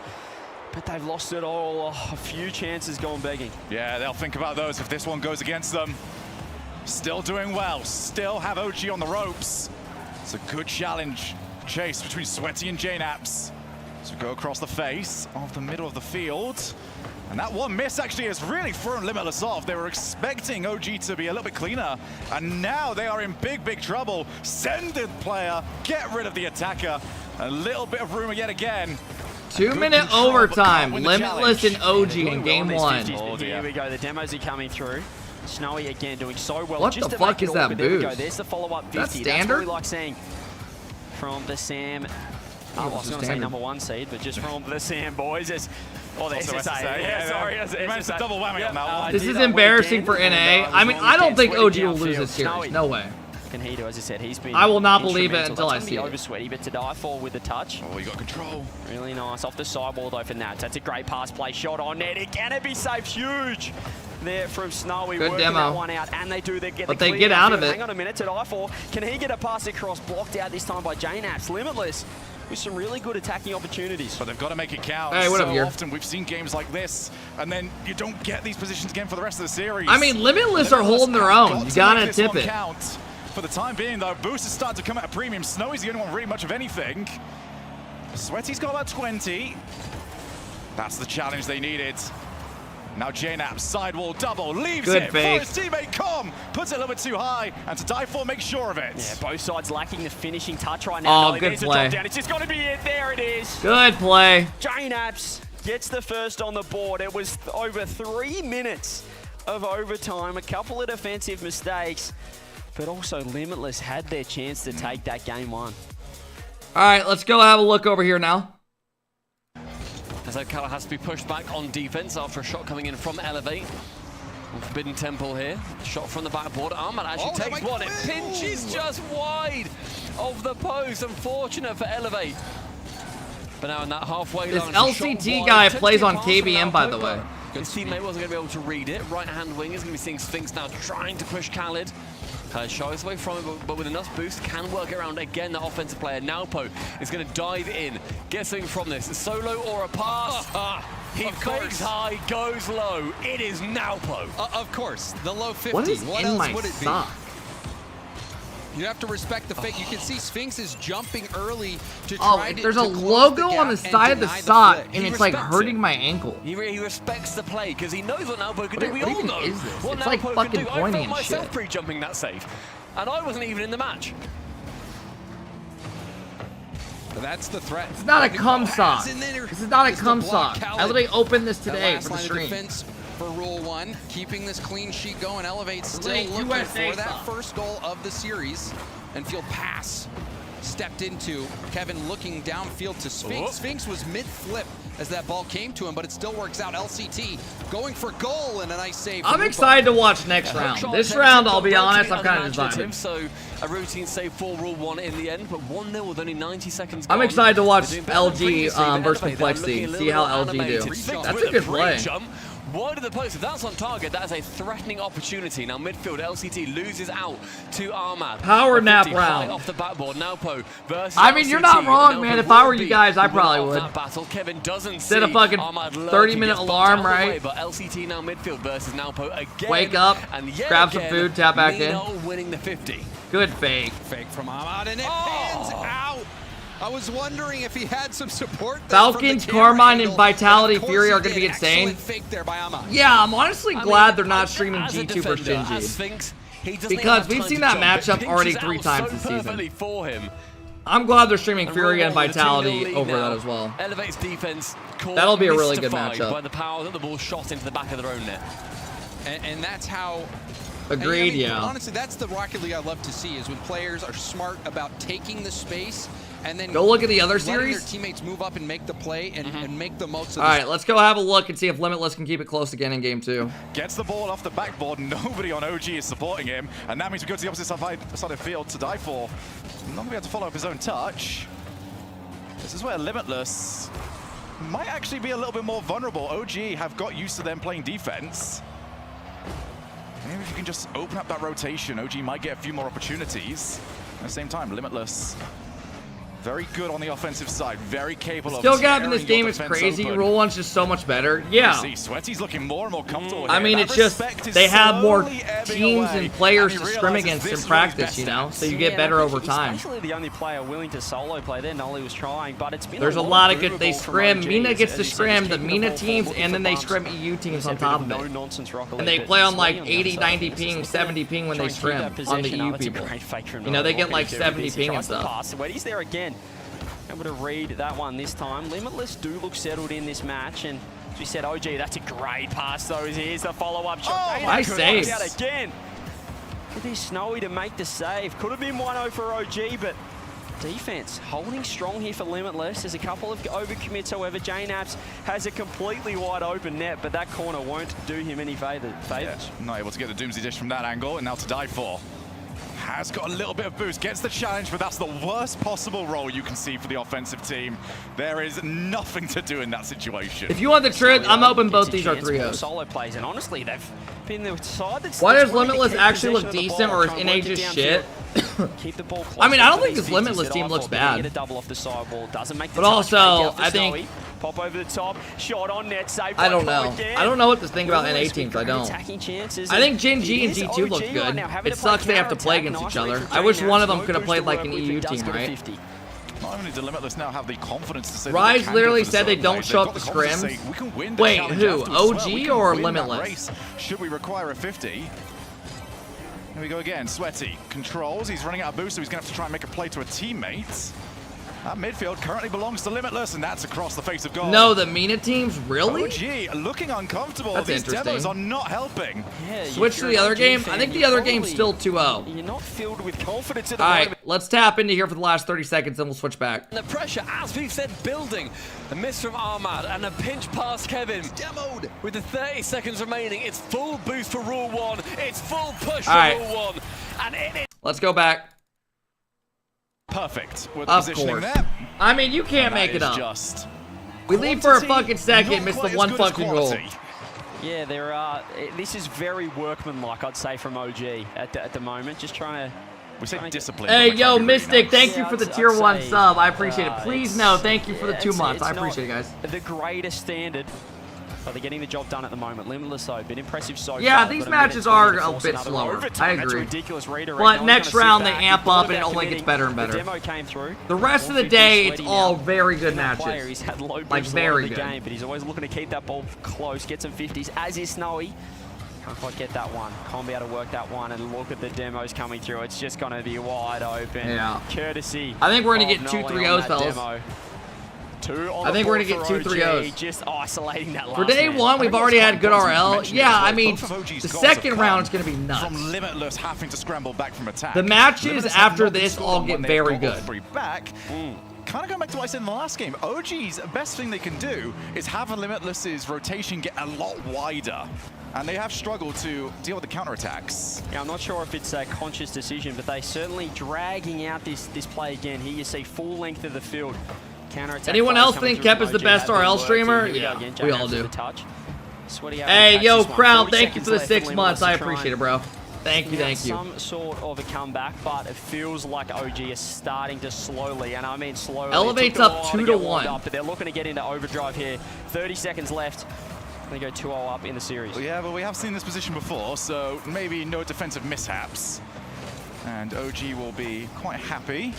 S21: but they've lost it all. A few chances going begging.
S19: Yeah, they'll think about those if this one goes against them. Still doing well. Still have OG on the ropes. It's a good challenge. Chase between Sweaty and J-Naps. So go across the face of the middle of the field. And that one miss actually has really thrown Limitless off. They were expecting OG to be a little bit cleaner. And now they are in big, big trouble. Send the player, get rid of the attacker. A little bit of rumor yet again.
S1: 2-minute overtime. Limitless and OG in game 1.
S21: Here we go. The demos are coming through. Snowy again doing so well.
S1: What
S21: just
S1: the
S21: to
S1: fuck
S21: make it
S1: is
S21: all,
S1: that
S21: but there we go.
S1: boost?
S21: There's the follow-up 50.
S1: That's
S21: That's
S1: standard?
S21: what we like seeing from the Sam. I was going to say #1 seed, but just from the Sam boys. There's the SSA. Yeah, sorry.
S19: You managed to double whammy on that one.
S1: This is embarrassing for NA. I mean, I don't think OG will lose this series. No way.
S21: Can he do? As I said, he's been.
S1: I will not believe it until I
S21: see
S1: see
S21: over
S1: it.
S21: Sweaty, but to die for with the touch.
S19: Oh, you got control.
S21: Really nice off the sidewall though for Nats. That's a great pass play shot on net. Can it be saved? Huge there from Snowy.
S1: Good
S21: working
S1: demo.
S21: that one out, and they do. They get.
S1: But
S21: the
S1: they
S21: clear
S1: get out of
S21: downfield.
S1: it.
S21: Hang on a minute to die for. Can he get a pass across? Blocked out this time by J-Naps. Limitless with some really good attacking opportunities.
S19: But they've got to make it count.
S1: Hey, what up,
S19: so
S1: here?
S19: often we've seen games like this, and then you don't get these positions again for the rest of the series.
S1: I mean, Limitless are holding their own. You gotta tip it.
S19: Count. For the time being, though, boost is starting to come at a premium. Snowy's the only one really much of anything. Sweaty's got about 20. That's the challenge they needed. Now J-Naps, sidewall double, leaves
S1: Good
S19: it
S1: fake.
S19: for his teammate Com. Puts it a little bit too high, and to die for, make sure of it.
S21: Yeah, both sides lacking the finishing touch right now.
S1: Oh, good play.
S21: It's just got to be it. There it is.
S1: Good play.
S21: J-Naps gets the first on the board. It was over 3 minutes of overtime, a couple of defensive mistakes, but also Limitless had their chance to take that game 1.
S1: All right, let's go have a look over here now.
S6: As Okala has to be pushed back on defense after a shot coming in from Elevate. On Forbidden Temple here. Shot from the backboard. Ahmad actually takes one. It pinches just wide of the post. Unfortunate for Elevate. But now in that halfway
S1: This
S6: line.
S1: LCT guy plays on KBM, by the way.
S6: His teammate wasn't going to be able to read it. Right-hand wing is going to be seeing Sphinx now trying to push Khaled. Khaled shies away from it, but with enough boost, can work it around. Again, the offensive player, Naupo, is going to dive in. Get something from this. A solo or a pass? He fakes high, goes low. It is Naupo.
S20: Of course, the low 50.
S1: What is
S20: what
S1: in
S20: else
S1: my
S20: would it be?
S1: sock?
S20: You have to respect the fake. You can see Sphinx is jumping early to try
S1: there's a logo on the side of the sock, and it's like hurting my ankle.
S6: He respects the play because he knows what Nalpo can do. We all know
S1: is this?
S6: what
S1: It's like
S6: Nalpo
S1: fucking
S6: can do. I
S1: pointy
S6: felt
S1: and
S6: myself
S1: shit.
S6: pre-jumping that save, and I wasn't even in the match.
S20: That's the threat.
S1: It's not a cum sock. This is not a cum sock. I literally opened this today for the stream.
S20: Defense for Rule 1, keeping this clean sheet going. Elevate still
S1: Late
S20: looking
S1: USA
S20: for that
S1: sock.
S20: first goal of the series. And field pass stepped into. Kevin looking downfield to Sphinx. Sphinx was mid-flip as that ball came to him, but it still works out. LCT going for goal and a nice save.
S1: I'm excited to watch next round. This round, I'll be honest, I'm kind of excited.
S6: So a routine save for Rule 1 in the end, but 1-0 with only 90 seconds gone.
S1: I'm excited to watch
S6: They're doing better than previously,
S1: LG
S6: but
S1: versus
S6: Elevate, they're
S1: Complexity.
S6: looking a
S1: See
S6: little
S1: how LG do.
S6: animated. Sphinx
S1: That's
S6: with
S1: a good play.
S6: pre-jump. Wide of the post, if that's on target, that is a threatening opportunity. Now midfield, LCT loses out to Ahmad.
S1: Power nap
S6: high
S1: round.
S6: off the backboard. Nalpo versus
S1: I mean, you're not
S6: LCT.
S1: wrong,
S6: Nalpo
S1: man. If I
S6: will
S1: were you
S6: be
S1: guys, I
S6: winner
S1: probably
S6: of
S1: would.
S6: that battle. Kevin doesn't
S1: Instead
S6: see
S1: of fucking
S6: Ahmad lurking,
S1: 30-minute
S6: gets bumped
S1: alarm,
S6: out of the way,
S1: right?
S6: But LCT now midfield versus Nalpo again.
S1: Wake up,
S6: and yet
S1: grab some
S6: again,
S1: food, tap back in.
S6: Nino winning the 50.
S1: Good fake.
S20: Fake from Ahmad, and it pans out. I was wondering if he had some support there.
S1: Falcons, Carmine, and Vitality Fury are going to be insane.
S20: Fake there by Ahmad.
S1: Yeah, I'm honestly glad they're not streaming
S6: as a
S1: G2 versus
S6: defender,
S1: GenG.
S6: as Sphinx, he doesn't
S1: Because
S6: have
S1: we've
S6: time
S1: seen
S6: to
S1: that
S6: jump. It
S1: matchup already
S6: pinches
S1: 3
S6: out
S1: times
S6: so
S1: this season.
S6: perfectly for him.
S1: I'm glad they're streaming
S6: And
S1: Fury
S6: Rule
S1: and
S6: 1 with a 2-0
S1: Vitality
S6: lead
S1: over
S6: now.
S1: that as well.
S6: Elevates defense.
S1: That'll be a really good
S6: mystified
S1: matchup.
S6: by the power that the ball shot into the back of their own net.
S20: And that's how...
S1: Agreed,
S20: I mean,
S1: yeah.
S20: Honestly, that's the Rocket League I love to see, is when players are smart about taking the space and then
S1: Go look at the other
S20: letting
S1: series.
S20: their teammates move up and make the play and make the most of
S1: All right, let's go have a look and see if Limitless can keep it close again in game 2.
S19: Gets the ball off the backboard. Nobody on OG is supporting him. And that means we go to the opposite side of field to die for. Not going to be able to follow up his own touch. This is where Limitless might actually be a little bit more vulnerable. OG have got used to them playing defense. Maybe if you can just open up that rotation, OG might get a few more opportunities. At the same time, Limitless, very good on the offensive side, very capable
S1: Skill
S19: of
S1: gap in this
S19: tearing
S1: game
S19: your
S1: is
S19: defense
S1: crazy.
S19: open.
S1: Rule 1's just so much better. Yeah.
S19: You see, Sweaty's looking more and more comfortable
S1: I
S19: here.
S1: mean,
S19: That
S1: it's just
S19: respect is
S1: they have more
S19: slowly ebbing
S1: teams
S19: away,
S1: and players
S19: he
S1: to scrim
S19: realizes
S1: against
S19: this
S1: in
S19: is
S1: practice,
S19: best
S1: you know,
S19: at.
S1: so you get better over time.
S2: Especially the only player willing to solo play there. Nolly was trying, but it's been
S1: There's a
S2: lot
S1: lot
S2: of
S1: of good. They
S2: movable from
S1: scrim.
S2: OGs,
S1: Mina gets
S2: as
S1: to
S2: you said,
S1: scrim
S2: just
S1: the
S2: keeping the
S1: Mina
S2: ball
S1: teams,
S2: forward,
S1: and then they
S2: looking for
S1: scrim
S2: bumps.
S1: EU teams
S2: There's
S1: on
S2: a bit
S1: top
S2: of
S1: of it.
S2: no-nonsense Rocket
S1: And
S2: League,
S1: they
S2: but
S1: play on
S2: Sway
S1: like
S2: on the
S1: 80,
S2: other
S1: 90
S2: side.
S1: ping,
S2: Just
S1: 70 ping when
S2: try
S1: they
S2: and keep
S1: scrim
S2: that
S1: on the
S2: possession
S1: EU
S2: up. It's a
S1: people.
S2: great fake from
S1: You know, they get
S2: Rocket
S1: like
S2: League to
S1: 70
S2: this. He
S1: ping and
S2: tries to
S1: stuff.
S2: pass. Sweaty's there again. Able to read that one this time. Limitless do look settled in this match, and as we said, OG, that's a great pass though. Here's the follow-up shot.
S1: Oh, nice save.
S2: Out again. It is Snowy to make the save. Could have been 1-0 for OG, but defense holding strong here for Limitless. There's a couple of overcommits, however. J-Naps has a completely wide open net, but that corner won't do him any favors.
S19: Yeah, not able to get the Doomsday Dish from that angle, and now to die for. Has got a little bit of boost, gets the challenge, but that's the worst possible role you can see for the offensive team. There is nothing to do in that situation.
S1: If you want the truth, I'm hoping both these are 3-0s.
S2: Solo plays, and honestly, they've been the side that's
S1: Why does
S2: trying to
S1: Limitless
S2: keep
S1: actually look
S2: possession of the
S1: decent,
S2: ball,
S1: or is
S2: try and work
S1: NA
S2: it
S1: just
S2: downfield.
S1: shit?
S2: Keep the ball close.
S1: I mean, I don't think
S2: These
S1: this Limitless
S2: 50s
S1: team
S2: that
S1: looks
S2: I thought they're gonna
S1: bad.
S2: Get a double off the sidewall, doesn't make the
S1: But
S2: touch,
S1: also,
S2: break out for
S1: I think-
S2: Snowy. Pop over the top, shot on net, save
S1: I don't
S2: by
S1: know.
S2: again.
S1: I don't know what to think about NA
S2: Limitless
S1: teams.
S2: with
S1: I
S2: great
S1: don't.
S2: attacking chances,
S1: I think
S2: and
S1: Gen G and
S2: it is
S1: G2 look
S2: OG
S1: good.
S2: right now, having
S1: It
S2: to play
S1: sucks they have to play
S2: counter-attack.
S1: against each
S2: Nice
S1: other.
S2: read from
S1: I wish
S2: J-Naps.
S1: one of them
S2: No
S1: could have
S2: boost
S1: played
S2: to
S1: like
S2: work
S1: an
S2: with,
S1: EU
S2: but does
S1: team,
S2: go to
S1: right?
S2: 50.
S19: Not only do Limitless now have the confidence to say that
S1: Rise
S19: they can
S1: literally
S19: go for the
S1: said they
S19: solo
S1: don't
S19: play,
S1: show
S19: they've
S1: up
S19: got
S1: to
S19: the confidence to
S1: scrims.
S19: say, we can win the
S1: Wait,
S19: challenge
S1: who?
S19: afterwards as well.
S1: OG
S19: We can
S1: or
S19: win that
S1: Limitless?
S19: race should we require a 50. Here we go again. Sweaty controls. He's running out of boost, so he's going to have to try and make a play to a teammate. That midfield currently belongs to Limitless, and that's across the face of goal.
S1: No, the Mina teams? Really?
S19: OG looking uncomfortable.
S1: That's
S19: These
S1: interesting.
S19: demos are not helping.
S2: Yeah,
S1: Switch to the other game? I think the other game's still 2-0.
S2: You're not filled with confidence at the
S1: All right,
S2: moment.
S1: let's tap into here for the last 30 seconds, then we'll switch back.
S6: And the pressure, as we've said, building. A miss from Ahmad and a pinch past Kevin. Demoed. With the 30 seconds remaining, it's full boost for Rule 1. It's full push for
S1: All right.
S6: Rule 1. And it is...
S1: Let's go back.
S19: Perfect with the
S1: Of
S19: positioning
S1: course.
S19: there.
S1: I mean, you can't
S19: And that
S1: make it
S19: is
S1: up.
S19: Just
S1: We leave for a
S19: quantity,
S1: fucking second,
S19: not
S1: miss the
S19: quite as
S1: one
S19: good as
S1: fucking goal.
S19: quality.
S2: Yeah, there are. This is very workmanlike, I'd say, from OG at the moment. Just trying to.
S19: We say discipline.
S1: Hey,
S19: but
S1: yo,
S19: really
S1: Mystic,
S19: nice.
S1: thank you for the tier 1
S2: say,
S1: sub. I appreciate it. Please
S2: it's-
S1: no, thank you for the
S2: yeah,
S1: 2 months. I
S2: it's not
S1: appreciate it, guys.
S2: The greatest standard
S5: But they're getting the job done at the moment. Limitless, though, been impressive so far.
S1: Yeah, these matches are a bit slower. I agree.
S5: Ridiculous redirect.
S1: But next round, they amp up and it only gets better and better.
S5: The demo came through.
S1: The rest of the day, it's all very good matches.
S5: He's had low
S1: like, very good.
S5: Game, but he's always looking to keep that ball close, get some 50s, as is Snowy. Can't quite get that one. Can't be able to work that one, and look at the demos coming through. It's just going to be wide open.
S1: Yeah.
S5: Courtesy.
S1: I think we're going to get 2 3-0s, fellas. I think we're going to get 2 3-0s.
S5: Just isolating that last
S1: For day one, we've already had good RL. Yeah, I mean, the second round is going to be nuts.
S19: From Limitless having to scramble back from attack.
S1: The matches after this all get very good.
S19: Kind of going back to what I said in the last game, OG's best thing they can do is have a Limitless's rotation get a lot wider. And they have struggled to deal with the counterattacks.
S5: Yeah, I'm not sure if it's a conscious decision, but they certainly dragging out this play again. Here you see full length of the field.
S1: Anyone else think Kep is the best RL streamer? Yeah, we all do. Hey, yo, crowd, thank you for the 6 months. I appreciate it, bro. Thank you, thank you.
S5: Some sort of a comeback, but it feels like OG is starting to slowly, and I mean slowly.
S1: Elevate's up 2-1.
S5: But they're looking to get into overdrive here. 30 seconds left. They go 2-0 up in the series.
S19: Yeah, but we have seen this position before, so maybe no defensive mishaps. And OG will be quite happy,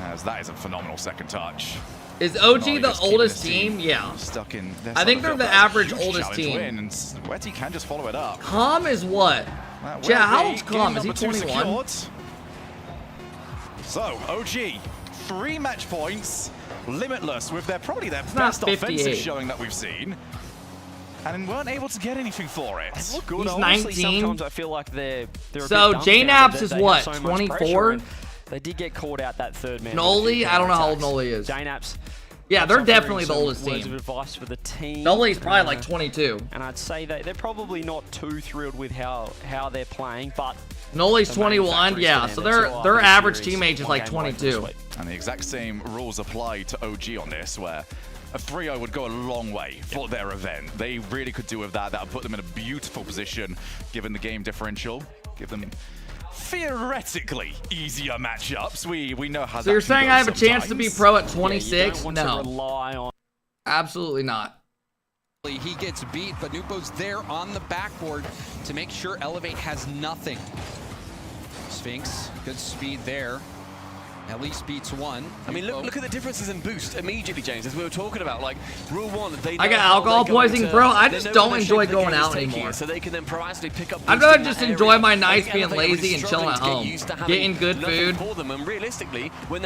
S19: as that is a phenomenal second touch.
S1: Is OG the oldest team? Yeah.
S19: Stuck in.
S1: I think they're the average oldest team.
S19: And Sweaty can just follow it up.
S1: Calm is what? Yeah, how old's Calm? Is he 21?
S19: So, OG, 3 match points. Limitless with probably their best offensive showing that we've seen. And weren't able to get anything for it.
S1: He's 19.
S5: Sometimes I feel like they're
S1: so JNAPS is what, 24?
S5: They did get called out that third man.
S1: Noli, I don't know how old Noli is.
S5: JNAPS.
S1: Yeah, they're definitely the oldest
S5: words
S1: team.
S5: Of advice for the team.
S1: Noli's probably like 22.
S5: And I'd say that they're probably not too thrilled with how they're playing, but
S1: Noli's 21, yeah. So their average team age is like 22.
S19: And the exact same rules apply to OG on this, where a 3-0 would go a long way for their event. They really could do with that. That would put them in a beautiful position, given the game differential. Give them theoretically easier matchups. We know how.
S1: So you're saying I have a chance to be pro at 26? No. Absolutely not.
S20: He gets beat, but Nupo's there on the backboard to make sure Elevate has nothing. Sphinx, good speed there. At least beats one.
S6: I mean, look at the differences in boost immediately, James, as we were talking about. Like, rule 1,
S1: I got alcohol poisoning, bro. I just don't enjoy going out anymore.
S6: So they can then proactively pick up.
S1: I'd rather just enjoy my nights being lazy and chilling at home, getting good food,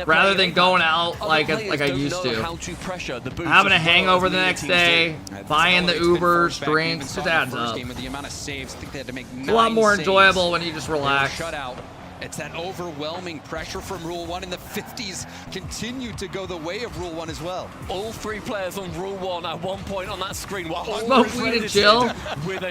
S1: rather than going out like I used to. Having a hangover the next day, buying the Ubers, drinks, just adds up. It's a lot more enjoyable when you just relax.
S20: It's that overwhelming pressure from Rule 1, and the 50s continue to go the way of Rule 1 as well.
S6: All 3 players on Rule 1 at one point on that screen.
S1: Smoke weed and chill.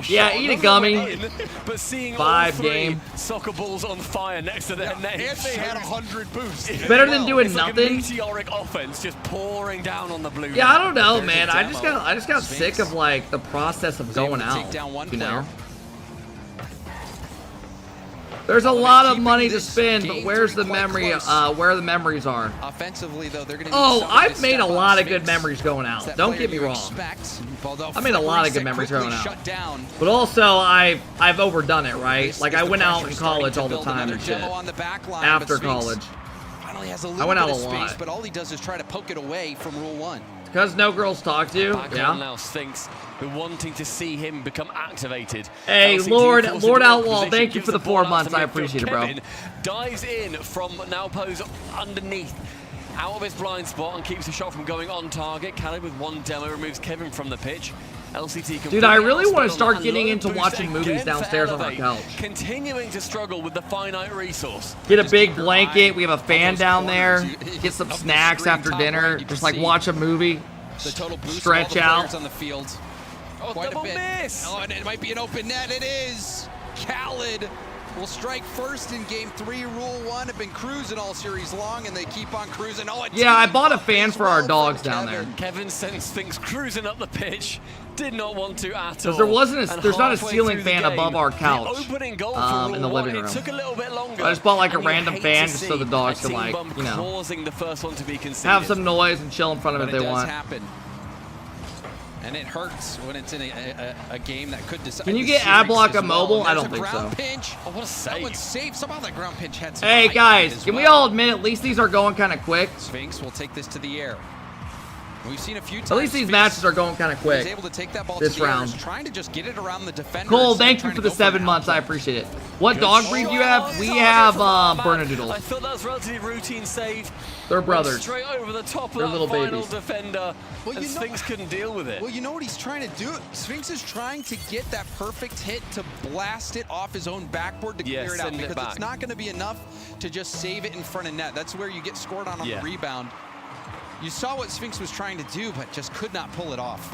S1: Yeah, eat a gummy.
S6: But seeing
S1: 5 game.
S6: Soccer balls on fire next to their names.
S20: If they had 100 boosts.
S1: Better than doing nothing.
S6: Like a meteoric offense just pouring down on the blue.
S1: Yeah, I don't know, man. I just got sick of like the process of going out. You know. There's a lot of money to spend, but where's the memory? Where the memories are?
S20: Offensively, though, they're going to.
S1: Oh, I've made a lot of good memories going out. Don't get me wrong. I made a lot of good memories going out. But also, I've overdone it, right? Like I went out in college all the time and shit. After college, I went out a lot.
S20: But all he does is try to poke it away from Rule 1.
S1: Because no girls talk to you. Yeah.
S6: Now Sphinx, we're wanting to see him become activated.
S1: Hey, Lord Outlaw, thank you for the 4 months. I appreciate it, bro.
S6: Dives in from Nalpo's underneath, out of his blind spot, and keeps the shot from going on target. Khaled with 1 demo removes Kevin from the pitch. LCT.
S1: Dude, I really want to start getting into watching movies downstairs on our couch.
S6: Continuing to struggle with the finite resource.
S1: Get a big blanket. We have a fan down there. Get some snacks after dinner. Just like watch a movie. Stretch out.
S20: On the field. Oh, quite a bit. Miss. Oh, and it might be an open net. It is. Khaled will strike first in game 3. Rule 1 have been cruising all series long, and they keep on cruising. Oh,
S1: yeah, I bought a fan for our dogs down there.
S6: Kevin sends things cruising up the pitch. Did not want to at all.
S1: There's not a ceiling fan above our couch in the living room.
S6: It took a little bit longer.
S1: I just bought like a random fan just so the dogs can like, you know,
S6: the first one to be
S1: have some noise and chill in front of it if they want.
S20: And it hurts when it's in a game that could decide.
S1: Can you get ad block on mobile? I don't think so.
S20: Pinch. Oh, what a save. That one's safe. Somehow that ground pinch had some
S1: Hey,
S20: height
S1: guys,
S20: as
S1: can we
S20: well.
S1: all admit at least these are going kind of quick?
S20: Sphinx will take this to the air. We've seen a few times.
S1: At least these matches are going kind of quick.
S20: He's able to take that ball
S1: this
S20: to the
S1: round.
S20: air, trying to just get it around the defender.
S1: Cole, thank you for the 7 months. I appreciate it. What dog breed do you have? We have Bernedoodles.
S5: I thought that was relatively routine save.
S1: They're brothers.
S5: Straight over the top of
S1: They're
S5: that
S1: little
S5: final
S1: babies.
S5: defender.
S20: Well,
S5: and Sphinx couldn't deal with it.
S20: Well, you know what he's trying to do? Sphinx is trying to get that perfect hit to blast it off his own backboard to clear it out,
S5: send it
S20: because
S5: back.
S20: it's not going to be enough to just save it in front of net. That's where you get scored on the rebound. You saw what Sphinx was trying to do, but just could not pull it off.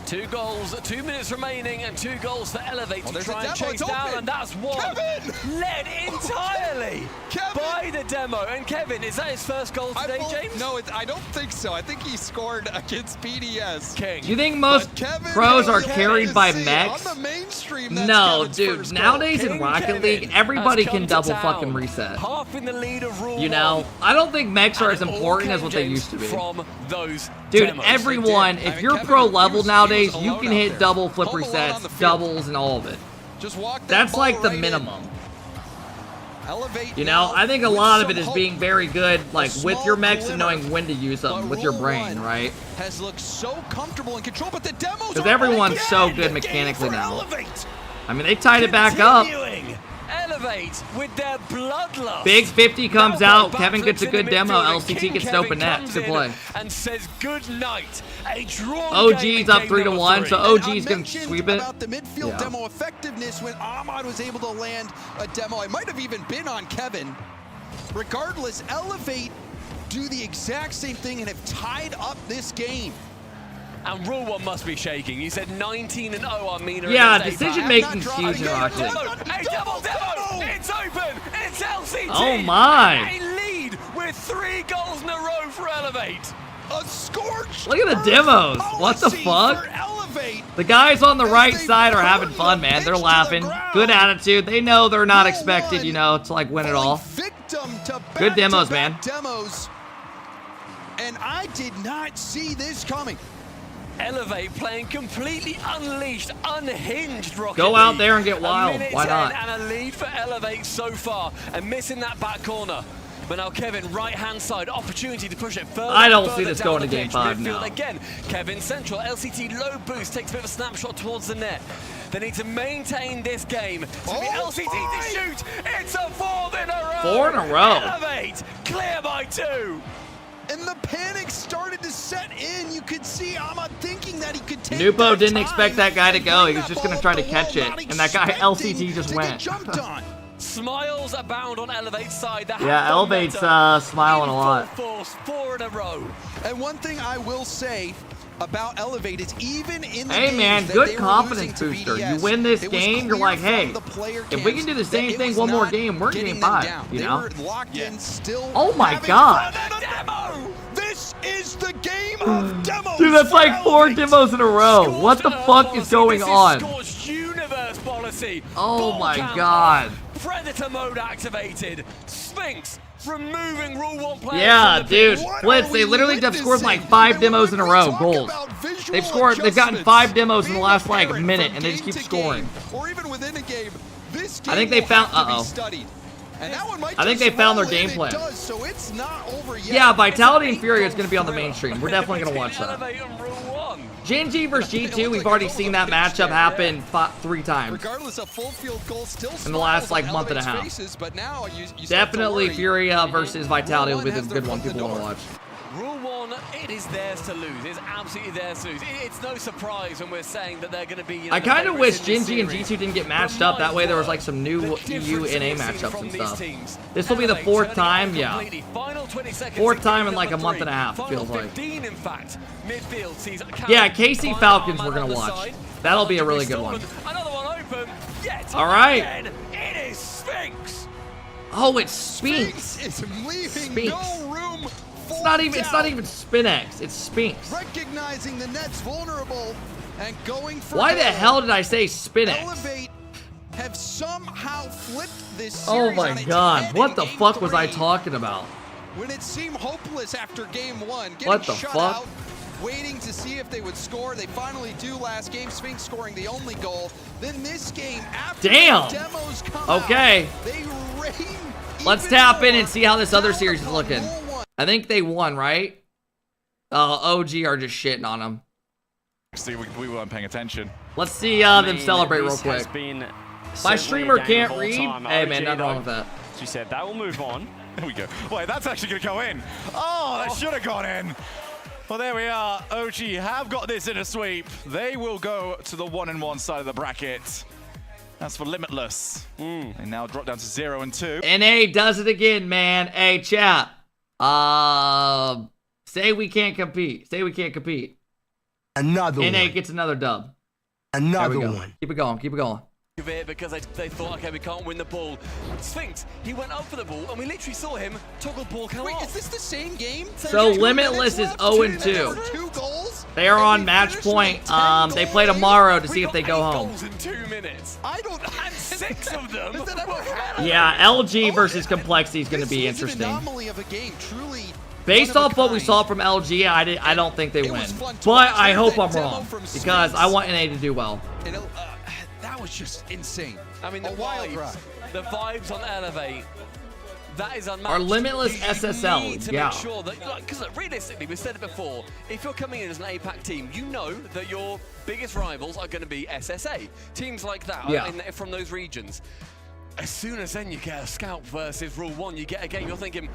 S5: 2 goals, 2 minutes remaining, and 2 goals for Elevate to
S20: there's
S5: try
S20: a
S5: and
S20: demo,
S5: chase
S20: it's
S5: down,
S20: open.
S5: and that's one
S20: Kevin!
S5: led entirely by the demo. And Kevin, is that his first goal today, James?
S20: No, I don't think so. I think he scored against BDS.
S5: King.
S1: Do you think most pros are carried by mechs?
S20: On the mainstream,
S1: No, dude. Nowadays in Rocket League, everybody can double fucking reset.
S5: Half in the lead of rule
S1: You know, I don't think mechs are as important as what they used to be.
S5: from those
S1: Dude,
S5: demos.
S1: everyone, if you're pro level nowadays, you can hit double flip resets, doubles, and all of it.
S20: Just walk
S1: That's like the minimum.
S20: Elevate.
S1: You know, I think a lot of it is being very good, like, with your mechs and knowing when to use them with your brain, right?
S20: Has looked so comfortable in control, but the demos
S1: Because
S20: are
S1: everyone's so good mechanically now. I mean, they tied it back up.
S5: Elevate with their bloodlust.
S1: Big 50 comes out. Kevin gets a good demo. LCT gets an open net. Good play.
S5: And says good night. A draw.
S1: OG's up 3-1, so OG's gonna sweep it.
S20: About the midfield demo effectiveness when Ahmad was able to land a demo. It might have even been on Kevin. Regardless, Elevate do the exact same thing and have tied up this game.
S5: And Rule 1 must be shaking. You said 19-0 on Mina.
S1: Yeah, decision making's huge in Rocket League.
S5: A double demo! It's open! It's LCT!
S1: Oh my!
S5: A lead with 3 goals in a row for Elevate.
S20: A scorch!
S1: Look at the demos. What the fuck? The guys on the right side are having fun, man. They're laughing. Good attitude. They know they're not expected, you know, to like win it all. Good demos, man.
S20: Demos. And I did not see this coming.
S5: Elevate playing completely unleashed, unhinged Rocket
S1: Go out
S5: League.
S1: there and get wild.
S5: A minute
S1: Why
S5: 10
S1: not?
S5: And a lead for Elevate so far, and missing that back corner. But now Kevin, right-hand side, opportunity to push it further.
S1: I don't
S5: further
S1: see this
S5: down
S1: going
S5: the
S1: to game
S5: pitch.
S1: 5
S5: Midfield
S1: now.
S5: Again, Kevin central, LCT low boost, takes a bit of a snapshot towards the net. They need to maintain this game. To be LCT to shoot. It's a 4th in a row.
S1: 4 in a row.
S5: Elevate, clear by 2.
S20: And the panic started to set in. You could see Ahmad thinking that he could take
S1: Nupo didn't expect that guy to go. He was just going to try to catch it. And that guy, LCT, just went.
S5: Smiles abound on Elevate's side.
S1: Yeah, Elevate's smiling a lot.
S5: 4 in a row.
S20: And one thing I will say about Elevate is even in the
S1: Hey man,
S20: games that
S1: good
S20: they were
S1: confidence
S20: losing to
S1: booster.
S20: BDS,
S1: You win this
S20: it was
S1: game, you're
S20: clear
S1: like,
S20: from
S1: hey,
S20: the player
S1: if we can do the
S20: camps
S1: same
S20: that it
S1: thing
S20: was
S1: one more
S20: not
S1: game, we're in
S20: getting
S1: game
S20: them
S1: 5.
S20: down.
S1: You
S20: They
S1: know?
S20: were locked in, still
S1: Oh my
S20: having
S1: god.
S20: fun. Demo! This is the game of demos.
S1: Dude, that's like 4
S20: Elevate.
S1: demos in a row. What the fuck is going on?
S5: Scorched universe policy.
S1: Oh
S5: Ball
S1: my
S5: camper.
S1: god.
S5: Predator mode activated. Sphinx removing Rule 1 players.
S1: Yeah,
S5: from the
S1: dude.
S5: pitch.
S1: Blitz, they literally have scored like 5 demos in a row, goals. They've gotten 5 demos in the last like minute, and they just keep scoring.
S20: Or even within a game, this
S1: I think they found.
S20: And that one might
S1: I think they
S20: just
S1: found their
S20: roll in.
S1: game
S20: It
S1: plan.
S20: does, so it's not over yet.
S1: Yeah, Vitality and Furia is going to be on the mainstream. We're definitely going to watch that.
S5: Elevate and Rule 1.
S1: GenG versus G2, we've already seen that matchup happen 3 times
S20: Regardless of full field goals, still
S1: in the last
S20: smiles
S1: like
S20: on
S1: month and a half.
S20: Elevate's faces, but now you start to
S1: Definitely
S20: worry.
S1: Furia versus Vitality will be the good one people want to watch.
S5: Rule 1, it is theirs to lose. It's absolutely theirs to lose. It's no surprise when we're saying that they're going to be. You know,
S1: I kind of wish
S5: favourites in
S1: GenG and
S5: this
S1: G2
S5: series.
S1: didn't get matched up. That way there was like some new EU NA matchups and stuff. This will be the 4th time, yeah. 4th time in like a month and a half, it feels like.
S5: 15, in fact. Midfield sees
S1: Yeah, KC Falcons we're going to watch. That'll be a really good one.
S5: Another one open. Yet
S1: All right.
S5: again, it is Sphinx.
S1: Oh, it's Sphinx.
S20: Sphinx is leaving
S1: Sphinx.
S20: no room for
S1: It's not even Spinx. It's Sphinx.
S20: Recognizing the net's vulnerable and going for
S1: Why the
S20: goal.
S1: hell did I say Spinx?
S20: Elevate have somehow flipped this
S1: Oh
S20: series
S1: my
S20: on its
S1: god,
S20: head
S1: what
S20: in
S1: the
S20: game
S1: fuck was I
S20: 3.
S1: talking about?
S20: When it seemed hopeless after game 1, getting
S1: What the
S20: shut
S1: fuck?
S20: out waiting to see if they would score. They finally do last game. Sphinx scoring the only goal. Then this game, after
S1: damn.
S20: the demos come
S1: Okay.
S20: out, they reign.
S1: Let's tap in and see how this other series is looking. I think they won, right? OG are just shitting on them.
S19: See, we weren't paying attention.
S1: Let's see them celebrate real quick. My streamer can't read. Hey, man, nothing wrong with that.
S2: She said that will move on.
S19: There we go. Wait, that's actually going to go in. Oh, that should have gone in. Well, there we are. OG have got this in a sweep. They will go to the 1-1 side of the bracket. That's for Limitless. They now drop down to 0 and 2.
S1: NA does it again, man. Hey, chat. Say we can't compete. Say we can't compete.
S10: Another
S1: NA
S10: one.
S1: gets another dub.
S10: Another one.
S1: Keep it going. Keep it going.
S6: Because they thought, okay, we can't win the ball. Sphinx, he went up for the ball, and we literally saw him toggle ball come off.
S20: Is this the same game?
S1: So Limitless is 0 and 2. They are on match point. They play tomorrow to see if they go home.
S6: Goals in 2 minutes. I don't. And 6 of them.
S1: Yeah, LG versus Complexity is going to be interesting. Based off what we saw from LG, I don't think they win. But I hope I'm wrong because I want NA to do well.
S20: That was just insane.
S6: I mean, the vibes on Elevate, that is unmatched.
S1: Our Limitless
S6: You
S1: SSL,
S6: need to
S1: yeah.
S6: make sure that, because realistically, we've said it before, if you're coming in as an APAC team, you know that your biggest rivals are going to be SSA. Teams like that from those regions. As soon as then you get a Scout versus Rule 1, you get a game, you're thinking,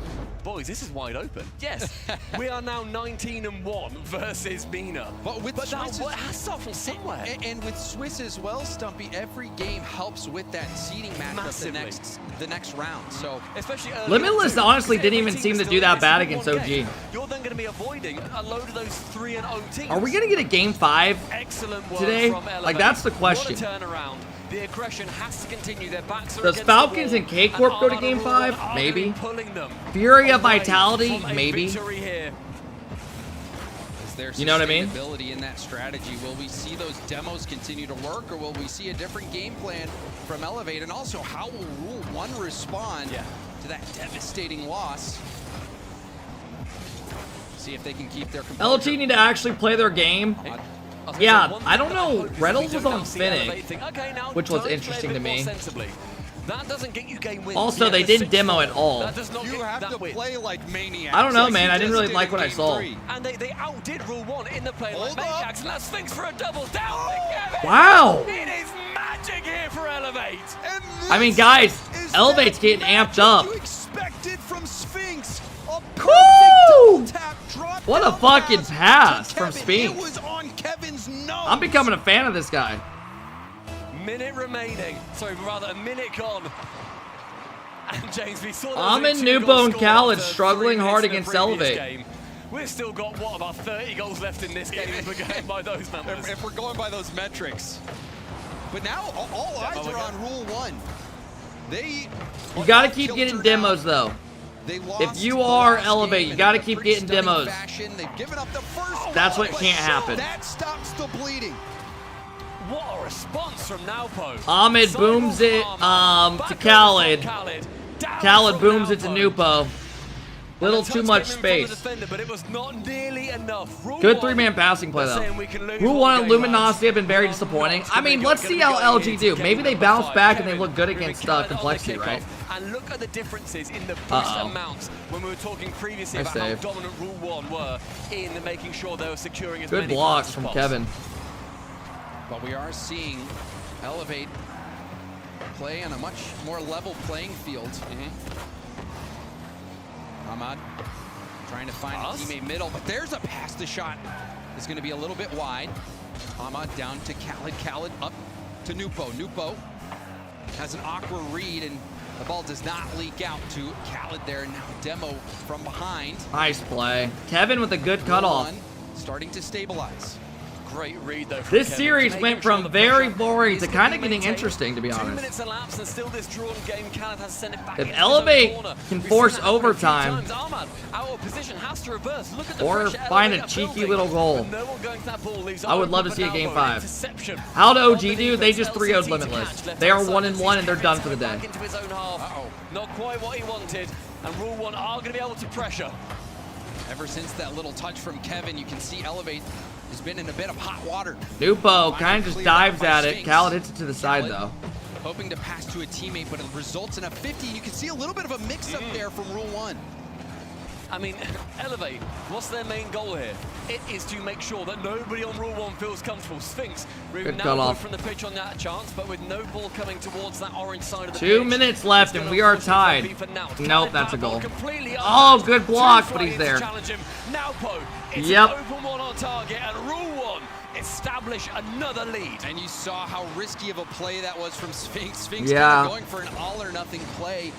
S6: boys, this is wide open. Yes, we are now 19-1 versus Mina.
S20: But that
S6: has to start from somewhere.
S20: And with Swiss as well, Stumpy, every game helps with that seeding matchup the next round. So especially
S1: Limitless honestly didn't even seem to do that bad against OG.
S6: You're then going to be avoiding a load of those 3-0 teams.
S1: Are we going to get a game 5 today? Like, that's the question.
S6: What a turnaround. The aggression has to continue. Their backs are
S1: Does Falcons and K-Corp go to game 5? Maybe. Furia Vitality? Maybe. You know what I mean?
S20: Ability in that strategy. Will we see those demos continue to work, or will we see a different game plan from Elevate? And also, how will Rule 1 respond to that devastating loss? See if they can keep their composure.
S1: LG need to actually play their game. Yeah, I don't know. Reynolds was on Finnick, which was interesting to me.
S6: That doesn't get you game wins.
S1: Also, they didn't demo at all.
S20: You have to play like maniacs.
S1: I don't know, man. I didn't really like what I saw.
S6: And they outdid Rule 1 in the play like maniacs, and that's Sphinx for a double down.
S1: Wow.
S6: It is magic here for Elevate.
S1: I mean, guys, Elevate's getting amped up.
S20: You expected from Sphinx.
S1: Woo! What a fucking pass from Sphinx. I'm becoming a fan of this guy.
S6: Minute remaining. Sorry, rather a minute gone. And James, we saw
S1: Ahmad, Nupo, and Khaled struggling hard against Elevate.
S6: We've still got, what, about 30 goals left in this game if we're going by those numbers.
S20: If we're going by those metrics. But now, all eyes are on Rule 1.
S1: You gotta keep getting demos, though. If you are Elevate, you gotta keep getting demos. That's what can't happen.
S20: That stops the bleeding.
S6: What a response from Naupo.
S1: Ahmad booms it to Khaled. Khaled booms it to Nupo. Little too much space.
S6: But it was not nearly enough.
S1: Good 3-man passing play, though. Rule 1 and Luminosity have been very disappointing. I mean, let's see how LG do. Maybe they bounce back and they look good against Complexity, right?
S6: And look at the differences in the boost amounts when we were talking previously about how dominant Rule 1 were in making sure they were securing as many
S1: good blocks from Kevin.
S20: But we are seeing Elevate play on a much more level playing field. Ahmad trying to find a teammate middle, but there's a pass. The shot is going to be a little bit wide. Ahmad down to Khaled. Khaled up to Nupo. Nupo has an awkward read, and the ball does not leak out to Khaled there. Now demo from behind.
S1: Nice play. Kevin with a good cutoff.
S20: Starting to stabilize.
S6: Great read, though.
S1: This series went from very boring to kind of getting interesting, to be
S6: 2
S1: honest.
S6: minutes elapsed and still this drawn game. Khaled has sent it back
S1: If Elevate can force overtime or find a cheeky little goal, I would love to see a game 5. How'd OG do? They just 3-0'd Limitless. They are 1-1 and they're done for the day.
S6: Into his own half. Not quite what he wanted, and Rule 1 are going to be able to pressure.
S20: Ever since that little touch from Kevin, you can see Elevate has been in a bit of hot water.
S1: Nupo kind of just dives at it. Khaled hits it to the side, though.
S20: Hoping to pass to a teammate, but it results in a 50. You can see a little bit of a mix-up there from Rule 1.
S6: I mean, Elevate, what's their main goal here? It is to make sure that nobody on Rule 1 feels comfortable. Sphinx, we've now moved from the pitch on that chance, but with no ball coming towards that orange side of the pitch.
S1: 2 minutes left, and we are tied. Nope, that's a goal. Oh, good block, but he's there. Yep.
S6: Open one on target, and Rule 1 establish another lead.
S20: And you saw how risky of a play that was from Sphinx. Sphinx kind of going for an all-or-nothing play.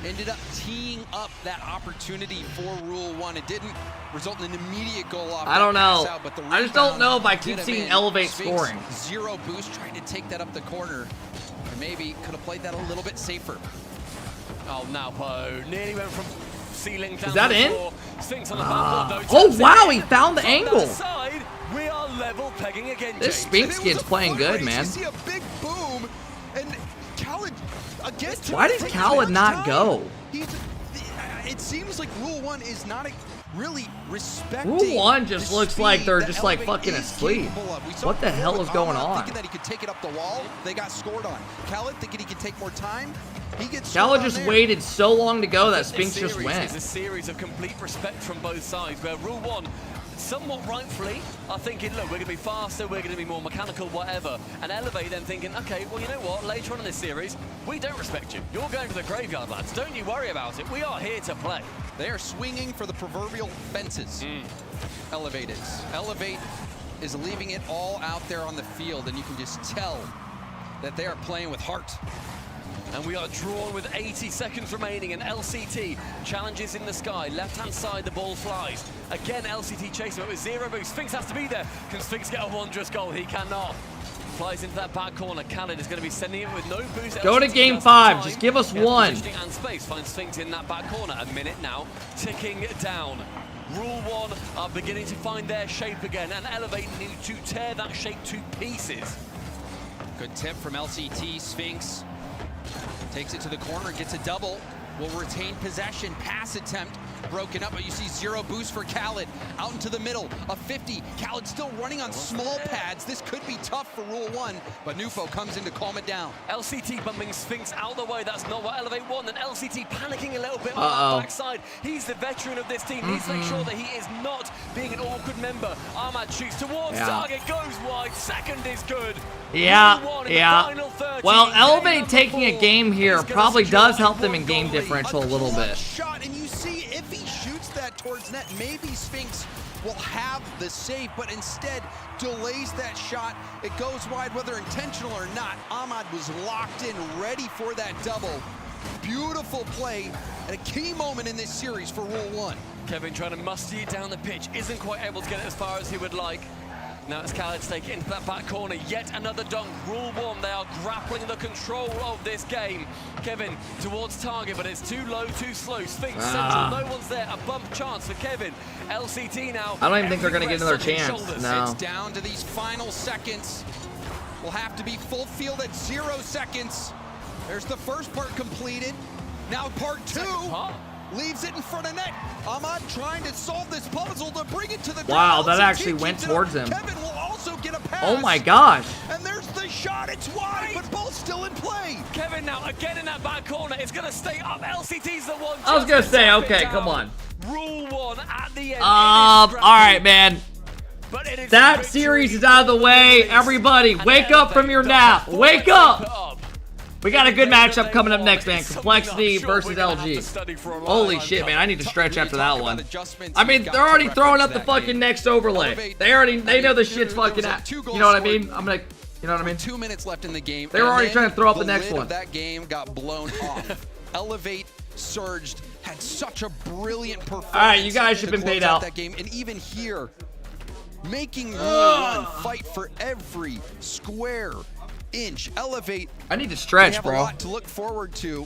S20: Ended up teeing up that opportunity for Rule 1. It didn't result in an immediate goal off.
S1: I don't know.
S20: Out, but
S1: I just don't know if I keep seeing Elevate scoring.
S20: Zero boost, trying to take that up the corner. Or maybe could have played that a little bit safer.
S6: Oh, now Poe nearly went from ceiling down.
S1: Is that in?
S6: Sphinx on the backboard,
S1: oh, wow, he found the angle.
S6: Side, we are level pegging again.
S1: This Sphinx kid's playing good, man.
S20: You see a big boom, and Khaled against.
S1: Why did Khaled not go?
S20: It seems like Rule 1 is not really respecting.
S1: Rule 1 just looks like they're just like fucking asleep. What the hell is going on?
S20: Thinking that he could take it up the wall, they got scored on. Khaled thinking he could take more time. He gets
S1: Khaled just waited so long to go that Sphinx just went.
S6: It's a series of complete respect from both sides, where Rule 1, somewhat rightfully, are thinking, look, we're going to be faster, we're going to be more mechanical, whatever. And Elevate then thinking, okay, well, you know what? Later on in this series, we don't respect you. You're going to the graveyard, lads. Don't you worry about it. We are here to play.
S20: They are swinging for the proverbial fences. Elevate is. Elevate is leaving it all out there on the field, and you can just tell that they are playing with heart.
S6: And we are drawn with 80 seconds remaining, and LCT challenges in the sky. Left-hand side, the ball flies. Again, LCT chasing it with zero boost. Sphinx has to be there. Can Sphinx get a wondrous goal? He cannot. Flies into that back corner. Khaled is going to be sending it with no boost.
S1: Go to game 5. Just give us one.
S6: And space finds Sphinx in that back corner. A minute now, ticking down. Rule 1 are beginning to find their shape again, and Elevate need to tear that shape to pieces.
S20: Good tip from LCT. Sphinx takes it to the corner, gets a double, will retain possession. Pass attempt broken up, but you see zero boost for Khaled. Out into the middle, a 50. Khaled still running on small pads. This could be tough for Rule 1, but Nufo comes in to calm it down.
S6: LCT bumping Sphinx out the way. That's not what Elevate want. And LCT panicking a little bit on that backside. He's the veteran of this team. Needs to make sure that he is not being an awkward member. Ahmad shoots towards target, goes wide. Second is good.
S1: Yeah. Well, Elevate taking a game here probably does help them in game differential a little bit.
S20: Shot, and you see if he shoots that towards net, maybe Sphinx will have the save, but instead delays that shot. It goes wide, whether intentional or not. Ahmad was locked in, ready for that double. Beautiful play at a key moment in this series for Rule 1.
S6: Kevin trying to musty it down the pitch, isn't quite able to get it as far as he would like. Now it's Khaled to take it into that back corner. Yet another dunk. Rule 1, they are grappling the control of this game. Kevin towards target, but it's too low, too slow. Sphinx central, no one's there. A bump chance for Kevin. LCT now.
S1: I don't even think they're going to get another chance. No.
S20: It's down to these final seconds. Will have to be full field at 0 seconds. There's the first part completed. Now part 2. Leaves it in front of net. Ahmad trying to solve this puzzle to bring it to the
S1: wow, that actually went towards him.
S20: Kevin will also get a pass.
S1: Oh my gosh.
S20: And there's the shot. It's wide, but ball's still in play.
S6: Kevin now again in that back corner. It's going to stay up. LCT's the one.
S1: I was going to say, okay, come on.
S6: Rule 1 at the end.
S1: All right, man. That series is out of the way. Everybody, wake up from your nap. Wake up. We got a good matchup coming up next, man. Complexity versus LG. Holy shit, man. I need to stretch after that one. I mean, they're already throwing up the fucking next overlay. They know the shit's fucking out. You know what I mean? You know what I mean?
S20: 2 minutes left in the game.
S1: They were already trying to throw up the next one.
S20: That game got blown off. Elevate surged, had such a brilliant performance.
S1: All right, you guys should have been paid out.
S20: That game, and even here, making Rule 1 fight for every square inch. Elevate.
S1: I need to stretch, bro.
S20: They have a lot to look forward to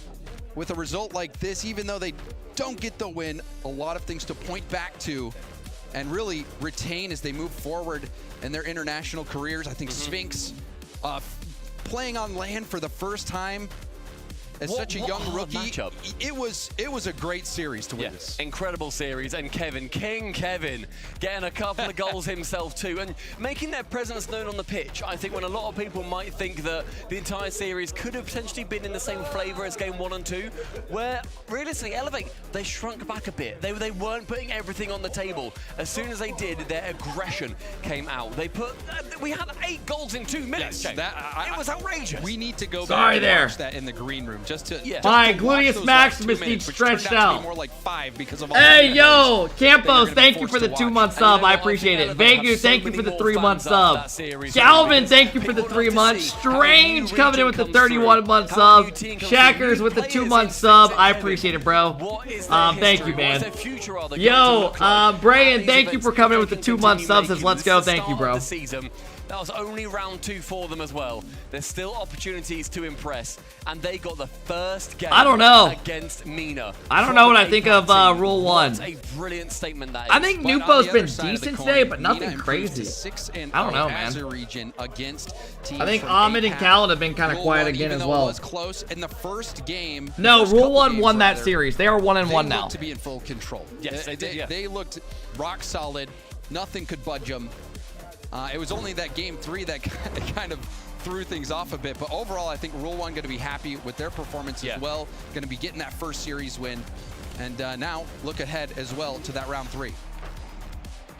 S20: with a result like this, even though they don't get the win. A lot of things to point back to and really retain as they move forward in their international careers. I think Sphinx playing on land for the first time as such a young rookie, it was a great series to win this.
S6: Incredible series, and King Kevin, getting a couple of goals himself too, and making their presence known on the pitch. I think when a lot of people might think that the entire series could have potentially been in the same flavor as game 1 and 2, where realistically, Elevate, they shrunk back a bit. They weren't putting everything on the table. As soon as they did, their aggression came out. They put, we had 8 goals in 2 minutes.
S20: Yes,
S6: It was outrageous.
S20: We need to go back and watch that in the green room just to.
S1: My gluteus maximus needs stretched out.
S20: More like 5 because of all
S1: hey, yo, Campos, thank you for the 2-month sub. I appreciate it. Vegu, thank you for the 3-month sub. Galvin, thank you for the 3 months. Strange coming in with the 31-month sub. Shackers with the 2-month sub. I appreciate it, bro. Thank you, man. Yo, Brian, thank you for coming in with the 2-month subs. Says let's go. Thank you, bro.
S6: That was only round 2 for them as well. There's still opportunities to impress, and they got the first game against Mina.
S1: I don't know what I think of Rule 1.
S6: What a brilliant statement that is.
S1: I think Nupo's been decent today, but nothing crazy. I don't know, man. I think Ahmad and Khaled have been kind of quiet again as well.
S20: It was close in the first game.
S1: No, Rule 1 won that series. They are 1-1 now.
S20: To be in full control.
S6: Yes, they did.
S20: They looked rock solid. Nothing could budge them. It was only that game 3 that kind of threw things off a bit, but overall I think Rule 1 going to be happy with their performance as well. Going to be getting that first series win, and now look ahead as well to that round 3.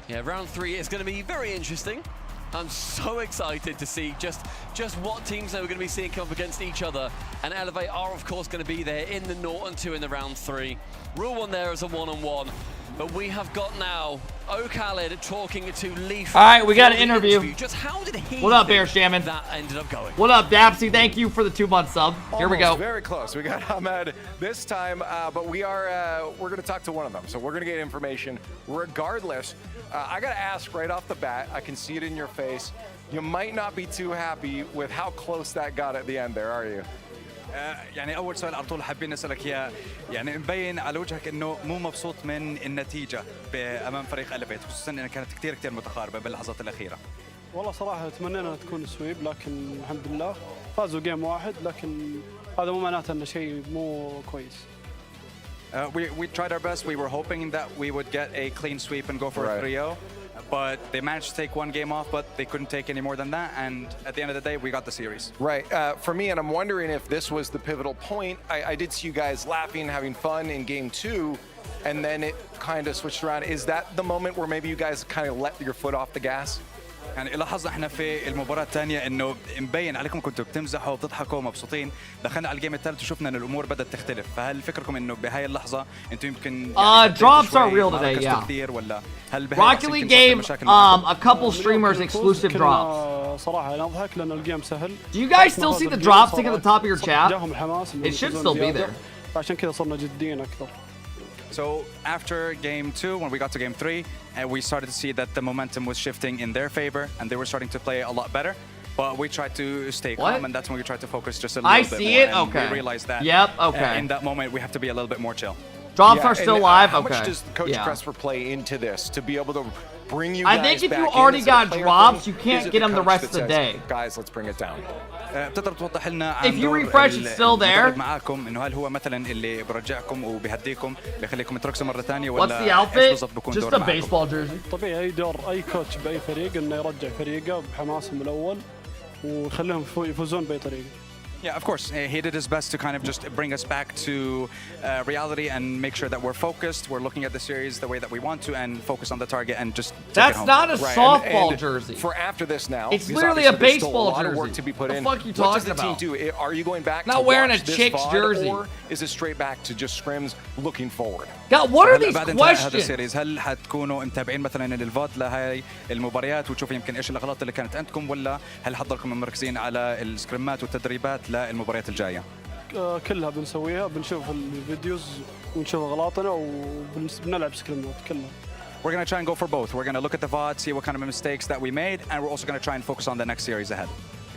S6: Yeah, round 3 is going to be very interesting. I'm so excited to see just what teams that we're going to be seeing come up against each other, and Elevate are of course going to be there in the 0 and 2 in the round 3. Rule 1 there is a 1-on-1. But we have got now Khaled talking to Leaf.
S1: All right, we got an interview.
S6: Just how did he
S1: what up, Bear Shaman?
S6: That ended up going.
S1: What up, Dapsy? Thank you for the 2-month sub. Here we go.
S4: Very close. We got Ahmad this time, but we're going to talk to one of them. So we're going to get information. Regardless, I got to ask right off the bat. I can see it in your face. You might not be too happy with how close that got at the end there, are you?
S17: يعني أول سؤال على طول حابين نسألك إياه يعني مبين على وجهك إنه مو مبسوط من النتيجة أمام فريق ألفيت خصوصاً إنها كانت كتير متقاربة باللحظات الأخيرة.
S18: والله صراحة تمنينا تكون سويب لكن الحمد لله فازوا جيم واحد لكن هذا مو معناته إنه شيء مو كويس.
S17: We tried our best. We were hoping that we would get a clean sweep and go for a 3-0. But they managed to take 1 game off, but they couldn't take any more than that. And at the end of the day, we got the series.
S4: Right. For me, and I'm wondering if this was the pivotal point. I did see you guys laughing, having fun in game 2, and then it kind of switched around. Is that the moment where maybe you guys kind of let your foot off the gas?
S17: يعني لاحظنا احنا في المباراة الثانية انه مبين عليكم كنتوا بتمزحوا وبتضحكوا ومبسوطين، دخلنا على الجيم الثالث وشفنا ان الامور بدأت تختلف، فهل فكركم انه بهاي اللحظة انتم يمكن
S1: drops are real today, yeah.
S17: كثير ولا هل
S1: Rocket League game a couple streamers exclusive drops.
S18: صراحة نضحك لأن الجيم سهل.
S1: Do you guys still see the drops thing at the top of your chat? It should still be there.
S18: عشان كذا صرنا جديين أكثر.
S17: So after game 2, when we got to game 3, we started to see that the momentum was shifting in their favor and they were starting to play a lot better. But we tried to stay calm, and that's when we tried to focus just a little bit more.
S1: I see it? Okay.
S17: We realized that
S1: in
S17: that moment we have to be a little bit more chill.
S1: Drops are still live?
S4: How much does Coach Cresper play into this to be able to bring you guys
S1: I think if you
S4: back
S1: already got
S4: thing,
S1: drops, you
S4: is
S1: can't
S4: it
S1: get
S4: the
S1: them the
S4: coach
S1: rest of
S4: that
S1: the
S4: says,
S1: day.
S4: Guys, let's bring it down.
S17: بتقدر توضح لنا عن
S1: If you refresh, it's still there.
S17: معاكم انه هل هو مثلا اللي برجعكم وبيهديكم بيخليكم تركزوا مرة ثانية
S1: What's
S17: ولا
S1: the outfit?
S17: بالضبط بكون
S1: Just
S17: دور
S1: a
S17: معاكم؟
S1: baseball jersey.
S18: طبيعي أي دور أي كوتش بأي فريق إنه يرجع فريقه بحماسهم الأول ويخليهم يفوزون بأي طريقة.
S17: Yeah, of course. He did his best to kind of just bring us back to reality and make sure that we're focused. We're looking at the series the way that we want to and focus on the target and just
S1: That's
S17: take it home.
S1: not a softball jersey.
S4: For after this now,
S1: It's
S4: because
S1: literally a
S4: obviously there's still
S1: baseball
S4: a lot
S1: jersey.
S4: of work to be put
S1: The
S4: in.
S1: fuck you
S4: What does
S1: talking
S4: the team
S1: about?
S4: do? Are you going back
S1: Not
S4: to
S1: wearing
S4: watch
S1: a
S4: this
S1: Chick's
S4: VOD,
S1: jersey.
S4: or is it straight back to just scrims looking forward?
S1: God, what are these
S17: بعد انتهاء هذا
S1: questions?
S17: السيريز هل حتكونوا متابعين مثلا الفوت لهي المباريات وتشوفوا يمكن ايش الاغلاط اللي كانت عندكم ولا هل حضركم مركزين على السكريمات والتدريبات للمباريات الجايه؟
S18: كلها بنسويها بنشوف الفيديوز ونشوف أغلاطنا وبنلعب سكريمات كلها.
S17: We're going to try and go for both. We're going to look at the VOD, see what kind of mistakes that we made, and we're also going to try and focus on the next series ahead.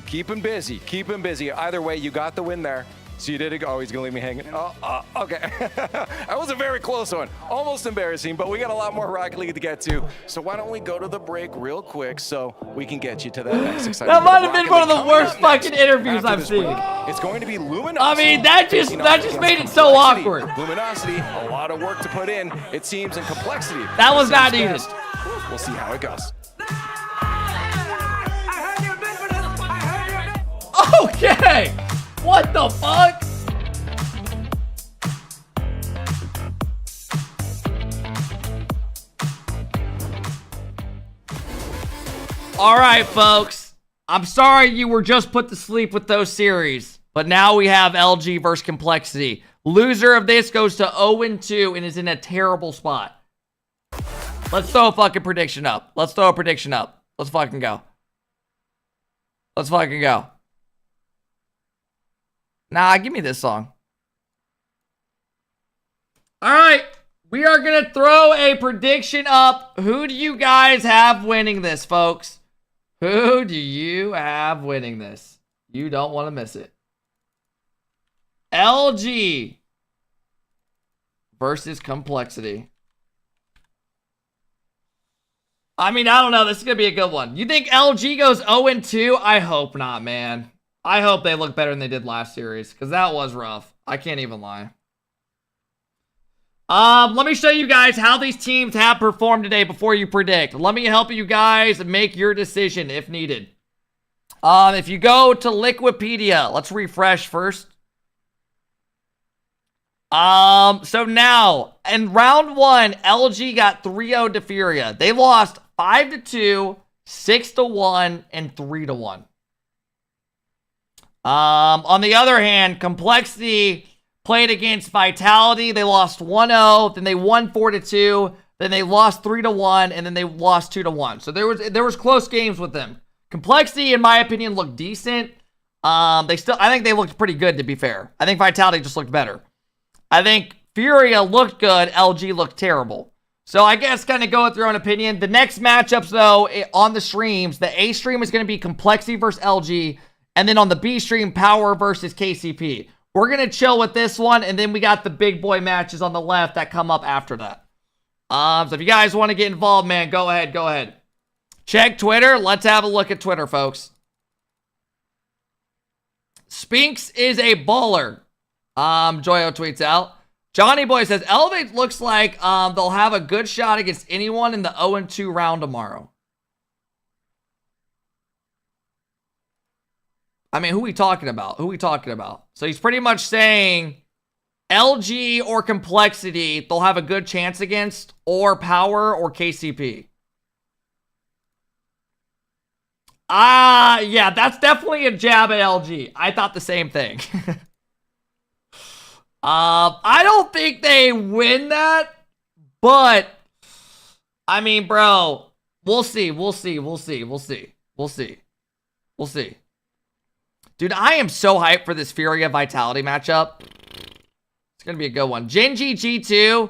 S4: Keep him busy. Keep him busy. Either way, you got the win there. So you did it. Oh, he's going to leave me hanging. Oh, okay. That was a very close one. Almost embarrassing, but we got a lot more Rocket League to get to. So why don't we go to the break real quick so we can get you to that next exciting.
S1: That might have been one of the worst fucking interviews I've seen.
S4: It's going to be Luminosity.
S1: I mean, that just made it so awkward.
S4: Luminosity, a lot of work to put in, it seems, and complexity.
S1: That was not needed.
S4: We'll see how it goes.
S1: Okay. What the fuck? All right, folks. I'm sorry you were just put to sleep with those series, but now we have LG versus Complexity. Loser of this goes to 0-2 and is in a terrible spot. Let's throw a fucking prediction up. Let's fucking go. Nah, give me this song. All right. We are going to throw a prediction up. Who do you guys have winning this, folks? Who do you have winning this? You don't want to miss it. LG versus Complexity. I mean, I don't know. This is going to be a good one. You think LG goes 0-2? I hope not, man. I hope they look better than they did last series, because that was rough. I can't even lie. Let me show you guys how these teams have performed today before you predict. Let me help you guys make your decision if needed. If you go to Liquipedia, let's refresh first. So now, in round 1, LG got 3-0 to Furia. They lost 5-2, 6-1, and 3-1. On the other hand, Complexity played against Vitality. They lost 1-0, then they won 4-2, then they lost 3-1, and then they lost 2-1. So there was close games with them. Complexity, in my opinion, looked decent. I think they looked pretty good, to be fair. I think Vitality just looked better. I think Furia looked good. LG looked terrible. So I guess kind of go with your own opinion. The next matchups, though, on the streams, the A stream is going to be Complexity versus LG. And then on the B stream, Power versus KCP. We're going to chill with this one. And then we got the big boy matches on the left that come up after that. So if you guys want to get involved, man, go ahead. Check Twitter. Let's have a look at Twitter, folks. Spinks is a baller. Joyo tweets out. Johnny Boy says, Elevate looks like they'll have a good shot against anyone in the 0-2 round tomorrow. I mean, who we talking about? So he's pretty much saying LG or Complexity they'll have a good chance against, or Power or KCP. Yeah, that's definitely a jab at LG. I thought the same thing. I don't think they win that, but I mean, bro, we'll see. Dude, I am so hyped for this Furia Vitality matchup. It's going to be a good one. GenG G2.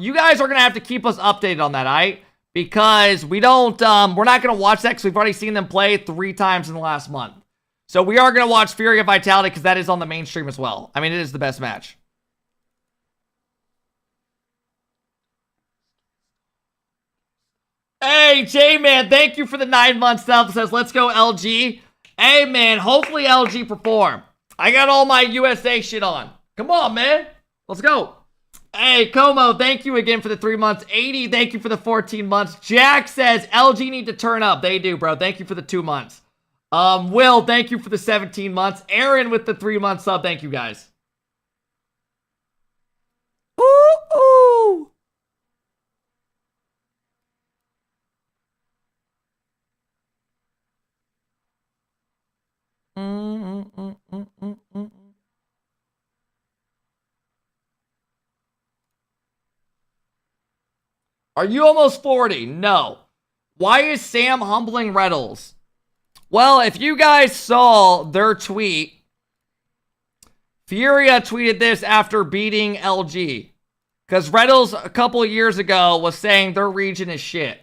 S1: You guys are going to have to keep us updated on that, alright? Because we're not going to watch that because we've already seen them play 3 times in the last month. So we are going to watch Furia Vitality because that is on the mainstream as well. I mean, it is the best match. Hey, J-Man, thank you for the 9-month sub. Says, let's go LG. Hey, man, hopefully LG perform. I got all my USA shit on. Come on, man. Let's go. Hey, Como, thank you again for the 3 months. 80, thank you for the 14 months. Jack says, LG need to turn up. They do, bro. Thank you for the 2 months. Will, thank you for the 17 months. Aaron with the 3-month sub. Thank you, guys. Ooh. Are you almost 40? No. Why is Sam humbling Reddles? Well, if you guys saw their tweet, Furia tweeted this after beating LG. Because Reddles a couple of years ago was saying their region is shit.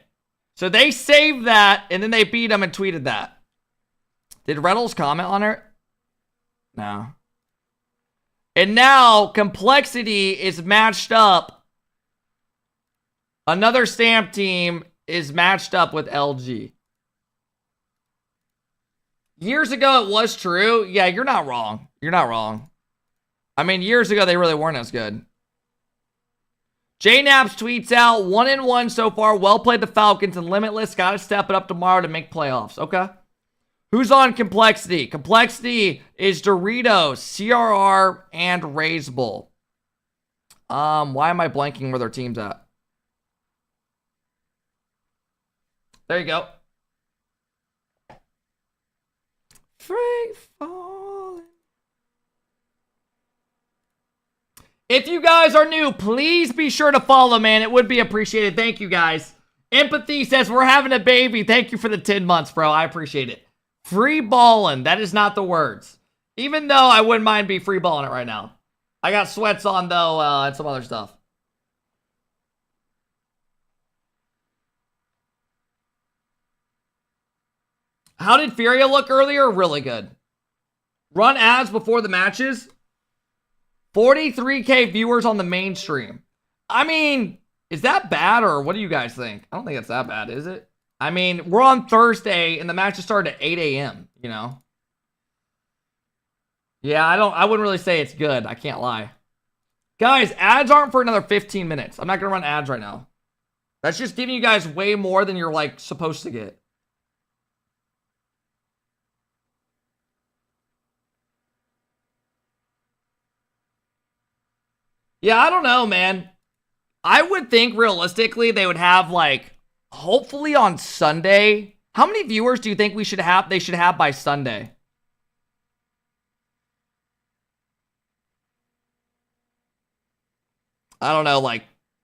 S1: So they saved that, and then they beat them and tweeted that. Did Reddles comment on it? No. And now Complexity is matched up. Another Stamp team is matched up with LG. Years ago, it was true. Yeah, you're not wrong. You're not wrong. I mean, years ago, they really weren't as good. J-Naps tweets out, 1-1 so far. Well played the Falcons and Limitless. Got to step it up tomorrow to make playoffs. Okay. Who's on Complexity? Complexity is Doritos, CRR, and Raise Bull. Why am I blanking where their team's at? There you go. Free falling. If you guys are new, please be sure to follow, man. It would be appreciated. Thank you, guys. Empathy says, we're having a baby. Thank you for the 10 months, bro. I appreciate it. Free ballin'. That is not the words. Even though I wouldn't mind be free balling it right now. I got sweats on, though, and some other stuff. How did Furia look earlier? Really good. Run ads before the matches. 43K viewers on the mainstream. I mean, is that bad or what do you guys think? I don't think it's that bad, is it? I mean, we're on Thursday and the matches start at 8 a.m., you know? Yeah, I wouldn't really say it's good. I can't lie. Guys, ads aren't for another 15 minutes. I'm not going to run ads right now. That's just giving you guys way more than you're, like, supposed to get. Yeah, I don't know, man. I would think realistically they would have like hopefully on Sunday. How many viewers do you think they should have by Sunday? I don't know, like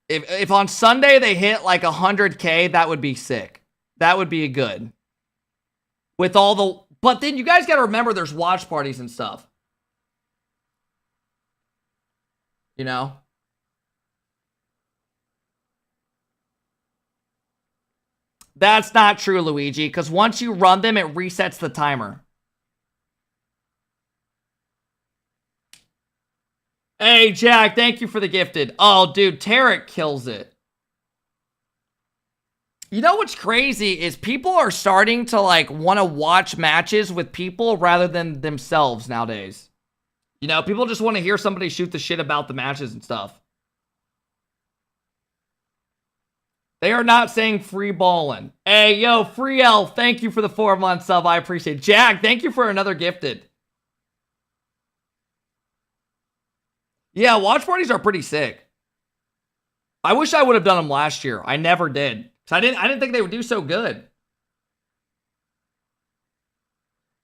S1: if on Sunday they hit like 100K, that would be sick. That would be good. With all the but then you guys got to remember there's watch parties and stuff. You know? That's not true, Luigi, because once you run them, it resets the timer. Hey, Jack, thank you for the gifted. Oh, dude, Tarek kills it. You know what's crazy is people are starting to, like, want to watch matches with people rather than themselves nowadays. You know, people just want to hear somebody shoot the shit about the matches and stuff. They are not saying free ballin'. Hey, yo, Free Elf, thank you for the 4-month sub. I appreciate it. Jack, thank you for another gifted. Yeah, watch parties are pretty sick. I wish I would have done them last year. I never did. Because I didn't think they would do so good.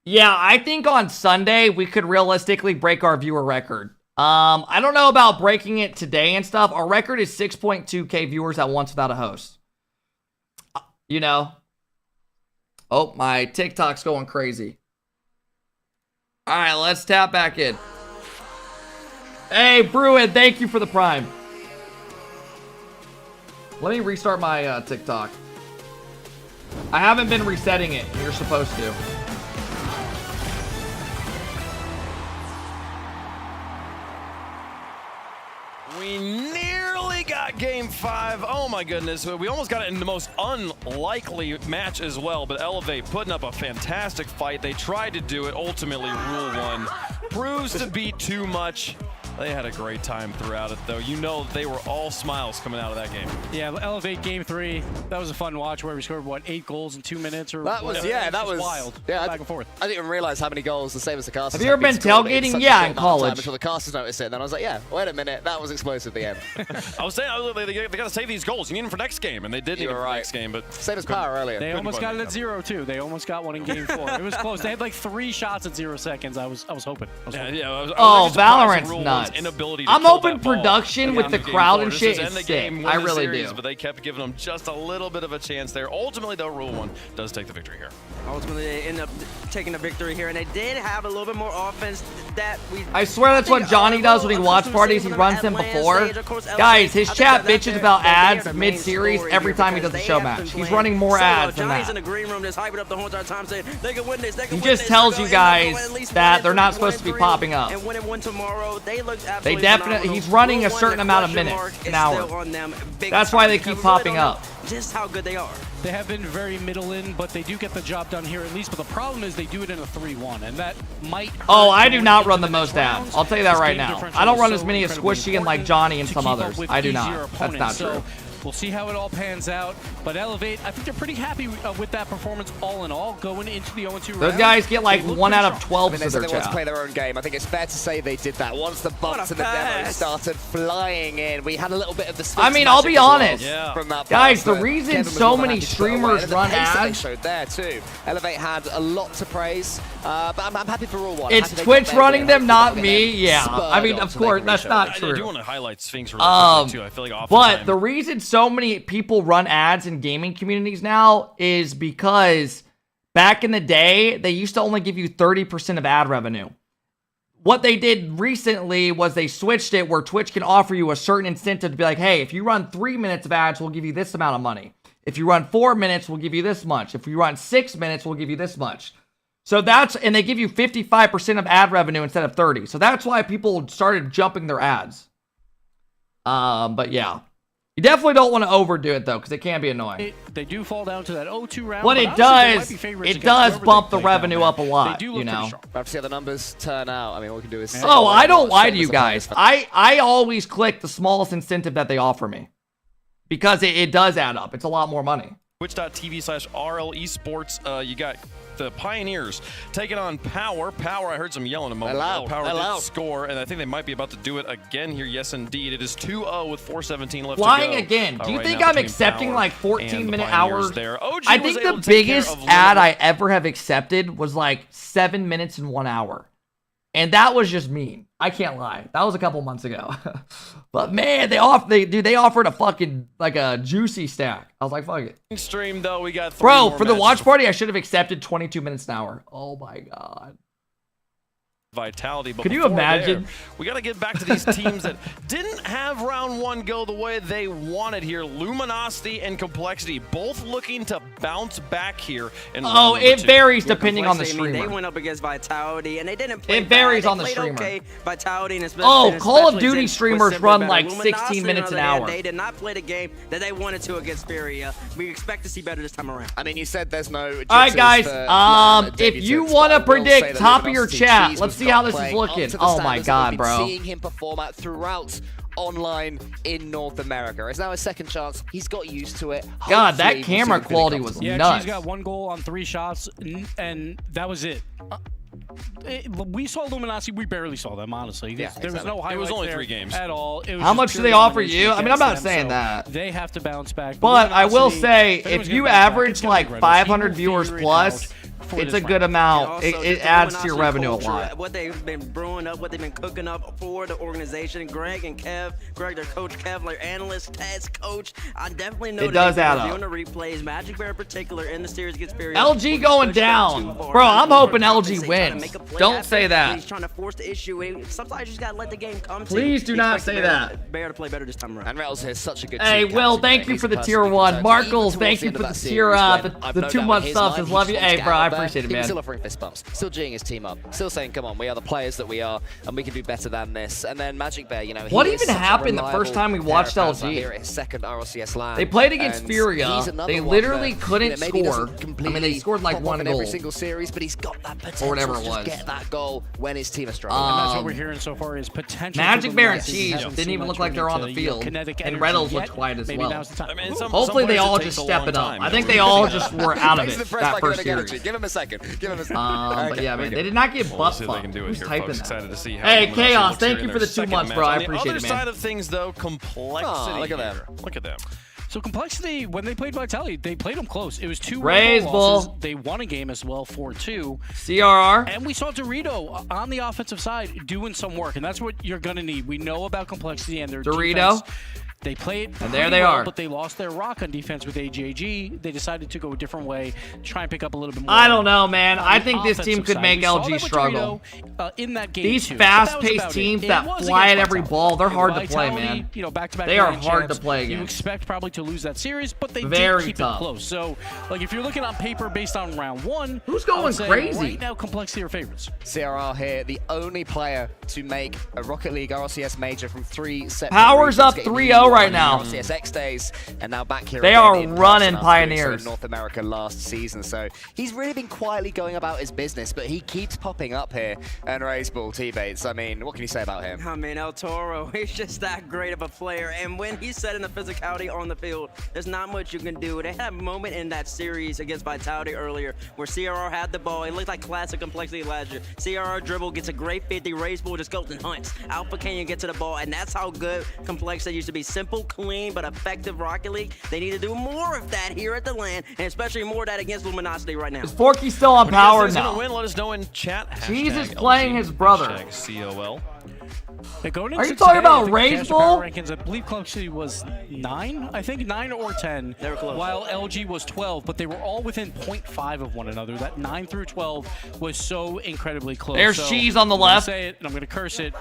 S1: Yeah, I think on Sunday we could realistically break our viewer record. I don't know about breaking it today and stuff. Our record is 6.2K viewers at once without a host. You know. Oh, my TikTok's going crazy. All right, let's tap back in. Hey, Bruin, thank you for the Prime. Let me restart my TikTok. I haven't been resetting it. You're supposed to.
S4: We nearly got game 5. Oh my goodness. We almost got it in the most unlikely match as well, but Elevate putting up a fantastic fight. They tried to do it. Ultimately, Rule 1 proves to be too much. They had a great time throughout it, though. You know they were all smiles coming out of that game.
S2: Yeah, Elevate game 3. That was a fun watch where we scored, what, 8 goals in 2 minutes? Or
S8: that was, yeah, that was
S2: wild.
S8: Yeah,
S2: back and forth.
S8: I didn't even realize how many goals the same as the casters.
S1: Have you ever been tailgating? Yeah, in college.
S8: Until the casters noticed it, and then I was like, yeah, wait a minute, that was explosive at the end.
S4: I was saying, they got to save these goals. You need them for next game, and they did need them for next game. But
S8: same as Power earlier.
S2: They almost got it at 0, too. They almost got one in game 4. It was close. They had like 3 shots at 0 seconds. I was hoping.
S1: Oh, Valorant's nuts. I'm open production with the crowd and shit is sick. I really do.
S4: But they kept giving them just a little bit of a chance there. Ultimately, though, Rule 1 does take the victory here.
S29: Ultimately, they end up taking the victory here, and they did have a little bit more offense that we...
S1: I swear that's what Johnny does when he watch parties. He runs them before. Guys, his chat bitches about ads mid-series every time he does a show match. He's running more ads than that. He just tells you guys that they're not supposed to be popping up.
S29: And winning one tomorrow, they look
S1: They definitely, he's running a certain amount of minutes an hour. That's why they keep popping up.
S29: Just how good they are.
S2: They have been very middle in, but they do get the job done here at least. But the problem is they do it in a 3-1, and that might.
S1: Oh, I do not run the most ads. I'll tell you that right now. I don't run as many as Squishy and like Johnny and some others. I do not. That's not true.
S2: We'll see how it all pans out. But Elevate, I think they're pretty happy with that performance all in all, going into the 0-2 round.
S1: Those guys get like 1 out of 12
S8: I mean,
S1: to their
S8: they want to
S1: chat.
S8: play their own game. I think it's fair to say they did that. Once the bumps and the demo started flying in, we had a little bit of the
S1: I mean, I'll be honest.
S8: From that
S1: Guys,
S8: part,
S1: the
S8: but
S1: reason
S8: Kevin was
S1: so
S8: more than
S1: many
S8: happy to put it away.
S1: streamers
S8: And the
S1: run
S8: pace that they
S1: ads.
S8: showed there too. Elevate had a lot to praise, but I'm happy for all one.
S1: It's Twitch running them, not me. Yeah, I mean, of course, that's not true.
S13: I do want to highlight Sphinx really quickly too. I feel like
S1: but the reason so many people run ads in gaming communities now is because back in the day, they used to only give you 30% of ad revenue. What they did recently was they switched it where Twitch can offer you a certain incentive to be like, hey, if you run 3 minutes of ads, we'll give you this amount of money. If you run 4 minutes, we'll give you this much. If you run 6 minutes, we'll give you this much. So that's, and they give you 55% of ad revenue instead of 30. So that's why people started jumping their ads. But yeah. You definitely don't want to overdo it, though, because it can be annoying.
S2: They do fall down to that 0-2 round.
S1: What it does bump the revenue up a lot, you know.
S8: We'll have to see how the numbers turn out. I mean, what we can do is...
S1: Oh, I don't lie to you guys. I always click the smallest incentive that they offer me. Because it does add up. It's a lot more money.
S13: Twitch.tv/RLEsports. You got the Pioneers taking on Power. Power, I heard some yelling a moment ago. Power did score, and I think they might be about to do it again here. Yes, indeed. It is 2-0 with 4:17 left
S1: Flying
S13: to go.
S1: again. Do you
S13: Right
S1: think
S13: now
S1: I'm
S13: between
S1: accepting
S13: Power
S1: like
S13: and the
S1: 14-minute
S13: Pioneers
S1: hours?
S13: there. OG
S1: I
S13: was
S1: think
S13: able
S1: the
S13: to take care
S1: biggest
S13: of
S1: ad
S13: Limitless.
S1: I ever have accepted was like 7 minutes and 1 hour. And that was just mean. I can't lie. That was a couple months ago. But man, they offered a fucking like a juicy stack. I was like, fuck it.
S13: Stream though, we got
S1: Bro, for the watch party, I should have accepted 22 minutes an hour. Oh my god.
S13: Vitality. But
S1: Could you
S13: before
S1: imagine?
S13: there, we got to get back to these teams that didn't have round one go the way they wanted here. Luminosity and Complexity both looking to bounce back here. In
S1: Oh, it varies depending on the
S29: Complexity, I mean,
S1: streamer.
S29: they went up against Vitality, and they didn't play
S1: It varies
S29: bad.
S1: on the
S29: They played
S1: streamer.
S29: Okay. Vitality and
S1: Oh, Call of
S29: especially
S1: Duty
S29: Zen was
S1: streamers
S29: simply
S1: run
S29: better.
S1: like
S29: Luminosity,
S1: 16
S29: on
S1: minutes
S29: the
S1: an
S29: other hand,
S1: hour.
S29: They did not play the game that they wanted to against Furia. We expect to see better this time around.
S8: I mean, you said there's no...
S1: All right, guys. If you want to predict top of your chat, let's see how this is looking. Oh my god, bro.
S8: Seeing him perform out throughout online in North America. It's now his second chance. He's got used to it.
S1: God, that
S8: Hopefully,
S1: camera
S8: we'll see him feeling
S1: quality was
S8: comfortable.
S1: nuts.
S2: She's got 1 goal on 3 shots, and that was it. We saw Luminosity. We barely saw them, honestly.
S8: Yeah,
S2: there was no highlights.
S13: It was only
S2: there
S13: 3 games
S2: at all. It was
S1: How
S2: just
S1: much do
S2: pure
S1: they offer
S2: domination
S1: you? I mean, I'm not
S2: against them,
S1: saying
S2: so
S1: that.
S2: They have to bounce back.
S1: But I will
S2: Luminosity,
S1: say,
S2: if anyone's
S1: if you
S2: gonna bounce back,
S1: average
S2: it's gonna be
S1: like
S2: Red.
S1: 500
S2: He will
S1: viewers
S2: figure it
S1: plus,
S2: out for
S1: it's
S2: this
S1: a good
S2: round.
S1: amount.
S29: And also,
S1: It
S29: just the
S1: adds to your
S29: Luminosity
S1: revenue a
S29: culture,
S1: lot.
S29: What they've been brewing up, what they've been cooking up for the organization. Greg and Kev, Greg, their coach, Kev, their analyst, Ted's coach. I definitely know
S1: It does
S29: they've
S1: add
S29: been
S1: up.
S29: doing the replays. Magic Bear in particular in the series against Furia.
S1: LG going down. Bro, I'm hoping LG wins. Don't say that.
S29: He's trying to force the issue. Sometimes you just gotta let the game come to you.
S1: Please do not say that.
S29: Bear to play better this time around.
S8: And Rails is such a good
S1: Hey,
S8: team
S1: Will,
S8: captain,
S1: thank you
S8: he's
S1: for the
S8: a
S1: tier
S8: person
S1: 1.
S8: who
S1: Markles,
S8: even
S1: thank
S8: towards
S1: you
S8: the
S1: for
S8: end
S1: the
S8: of that
S1: tier,
S8: series when I've
S1: the
S8: no
S1: 2
S8: doubt
S1: month
S8: his
S1: subs.
S8: mind,
S1: Love
S8: he
S1: you.
S8: just wants
S1: Hey,
S8: to
S1: bro,
S8: get
S1: I
S8: out there.
S1: appreciate it,
S8: He was
S1: man.
S8: still offering fist bumps, still G'ing his team up, still saying, come on, we are the players that we are, and we can do better than this. And then Magic Bear, you know,
S1: What
S8: he is
S1: even
S8: such a
S1: happened the
S8: reliable
S1: first time we
S8: pair
S1: watched
S8: of hands out
S1: LG?
S8: here at his second RLCS land.
S1: They played against
S8: And
S1: Furia.
S8: he's another
S1: They
S8: one
S1: literally
S8: that,
S1: couldn't
S8: you know, maybe
S1: score.
S8: doesn't
S1: I mean, they
S8: completely
S1: scored like
S8: pop
S1: 1
S8: up in
S1: goal.
S8: every single series, but he's got that potential
S1: Or whatever
S8: to
S1: it
S8: just
S1: was.
S8: get that goal when his team is struggling.
S2: And that's what we're hearing so far is potential.
S1: Magic
S2: for
S1: Bear and
S2: Luminosity.
S1: Cheese
S2: Hasn't
S1: didn't
S2: seen
S1: even
S2: much
S1: look like they're on the
S2: into,
S1: field.
S2: kinetic
S1: And
S2: energy
S1: Reynolds
S2: yet.
S1: looked quiet as
S2: Maybe
S1: well.
S2: now's the time.
S13: I mean, some
S1: Hopefully they
S13: players
S1: all
S13: it
S1: just
S13: takes a
S1: step
S13: long
S1: it up.
S13: time.
S1: I think they all just were out of
S8: He's
S1: it
S8: the first
S1: that
S8: like
S1: first
S8: good energy.
S1: series.
S8: Give him a second. Give him a second.
S1: But yeah, man, they did not get
S13: We'll
S1: butt
S13: see if they can
S1: fucked.
S13: do it
S1: Who's
S13: here,
S1: typing
S13: folks.
S1: that?
S13: Excited to see how
S1: Hey,
S13: Luminosity
S1: Chaos,
S13: looks
S1: thank
S13: here
S1: you
S13: in
S1: for
S13: their
S1: the 2
S13: second
S1: months,
S13: match.
S1: bro. I
S13: On the
S1: appreciate
S13: other
S1: it, man.
S13: side of things, though, Complexity.
S8: Oh, look at them.
S13: here. Look at them.
S2: So Complexity, when they played Vitality, they played them close. It was 2
S1: Raise
S2: losses.
S1: Bull.
S2: They won a game as well, 4-2.
S1: CRR.
S2: And we saw Dorito on the offensive side doing some work, and that's what you're going to need. We know about Complexity and their
S1: Dorito.
S2: defense. They played
S1: and there they are.
S2: But they lost their rock on defense with AJG. They decided to go a different way, try and pick up a little bit more.
S1: I don't know, man. I think this team could make LG struggle.
S2: In that game
S1: These fast-paced teams that fly at every ball, they're hard to play, man.
S2: You know, back-to-back
S1: they are hard to play against.
S2: You expect probably to lose that series, but they
S1: Very
S2: did keep
S1: tough.
S2: it close. So, like, if you're looking on paper based on round 1,
S1: who's going crazy
S2: right now? Complexity are favorites.
S8: CRR here, the only player to make a Rocket League RLCS major from 3 separate
S1: Power's up
S8: regions,
S1: 3-0 right now.
S8: RLCS X days, and now back here.
S1: They
S8: again
S1: are
S8: in
S1: running
S8: person after
S1: Pioneers.
S8: North America last season, so he's really been quietly going about his business, but he keeps popping up here and raise ball teammates. I mean, what can you say about him?
S29: I mean, El Toro, he's just that great of a player, and when he's setting the physicality on the field, there's not much you can do. They had a moment in that series against Vitality earlier where CRR had the ball. It looked like classic Complexity last year. CRR dribble, gets a great 50, raise ball, just goes and hunts. Alpha Canyon gets to the ball, and that's how good Complexity used to be. Simple, clean, but effective Rocket League. They need to do more of that here at the LAN, and especially more of that against Luminosity right now.
S1: Is Forky still on power now?
S13: Win, let us know in chat.
S1: Jesus playing his brother.
S13: COL.
S1: Are you talking about Rage Bowl?
S2: Rankings, I believe Complexity was 9, I think 9 or 10.
S29: They were close.
S2: While LG was 12, but they were all within 0.5 of one another. That 9 through 12 was so incredibly close.
S1: There's Cheese on the left.
S2: I'm gonna say it, and I'm going to curse it.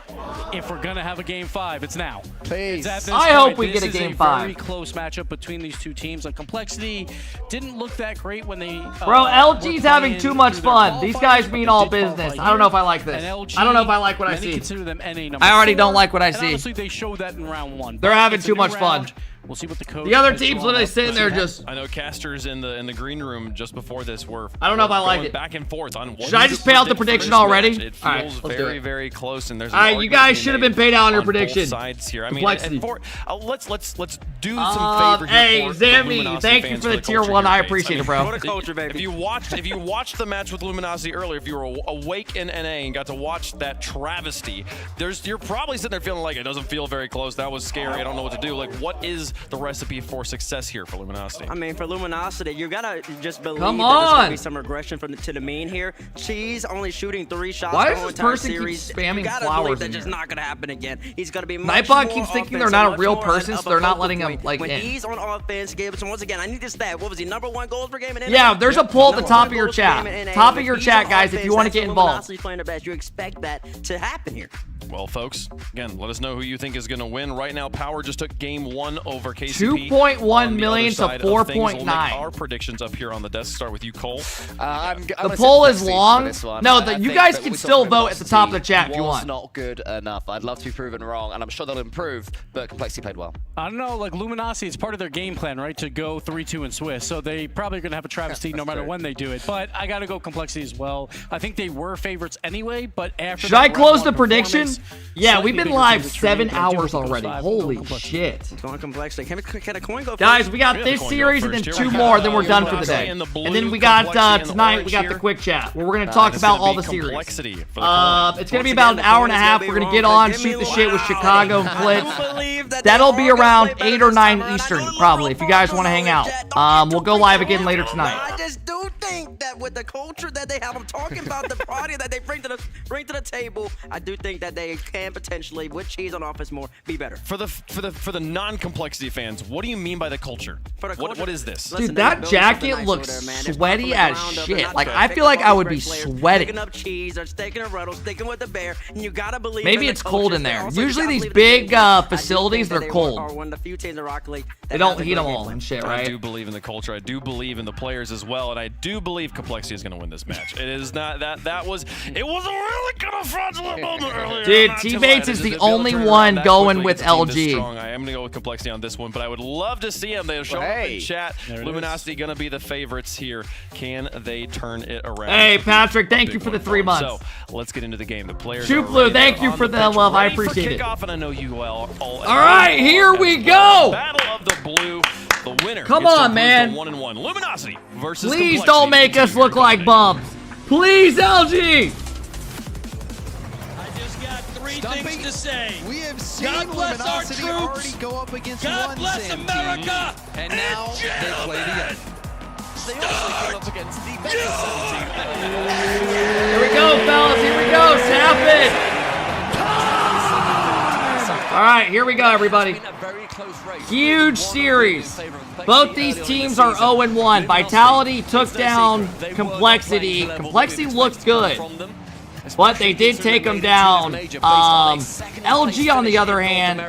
S2: If we're going to have a game 5, it's now.
S8: Please.
S1: I hope we get a game 5.
S2: Very close matchup between these two teams. Like Complexity didn't look that great when they.
S1: Bro, LG's having too much fun. These guys mean all business. I don't know if I like this. I don't know if I like what I see.
S2: Consider them NA number
S1: I already
S2: 4,
S1: don't like what I
S2: and
S1: see.
S2: honestly, they showed that in round 1.
S1: They're having too much fun.
S2: We'll see what the coach.
S1: The other
S2: has
S1: teams,
S2: drawn
S1: when they
S2: up.
S1: sitting there just.
S13: I know casters in the green room just before this were.
S1: I don't know if I like
S13: going
S1: it.
S13: back and forth on.
S1: Should I just pay out the prediction already?
S13: It feels
S1: All right, let's do
S13: very,
S1: it.
S13: very close, and there's.
S1: All right, you guys should have been paid out on your prediction.
S13: Both sides here. I mean,
S1: Complexity.
S13: let's do some favor here.
S1: Hey,
S13: for the
S1: Zammy,
S13: Luminosity
S1: thank you
S13: fans
S1: for the tier
S13: culture
S1: 1.
S13: here,
S1: I
S13: Bates.
S1: appreciate it, bro.
S29: What a culture, baby.
S13: If you watched the match with Luminosity earlier, if you were awake in NA and got to watch that travesty, you're probably sitting there feeling like it doesn't feel very close. That was scary. I don't know what to do. Like, what is the recipe for success here for Luminosity?
S29: I mean, for Luminosity, you gotta just believe
S1: Come
S29: that there's gonna
S1: on.
S29: be some regression to the mean here. Cheese only shooting 3 shots
S1: Why
S29: the
S1: does
S29: whole
S1: this
S29: entire
S1: person keep
S29: series.
S1: spamming
S29: You gotta
S1: flowers
S29: believe
S1: in
S29: that's just
S1: here?
S29: not gonna happen again. He's gonna be much
S1: Nightbot
S29: more
S1: keeps thinking
S29: offensive,
S1: they're not a
S29: much
S1: real
S29: more
S1: person,
S29: of
S1: so
S29: a
S1: they're not
S29: focal
S1: letting him,
S29: point.
S1: like,
S29: when
S1: in.
S29: he's on offense, Gibson, once again, I need this stat. What was he, #1 goals per game in NA?
S1: Yeah, there's a poll at the
S29: Number
S1: top
S29: 1
S1: of your
S29: goals per game
S1: chat.
S29: in NA.
S1: Top of
S29: When
S1: your
S29: he's
S1: chat,
S29: on
S1: guys, if
S29: offense,
S1: you want to
S29: that's
S1: get
S29: when
S1: involved.
S29: Luminosity's playing their best. You expect that to happen here.
S13: Well, folks, again, let us know who you think is going to win. Right now, Power just took game 1 over KCP.
S1: 2.1 million to 4.9.
S13: We'll make our predictions up here on the desk. Start with you, Cole.
S1: The poll is long. No, you guys can still vote at the top of the chat if you want.
S8: Not good enough. I'd love to be proven wrong, and I'm sure they'll improve, but Complexity played well.
S2: I don't know, like Luminosity, it's part of their game plan, right, to go 3-2 and Swiss. So they probably are going to have a travesty no matter when they do it. But I got to go Complexity as well. I think they were favorites anyway, but after.
S1: Should I close the prediction? Yeah, we've been live 7 hours already. Holy shit.
S29: Going Complexity. Can a coin go
S1: Guys,
S29: first?
S1: we got this series and then 2 more, then we're done for the day. And then we got tonight, we got the quick chat where we're going to talk about all the series. It's going to be about an hour and a half. We're going to get on, shoot the shit with Chicago and Clips. That'll be around 8 or 9 Eastern, probably, if you guys want to hang out. We'll go live again later tonight.
S29: I just do think that with the culture that they have, I'm talking about the party that they bring to the table. I do think that they can potentially, with Cheese on offense more, be better.
S13: For the non-complexity fans, what do you mean by the culture? What is this?
S1: Dude, that jacket looks sweaty as shit. Like, I feel like I would be sweating.
S29: Picking up Cheese or sticking a Ruddle, sticking with the bear, and you gotta believe.
S1: Maybe it's cold in there. Usually these big facilities, they're cold.
S29: Are one of the few teams in Rocket League
S1: They don't heat them all and shit, right?
S13: I do believe in the culture. I do believe in the players as well, and I do believe Complexity is going to win this match. It is not that was a really kind of fraudulent moment earlier.
S1: Dude, T-Bates is the only one going with LG.
S13: I am going to go with Complexity on this one, but I would love to see him. They'll show up in chat. Luminosity going to be the favorites here. Can they turn it around?
S1: Hey, Patrick, thank you for the 3 months.
S13: So let's get into the game. The players.
S1: Shoot Blue, thank you for the love. I appreciate it.
S13: And I know you all
S1: right, here we go.
S13: Battle of the Blue. The winner.
S1: Come on, man.
S13: 1-1. Luminosity versus
S1: Please
S13: Complexity.
S1: don't make us look like bums. Please, LG.
S3: Things to say.
S20: We have seen
S3: God bless our
S20: Luminosity
S3: troops.
S20: already go up against
S3: God
S20: one
S3: bless
S20: Sam
S3: America.
S20: team, and now they play together.
S11: They also came up against the Venison team.
S1: Here we go, fellas. Here we go. Snap it. All right, here we go, everybody. Huge series. Both these teams are 0-1. Vitality took down Complexity. Complexity looked good, but they did take them down. LG, on the other hand,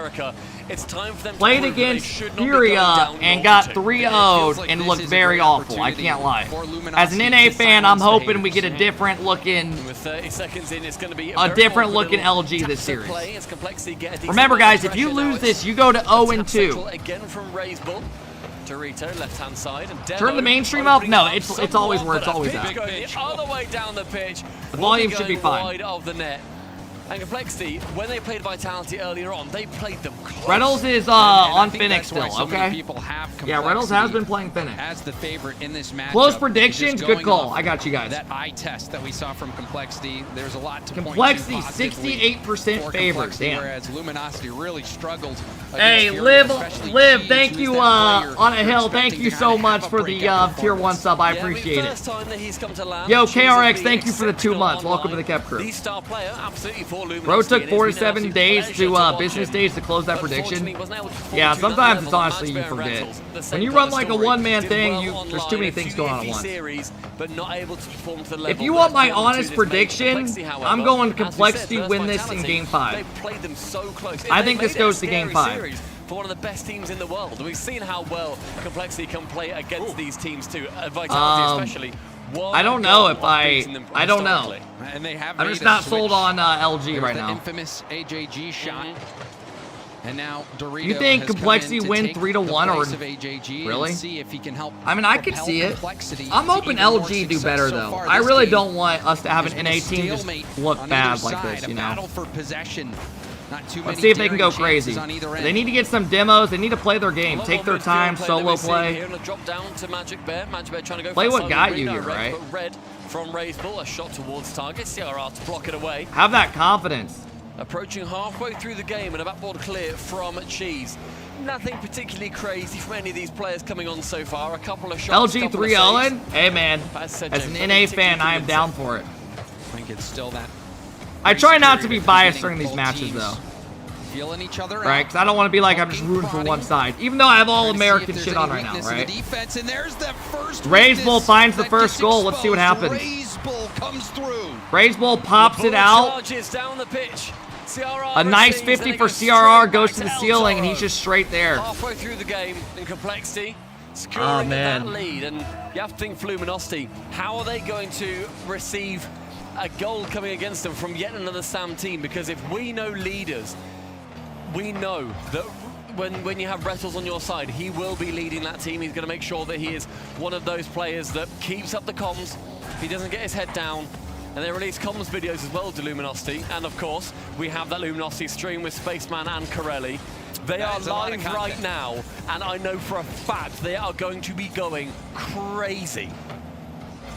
S1: played against Furia and got 3-0'd and looked very awful. I can't lie. As an NA fan, I'm hoping we get a different looking LG this series. Remember, guys, if you lose this, you go to 0-2.
S6: Dorito, left-hand side. And
S1: turn the mainstream up? No, it's always where it's always at.
S6: The other way down the pitch.
S1: The volume should be fine.
S6: Wide of the net. And Complexity, when they played Vitality earlier on, they played them close.
S1: Reynolds is on Phoenix still, okay? Yeah, Reynolds has been playing Phoenix.
S20: As the favorite in this matchup.
S1: Close predictions, good call. I got you guys.
S20: That eye test that we saw from Complexity, there's a lot to
S1: Complexity, 68% favors. Damn.
S20: Whereas Luminosity really struggled.
S1: Hey, Liv, thank you on a hill. Thank you so much for the tier 1 sub. I appreciate it. Yo, KRX, thank you for the 2 months. Welcome to the Kept Crew. Bro took 4 to 7 days to business days to close that prediction. Yeah, sometimes it's honestly you forget. When you run like a one-man thing, there's too many things going on at once. If you want my honest prediction, I'm going Complexity win this in Game 5. I think this goes to Game 5.
S6: For one of the best teams in the world. And we've seen how well Complexity can play against these teams too. Vitality especially.
S1: I don't know if I don't know.
S20: And they have
S1: I'm just not sold on LG right now.
S20: The infamous AJG shot. And now Dorito
S1: you think Complexity win 3-1 or really?
S20: See if he can help.
S1: I mean, I could see it. I'm hoping LG do better though. I really don't want us to have an NA team just look bad like this, you know. Let's see if they can go crazy. They need to get some demos. They need to play their game. Take their time, solo play. Play what got you here, right?
S6: Red from Raiseball, a shot towards target. CRR to block it away.
S1: Have that confidence.
S6: Approaching halfway through the game and a backboard clear from Cheese. Nothing particularly crazy from any of these players coming on so far. A couple of shots.
S1: LG 3-0. Hey man, as an NA fan, I am down for it.
S20: I think it's still that.
S1: I try not to be biased during these matches though.
S20: Feeling each other
S1: right, because I don't want to be like I'm just rooting for one side. Even though I have all American shit on right now, right? Raiseball finds the first goal. Let's see what happens. Raiseball pops it out. A nice 50 for CRR goes to the ceiling, and he's just straight there.
S6: Halfway through the game in Complexity, securing that lead, and you have to think Luminosity. How are they going to receive a goal coming against them from yet another SAM team? Because if we know leaders, we know that when you have Rettles on your side, he will be leading that team. He's going to make sure that he is one of those players that keeps up the comms. He doesn't get his head down. And they release comms videos as well to Luminosity. And of course, we have that Luminosity stream with Spaceman and Corelli. They are live right now, and I know for a fact they are going to be going crazy.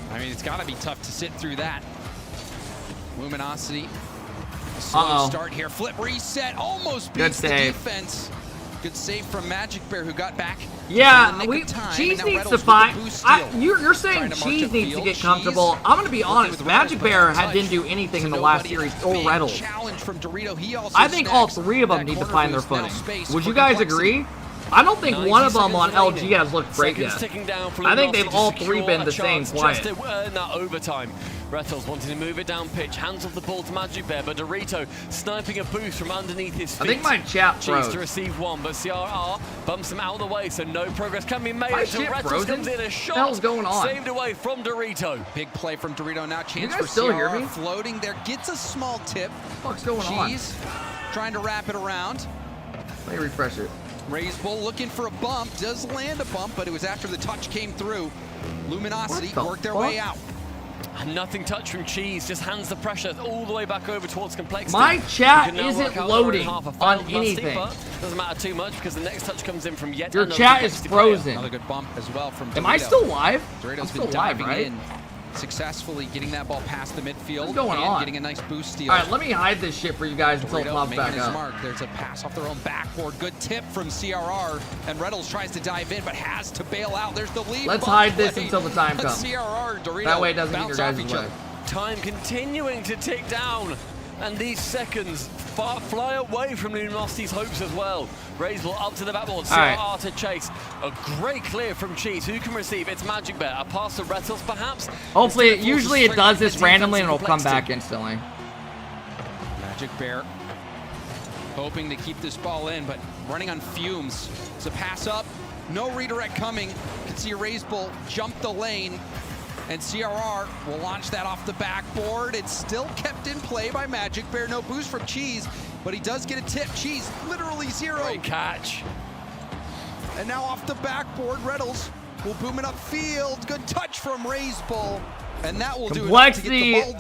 S20: I mean, it's got to be tough to sit through that. Luminosity. Slow start here. Flip reset. Almost beats the defense. Good save from Magic Bear, who got back.
S1: Yeah, Cheese needs to find. You're saying Cheese needs to get comfortable. I'm going to be honest. Magic Bear didn't do anything in the last series or Rettles. I think all three of them need to find their footing. Would you guys agree? I don't think one of them on LG has looked great yet. I think they've all three been the same quiet.
S6: Overtime. Rettles wanting to move it down pitch, hands off the ball to Magic Bear, but Dorito sniping a boost from underneath his feet.
S1: I think my chat froze.
S6: To receive one, but CRR bumps him out of the way, so no progress can be made until Rettles comes in a shot.
S1: What the hell's going on?
S6: Saved away from Dorito.
S20: Big play from Dorito now. Chance for
S1: still hear
S20: CRR
S1: me?
S20: Floating there, gets a small tip.
S1: What the fuck's going on?
S20: Cheese trying to wrap it around.
S1: Let me refresh it.
S20: Raiseball looking for a bump, does land a bump, but it was after the touch came through. Luminosity worked their way out.
S6: And nothing touch from Cheese, just hands the pressure all the way back over towards Complexity.
S1: My chat isn't loading on anything.
S6: Doesn't matter too much because the next touch comes in from yet
S1: your chat is frozen.
S20: Another good bump as well from Dorito.
S1: Am I still live?
S20: Dorito's
S1: I'm still
S20: been
S1: live,
S20: diving
S1: right?
S20: in, successfully getting that ball past the midfield.
S1: What's going on?
S20: Getting a nice boost steal.
S1: All right, let me hide this shit for you guys until it pops back up.
S20: Mark. There's a pass off their own backboard. Good tip from CRR, and Rettles tries to dive in, but has to bail out. There's the lead.
S1: Let's hide this until the time comes.
S20: CRR, Dorito
S1: that way it doesn't get your guys' way.
S6: Time continuing to tick down. And these seconds fly away from Luminosity's hopes as well. Raiseball up to the backboard, CRR to chase. A great clear from Cheese. Who can receive? It's Magic Bear. A pass to Rettles, perhaps?
S1: Hopefully, usually it does this randomly and it'll come back instantly.
S20: Magic Bear hoping to keep this ball in, but running on fumes. It's a pass up, no redirect coming. You can see Raiseball jump the lane, and CRR will launch that off the backboard. It's still kept in play by Magic Bear. No boost from Cheese, but he does get a tip. Cheese, literally zero.
S6: Great catch.
S20: And now off the backboard, Rettles will boom it upfield. Good touch from Raiseball. And that will
S1: Complexity,
S20: do it.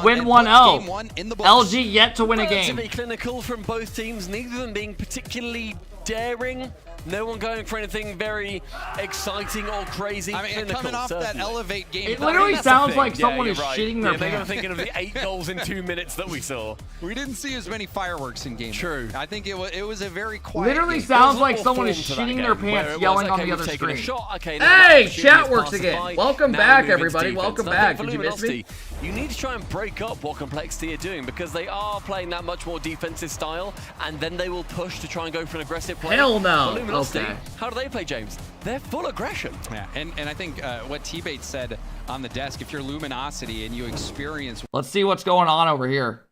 S20: Win
S1: 1-0. LG yet to win a game.
S6: Relatively clinical from both teams, neither of them being particularly daring. No one going for anything very exciting or crazy.
S20: I mean,
S6: clinical,
S20: coming off
S6: certainly.
S20: that Elevate game.
S1: It literally sounds like someone is shitting their
S6: Maybe I'm
S1: pants.
S6: thinking of the 8 goals in 2 minutes that we saw.
S20: We didn't see as many fireworks in game.
S6: True.
S20: I think it was a very quiet
S1: Literally
S20: game.
S1: sounds like someone is shitting their pants yelling on the other screen. Hey, chat works again. Welcome back, everybody. Welcome back. Did you miss me?
S6: You need to try and break up what Complexity are doing because they are playing that much more defensive style, and then they will push to try and go for an aggressive play.
S1: Hell no.
S6: Luminosity,
S1: Okay.
S6: how do they play, James? They're full aggression.
S20: Yeah, and I think what T-Bait said on the desk, if you're Luminosity and you experience...
S1: Let's see what's going on over here.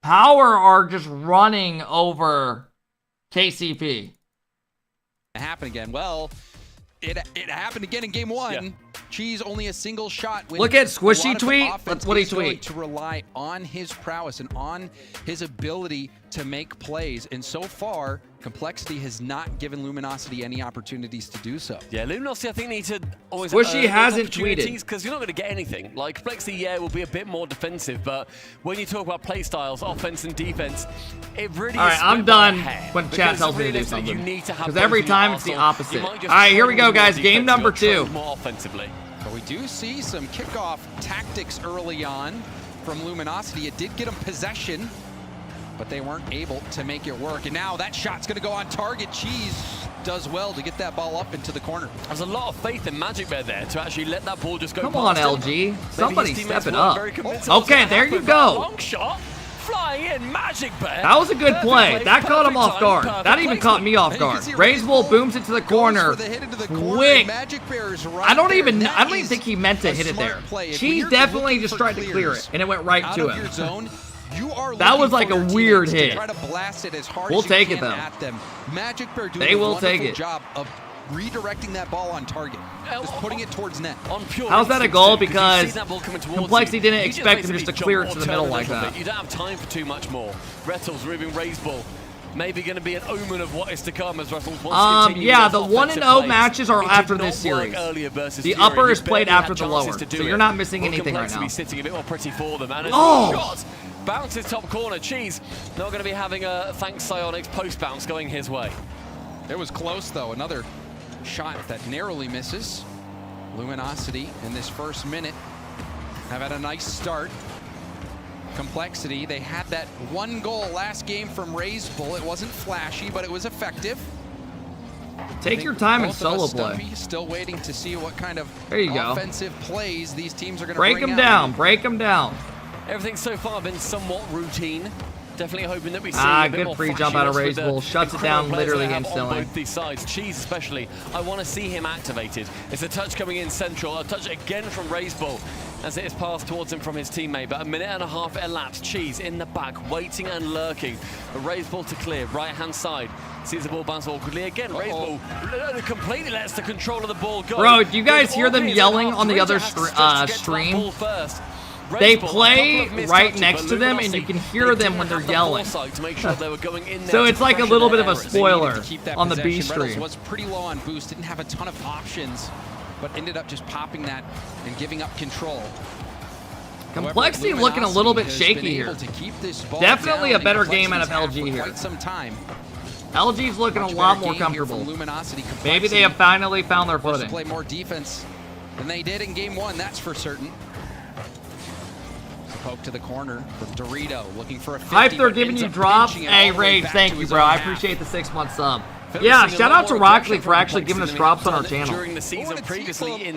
S1: Power are just running over KCP.
S20: Happen again. Well, it happened again in game 1. Yeah. Cheese only a single shot.
S1: Look at Squishy tweet. That's what he tweet.
S20: To rely on his prowess and on his ability to make plays. And so far, Complexity has not given Luminosity any opportunities to do so.
S6: Yeah, Luminosity, I think, need to always
S1: Squishy hasn't tweeted.
S6: Because you're not going to get anything. Like, Complexity, yeah, will be a bit more defensive, but when you talk about play styles, offense and defense, it really
S1: All
S6: is.
S1: right, I'm done when chat tells me to do something. Because every time it's the opposite. All right, here we go, guys. Game number 2.
S6: More offensively.
S20: But we do see some kickoff tactics early on from Luminosity. It did get them possession, but they weren't able to make it work. And now that shot's going to go on target. Cheese does well to get that ball up into the corner.
S6: There's a lot of faith in Magic Bear there to actually let that ball just go
S1: Come on,
S6: past
S1: LG.
S6: him.
S1: Somebody step it up. Okay, there you go.
S6: Long shot. Flying in, Magic Bear.
S1: That was a good play. That caught him off guard. That even caught me off guard. Raiseball booms it to the corner. Quick. I don't even think he meant to hit it there. Cheese definitely just tried to clear it, and it went right to him. That was like a weird hit. We'll take it though.
S20: Magic Bear doing
S1: they will
S20: a
S1: take
S20: wonderful
S1: it.
S20: job of redirecting that ball on target. Just putting it towards net.
S1: How's that a goal? Because Complexity didn't expect him just to clear it to the middle like that.
S6: You don't have time for too much more. Rettles moving Raiseball. Maybe going to be an omen of what is to come as Rettles wants to continue.
S1: Yeah, the 1-0 matches are after this series. The upper is played after the lower, so you're not missing anything right now.
S6: Sitting a bit more pretty for them. And shot bounces top corner. Cheese not going to be having a thanks Psionics post bounce going his way.
S20: It was close though. Another shot that narrowly misses. Luminosity in this first minute have had a nice start. Complexity, they had that 1 goal last game from Raiseball. It wasn't flashy, but it was effective.
S1: Take your time and solo play.
S20: Still waiting to see what kind of offensive plays these teams are going to
S1: break them down. Break them down.
S6: Everything so far been somewhat routine. Definitely hoping that we see a bit
S1: good
S6: more
S1: free jump out of Raiseball. Shuts it down literally instantly.
S6: On both these sides. Cheese especially. I want to see him activated. It's a touch coming in central. A touch again from Raiseball as it is passed towards him from his teammate. But a minute and a half elapsed. Cheese in the back, waiting and lurking. A Raiseball to clear. Right-hand side. Sees the ball bounce awkwardly again. Raiseball completely lets the control of the ball go.
S1: Bro, do you guys hear them yelling on the other stream? They play right next to them, and you can hear them when they're yelling. So it's like a little bit of a spoiler on the B stream.
S20: Was pretty low on boost, didn't have a ton of options, but ended up just popping that and giving up control.
S1: Complexity looking a little bit shaky here. Definitely a better game out of LG here. LG's looking a lot more comfortable. Maybe they have finally found their footing.
S20: Play more defense than they did in game 1, that's for certain. poke to the corner from Dorito, looking for a 50.
S1: Hype, they're giving you drops. Hey, Rage, thank you, bro. I appreciate the 6-month sub. Yeah, shout out to Rocket League for actually giving us drops on our channel.
S6: During the season previously in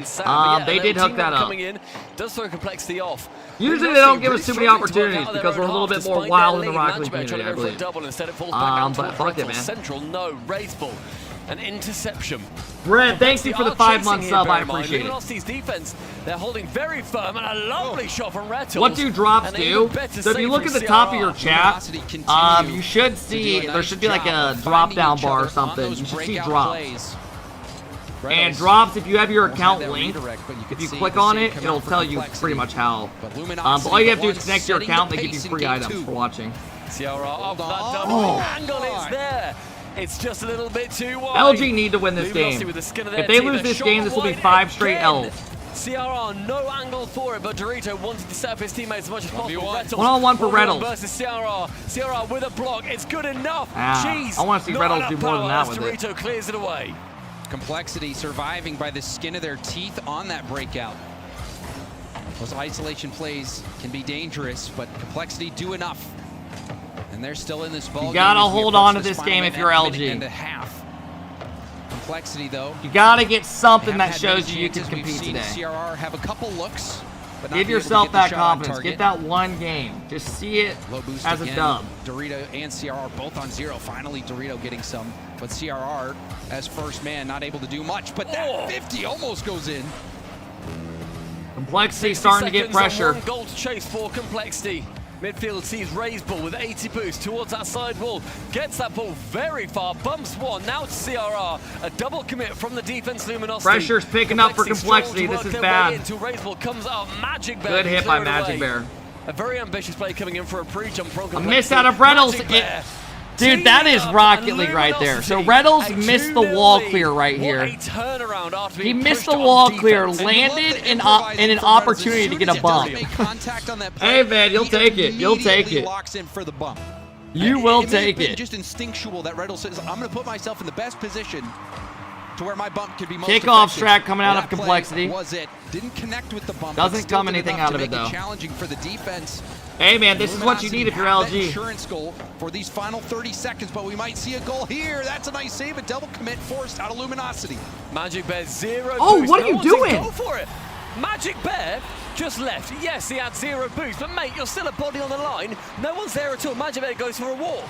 S1: they did hook that up.
S6: Coming in does throw complexity off.
S1: Usually they don't give us too many opportunities because we're a little bit more wild in the Rocket League community, I believe. But fuck it, man.
S6: Central, no, raise ball. An interception.
S1: Brett, thank you for the 5-month sub. I appreciate it.
S6: Luminositi's defense, they're holding very firm, and a lovely shot from Rattle.
S1: What do drops do? So if you look at the top of your chat, you should see, there should be like a drop-down bar or something. You should see drops. And drops, if you have your account linked, if you click on it, it'll tell you pretty much how. But all you have to do is connect your account, they give you free items for watching.
S6: Ciara off that double angle, it's there. It's just a little bit too wide.
S1: LG need to win this game. If they lose this game, this will be 5 straight L's.
S6: Ciara, no angle for it, but Dorito wanted to set up his teammates as much as possible.
S1: 1-on-1 for Reynolds.
S6: Versus Ciara. Ciara with a block. It's good enough.
S1: Jeez, I want to see Reynolds do more than that with it.
S6: Dorito clears it away.
S20: Complexity surviving by the skin of their teeth on that breakout. Those isolation plays can be dangerous, but Complexity do enough. And they're still in this ball.
S1: You gotta hold on to this game if you're LG.
S20: And a half. Complexity, though.
S1: You gotta get something that shows you can compete today.
S20: CRR have a couple looks. But
S1: give yourself that confidence. Get that one game. Just see it as a dub.
S20: Dorito and CRR both on 0. Finally, Dorito getting some. But CRR, as first man, not able to do much. But that 50 almost goes in.
S1: Complexity starting to get pressure.
S6: One goal to chase for Complexity. Midfield sees Ray's ball with 80 boost towards that side wall. Gets that ball very far. Bumps one. Now to CRR. A double commit from the defense Luminosity.
S1: Pressure's picking up for Complexity. This is bad.
S6: Ray's ball comes out. Magic Bear.
S1: Good hit by Magic Bear.
S6: A very ambitious play coming in for a pre-jump from Complexity.
S1: A miss out of Reynolds. Dude, that is Rocket League right there. So Reynolds missed the wall clear right here. He missed the wall clear, landed in an opportunity to get a bump. Hey man, you'll take it. You'll take it. You will take it.
S20: Just instinctual that Reynolds says, I'm going to put myself in the best position to where my bump could be most
S1: kickoff strat coming out of Complexity.
S20: Was it? Didn't connect with the bump.
S1: Doesn't come anything out of it though.
S20: Challenging for the defense.
S1: Hey man, this is what you need if you're LG.
S20: Insurance goal for these final 30 seconds, but we might see a goal here. That's a nice save. A double commit forced out of Luminosity.
S6: Magic Bear 0
S1: Oh,
S6: boost.
S1: what are you doing?
S6: Go for it. Magic Bear just left. Yes, he had 0 boost, but mate, you're still a body on the line. No one's there at all. Magic Bear goes for a walk.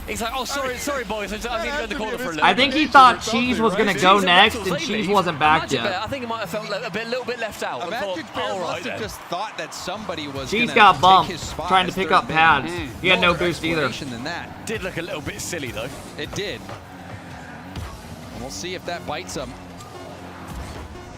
S6: He's like, oh, sorry, boys. I think I'm in the corner for a little bit.
S1: I think he thought Cheese was going to go next, and Cheese wasn't back yet.
S6: I think he might have felt a little bit left out.
S20: Magic Bear must have just thought that somebody was
S1: Cheese got bumped, trying to pick up pads. He had no boost either.
S20: Than that.
S6: Did look a little bit silly, though.
S20: It did. And we'll see if that bites him.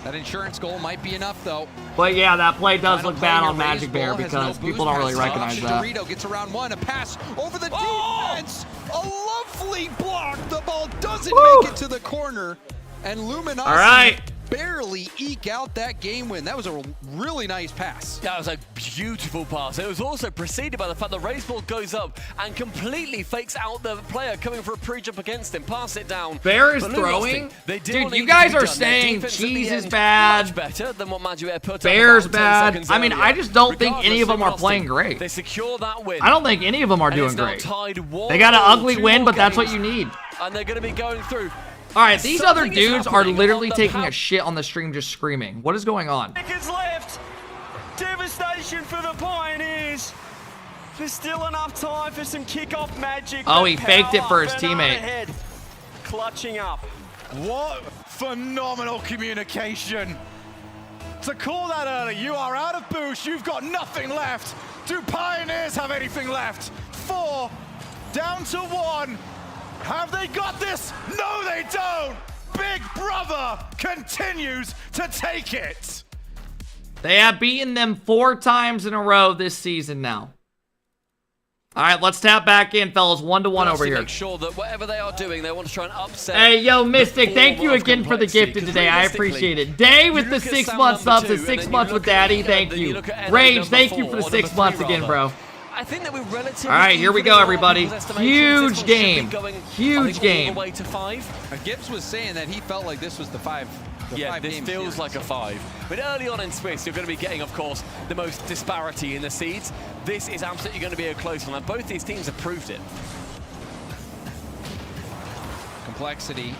S20: That insurance goal might be enough, though.
S1: But yeah, that play does look bad on Magic Bear because people don't really recognize that.
S20: Dorito gets around one, a pass over the defense. A lovely block. The ball doesn't make it to the corner. And Luminosity barely eke out that game win. That was a really nice pass.
S6: That was a beautiful pass. It was also preceded by the fact the race ball goes up and completely fakes out the player coming for a pre-jump against him. Pass it down.
S1: Bear is throwing? Dude, you guys are saying Cheese is bad.
S6: Much better than what Magic Bear put
S1: Bear's bad. I mean, I just don't think any of them are playing great.
S6: They secure that win.
S1: I don't think any of them are doing great. They got an ugly win, but that's what you need.
S6: And they're going to be going through.
S1: All right, these other dudes are literally taking a shit on the stream just screaming. What is going on?
S9: Seconds left. Devastation for the Pioneers. There's still enough time for some kickoff magic.
S1: Oh, he faked it for his teammate.
S9: Clutching up.
S19: What phenomenal communication. To call that early, you are out of boost. You've got nothing left. Do Pioneers have anything left? 4 down to 1. Have they got this? No, they don't! Big Brother continues to take it!
S1: They have beaten them 4 times in a row this season now. All right, let's tap back in, fellas. 1-1 over here.
S6: Make sure that whatever they are doing, they want to try and upset.
S1: Hey, yo, Mystic, thank you again for the gifted today. I appreciate it. Day with the 6 month subs and 6 months with Daddy. Thank you. Rage, thank you for the 6 months again, bro.
S6: I think that we're relatively.
S1: All right, here we go, everybody. Huge game. Huge game.
S20: Gibbs was saying that he felt like this was the 5
S6: Yeah, this feels like a 5. But early on in Swiss, you're going to be getting, of course, the most disparity in the seeds. This is absolutely going to be a close one, and both these teams have proved it.
S20: Complexity.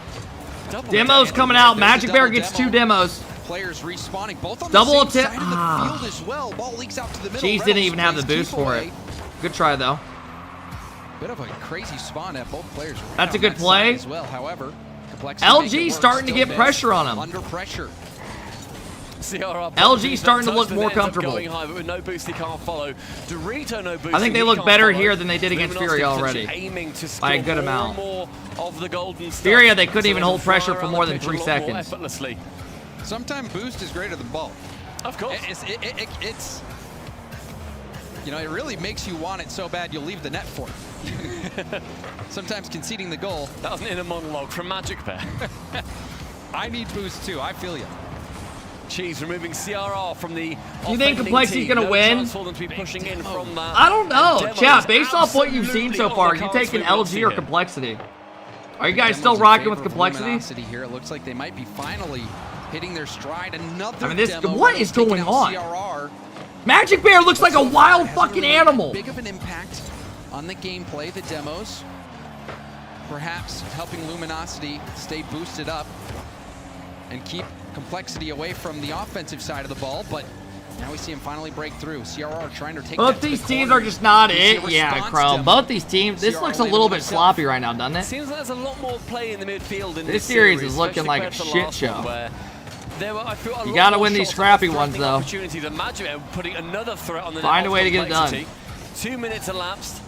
S1: Demos coming out. Magic Bear gets 2 demos.
S20: Players respawning, both on
S1: Double
S20: the same
S1: attempt.
S20: side of the field as well. Ball leaks out to the middle.
S1: Cheese didn't even have the boost for it. Good try, though.
S20: Bit of a crazy spawn at both players.
S1: That's a good play.
S20: As well. However,
S1: LG starting to get pressure on him.
S20: Under pressure.
S1: LG starting to look more comfortable.
S6: Going high, but with no boost, he can't follow. Dorito, no boost.
S1: I think they look better here than they did against Furia already. By a good amount.
S6: Of the golden
S1: Furia, they couldn't even hold pressure for more than 3 seconds.
S6: Effortlessly.
S20: Sometimes boost is greater than ball.
S6: Of course.
S20: It's you know, it really makes you want it so bad you'll leave the net for it. Sometimes conceding the goal.
S6: That was an inner monologue from Magic Bear.
S20: I need boost too. I feel you.
S6: Cheese removing CRR from the.
S1: Do you think Complexity's gonna win?
S6: For them to be pushing in from that.
S1: I don't know. Chat, based off what you've seen so far, are you taking LG or Complexity? Are you guys still rocking with Complexity?
S20: Here, it looks like they might be finally hitting their stride. Another.
S1: I mean, this. What is going on? Magic Bear looks like a wild fucking animal.
S20: Big of an impact on the gameplay. The demos, perhaps helping Luminosity stay boosted up and keep Complexity away from the offensive side of the ball, but now we see him finally break through. CRR trying to take
S1: both these teams are just not it. Yeah, Chrome. Both these teams. This looks a little bit sloppy right now, doesn't it?
S6: Seems like there's a lot more play in the midfield in
S1: this series is looking like a shit show.
S6: You
S1: gotta win these scrappy ones, though.
S6: The Magic putting another threat on the
S1: Find a way to get it done.
S6: 2 minutes elapsed.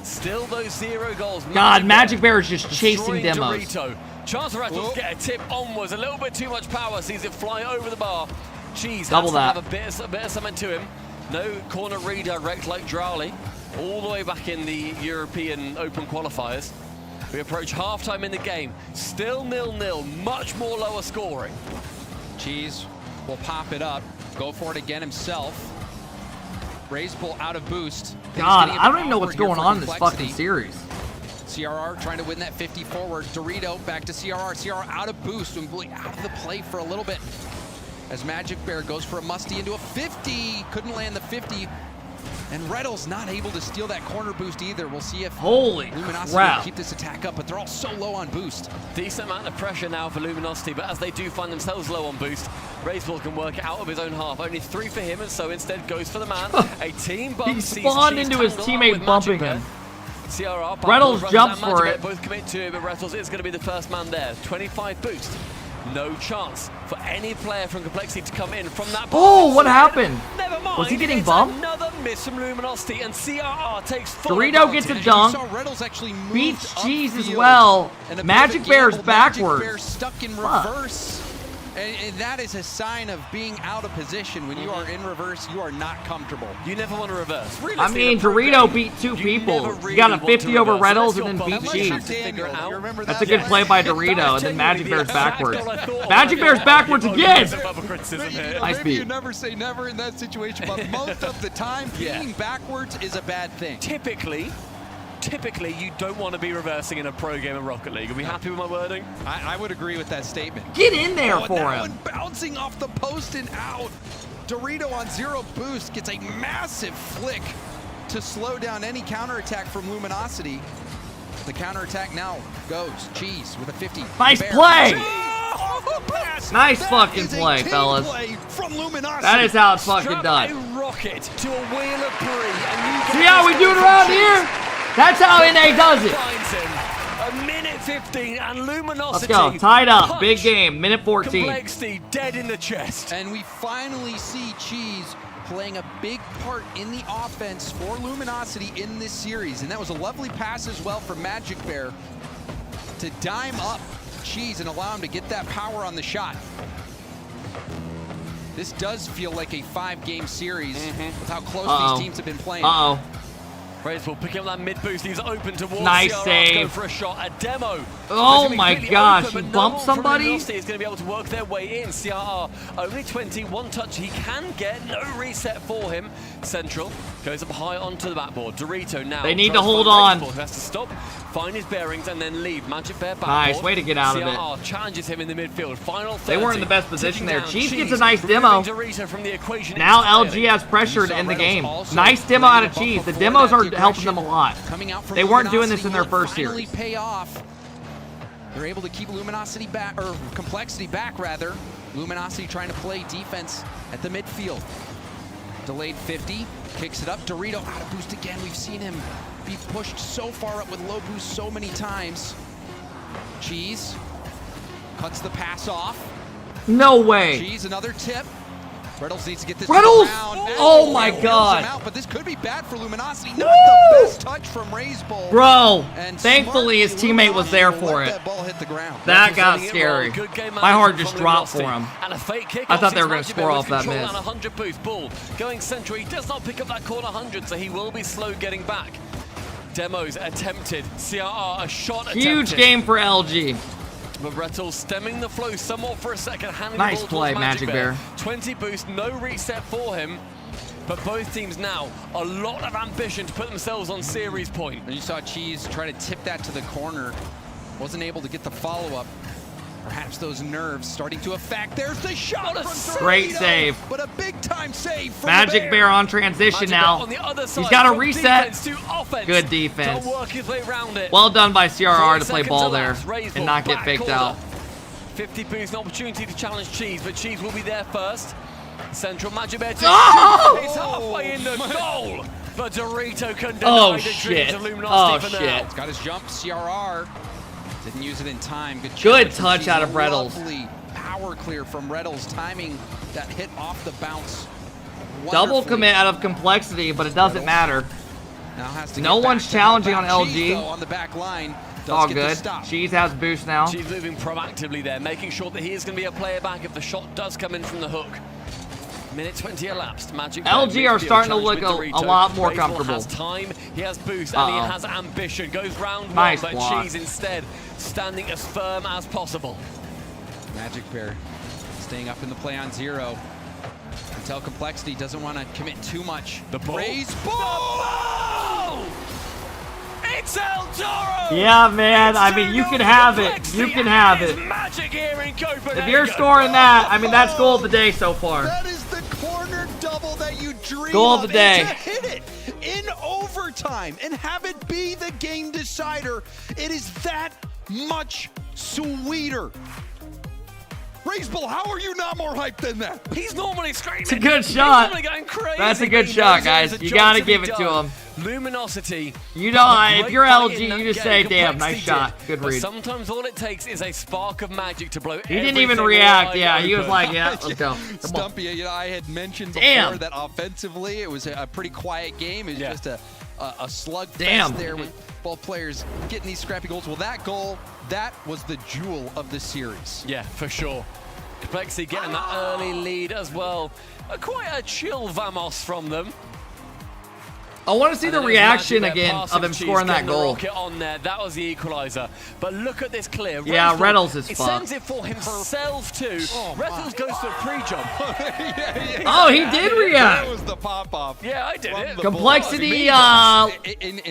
S6: Still those 0 goals.
S1: God, Magic Bear is just chasing demos.
S6: Dorito. Chance for Rattles get a tip onwards. A little bit too much power. Sees it fly over the bar. Cheese
S1: double that.
S6: Have a bit of something to him. No corner redirect like Drowley. All the way back in the European Open qualifiers. We approach halftime in the game. Still 0-0. Much more lower scoring.
S20: Cheese will pop it up. Go for it again himself. Raise pull out of boost.
S1: God, I don't even know what's going on in this fucking series.
S20: CRR trying to win that 50 forward. Dorito back to CRR. CRR out of boost and out of the play for a little bit. As Magic Bear goes for a musty into a 50. Couldn't land the 50. And Reddle's not able to steal that corner boost either. We'll see if Luminosity can keep this attack up, but they're all so low on boost.
S6: Decent amount of pressure now for Luminosity, but as they do find themselves low on boost, Razeball can work it out of his own half. Only 3 for him, and so instead goes for the man. A team bump.
S1: He spawned into his teammate bumping him.
S6: CRR,
S1: Reynolds jumps for it.
S6: Both commit to it, but Reynolds is going to be the first man there. 25 boost. No chance for any player from Complexity to come in from that.
S1: Oh, what happened?
S6: Never mind.
S1: Was he getting bumped?
S6: Another miss from Luminosity, and CRR takes full
S1: Dorito gets a dunk. Beats Cheese as well. Magic Bear's backwards.
S20: Magic Bear stuck in reverse. And that is a sign of being out of position. When you are in reverse, you are not comfortable.
S6: You never want to reverse.
S1: I mean, Dorito beat 2 people. He got a 50 over Reynolds and then beat Cheese. That's a good play by Dorito, and then Magic Bear's backwards. Magic Bear's backwards again! Nice beat.
S20: You never say never in that situation, but most of the time, being backwards is a bad thing.
S6: Typically, you don't want to be reversing in a pro game of Rocket League. Are we happy with my wording?
S20: I would agree with that statement.
S1: Get in there for him.
S20: One bouncing off the post and out. Dorito on 0 boost gets a massive flick to slow down any counterattack from Luminosity. The counterattack now goes. Cheese with a 50.
S1: Nice play! Nice fucking play, fellas. That is how it's fucking done.
S6: A rocket to a wheel of Brie.
S1: See how we do it around here? That's how NA does it.
S6: A minute 15 and Luminosity.
S1: Let's go. Tied up. Big game. Minute 14.
S6: Complexity dead in the chest.
S20: And we finally see Cheese playing a big part in the offense for Luminosity in this series. And that was a lovely pass as well from Magic Bear to dime up Cheese and allow him to get that power on the shot. This does feel like a 5-game series with how close these teams have been playing.
S6: Raiseball picking up that mid boost. He's open towards
S1: nice
S6: CRR.
S1: save.
S6: Go for a shot. A demo.
S1: Oh my gosh, he
S6: open,
S1: bumped somebody?
S6: Is going to be able to work their way in. CRR only 20, one touch he can get. No reset for him. Central goes up high onto the backboard. Dorito now.
S1: They need to hold on.
S6: Who has to stop, find his bearings, and then leave. Magic Bear backboard.
S1: Nice, way to get out of
S6: CRR challenges him in the midfield. Final 30.
S1: They weren't in the best position there.
S6: Down.
S1: Cheese gets a nice demo.
S6: Dorito from the equation
S1: Now
S6: entirely.
S1: LG has pressured in the game. Nice demo out of Cheese. The demos are helping them a lot. They weren't doing this in their first series.
S20: Pay off. They're able to keep Luminosity back, or Complexity back rather. Luminosity trying to play defense at the midfield. Delayed 50, kicks it up. Dorito out of boost again. We've seen him be pushed so far up with low boost so many times. Cheese cuts the pass off.
S1: No way.
S20: Cheese, another tip. Reynolds needs to get this
S1: Reynolds!
S20: around.
S1: Oh my god.
S20: Out, but this could be bad for Luminosity. Not the best touch from Raiseball.
S1: Bro, thankfully his teammate was there for it. That got scary. My heart just dropped for him.
S6: And a fake kick.
S1: I thought they were going to score off that miss.
S6: 100 boost ball going central. He does not pick up that corner 100, so he will be slow getting back. Demos attempted. CRR a shot attempted.
S1: Huge game for LG.
S6: But Rettel stemming the flow somewhat for a second.
S1: Nice play, Magic Bear.
S6: 20 boost, no reset for him. But both teams now, a lot of ambition to put themselves on series point.
S20: And you saw Cheese try to tip that to the corner. Wasn't able to get the follow-up. Perhaps those nerves starting to affect. There's the shot from Dorito.
S1: Great save.
S20: But a big-time save from
S1: Magic Bear on transition now. He's got a reset. Good defense. Well done by CRR to play ball there and not get faked out.
S6: 50 boost, an opportunity to challenge Cheese, but Cheese will be there first. Central Magic Bear.
S1: Oh!
S6: He's halfway in the goal. But Dorito can
S1: Oh,
S6: deny the
S1: shit.
S6: dreams of Luminosity
S1: Oh,
S6: for
S1: shit.
S6: now.
S20: He's got his jump. CRR didn't use it in time.
S1: Good touch out of Reynolds.
S20: Lovely power clear from Reynolds, timing that hit off the bounce.
S1: Double commit out of Complexity, but it doesn't matter. No one's challenging on LG.
S20: On the back line.
S1: It's all good. Cheese has boost now.
S6: Cheese moving proactively there, making sure that he is going to be a player back if the shot does come in from the hook. Minute 20 elapsed. Magic
S1: LG are starting to look a lot more
S6: Raiseball
S1: comfortable.
S6: Has time, he has boost, and he has ambition. Goes round
S1: nice
S6: one, but
S1: block.
S6: Cheese instead standing as firm as possible.
S20: Magic Bear staying up in the play on zero. Until Complexity doesn't want to commit too much.
S6: The ball.
S20: Raiseball!
S6: It's El Toro!
S1: Yeah, man. I mean, you can have it. You can have it.
S6: Magic here in Copenhagen.
S1: If you're scoring that, I mean, that's goal of the day so far.
S20: That is the corner double that you dream
S1: Goal of the day.
S20: And to hit it in overtime and have it be the game decider, it is that much sweeter. Raiseball, how are you not more hyped than that?
S6: He's normally screaming.
S1: It's a good shot.
S6: He's going crazy.
S1: That's a good shot, guys. You gotta give it to him.
S6: Luminosity.
S1: You know, if you're LG, you just say, damn, nice shot. Good read.
S6: Sometimes all it takes is a spark of magic to blow.
S1: He didn't even react. Yeah, he was like, yeah, let's go.
S20: Stumpy, you know, I had mentioned before that offensively it was a pretty quiet game. It was just a slugfest there with both players getting these scrappy goals. Well, that goal, that was the jewel of the series.
S6: Yeah, for sure. Complexity getting that early lead as well. Quite a chill Vamos from them.
S1: I want to see the reaction again of him scoring that goal.
S6: Rocket on there. That was the equalizer. But look at this clear.
S1: Yeah, Reynolds is
S6: fucked.
S1: fucked.
S6: He sends it for himself too. Reynolds goes for a pre-jump.
S1: Oh, he did react.
S20: That was the pop-off.
S6: Yeah, I did it.
S1: Complexity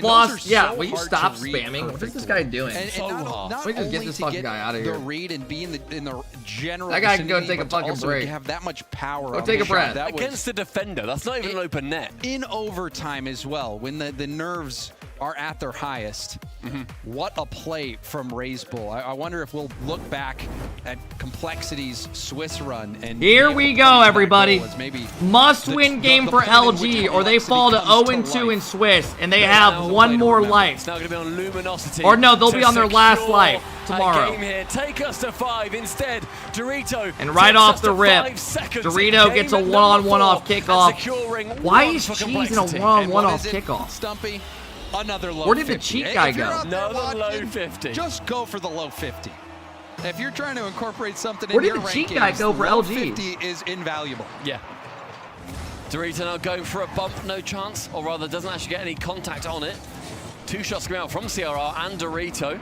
S1: lost. Yeah, will you stop spamming? What is this guy doing?
S20: Not
S1: we just get this fucking guy out of here.
S20: The read and be in the general.
S1: That guy can go take a fucking break.
S20: Have that much power.
S1: Go take a breath.
S6: Against the defender. That's not even an open net.
S20: In overtime as well, when the nerves are at their highest. What a play from Raiseball. I wonder if we'll look back at Complexity's Swiss run. And
S1: here we go, everybody. Must-win game for LG, or they fall to 0-2 in Swiss, and they have one more life.
S6: It's now going to be on Luminosity.
S1: Or no, they'll be on their last life tomorrow.
S6: Game here. Take us to 5 instead. Dorito.
S1: And right off the rip, Dorito gets a one-on-one off kickoff. Why is Cheese in a one-on-one off kickoff?
S20: Stumpy. Another low 50.
S1: Where did the cheat guy go?
S6: Another low 50.
S20: Just go for the low 50. If you're trying to incorporate something
S1: Where
S20: in your
S1: did the cheat
S20: rankings,
S1: guy go for
S20: low
S1: LG?
S20: 50 is invaluable.
S6: Yeah. Dorito now going for a bump, no chance, or rather doesn't actually get any contact on it. 2 shots coming out from CRR and Dorito.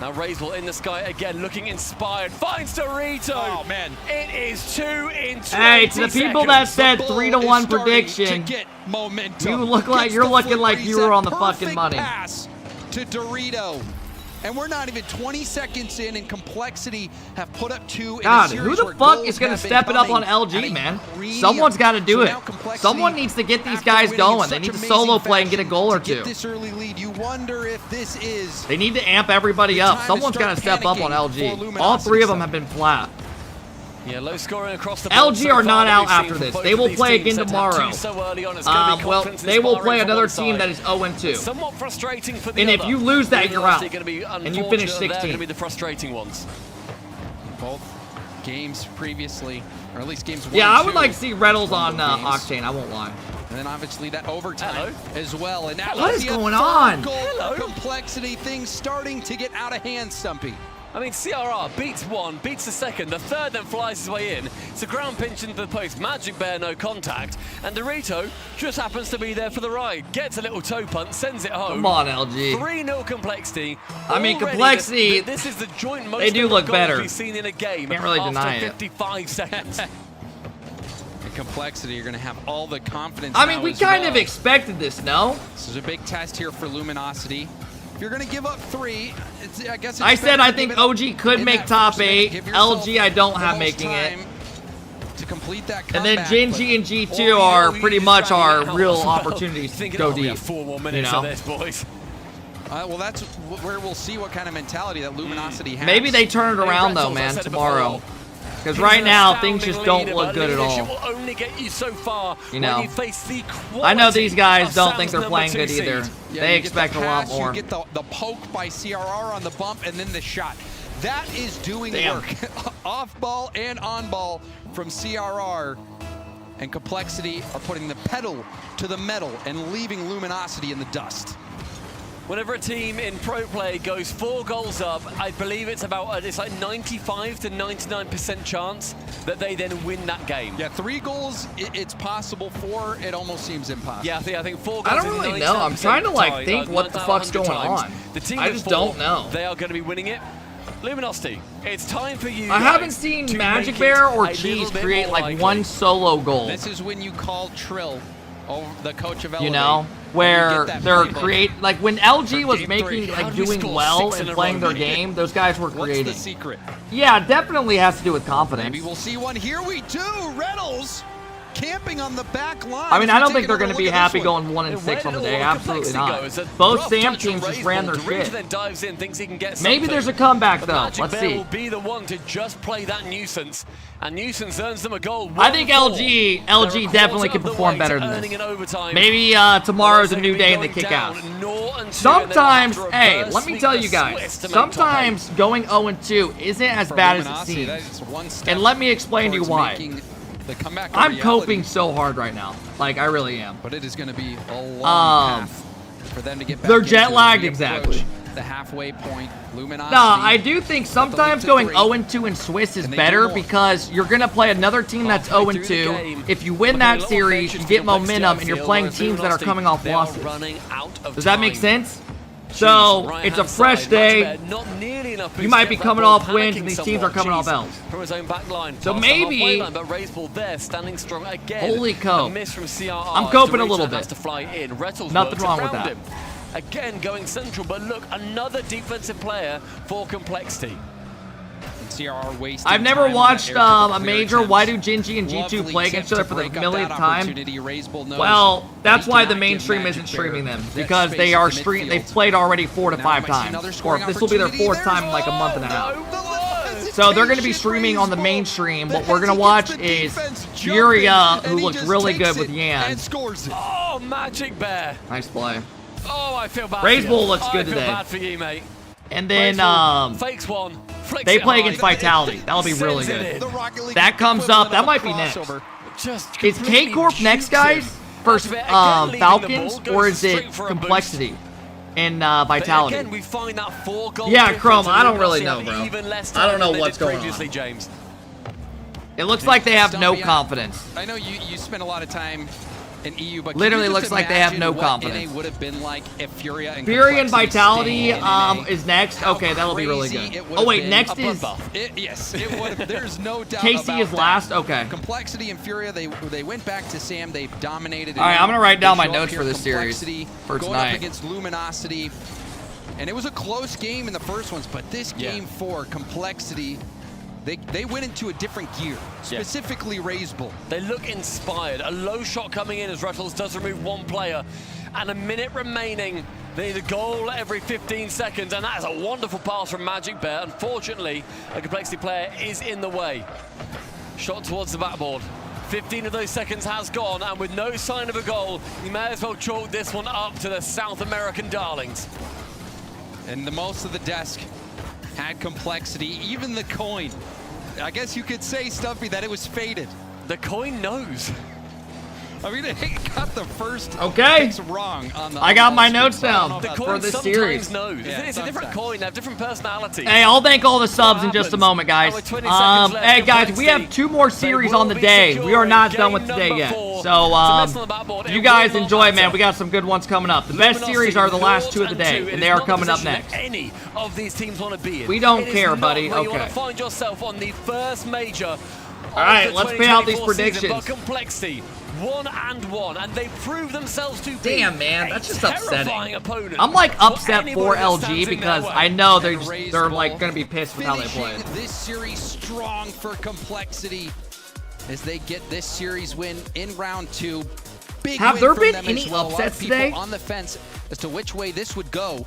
S6: Now Raisel in the sky again, looking inspired, finds Dorito!
S13: Oh, man.
S6: It is 2 in 20
S1: Hey, to the people that said
S20: The
S1: 3-1
S20: ball is starting
S1: prediction,
S20: to get momentum.
S1: you look like
S20: Gets
S1: you're
S20: the
S1: looking
S20: foot
S1: like you
S20: reset.
S1: were on the
S20: Perfect
S1: fucking money.
S20: Pass to Dorito. And we're not even 20 seconds in, and Complexity have put up 2 in
S1: God,
S20: a series
S1: who the
S20: where
S1: fuck
S20: goals
S1: is going to
S20: have been
S1: step it up on
S20: coming at
S1: LG,
S20: a
S1: man?
S20: premium.
S1: Someone's got to do
S20: So
S1: it.
S20: now Complexity,
S1: Someone needs to get these
S20: after
S1: guys
S20: winning in
S1: going. They
S20: such
S1: need to
S20: amazing
S1: solo play and get a
S20: fashion
S1: goal or
S20: to get
S1: two.
S20: this early lead, you wonder if this is
S1: They need to amp everybody up. Someone's got to step up on LG. All 3 of them have been flat.
S6: Yeah, low scoring across the board.
S1: LG are not out after this. They will play again tomorrow. Well, they will play another team that is 0-2.
S6: Somewhat frustrating for the
S1: And if
S6: other.
S1: you lose that, you're out.
S6: Going to be
S1: And you finish
S6: unfortunate. They're going to
S1: 16th.
S6: be the frustrating ones.
S20: both games previously, or at least games 1
S1: Yeah,
S20: and
S1: I would
S20: 2
S1: like to see Reynolds
S20: from
S1: on
S20: both games.
S1: Octane. I won't lie.
S20: And then obviously that overtime as well. And now
S1: What
S20: we
S1: is
S20: see a
S1: going
S20: third
S1: on?
S20: goal.
S6: Hello.
S20: Complexity, things starting to get out of hand, Stumpy.
S6: I mean, CRR beats 1, beats the second, the third then flies his way in. It's a ground pinch into the post, Magic Bear no contact, and Dorito just happens to be there for the ride. Gets a little toe punt, sends it home.
S1: Come on, LG.
S6: 3-0 Complexity.
S1: I mean,
S6: Already,
S1: Complexity,
S6: this is the joint most
S1: they do look
S6: goals
S1: better.
S6: we've seen in a game
S1: Can't really deny
S6: after
S1: it.
S6: 55 seconds.
S20: And Complexity are going to have all the confidence.
S1: I mean,
S20: now
S1: we
S20: as
S1: kind
S20: well.
S1: of expected this, no?
S20: This is a big test here for Luminosity. If you're going to give up 3, I guess it's
S1: I said
S20: better
S1: I
S20: to
S1: think
S20: give it up
S1: OG could
S20: in
S1: make
S20: that
S1: top
S20: first minute.
S1: 8.
S20: Give yourself
S1: LG I don't
S20: the
S1: have
S20: most
S1: making it.
S20: time to complete that
S1: And then
S20: comeback,
S1: GenG and G2 are pretty much our real opportunities to go deep.
S6: 4 more
S1: You
S6: minutes
S1: know?
S6: of this, boys.
S20: well, that's where we'll see what kind of mentality that Luminosity has.
S1: Maybe they turn it around though, man, tomorrow. Because right now things just don't look good at all.
S6: Will only get you so far
S1: You know,
S6: when you face the
S1: I know these guys
S6: of
S1: don't think they're
S6: Sam's
S1: playing
S6: number
S1: good
S6: 2
S1: either.
S6: seed.
S20: Yeah,
S1: They
S20: you get the
S1: expect a lot
S20: pass,
S1: more.
S20: You get the poke by CRR on the bump, and then the shot. That is doing work. Off ball and on ball from CRR. And Complexity are putting the pedal to the metal and leaving Luminosity in the dust.
S6: Whenever a team in pro play goes 4 goals up, I believe it's about it's like 95 to 99% chance that they then win that game.
S20: Yeah, 3 goals, it's possible. 4, it almost seems impossible.
S6: Yeah, I think 4 goals.
S1: I don't really know. I'm trying to like think what the fuck's going on.
S6: The team
S1: I
S6: with
S1: just
S6: 4,
S1: don't know.
S6: They are going to be winning it. Luminosity, it's time for you.
S1: I haven't
S6: guys
S1: seen
S6: to
S1: Magic
S6: make
S1: Bear
S6: it
S1: or
S6: a
S1: Cheese
S6: little bit
S1: create
S6: more
S1: like
S6: likely.
S1: one solo goal.
S20: This is when you call Trill, the coach of Elevate.
S1: You know, where they're
S20: playbook.
S1: like when LG was
S20: game
S1: making
S20: 3.
S1: like
S20: How do you
S1: doing
S20: score
S1: well
S20: 6 in
S1: and
S20: a
S1: playing
S20: row,
S1: their
S20: man?
S1: game, those guys were
S20: What's
S1: creating.
S20: the secret?
S1: Yeah, it definitely has to do with confidence.
S20: Maybe we'll see one. Here we do. Reynolds camping on the back line.
S1: I mean, I don't think
S20: Taking
S1: they're
S20: a
S1: going to
S20: look
S1: be
S20: at this
S1: happy
S20: one.
S1: going 1-6 on the day.
S6: Where
S1: Absolutely
S6: Complexity
S1: not.
S6: goes, a
S1: Both
S6: rough
S1: Sam
S6: touch on
S1: teams just ran their
S6: Raisel. Dorito
S1: shit.
S6: then dives in, thinks he can get
S1: Maybe
S6: something.
S1: there's a comeback
S6: But
S1: though.
S6: Magic
S1: Let's
S6: Bear
S1: see.
S6: will be the one to just play that nuisance, and nuisance earns them a goal.
S1: I think
S6: 1-4.
S1: LG definitely can perform better than this. Maybe tomorrow's a new day and they kick out. Sometimes, hey, let me tell you guys, sometimes going 0-2 isn't as bad as it seems. And let me explain to you why.
S20: The comeback to
S1: I'm
S20: reality.
S1: coping so hard right now. Like, I really am.
S20: But it is going to be a long path for them to get back
S1: They're
S20: into
S1: jet
S20: it.
S1: lagged,
S20: We
S1: exactly.
S20: approach the halfway point. Luminosity.
S1: Nah, I do think sometimes going 0-2 in Swiss is
S20: And they
S1: better
S20: do more.
S1: because you're going to play another team that's 0-2. If you win that series, you get momentum and you're playing teams that are coming off losses. Does that make sense? So, it's a fresh day. You might be coming off wins and these teams are coming off L's.
S6: From his own back line.
S1: So
S6: Past the halfway
S1: maybe-
S6: line, but Raisel there, standing strong again.
S1: Holy cope.
S6: A miss from CRR.
S1: I'm coping a
S6: Dorito
S1: little
S6: has
S1: bit.
S6: to fly in. Rettles
S1: Nothing
S6: works
S1: wrong with
S6: around
S1: that.
S6: him. Again, going central, but look, another defensive player for Complexity.
S20: CRR wasting
S1: I've never
S20: time on
S1: watched
S20: that air to
S1: a
S20: the
S1: major.
S20: clear
S1: Why do
S20: attempts.
S1: GenG and G2
S20: Lovely
S1: play
S20: tip
S1: against each other
S20: to
S1: for the
S20: break up
S1: millionth
S20: that
S1: time?
S20: opportunity. Raisel knows
S1: Well, that's
S20: he
S1: why the
S20: cannot
S1: mainstream
S20: give
S1: isn't
S20: Magic
S1: streaming
S20: Bear
S1: them
S20: that
S1: because
S20: space
S1: they
S20: in
S1: are
S20: the
S1: stream.
S20: midfield.
S1: They've played already 4 to
S20: Now
S1: 5
S20: we might see
S1: times,
S20: another
S1: or
S20: scoring
S1: this will be their
S20: opportunity.
S1: 4th time in like a
S20: There's-
S1: month and a half.
S20: The
S1: So they're going to be
S20: hesitation,
S1: streaming on the
S20: Raisel.
S1: mainstream.
S20: The
S1: What we're going to watch is
S20: defense
S1: Furia,
S20: jumping,
S1: who
S20: and he
S1: looks
S20: just
S1: really
S20: takes
S1: good with
S20: it
S1: Yan.
S20: and scores it.
S6: Oh, Magic Bear.
S1: Nice play.
S6: Oh, I feel bad
S1: Raisel
S6: for you.
S1: looks good
S6: I feel
S1: today.
S6: bad for you, mate.
S1: And then
S6: Raisel fakes one, flicks
S1: they
S6: it
S1: play
S6: high,
S1: against Vitality. That'll be
S6: sends
S1: really
S6: it
S1: good.
S6: in.
S20: The Rocket League
S1: That comes up. That might be next.
S20: crossover.
S6: Just
S1: Is
S6: completely
S1: K-Corp next,
S6: jukes
S1: guys?
S6: him.
S1: Versus
S6: Magic Bear again leading the
S1: Falcons,
S6: ball,
S1: or
S6: goes
S1: is it
S6: straight for a boost.
S1: Complexity and
S6: But
S1: Vitality?
S6: again, we find that 4 goal
S1: Yeah,
S6: difference,
S1: Chrome,
S6: and
S1: I don't
S6: Luminosity
S1: really know,
S6: have
S1: bro.
S6: even less
S1: I don't
S6: time
S1: know
S6: than they
S1: what's
S6: did
S1: going
S6: previously,
S1: on.
S6: James.
S1: It looks like they have no confidence.
S20: I know you spent a lot of time in EU, but
S1: literally looks like they have no confidence.
S20: It would have been like if Furia
S1: and Vitality is next. Okay, that'll be really good. Oh wait, next is
S20: yes, it would have. There's no doubt.
S1: KC is last. Okay.
S20: Complexity and Furia, they went back to Sam. They've dominated.
S1: All right, I'm gonna write down my notes for this series for
S20: going
S1: tonight.
S20: Up against Luminosity, and it was a close game in the first ones, but this game 4, Complexity. They went into a different gear, specifically Razebull.
S6: They look inspired. A low shot coming in as Rattles does remove one player, and a minute remaining. They need a goal every 15 seconds, and that is a wonderful pass from Magic Bear. Unfortunately, a Complexity player is in the way. Shot towards the backboard. 15 of those seconds has gone, and with no sign of a goal, you may as well chalk this one up to the South American darlings.
S20: And the most of the desk had Complexity, even the coin. I guess you could say, Stumpy, that it was faded.
S6: The coin knows.
S20: I mean, it got the first
S1: picks
S20: wrong on the.
S1: I got my notes down
S6: The
S1: for
S6: coin
S1: this
S6: sometimes
S1: series.
S6: knows. It's a different coin. They have different personalities.
S1: Hey, I'll thank all the subs in just a moment, guys. Hey, guys, we have 2 more series on the day. We are not done with today yet. So, you guys enjoy, man. We got some good ones coming up. The best series are the last 2 of the day, and they are coming up next.
S6: Any of these teams want to be in.
S1: We don't care, buddy.
S6: You want
S1: Okay.
S6: to find yourself on the first major.
S1: All right, let's pay out these predictions.
S6: But Complexity 1-1, and they prove themselves to be
S1: Damn, man, that's just upsetting.
S6: Opponent.
S1: I'm like upset for LG
S6: stands in
S1: because
S6: their
S1: I
S6: way.
S1: know they're like gonna be pissed with how they play.
S20: Finishing this series strong for Complexity as they get this series win in round 2. Big
S1: Have
S20: win
S1: there
S20: from
S1: been
S20: them
S1: any
S20: as well. A lot of
S1: upsets
S20: people
S1: today?
S20: on the fence as to which way this would go,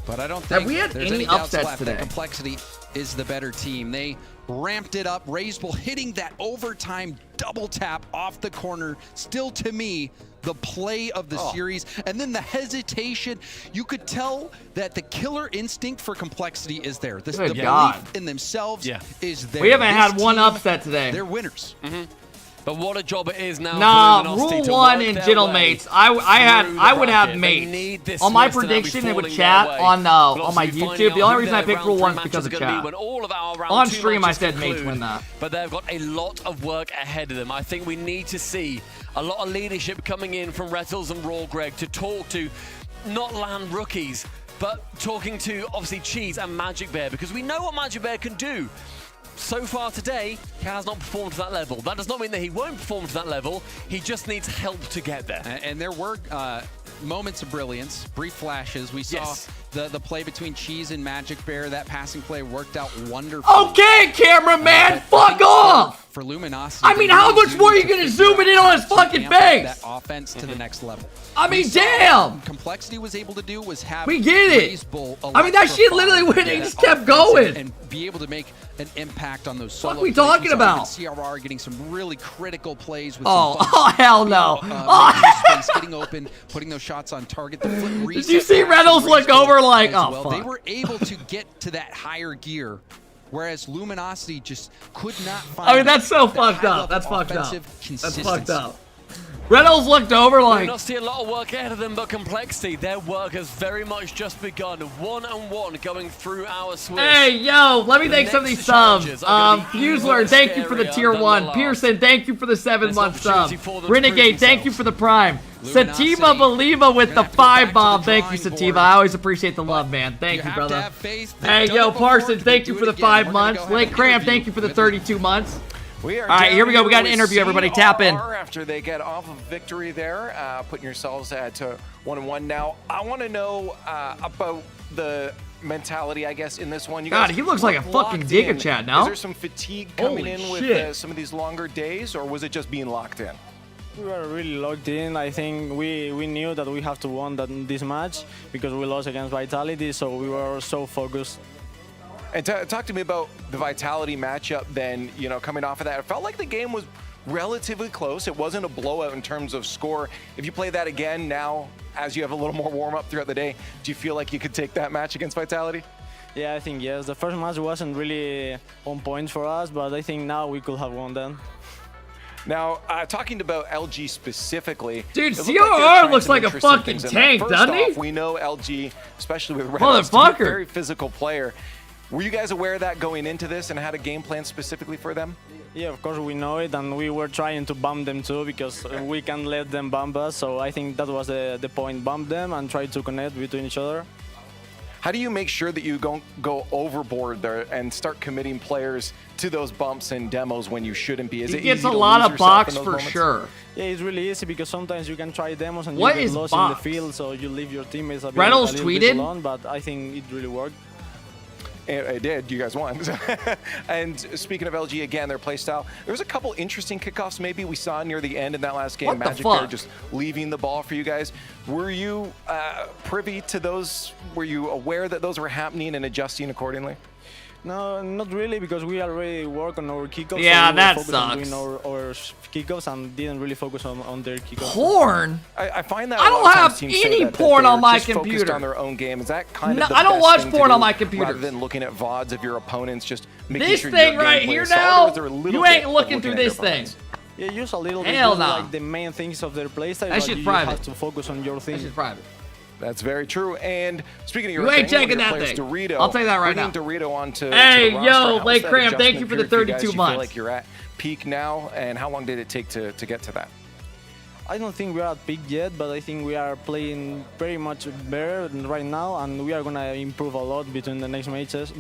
S20: but I don't think
S1: Have we had
S20: there's
S1: any
S20: doubts
S1: upsets
S20: left
S1: today?
S20: that Complexity is the better team. They ramped it up. Razebull hitting that overtime double tap off the corner. Still, to me, the play of the series. And then the hesitation. You could tell that the killer instinct for Complexity is there. The belief in themselves is there.
S1: We haven't
S20: This
S1: had one
S20: team,
S1: upset today.
S20: They're winners.
S6: But what a job it is now.
S1: Nah,
S6: for
S1: rule
S6: Luminosity to
S1: 1
S6: work
S1: in
S6: their
S1: Gentlemates.
S6: way
S1: I
S6: through
S1: would
S6: the
S1: have
S6: bracket. They
S1: mates
S6: need this
S1: on my
S6: Swiss to now be
S1: prediction. It would
S6: falling
S1: chat
S6: their way.
S1: on
S6: We'll
S1: my
S6: also be
S1: YouTube.
S6: finding
S1: The
S6: out
S1: only
S6: who
S1: reason I
S6: their
S1: picked
S6: round
S1: rule 1
S6: 3
S1: is because of
S6: matches are gonna be
S1: chat.
S6: when all of our round
S1: On
S6: 2
S1: stream, I
S6: matches
S1: said mates
S6: conclude.
S1: win that.
S6: But they've got a lot of work ahead of them. I think we need to see a lot of leadership coming in from Rettles and Raw Greg to talk to not land rookies, but talking to obviously Cheese and Magic Bear, because we know what Magic Bear can do. So far today, he has not performed to that level. That does not mean that he won't perform to that level. He just needs help to get there.
S20: And there were moments of brilliance, brief flashes. We saw the play between Cheese and Magic Bear. That passing play worked out wonderfully.
S1: Okay, cameraman, fuck off!
S20: For Luminosity.
S1: I mean, how much more are you gonna zoom it in on his fucking face?
S20: That offense to the next level.
S1: I mean, damn!
S20: Complexity was able to do was have.
S1: We get it.
S20: Razebull
S1: I mean, that shit literally went. He just kept going.
S20: And be able to make an impact on those solo
S1: What are we
S20: plays.
S1: talking
S20: saw
S1: about?
S20: even CRR getting some really critical plays with
S1: Oh,
S20: some
S1: oh hell no!
S20: making space, getting open, putting those shots on target. The flip reset.
S1: Did you see Reynolds look over like, oh
S20: well.
S1: fuck?
S20: They were able to get to that higher gear, whereas Luminosity just could not find.
S1: I mean, that's so fucked up. That's fucked up. That's fucked up. Reynolds looked over like.
S6: Luminosity a lot of work ahead of them, but Complexity, their work has very much just begun. 1-1 going through our Swiss.
S1: Hey, yo, let me thank some of these subs. Fusler, thank you for the tier 1. Pearson, thank you for the 7-month sub. Renegade, thank you for the prime. Sativa Believer with the 5 bomb. Thank you, Sativa. I always appreciate the love, man. Thank you, brother. Hey, yo, Parson, thank you for the 5 months. Lake Cram, thank you for the 32 months. All right, here we go. We got an interview, everybody. Tap in.
S4: After they get off of victory there, putting yourselves to 1-1. Now, I want to know about the mentality, I guess, in this one. You
S1: God,
S4: guys
S1: he looks like a fucking Giga Chad now.
S4: Is there some fatigue coming
S1: Holy
S4: in with
S1: shit.
S4: some of these longer days, or was it just being locked in?
S12: We were really locked in. I think we knew that we have to win this match because we lost against Vitality, so we were so focused.
S4: And talk to me about the Vitality matchup then, you know, coming off of that. It felt like the game was relatively close. It wasn't a blowout in terms of score. If you play that again now, as you have a little more warm-up throughout the day, do you feel like you could take that match against Vitality?
S12: Yeah, I think yes. The first match wasn't really on point for us, but I think now we could have won them.
S4: Now, talking about LG specifically,
S1: dude,
S4: CRR
S1: looks like a fucking tank, doesn't he?
S4: First off, we know LG, especially with Reynolds, to be a very physical player. Were you guys aware of that going into this and had a game plan specifically for them?
S12: Yeah, of course we know it, and we were trying to bump them too because we can't let them bump us. So I think that was the point: bump them and try to connect between each other.
S4: How do you make sure that you don't go overboard there and start committing players to those bumps and demos when you shouldn't be? Is it
S1: gets
S4: easy
S1: a
S4: to
S1: lot
S4: lose
S1: of
S4: yourself
S1: box
S4: in those
S1: for
S4: moments?
S1: sure.
S12: Yeah, it's really easy because sometimes you can try demos and
S1: What
S12: you
S1: is
S12: get lost
S1: box?
S12: in the field, so you leave your teammates a
S1: Reynolds
S12: little
S1: tweeted?
S12: bit alone. But I think it really worked.
S4: It did. You guys won. And speaking of LG again, their play style, there was a couple interesting kickoffs maybe we saw near the end in that last game.
S1: What the
S4: Magic
S1: fuck?
S4: there just leaving the ball for you guys. Were you privy to those? Were you aware that those were happening and adjusting accordingly?
S12: No, not really, because we already work on our kickoffs.
S1: Yeah,
S12: so we
S1: that
S12: focused on
S1: sucks.
S12: doing our kickoffs and didn't really focus on their kickoffs.
S1: Porn?
S4: I find that
S1: I
S4: a lot
S1: don't
S4: of
S1: have
S4: times teams say
S1: any
S4: that
S1: porn
S4: they're
S1: on my
S4: just focused
S1: computer.
S4: on their own game. Is that kind
S1: No,
S4: of the
S1: I don't
S4: best
S1: watch
S4: thing to
S1: porn on
S4: do,
S1: my computer.
S4: rather than looking at VODs of your opponents, just making
S1: This
S4: sure
S1: thing
S4: your
S1: right
S4: gameplay
S1: here
S4: is solid,
S1: now,
S4: or is there a little
S1: you
S4: bit
S1: ain't
S4: of
S1: looking through
S4: at your
S1: this thing.
S4: opponents?
S12: Yeah, use a little bit
S1: Hell
S12: just
S1: no.
S12: like the main things of their playstyle,
S1: That
S12: but
S1: shit's
S12: you
S1: private.
S12: have to focus on your thing.
S1: That shit's private.
S4: That's very true. And speaking of your
S1: You ain't
S4: thing, one of
S1: checking
S4: your
S1: that
S4: players,
S1: thing.
S4: Dorito,
S1: I'll tell you that right now.
S4: bringing Dorito onto
S1: Hey,
S4: to the
S1: yo,
S4: roster, how's
S1: Lake
S4: that
S1: Cram, thank
S4: adjustment
S1: you for the
S4: period you guys?
S1: 32
S4: You
S1: months.
S4: feel like you're at peak now, and how long did it take to get to that?
S12: I don't think we are at peak yet, but I think we are playing very much better right now, and we are gonna improve a lot between the next matches.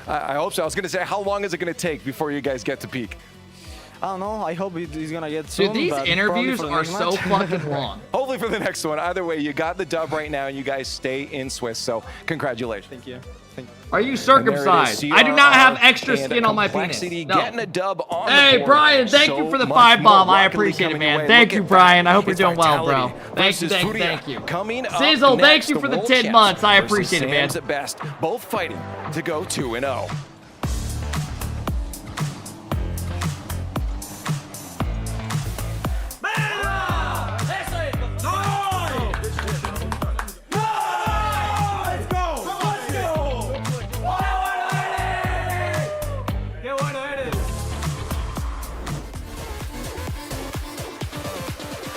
S4: I hope so. I was going to say, how long is it going to take before you guys get to peak?
S12: I don't know. I hope it's gonna get soon.
S1: Dude, these
S12: but
S1: interviews
S12: probably
S1: are
S12: for the
S1: so
S12: next match.
S1: fucking long.
S4: Hopefully for the next one. Either way, you got the dub right now, and you guys stay in Swiss. So congratulations.
S12: Thank you.
S1: Are you circumcised? I do not have extra skin on my penis. No.
S4: Getting a dub on
S1: Hey,
S4: the board.
S1: Brian, thank you for the 5 bomb. I appreciate it, man. Thank you, Brian. I hope you're doing well, bro. Thank you, thank you.
S4: Coming up
S1: Sizzle, thank
S4: next,
S1: you for the
S4: World
S1: 10
S4: Champs
S1: months. I
S4: versus
S1: appreciate it, man.
S4: Sam's at best, both fighting to go 2-0.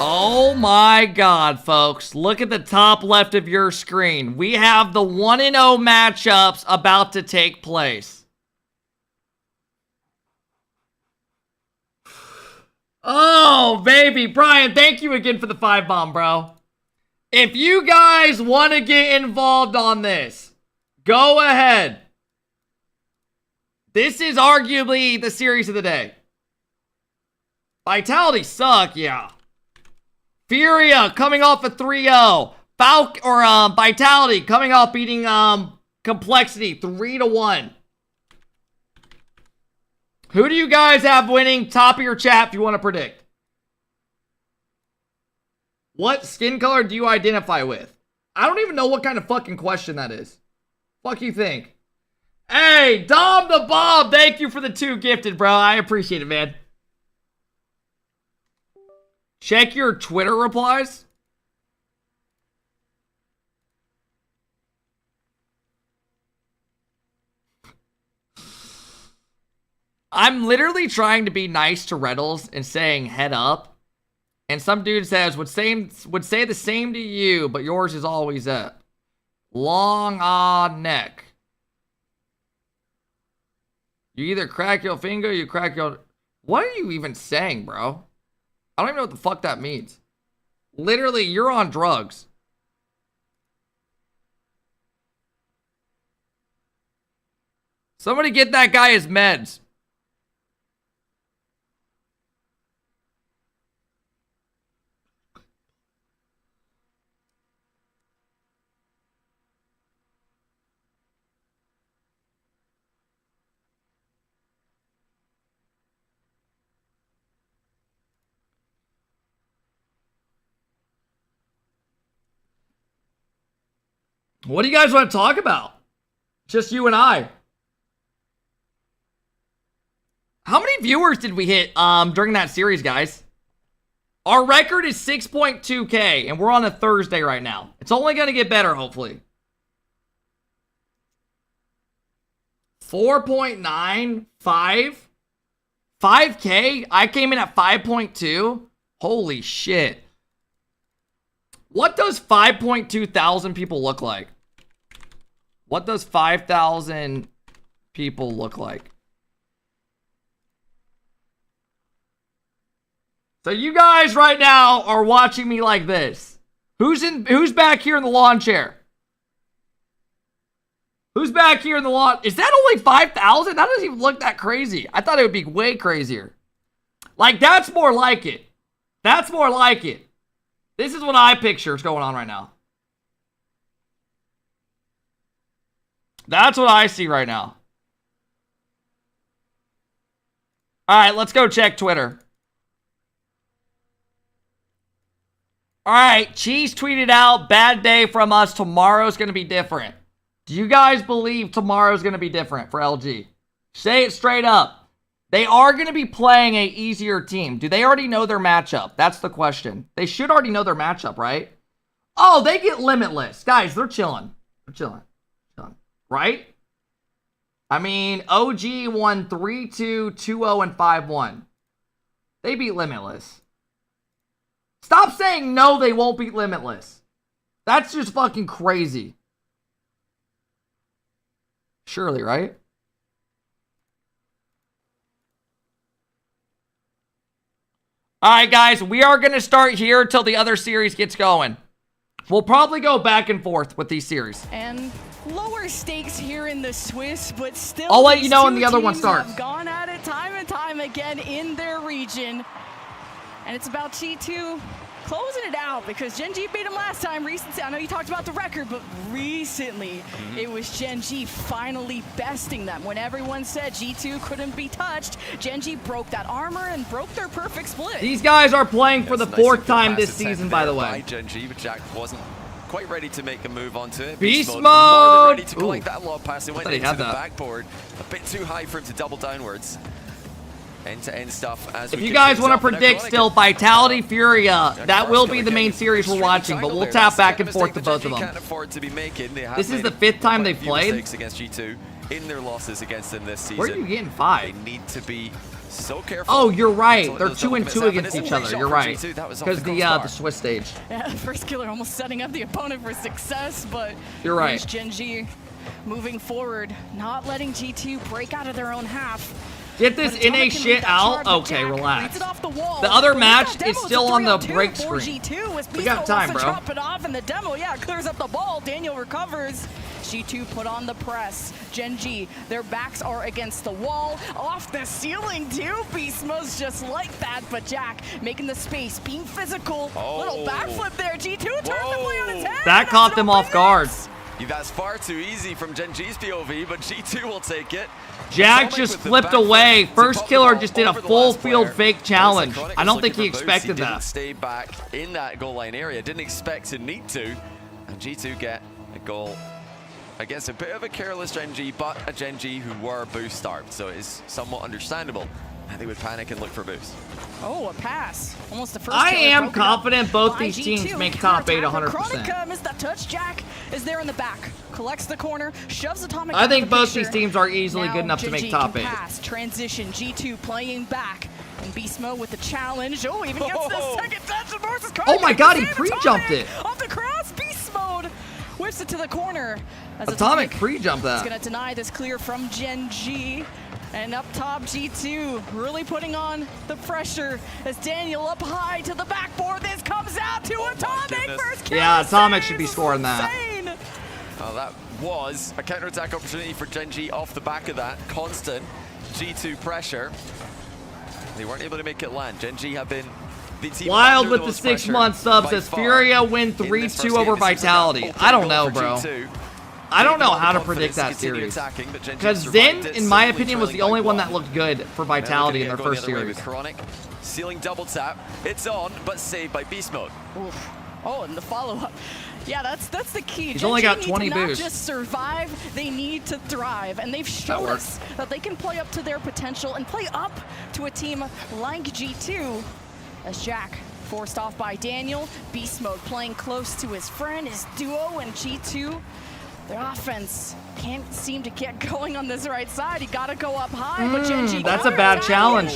S1: Oh my god, folks. Look at the top left of your screen. We have the 1-0 matchups about to take place. Oh, baby. Brian, thank you again for the 5 bomb, bro. If you guys want to get involved on this, go ahead. This is arguably the series of the day. Vitality suck, yeah. Furia coming off a 3-0. Vitality coming off beating Complexity 3-1. Who do you guys have winning? Top of your chat if you want to predict. What skin color do you identify with? I don't even know what kind of fucking question that is. Fuck you think? Hey, Dom the Bob, thank you for the 2 gifted, bro. I appreciate it, man. Check your Twitter replies. I'm literally trying to be nice to Reynolds and saying head up. And some dude says, would say the same to you, but yours is always up. Long neck. You either crack your finger, you crack your... What are you even saying, bro? I don't even know what the fuck that means. Literally, you're on drugs. Somebody get that guy his meds. What do you guys want to talk about? Just you and I. How many viewers did we hit during that series, guys? Our record is 6.2K, and we're on a Thursday right now. It's only going to get better, hopefully. 4.95? 5K? I came in at 5.2? Holy shit. What does 5.2 thousand people look like? What does 5,000 people look like? So you guys right now are watching me like this. Who's back here in the lawn chair? Who's back here in the lawn? Is that only 5,000? That doesn't even look that crazy. I thought it would be way crazier. Like, that's more like it. That's more like it. This is what I picture is going on right now. That's what I see right now. All right, let's go check Twitter. All right, Cheese tweeted out, bad day from us. Tomorrow's going to be different. Do you guys believe tomorrow's going to be different for LG? Say it straight up. They are going to be playing a easier team. Do they already know their matchup? That's the question. They should already know their matchup, right? Oh, they get Limitless. Guys, they're chilling. They're chilling. Right? I mean, OG won 3-2, 2-0, and 5-1. They beat Limitless. Stop saying no, they won't beat Limitless. That's just fucking crazy. Surely, right? Alright, guys, we are going to start here until the other series gets going. We'll probably go back and forth with these series.
S15: And lower stakes here in the Swiss, but still
S1: I'll let you know when the other one starts.
S15: Have gone at it time and time again in their region. And it's about G2 closing it out because GenG beat him last time. Recently, I know you talked about the record, but recently it was GenG finally besting them. When everyone said G2 couldn't be touched, GenG broke that armor and broke their perfect split.
S1: These guys are playing for the fourth time this season, by the way.
S11: GenG, but Jack wasn't quite ready to make a move onto it.
S1: Beast mode!
S11: More than ready to collect that lob pass. It went into the
S1: that.
S11: backboard. A bit too high for him to double downwards. End-to-end stuff. As
S1: if you guys want to predict still, Vitality, Furia, that will be the main series we're watching, but we'll tap back and forth to both of them. This is the 5th time they've played.
S11: Against G2 in their losses against them this season.
S1: Where are you getting 5?
S11: They need to be so careful.
S1: Oh, you're right. They're 2-2 against each other. You're right. Because the Swiss stage.
S15: Yeah, first killer almost setting up the opponent for success, but
S1: you're right.
S15: GenG moving forward, not letting G2 break out of their own half.
S1: Get this NA shit out. Okay, relax. The other match is still on the break screen. We got time, bro.
S15: Drop it off, and the demo, clears up the ball. Daniel recovers. G2 put on the press. GenG, their backs are against the wall. Off the ceiling, too. Beast mode's just like that, but Jack making the space, being physical. Little backflip there. G2 turns the play on its head.
S1: That caught them off guard.
S11: That's far too easy from GenG's POV, but G2 will take it.
S1: Jack just flipped away. First killer just did a full field fake challenge. I don't think he expected that.
S11: Didn't stay back in that goal line area. Didn't expect to need to. And G2 get a goal against a bit of a careless GenG, but a GenG who were boost starved. So it is somewhat understandable. And they would panic and look for boost.
S15: Oh, a pass. Almost the first.
S1: I am confident both these teams make top 8 100%.
S15: Chronica missed that touch. Jack is there in the back. Collects the corner. Shoves Atomic.
S1: I think both these teams are easily good enough to make top 8.
S15: Pass, transition. G2 playing back. And Beast Mode with the challenge. Oh, even gets the second touch. Versus
S1: oh my god, he pre-jumped it.
S15: Off the cross. Beast Mode whips it to the corner. As
S1: Atomic pre-jumped that.
S15: He's going to deny this clear from GenG. And up top, G2 really putting on the pressure as Daniel up high to the backboard. This comes out to Atomic first kill.
S1: Yeah, Atomic should be scoring that.
S11: Oh, that was a counterattack opportunity for GenG off the back of that. Constant G2 pressure. They weren't able to make it land. GenG have been the team
S1: Wild with the 6-month subs as Furia win 3-2 over Vitality. I don't know, bro. I don't know how to predict that series. Because Zen, in my opinion, was the only one that looked good for Vitality in their first series.
S11: Ceiling double tap. It's on, but saved by Beast Mode.
S15: Oof. Oh, and the follow-up. Yeah, that's the key.
S1: He's only got 20
S15: boosts.
S1: boosts.
S15: Not just survive, they need to thrive. And they've shown us that they can play up to their potential and play up to a team like G2. As Jack forced off by Daniel. Beast Mode playing close to his friend, his duo, and G2. Their offense can't seem to get going on this right side. You gotta go up high, but GenG.
S1: That's a bad challenge.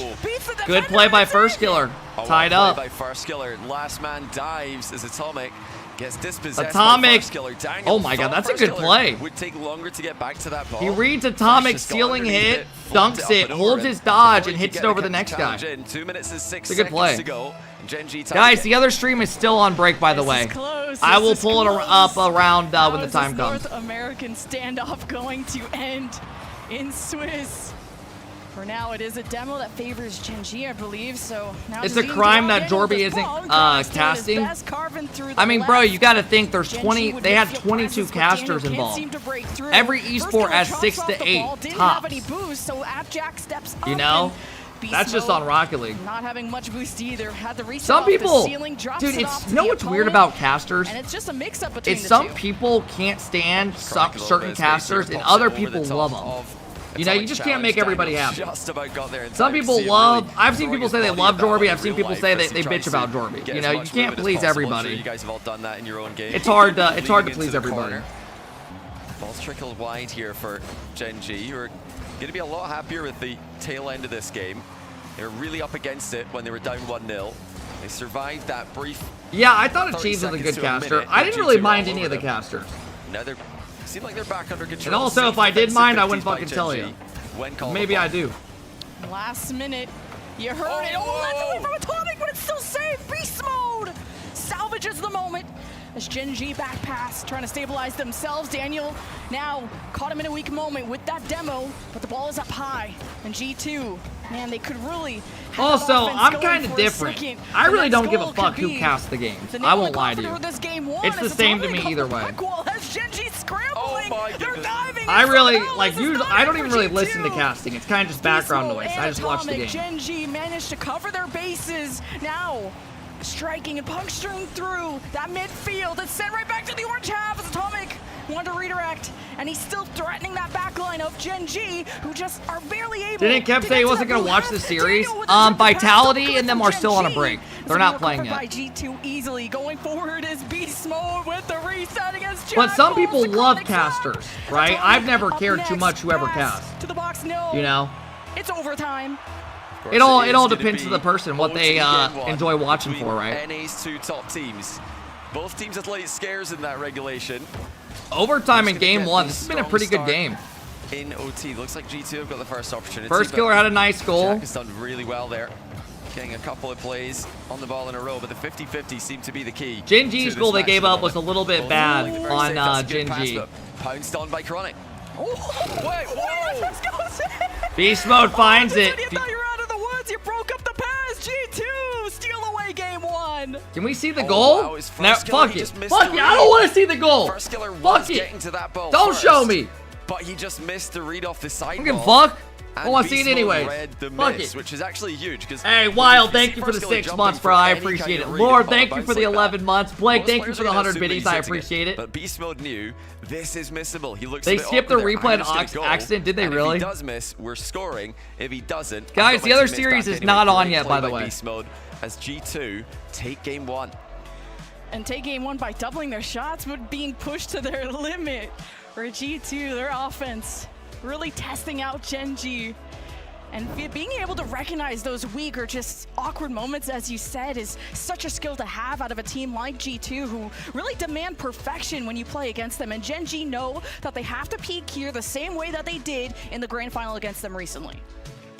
S1: Good play by first killer. Tied up.
S11: By first killer. Last man dives as Atomic Gets dispossessed
S1: Atomic.
S11: by Killer.
S1: Oh my god, that's a good play.
S11: Would take longer to get back to that ball.
S1: He reads Atomic, ceiling hit, dunks it, holds his dodge, and hits it over the next guy.
S11: 2 minutes and 6
S1: It's a good play.
S11: seconds to go. GenG
S1: Guys, the other stream is still on break, by the way. I will pull it up around when the time comes.
S15: North American standoff going to end in Swiss. For now, it is a demo that favors GenG, I believe. So now
S1: it's a crime that Jorby isn't casting. I mean, bro, you got to think there's 20. They had 22 casters involved. Every esport has 6 to 8 tops. You know, that's just on Rocket League.
S15: Not having much boost either. Had the reset
S1: some people,
S15: dude,
S1: it's you know what's weird about casters?
S15: And it's just a mix-up between
S1: the some people can't stand certain casters, and other people love them. You know, you just can't make everybody happy. Some people love, I've seen people say they love Jorby, I've seen people say they bitch about Jorby. You know, you can't please everybody.
S11: You guys have all done that in your own game.
S1: It's hard to please everybody.
S11: Balls trickled wide here for GenG, who are going to be a lot happier with the tail end of this game. They were really up against it when they were down 1-0. They survived that brief.
S1: Yeah, I thought Achieved was a good caster. I didn't really mind any of the casters.
S11: Now they seem like they're back under control.
S1: And also, if I did mind, I wouldn't fucking tell you. Maybe I do.
S15: Last minute, you heard it. Oh, that's away from Atomic, but it's still safe. Beast mode salvages the moment. As GenG back pass, trying to stabilize themselves. Daniel now caught him in a weak moment with that demo, but the ball is up high. And G2, man, they could really.
S1: Also, I'm kind of different. I really don't give a fuck who casts the games. I won't lie to you. It's the same to me either way. I really, like, usually, I don't even really listen to casting. It's kind of just background noise. I just watch the game.
S15: GenG managed to cover their bases. Now, striking and puncturing through that midfield. It's sent right back to the orange half as Atomic wanted to redirect, and he's still threatening that backline of GenG, who just are barely able.
S1: Didn't Kev say he wasn't going to watch the series? Vitality and them are still on a break. They're not playing yet.
S15: By G2 easily. Going forward is beast mode with the reset against Jack.
S1: But some people love casters, right? I've never cared too much whoever casts.
S15: To the box, no.
S1: You know?
S15: It's overtime.
S1: It all depends on the person, what they enjoy watching for, right?
S11: NA's two top teams. Both teams had late scares in that regulation.
S1: Overtime in game 1. This has been a pretty good game.
S11: In OT, looks like G2 have got the first opportunity.
S1: First killer had a nice goal.
S11: Jack has done really well there. Getting a couple of plays on the ball in a row, but the 50-50 seemed to be the key.
S1: GenG's goal they gave up was a little bit bad on GenG.
S11: Pounced on by Chronic.
S15: Wait,
S1: Beast mode finds it.
S15: You thought you were out of the woods. You broke up the pass. G2 steal away game 1.
S1: Can we see the goal? Wow, no, fuck it. Fuck it. I don't want to see the goal.
S11: First killer
S1: fuck it.
S11: Getting to that ball
S1: don't
S11: first,
S1: show me.
S11: But he just missed the read off the side.
S1: I don't give a fuck. I want to see it anyway.
S11: Fuck it. Which is actually huge.
S1: Hey, Wild, thank you for the 6 months, bro. I appreciate it. Lord, thank you for the 11 months. Blake, thank you for the 100 biddies. I appreciate it.
S11: But Beast Mode knew this is missable. He looks.
S1: They skipped the replay on accident. Did they really?
S11: If he does miss, we're scoring. If he doesn't,
S1: guys, the other series is not on yet, by the way.
S11: Beast Mode as G2 take game 1.
S15: And take game 1 by doubling their shots, but being pushed to their limit. For G2, their offense really testing out GenG. And being able to recognize those weak or just awkward moments, as you said, is such a skill to have out of a team like G2, who really demand perfection when you play against them. And GenG know that they have to peak here the same way that they did in the grand final against them recently.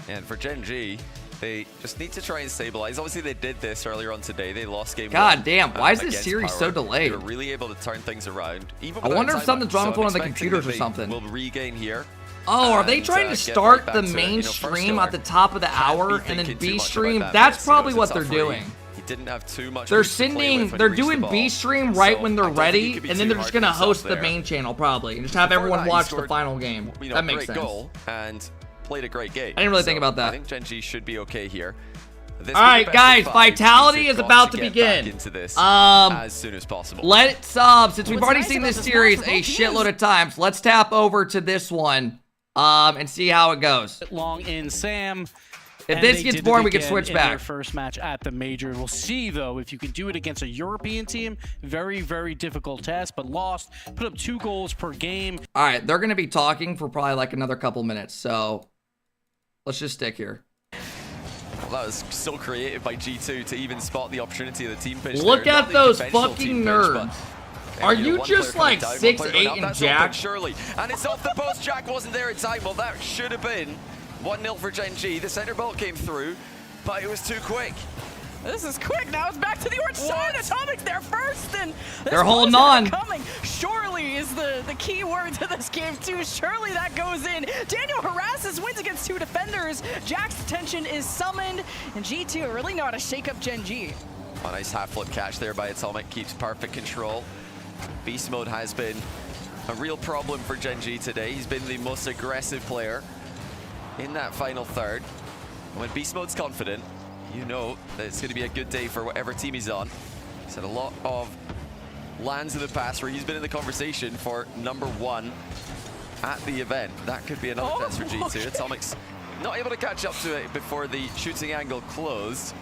S11: And for GenG, they just need to try and stabilize. Obviously, they did this earlier on today. They lost game 1.
S1: God damn, why is this series so delayed?
S11: They were really able to turn things around. Even
S1: I wonder if something's wrong with one of the computers or something.
S11: We'll regain here.
S1: Oh, are they trying to start the main stream at the top of the hour and then B stream? That's probably what they're doing.
S11: He didn't have too much.
S1: They're doing B stream right when they're ready, and then they're just gonna host the main channel probably and just have everyone watch the final game. That makes sense.
S11: And played a great game.
S1: I didn't really think about that.
S11: I think GenG should be okay here.
S1: All right, guys, Vitality is about to begin.
S11: As soon as possible.
S1: Let's since we've already seen this series a shitload of times, let's tap over to this one. And see how it goes.
S2: Long in Sam.
S1: If this gets boring, we can switch back.
S2: Their first match at the major. We'll see, though, if you can do it against a European team. Very, very difficult test, but lost. Put up 2 goals per game.
S1: All right, they're going to be talking for probably like another couple minutes, so let's just stick here.
S11: Well, that was so creative by G2 to even spot the opportunity of the team pitch.
S1: Look
S11: there.
S1: at those fucking nerds. Are you just like 6'8" and Jack?
S11: Surely. And it's off the post. Jack wasn't there in time. Well, that should have been 1-0 for GenG. The center ball came through, but it was too quick.
S15: This is quick. Now it's back to the orange side. Atomic's there first, and
S1: they're holding on.
S15: Coming. Surely is the key word to this game too. Surely that goes in. Daniel harasses, wins against 2 defenders. Jack's attention is summoned, and G2 really know how to shake up GenG.
S11: A nice half flip catch there by Atomic. Keeps perfect control. Beast mode has been a real problem for GenG today. He's been the most aggressive player in that final third. And when Beast mode's confident, you know that it's going to be a good day for whatever team he's on. He's had a lot of lands in the past where he's been in the conversation for #1 at the event. That could be another test for G2. Atomic's not able to catch up to it before the shooting angle closed.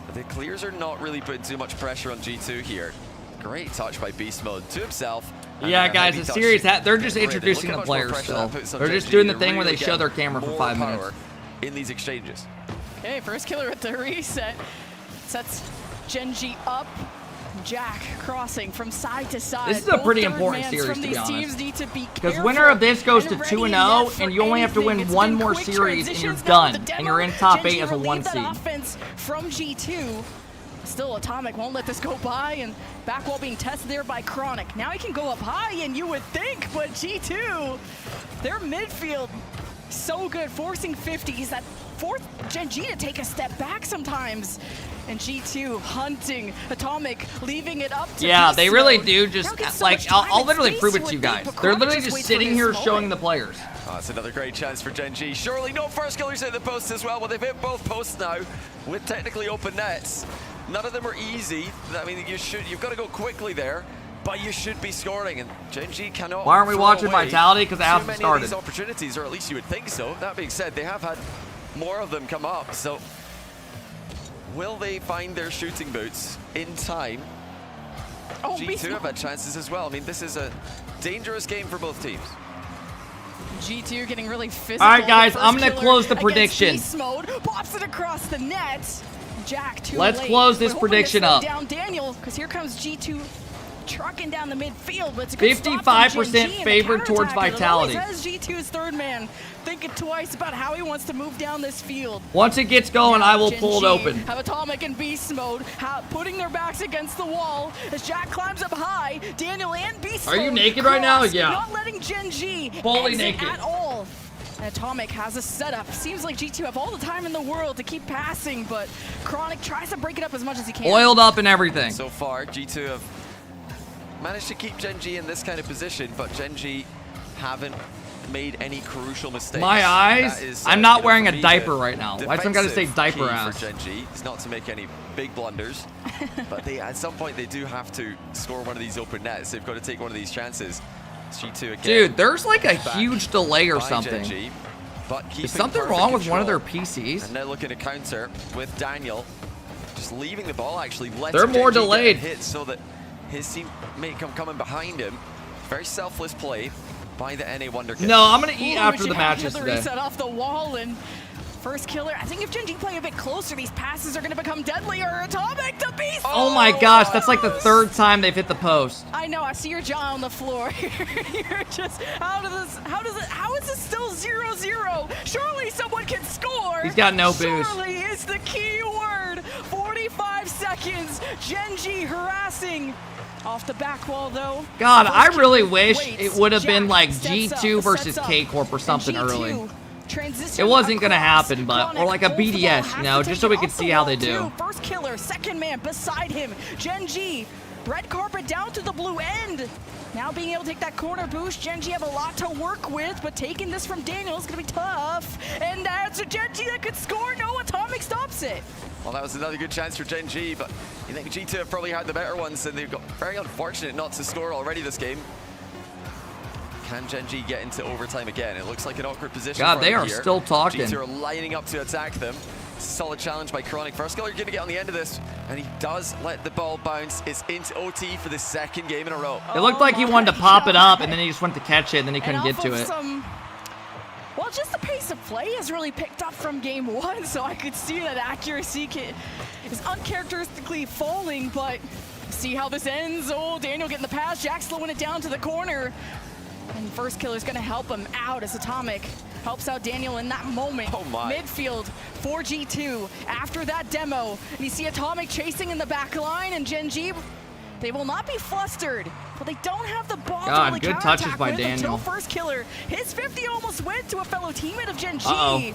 S11: But the clears are not really putting too much pressure on G2 here. Great touch by Beast Mode to himself.
S1: Yeah, guys, the series, they're just introducing the players still. They're just doing the thing where they show their camera for 5 minutes.
S11: In these exchanges.
S15: Okay, first killer at the reset. Sets GenG up. Jack crossing from side to side.
S1: This is a pretty important series, to be honest. Because winner of this goes to 2-0, and you only have to win 1 more series, and you're done. And you're in top 8 as a 1 seed.
S15: Offense from G2. Still, Atomic won't let this go by, and back wall being tested there by Chronic. Now he can go up high, and you would think, but G2, their midfield, so good, forcing 50s. That forced GenG to take a step back sometimes. And G2 hunting Atomic, leaving it up to
S1: yeah, they really do just, like, I'll literally prove it to you guys. They're literally just sitting here showing the players.
S11: Oh, that's another great chance for GenG. Surely no first killers hit the post as well, but they've hit both posts now with technically open nets. None of them are easy. I mean, you've got to go quickly there, but you should be scoring, and GenG cannot.
S1: Why aren't we watching Vitality? Because they haven't started.
S11: Too many of these opportunities, or at least you would think so. That being said, they have had more of them come up, so will they find their shooting boots in time?
S15: Oh,
S11: G2 have had chances as well. I mean, this is a dangerous game for both teams.
S15: G2 getting really physical.
S1: All right, guys, I'm going to close the prediction.
S15: Beast mode, pops it across the net. Jack too
S1: Let's
S15: late,
S1: close this prediction up.
S15: Down Daniel, because here comes G2 trucking down the midfield, but it's a
S1: 55% favored towards Vitality.
S15: It always has G2's third man thinking twice about how he wants to move down this field.
S1: Once it gets going, I will pull it open.
S15: Have Atomic and Beast mode, putting their backs against the wall as Jack climbs up high. Daniel and Beast mode.
S1: Are you naked right now? Yeah.
S15: Not letting GenG
S1: fully
S15: exit
S1: naked
S15: at all. And Atomic has a setup. Seems like G2 have all the time in the world to keep passing, but Chronic tries to break it up as much as he can.
S1: Oiled up and everything.
S11: So far, G2 have managed to keep GenG in this kind of position, but GenG haven't made any crucial mistakes.
S1: My eyes? I'm not wearing a diaper right now. Why some gotta say diaper ass?
S11: For GenG is not to make any big blunders, but they at some point they do have to score one of these open nets. They've got to take one of these chances. G2 again.
S1: Dude, there's like a huge delay or something.
S11: GenG, but
S1: is something wrong with one of their PCs?
S11: And they're looking to counter with Daniel just leaving the ball, actually letting
S1: they're more
S11: GenG
S1: delayed.
S11: get a hit so that his teammate coming behind him. Very selfless play by the NA Wonderkid.
S1: No, I'm gonna eat after the matches today.
S15: Reset off the wall and first killer. I think if GenG play a bit closer, these passes are gonna become deadlier. Atomic to Beast.
S1: Oh my gosh, that's like the 3rd time they've hit the post.
S15: I know. I see your jaw on the floor. You're just how is this still 0-0? Surely someone can score.
S1: He's got no boost.
S15: Surely is the key word. 45 seconds. GenG harassing. Off the back wall, though.
S1: God, I really wish it would have been like G2 versus K-Corp or something early. It wasn't going to happen, but, or like a BDS, you know, just so we could see how they do.
S15: First killer, second man beside him. GenG, red carpet down to the blue end. Now being able to take that corner boost, GenG have a lot to work with, but taking this from Daniel is going to be tough. And that's a GenG that could score. No, Atomic stops it.
S11: Well, that was another good chance for GenG, but you think G2 have probably had the better ones, and they've got very unfortunate not to score already this game. Can GenG get into overtime again? It looks like an awkward position.
S1: God, they are still talking.
S11: G2 are lining up to attack them. It's a solid challenge by Chronic. First killer going to get on the end of this, and he does let the ball bounce. It's into OT for the 2nd game in a row.
S1: It looked like he wanted to pop it up, and then he just went to catch it, and then he couldn't get to it.
S15: Well, just the pace of play has really picked up from game 1, so I could see that accuracy is uncharacteristically falling, but see how this ends. Oh, Daniel getting the pass, Jack slowing it down to the corner. And first killer's gonna help him out as Atomic helps out Daniel in that moment.
S11: Oh my.
S15: Midfield for G2 after that demo. And you see Atomic chasing in the back line, and GenG, they will not be flustered, but they don't have the ball to really
S1: good touches by
S15: with
S1: Daniel.
S15: until first killer. His 50 almost went to a fellow teammate of GenG.
S1: Uh-oh.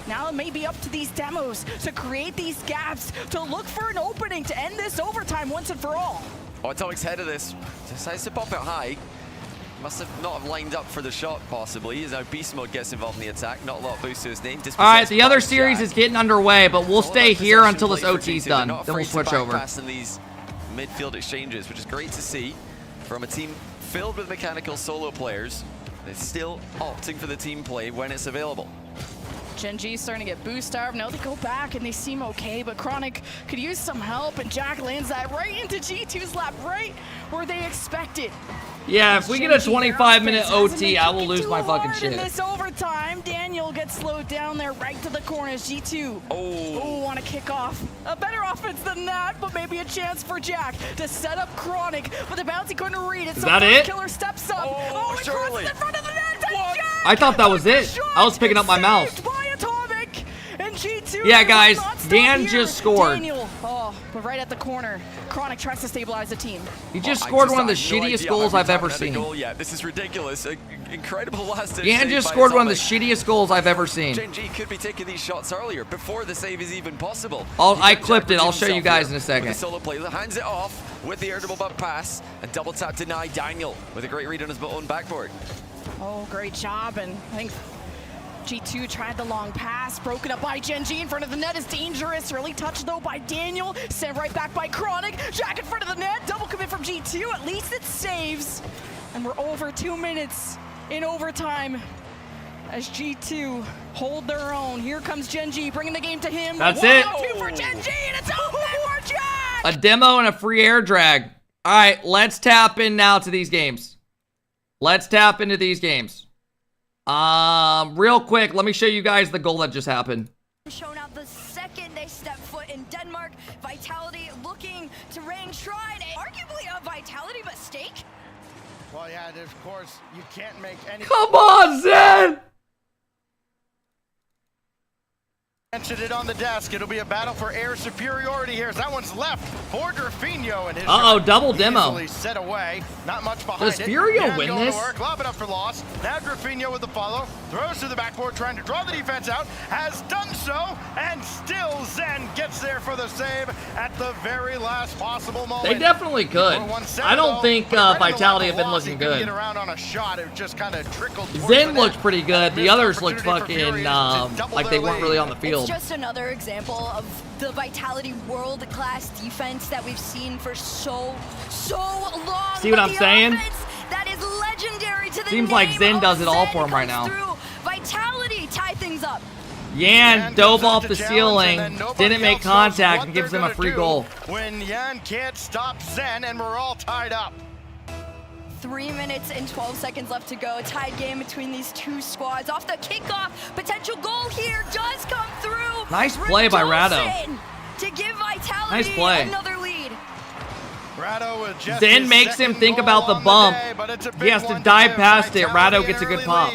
S15: Now it may be up to these demos to create these gaps, to look for an opening to end this overtime once and for all.
S11: Oh, Atomic's head of this. Decides to pop it high. Must have not have lined up for the shot, possibly. As now Beast Mode gets involved in the attack. Not a lot of boost to his name.
S1: All right, the other series is getting underway, but we'll stay here until this OT's done. Then we'll switch over.
S11: Passing these midfield exchanges, which is great to see from a team filled with mechanical solo players. They're still opting for the team play when it's available.
S15: GenG starting to get boost starved. Now they go back and they seem okay, but Chronic could use some help, and Jack lands that right into G2's lap, right where they expect it.
S1: Yeah, if we get a 25-minute OT, I will lose my fucking
S15: In
S1: shit.
S15: this overtime, Daniel gets slowed down there right to the corners. G2, oh, want to kick off. A better offense than that, but maybe a chance for Jack to set up Chronic, but the bounty couldn't read it.
S1: Is that it?
S15: Killer steps up. Oh, it crosses in front of the net. Jack!
S1: I thought that was it. I was picking up my mouse.
S15: By Atomic, and G2
S1: Yeah, guys, Dan just scored.
S15: Daniel, but right at the corner. Chronic tries to stabilize the team.
S1: He just scored one of the shittiest goals I've ever seen.
S11: This is ridiculous. Incredible last ditch.
S1: Dan just scored one of the shittiest goals I've ever seen.
S11: GenG could be taking these shots earlier, before the save is even possible.
S1: I clipped it. I'll show you guys in a second.
S11: The solo play hands it off with the air double bump pass, and double tap deny Daniel with a great read on his own backboard.
S15: Oh, great job, and I think G2 tried the long pass, broken up by GenG in front of the net is dangerous. Early touch though by Daniel, sent right back by Chronic. Jack in front of the net, double commit from G2, at least it saves. And we're over 2 minutes in overtime as G2 hold their own. Here comes GenG, bringing the game to him.
S1: That's it.
S15: 1-2 for GenG, and it's over for Jack!
S1: A demo and a free air drag. All right, let's tap in now to these games. Let's tap into these games. Real quick, let me show you guys the goal that just happened.
S7: Shown out the second they step foot in Denmark. Vitality looking to reign tried. Arguably a Vitality mistake.
S14: Well, yeah, of course, you can't make any...
S1: Come on, Zen!
S14: Mentioned it on the desk. It'll be a battle for air superiority here. As that one's left for Grafino and his
S1: double demo.
S14: Easily set away. Not much behind
S1: Does Furia win this?
S14: Lob it up for loss. Now Grafino with the follow. Throws to the backboard, trying to draw the defense out. Has done so, and still Zen gets there for the save at the very last possible moment.
S1: They definitely could. I don't think Vitality have been looking good.
S14: Get around on a shot. It just kind of trickled.
S1: Zen looked pretty good. The others looked fucking like they weren't really on the field.
S7: It's just another example of the Vitality world-class defense that we've seen for so long.
S1: See what I'm saying?
S7: That is legendary to the
S1: Seems like Zen does it all for him right now.
S7: Vitality tie things up.
S1: Yan dove off the ceiling, didn't make contact, and gives him a free goal.
S14: When Yan can't stop Zen, and we're all tied up.
S7: 3 minutes and 12 seconds left to go. Tied game between these two squads. Off the kickoff, potential goal here does come through.
S1: Nice play by Rado.
S7: To give Vitality another lead.
S1: Zen makes him think about the bump. He has to dive past it. Rado gets a good pop.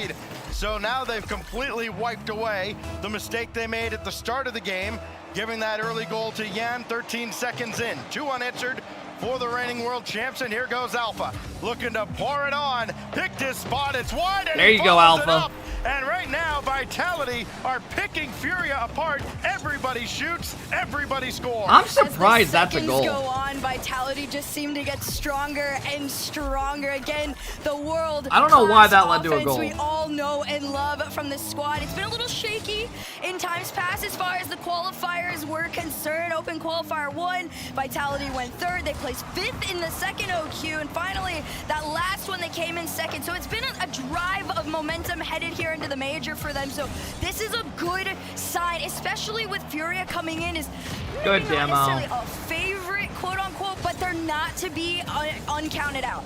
S14: So now they've completely wiped away the mistake they made at the start of the game, giving that early goal to Yan 13 seconds in. 2 unanswered for the reigning world champs, and here goes Alpha, looking to pour it on. Picked his spot, it's wide, and
S1: there you go, Alpha.
S14: And right now, Vitality are picking Furia apart. Everybody shoots, everybody scores.
S1: I'm surprised that's a goal.
S7: As the seconds go on, Vitality just seem to get stronger and stronger. Again, the world.
S1: I don't know why that led to a goal.
S7: We all know and love from this squad. It's been a little shaky in times past as far as the qualifiers were concerned. Open qualifier 1, Vitality went 3rd. They placed 5th in the second OQ, and finally, that last one, they came in 2nd. So it's been a drive of momentum headed here into the major for them. So this is a good sign, especially with Furia coming in. Is
S1: good demo.
S7: Not necessarily a favorite, quote unquote, but they're not to be uncounted out.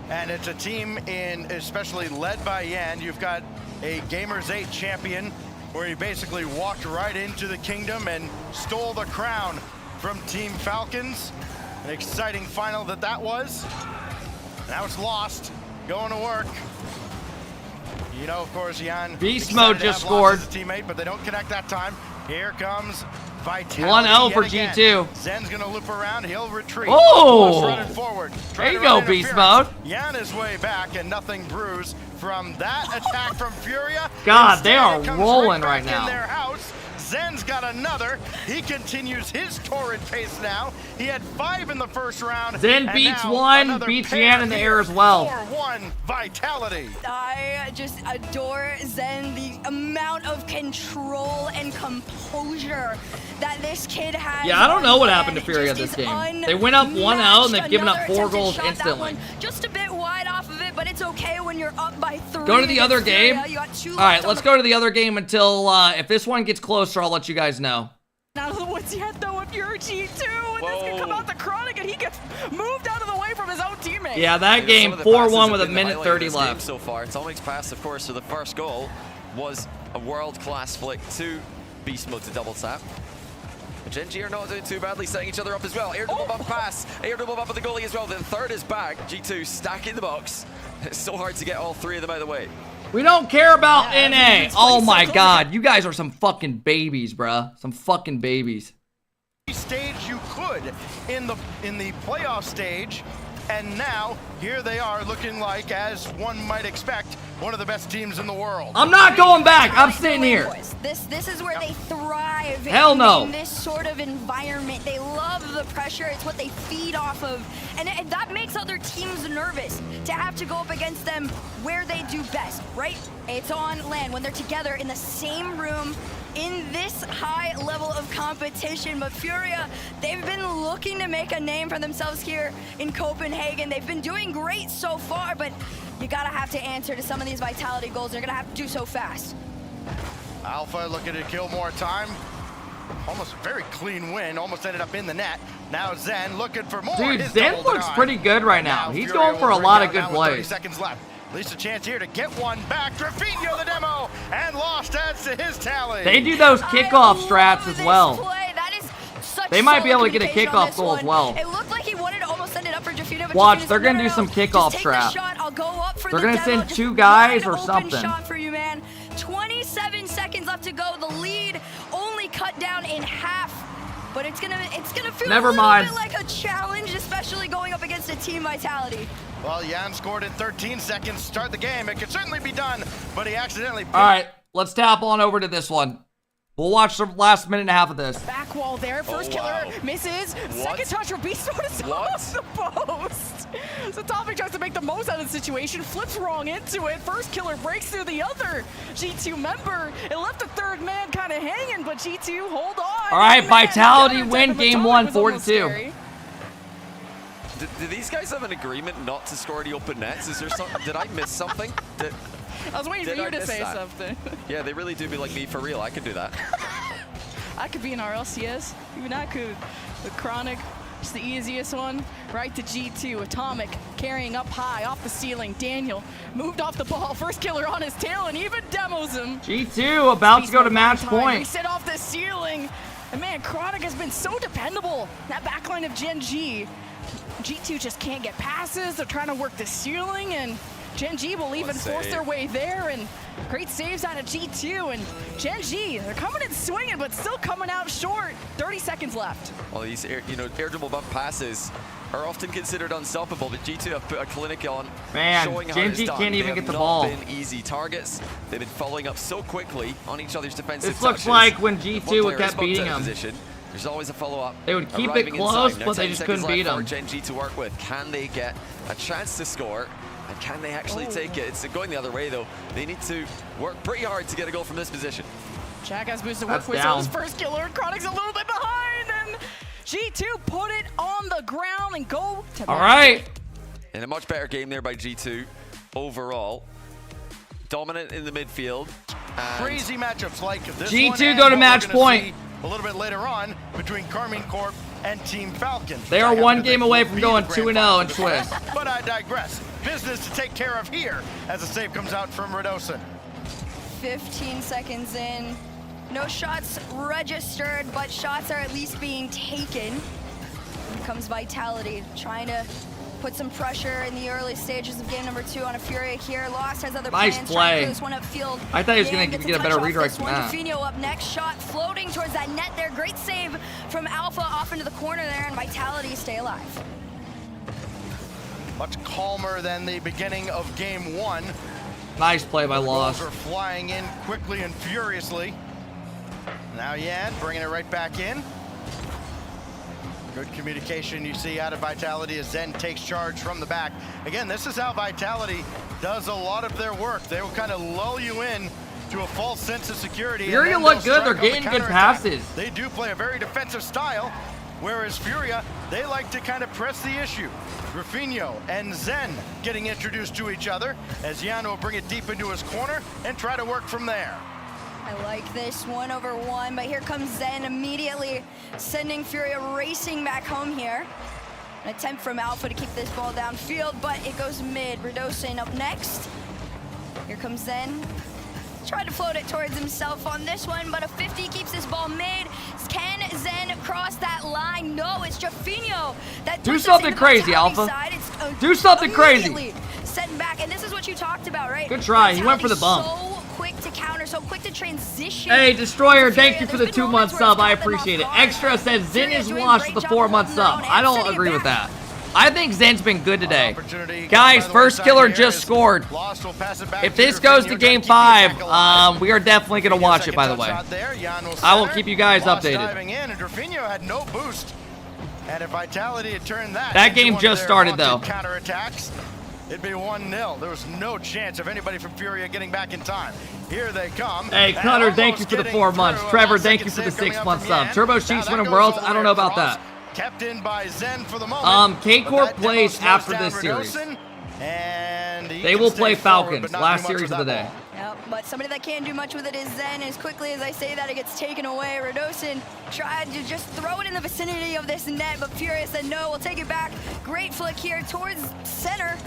S14: And it's a team especially led by Yan. You've got a Gamers 8 champion where he basically walked right into the kingdom and stole the crown from Team Falcons. An exciting final that was. Now it's lost, going to work. You know, of course, Yan.
S1: Beast Mode just scored.
S14: As a teammate, but they don't connect that time. Here comes Vitality.
S1: 1-0 for G2.
S14: Zen's gonna loop around, he'll retreat.
S1: Oh!
S14: Running forward.
S1: There you go, Beast Mode.
S14: Yan is way back and nothing brews from that attack from Furia.
S1: God, they are
S14: Instead, it comes
S1: rolling
S14: right
S1: right
S14: back
S1: now.
S14: in their house. Zen's got another. He continues his torrid pace now. He had 5 in the first round.
S1: Zen
S14: and
S1: beats
S14: now
S1: 1,
S14: another
S1: beats
S14: pair
S1: Yan in the
S14: here.
S1: air as well.
S14: 4-1 Vitality.
S7: I just adore Zen, the amount of control and composure that this kid has.
S1: Yeah, I don't know what happened to Furia this game. They went up 1-0 and they've given up 4 goals instantly.
S7: Just a bit wide off of it, but it's okay when you're up by 3.
S1: Go to the other game.
S7: You got 2
S1: All right,
S7: left
S1: let's go to the other game until if this one gets closer, I'll let you guys know.
S15: Out of the woods yet, though, if you're a G2, and this can come out the Chronic, and he gets moved out of the way from his own teammate.
S1: Yeah, that game 4-1 with a minute 30 left.
S11: So far, Atomic's pass, of course, for the first goal was a world-class flick to Beast Mode to double tap. GenG are not doing too badly, setting each other up as well. Air double bump pass, air double bump with the goalie as well. The third is back. G2 stacking the box. It's so hard to get all 3 of them out of the way.
S1: We don't care about NA. Oh my God, you guys are some fucking babies, bruh. Some fucking babies.
S14: Stage you could in the playoff stage, and now here they are looking like, as one might expect, one of the best teams in the world.
S1: I'm not going back. I'm staying here.
S7: This is where they thrive.
S1: Hell no.
S7: In this sort of environment. They love the pressure. It's what they feed off of. And that makes other teams nervous to have to go up against them where they do best, right? It's on land when they're together in the same room in this high level of competition. But Furia, they've been looking to make a name for themselves here in Copenhagen. They've been doing great so far, but you gotta have to answer to some of these Vitality goals. They're gonna have to do so fast.
S14: Alpha looking to kill more time. Almost very clean win. Almost ended up in the net. Now Zen looking for more.
S1: Dude, Zen looks pretty good right now. He's going for a lot of good plays.
S14: 30 seconds left. At least a chance here to get one back. Rafinha the demo, and lost adds to his tally.
S1: They do those kickoff strats as well. They might be able to get a kickoff goal as well.
S7: It looked like he wanted to almost send it up for Jafina, but
S1: Watch,
S7: Jafina's
S1: they're
S7: like,
S1: gonna do some kickoff strap.
S7: I'll go up for
S1: They're
S7: the
S1: gonna
S7: demo.
S1: send
S7: Just
S1: 2 guys
S7: one
S1: or
S7: open
S1: something.
S7: shot for you, man. 27 seconds left to go. The lead only cut down in half. But it's gonna feel
S1: Never
S7: a little
S1: mind.
S7: bit like a challenge, especially going up against a team Vitality.
S14: Well, Yan scored in 13 seconds to start the game. It could certainly be done, but he accidentally...
S1: All right, let's tap on over to this one. We'll watch the last minute and a half of this.
S15: Back wall there, first killer misses. Second touch for Beast Mode is off the post. So Topic tries to make the most out of the situation, flips wrong into it. First killer breaks through the other G2 member. It left the third man kind of hanging, but G2 hold on.
S1: All right,
S15: Man,
S1: Vitality
S15: counter
S1: win
S15: attack, but
S1: game
S15: Atomic
S1: 1,
S15: was almost
S1: 4-2.
S15: scary.
S11: Do these guys have an agreement not to score the open nets? Is there something? Did I miss something?
S15: I was waiting for you to say something.
S11: Yeah, they really do be like me for real. I could do that.
S15: I could be an RLCS. Even I could. The Chronic, just the easiest one. Right to G2. Atomic carrying up high off the ceiling. Daniel moved off the ball. First killer on his tail and even demos him.
S1: G2 about to go to match point.
S15: He set off the ceiling. And man, Chronic has been so dependable. That backline of GenG. G2 just can't get passes. They're trying to work the ceiling, and GenG will even force their way there, and great saves out of G2, and GenG, they're coming in swinging, but still coming out short. 30 seconds left.
S11: Well, these air dribble bump passes are often considered unstoppable, but G2 have put a clinic on,
S1: Man,
S11: showing how it's
S1: GenG
S11: done.
S1: can't even
S11: They
S1: get
S11: have
S1: the
S11: not
S1: ball.
S11: been easy targets. They've been following up so quickly on each other's defensive
S1: This looks
S11: touches.
S1: like when
S11: One
S1: G2
S11: player
S1: kept
S11: is bumped
S1: beating
S11: out of
S1: them.
S11: position. There's always a follow-up.
S1: They would keep it
S11: arriving
S1: close,
S11: inside. Now
S1: but they
S11: 10
S1: just
S11: seconds
S1: couldn't beat
S11: left
S1: them.
S11: for GenG to work with. Can they get a chance to score? And can they actually take it? It's going the other way, though. They need to work pretty hard to get a goal from this position.
S15: Jack has boost to work
S1: That's
S15: with, so
S1: down.
S15: his first killer. Chronic's a little bit behind, and G2 put it on the ground and go to
S1: All right.
S11: And a much better game there by G2 overall. Dominant in the midfield.
S14: Crazy matchups like this
S1: G2
S14: one and
S1: go to
S14: what
S1: match
S14: we're gonna
S1: point.
S14: see a little bit later on between Carmine Corp and Team Falcons.
S1: They are
S14: I happen
S1: one
S14: to
S1: game
S14: think
S1: away
S14: will
S1: from
S14: be
S1: going
S14: the grand
S1: 2-0 in
S14: final.
S1: Swiss.
S14: But I digress. business to take care of here as a save comes out from Radosin.
S7: 15 seconds in. No shots registered, but shots are at least being taken. Here comes Vitality, trying to put some pressure in the early stages of game number 2 on a Furia here. Lost has other plans.
S1: Nice play.
S7: This one upfield.
S1: I thought he was going to get a better redirect than that.
S7: Definio up next, shot floating towards that net there. Great save from Alpha off into the corner there, and Vitality stay alive.
S14: Much calmer than the beginning of game 1.
S1: Nice play by Lost.
S14: Are flying in quickly and furiously. Now Yan bringing it right back in. Good communication you see out of Vitality as Zen takes charge from the back. Again, this is how Vitality does a lot of their work. They will kind of lull you in to a false sense of security.
S1: Furia look good. They're getting good passes.
S14: They do play a very defensive style, whereas Furia, they like to kind of press the issue. Rafinho and Zen getting introduced to each other as Yan will bring it deep into his corner and try to work from there.
S7: I like this 1-over-1, but here comes Zen immediately sending Furia racing back home here. An attempt from Alpha to keep this ball downfield, but it goes mid. Radosin up next. Here comes Zen. Tried to float it towards himself on this one, but a 50 keeps this ball mid. Can Zen cross that line? No, it's Definio that
S1: do something crazy, Alpha. Do something crazy.
S7: Sent back, and this is what you talked about, right?
S1: Good try. He went for the bump.
S7: So quick to counter, so quick to transition.
S1: Hey, Destroyer, thank you for the 2-month sub. I appreciate it. Extra says Zen is washed with the 4-month sub. I don't agree with that. I think Zen's been good today. Guys, first killer just scored. If this goes to game 5, we are definitely going to watch it, by the way. I will keep you guys updated.
S14: Had no boost. And if Vitality had turned
S1: that game just started, though.
S14: Counterattacks, it'd be 1-0. There was no chance of anybody from Furia getting back in time. Here they come.
S1: Hey, Cutter, thank you for the 4 months. Trevor, thank you for the 6-month sub. Turbo Chiefs winning Worlds? I don't know about that.
S14: Kept in by Zen for the moment.
S1: K-Corp plays after this series.
S14: And
S1: they will play Falcons, last series of the day.
S7: Yep, but somebody that can't do much with it is Zen. As quickly as I say that, it gets taken away. Radosin tried to just throw it in the vicinity of this net, but Furia said no, we'll take it back. Great flick here towards center,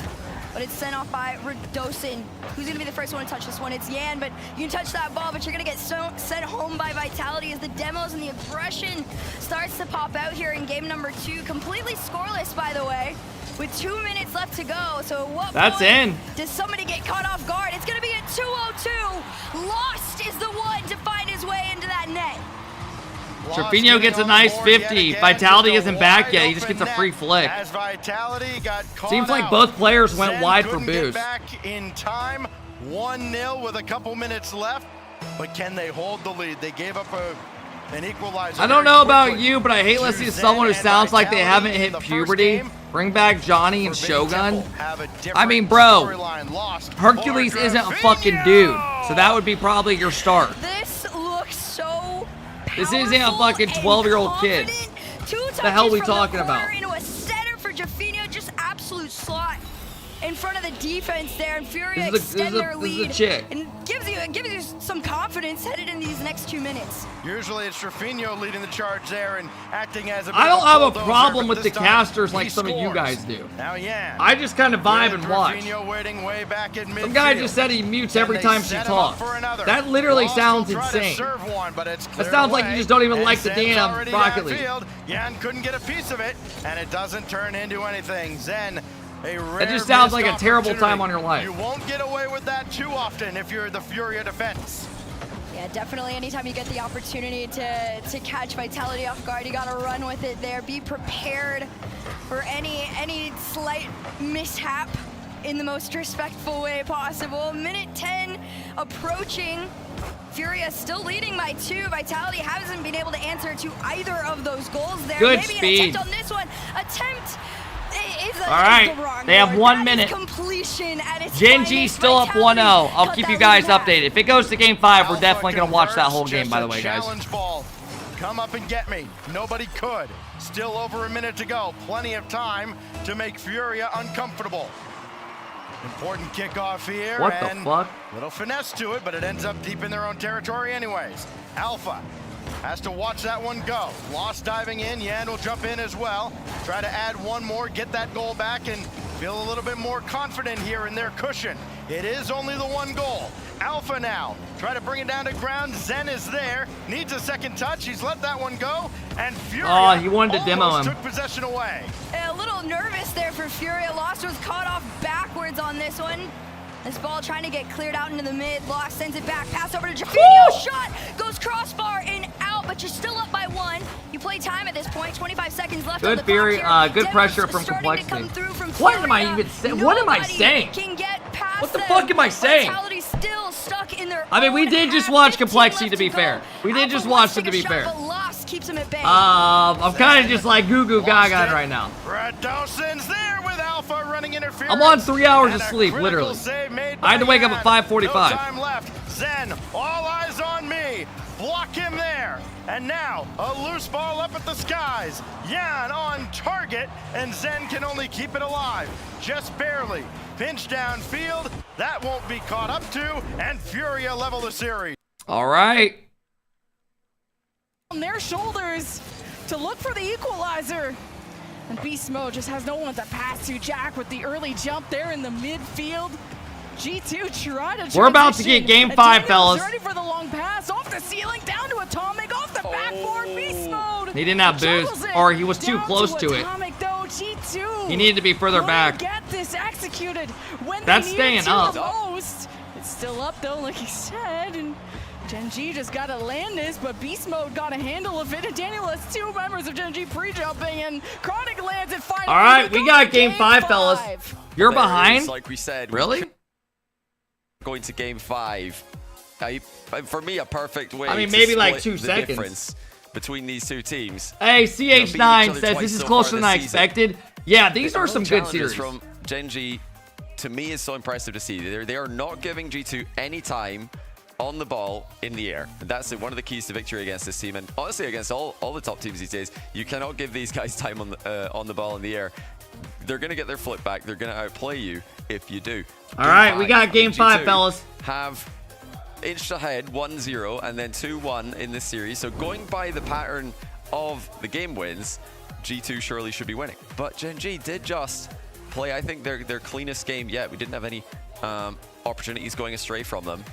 S7: but it's sent off by Radosin. Who's going to be the first one to touch this one? It's Yan, but you can touch that ball, but you're going to get sent home by Vitality as the demos and the aggression starts to pop out here in game number 2. Completely scoreless, by the way, with 2 minutes left to go. So at what point does somebody get caught off guard? It's going to be a 2-0-2. Lost is the one to find his way into that net.
S1: Trevino gets a nice 50. Vitality isn't back yet. He just gets a free flick.
S14: As Vitality got caught
S1: Seems like both players went wide for boost.
S14: Back in time, 1-0 with a couple minutes left. But can they hold the lead? They gave up an equalizer.
S1: I don't know about you, but I hate listening to someone who sounds like they haven't hit puberty. Bring back Johnny and Shogun. I mean, bro, Hercules isn't a fucking dude, so that would be probably your start.
S7: This looks so
S1: This isn't a fucking 12-year-old kid. What the hell are we talking about?
S7: Into a center for Definio, just absolute slot in front of the defense there, and Furia extend their lead and gives you some confidence headed in these next 2 minutes.
S14: Usually it's Rafinho leading the charge there and acting as a
S1: I don't have a problem with the casters like some of you guys do.
S14: Now, yeah.
S1: I just kind of vibe and watch.
S14: Waiting way back in
S1: Some guy just said he mutes every time she talks. That literally sounds insane. That sounds like you just don't even like the damn Rocket League.
S14: Yan couldn't get a piece of it, and it doesn't turn into anything. Zen,
S1: that just sounds like a terrible time on your life.
S14: You won't get away with that too often if you're the Furia defense.
S7: Yeah, definitely anytime you get the opportunity to catch Vitality off guard, you gotta run with it there. Be prepared for any slight mishap in the most respectful way possible. Minute 10 approaching. Furia still leading by 2. Vitality hasn't been able to answer to either of those goals there.
S1: Good
S7: Maybe
S1: speed.
S7: An attempt on this one.
S1: All right, they have 1 minute. GenG still up 1-0. I'll keep you guys updated. If it goes to game 5, we're definitely going to watch that whole game, by the way, guys.
S14: Ball. Come up and get me. Nobody could. Still over a minute to go. Plenty of time to make Furia uncomfortable. Important kickoff here.
S1: What the fuck?
S14: Little finesse to it, but it ends up deep in their own territory anyways. Alpha has to watch that one go. Lost diving in. Yan will jump in as well. Try to add one more, get that goal back, and feel a little bit more confident here in their cushion. It is only the one goal. Alpha now, try to bring it down to ground. Zen is there, needs a second touch. He's let that one go, and Furia
S1: he wanted to demo him.
S14: took possession away.
S7: A little nervous there for Furia. Lost was caught off backwards on this one. This ball trying to get cleared out into the mid. Lost sends it back, pass over to Jaffinio. Shot goes crossbar and out, but you're still up by 1. You play time at this point. 25 seconds left.
S1: Good Furia, good pressure from Complexity. What am I even saying? What am I saying? What the fuck am I saying?
S7: Still stuck in their
S1: I mean, we did just watch Complexity, to be fair. We did just watch them, to be fair.
S7: Keeps him at bay.
S1: I'm kind of just like goo goo gaga right now.
S14: Brad Dawson's there with Alpha running interference.
S1: I'm on 3 hours of sleep, literally. I had to wake up at 5:45.
S14: No time left. Zen, all eyes on me. Block him there. And now a loose ball up at the skies. Yan on target, and Zen can only keep it alive, just barely. Pinch downfield, that won't be caught up to, and Furia level the series.
S1: All right.
S15: On their shoulders to look for the equalizer. And Beast Mode just has no one to pass to. Jack with the early jump there in the midfield. G2 try to
S1: We're about to get game 5, fellas.
S15: Ready for the long pass off the ceiling down to Atomic off the backboard. Beast Mode.
S1: He didn't have boost, or he was too close to it.
S15: Atomic though, G2.
S1: He needed to be further back.
S15: Get this executed when
S1: That's
S15: they
S1: staying
S15: need to
S1: up.
S15: the most. It's still up though, like he said, and GenG just got to land this, but Beast Mode got a handle of it, and Daniel has 2 members of GenG pre-jumping, and Chronic lands it finally.
S1: All right, we got game 5, fellas. You're behind?
S11: Like we said.
S1: Really?
S11: Going to game 5. For me, a perfect way.
S1: I mean,
S11: to
S1: maybe like
S11: split
S1: 2
S11: the
S1: seconds.
S11: difference between these 2 teams.
S1: Hey, CH9 says this is closer than I expected. Yeah, these are some good series.
S11: From GenG, to me, is so impressive to see. They are not giving G2 any time on the ball in the air. That's one of the keys to victory against this team, and honestly against all the top teams these days. You cannot give these guys time on the ball in the air. They're going to get their flip back. They're going to outplay you if you do.
S1: All right, we got game 5, fellas.
S11: Have inched ahead 1-0 and then 2-1 in this series. So going by the pattern of the game wins, G2 surely should be winning. But GenG did just play, I think, their cleanest game yet. We didn't have any opportunities going astray from them.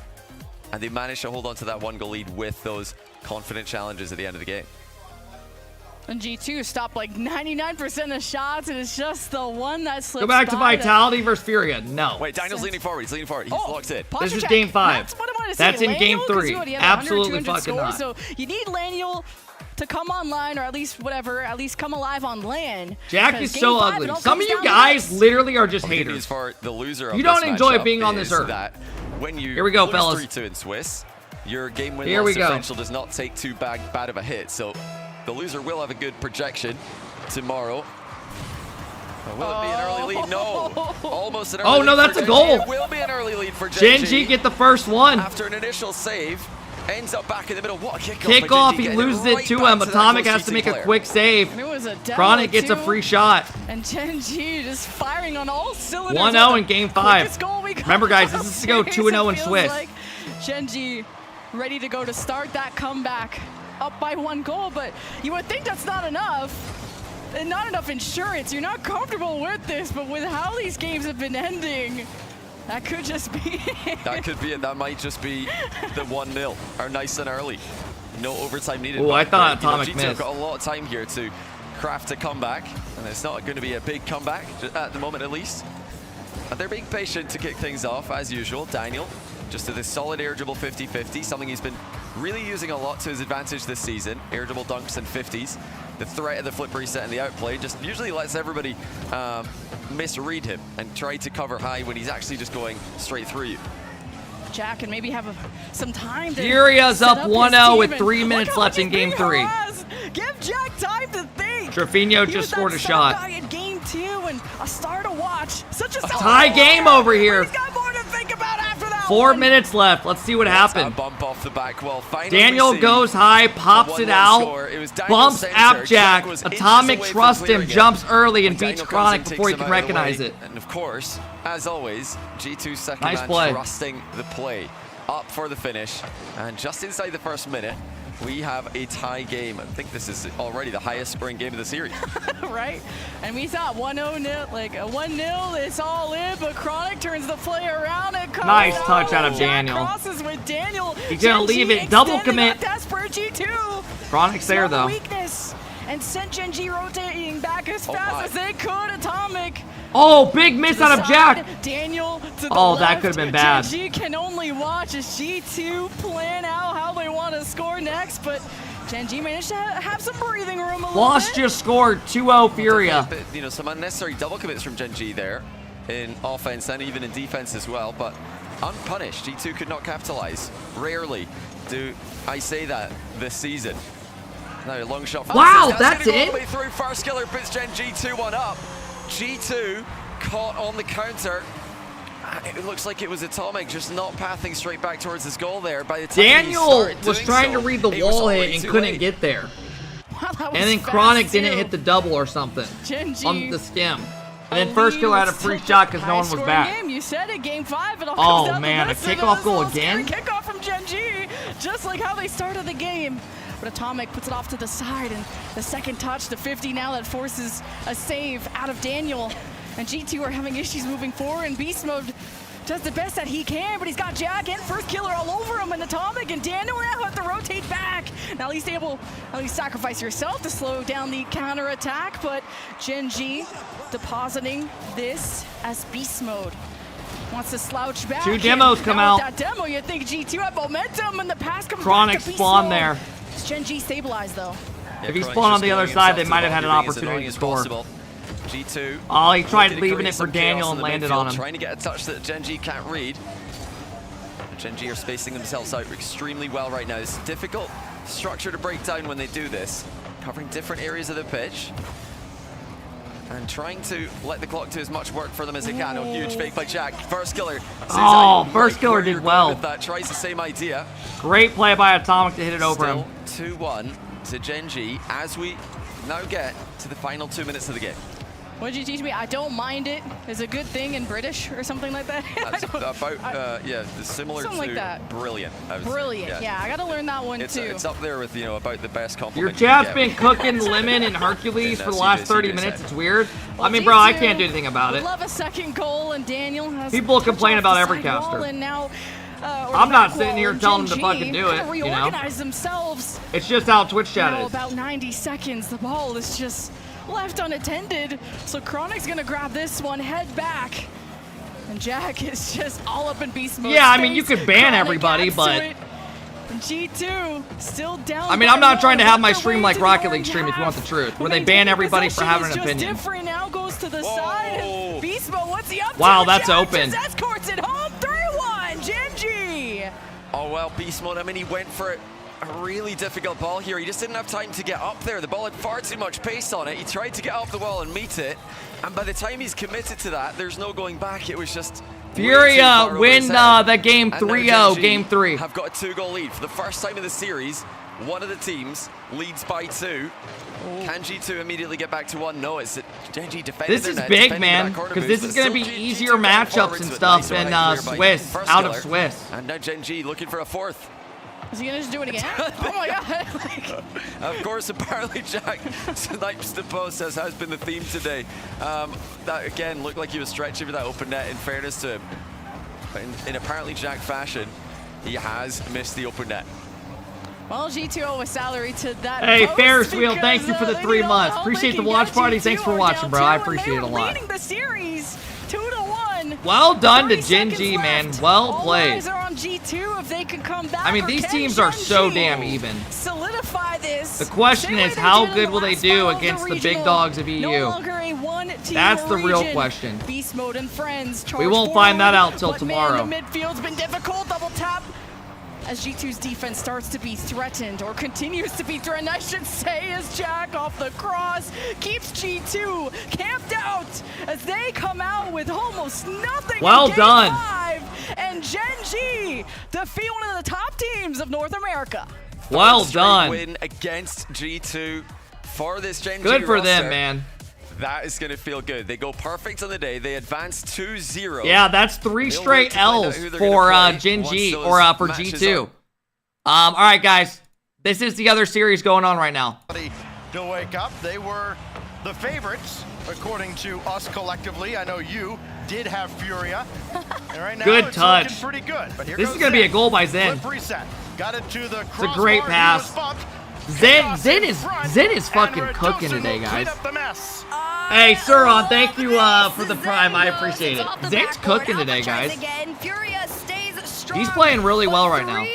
S11: And they managed to hold on to that 1-goal lead with those confident challenges at the end of the game.
S15: And G2 stopped like 99% of shots, and it's just the one that slips.
S1: Go back to Vitality versus Furia. No.
S11: Wait, Daniel's leaning forward. He's leaning forward. He's locked in.
S1: This is game 5. That's in game 3. Absolutely fucking not.
S15: So you need Laniel to come online, or at least whatever, at least come alive on LAN.
S1: Jack is so ugly. Some of you guys literally are just haters.
S11: For the loser of
S1: you don't
S11: this
S1: enjoy being on this earth.
S11: That when you
S1: here we go,
S11: lose
S1: fellas.
S11: 3-2 in Swiss, your game win
S1: Here
S11: loss
S1: we go.
S11: differential does not take too bad of a hit. So the loser will have a good projection tomorrow. Will it be an early lead? No. Almost an early lead.
S1: Oh, no, that's
S11: for
S1: a goal.
S11: It will be an early lead for GenG.
S1: GenG get the first one.
S11: After an initial save, ends up back in the middle. What a kickoff.
S1: Kickoff, he loses it to him. Atomic has to make a quick save.
S15: It was a
S1: Chronic gets a free shot.
S15: And GenG just firing on all cylinders.
S1: 1-0 in game 5. Remember, guys, this is to go 2-0 in Swiss.
S15: Like GenG ready to go to start that comeback. Up by 1 goal, but you would think that's not enough. And not enough insurance. You're not comfortable with this, but with how these games have been ending, that could just be it.
S11: That could be it. That might just be the 1-0, or nice and early. No overtime needed.
S1: Oh, I thought Atomic
S11: G2
S1: missed.
S11: got a lot of time here to craft a comeback, and it's not going to be a big comeback at the moment, at least. And they're being patient to kick things off, as usual. Daniel, just to this solid air dribble 50-50, something he's been really using a lot to his advantage this season. Air dribble dunks and 50s. The threat of the flip reset and the outplay just usually lets everybody misread him and try to cover high when he's actually just going straight through you.
S15: Jack can maybe have some time to
S1: Furia's up 1-0 with 3 minutes left in game 3.
S15: Give Jack time to think.
S1: Trevino just scored a shot.
S15: Guy in game 2 and a star to watch. Such a
S1: tie game over here.
S15: He's got more to think about after that.
S1: 4 minutes left. Let's see what happened.
S11: Bump off the back wall.
S1: Daniel goes high, pops it out, bumps Appjack. Atomic trusts him, jumps early, and beats Chronic before he can recognize it.
S11: And of course, as always, G2's second
S1: Nice
S11: man
S1: play.
S11: trusting the play. Up for the finish. And just inside the first minute, We have a tie game. I think this is already the highest scoring game of the series.
S15: Right? And we thought 1-0, like a 1-0, it's all in, but Chronic turns the play around and comes
S1: Nice touch out of Daniel.
S15: Crosses with Daniel.
S1: He's gonna leave it, double commit.
S15: Desperate G2.
S1: Chronic's there though.
S15: Weakness and sent GenG rotating back as fast as they could. Atomic.
S1: Oh, big miss out of Jack.
S15: Daniel to the
S1: Oh,
S15: left.
S1: that could have been bad.
S15: GenG can only watch as G2 plan out how they want to score next, but GenG managed to have some breathing room a little
S1: Lost
S15: bit.
S1: just scored 2-0 Furia.
S11: You know, some unnecessary double commits from GenG there in offense and even in defense as well, but unpunished. G2 could not capitalize. Rarely do I say that this season. No, long shot.
S1: Wow, that's
S11: all
S1: it?
S11: the way through. First killer puts GenG 2-1 up. G2 caught on the counter. It looks like it was Atomic just not pathing straight back towards his goal there. By the time
S1: Daniel was trying to read the wall hit and couldn't get there.
S15: Wow,
S1: and then Chronic didn't hit the double or something
S15: GenG
S1: on the skim. And then first killer had a free shot because no one was back.
S15: Game. You said it, game 5. It all
S1: Oh,
S15: comes down
S1: man,
S15: to
S1: a
S15: this, and
S1: kickoff
S15: this
S1: goal
S15: little scary
S1: again?
S15: Kickoff from GenG, just like how they started the game. But Atomic puts it off to the side, and the second touch, the 50 now, that forces a save out of Daniel. And G2 are having issues moving forward, and Beast Mode does the best that he can, but he's got Jack and first killer all over him, and Atomic and Daniel now have to rotate back. Now at least able, at least sacrifice yourself to slow down the counter attack, but GenG depositing this as Beast Mode. Wants to slouch back.
S1: Two demos come out.
S15: That demo, you think G2 had momentum, and the pass comes
S1: Chronic
S15: back to Beast
S1: spawn
S15: Mode.
S1: there.
S15: Is GenG stabilized though?
S1: If he spawned on the other side, they might have had an opportunity to score.
S11: G2.
S1: Oh, he tried leaving it for Daniel and landed on him.
S11: Trying to get a touch that GenG can't read. GenG are spacing themselves out extremely well right now. It's a difficult structure to break down when they do this. Covering different areas of the pitch. And trying to let the clock do as much work for them as it can. Oh, huge fake by Jack. First killer.
S1: Oh, first killer did well.
S11: That tries the same idea.
S1: Great play by Atomic to hit it over him.
S11: Still 2-1 to GenG as we now get to the final 2 minutes of the game.
S15: What did you teach me? I don't mind it is a good thing in British or something like that.
S11: That's about, yeah, similar
S15: something
S11: to
S15: like that.
S11: Brilliant. I would say.
S15: Brilliant, yeah, I gotta learn that one too.
S11: It's up there with, you know, about the best compliment.
S1: Your chat's been cooking Lemon and Hercules for the last 30 minutes. It's weird. I mean, bro, I can't do anything about it.
S15: Love a second goal, and Daniel has
S1: people complain about every caster.
S15: And now,
S1: I'm not sitting here telling them to fucking do it, you know?
S15: Themselves.
S1: It's just how Twitch chat is.
S15: About 90 seconds, the ball is just left unattended. So Chronic's gonna grab this one, head back. And Jack is just all up in beast mode.
S1: Yeah, I mean, you could ban everybody, but...
S15: G2 still down.
S1: I mean, I'm not trying to have my stream like Rocket League stream if you want the truth, where they ban everybody for having an opinion.
S15: Different now goes to the side. And Beast Mode, what's he up to?
S1: Wow, that's open.
S15: Escorts it home, 3-1, GenG.
S11: Oh, well, Beast Mode, I mean, he went for a really difficult ball here. He just didn't have time to get up there. The ball had far too much pace on it. He tried to get up the wall and meet it. And by the time he's committed to that, there's no going back. It was just...
S1: Furia win the game 3-0, game 3.
S11: Have got a 2-goal lead. For the first time in the series, one of the teams leads by 2. Can G2 immediately get back to 1? No, it's GenG defending.
S1: This is big, man, because this is going to be easier matchups and stuff than Swiss, out of Swiss.
S11: And now GenG looking for a 4th.
S15: Is he gonna just do it again? Oh my god!
S11: Of course, apparently Jack snipes the post, as has been the theme today. That again looked like he was stretching for that open net. In fairness to him, in apparently Jack fashion, he has missed the open net.
S15: Well, G2 owe a salary to that.
S1: Hey, Ferris Wheel, thank you for the 3 months. Appreciate the watch party. Thanks for watching, bro. I appreciate it a lot.
S15: Leading the series 2-1.
S1: Well done to GenG, man. Well played.
S15: Eyes are on G2 if they can come back.
S1: I mean, these teams are so damn even.
S15: Solidify this.
S1: The question is, how good will they do against the big dogs of EU?
S15: No longer a one-team
S1: That's the real
S15: region.
S1: question.
S15: Beast Mode and friends.
S1: We won't find that out till tomorrow.
S15: Man, the midfield's been difficult. Double tap. As G2's defense starts to be threatened, or continues to be threatened, I should say, as Jack off the cross keeps G2 camped out as they come out with almost nothing.
S1: Well
S15: in game
S1: done.
S15: 5, and GenG defeat one of the top teams of North America.
S1: Well done.
S11: Win against G2 for this GenG
S1: Good for
S11: roster.
S1: them, man.
S11: That is going to feel good. They go perfect on the day. They advance 2-0.
S1: Yeah, that's 3 straight L's for GenG, or for G2. All right, guys. This is the other series going on right now.
S14: To wake up, they were the favorites, according to us collectively. I know you did have Furia. And right now,
S1: Good
S14: it's
S1: touch.
S14: looking pretty good. But here
S1: This
S14: goes
S1: is going to be a
S14: Zen.
S1: goal by Zen.
S14: Flip reset. Got it to the
S1: It's a great pass. Zen is fucking cooking today, guys. Hey, Suron, thank you for the prime. I appreciate it. Zen's cooking today, guys. He's playing really well right now.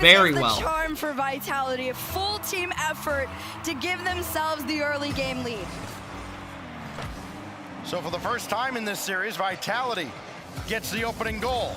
S1: Very well.
S7: Charm for Vitality, a full team effort to give themselves the early game lead.
S14: So for the first time in this series, Vitality gets the opening goal.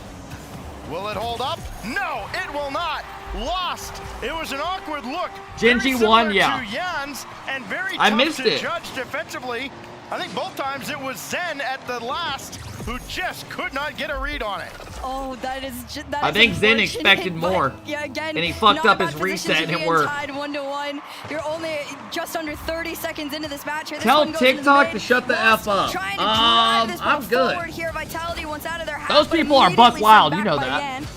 S14: Will it hold up? No, it will not. Lost. It was an awkward look.
S1: GenG won, yeah.
S14: To Jan's and very
S1: I
S14: tough
S1: missed
S14: to
S1: it.
S14: judge defensively. I think both times it was Zen at the last who just could not get a read on it.
S7: Oh, that is
S1: I think Zen expected more.
S7: Yeah, again,
S1: and he fucked up
S7: not
S1: his
S7: bad
S1: reset and
S7: position to
S1: it
S7: be
S1: worked.
S7: tied 1-1. You're only just under 30 seconds into this match here. This
S1: Tell
S7: one goes into the
S1: TikTok
S7: mid.
S1: to shut the F up.
S7: Trying to drive this ball
S1: I'm good.
S7: forward here. Vitality wants out of their half,
S1: Those
S7: but
S1: people are buck
S7: immediately
S1: wild,
S7: sent
S1: you know
S7: back by
S1: that.
S7: Yan.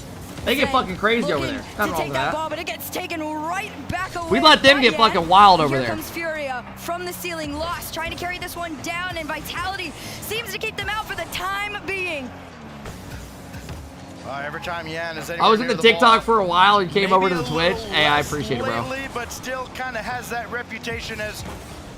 S1: They get
S7: Zen
S1: fucking crazy over
S7: looking
S1: there.
S7: to
S1: Nothing wrong
S7: take
S1: with
S7: that
S1: that.
S7: ball, but it gets taken right back away.
S1: We let them
S7: by
S1: get
S7: Yan.
S1: fucking wild over
S7: Here
S1: there.
S7: comes Furia from the ceiling, lost, trying to carry this one down, and Vitality seems to keep them out for the time being.
S14: Every time Yan is
S1: I was in the TikTok
S14: ball,
S1: for a while and came
S14: maybe
S1: over to
S14: a
S1: the Twitch.
S14: little
S1: Hey, I
S14: less
S1: appreciate it, bro.
S14: lately, but still kind of has that reputation as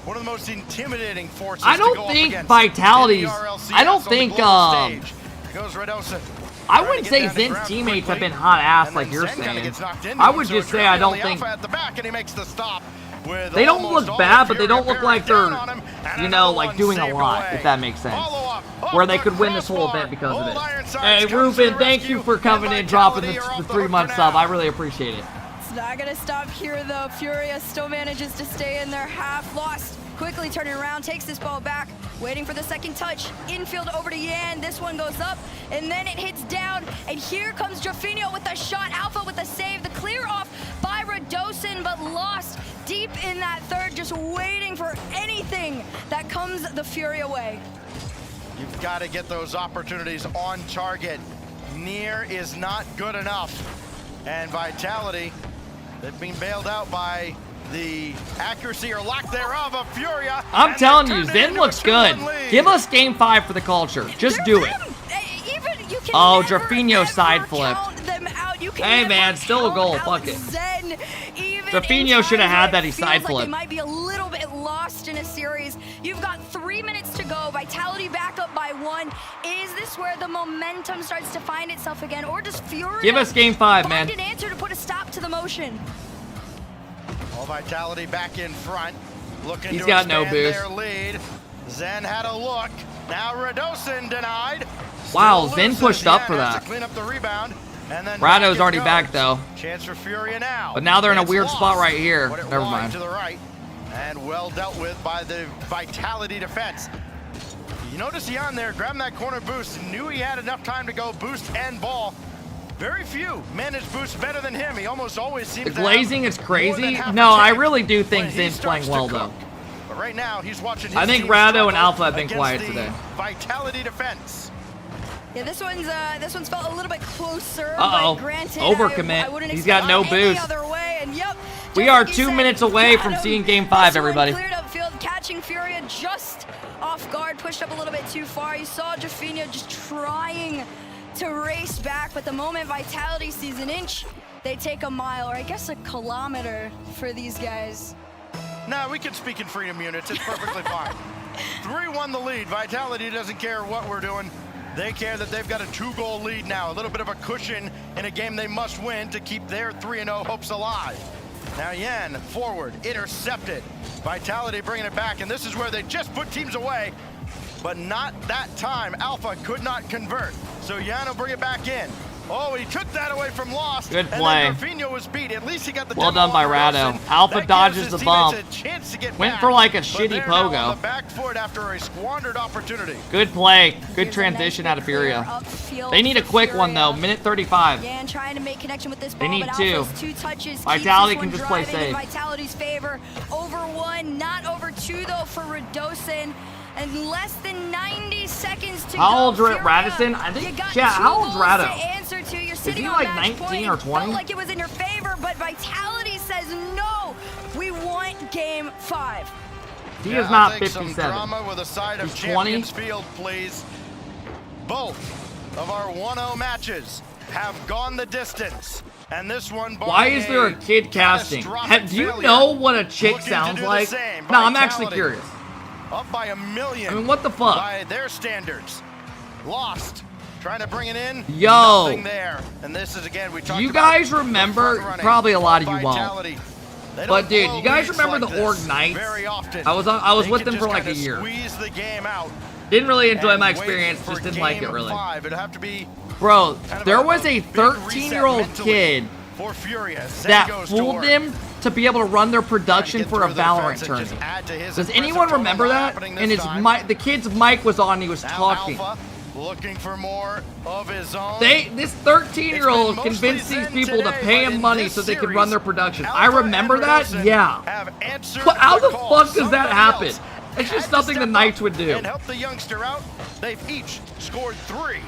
S14: one of the most intimidating forces
S1: I
S14: to
S1: don't
S14: go up
S1: think
S14: against
S1: Vitality's.
S14: in the RLCS
S1: I don't
S14: on the
S1: think.
S14: global stage. Goes Redosa.
S1: I wouldn't say Zen's teammates have been hot ass like you're saying. I would just say I don't think.
S14: At the back, and he makes the stop with
S1: They don't
S14: almost
S1: look
S14: all
S1: bad,
S14: the
S1: but they don't
S14: Fury
S1: look like
S14: down
S1: they're,
S14: on him, and
S1: you know,
S14: another
S1: like
S14: one
S1: doing a
S14: saved
S1: lot,
S14: away.
S1: if that makes sense.
S14: Follow-up
S1: Where they
S14: the
S1: could win this whole
S14: crossbar.
S1: event because of
S14: Old
S1: it.
S14: Ironsides
S1: Hey,
S14: comes to
S1: Ruben,
S14: the
S1: thank
S14: rescue,
S1: you for coming in,
S14: and
S1: dropping
S14: Vitality are
S1: the
S14: off the
S1: 3-month
S14: hook
S1: sub.
S14: for
S1: I
S14: now.
S1: really appreciate it.
S7: It's not gonna stop here though. Furia still manages to stay in their half. Lost, quickly turning around, takes this ball back, waiting for the second touch. Infield over to Yan. This one goes up, and then it hits down. And here comes Jofinho with the shot. Alpha with the save. The clear off by Redosin, but lost deep in that third, just waiting for anything that comes the Furia way.
S14: You've got to get those opportunities on target. Near is not good enough. And Vitality, they've been bailed out by the accuracy or lack thereof of Furia.
S1: I'm telling you, Zen looks good. Give us game 5 for the culture. Just do it. Oh, Jofinho side flipped. Hey man, still a goal. Fuck it. Jofinho should have had that. He side
S7: Feels like they
S1: flipped.
S7: might be a little bit lost in a series. You've got 3 minutes to go. Vitality back up by 1. Is this where the momentum starts to find itself again, or does Furia
S1: Give us game 5, man.
S7: find an answer to put a stop to the motion?
S14: All Vitality back in front, looking
S1: He's
S14: to
S1: got no
S14: expand
S1: boost.
S14: their lead. Zen had a look. Now Redosin denied.
S1: Wow,
S14: Still
S1: Zen
S14: loses.
S1: pushed up
S14: Yan
S1: for
S14: has
S1: that.
S14: to clean up the rebound, and then
S1: Rado's
S14: back
S1: already
S14: it
S1: back
S14: goes.
S1: though.
S14: Chance for Furia now.
S1: But now they're in a
S14: It's
S1: weird
S14: lost.
S1: spot right here.
S14: Put it
S1: Never
S14: wide
S1: mind.
S14: to the right, and well dealt with by the Vitality defense. You notice Yan there grabbing that corner boost, knew he had enough time to go boost and ball. Very few manage boosts better than him. He almost always seems
S1: The
S14: to have
S1: glazing is
S14: more than
S1: crazy.
S14: half
S1: No,
S14: a
S1: I
S14: tank
S1: really do
S14: when
S1: think
S14: he
S1: Zen's
S14: starts
S1: playing
S14: to
S1: well
S14: cook.
S1: though.
S14: But right now, he's watching his
S1: I think
S14: team
S1: Rado
S14: struggle
S1: and Alpha have been
S14: against
S1: quiet
S14: the
S1: today.
S14: Vitality defense.
S7: Yeah, this one's felt a little bit closer.
S1: Uh-oh.
S7: But granted,
S1: Overcommit.
S7: I wouldn't
S1: He's got no
S7: expect any
S1: boost.
S7: other way, and yep,
S1: We
S7: just
S1: are
S7: like you
S1: 2
S7: said,
S1: minutes away from
S7: got him.
S1: seeing game 5,
S7: This one
S1: everybody.
S7: Cleared up field, catching Furia just off guard, pushed up a little bit too far. You saw Jofinho just trying to race back, but the moment Vitality sees an inch, they take a mile, or I guess a kilometer for these guys.
S14: No, we can speak in freedom units. It's perfectly fine. 3-1 the lead. Vitality doesn't care what we're doing. They care that they've got a 2-goal lead now. A little bit of a cushion in a game they must win to keep their 3-0 hopes alive. Now Yan forward, intercepted. Vitality bringing it back, and this is where they just put teams away, but not that time. Alpha could not convert, so Yan will bring it back in. Oh, he took that away from Lost.
S1: Good
S14: and
S1: play.
S14: then Jofinho was beat. At least he got the
S1: Well
S14: demo
S1: done by
S14: on
S1: Rado.
S14: Wilson.
S1: Alpha
S14: That gives
S1: dodges
S14: his
S1: the
S14: teammates
S1: bump.
S14: a chance to get
S1: Went
S14: back,
S1: for like a
S14: but
S1: shitty
S14: they're now on
S1: pogo.
S14: the back foot after a squandered opportunity.
S1: Good play. Good transition out of Furia. They need a quick one though. Minute 35.
S7: Yan trying to make connection with this ball,
S1: They need
S7: but
S1: two.
S7: Alpha's 2 touches.
S1: Vitality
S7: keeps
S1: can
S7: this
S1: just
S7: one
S1: play
S7: driving in
S1: safe.
S7: Vitality's favor. Over 1, not over 2 though for Redosin. And less than 90 seconds to
S1: How
S7: go.
S1: old's
S7: Furia,
S1: Radisson? I
S7: you
S1: think,
S7: got
S1: yeah,
S7: 2
S1: how old's
S7: goals
S1: Rado?
S7: to answer to. You're sitting
S1: he
S7: on
S1: like
S7: match
S1: 19
S7: point.
S1: or
S7: It
S1: 20?
S7: felt like it was in your favor, but Vitality says no. We want game 5.
S1: He is not
S14: I'll take
S1: 57.
S14: Some drama with a side of
S1: He's
S14: Champions
S1: 20.
S14: Field, please. Both of our 1-0 matches have gone the distance. And this one,
S1: Why is there a kid casting? Do you know what a chick sounds like? No, I'm actually curious.
S14: Up by 1 million.
S1: I mean, what the fuck?
S14: By their standards. Lost. Trying to bring it in.
S1: Yo.
S14: Nothing there. And this is, again, we talked
S1: You
S14: about
S1: guys remember? Probably a lot of you won't.
S14: They don't
S1: But dude,
S14: blow
S1: you guys
S14: leads
S1: remember
S14: like
S1: the Org
S14: this
S1: Knights?
S14: very often.
S1: I was
S14: They
S1: with
S14: can
S1: them for
S14: just
S1: like a
S14: kinda
S1: year.
S14: Squeeze the game out.
S1: Didn't really enjoy
S14: and
S1: my
S14: wait
S1: experience.
S14: for
S1: Just didn't like it
S14: game
S1: really.
S14: 5. It'd have to be
S1: Bro,
S14: kind of
S1: there
S14: a
S1: was a
S14: big reset
S1: 13-year-old
S14: mentally
S1: kid
S14: for Furia. Zen
S1: that
S14: goes to
S1: fooled
S14: work.
S1: them to be able to run their production for a
S14: through the
S1: Valorant
S14: defense and just
S1: tournament.
S14: add to his
S1: Does
S14: impressive
S1: anyone
S14: total.
S1: remember
S14: Not
S1: that?
S14: happening
S1: And
S14: this
S1: his
S14: time.
S1: the kid's mic was on. He was
S14: Now
S1: talking.
S14: Alpha looking for more of his own.
S1: This 13-year-old
S14: It's been
S1: convinced
S14: mostly
S1: these people to
S14: Zen
S1: pay
S14: today,
S1: him
S14: but
S1: money
S14: in
S1: so
S14: this
S1: they could run
S14: series,
S1: their production. I
S14: Alpha
S1: remember
S14: and
S1: that.
S14: Rosen
S1: Yeah.
S14: have answered
S1: But how the
S14: call.
S1: fuck does that
S14: Somebody
S1: happen?
S14: else
S1: It's
S14: had
S1: just
S14: to
S1: something the
S14: step
S1: Knights
S14: up
S1: would do.
S14: and help the youngster out. They've each scored 3.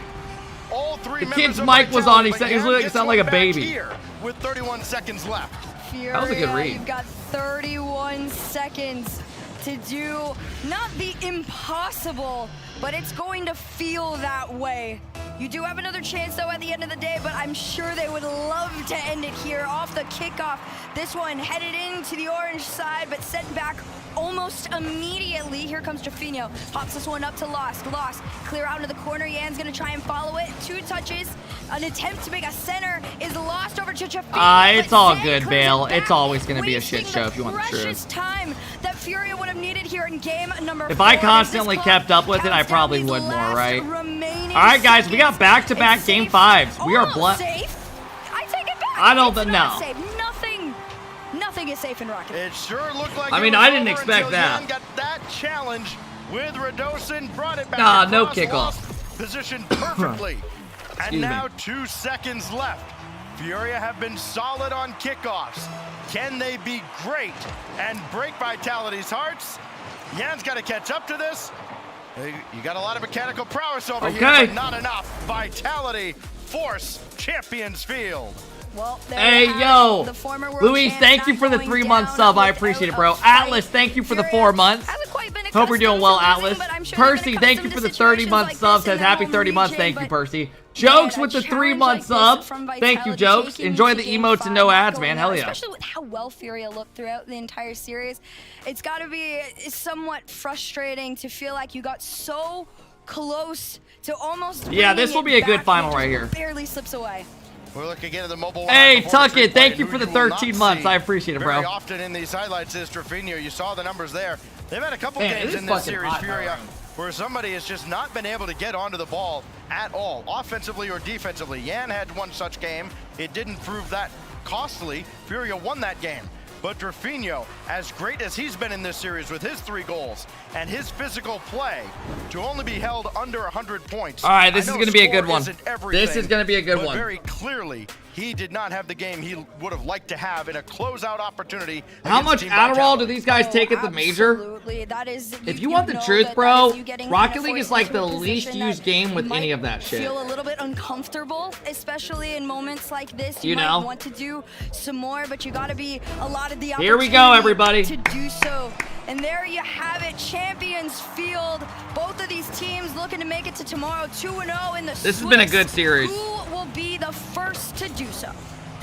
S14: All 3
S1: The
S14: members
S1: kid's
S14: of
S1: mic was on. He
S14: Vitality,
S1: sounded
S14: but Jan
S1: like, sounded like a
S14: gets one back
S1: baby.
S14: here with 31 seconds left.
S7: Furia,
S1: That was a good read.
S7: You've got 31 seconds to do not the impossible, but it's going to feel that way. You do have another chance though at the end of the day, but I'm sure they would love to end it here off the kickoff. This one headed into the orange side, but sent back almost immediately. Here comes Jafino, pops this one up to Lost. Lost, clear out into the corner. Yan's gonna try and follow it. 2 touches, an attempt to make a center is lost over to Jafino.
S1: It's all good, Bale. It's always going to be a shit show if you want the
S7: Precious
S1: truth.
S7: time that Furia would have needed here in game number 4.
S1: If I constantly kept up with it, I probably would more, right? All right, guys, we got back-to-back game 5s. We are blessed.
S7: I take it back.
S1: I don't
S7: It's
S1: know.
S7: not safe. Nothing is safe in Rocket.
S14: It sure looked like
S1: I mean,
S14: it was
S1: I didn't
S14: over
S1: expect
S14: until
S1: that.
S14: Jan got that challenge with Radosin, brought it back
S1: Nah, no
S14: across,
S1: kickoff.
S14: lost position perfectly. And
S1: Excuse
S14: now
S1: me.
S14: 2 seconds left. Furia have been solid on kickoffs. Can they be great and break Vitality's hearts? Jan's got to catch up to this. You got a lot of mechanical prowess over here, but not enough. Vitality force Champions Field.
S7: Well,
S1: Hey, yo. Luis, thank you for the 3-month sub. I appreciate it, bro. Atlas, thank you for the 4 months. Hope you're doing well, Atlas. Percy, thank you for the 30-month sub. Says happy 30 months. Thank you, Percy. Jokes with the 3-month sub. Thank you, Jokes. Enjoy the emotes and no ads, man. Hell yeah.
S7: Especially with how well Furia looked throughout the entire series. It's got to be somewhat frustrating to feel like you got so close to almost.
S1: Yeah, this will be a good
S7: back,
S1: final
S7: and it
S1: right
S7: just
S1: here.
S7: barely slips away.
S14: We're looking again at the mobile.
S1: Hey, Tuckett, thank you for the 13 months. I appreciate it, bro.
S14: Very often in these highlights is Trevino. You saw the numbers there. They've had a couple
S1: Man,
S14: games
S1: it is
S14: in this
S1: fucking
S14: series,
S1: hot,
S14: Furia, where somebody has just not been able to get onto the ball at all, offensively or defensively. Jan had one such game. It didn't prove that costly. Furia won that game. But Rafinho, as great as he's been in this series with his 3 goals and his physical play, to only be held under 100 points.
S1: All right, this is going to be a good one.
S14: Isn't
S1: This
S14: everything,
S1: is going to be a good
S14: but
S1: one.
S14: very clearly, he did not have the game he would have liked to have in a closeout opportunity.
S1: How
S14: against
S1: much
S14: Team
S1: Adderall
S14: Vitality.
S1: do these guys take at the major?
S7: Absolutely. That is.
S1: If you want the truth, bro, Rocket League is like the least used game with any of that shit.
S7: Feel a little bit uncomfortable, especially in moments like this.
S1: You
S7: might
S1: know.
S7: want to do some more, but you got to be allotted the
S1: Here we go, everybody.
S7: to do so. And there you have it, Champions Field. Both of these teams looking to make it to tomorrow, 2-0 in the
S1: This has been a
S7: Swiss.
S1: good series.
S7: Who will be the first to do so?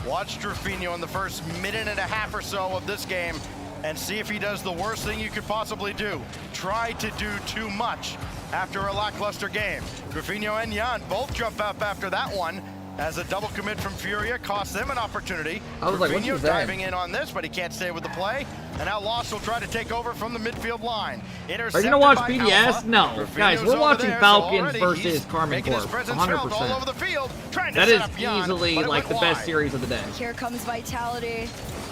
S14: Watch Rafinho in the first minute and a half or so of this game and see if he does the worst thing you could possibly do. Try to do too much after a lackluster game. Rafinho and Jan both jump up after that one as a double commit from Furia cost them an opportunity.
S1: I was like, what's
S14: Rafinho
S1: his name?
S14: diving in on this, but he can't stay with the play. And now Lost will try to take over from the midfield line.
S1: Are you gonna watch BDS? No, guys, we're watching Falcons versus Carmen Corp. 100%. That is easily like the best series of the day.
S7: Here comes Vitality.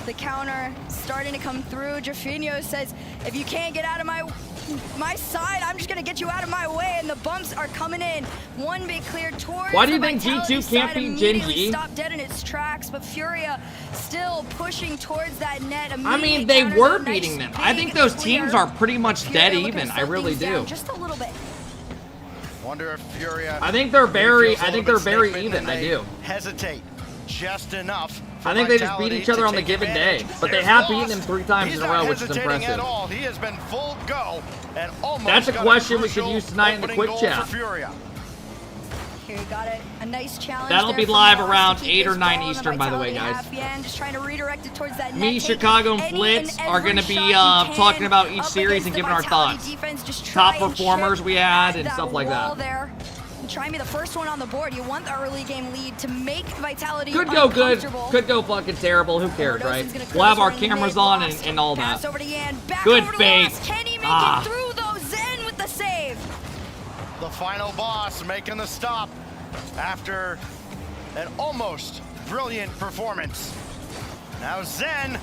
S7: The counter starting to come through. Jafino says, if you can't get out of my side, I'm just gonna get you out of my way, and the bumps are coming in. One big clear towards
S1: Why do you
S7: the
S1: think
S7: Vitality
S1: G2 can't
S7: side,
S1: beat
S7: immediately
S1: GenG?
S7: stopped dead in its tracks, but Furia still pushing towards that net.
S1: I mean, they were beating them. I think those teams are pretty much dead even. I really do.
S7: Just a little bit.
S14: Wonder if Furia.
S1: I think they're very even. I do.
S14: Hesitate just enough.
S1: I think they just beat each other on the given day, but they have beaten him 3 times in a row, which is impressive.
S14: At all. He has been full go and almost.
S1: That's a question we could use tonight in the quick chat.
S7: Here, got a nice challenge.
S1: That'll be live around 8 or 9 Eastern, by the way, guys.
S7: Just trying to redirect it towards that
S1: Me, Chicago, and Blitz are going to be talking about each series and giving our thoughts. Top performers we had and stuff like that.
S7: Try and be the first one on the board. You want the early game lead to make Vitality
S1: could go good, could go fucking terrible. Who cares, right? We'll have our cameras on and all that. Good bait.
S7: Can he make it through though? Zen with the save.
S14: The final boss making the stop after an almost brilliant performance. Now Zen,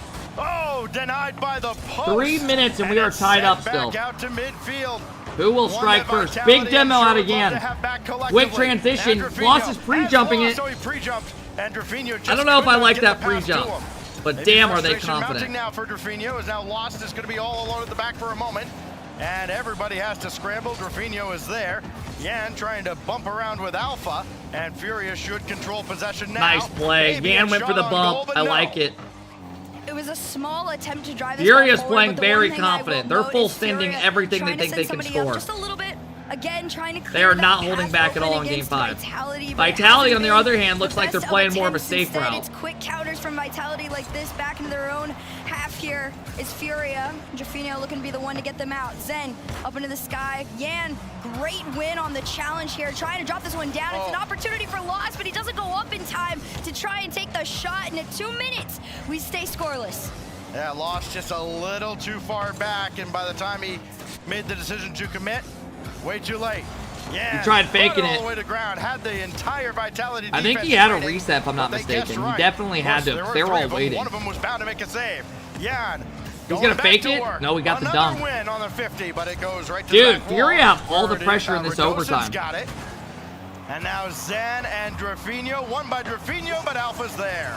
S14: denied by the post.
S1: 3 minutes and we are tied up still.
S14: Back out to midfield.
S1: Who will strike first? Big demo out again. Quick transition. Lost his pre-jumping it. I don't know if I like that pre-jump, but damn are they confident.
S14: Now for Drafinho is now lost. Is going to be all alone at the back for a moment. And everybody has to scramble. Drafinho is there. Yan trying to bump around with Alpha. And Furia should control possession now.
S1: Nice play. Yan went for the bump. I like it.
S7: It was a small attempt to drive this
S1: Furia's
S7: forward,
S1: playing very confident. They're full sending everything they think they can score.
S7: Just a little bit. Again, trying to
S1: they are not holding back at all in Game 5. Vitality, on the other hand, looks like they're playing more of a safe route.
S7: It's quick counters from Vitality like this back into their own half here is Furia. Drafinho looking to be the one to get them out. Zen up into the sky. Yan, great win on the challenge here. Trying to drop this one down. It's an opportunity for loss, but he doesn't go up in time to try and take the shot. And at 2 minutes, we stay scoreless.
S14: Yeah, lost just a little too far back, and by the time he made the decision to commit, way too late. Yeah,
S1: he tried faking it.
S14: All the way to ground. Had the entire Vitality
S1: I think he had a reset, if I'm not mistaken. He definitely had to. They were all waiting.
S14: One of them was bound to make a save. Yan.
S1: He's gonna fake it? No, we got the dunk.
S14: Win on the 50, but it goes right to
S1: dude,
S14: the back
S1: Furia
S14: wall.
S1: have all the pressure in this overtime.
S14: Got it. And now Zen and Drafinho. Won by Drafinho, but Alpha's there.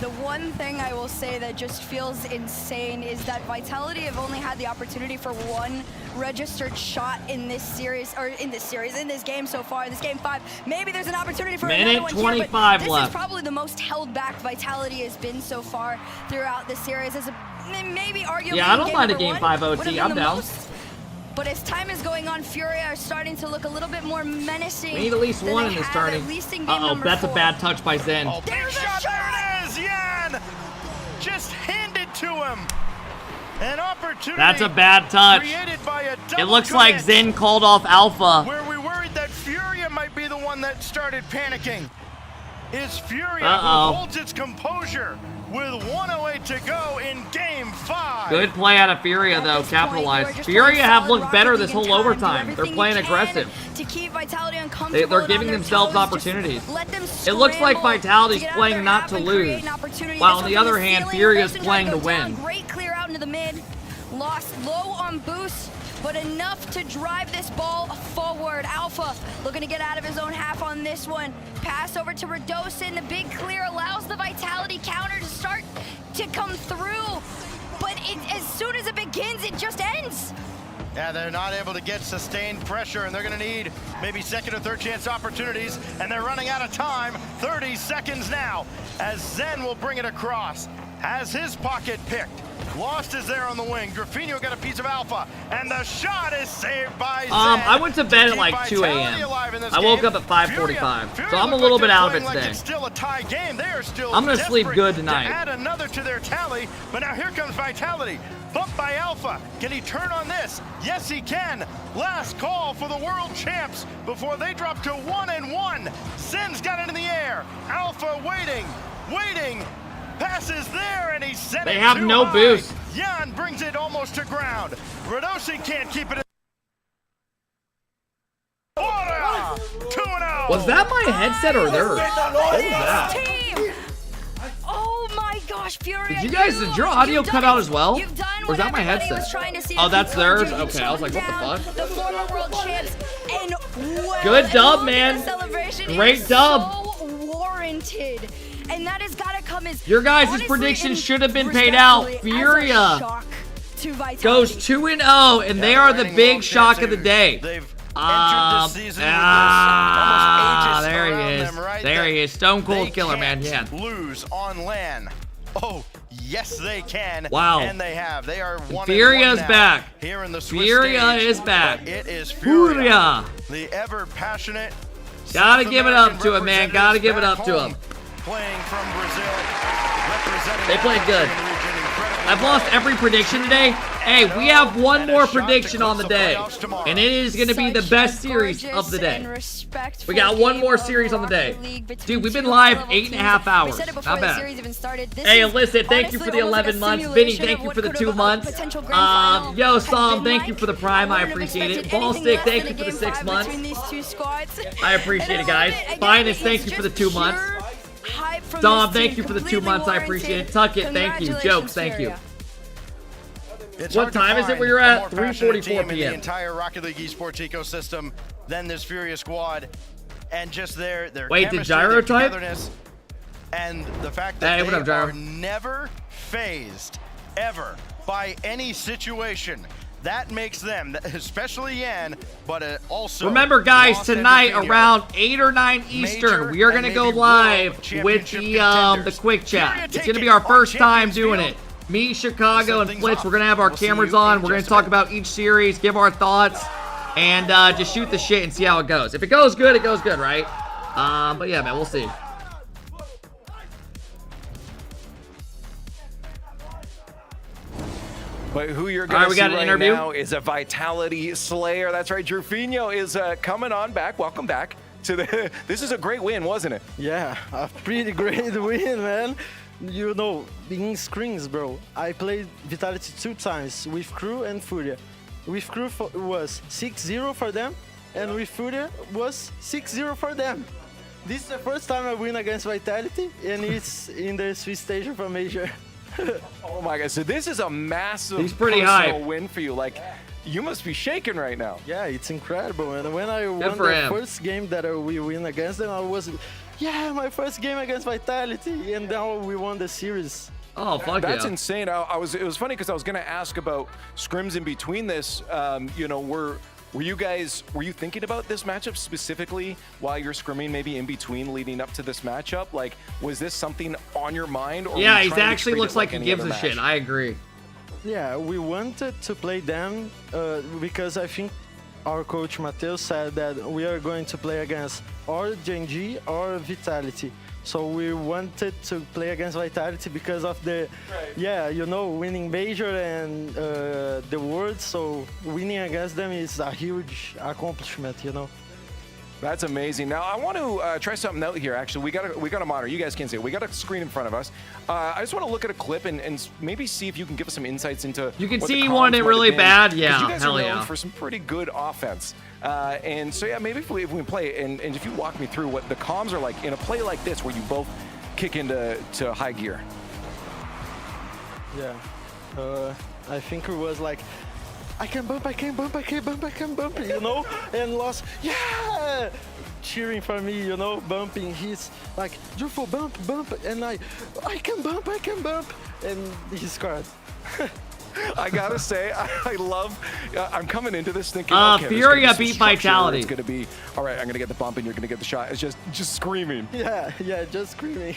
S7: The one thing I will say that just feels insane is that Vitality have only had the opportunity for one registered shot in this series, in this game so far, this Game 5. Maybe there's an opportunity for another one
S1: 25
S7: here, but
S1: left.
S7: This is probably the most held back Vitality has been so far throughout the series. As maybe arguably
S1: yeah, I don't mind a Game 5 OT. I'm down.
S7: But as time is going on, Furia are starting to look a little bit more menacing.
S1: We need at least one in this turning. That's a bad touch by Zen.
S14: There's a shot! There it is! Yan! Just handed to him. An opportunity.
S1: That's a bad touch. It looks like Zen called off Alpha.
S14: Where we worried that Furia might be the one that started panicking. Is Furia who holds its composure with 1:08 to go in Game 5.
S1: Good play out of Furia, though. Capitalized. Furia have looked better this whole overtime. They're playing aggressive.
S7: To keep Vitality uncomfortable.
S1: They're giving themselves opportunities. It looks like Vitality's playing not to lose, while on the other hand, Furia's playing to win.
S7: Great clear out into the mid. Lost low on boost, but enough to drive this ball forward. Alpha looking to get out of his own half on this one. Pass over to Radosin. The big clear allows the Vitality counter to start to come through. But as soon as it begins, it just ends.
S14: Yeah, they're not able to get sustained pressure, and they're going to need maybe second or third chance opportunities, and they're running out of time. 30 seconds now as Zen will bring it across. Has his pocket picked. Lost is there on the wing. Drafinho got a piece of Alpha, and the shot is saved by Zen.
S1: I went to bed at like 2 a.m. I woke up at 5:45, so I'm a little bit out of it today.
S14: It's still a tie game. They are still
S1: I'm gonna sleep good tonight.
S14: To add another to their tally, but now here comes Vitality. Bumped by Alpha. Can he turn on this? Yes, he can. Last call for the world champs before they drop to 1-1. Zen's got it in the air. Alpha waiting. Passes there, and he sent it
S1: They have no
S14: high.
S1: boost.
S14: Yan brings it almost to ground. Radosin can't keep it. Order! 2-0.
S1: Was that my headset or theirs? What was that?
S7: Oh my gosh, Furia.
S1: Did your audio cut out as well? Or is that my headset? Oh, that's theirs? Okay, I was like, what the fuck?
S7: The former world champs, and
S1: good dub, man. Great dub.
S7: So warranted. And that has got to come as
S1: your guys' predictions should have been paid out. Furia goes 2-0, and they are the big shock of the day.
S14: entered the season with this almost aegis
S1: there he
S14: around
S1: is.
S14: them, right?
S1: There he is. Stone Cold
S14: They
S1: Killer, man. Yeah.
S14: can't lose on LAN. Oh, yes, they can.
S1: Wow.
S14: And they have. They are 1-1
S1: Furia's
S14: now
S1: back.
S14: here in the Swiss
S1: Furia
S14: stage,
S1: is back.
S14: but it is
S1: Furia.
S14: the ever passionate.
S1: Gotta
S14: South
S1: give it up
S14: American
S1: to him, man. Gotta give it up to him.
S14: Playing from Brazil, representing.
S1: They played good. I've lost every prediction today. Hey, we have one more prediction on the day, and it is going to be the best series of the day. We got one more series on the day. Dude, we've been live 8.5 hours. Not bad. Hey, listen, thank you for the 11 months. Vinny, thank you for the 2 months. Yo, Sam, thank you for the Prime. I appreciate it. Ballstick, thank you for the 6 months. I appreciate it, guys. Finest, thank you for the 2 months. Dom, thank you for the 2 months. I appreciate it. Tuck it, thank you. Jokes, thank you. What time is it where you're at? 3:44
S14: p.m. The
S1: p.m.
S14: entire Rocket League esports ecosystem, then this Furia squad, and just their
S1: Wait, did
S14: chemistry,
S1: Gyro
S14: their
S1: type?
S14: tugetherness, and the fact that
S1: Hey, what up,
S14: they
S1: Gyro?
S14: are never phased, ever, by any situation. That makes them, especially Yan, but also.
S1: Remember, guys,
S14: Lost
S1: tonight
S14: Interview.
S1: around 8 or 9 Eastern, we are going to go live with the quick chat. It's going to be our first time doing it. Me, Chicago, and Flitz, we're going to have our cameras on. We're going to talk about each series, give our thoughts, and just shoot the shit and see how it goes. If it goes good, it goes good, right? But yeah, man, we'll see.
S4: But who you're going to see
S1: got an
S4: right
S1: interview
S4: now is a Vitality Slayer. That's right, Drufinho is coming on back. Welcome back to the. This is a great win, wasn't it?
S16: Yeah, a pretty great win, man. You know, in screens, bro. I played Vitality 2 times with Crew and Furia. With Crew was 6-0 for them, and with Furia was 6-0 for them. This is the first time I win against Vitality, and it's in the Swiss station from Asia.
S4: Oh my God! So this is a massive
S1: He's pretty
S4: personal
S1: hype.
S4: win for you. Like, you must be shaking right now.
S16: Yeah, it's incredible. And when I won
S1: for
S16: the
S1: him.
S16: first game that we win against them, I was, yeah, my first game against Vitality, and now we won the series.
S1: Oh, fuck
S4: That's
S1: yeah.
S4: insane. It was funny because I was going to ask about scrims in between this. You know, were you thinking about this matchup specifically while you're scrimming, maybe in between leading up to this matchup? Like, was this something on your mind? Or
S1: Yeah,
S4: were you
S1: he
S4: trying to
S1: actually
S4: treat
S1: looks
S4: it
S1: like he
S4: any
S1: gives
S4: other
S1: a shit.
S4: match?
S1: I agree.
S16: Yeah, we wanted to play them because I think our coach Mateus said that we are going to play against or GenG or Vitality. So we wanted to play against Vitality because of the, yeah, you know, winning major and the world. So winning against them is a huge accomplishment, you know.
S4: That's amazing. Now I want to try something out here. Actually, we got a monitor. You guys can't see it. We got a screen in front of us. I just want to look at a clip and maybe see if you can give us some insights into.
S1: You can
S4: what
S1: see
S4: the
S1: he wanted
S4: comms
S1: it
S4: might
S1: really
S4: have been.
S1: bad.
S4: 'Cause
S1: Yeah,
S4: you guys
S1: hell
S4: are known
S1: yeah.
S4: for some pretty good offense. And so yeah, maybe if we play and if you walk me through what the comms are like in a play like this where you both kick into high gear.
S16: Yeah, I think it was like, I can bump, I can bump, I can bump, I can bump, you know, and lost, yeah, cheering for me, you know, bumping. He's like, Jufo, bump, bump, and I can bump, and he scored.
S4: I gotta say, I love. I'm coming into this thinking, okay, there's
S1: Furia
S4: gonna be
S1: beat
S4: some structure.
S1: Vitality.
S4: It's gonna be all right. I'm gonna get the bump, and you're gonna get the shot. It's just screaming.
S16: Yeah, just screaming.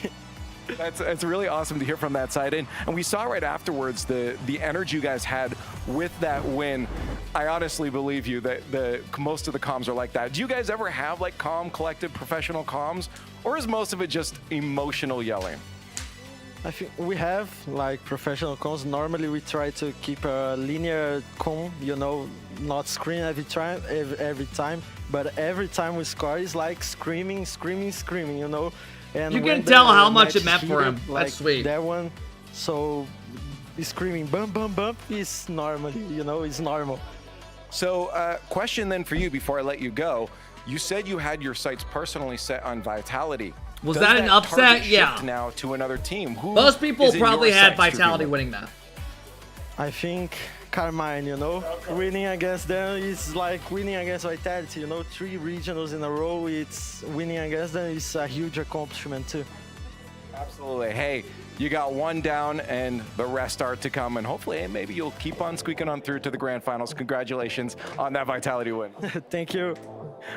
S4: That's really awesome to hear from that side. And we saw right afterwards the energy you guys had with that win. I honestly believe you that most of the comms are like that. Do you guys ever have like calm, collected, professional comms, or is most of it just emotional yelling?
S16: I think we have like professional comms. Normally we try to keep a linear comm, you know, not scream every time, but every time we score is like screaming, you know. And
S1: You
S16: when
S1: can
S16: the
S1: tell how much
S16: match
S1: it meant for
S16: heated,
S1: him.
S16: like
S1: That's sweet.
S16: That one, so screaming bump, bump, bump is normally, you know, it's normal.
S4: So question then for you before I let you go. You said you had your sights personally set on Vitality.
S1: Was
S4: Does
S1: that an upset?
S4: target shift
S1: Yeah.
S4: now to another team? Who
S1: Most people
S4: is in
S1: probably
S4: your
S1: had
S4: sights,
S1: Vitality
S4: Drufinho?
S1: winning that.
S16: I think Carmine, you know, winning against them is like winning against Vitality, you know, 3 regionals in a row. It's winning against them is a huge accomplishment too.
S4: Absolutely. Hey, you got one down and the rest are to come, and hopefully maybe you'll keep on squeaking on through to the grand finals. Congratulations on that Vitality win.
S16: Thank you.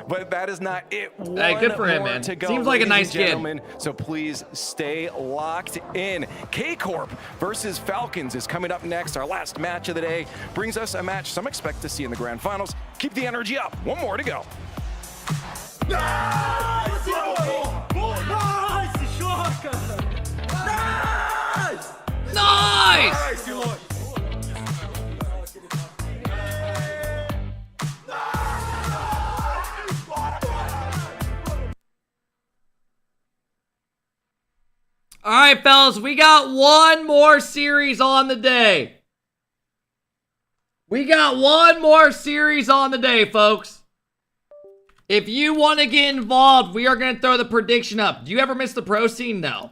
S4: But that is not it.
S1: Hey, good for him,
S4: One
S1: man.
S4: to go,
S1: Seems like a
S4: ladies
S1: nice
S4: and
S1: kid.
S4: gentlemen. So please stay locked in. K-Corp versus Falcons is coming up next. Our last match of the day brings us a match some expect to see in the grand finals. Keep the energy up. One more to go.
S1: Nice! All right, fellas, we got one more series on the day. We got one more series on the day, folks. If you want to get involved, we are going to throw the prediction up. Do you ever miss the pro scene? No.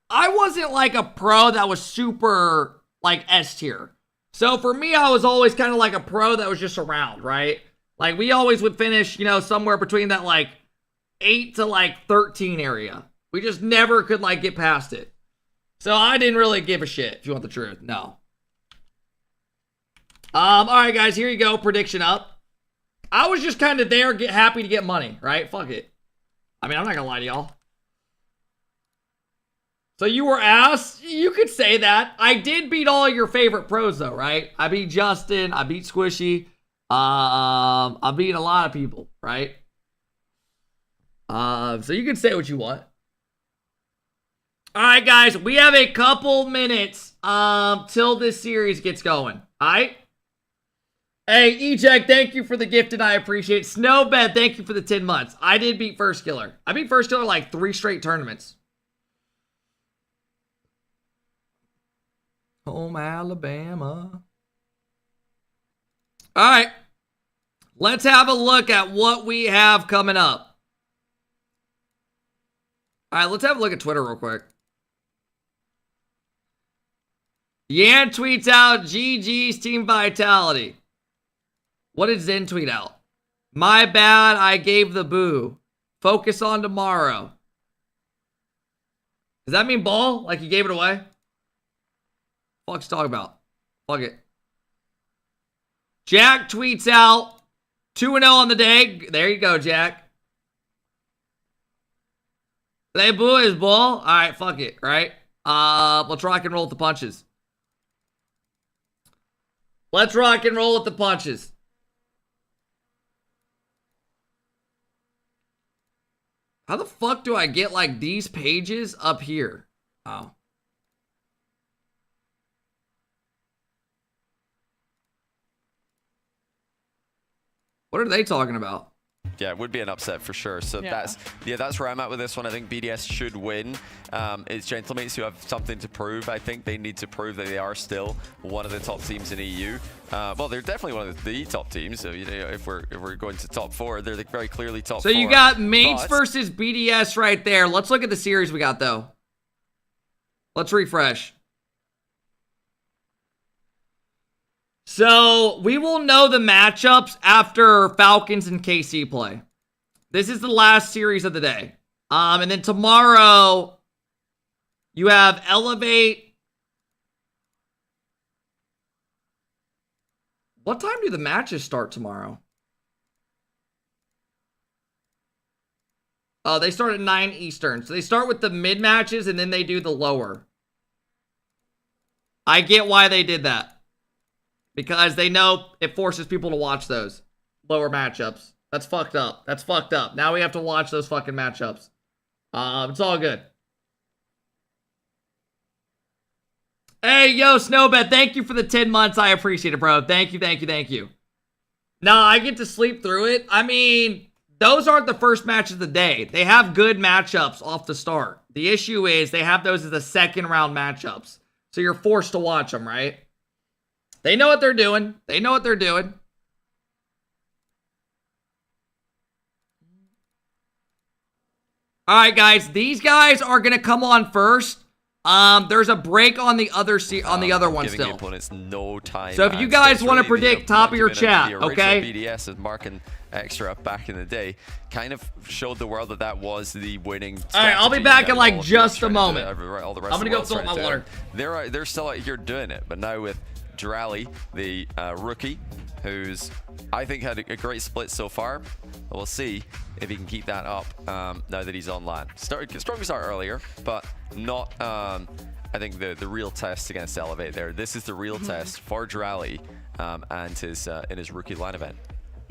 S1: I wasn't like a pro that was super like S tier. So for me, I was always kind of like a pro that was just around, right? Like we always would finish, you know, somewhere between that like 8 to like 13 area. We just never could like get past it. So I didn't really give a shit, if you want the truth. No. All right, guys, here you go. Prediction up. I was just kind of there, happy to get money, right? Fuck it. I mean, I'm not gonna lie to y'all. So you were asked, you could say that. I did beat all your favorite pros though, right? I beat Justin, I beat Squishy. I beat a lot of people, right? So you can say what you want. All right, guys, we have a couple minutes till this series gets going. All right? Hey, Eject, thank you for the gift, and I appreciate it. Snowbed, thank you for the 10 months. I did beat First Killer. I beat First Killer like 3 straight tournaments. Home Alabama. All right. Let's have a look at what we have coming up. All right, let's have a look at Twitter real quick. Yan tweets out GG's Team Vitality. What did Zen tweet out? My bad, I gave the boo. Focus on tomorrow. Does that mean ball? Like he gave it away? Fuck's talking about? Fuck it. Jack tweets out 2-0 on the day. There you go, Jack. They boo his ball. All right, fuck it, right? Let's rock and roll with the punches. Let's rock and roll with the punches. How the fuck do I get like these pages up here? Oh. What are they talking about?
S11: Yeah, it would be an upset for sure. So that's where I'm at with this one. I think BDS should win. It's Gentlemates who have something to prove. I think they need to prove that they are still one of the top teams in EU. Well, they're definitely one of the top teams. So you know, if we're going to top 4, they're very clearly top 4.
S1: So you got Mates versus BDS right there. Let's look at the series we got though. Let's refresh. So, we will know the matchups after Falcons and KC play. This is the last series of the day. And then tomorrow, you have Elevate. What time do the matches start tomorrow? Oh, they start at 9 Eastern. So, they start with the mid matches and then they do the lower. I get why they did that. Because they know it forces people to watch those lower matchups. That's fucked up. That's fucked up. Now we have to watch those fucking matchups. It's all good. Hey, yo, Snowbed, thank you for the 10 months. I appreciate it, bro. Thank you, thank you, thank you. Nah, I get to sleep through it. I mean, those aren't the first matches of the day. They have good matchups off the start. The issue is they have those as the second round matchups. So you're forced to watch them, right? They know what they're doing. They know what they're doing. All right, guys. These guys are going to come on first. There's a break on the other one
S11: giving
S1: still.
S11: the opponents no time.
S1: So if you guys want to predict, top of your chat, okay?
S11: BDS is marking extra back in the day, kind of showed the world that was the winning.
S1: All right, I'll be back in like just a moment. I'm gonna go fill up my water.
S11: They're still out here doing it, but now with Drally, the rookie, who's I think had a great split so far. We'll see if he can keep that up now that he's online. Strong start earlier, but not. I think the real test against Elevate there. This is the real test for Drally and his in his rookie line event.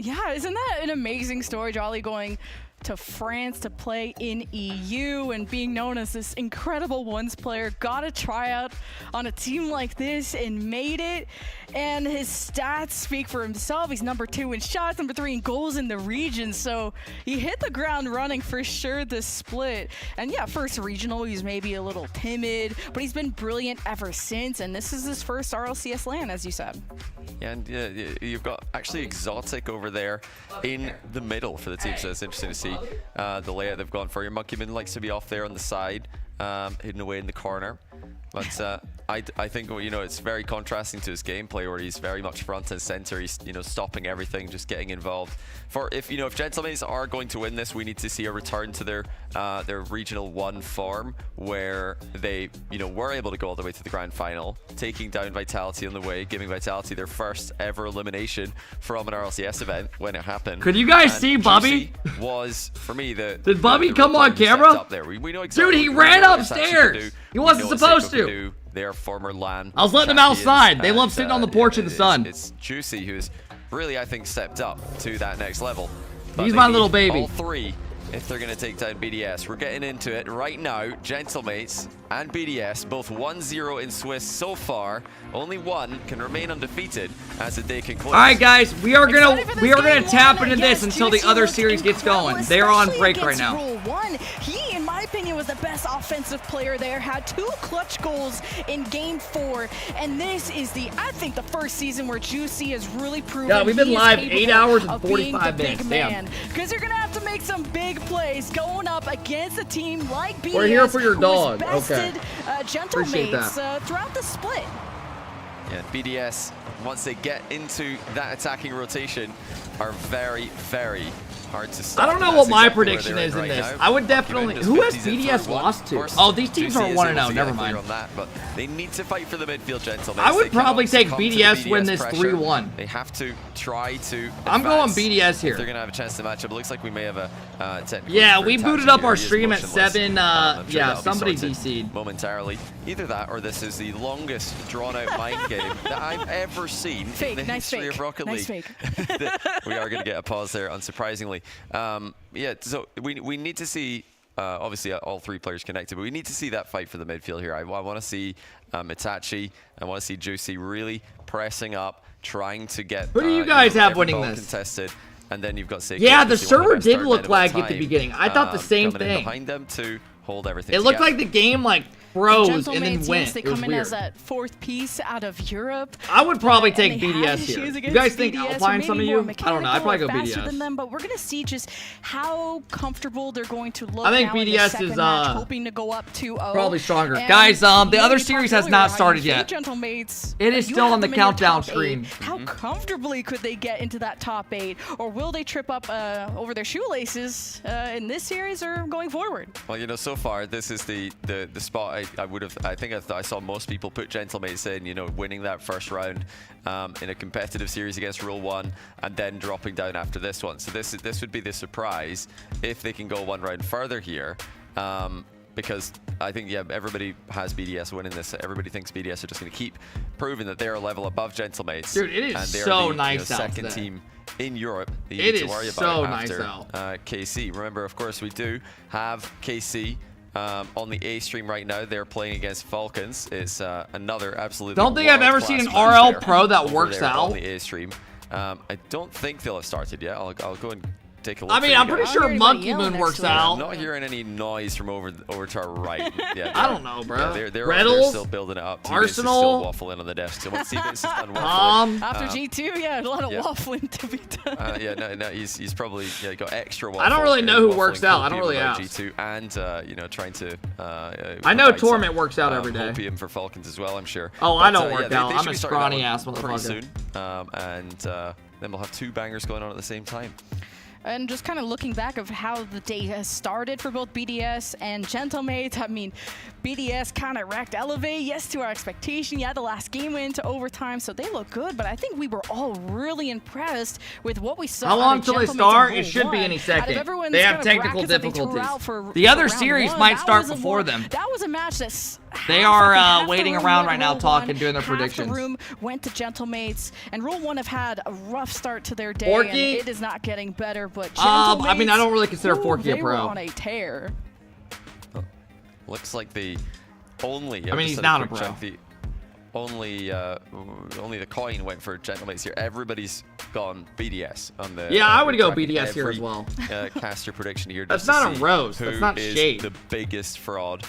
S15: Yeah, isn't that an amazing story, Jolly, going to France to play in EU and being known as this incredible ones player, got a tryout on a team like this and made it, and his stats speak for himself. He's number 2 in shots, number 3 in goals in the region, so he hit the ground running for sure this split. And yeah, first regional, he's maybe a little timid, but he's been brilliant ever since, and this is his first RLCS LAN, as you said.
S11: Yeah, and you've got actually Exotic over there in the middle for the team, so it's interesting to see the layout they've gone for. Your Monkeyman likes to be off there on the side, hidden away in the corner. But I think, you know, it's very contrasting to his gameplay where he's very much front and center. He's, you know, stopping everything, just getting involved. If Gentlemates are going to win this, we need to see a return to their Regional 1 form where they, you know, were able to go all the way to the grand final, taking down Vitality on the way, giving Vitality their first ever elimination from an RLCS event when it happened.
S1: Could you guys see Bobby?
S11: Was for me
S1: Did Bobby come on camera?
S11: We know exactly.
S1: Dude, he ran upstairs. He wasn't supposed to.
S11: Their former LAN.
S1: I was letting them outside. They love sitting on the porch in the sun.
S11: It's Juicy who's really, I think, stepped up to that next level. But
S1: he's my little baby.
S11: All three, if they're going to take down BDS. We're getting into it right now. Gentlemates and BDS, both 1-0 in Swiss so far. Only one can remain undefeated as the day concludes.
S1: All right, guys, we are gonna tap into this until the other series gets going. They're on break right now.
S15: He, in my opinion, was the best offensive player there. Had 2 clutch goals in Game 4, and this is I think the first season where Juicy has really proven.
S1: Yeah, we've been live 8 hours and 45 minutes. Damn.
S15: Because they're gonna have to make some big plays going up against a team like BDS.
S1: We're here for your dog. Okay.
S15: Gentlemates throughout the split.
S11: Yeah, BDS, once they get into that attacking rotation, are very, very hard to stop.
S1: I don't know what my prediction is in this. I would definitely. Who has BDS lost to? Oh, these teams are 1-0. Never mind.
S11: On that, but they need to fight for the midfield, Gentlemates.
S1: I would probably take BDS win this 3-1.
S11: They have to try to.
S1: I'm going BDS here.
S11: They're gonna have a chance to match up. It looks like we may have a technical.
S1: Yeah, we booted up our stream at 7. Yeah, somebody DC'd
S11: momentarily. Either that, or this is the longest drawn-out mind game that I've ever seen in the history of Rocket League. We are going to get a pause there, unsurprisingly. Yeah, so we need to see, obviously, all 3 players connected, but we need to see that fight for the midfield here. I want to see Itachi, I want to see Juicy really pressing up, trying to get.
S1: Who do you guys have winning this?
S11: Contested. And then you've got Seiko.
S1: Yeah, the server did look like at the beginning. I thought the same thing.
S11: Behind them to hold everything.
S1: It looked like the game froze and then went.
S15: Yes, they come in as that 4th piece out of Europe.
S1: I would probably take BDS here. You guys think Alpine, some of you? I don't know. I'd probably go BDS.
S15: Than them, but we're going to see just how comfortable they're going to look.
S1: I think BDS is
S15: hoping to go up 2-0.
S1: Probably stronger. Guys, the other series has not started yet.
S15: Gentlemates,
S1: it is still on the countdown screen.
S15: How comfortably could they get into that top 8, or will they trip up over their shoelaces in this series or going forward?
S11: Well, you know, so far this is the spot. I saw most people put Gentlemates in, you know, winning that first round in a competitive series against Rule 1 and then dropping down after this one. So this would be the surprise if they can go 1 round further here. Because I think, yeah, everybody has BDS winning this. Everybody thinks BDS are just going to keep proving that they're a level above Gentlemates.
S1: Dude, it is
S11: and
S1: so nice out
S11: second team in Europe.
S1: It is so nice out.
S11: KC. Remember, of course, we do have KC on the A stream right now. They're playing against Falcons. It's another absolutely.
S1: Don't think I've ever seen an RL Pro that works out
S11: on the A stream. I don't think they'll have started yet. I'll go and take a look.
S1: I mean, I'm pretty sure Monkey Moon works out.
S11: I'm not hearing any noise from over to our right. Yeah,
S1: I don't know, bro.
S11: Yeah, they're still building it up.
S1: Arsenal,
S11: still waffling on the desk. So once T-Bates is done
S15: after G2, yeah, a lot of waffling to be done.
S11: Yeah, no, he's probably got extra waffle.
S1: I don't really know who works out. I don't really ask.
S11: G2 and trying to.
S1: I know Torment works out every day.
S11: Opium for Falcons as well, I'm sure.
S1: Oh, I don't work out. I'm a scrawny ass motherfucker.
S11: Pretty soon, and then we'll have 2 bangers going on at the same time.
S15: And just kind of looking back of how the day has started for both BDS and Gentlemates, I mean, BDS kind of wrecked Elevate, yes, to our expectation. Yeah, the last game went into overtime, so they look good, but I think we were all really impressed with what we saw.
S1: How long till they start? It should be any second. They have technical difficulties. The other series might start before them.
S15: That was a match that's...
S1: They are waiting around right now talking, doing their predictions.
S15: The room went to Gentlemates, and Rule 1 have had a rough start to their day,
S1: Forky?
S15: and it is not getting better, but Gentlemates,
S1: I mean, I don't really consider Forky a
S15: they were
S1: pro.
S15: on a tear.
S11: Looks like the only...
S1: I mean, he's not a pro.
S11: Only the coin went for Gentlemates here. Everybody's gone BDS on the...
S1: Yeah, I would go BDS here as well.
S11: Cast your prediction here.
S1: That's not a roast. That's not shade.
S11: Who is the biggest fraud?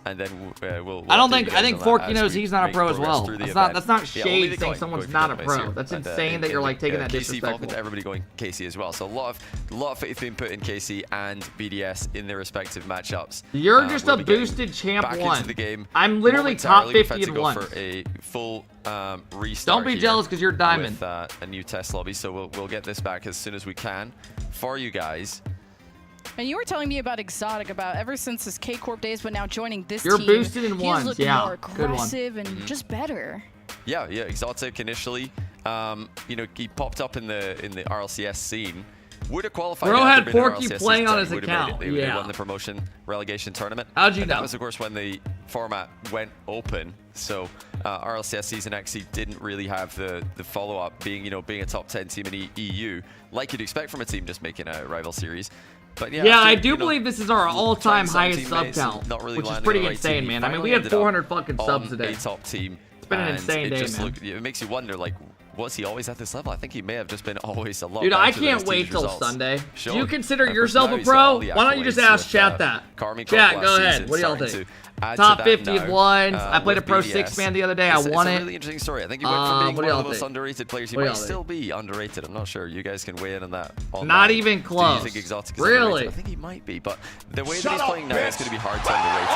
S11: And then we'll
S1: I think Forky knows he's not a pro as well. That's not shade saying someone's not a pro. That's insane that you're like taking that disrespectful.
S11: KC, everybody going KC as well. So a lot of faith being put in KC and BDS in their respective matchups.
S1: You're just a boosted champ
S11: back
S1: 1.
S11: Into the game.
S1: I'm literally top 50 and 1.
S11: For a full restart.
S1: Don't be jealous because you're diamond.
S11: With a new test lobby, so we'll get this back as soon as we can for you guys.
S15: And you were telling me about Exotic, about ever since his K-Corp days, but now joining this
S1: You're
S15: team.
S1: You're boosted in
S15: ones,
S1: more
S15: aggressive and just better.
S11: Yeah, Exotic initially, he popped up in the RLCS scene. Would have qualified.
S1: Bro had Forky playing on his account.
S11: They would have won the promotion relegation tournament.
S1: How'd you know?
S11: That was, of course, when the format went open. So RLCS season actually didn't really have the follow-up, being a top 10 team in EU, like you'd expect from a team just making a rival series. But yeah,
S1: I do believe this is our all-time highest sub count, which is pretty insane, man. I mean, we had 400 fucking subs today.
S11: A top team.
S1: It's been an insane day, man.
S11: It makes you wonder, like, was he always at this level? I think he may have just been always a lot.
S1: Dude, I can't wait till Sunday. Do you consider yourself a pro? Why don't you just ask chat that? Chat, go ahead. What do y'all think? Top 50 of ones. I played a Pro 6-man the other day. I won it.
S11: It's a really interesting story. I think he went from being one of the most underrated players. He might still be underrated. I'm not sure. You guys can weigh in on that.
S1: Not even close.
S11: Do you think Exotic is
S1: really?
S11: Underrated? I think he might be, but the way that he's playing now, it's going to be hard to underrate it.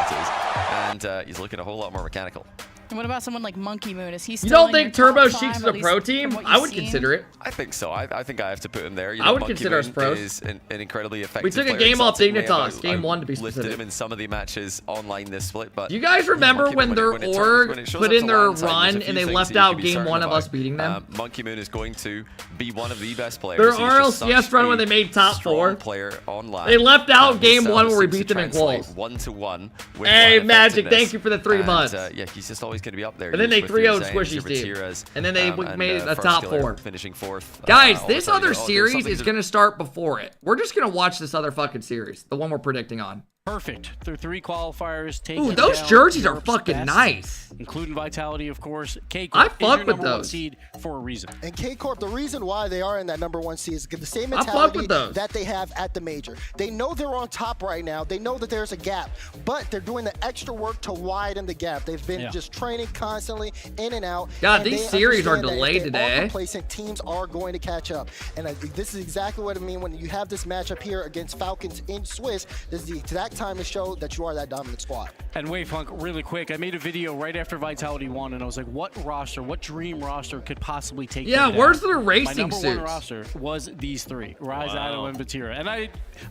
S11: He's down and he's looking a whole lot more mechanical.
S15: And what about someone like Monkey Moon? Is he still?
S1: You don't think Turbo Sheik's a pro team? I would consider it.
S11: I think so. I think I have to put him there.
S1: I would consider us pros.
S11: Is an incredibly effective.
S1: We took a game off Dignitas, game 1 to be specific.
S11: Lifted him in some of the matches online this split, but
S1: do you guys remember when their org put in their run and they left out game 1 of us beating them?
S11: Monkey Moon is going to be one of the best players.
S1: Their RLCS run when they made top 4.
S11: Player online.
S1: They left out game 1 where we beat them in quals.
S11: 1-1.
S1: Hey, Magic, thank you for the 3 months.
S11: Yeah, he's just always going to be up there.
S1: And then they 3-0'd Squishy's team. And then they made it a top 4.
S11: Finishing 4th.
S1: Guys, this other series is going to start before it. We're just going to watch this other fucking series. The one we're predicting on.
S2: Perfect. Through 3 qualifiers.
S1: Ooh, those jerseys are fucking nice.
S2: Including Vitality, of course. K-Corp
S1: I fuck with those.
S2: Seed for a reason.
S5: And K-Corp, the reason why they are in that #1 seed is the same mentality that they have at the major. They know they're on top right now. They know that there's a gap, but they're doing the extra work to widen the gap. They've been just training constantly, in and out.
S1: God, these series are delayed today.
S5: Complacent teams are going to catch up. And this is exactly what I mean when you have this matchup here against Falcons in Swiss. This is the exact time to show that you are that dominant squad.
S2: And Wavepunk, really quick, I made a video right after Vitality won, and I was like, what dream roster could possibly take them down?
S1: Where's their racing suits?
S2: My #1 roster was these 3, Rise, Ado, and Vatira. And I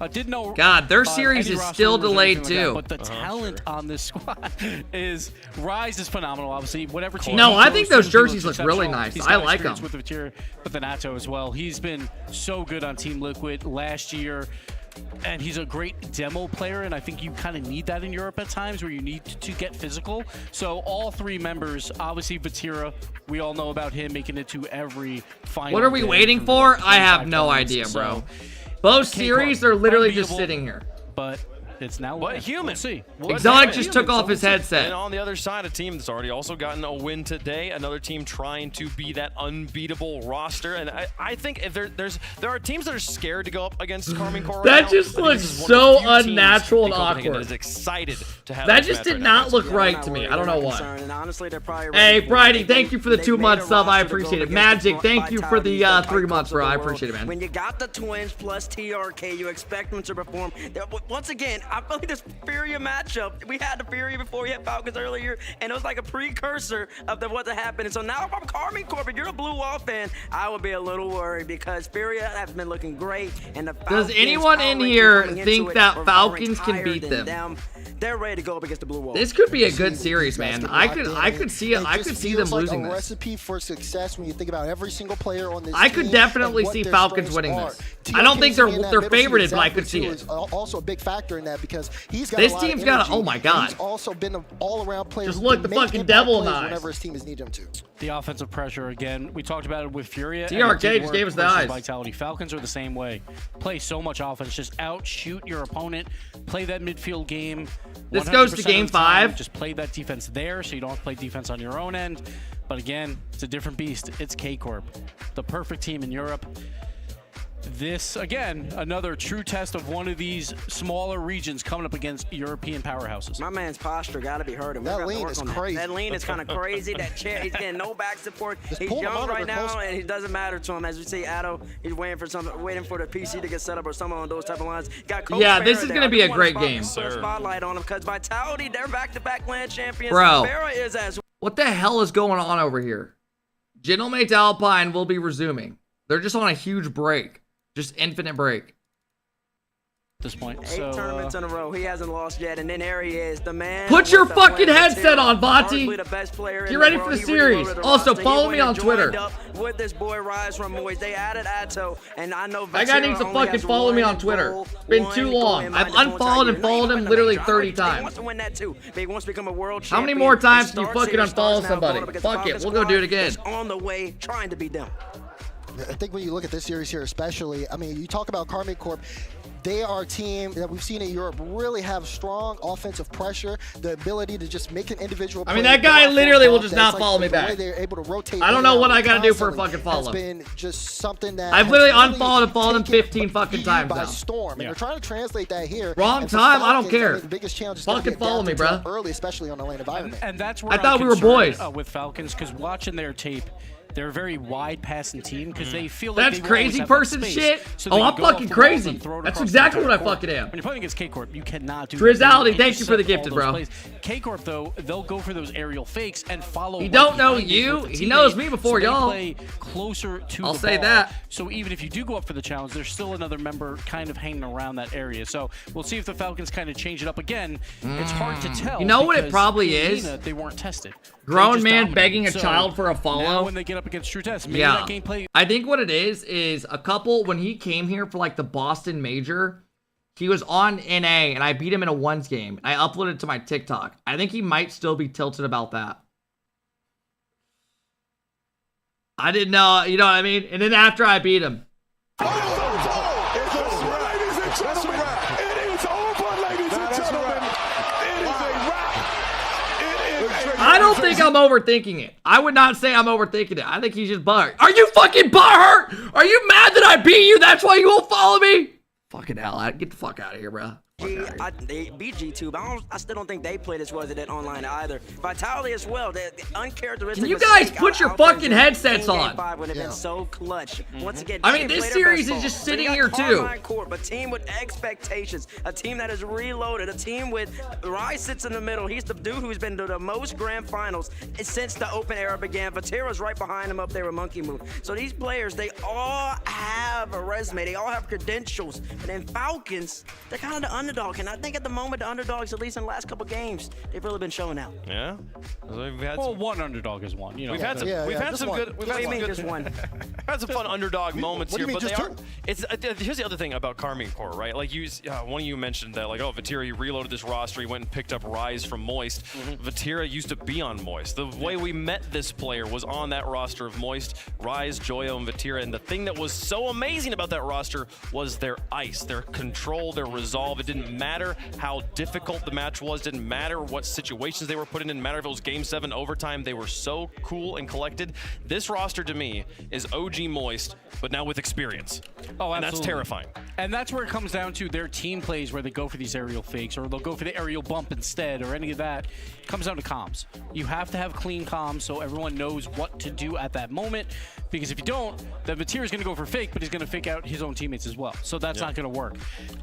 S2: didn't know...
S1: God, their series is still delayed, too.
S2: But the talent on this squad is... Rise is phenomenal, obviously. Whatever team...
S1: No, I think those jerseys look really nice. I like them.
S2: With Vatira, but then Atto as well. He's been so good on Team Liquid last year. And he's a great demo player, and I think you kind of need that in Europe at times where you need to get physical. So all 3 members, obviously Vatira, we all know about him making it to every final.
S1: What are we waiting for? I have no idea, bro. Both series are literally just sitting here.
S2: But It's now
S13: but human.
S2: We'll see.
S1: Exotic just took off his headset.
S13: And on the other side, a team that's already also gotten a win today. Another team trying to be that unbeatable roster. And I think if there are teams that are scared to go up against Karmine Corp right now.
S1: That just looks so unnatural and awkward.
S13: That is excited to have
S1: that just did not look right to me. I don't know why. Hey, Bridie, thank you for the 2-month sub. I appreciate it. Magic, thank you for the 3 months, bro. I appreciate it, man.
S29: When you got the Twins plus TRK, you expect them to perform. Once again, I feel like this Furia matchup, we had the Furia before we had Falcons earlier, and it was like a precursor of what happened. And so now if I'm Karmine Corp, if you're a Blue Wall fan, I would be a little worried because Furia has been looking great. And the Falcons,
S1: does anyone in here think that Falcons can beat them?
S29: They're ready to go up against the Blue Wall.
S1: This could be a good series, man. I could see it. I could see them losing
S5: this.
S1: Recipe
S5: for success when you think about every single player on this
S1: I could definitely see Falcons winning this. I don't think they're favorited, but I could see it.
S5: Also a big factor in that because he's got
S1: this team's got. Oh my God.
S5: He's also been an all-around player.
S1: Just look the fucking devil in the eyes.
S5: Whenever his team has needed him to.
S2: The offensive pressure again. We talked about it with Furia.
S1: TRK just gave us the eyes.
S2: Vitality. Falcons are the same way. Play so much offense. Just outshoot your opponent. Play that midfield game.
S1: This goes to game 5.
S2: Just play that defense there, so you don't have to play defense on your own end. But again, it's a different beast. It's K-Corp, the perfect team in Europe. This, again, another true test of one of these smaller regions coming up against European powerhouses.
S29: My man's posture got to be hurting.
S5: That lean is crazy.
S29: That lean is kind of crazy. That chair, he's getting no back support. He's young right now, and it doesn't matter to him. As we see, Addo, he's waiting for the PC to get set up or something on those type of lines. Got Coach
S1: this is going to be a great game.
S29: Spotlight on him because Vitality, they're back-to-back land champions.
S1: Bro,
S29: Vera is as
S1: what the hell is going on over here? Gentlemates Alpine will be resuming. They're just on a huge break. Just infinite break.
S2: At this point.
S29: 8 tournaments in a row. He hasn't lost yet, and then there he is, the man.
S1: Put your fucking headset on, Vati. Get ready for the series. Also, follow me on Twitter.
S29: With this boy Rise from Moist, they added Atto, and I know
S1: that guy needs to fucking follow me on Twitter. It's been too long. I've unfollowed and followed him literally 30 times.
S29: He wants to win that too. He wants to become a world
S1: champion. How many more times can you fucking unfollow somebody? Fuck it, we'll go do it again.
S29: On the way, trying to beat them.
S5: I think when you look at this series here especially, I mean, you talk about Karmine Corp, they are a team that we've seen in Europe really have strong offensive pressure, the ability to just make an individual play.
S1: I mean, that guy literally will just not follow me back.
S5: They're able to rotate.
S1: I don't know what I gotta do for a fucking follow.
S5: It's been just something that
S1: I've literally unfollowed and followed him 15 fucking times now.
S5: Storm, and they're trying to translate that here.
S1: Wrong time, I don't care.
S5: The biggest challenge is
S1: fucking follow me, bro.
S5: Early, especially on the lane environment.
S2: And that's where
S1: I thought we were boys
S2: with Falcons, because watching their tape, they're a very wide passing team because they feel like
S1: that's crazy person shit. So I'm fucking crazy. That's exactly what I fucking am.
S2: When you're playing against K-Corp, you cannot do
S1: Drizzality, thank you for the gifted, bro.
S2: K-Corp, though, they'll go for those aerial fakes and follow.
S1: He don't know you. He knows me before y'all.
S2: Play closer to
S1: I'll
S2: the
S1: say
S2: ball.
S1: that.
S2: So even if you do go up for the challenge, there's still another member kind of hanging around that area. So we'll see if the Falcons kind of change it up again. It's hard to tell.
S1: You know what it probably is?
S2: They weren't tested.
S1: Grown man begging a child for a follow.
S2: Now when they get up against true tests, maybe that gameplay.
S1: I think what it is a couple, when he came here for like the Boston Major, he was on NA and I beat him in a ones game. I uploaded it to my TikTok. I think he might still be tilted about that. I didn't know, you know what I mean? And then after I beat him. I don't think I'm overthinking it. I would not say I'm overthinking it. I think he's just butthurt. Are you fucking butthurt? Are you mad that I beat you? That's why you won't follow me? Fucking hell. Get the fuck out of here, bro.
S29: They beat G2, but I still don't think they played as well as they did online either. Vitality as well. The uncharacteristic.
S1: Can you guys put your fucking headsets on?
S29: Would have been so clutch. Once again,
S1: I mean, this series is just sitting here too.
S29: A team with expectations, a team that is reloaded, a team with Rise sits in the middle. He's the dude who's been to the most grand finals since the Open era began. Vatira's right behind him up there with Monkey Move. So these players, they all have a resume. They all have credentials. And then Falcons, they're kind of the underdog, and I think at the moment the underdogs, at least in the last couple games, they've really been showing out.
S13: Yeah.
S2: Well, one underdog is one. You know,
S13: we've had some fun underdog moments here, but they are. Here's the other thing about Karmine Corp, right? Like one of you mentioned that, like, oh, Vatira, he reloaded this roster, he went and picked up Rise from Moist. Vatira used to be on Moist. The way we met this player was on that roster of Moist, Rise, Joyo, and Vatira, and the thing that was so amazing about that roster was their ice, their control, their resolve. It did
S2: Didn't matter how difficult the match was, didn't matter what situations they were put in, didn't matter if it was Game 7 overtime. They were so cool and collected. This roster to me is OG moist, but now with experience.
S10: Oh, absolutely.
S2: And that's terrifying.
S10: And that's where it comes down to their team plays where they go for these aerial fakes or they'll go for the aerial bump instead or any of that. It comes down to comms. You have to have clean comms so everyone knows what to do at that moment, because if you don't, the Mateer is going to go for fake, but he's going to fake out his own teammates as well. So that's not going to work.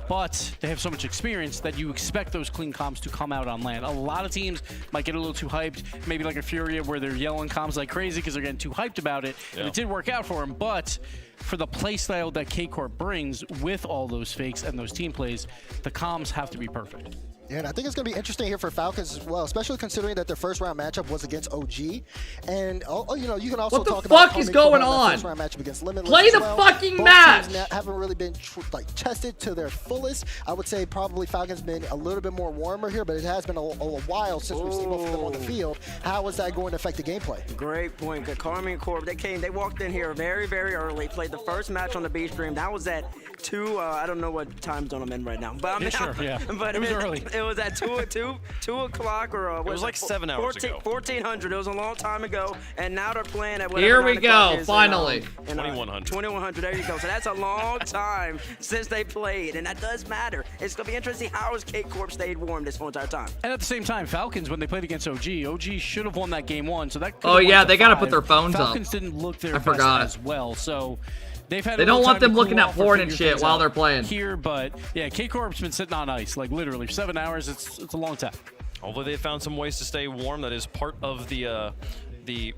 S10: But they have so much experience that you expect those clean comms to come out on land. A lot of teams might get a little too hyped, maybe like a Furia where they're yelling comms like crazy because they're getting too hyped about it. And it did work out for them, but for the play style that K-Corp brings with all those fakes and those team plays, the comms have to be perfect.
S5: Yeah, and I think it's going to be interesting here for Falcons as well, especially considering that their first round matchup was against OG. And, you know, you can also talk about
S1: what the fuck is going on?
S5: First round matchup against Limitless.
S1: Play the fucking match!
S5: Both teams haven't really been tested to their fullest. I would say probably Falcons been a little bit more warmer here, but it has been a while since we've seen both of them on the field. How is that going to affect the gameplay?
S29: Great point. Karmine Corp, they walked in here very, very early, played the first match on the B stream. That was at 2, I don't know what time zone I'm in right now. But,
S10: But it was early.
S29: It was at 2 o'clock or
S2: it was like 7 hours ago.
S29: 1400. It was a long time ago, and now they're playing at
S1: here we go, finally.
S2: 2100.
S29: 2100. There you go. So that's a long time since they played, and that does matter. It's gonna be interesting how has K-Corp stayed warm this whole entire time.
S10: And at the same time, Falcons, when they played against OG should have won that game 1. So that.
S1: Oh yeah, they gotta put their phones
S10: up.
S1: Falcons
S10: didn't look their best as well. So. They
S1: don't want them looking at porn and shit while they're playing
S10: here, but yeah, K-Corp's been sitting on ice like literally for 7 hours. It's a long time.
S2: Although they found some ways to stay warm, that is part of the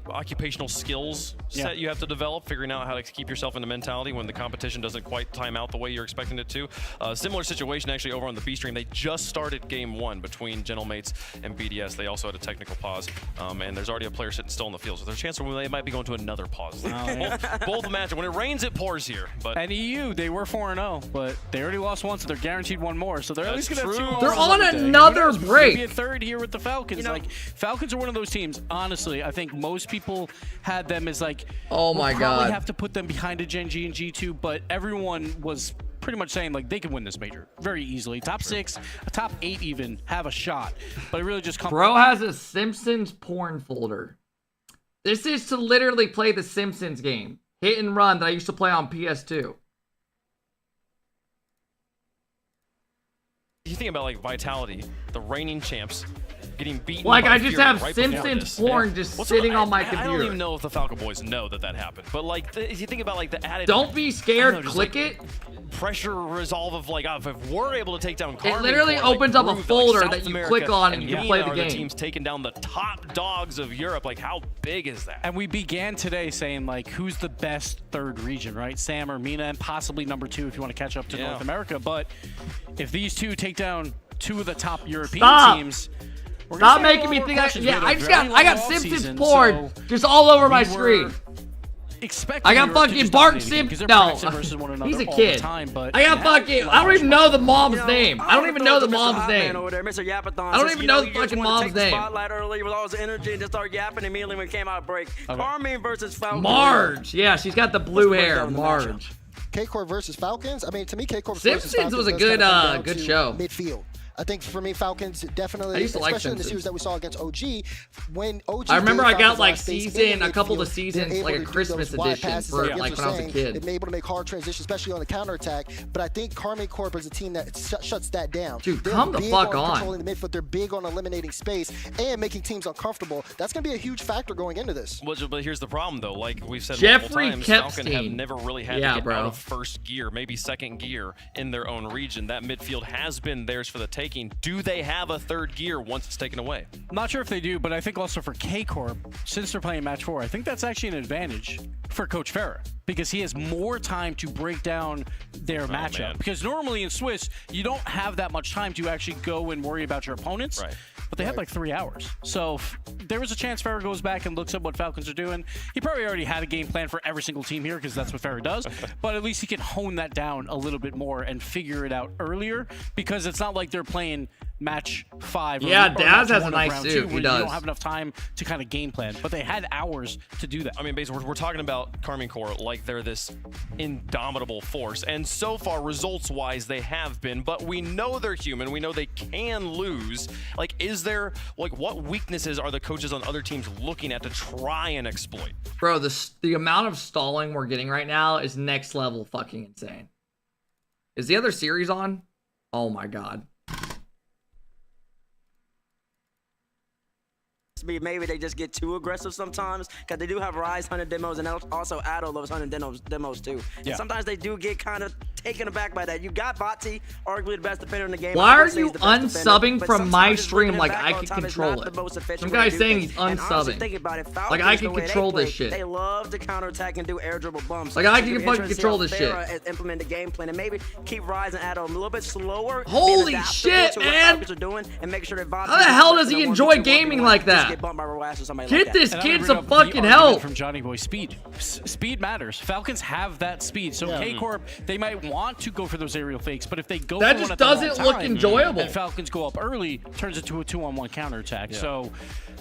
S2: occupational skills set you have to develop, figuring out how to keep yourself in the mentality when the competition doesn't quite time out the way you're expecting it to. Similar situation actually over on the B stream. They just started game 1 between Gentlemates and BDS. They also had a technical pause, and there's already a player sitting still in the field, so there's a chance where they might be going to another pause. Both matches. When it rains, it pours here. But
S10: and EU, they were 4-0, but they already lost one, so they're guaranteed one more. So they're at least going to have 2.
S1: They're on another break.
S10: Maybe a third here with the Falcons. Like Falcons are one of those teams. Honestly, I think most people had them as like,
S1: oh my
S10: we'll
S1: god,
S10: probably have to put them behind a GenG and G2, but everyone was pretty much saying like they can win this major very easily. Top 6, top 8 even have a shot, but it really just comes.
S1: Bro has a Simpsons porn folder. This is to literally play the Simpsons game, hit and run, that I used to play on PS2.
S2: You think about like Vitality, the reigning champs, getting beaten.
S1: Like
S2: by
S1: I just
S2: Fury
S1: have
S2: right
S1: Simpsons porn just sitting on my computer.
S2: I don't even know if the Falcon boys know that happened, but like if you think about like the added.
S1: Don't be scared. Click it.
S2: Pressure resolve of like if we're able to take down Karmine,
S1: it literally opens up a folder that you click on and you can play the game.
S2: The teams taking down the top dogs of Europe. Like how big is that?
S10: And we began today saying like who's the best 3rd region, right? Sam or Mina, and possibly number 2 if you want to catch up to North America. But if these 2 take down 2 of the top European teams.
S1: Stop making me think. I got Simpsons porn just all over my screen. I got fucking Bart Simpson. No, he's a kid. I got fucking. I don't even know the mom's name. I don't even know the mom's name. I don't even know the fucking mom's name.
S29: Spotlight early with all his energy and just start yapping immediately when it came out break. Karmine versus Falcons.
S1: Marge. Yeah, she's got the blue hair. Marge.
S5: K-Corp versus Falcons. I mean, to me, K-Corp
S1: versus Falcons was a good show.
S5: Midfield. I think for me, Falcons definitely,
S1: especially
S5: in the series that we saw against OG, when OG.
S1: I remember I got like a couple of seasons, like a Christmas edition for like when I was a kid.
S5: They've been able to make hard transitions, especially on the counterattack. But I think Karmine Corp is a team that shuts that down.
S1: Dude, come the fuck on.
S5: Controlling the midfield, they're big on eliminating space and making teams uncomfortable. That's going to be a huge factor going into this.
S2: Well, but here's the problem though. Like we've said multiple times, Falcon have never really had to get out of first gear, maybe second gear in their own region. That midfield has been theirs for the taking. Do they have a 3rd gear once it's taken away?
S10: I'm not sure if they do, but I think also for K-Corp, since they're playing match 4, I think that's actually an advantage for Coach Farah because he has more time to break down their matchup. Man. Because normally in Swiss, you don't have that much time to actually go and worry about your opponents.
S2: Right.
S10: But they had like 3 hours. So there was a chance Farah goes back and looks at what Falcons are doing. He probably already had a game plan for every single team here because that's what Farah does. But at least he can hone that down a little bit more and figure it out earlier because it's not like they're playing match 5.
S1: Yeah,
S10: or
S1: Daz
S10: match
S1: has a
S10: 1 of
S1: nice
S10: round
S1: suit.
S10: 2,
S1: He
S10: where
S1: does.
S10: You don't have enough time to kind of game plan, but they had hours to do that.
S13: I mean, basically, we're talking about Karmine Corp like they're this indomitable force, and so far, results-wise, they have been, but we know they're human. We know they can lose. Like, is there, like, what weaknesses are the coaches on other teams looking at to try and exploit?
S1: Bro, the amount of stalling we're getting right now is next level fucking insane. Is the other series on? Oh my god.
S29: Maybe they just get too aggressive sometimes, because they do have Rise 100 demos, and also Addo loves 100 demos too.
S10: Yeah.
S29: And sometimes they do get kind of taken aback by that. You got Vati, arguably the best defender in the game.
S1: Why are you unsubbing from my stream like I can control it? Some guy's saying he's unsubbing. Like I can control this shit.
S29: They love to counterattack and do air dribble bumps.
S1: Like I can fucking control this shit.
S29: Implement the game plan and maybe keep Rise and Addo a little bit slower.
S1: Holy shit, man! How the hell does he enjoy gaming like that? Get this kid some fucking help.
S10: From Johnny Boy, speed. Speed matters. Falcons have that speed. So K-Corp, they might want to go for those aerial fakes, but if they go
S1: that
S10: for
S1: just
S10: one at the
S1: doesn't
S10: wrong
S1: look
S10: time,
S1: enjoyable.
S10: and Falcons go up early, turns it to a 2-on-1 counterattack.
S13: Yeah.
S10: So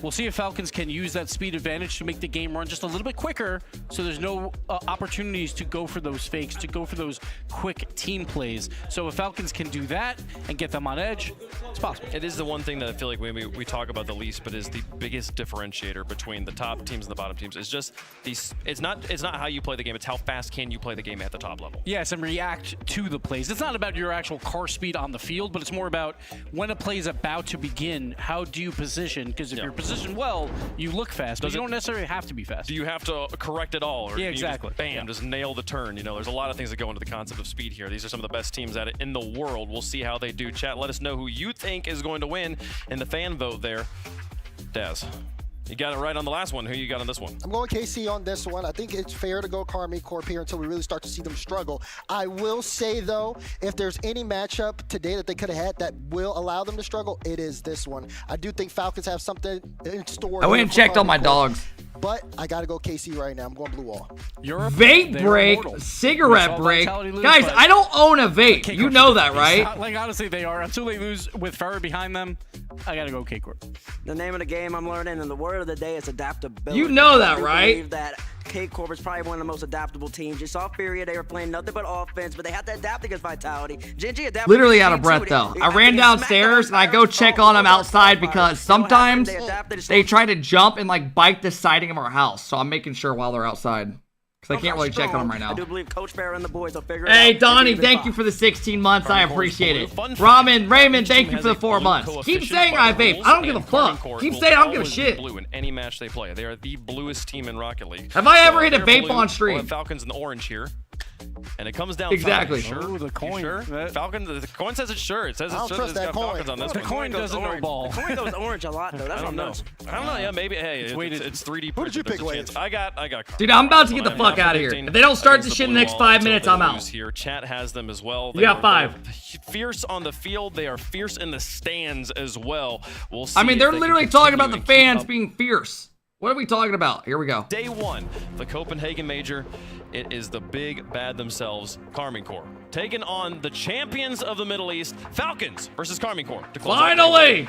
S10: we'll see if Falcons can use that speed advantage to make the game run just a little bit quicker, so there's no opportunities to go for those fakes, to go for those quick team plays. So if Falcons can do that and get them on edge, it's possible.
S13: It is the one thing that I feel like we talk about the least, but is the biggest differentiator between the top teams and the bottom teams. Is just these. It's not how you play the game. It's how fast can you play the game at the top level.
S10: Yes, and react to the plays. It's not about your actual car speed on the field, but it's more about when a play is about to begin, how do you position? Because if you're positioned well, you look fast, but you don't necessarily have to be fast.
S13: Do you have to correct it all? Or
S10: Yeah,
S13: can
S10: exactly.
S13: You just, bam, just nail the turn. You know, there's a lot of things that go into the concept of speed here. These are some of the best teams at it in the world. We'll see how they do. Chat, let us know who you think is going to win in the fan vote there. Daz, you got it right on the last one. Who you got on this one?
S5: I'm going KC on this one. I think it's fair to go Karmine Corp here until we really start to see them struggle. I will say, though, if there's any matchup today that they could have had that will allow them to struggle, it is this one. I do think Falcons have something in store.
S1: I went and checked on my dogs.
S5: But I got to go KC right now. I'm going blue wall.
S1: Vape break, cigarette break. Guys, I don't own a vape. You know that, right?
S10: Like, honestly, they are. Until they lose with Ferrer behind them, I got to go K-Corp.
S29: The name of the game I'm learning, and the word of the day is adaptability.
S1: You know that,
S29: I do
S1: right?
S29: believe that K-Corp is probably one of the most adaptable teams. You saw Furia, they were playing nothing but offense, but they had to adapt against Vitality. GenG adapted.
S1: Literally out of breath, though. I ran downstairs and I go check on them outside because sometimes they try to jump and like bite the siding of our house. So I'm making sure while they're outside. Because I can't really check on them right now.
S29: I do believe Coach Farrah and the boys will figure it out.
S1: Hey, Donnie, thank you for the 16 months. I appreciate it. Raymond, thank you for the 4 months. Keep saying I vape. I don't give a fuck. Keep saying I don't give a shit.
S13: Blue in any match they play. They are the bluest team in Rocket League.
S1: Have I ever hit a vape on stream?
S13: Falcons in the orange here. And it comes down
S1: exactly.
S13: Falcons. Sure?
S10: Oh, the coin.
S13: Sure? Falcons. The coin says it's sure. It says it's sure. It's got Falcons on this
S10: The
S13: one.
S10: coin doesn't know ball.
S29: The coin goes orange a lot, though. That's
S13: I don't know.
S29: what
S13: I don't know. Yeah, maybe. Hey, it's 3D.
S5: Who did you pick, Wave?
S13: I got.
S1: Dude, I'm about to get the fuck out of here. If they don't start this shit in the next 5 minutes, I'm out.
S13: Here, chat has them as well.
S1: You got 5.
S13: Fierce on the field. They are fierce in the stands as well. We'll see.
S1: I mean, they're literally talking about the fans being fierce. What are we talking about? Here we go.
S13: Day 1, the Copenhagen Major. It is the big bad themselves, Karmine Corp, taking on the champions of the Middle East, Falcons versus Karmine Corp.
S1: Finally!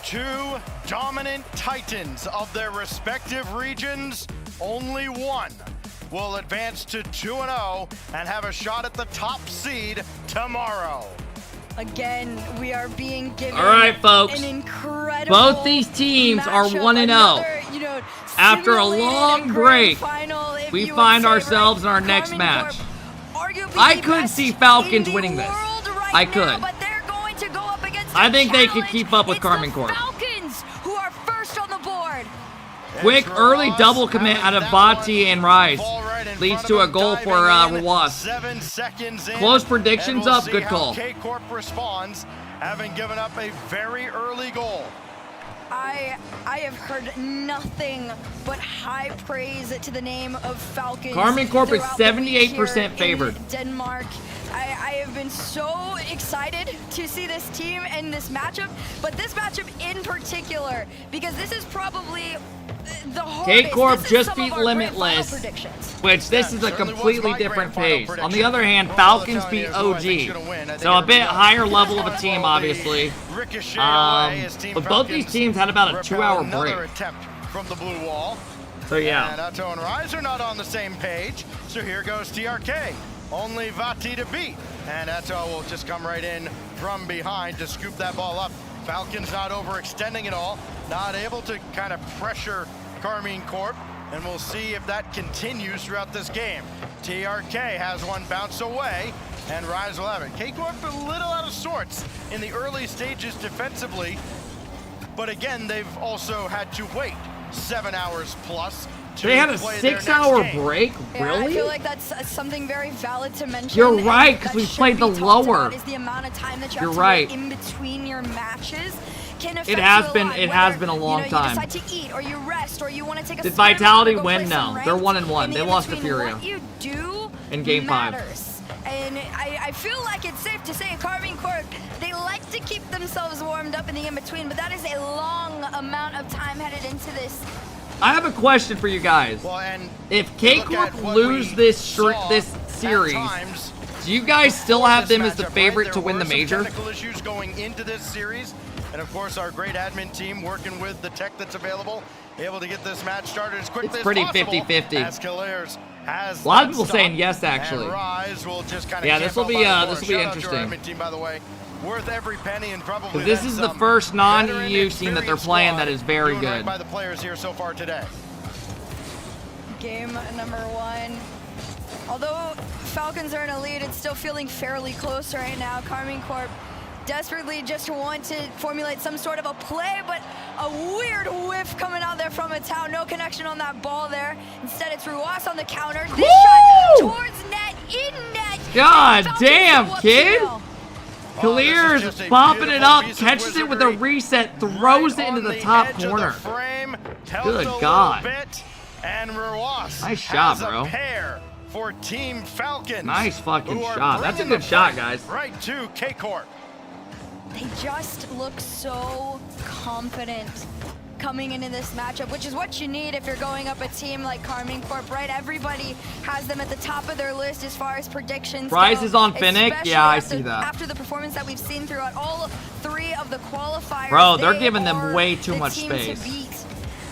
S14: Two dominant titans of their respective regions, only one will advance to 2-0 and have a shot at the top seed tomorrow.
S7: Again, we are being given
S1: all right, folks.
S7: An incredible
S1: both these teams are 1-0.
S7: You know,
S1: after a long break, we find ourselves in our next
S7: Karmine
S1: match.
S7: Corp,
S1: I could see Falcons winning this. I could.
S7: But they're going to go up against
S1: I think they could keep up with Karmine Corp.
S7: Falcons, who are first on the board.
S1: Quick early double commit out of Bati and Rise leads to a goal for Rawas.
S14: 7 seconds in.
S1: Close predictions
S14: we'll
S1: up. Good call.
S14: K-Corp responds, having given up a very early goal.
S7: I have heard nothing but high praise to the name of Falcons.
S1: Karmine Corp is
S7: throughout the week
S1: 78%
S7: here
S1: favored.
S7: in Denmark. I have been so excited to see this team and this matchup, but this matchup in particular, because this is probably the hardest.
S1: K-Corp
S7: This is
S1: just
S7: some
S1: beat
S7: of our great
S1: Limitless,
S7: final predictions.
S1: which this is a completely different pace. On the other hand, Falcons beat OG, so a bit higher level of a team, obviously. But both these teams had about a 2-hour break.
S14: Attempt from the blue wall.
S1: So yeah.
S14: And Atto and Rise are not on the same page, so here goes TRK. Only Vati to beat. And Atto will just come right in from behind to scoop that ball up. Falcons not overextending at all, not able to kind of pressure Karmine Corp, and we'll see if that continues throughout this game. TRK has one bounce away, and Rise will have it. K-Corp a little out of sorts in the early stages defensively, but again, they've also had to wait 7 hours plus.
S1: They had a 6-hour break?
S7: Yeah,
S1: Really?
S7: I feel like that's something very valid to mention.
S1: You're right, because we played the lower.
S7: Is the amount of time that you
S1: You're
S7: have to
S1: right.
S7: wait in between your matches can affect
S1: It has
S7: you a
S1: been.
S7: lot.
S1: It has
S7: Whether,
S1: been a long
S7: you
S1: time.
S7: decide to eat, or you rest, or you want to take a
S1: Did
S7: spin
S1: Vitality
S7: or go
S1: win?
S7: play some
S1: No, they're
S7: ranked.
S1: 1-1. They lost to
S7: In-between
S1: Furia
S7: what you do
S1: in Game 5.
S7: matters. And I feel like it's safe to say Karmine Corp, they like to keep themselves warmed up in the in-between, but that is a long amount of time headed into this.
S1: I have a question for you guys. If K-Corp lose this series, do you guys still have them as the favorite to win the major?
S14: Technical issues going into this series, and of course our great admin team working with the tech that's available, able to get this match started as quickly
S1: It's pretty
S14: as possible.
S1: 50-50.
S14: As Killers has
S1: A lot of
S14: that
S1: people
S14: stop,
S1: saying yes, actually.
S14: and Rise will just kind of
S1: Yeah, this will be
S14: Shout out to our
S1: interesting.
S14: admin team, by the way. Worth every penny and probably
S1: Because this
S14: then
S1: is the
S14: some.
S1: first non-EU
S14: Veteran
S1: team that they're
S14: experienced
S1: playing
S14: squad
S1: that is very
S14: doing right
S1: good.
S14: by the players here so far today.
S7: Game number 1. Although Falcons are in a lead, it's still feeling fairly close right now. Karmine Corp desperately just want to formulate some sort of a play, but a weird whiff coming out there from Atau. No connection on that ball there. Instead, it's Ruas on the counter. This shot towards net, in net.
S1: God
S7: Falcons
S1: damn,
S7: go up
S1: kid!
S7: 2-0.
S1: Clears popping it up, catches it with a reset, throws it into the top corner. Good God.
S14: And Ruas
S1: Nice shot,
S14: has a
S1: bro.
S14: pair for Team Falcons.
S1: Nice fucking
S14: who are
S1: shot. That's a
S14: bringing
S1: good
S14: the
S1: shot,
S14: fight
S1: guys.
S14: Right to K-Corp.
S7: They just look so confident coming into this matchup, which is what you need if you're going up a team like Karmine Corp, right? Everybody has them at the top of their list as far as predictions
S1: Price
S7: go,
S1: is on Finnick?
S7: especially
S1: Yeah, I
S7: after-
S1: see that.
S7: After the performance that we've seen throughout all 3 of the qualifiers.
S1: Bro, they're
S7: they
S1: giving them
S7: are
S1: way too
S7: the
S1: much
S7: team to
S1: space.
S7: beat.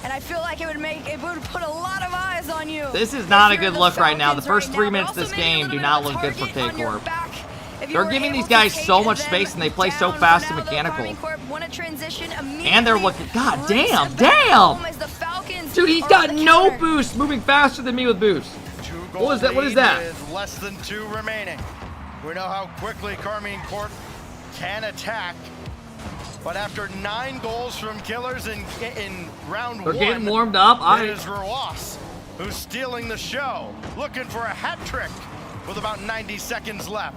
S7: And I feel like it would put a lot of eyes on you.
S1: This is not a
S7: if you're
S1: good
S7: the
S1: look right now. The
S7: Falcons
S1: first
S7: right
S1: 3
S7: now,
S1: minutes
S7: but
S1: of this
S7: also maybe a
S1: game do
S7: little
S1: not
S7: bit of
S1: look good for
S7: target on your
S1: K-Corp.
S7: back. If you
S1: They're
S7: were
S1: giving
S7: able
S1: these
S7: to
S1: guys
S7: take
S1: so much
S7: them
S1: space and they play so
S7: down
S1: fast
S7: for
S1: and
S7: now, though,
S1: mechanical.
S7: Karmine Corp wanna transition
S1: And they're looking, God
S7: race
S1: damn,
S7: back home
S1: damn!
S7: as the Falcons
S1: Dude, he's
S7: are
S1: got
S7: on the
S1: no
S7: counter.
S1: boost, moving faster than me with boost. What is that? What is that?
S14: With less than 2 remaining. We know how quickly Karmine Corp can attack. But after 9 goals from Killers in round 1,
S1: They're getting warmed up.
S14: it is Ruas who's stealing the show, looking for a hat trick with about 90 seconds left.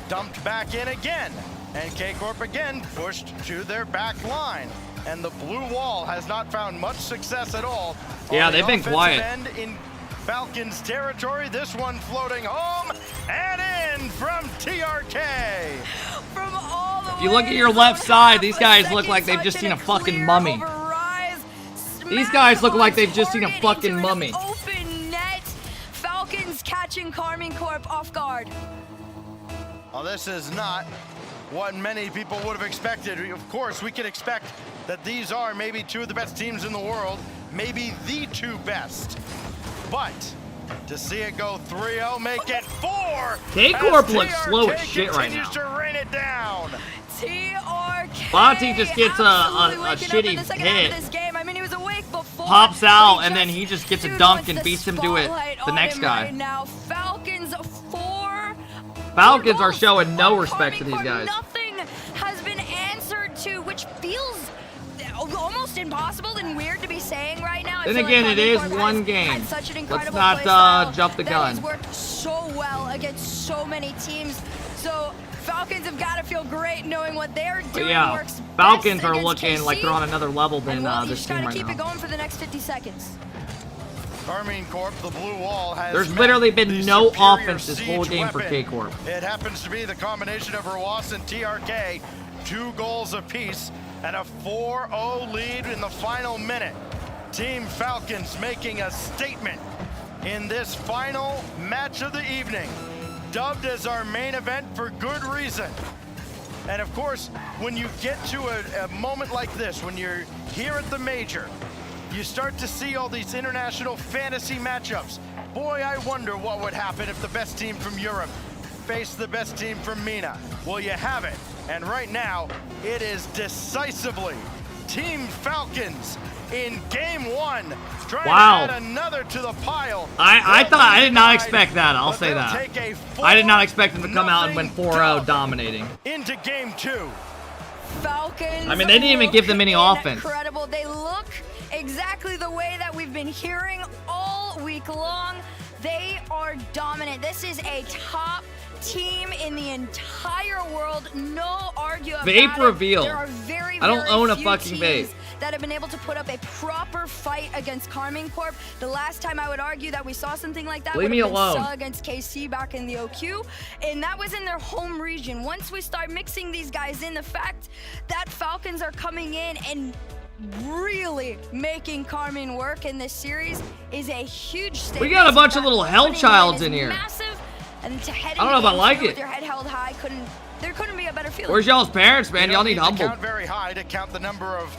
S14: Dumped back in again, and K-Corp again pushed to their back line. And the blue wall has not found much success at all.
S1: Yeah,
S14: on the
S1: they've been
S14: offensive
S1: quiet.
S14: end in Falcons territory. This one floating home and in from TRK.
S7: From all the
S1: If you look at your left side, these guys look like they've just seen a fucking mummy. These guys look like they've just seen a fucking mummy.
S7: Open net. Falcons catching Karmine Corp off guard.
S14: Well, this is not what many people would have expected. Of course, we can expect that these are maybe 2 of the best teams in the world, maybe the 2 best. But to see it go 3-0, make it 4.
S1: K-Corp
S14: as
S1: looks slow as
S14: TRK
S1: shit right
S14: continues
S1: now.
S14: to rain it down.
S7: TRK.
S1: Bonte just gets a
S7: absolutely waking up in
S1: shitty
S7: the second half of
S1: hit.
S7: this game. I mean, he was awake before.
S1: Pops
S7: but
S1: out,
S7: he
S1: and then
S7: just-
S1: he just gets a
S7: dude
S1: dunk
S7: wants
S1: and
S7: the
S1: beats him to it.
S7: spotlight
S1: The
S7: on
S1: next
S7: him
S1: guy.
S7: Right now, Falcons 4.
S1: Falcons are showing no respect to these guys.
S7: Nothing has been answered to, which feels almost impossible and weird to be saying right now. I
S1: Then
S7: feel
S1: again,
S7: like
S1: it is
S7: Karmine Corp
S1: one
S7: has
S1: game.
S7: had such an
S1: Let's
S7: incredible
S1: not
S7: play style
S1: jump the
S7: that
S1: gun.
S7: has worked so well against so many teams. So Falcons have got to feel great knowing what they're
S1: But
S7: doing
S1: yeah,
S7: works
S1: Falcons
S7: best
S1: are
S7: against
S1: looking
S7: KC.
S1: like they're on another level
S7: And
S1: than
S7: well, you
S1: this
S7: just
S1: team
S7: gotta
S1: right
S7: keep
S1: now.
S7: it going for the next 50 seconds.
S14: Karmine Corp, the blue wall has
S1: There's
S14: met
S1: literally
S14: the
S1: been no
S14: superior
S1: offense this whole
S14: siege
S1: game for
S14: weapon.
S1: K-Corp.
S14: It happens to be the combination of Ruas and TRK, 2 goals apiece, and a 4-0 lead in the final minute. Team Falcons making a statement in this final match of the evening, dubbed as our main event for good reason. And of course, when you get to a moment like this, when you're here at the major, you start to see all these international fantasy matchups. Boy, I wonder what would happen if the best team from Europe faced the best team from MENA. Well, you have it. And right now, it is decisively Team Falcons in game 1, trying to add another to the pile.
S1: I did not expect that. I'll say that. I did not expect them to come out and win 4-0 dominating.
S14: Into game 2.
S7: Falcons.
S1: I mean, they didn't even give them any offense.
S7: Incredible. They look exactly the way that we've been hearing all week long. They are dominant. This is a top team in the entire world. No argue about
S1: Vape
S7: it.
S1: reveal.
S7: There are very,
S1: I don't own a
S7: few
S1: fucking vape.
S7: teams that have been able to put up a proper fight against Karmine Corp. The last time I would argue that we saw something like that
S1: Leave me
S7: would have been
S1: alone.
S7: Suh against KC back in the OQ, and that was in their home region. Once we start mixing these guys in, the fact that Falcons are coming in and really making Karmine work in this series is a huge statement.
S1: We got a bunch of little Hellchilds in here.
S7: Massive, and to head
S1: I don't know if I like
S7: with
S1: it.
S7: your head held high, there couldn't be a better feeling.
S1: Where's y'all's parents, man? Y'all need humble.
S14: Count very high to count the number of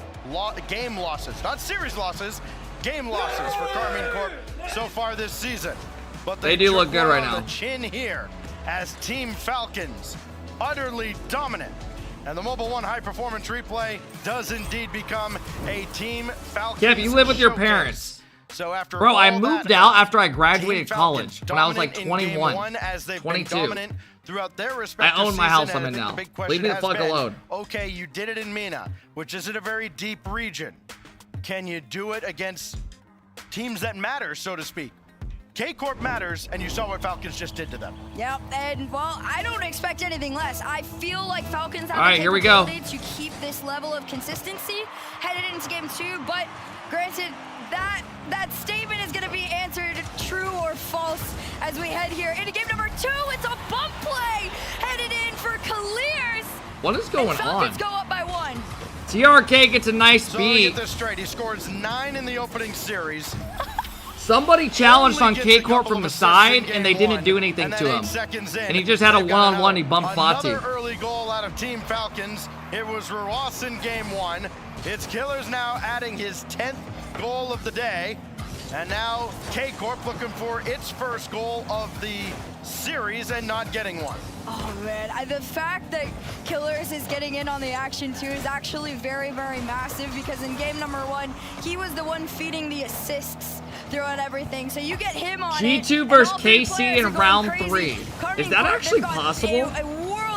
S14: game losses, not series losses, game losses for Karmine Corp so far this season. But
S1: they do look good right now.
S14: The chin here as Team Falcons, utterly dominant. And the Mobile One high performance replay does indeed become a Team Falcons.
S1: Kev, you live with your
S14: showcase.
S1: parents.
S14: So after
S1: Bro, I
S14: all
S1: moved
S14: that,
S1: out after I graduated
S14: Team
S1: college
S14: Falcons
S1: when I was like
S14: dominant in game
S1: 21,
S14: one as they've
S1: 22.
S14: been dominant throughout their respective
S1: I own my house
S14: season,
S1: I'm in
S14: and I
S1: now.
S14: think the big
S1: Leave me the
S14: question
S1: fuck
S14: has been,
S1: alone.
S14: Okay, you did it in MENA, which isn't a very deep region. Can you do it against teams that matter, so to speak? K-Corp matters, and you saw what Falcons just did to them.
S7: Yep, and well, I don't expect anything less. I feel like Falcons have
S1: Alright,
S7: the
S1: here we go.
S7: capability to keep this level of consistency headed into game 2, but granted, that statement is going to be answered true or false as we head here into game number 2. It's a bump play headed in for Clears.
S1: What is going
S7: and Falcons
S1: on?
S7: go up by 1.
S1: TRK gets a nice
S14: So let me
S1: beat.
S14: get this straight. He scores 9 in the opening series.
S1: Somebody challenged on K-Corp from the side, and they didn't do anything to him. And he just had a one-on-one. He bumped Fati.
S14: Another early goal out of Team Falcons. It was Ruas in game 1. It's Killers now adding his 10th goal of the day. And now K-Corp looking for its first goal of the series and not getting one.
S7: Oh man, the fact that Killers is getting in on the action too is actually very, very massive, because in game number 1, he was the one feeding the assists throughout everything. So you get him on
S1: G2 versus KC in round 3. Is that actually possible?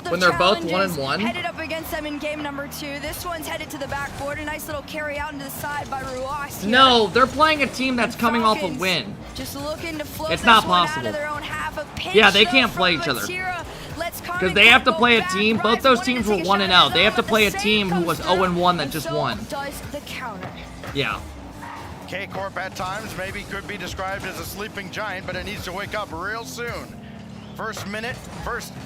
S1: When they're both 1-1?
S7: Headed up against them in game number 2. This one's headed to the backboard. A nice little carry out into the side by Ruas here.
S1: No, they're playing a team that's coming off a win.
S7: Just looking to float
S1: It's not
S7: this one
S1: possible.
S7: out of their own half. A pinch
S1: Yeah, they
S7: shot
S1: can't
S7: from
S1: play each other.
S7: Batira.
S1: Because they have to play a team. Both those teams were 1-0. They have to play a team who was 0-1 that just won.
S7: Does the counter.
S1: Yeah.
S14: K-Corp at times maybe could be described as a sleeping giant, but it needs to wake up real soon. First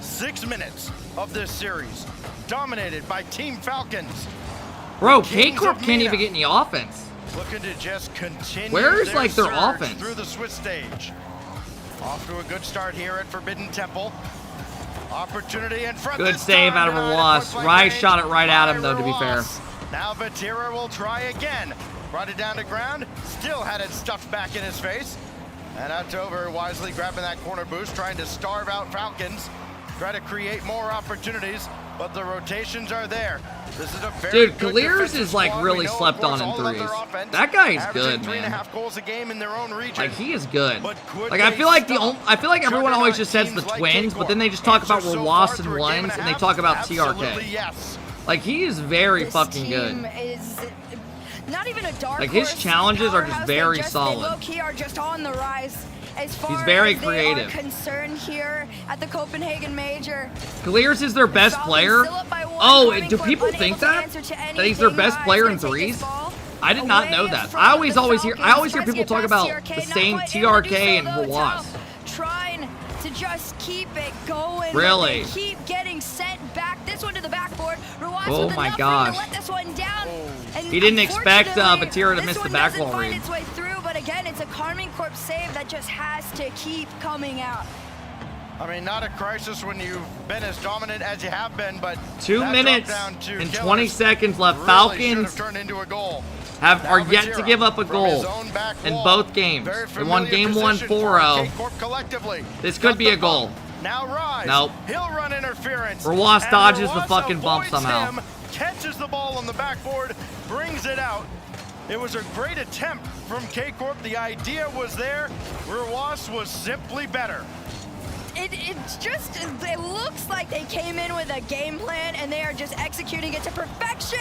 S14: 6 minutes of this series, dominated by Team Falcons.
S1: Bro, K-Corp can't even get any offense.
S14: Looking to just continue
S1: Where's like their
S14: surge
S1: offense?
S14: through the Swiss stage. Off to a good start here at Forbidden Temple. Opportunity in front.
S1: Good save out of Ruas. Rise shot it right at him though, to be fair.
S14: Now Batira will try again. Brought it down to ground. Still had it stuffed back in his face. And October wisely grabbing that corner boost, trying to starve out Falcons. Try to create more opportunities, but the rotations are there. This is a very
S1: Dude,
S14: good
S1: Clears
S14: defensive
S1: is like
S14: squad.
S1: really
S14: We know, of
S1: slept
S14: course,
S1: on in
S14: all of
S1: threes.
S14: their offense,
S1: That guy is
S14: averaging
S1: good, man.
S14: 3.5 goals a game in their own region.
S1: Like he is good.
S14: But could
S1: Like I
S14: they
S1: feel like
S14: stop
S1: I feel like everyone always just says
S14: teams
S1: the
S14: like
S1: Twins,
S14: K-Corp?
S1: but then they just talk about
S14: Answer so
S1: Ruas
S14: far
S1: and
S14: through a game
S1: Lens,
S14: and a
S1: and they
S14: half?
S1: talk about
S14: Absolutely
S1: TRK.
S14: yes.
S1: Like he is very
S7: This
S1: fucking
S7: team
S1: good.
S7: is not even a dark
S1: Like, his
S7: horse
S1: challenges are just
S7: powerhouse.
S1: very
S7: They
S1: solid.
S7: low-key are just on the rise as far
S1: He's very
S7: as they
S1: creative.
S7: are concerned here at the Copenhagen Major.
S1: Clears is their best player. Oh, do people think that? That he's their best player in threes? I did not know that. I always hear people talk about the same TRK and Ruas.
S7: Trying to just keep it going.
S1: Really?
S7: They keep getting sent back. This one to the backboard. Ruas
S1: Oh
S7: with
S1: my
S7: enough room
S1: gosh.
S7: to let this one down. And
S1: He didn't expect Vatira to miss the back wall read.
S7: Its way through, but again, it's a Karmine Corp save that just has to keep coming out.
S14: I mean, not a crisis when you've been as dominant as you have been, but
S1: 2 minutes and 20 seconds left.
S14: Really
S1: Falcons
S14: turned into a goal.
S1: are yet to give up a goal in both games. They won game 1 4-0. This could be a goal.
S14: Now Rise.
S1: Nope.
S14: He'll run interference.
S1: Rawas dodges the
S14: Rawas
S1: fucking bump
S14: avoids
S1: somehow.
S14: him, catches the ball on the backboard, brings it out. It was a great attempt from K-Corp. The idea was there. Rawas was simply better.
S7: It looks like they came in with a game plan and they are just executing it to perfection.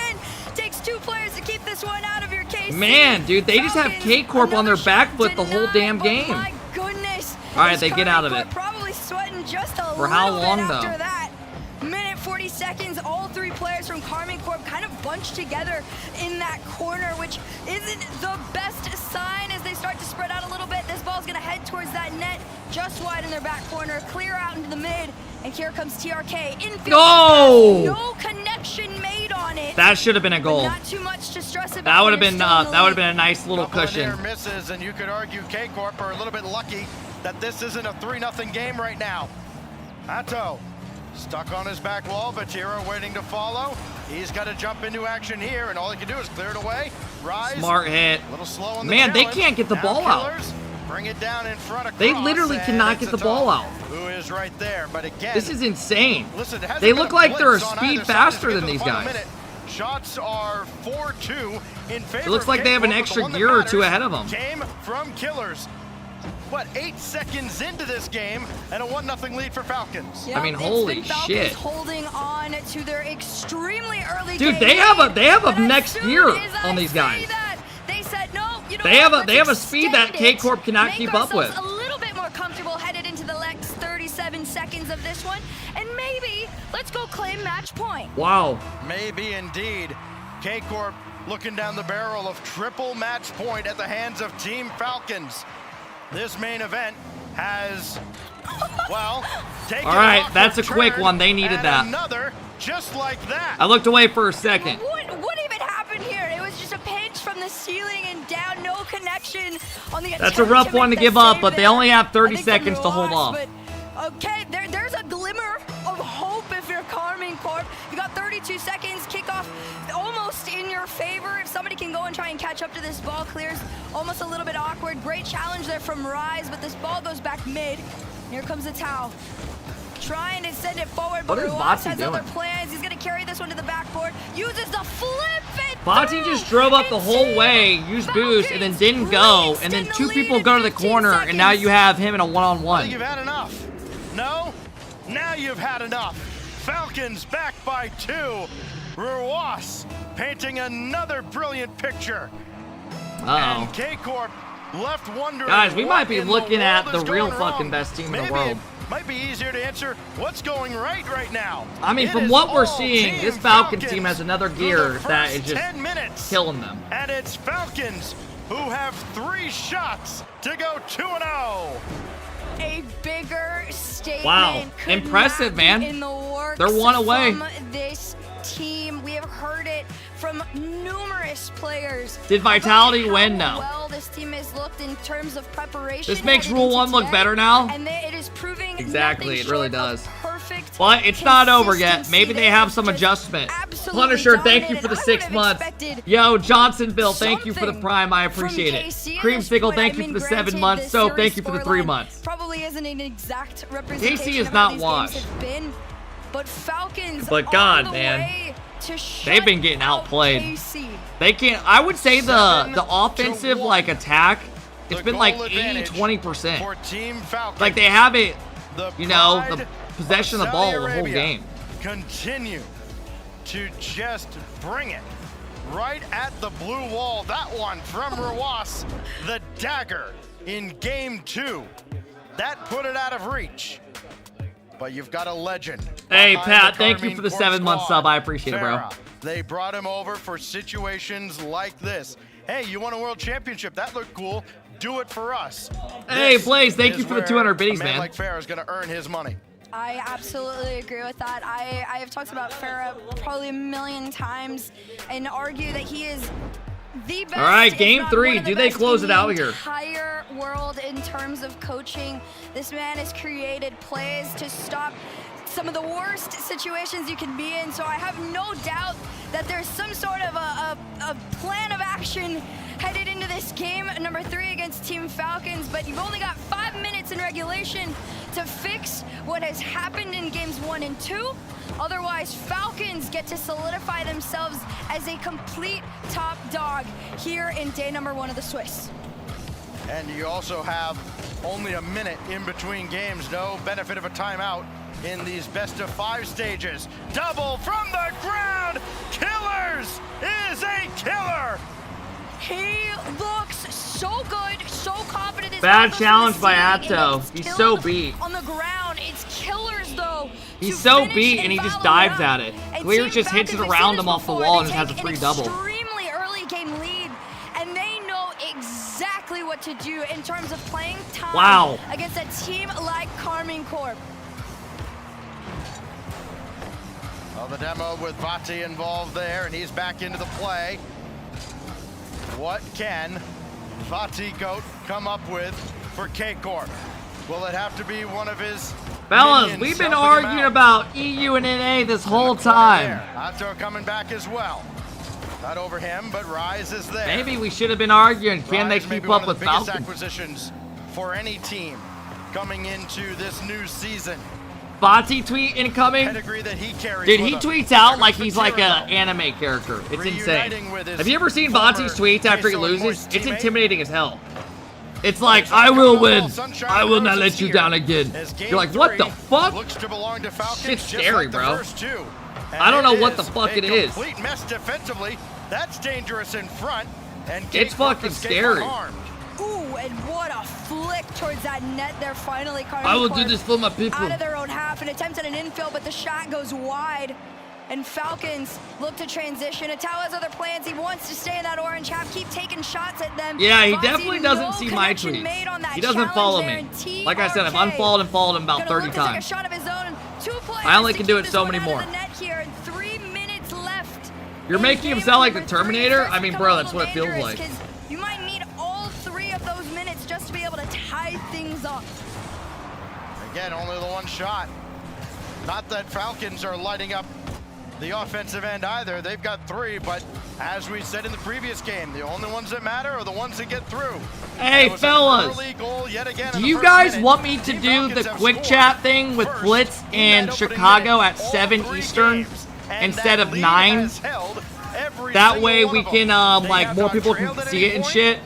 S7: Takes 2 players to keep this one out of your case.
S1: Man, dude, they just have K-Corp on their back foot the whole damn game.
S7: My goodness.
S1: All right, they get out of it.
S7: Probably sweating just a
S1: For how
S7: little
S1: long,
S7: bit
S1: though?
S7: after that. Minute 40 seconds, all 3 players from Karmine Corp kind of bunched together in that corner, which isn't the best sign as they start to spread out a little bit. This ball's gonna head towards that net, just wide in their back corner, clear out into the mid, and here comes TRK. Infield. No connection made on it.
S1: That should have been a goal.
S7: Not too much to stress about.
S1: That would have been a nice little cushion.
S14: Near misses, and you could argue K-Corp are a little bit lucky that this isn't a 3-0 game right now. Atto stuck on his back wall, Vatira waiting to follow. He's got to jump into action here, and all he can do is clear it away. Rise.
S1: Smart hit.
S14: A little slow on the
S1: Man, they
S14: challenge.
S1: can't get the
S14: Now
S1: ball out.
S14: Killers bring it down in front of
S1: They
S14: Cross,
S1: literally
S14: and
S1: cannot
S14: it's
S1: get the
S14: Atto,
S1: ball out.
S14: who is right there, but again,
S1: This is insane.
S14: listen, it hasn't
S1: They
S14: been
S1: look
S14: a
S1: like they're a
S14: blitz on
S1: speed
S14: either side
S1: faster
S14: to
S1: than
S14: get to
S1: these
S14: the final
S1: guys.
S14: minute. Shots are 4-2 in favor.
S1: It looks like they have an
S14: K-Corp, but
S1: extra
S14: the one that
S1: gear or two
S14: matters
S1: ahead of them.
S14: Came from Killers. What, 8 seconds into this game, and a 1-0 lead for Falcons.
S1: I mean, holy shit.
S7: Holding on to their extremely early
S1: Dude,
S7: game
S1: they have
S7: lead,
S1: a next gear on these guys.
S7: They said no. You know
S1: They have a
S7: let's
S1: speed that
S7: extend it,
S1: K-Corp cannot
S7: make
S1: keep up with.
S7: ourselves a little bit more comfortable headed into the next 37 seconds of this one, and maybe let's go claim match point.
S1: Wow.
S14: Maybe indeed. K-Corp looking down the barrel of triple match point at the hands of Team Falcons. This main event has, well, taken
S1: All right,
S14: an
S1: that's a
S14: awkward
S1: quick
S14: turn,
S1: one. They needed
S14: and
S1: that.
S14: Another just like that.
S1: I looked away for a second.
S7: What even happened here? It was just a pinch from the ceiling and down, no connection on the.
S1: That's a rough one to give up, but they only have 30 seconds to hold off.
S7: But, okay, there's a glimmer of hope if you're Karmine Corp. You got 32 seconds, kickoff almost in your favor. If somebody can go and try and catch up to this ball, clears almost a little bit awkward. Great challenge there from Rise, but this ball goes back mid. Here comes the Tau. Trying to send it forward, but
S1: What is
S7: Ruas
S1: Bati
S7: has
S1: doing?
S7: other plans. He's gonna carry this one to the backboard. Uses the flip it.
S1: Bati just drove up the whole way, used boost, and then didn't go, and then 2 people go to the corner, and now you have him in a
S14: I think
S1: one-on-one.
S14: you've had enough. No? Now you've had enough. Falcons back by 2. Ruas painting another brilliant picture.
S1: Uh-oh.
S14: And K-Corp left wondering.
S1: Guys, we might be
S14: what in
S1: looking at
S14: world
S1: the
S14: is
S1: real
S14: going
S1: fucking
S14: wrong.
S1: best team in the
S14: Maybe
S1: world.
S14: It might be easier to answer what's going right now.
S1: I mean,
S14: It
S1: from
S14: is
S1: what we're
S14: all
S1: seeing,
S14: Team
S1: this Falcons
S14: Falcons
S1: team has another
S14: through
S1: gear
S14: the
S1: that is
S14: first
S1: just
S14: 10 minutes.
S1: killing them.
S14: And it's Falcons who have 3 shots to go 2-0.
S7: A bigger statement.
S1: Wow.
S7: could
S1: Impressive,
S7: not be
S1: man.
S7: In the works
S1: They're one away.
S7: From this team, we have heard it from numerous players.
S1: Did Vitality
S7: about
S1: win?
S7: how
S1: No.
S7: Well, this team has looked in terms of preparation.
S1: This makes
S7: headed
S1: Rule
S7: into
S1: 1 look
S7: today,
S1: better now.
S7: And it is proving
S1: Exactly,
S7: nothing
S1: it really
S7: short of
S1: does.
S7: perfect
S1: But it's not over yet.
S7: consistency.
S1: Maybe they have some adjustment.
S7: absolutely
S1: Punisher, thank you
S7: dominated.
S1: for the
S7: I
S1: 6
S7: would've
S1: months.
S7: expected
S1: Yo, Johnsonville, thank you for the
S7: something
S1: prime. I appreciate it.
S7: KC at this
S1: Creamsicle,
S7: point.
S1: thank
S7: I
S1: you
S7: mean,
S1: for the 7
S7: granted,
S1: months.
S7: the
S1: So
S7: series
S1: thank you for the 3
S7: scoreline
S1: months.
S7: Probably isn't an exact representation
S1: KC is
S7: of how
S1: not
S7: these
S1: washed.
S7: games have been, but Falcons
S1: But God,
S7: on the
S1: man.
S7: way to shut
S1: They've been getting
S7: out
S1: outplayed.
S7: KC.
S1: They can't. I would say the offensive like attack, it's been like
S14: goal advantage
S1: 80-20%.
S14: for Team Falcons.
S1: Like they have it,
S14: The
S1: you know,
S14: pride
S1: the possession of the
S14: Saudi
S1: ball the whole
S14: Arabia
S1: game.
S14: Continue to just bring it right at the blue wall. That one from Ruas, the dagger in game 2. That put it out of reach. But you've got a legend.
S1: Hey,
S14: behind
S1: Pat,
S14: the
S1: thank you
S14: Karmine
S1: for the
S14: Corp
S1: 7-month
S14: squad.
S1: sub. I appreciate it, bro.
S14: Farah, they brought him over for situations like this. Hey, you won a world championship. That looked cool. Do it for us.
S1: Hey,
S14: This
S1: Blaze, thank
S14: is
S1: you for the
S14: where
S1: 200 biddies,
S14: a
S1: man.
S14: like Farah is going to earn his money.
S7: I absolutely agree with that. I have talked about Farah probably a million times and argue that he is the best.
S1: All right, game 3. Do they close it out here?
S7: Entire world in terms of coaching. This man has created plays to stop some of the worst situations you can be in. So I have no doubt that there's some sort of a plan of action headed into this game, number 3 against Team Falcons, but you've only got 5 minutes in regulation to fix what has happened in games 1 and 2. Otherwise, Falcons get to solidify themselves as a complete top dog here in day number 1 of the Swiss.
S14: And you also have only a minute in between games, no benefit of a timeout in these best of 5 stages. Double from the ground, Killers is a killer.
S7: He looks so good, so confident.
S1: Bad challenge by Atto. He's so beat.
S7: On the ground, it's Killers though.
S1: He's so beat and he just dives at it. Clear just hits it around him off the wall and just has a free double.
S7: Extremely early game lead, and they know exactly what to do in terms of playing time against a team like Carmine Corp.
S14: Well, the demo with Vati involved there, and he's back into the play. What can Vati Goat come up with for K-Corp? Will it have to be one of his
S1: fellas, we've been arguing about EU and NA this whole time.
S14: Atto coming back as well. Not over him, but Rise is there.
S1: Maybe we should have been arguing, can they keep up with Falcons?
S14: Acquisitions for any team coming into this new season.
S1: Vati tweet incoming.
S14: That he
S1: dude, he tweets out like he's like an anime character. It's insane. Have you ever seen Vati's tweets after he loses? It's intimidating as hell. It's like, I will win. I will not let you down again. You're like, what the fuck? Shit's scary, bro. I don't know what the fuck it is.
S14: Complete mess defensively. That's dangerous in front. And
S1: it's fucking scary.
S7: Ooh, and what a flick towards that net there finally.
S1: I will do this for my people.
S7: Out of their own half, and attempts at an infill, but the shot goes wide. And Falcons look to transition. Atao has other plans. He wants to stay in that orange half, keep taking shots at them.
S1: Yeah, he definitely doesn't see my tweets. He doesn't follow me. Like I said, I've unfollowed and followed him about 30 times. I only can do it so many more. You're making him sound like the Terminator? I mean, bro, that's what it feels like.
S7: You might need all 3 of those minutes just to be able to tie things up.
S14: Again, only the one shot. Not that Falcons are lighting up the offensive end either. They've got 3, but as we said in the previous game, the only ones that matter are the ones that get through.
S1: Hey, fellas, do you guys want me to do the quick chat thing with Blitz in Chicago at 7 Eastern instead of 9? That way we can, like, more people can see it and shit.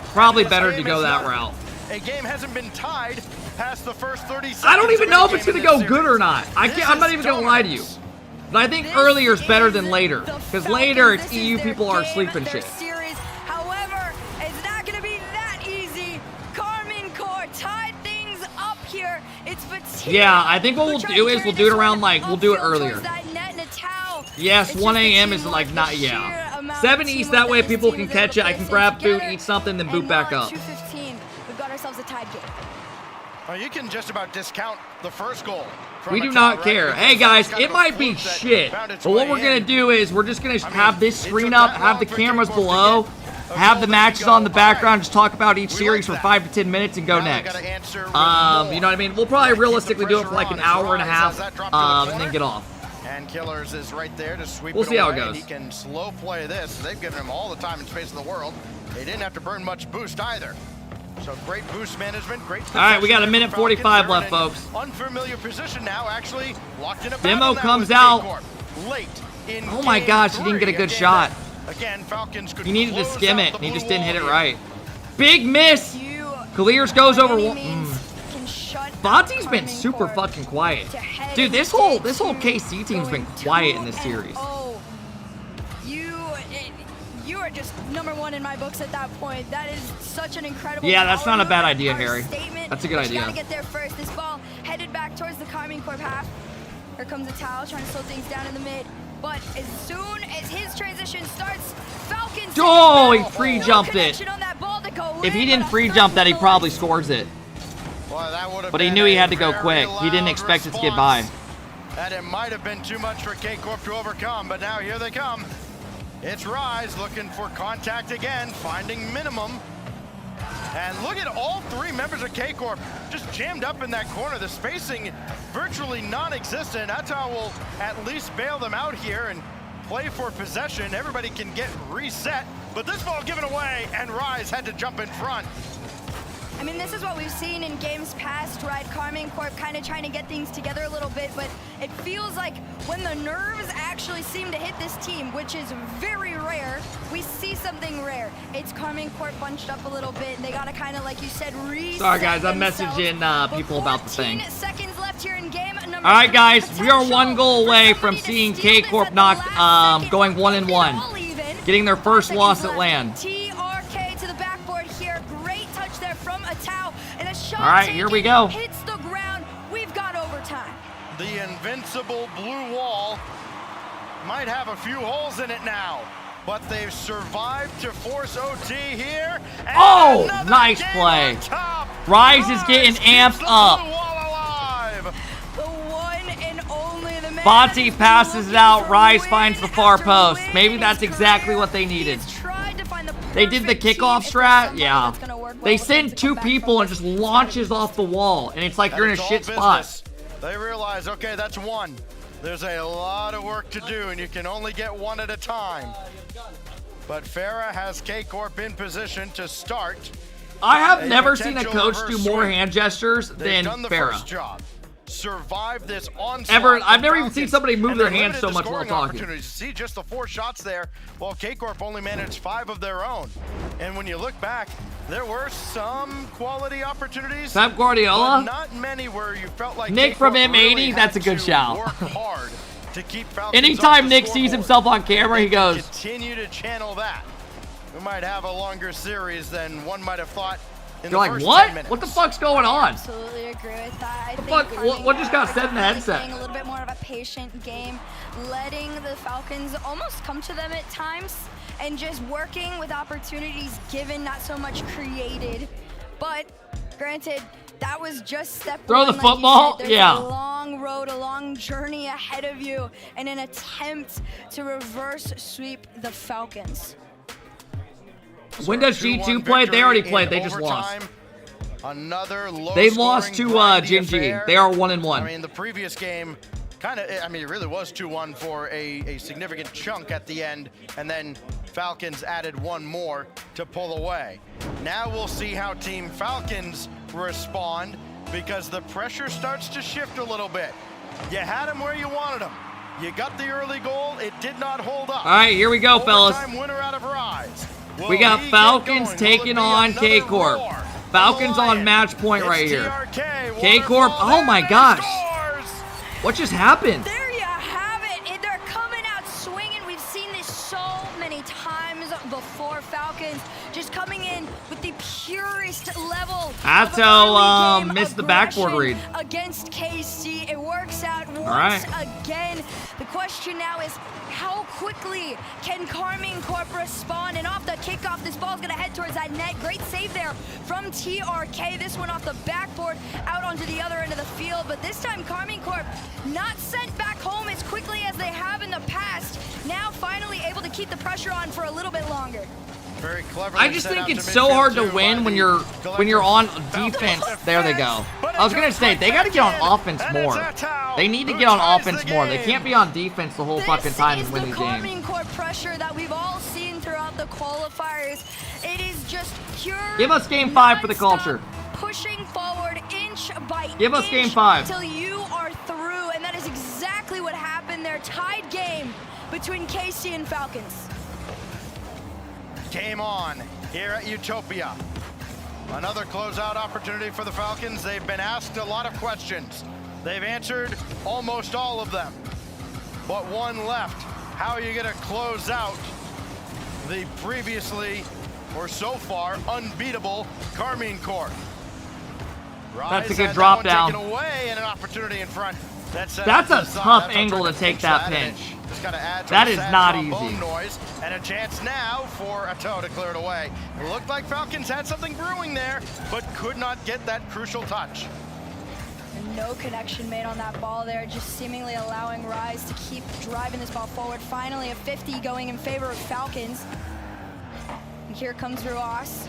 S1: Probably better to go that route.
S14: A game hasn't been tied past the first 30 seconds.
S1: I don't even know if it's going to go good or not. I'm not even going to lie to you. But I think earlier is better than later. Because later, it's EU people are asleep and shit.
S7: However, it's not going to be that easy. Carmine Corp tied things up here. It's
S1: yeah, I think what we'll do is we'll do it around, like, we'll do it earlier. Yes, 1 a.m. is like not, 7 East, that way people can catch it. I can grab food, eat something, then boot back up.
S7: 2:15. We've got ourselves a tied game.
S14: Oh, you can just about discount the first goal.
S1: We do not care. Hey guys, it might be shit, but what we're gonna do is we're just gonna have this screen up, have the cameras below, have the matches on the background, just talk about each series for 5 to 10 minutes and go next. You know what I mean? We'll probably realistically do it for like an hour and a half, and then get off.
S14: And Killers is right there to sweep
S1: We'll see how it
S14: away.
S1: goes.
S14: He can slow play this. They've given him all the time and space in the world. They didn't have to burn much boost either. So great boost management, great.
S1: All right, we got a minute 45 left, folks.
S14: Unfamiliar position now, actually locked in a
S1: demo comes out.
S14: Late in
S1: oh my gosh, he didn't get a good shot.
S14: Again, Falcons could
S1: he needed to skim it, and he just didn't hit it right. Big miss. Clears goes over one. Vati's been super fucking quiet. Dude, this whole KC team's been quiet in this series.
S7: Oh, you are just #1 in my books at that point. That is such an incredible.
S1: Yeah, that's not a bad idea, Harry. That's a good idea.
S7: Gotta get there first. This ball headed back towards the Carmine Corp half. Here comes Atao trying to slow things down in the mid. But as soon as his transition starts, Falcons.
S1: Oh, he free jumped it. If he didn't free jump that, he probably scores it.
S14: Well, that would have
S1: But he
S14: been
S1: knew he
S14: a
S1: had to go
S14: very
S1: quick. He didn't
S14: loud
S1: expect it to get by.
S14: response. And it might have been too much for K-Corp to overcome, but now here they come. It's Rise looking for contact again, finding minimum. And look at all three members of K-Corp just jammed up in that corner. The spacing virtually non-existent. That's how we'll at least bail them out here and play for possession. Everybody can get reset, but this ball given away, and Rise had to jump in front.
S7: I mean, this is what we've seen in games past, right? Karmine Corp kind of trying to get things together a little bit, but it feels like when the nerves actually seem to hit this team, which is very rare, we see something rare. It's Karmine Corp bunched up a little bit, and they got to kind of, like you said, reset.
S1: Sorry, guys, I'm
S7: themselves.
S1: messaging people about the thing.
S7: 14 seconds left here in game number
S1: All right,
S7: 3.
S1: guys, we are one goal away from seeing K-Corp knocked, going 1-1, getting their first loss at LAN.
S7: TRK to the backboard here. Great touch there from Atao, and a shot.
S1: All right, here we go.
S7: Hits the ground. We've got overtime.
S14: The invincible blue wall might have a few holes in it now, but they've survived to force OT here. And
S1: Oh, nice play. Rise is getting amped up.
S7: The one and only the man.
S1: Bonte passes it out. Rise finds the far post. Maybe that's exactly what they needed. They did the kickoff strat. Yeah. They send two people and just launches off the wall, and it's like you're in a shit spot.
S14: They realize, okay, that's one. There's a lot of work to do, and you can only get one at a time. But Farah has K-Corp in position to start.
S1: I have never seen a coach do more hand gestures
S14: They've
S1: than
S14: done the
S1: Farah.
S14: first job. Survive this onslaught.
S1: Ever, I've never even
S14: Falcons,
S1: seen somebody move
S14: and
S1: their
S14: they
S1: hands so
S14: limited the
S1: much while
S14: scoring
S1: talking.
S14: opportunities. See just the 4 shots there, while K-Corp only managed 5 of their own. And when you look back, there were some quality opportunities.
S1: Pep Guardiola?
S14: But not many where you felt like
S1: Nick from
S14: K-Corp
S1: M80,
S14: really
S1: that's a
S14: had
S1: good
S14: to
S1: shout.
S14: work hard to keep Falcons
S1: Anytime
S14: off the
S1: Nick sees
S14: scoreboard.
S1: himself on camera, he goes,
S14: Continue to channel that. We might have a longer series than one might have thought in
S1: you're
S14: the
S1: like,
S14: first
S1: what?
S14: 10 minutes.
S1: What the fuck's going on?
S7: Absolutely agree with that. I think
S1: fuck?
S7: Karmine
S1: What just got
S7: Corp
S1: said in the
S7: is
S1: headset?
S7: playing a little bit more of a patient game, letting the Falcons almost come to them at times, and just working with opportunities given, not so much created. But granted, that was just step
S1: Throw
S7: one.
S1: the
S7: like you
S1: football?
S7: said. There's
S1: Yeah.
S7: a long road, a long journey ahead of you, in an attempt to reverse sweep the Falcons.
S1: When does G2 play? They already played. They just lost.
S14: Another low
S1: They lost to GenG.
S14: affair.
S1: They are 1-1.
S14: I mean, the previous game kind of, I mean, it really was 2-1 for a significant chunk at the end, and then Falcons added one more to pull away. Now we'll see how Team Falcons respond, because the pressure starts to shift a little bit. You had them where you wanted them. You got the early goal. It did not hold up.
S1: All right, here we go, fellas.
S14: Overtime winner out of Rise.
S1: We
S14: Will
S1: got
S14: he get
S1: Falcons
S14: going?
S1: taking
S14: Will it
S1: on
S14: be
S1: K-Corp.
S14: another roar?
S1: Falcons on match point
S14: It's
S1: right here.
S14: TRK,
S1: K-Corp, oh my gosh. What just happened?
S7: There you have it. They're coming out swinging. We've seen this so many times before. Falcons just coming in with the purest level.
S1: Atto missed the backboard read.
S7: Against KC. It works out once
S1: right.
S7: again. The question now is, how quickly can Karmine Corp respond? And off the kickoff, this ball's gonna head towards that net. Great save there from TRK. This one off the backboard, out onto the other end of the field. But this time, Karmine Corp not sent back home as quickly as they have in the past. Now finally able to keep the pressure on for a little bit longer.
S14: Very clever.
S1: I just think it's so hard to win when you're on defense. There they go. I was gonna say they got to get on offense more. They need to get on offense more. They can't be on defense the whole fucking time and win these games.
S7: Karmine Corp pressure that we've all seen throughout the qualifiers. It is just pure.
S1: Give us game 5 for the culture.
S7: Pushing forward inch by
S1: Give us
S7: inch
S1: game 5.
S7: till you are through, and that is exactly what happened there. Tied game between KC and Falcons.
S14: Game on here at Utopia. Another closeout opportunity for the Falcons. They've been asked a lot of questions. They've answered almost all of them, but one left. How are you going to close out the previously, or so far, unbeatable Karmine Corp?
S1: That's a
S14: Rise
S1: good
S14: had
S1: drop
S14: that one
S1: down.
S14: taken away, and an opportunity in front.
S1: That's a tough angle to take that pinch. That is not easy.
S14: Noise and a chance now for a toe to clear it away. It looked like Falcons had something brewing there, but could not get that crucial touch.
S7: No connection made on that ball there, just seemingly allowing Rise to keep driving this ball forward. Finally, a 50 going in favor of Falcons. And here comes Ruas.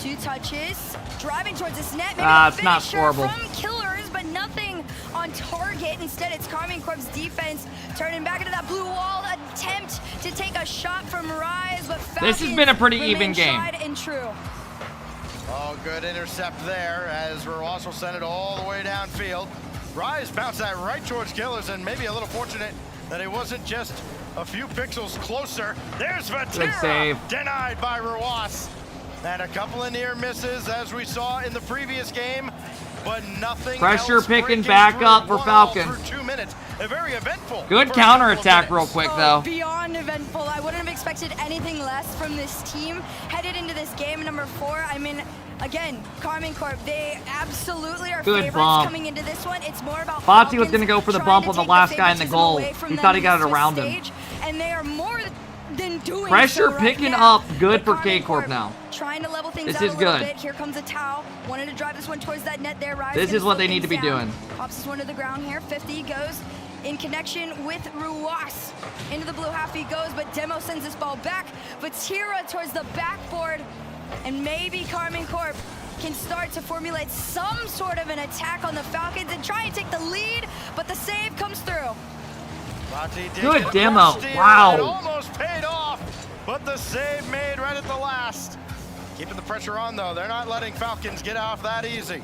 S7: 2 touches, driving towards this net. Maybe
S1: it's not scoreable.
S7: From Killers, but nothing on target. Instead, it's Karmine Corp's defense turning back into that blue wall attempt to take a shot from Rise, but Falcons
S1: this has been a pretty even game.
S7: tried and true.
S14: Oh, good intercept there as Ruas will send it all the way downfield. Rise bounced that right towards Killers, and maybe a little fortunate that it wasn't just a few pixels closer. There's Vatira, denied by Ruas. And a couple of near misses as we saw in the previous game, but nothing
S1: pressure
S14: else
S1: picking back up for Falcons.
S14: For 2 minutes. A very eventful.
S1: Good counterattack real quick though.
S7: Beyond eventful. I wouldn't have expected anything less from this team headed into this game number 4. I mean, again, Karmine Corp, they absolutely are
S1: good
S7: favorites
S1: bump.
S7: coming into this one. It's more about
S1: Bati was going to go for the bump on the last guy in the goal. He thought he got it around him.
S7: And they are more than doing
S1: pressure
S7: so right
S1: picking
S7: now.
S1: up good for K-Corp now.
S7: Trying to level things
S1: this
S7: out
S1: is
S7: a little
S1: good.
S7: bit. Here comes a Tau. Wanted to drive this one towards that net there. Rise
S1: this is what they need to be doing.
S7: Pops this one to the ground here. 50 goes in connection with Ruas. Into the blue half he goes, but Demo sends this ball back. Vatira towards the backboard. And maybe Karmine Corp can start to formulate some sort of an attack on the Falcons and try and take the lead, but the save comes through.
S1: Good demo. Wow.
S14: It almost paid off, but the save made right at the last. Keeping the pressure on though. They're not letting Falcons get off that easy.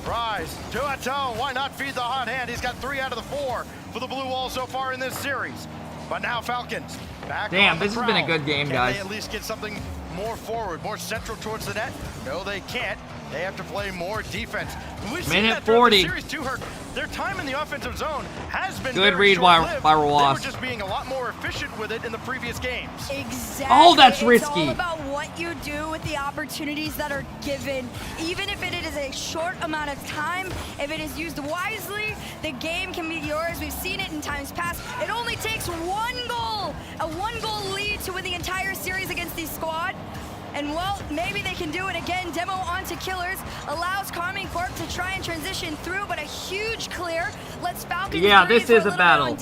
S14: Rise to a toe. Why not feed the hot hand? He's got 3 out of the 4 for the blue wall so far in this series. But now Falcons back.
S1: Damn, this has been a good game, guys.
S14: Can they at least get something more forward, more central towards the net? No, they can't. They have to play more defense.
S1: Minute 40.
S14: The series too, their time in the offensive zone has been
S1: good
S14: very
S1: read by
S14: Ruas.
S1: They
S14: were just being a lot more efficient with it in the previous games.
S7: Exactly.
S1: Oh, that's risky.
S7: It's all about what you do with the opportunities that are given. Even if it is a short amount of time, if it is used wisely, the game can be yours. We've seen it in times past. It only takes 1 goal, a 1-goal lead to win the entire series against this squad. And well, maybe they can do it again. Demo onto Killers, allows Karmine Corp to try and transition through, but a huge clear. Let's Falcons.
S1: Yeah, this is a battle.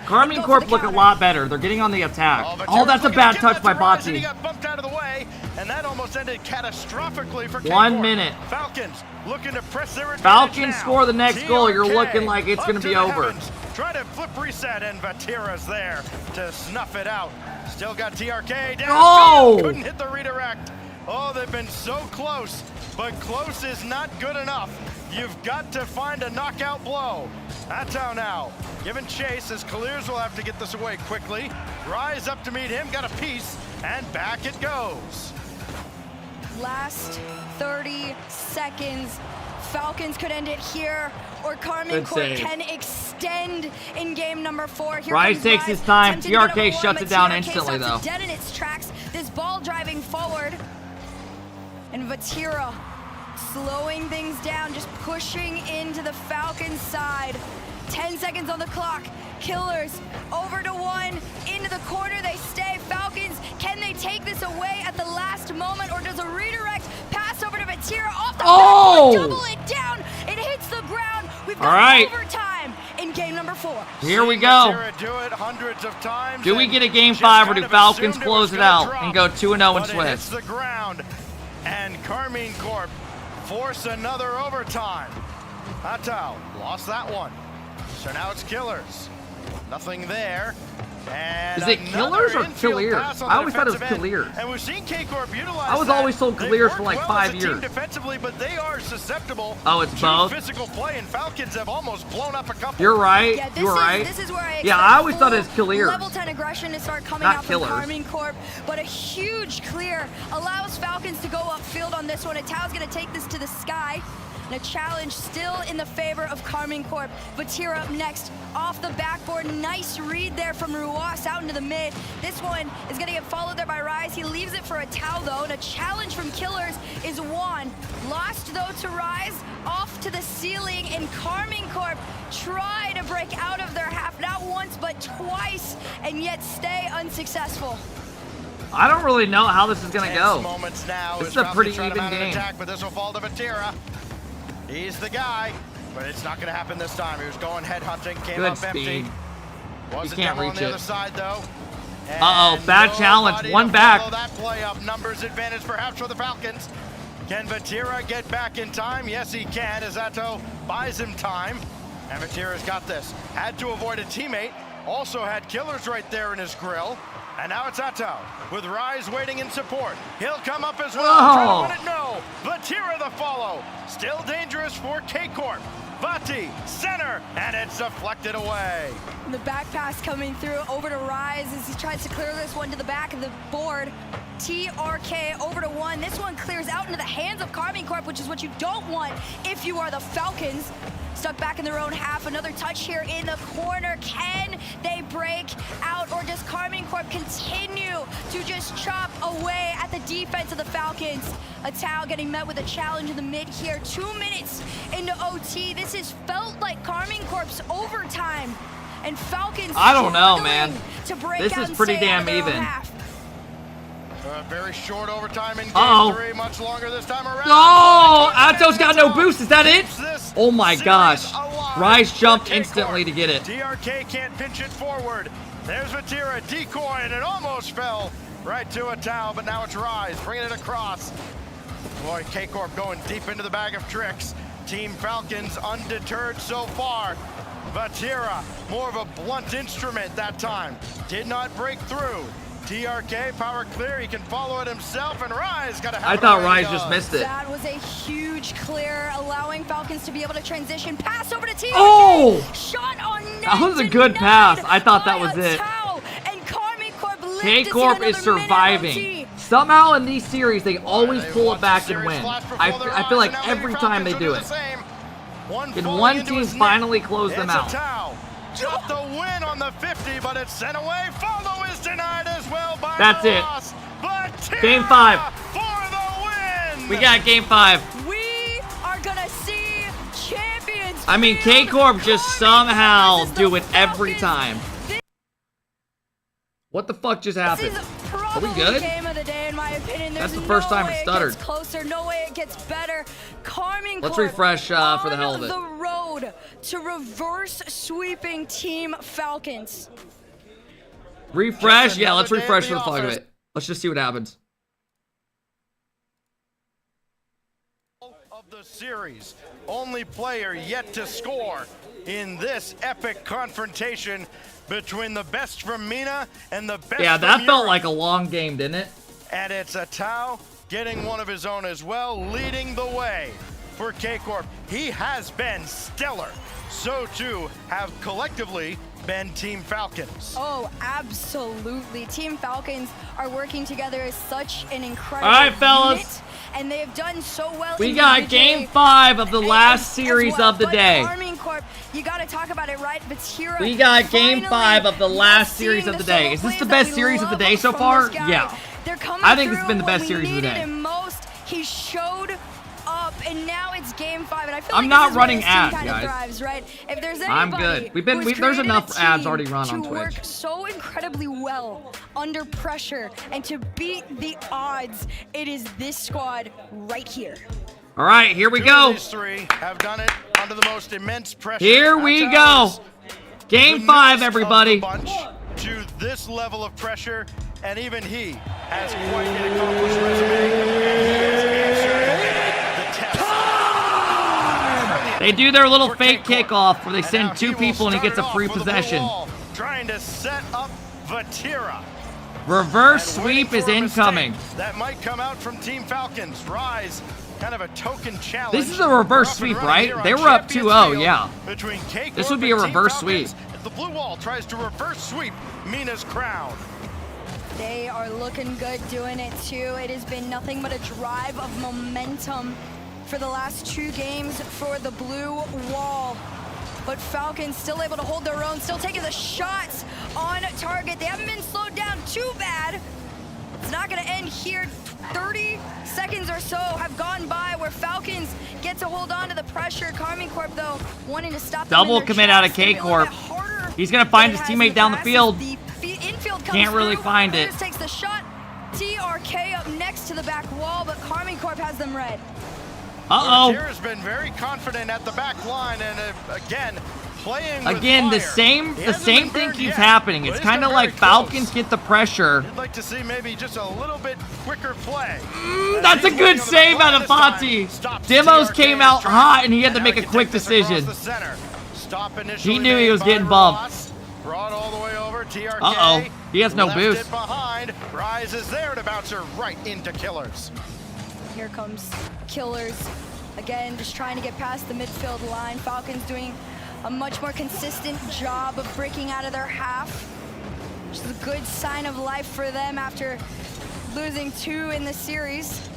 S1: Karmine Corp look a lot better. They're getting on the attack. Oh, that's a bad touch by Bati.
S14: He got bumped out of the way, and that almost ended catastrophically for
S1: 1 minute.
S14: Falcons looking to press their advantage.
S1: Falcons score the next goal. You're looking like it's going to be over.
S14: Try to flip reset, and Vatira's there to snuff it out. Still got TRK down.
S1: Oh!
S14: Couldn't hit the redirect. Oh, they've been so close, but close is not good enough. You've got to find a knockout blow. Atau now, giving chase as Kaliers will have to get this away quickly. Rise up to meet him, got a piece, and back it goes.
S7: Last 30 seconds. Falcons could end it here, or Karmine Corp can extend in game number 4. Here
S1: Rise takes his time. TRK shuts it down instantly, though.
S7: Dead in its tracks. This ball driving forward, and Vatira slowing things down, just pushing into the Falcons side. 10 seconds on the clock. Killers over to 1 into the corner. They stay. Falcons, can they take this away at the last moment, or does a redirect pass over to Vatira off the backboard, double it down? It hits the ground. We've got overtime in game number 4.
S1: Here we go.
S14: Do it hundreds of times.
S1: Do we get a game 5, or do Falcons close it out and go 2-0 in Swiss?
S14: Hits the ground, and Karmine Corp force another overtime. Atau lost that one. So now it's Killers. Nothing there. And
S1: is it Killers or Kaliers? I always thought it was Kaliers.
S14: And we've seen K-Corp utilize
S1: I was always told Kaliers for like 5 years.
S14: Defensively, but they are susceptible
S1: it's both.
S14: Physical play, and Falcons have almost blown up a couple.
S1: You're right.
S7: Yeah,
S1: You're right.
S7: This is where I
S1: I always thought it was Kaliers.
S7: Level 10 aggression to start coming out from Karmine Corp, but a huge clear allows Falcons to go upfield on this one. Atau's going to take this to the sky. And a challenge still in the favor of Karmine Corp. Vatira up next, off the backboard. Nice read there from Ruas out into the mid. This one is gonna get followed there by Rise. He leaves it for a Tau though, and a challenge from Killers is Juan. Lost though to Rise, off to the ceiling, and Karmine Corp try to break out of their half, not once, but twice, and yet stay unsuccessful.
S1: I don't really know how this is gonna go.
S14: Moments now.
S1: This is a pretty even game.
S14: Attack, but this will fall to Vatira. He's the guy, but it's not gonna happen this time. He was going head hunting, came
S1: Good
S14: up
S1: speed.
S14: empty.
S1: You
S14: Wasn't
S1: can't
S14: demo
S1: reach
S14: on the
S1: it.
S14: other side though.
S1: Uh-oh, bad challenge. One back.
S14: That play up, numbers advantage perhaps for the Falcons. Can Vatira get back in time? Yes, he can, as Atto buys him time. And Vatira's got this. Had to avoid a teammate. Also had Killers right there in his grill. And now it's Atto with Rise waiting in support. He'll come up as well.
S1: Oh.
S14: Try to win it, no. Vatira the follow. Still dangerous for K-Corp. Vati, center, and it's deflected away.
S7: The back pass coming through over to Rise as he tries to clear this one to the back of the board. TRK over to one. This one clears out into the hands of Karmine Corp, which is what you don't want if you are the Falcons. Stuck back in their own half. Another touch here in the corner. Can they break out, or does Karmine Corp continue to just chop away at the defense of the Falcons? A Tau getting met with a challenge in the mid here. 2 minutes into OT. This has felt like Karmine Corp's overtime. And Falcons
S1: I don't know, man.
S7: to break
S1: This
S7: out
S1: is
S7: and
S1: pretty
S7: stay out
S1: damn
S7: of their own
S1: even.
S7: half.
S14: Very short overtime in game
S1: Uh-oh.
S14: 3, much longer this time around.
S1: Oh, Atto's got no boost. Is that it? Oh my gosh. Rise jumped instantly to get it.
S14: DRK can't pinch it forward. There's Vatira, decoy, and it almost fell right to a Tau, but now it's Rise, bringing it across. Boy, K-Corp going deep into the bag of tricks. Team Falcons undeterred so far. Vatira, more of a blunt instrument that time. Did not break through. DRK, power clear, he can follow it himself, and Rise got to have
S1: I
S14: it
S1: thought
S14: where
S1: Rise
S14: he
S1: just
S14: does.
S1: missed it.
S7: That was a huge clear, allowing Falcons to be able to transition. Pass over to TRK.
S1: Oh!
S7: Shot on net.
S1: That was a good pass. I thought that was it.
S7: And Karmine Corp lived to see
S1: K-Corp is
S7: another minute
S1: surviving. Somehow in these series, they always pull it back and win. I feel like every time they do it. Can one team finally close them out?
S14: Got the win on the 50, but it's sent away. Follow is denied as well by
S1: That's it.
S14: Ross.
S1: Game 5.
S14: For the win.
S1: We got game 5.
S7: We are gonna see champions.
S1: I mean, K-Corp just somehow do it every time. What the fuck just happened? Are we good?
S7: Game of the day, in my opinion.
S1: That's
S7: There's
S1: the first
S7: no
S1: time
S7: way
S1: it stuttered.
S7: gets closer, no way it gets better. Karmine
S1: Let's
S7: Corp
S1: refresh for the hell of it.
S7: on the road to reverse sweeping Team Falcons.
S1: Refresh? Yeah, let's refresh for the fuck of it. Let's just see what happens.
S14: Of the series, only player yet to score in this epic confrontation between the best from MENA and the best
S1: Yeah,
S14: from
S1: that felt
S14: Europe.
S1: like a long game, didn't it?
S14: And it's a Tau getting one of his own as well, leading the way for K-Corp. He has been stellar. So too have collectively been Team Falcons.
S7: Oh, absolutely. Team Falcons are working together as such an incredible
S1: All right, fellas.
S7: unit, and they have done so well.
S1: We got game 5 of the last series of the day.
S7: Karmine Corp, you got to talk about it, right? Vatira
S1: We got game
S7: finally
S1: 5 of the last series
S7: seeing
S1: of the
S7: solo
S1: day. Is this
S7: plays
S1: the
S7: that
S1: best
S7: we
S1: series of the
S7: love
S1: day so
S7: from
S1: far?
S7: this guy.
S1: Yeah.
S7: They're coming
S1: I think this has
S7: through
S1: been the
S7: when
S1: best
S7: we
S1: series of the
S7: needed
S1: day.
S7: him most. He showed up, and now it's game 5, and I feel
S1: I'm
S7: like
S1: not
S7: this is where
S1: running
S7: this team
S1: ads,
S7: kinda
S1: guys.
S7: thrives, right? If there's anybody
S1: I'm good.
S7: who's
S1: There's
S7: created
S1: enough
S7: a
S1: ads
S7: team
S1: already run on
S7: to
S1: Twitch.
S7: work so incredibly well under pressure and to beat the odds, it is this squad right here.
S1: All right, here we
S14: Two
S1: go.
S14: of these three have done it under the most immense pressure.
S1: Here we go.
S14: Tau's
S1: Game
S14: the
S1: 5,
S14: newest of
S1: everybody.
S14: the bunch to this level of pressure, and even he has quite an accomplished resume. And he has answered the test.
S1: They do their little fake kickoff where they send 2 people and he gets a free possession.
S14: Trying to set up Vatira.
S1: Reverse sweep is
S14: For a
S1: incoming.
S14: mistake that might come out from Team Falcons. Rise, kind of a token challenge.
S1: This is a reverse
S14: We're up and
S1: sweep,
S14: running
S1: right?
S14: here on
S1: They were up
S14: Champions
S1: 2-0,
S14: Field
S1: yeah.
S14: Between K-Corp
S1: This would be a
S14: and Team
S1: reverse
S14: Falcons.
S1: sweep.
S14: The blue wall tries to reverse sweep Mina's crown.
S7: They are looking good doing it too. It has been nothing but a drive of momentum for the last 2 games for the blue wall. But Falcons still able to hold their own, still taking the shots on target. They haven't been slowed down too bad. It's not gonna end here. 30 seconds or so have gone by where Falcons get to hold on to the pressure. Karmine Corp, though, wanting to stop them
S1: Double commit out of K-Corp. He's gonna find his teammate down the field. Can't really find it.
S7: Takes the shot. TRK up next to the back wall, but Karmine Corp has them red.
S1: Uh-oh.
S14: Vatira's been very confident at the back line, and again, playing
S1: again,
S14: with
S1: the
S14: fire.
S1: same thing keeps happening. It's kind of like Falcons get the pressure.
S14: I'd like to see maybe just a little bit quicker play.
S1: That's a good save out of Fati. Demos came out hot, and he had to make a quick decision. He knew he was getting bumped.
S14: Brought all the way over. TRK.
S1: Uh-oh. He has no
S14: left
S1: boost.
S14: It behind. Rise is there to bounce her right into Killers.
S7: Here comes Killers. Again, just trying to get past the midfield line. Falcons doing a much more consistent job of breaking out of their half, which is a good sign of life for them after losing 2 in the series.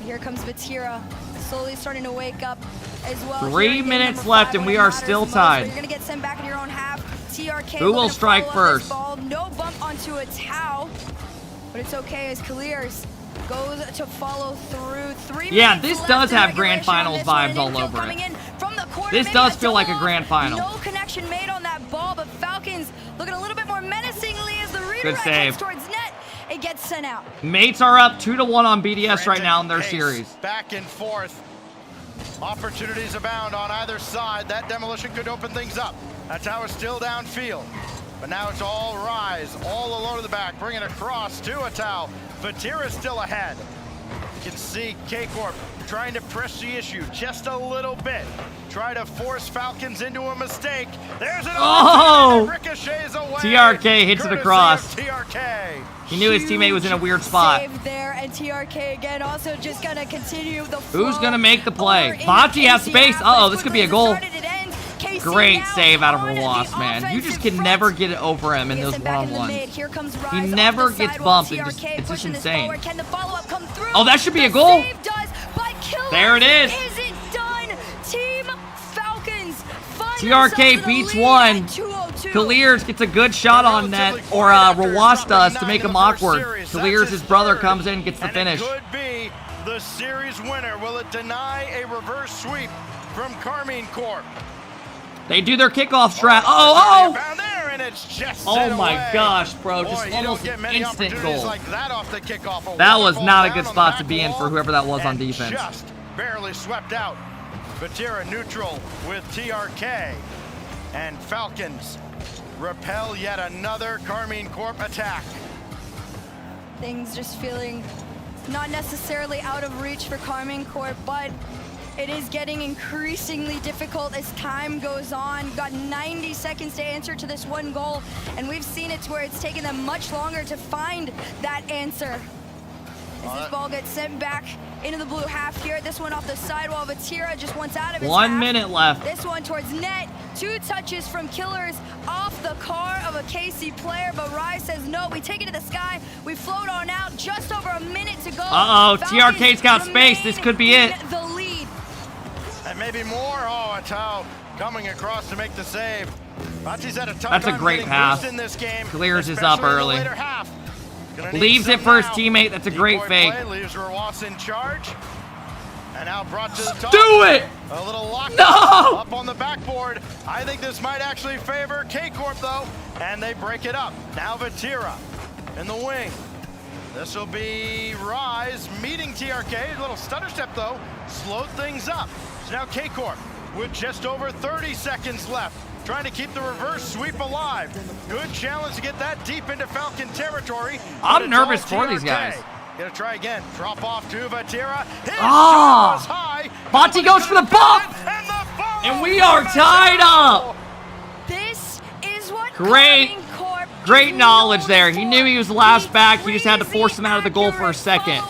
S7: Here comes Vatira, slowly starting to wake up as well.
S1: 3 minutes left, and we are still tied.
S7: You're gonna get sent back in your own half. TRK.
S1: Who will strike first?
S7: No bump onto a Tau, but it's okay as Kaliers goes to follow through. 3
S1: Yeah,
S7: minutes
S1: this
S7: left
S1: does
S7: in
S1: have
S7: regulation
S1: grand finals
S7: on this one,
S1: vibes
S7: and
S1: all
S7: infield
S1: over
S7: coming
S1: it.
S7: in from the corner,
S1: This
S7: maybe
S1: does
S7: a
S1: feel like a
S7: double.
S1: grand final.
S7: No connection made on that ball, but Falcons looking a little bit more menacingly as the redirect
S1: Good save.
S7: heads towards net. It gets sent out.
S1: Mates are up 2-1 on BDS right now in their series.
S14: Back and forth. Opportunities abound on either side. That demolition could open things up. That tower's still downfield. But now it's all Rise, all alone in the back, bringing it across to Atau. Vatira's still ahead. You can see K-Corp trying to press the issue just a little bit. Try to force Falcons into a mistake. There's an ricochets away.
S1: TRK hits it across.
S14: TRK.
S1: He knew his teammate was in a weird spot.
S7: Save there, and TRK again also just gonna continue the
S1: Who's gonna make the play? Fati has space. Uh-oh, this could be a goal. Great save out of Rawas, man. You just can never get it over him in those one-on-ones. He never gets bumped. It's just insane. Oh, that should be a goal. There it is. TRK beats 1. Kaliers gets a good shot on net, or Rawas does, to make him awkward. Kaliers, his brother, comes in and gets the finish.
S14: It could be the series winner. Will it deny a reverse sweep from Karmine Corp?
S1: They do their kickoff strat. Oh!
S14: Just
S1: oh my
S14: away.
S1: gosh, bro. Just
S14: Boy,
S1: almost an instant goal.
S14: Like that off the kickoff.
S1: That was not a good spot to be in for whoever that was on defense.
S14: Just barely swept out. Vatira neutral with TRK. And Falcons repel yet another Karmine Corp attack.
S7: Things just feeling not necessarily out of reach for Karmine Corp, but it is getting increasingly difficult as time goes on. Got 90 seconds to answer to this one goal, and we've seen it to where it's taken them much longer to find that answer. As this ball gets sent back into the blue half here. This one off the sidewall. Vatira just wants out of his
S1: 1
S7: half.
S1: minute left.
S7: This one towards net. 2 touches from Killers off the car of a KC player, but Rise says no. We take it to the sky. We float on out. Just over a minute to go.
S1: Uh-oh, TRK's got space. This could be it.
S7: The lead.
S14: And maybe more. Oh, Atau coming across to make the save. Fati's had a tough
S1: That's a
S14: time
S1: great
S14: getting
S1: pass.
S14: loose in this game,
S1: Clears is up early.
S14: later half.
S1: Leaves it for his teammate. That's a great fake.
S14: Leaves Rawas in charge. And now brought to the top.
S1: Do it!
S14: A little lock
S1: No!
S14: up on the backboard. I think this might actually favor K-Corp though. And they break it up. Now Vatira in the wing. This will be Rise meeting TRK. A little stutter step though. Slowed things up. So now K-Corp with just over 30 seconds left. Trying to keep the reverse sweep alive. Good challenge to get that deep into Falcon territory.
S1: I'm nervous for these guys.
S14: Gonna try again. Drop off to Vatira. His
S1: Ah!
S14: shot was high.
S1: Fati goes for the bump! And we are tied up!
S7: This is what
S1: Great knowledge there. He knew he was last back. He just had to force him out of the goal for a second.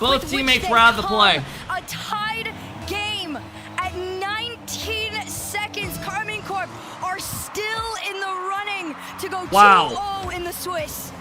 S1: Both teammates were out of the play.
S7: A tied game at 19 seconds. Karmine Corp are still in the running to go 2-0 in the Swiss.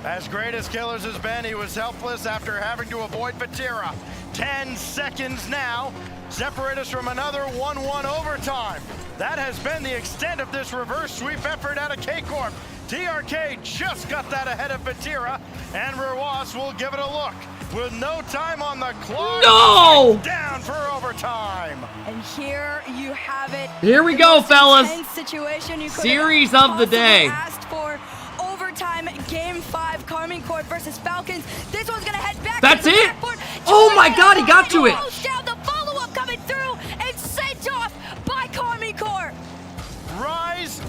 S14: As great as Killers has been, he was helpless after having to avoid Vatira. 10 seconds now separate us from another 1-1 overtime. That has been the extent of this reverse sweep effort out of K-Corp. TRK just got that ahead of Vatira, and Ruas will give it a look. With no time on the clock,
S1: no!
S14: Down for overtime.
S7: And here you have it.
S1: Here we go, fellas.
S7: Situation you
S1: Series of the day.
S7: Asked for overtime, game 5, Karmine Corp versus Falcons. This one's gonna head back.
S1: That's it. Oh my God, he got to it.
S7: Down the follow-up coming through and sent off by Karmine Corp.
S14: Rise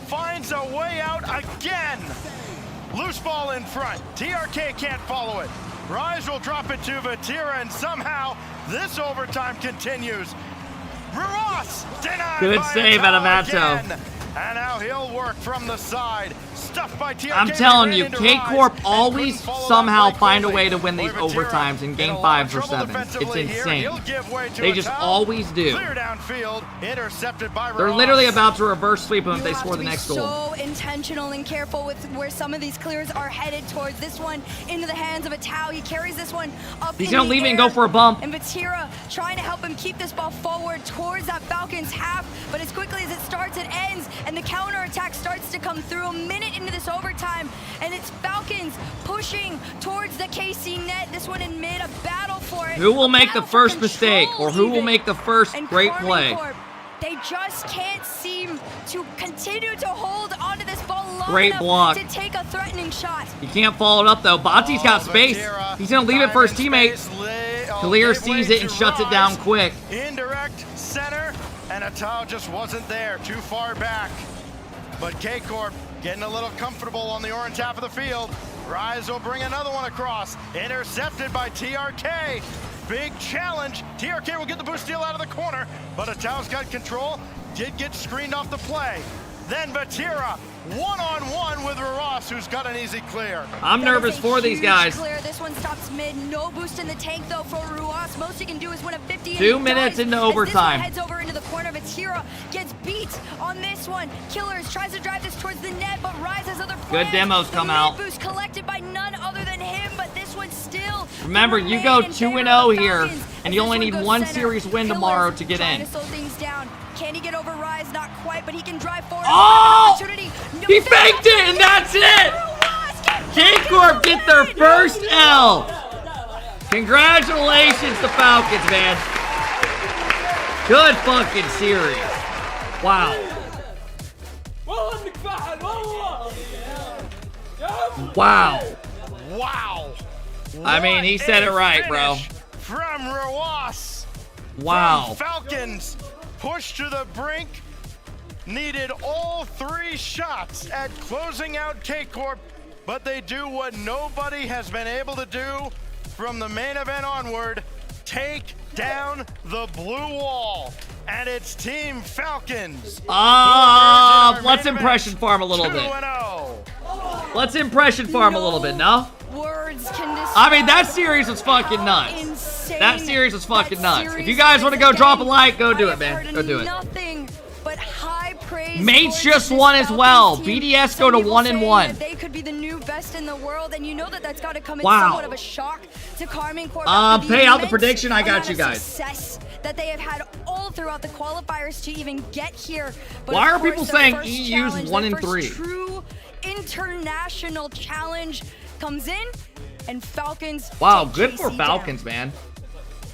S14: finds a way out again. Loose ball in front. TRK can't follow it. Rise will drop it to Vatira, and somehow this overtime continues. Ruas denied.
S1: Good save out of Atto.
S14: And now he'll work from the side. Stuffed by TRK.
S1: I'm telling you, K-Corp always somehow find a way to win these overtimes in game 5s or 7s. It's insane. They just always do. They're literally about to reverse sweep them if they score the next goal.
S7: So intentional and careful with where some of these clears are headed towards. This one into the hands of Atau. He carries this one up.
S1: He's gonna leave it and go for a bump.
S7: And Vatira trying to help him keep this ball forward towards that Falcons half. But as quickly as it starts, it ends. And the counter attack starts to come through a minute into this overtime, and it's Falcons pushing towards the KC net. This one in mid, a battle for it.
S1: Who will make the first mistake, or who will make the first great play?
S7: They just can't seem to continue to hold onto this ball long
S1: Great block.
S7: to take a threatening shot.
S1: He can't follow it up though. Bati's got space. He's gonna leave it for his teammate. Clear sees it and shuts it down quick.
S14: Indirect center, and Atau just wasn't there. Too far back. But K-Corp getting a little comfortable on the orange half of the field. Rise will bring another one across. Intercepted by TRK. Big challenge. TRK will get the boost steal out of the corner, but Atau's got control. Did get screened off the play. Then Vatira, one-on-one with Ruas, who's got an easy clear.
S1: I'm nervous for these guys.
S7: Clear. This one stops mid. No boost in the tank, though, for Ruas. Most he can do is win a 50.
S1: 2 minutes into overtime.
S7: This one heads over into the corner. Vatira gets beat on this one. Killers tries to drive this towards the net, but Rise has other plans.
S1: Good demos come out.
S7: Boost collected by none other than him, but this one still.
S1: Remember, you go 2-0 here, and you only need one series win tomorrow to get in.
S7: To slow things down. Can he get over Rise? Not quite, but he can drive forward.
S1: Oh! He faked it, and that's it! K-Corp get their first L. Congratulations to Falcons, man. Good fucking series. Wow. Wow.
S14: Wow.
S1: I mean, he said it right, bro.
S14: From Ruas.
S1: Wow.
S14: From Falcons pushed to the brink. Needed all 3 shots at closing out K-Corp, but they do what nobody has been able to do from the main event onward. Take down the blue wall. And it's Team Falcons.
S1: Let's impression farm a little bit. Let's impression farm a little bit, no?
S7: Words can
S1: I mean, that series was fucking nuts.
S7: Insane.
S1: That series was fucking nuts. If you guys want to go drop a like, go do it, man. Go do it.
S7: Nothing but high praise.
S1: Mates just won as well. BDS go to 1-1.
S7: They could be the new best in the world, and you know that that's got to come in
S1: Wow.
S7: somewhat of a shock to Karmine Corp.
S1: Pay out the prediction. I got you guys.
S7: Success that they have had all throughout the qualifiers to even get here. But
S1: Why
S7: of
S1: are
S7: course,
S1: people
S7: their
S1: saying
S7: first
S1: EU's
S7: challenge,
S1: 1
S7: their
S1: and
S7: first
S1: 3?
S7: True international challenge comes in, and Falcons.
S1: Wow,
S7: take
S1: good for
S7: JC
S1: Falcons,
S7: down.
S1: man.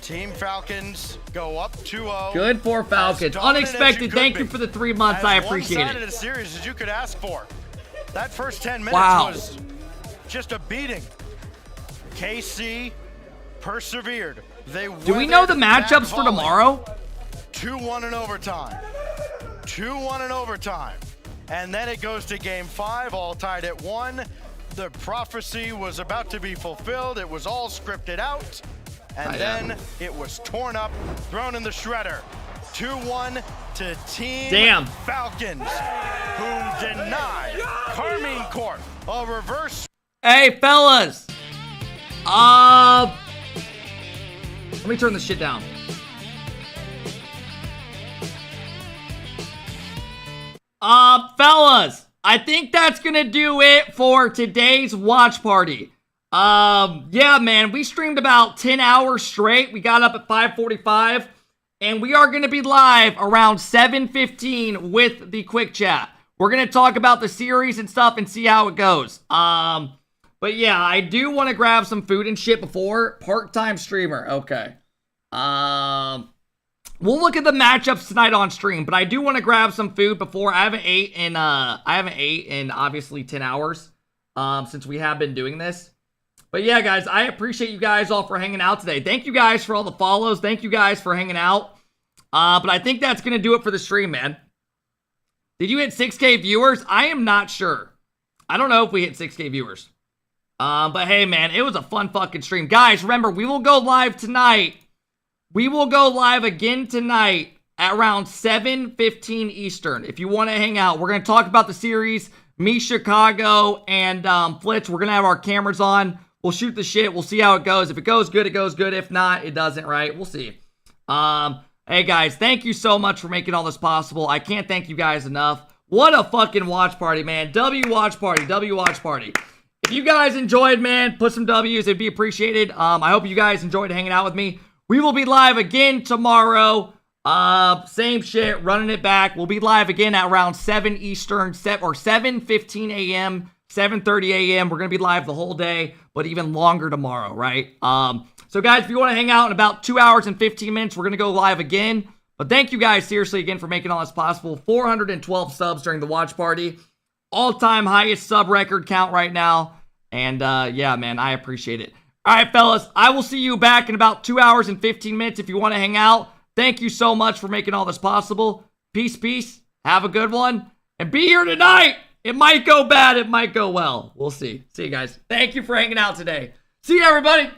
S14: Team Falcons go up 2-0.
S1: Good for Falcons. Unexpected. Thank you for the 3 months. I appreciate
S14: As one-sided
S1: it.
S14: a series as you could ask for. That first 10 minutes
S1: Wow.
S14: was just a beating. KC persevered. They
S1: Do we know the
S14: weathered that
S1: matchups for
S14: volley.
S1: tomorrow?
S14: 2-1 in overtime. 2-1 in overtime. And then it goes to game 5, all tied at 1. The prophecy was about to be fulfilled. It was all scripted out. And then it was torn up, thrown in the shredder. 2-1 to Team Falcons, who denied Karmine Corp a reverse.
S1: Hey, fellas. Let me turn this shit down. Fellas, I think that's gonna do it for today's watch party. Yeah, man, we streamed about 10 hours straight. We got up at 5:45, and we are going to be live around 7:15 with the quick chat. We're going to talk about the series and stuff and see how it goes. But yeah, I do want to grab some food and shit before. Part-time streamer, okay. We'll look at the matchups tonight on stream, but I do want to grab some food before. I haven't ate in obviously 10 hours since we have been doing this. But yeah, guys, I appreciate you guys all for hanging out today. Thank you guys for all the follows. Thank you guys for hanging out. But I think that's going to do it for the stream, man. Did you hit 6K viewers? I am not sure. I don't know if we hit 6K viewers. But hey, man, it was a fun fucking stream. Guys, remember, we will go live tonight. We will go live again tonight at around 7:15 Eastern. If you want to hang out, we're going to talk about the series. Me, Chicago, and Flitz, we're going to have our cameras on. We'll shoot the shit. We'll see how it goes. If it goes good, it goes good. If not, it doesn't, right? We'll see. Hey, guys, thank you so much for making all this possible. I can't thank you guys enough. What a fucking watch party, man. W watch party. W watch party. If you guys enjoyed, man, put some W's. It'd be appreciated. I hope you guys enjoyed hanging out with me. We will be live again tomorrow. Same shit, running it back. We'll be live again at around 7 Eastern, or 7:15 a.m., 7:30 a.m. We're going to be live the whole day, but even longer tomorrow, right? So guys, if you want to hang out in about 2 hours and 15 minutes, we're going to go live again. But thank you guys seriously again for making all this possible. 412 subs during the watch party. All-time highest sub record count right now. And yeah, man, I appreciate it. All right, fellas, I will see you back in about 2 hours and 15 minutes if you want to hang out. Thank you so much for making all this possible. Peace, peace. Have a good one. And be here tonight. It might go bad. It might go well. We'll see. See you guys. Thank you for hanging out today. See you, everybody.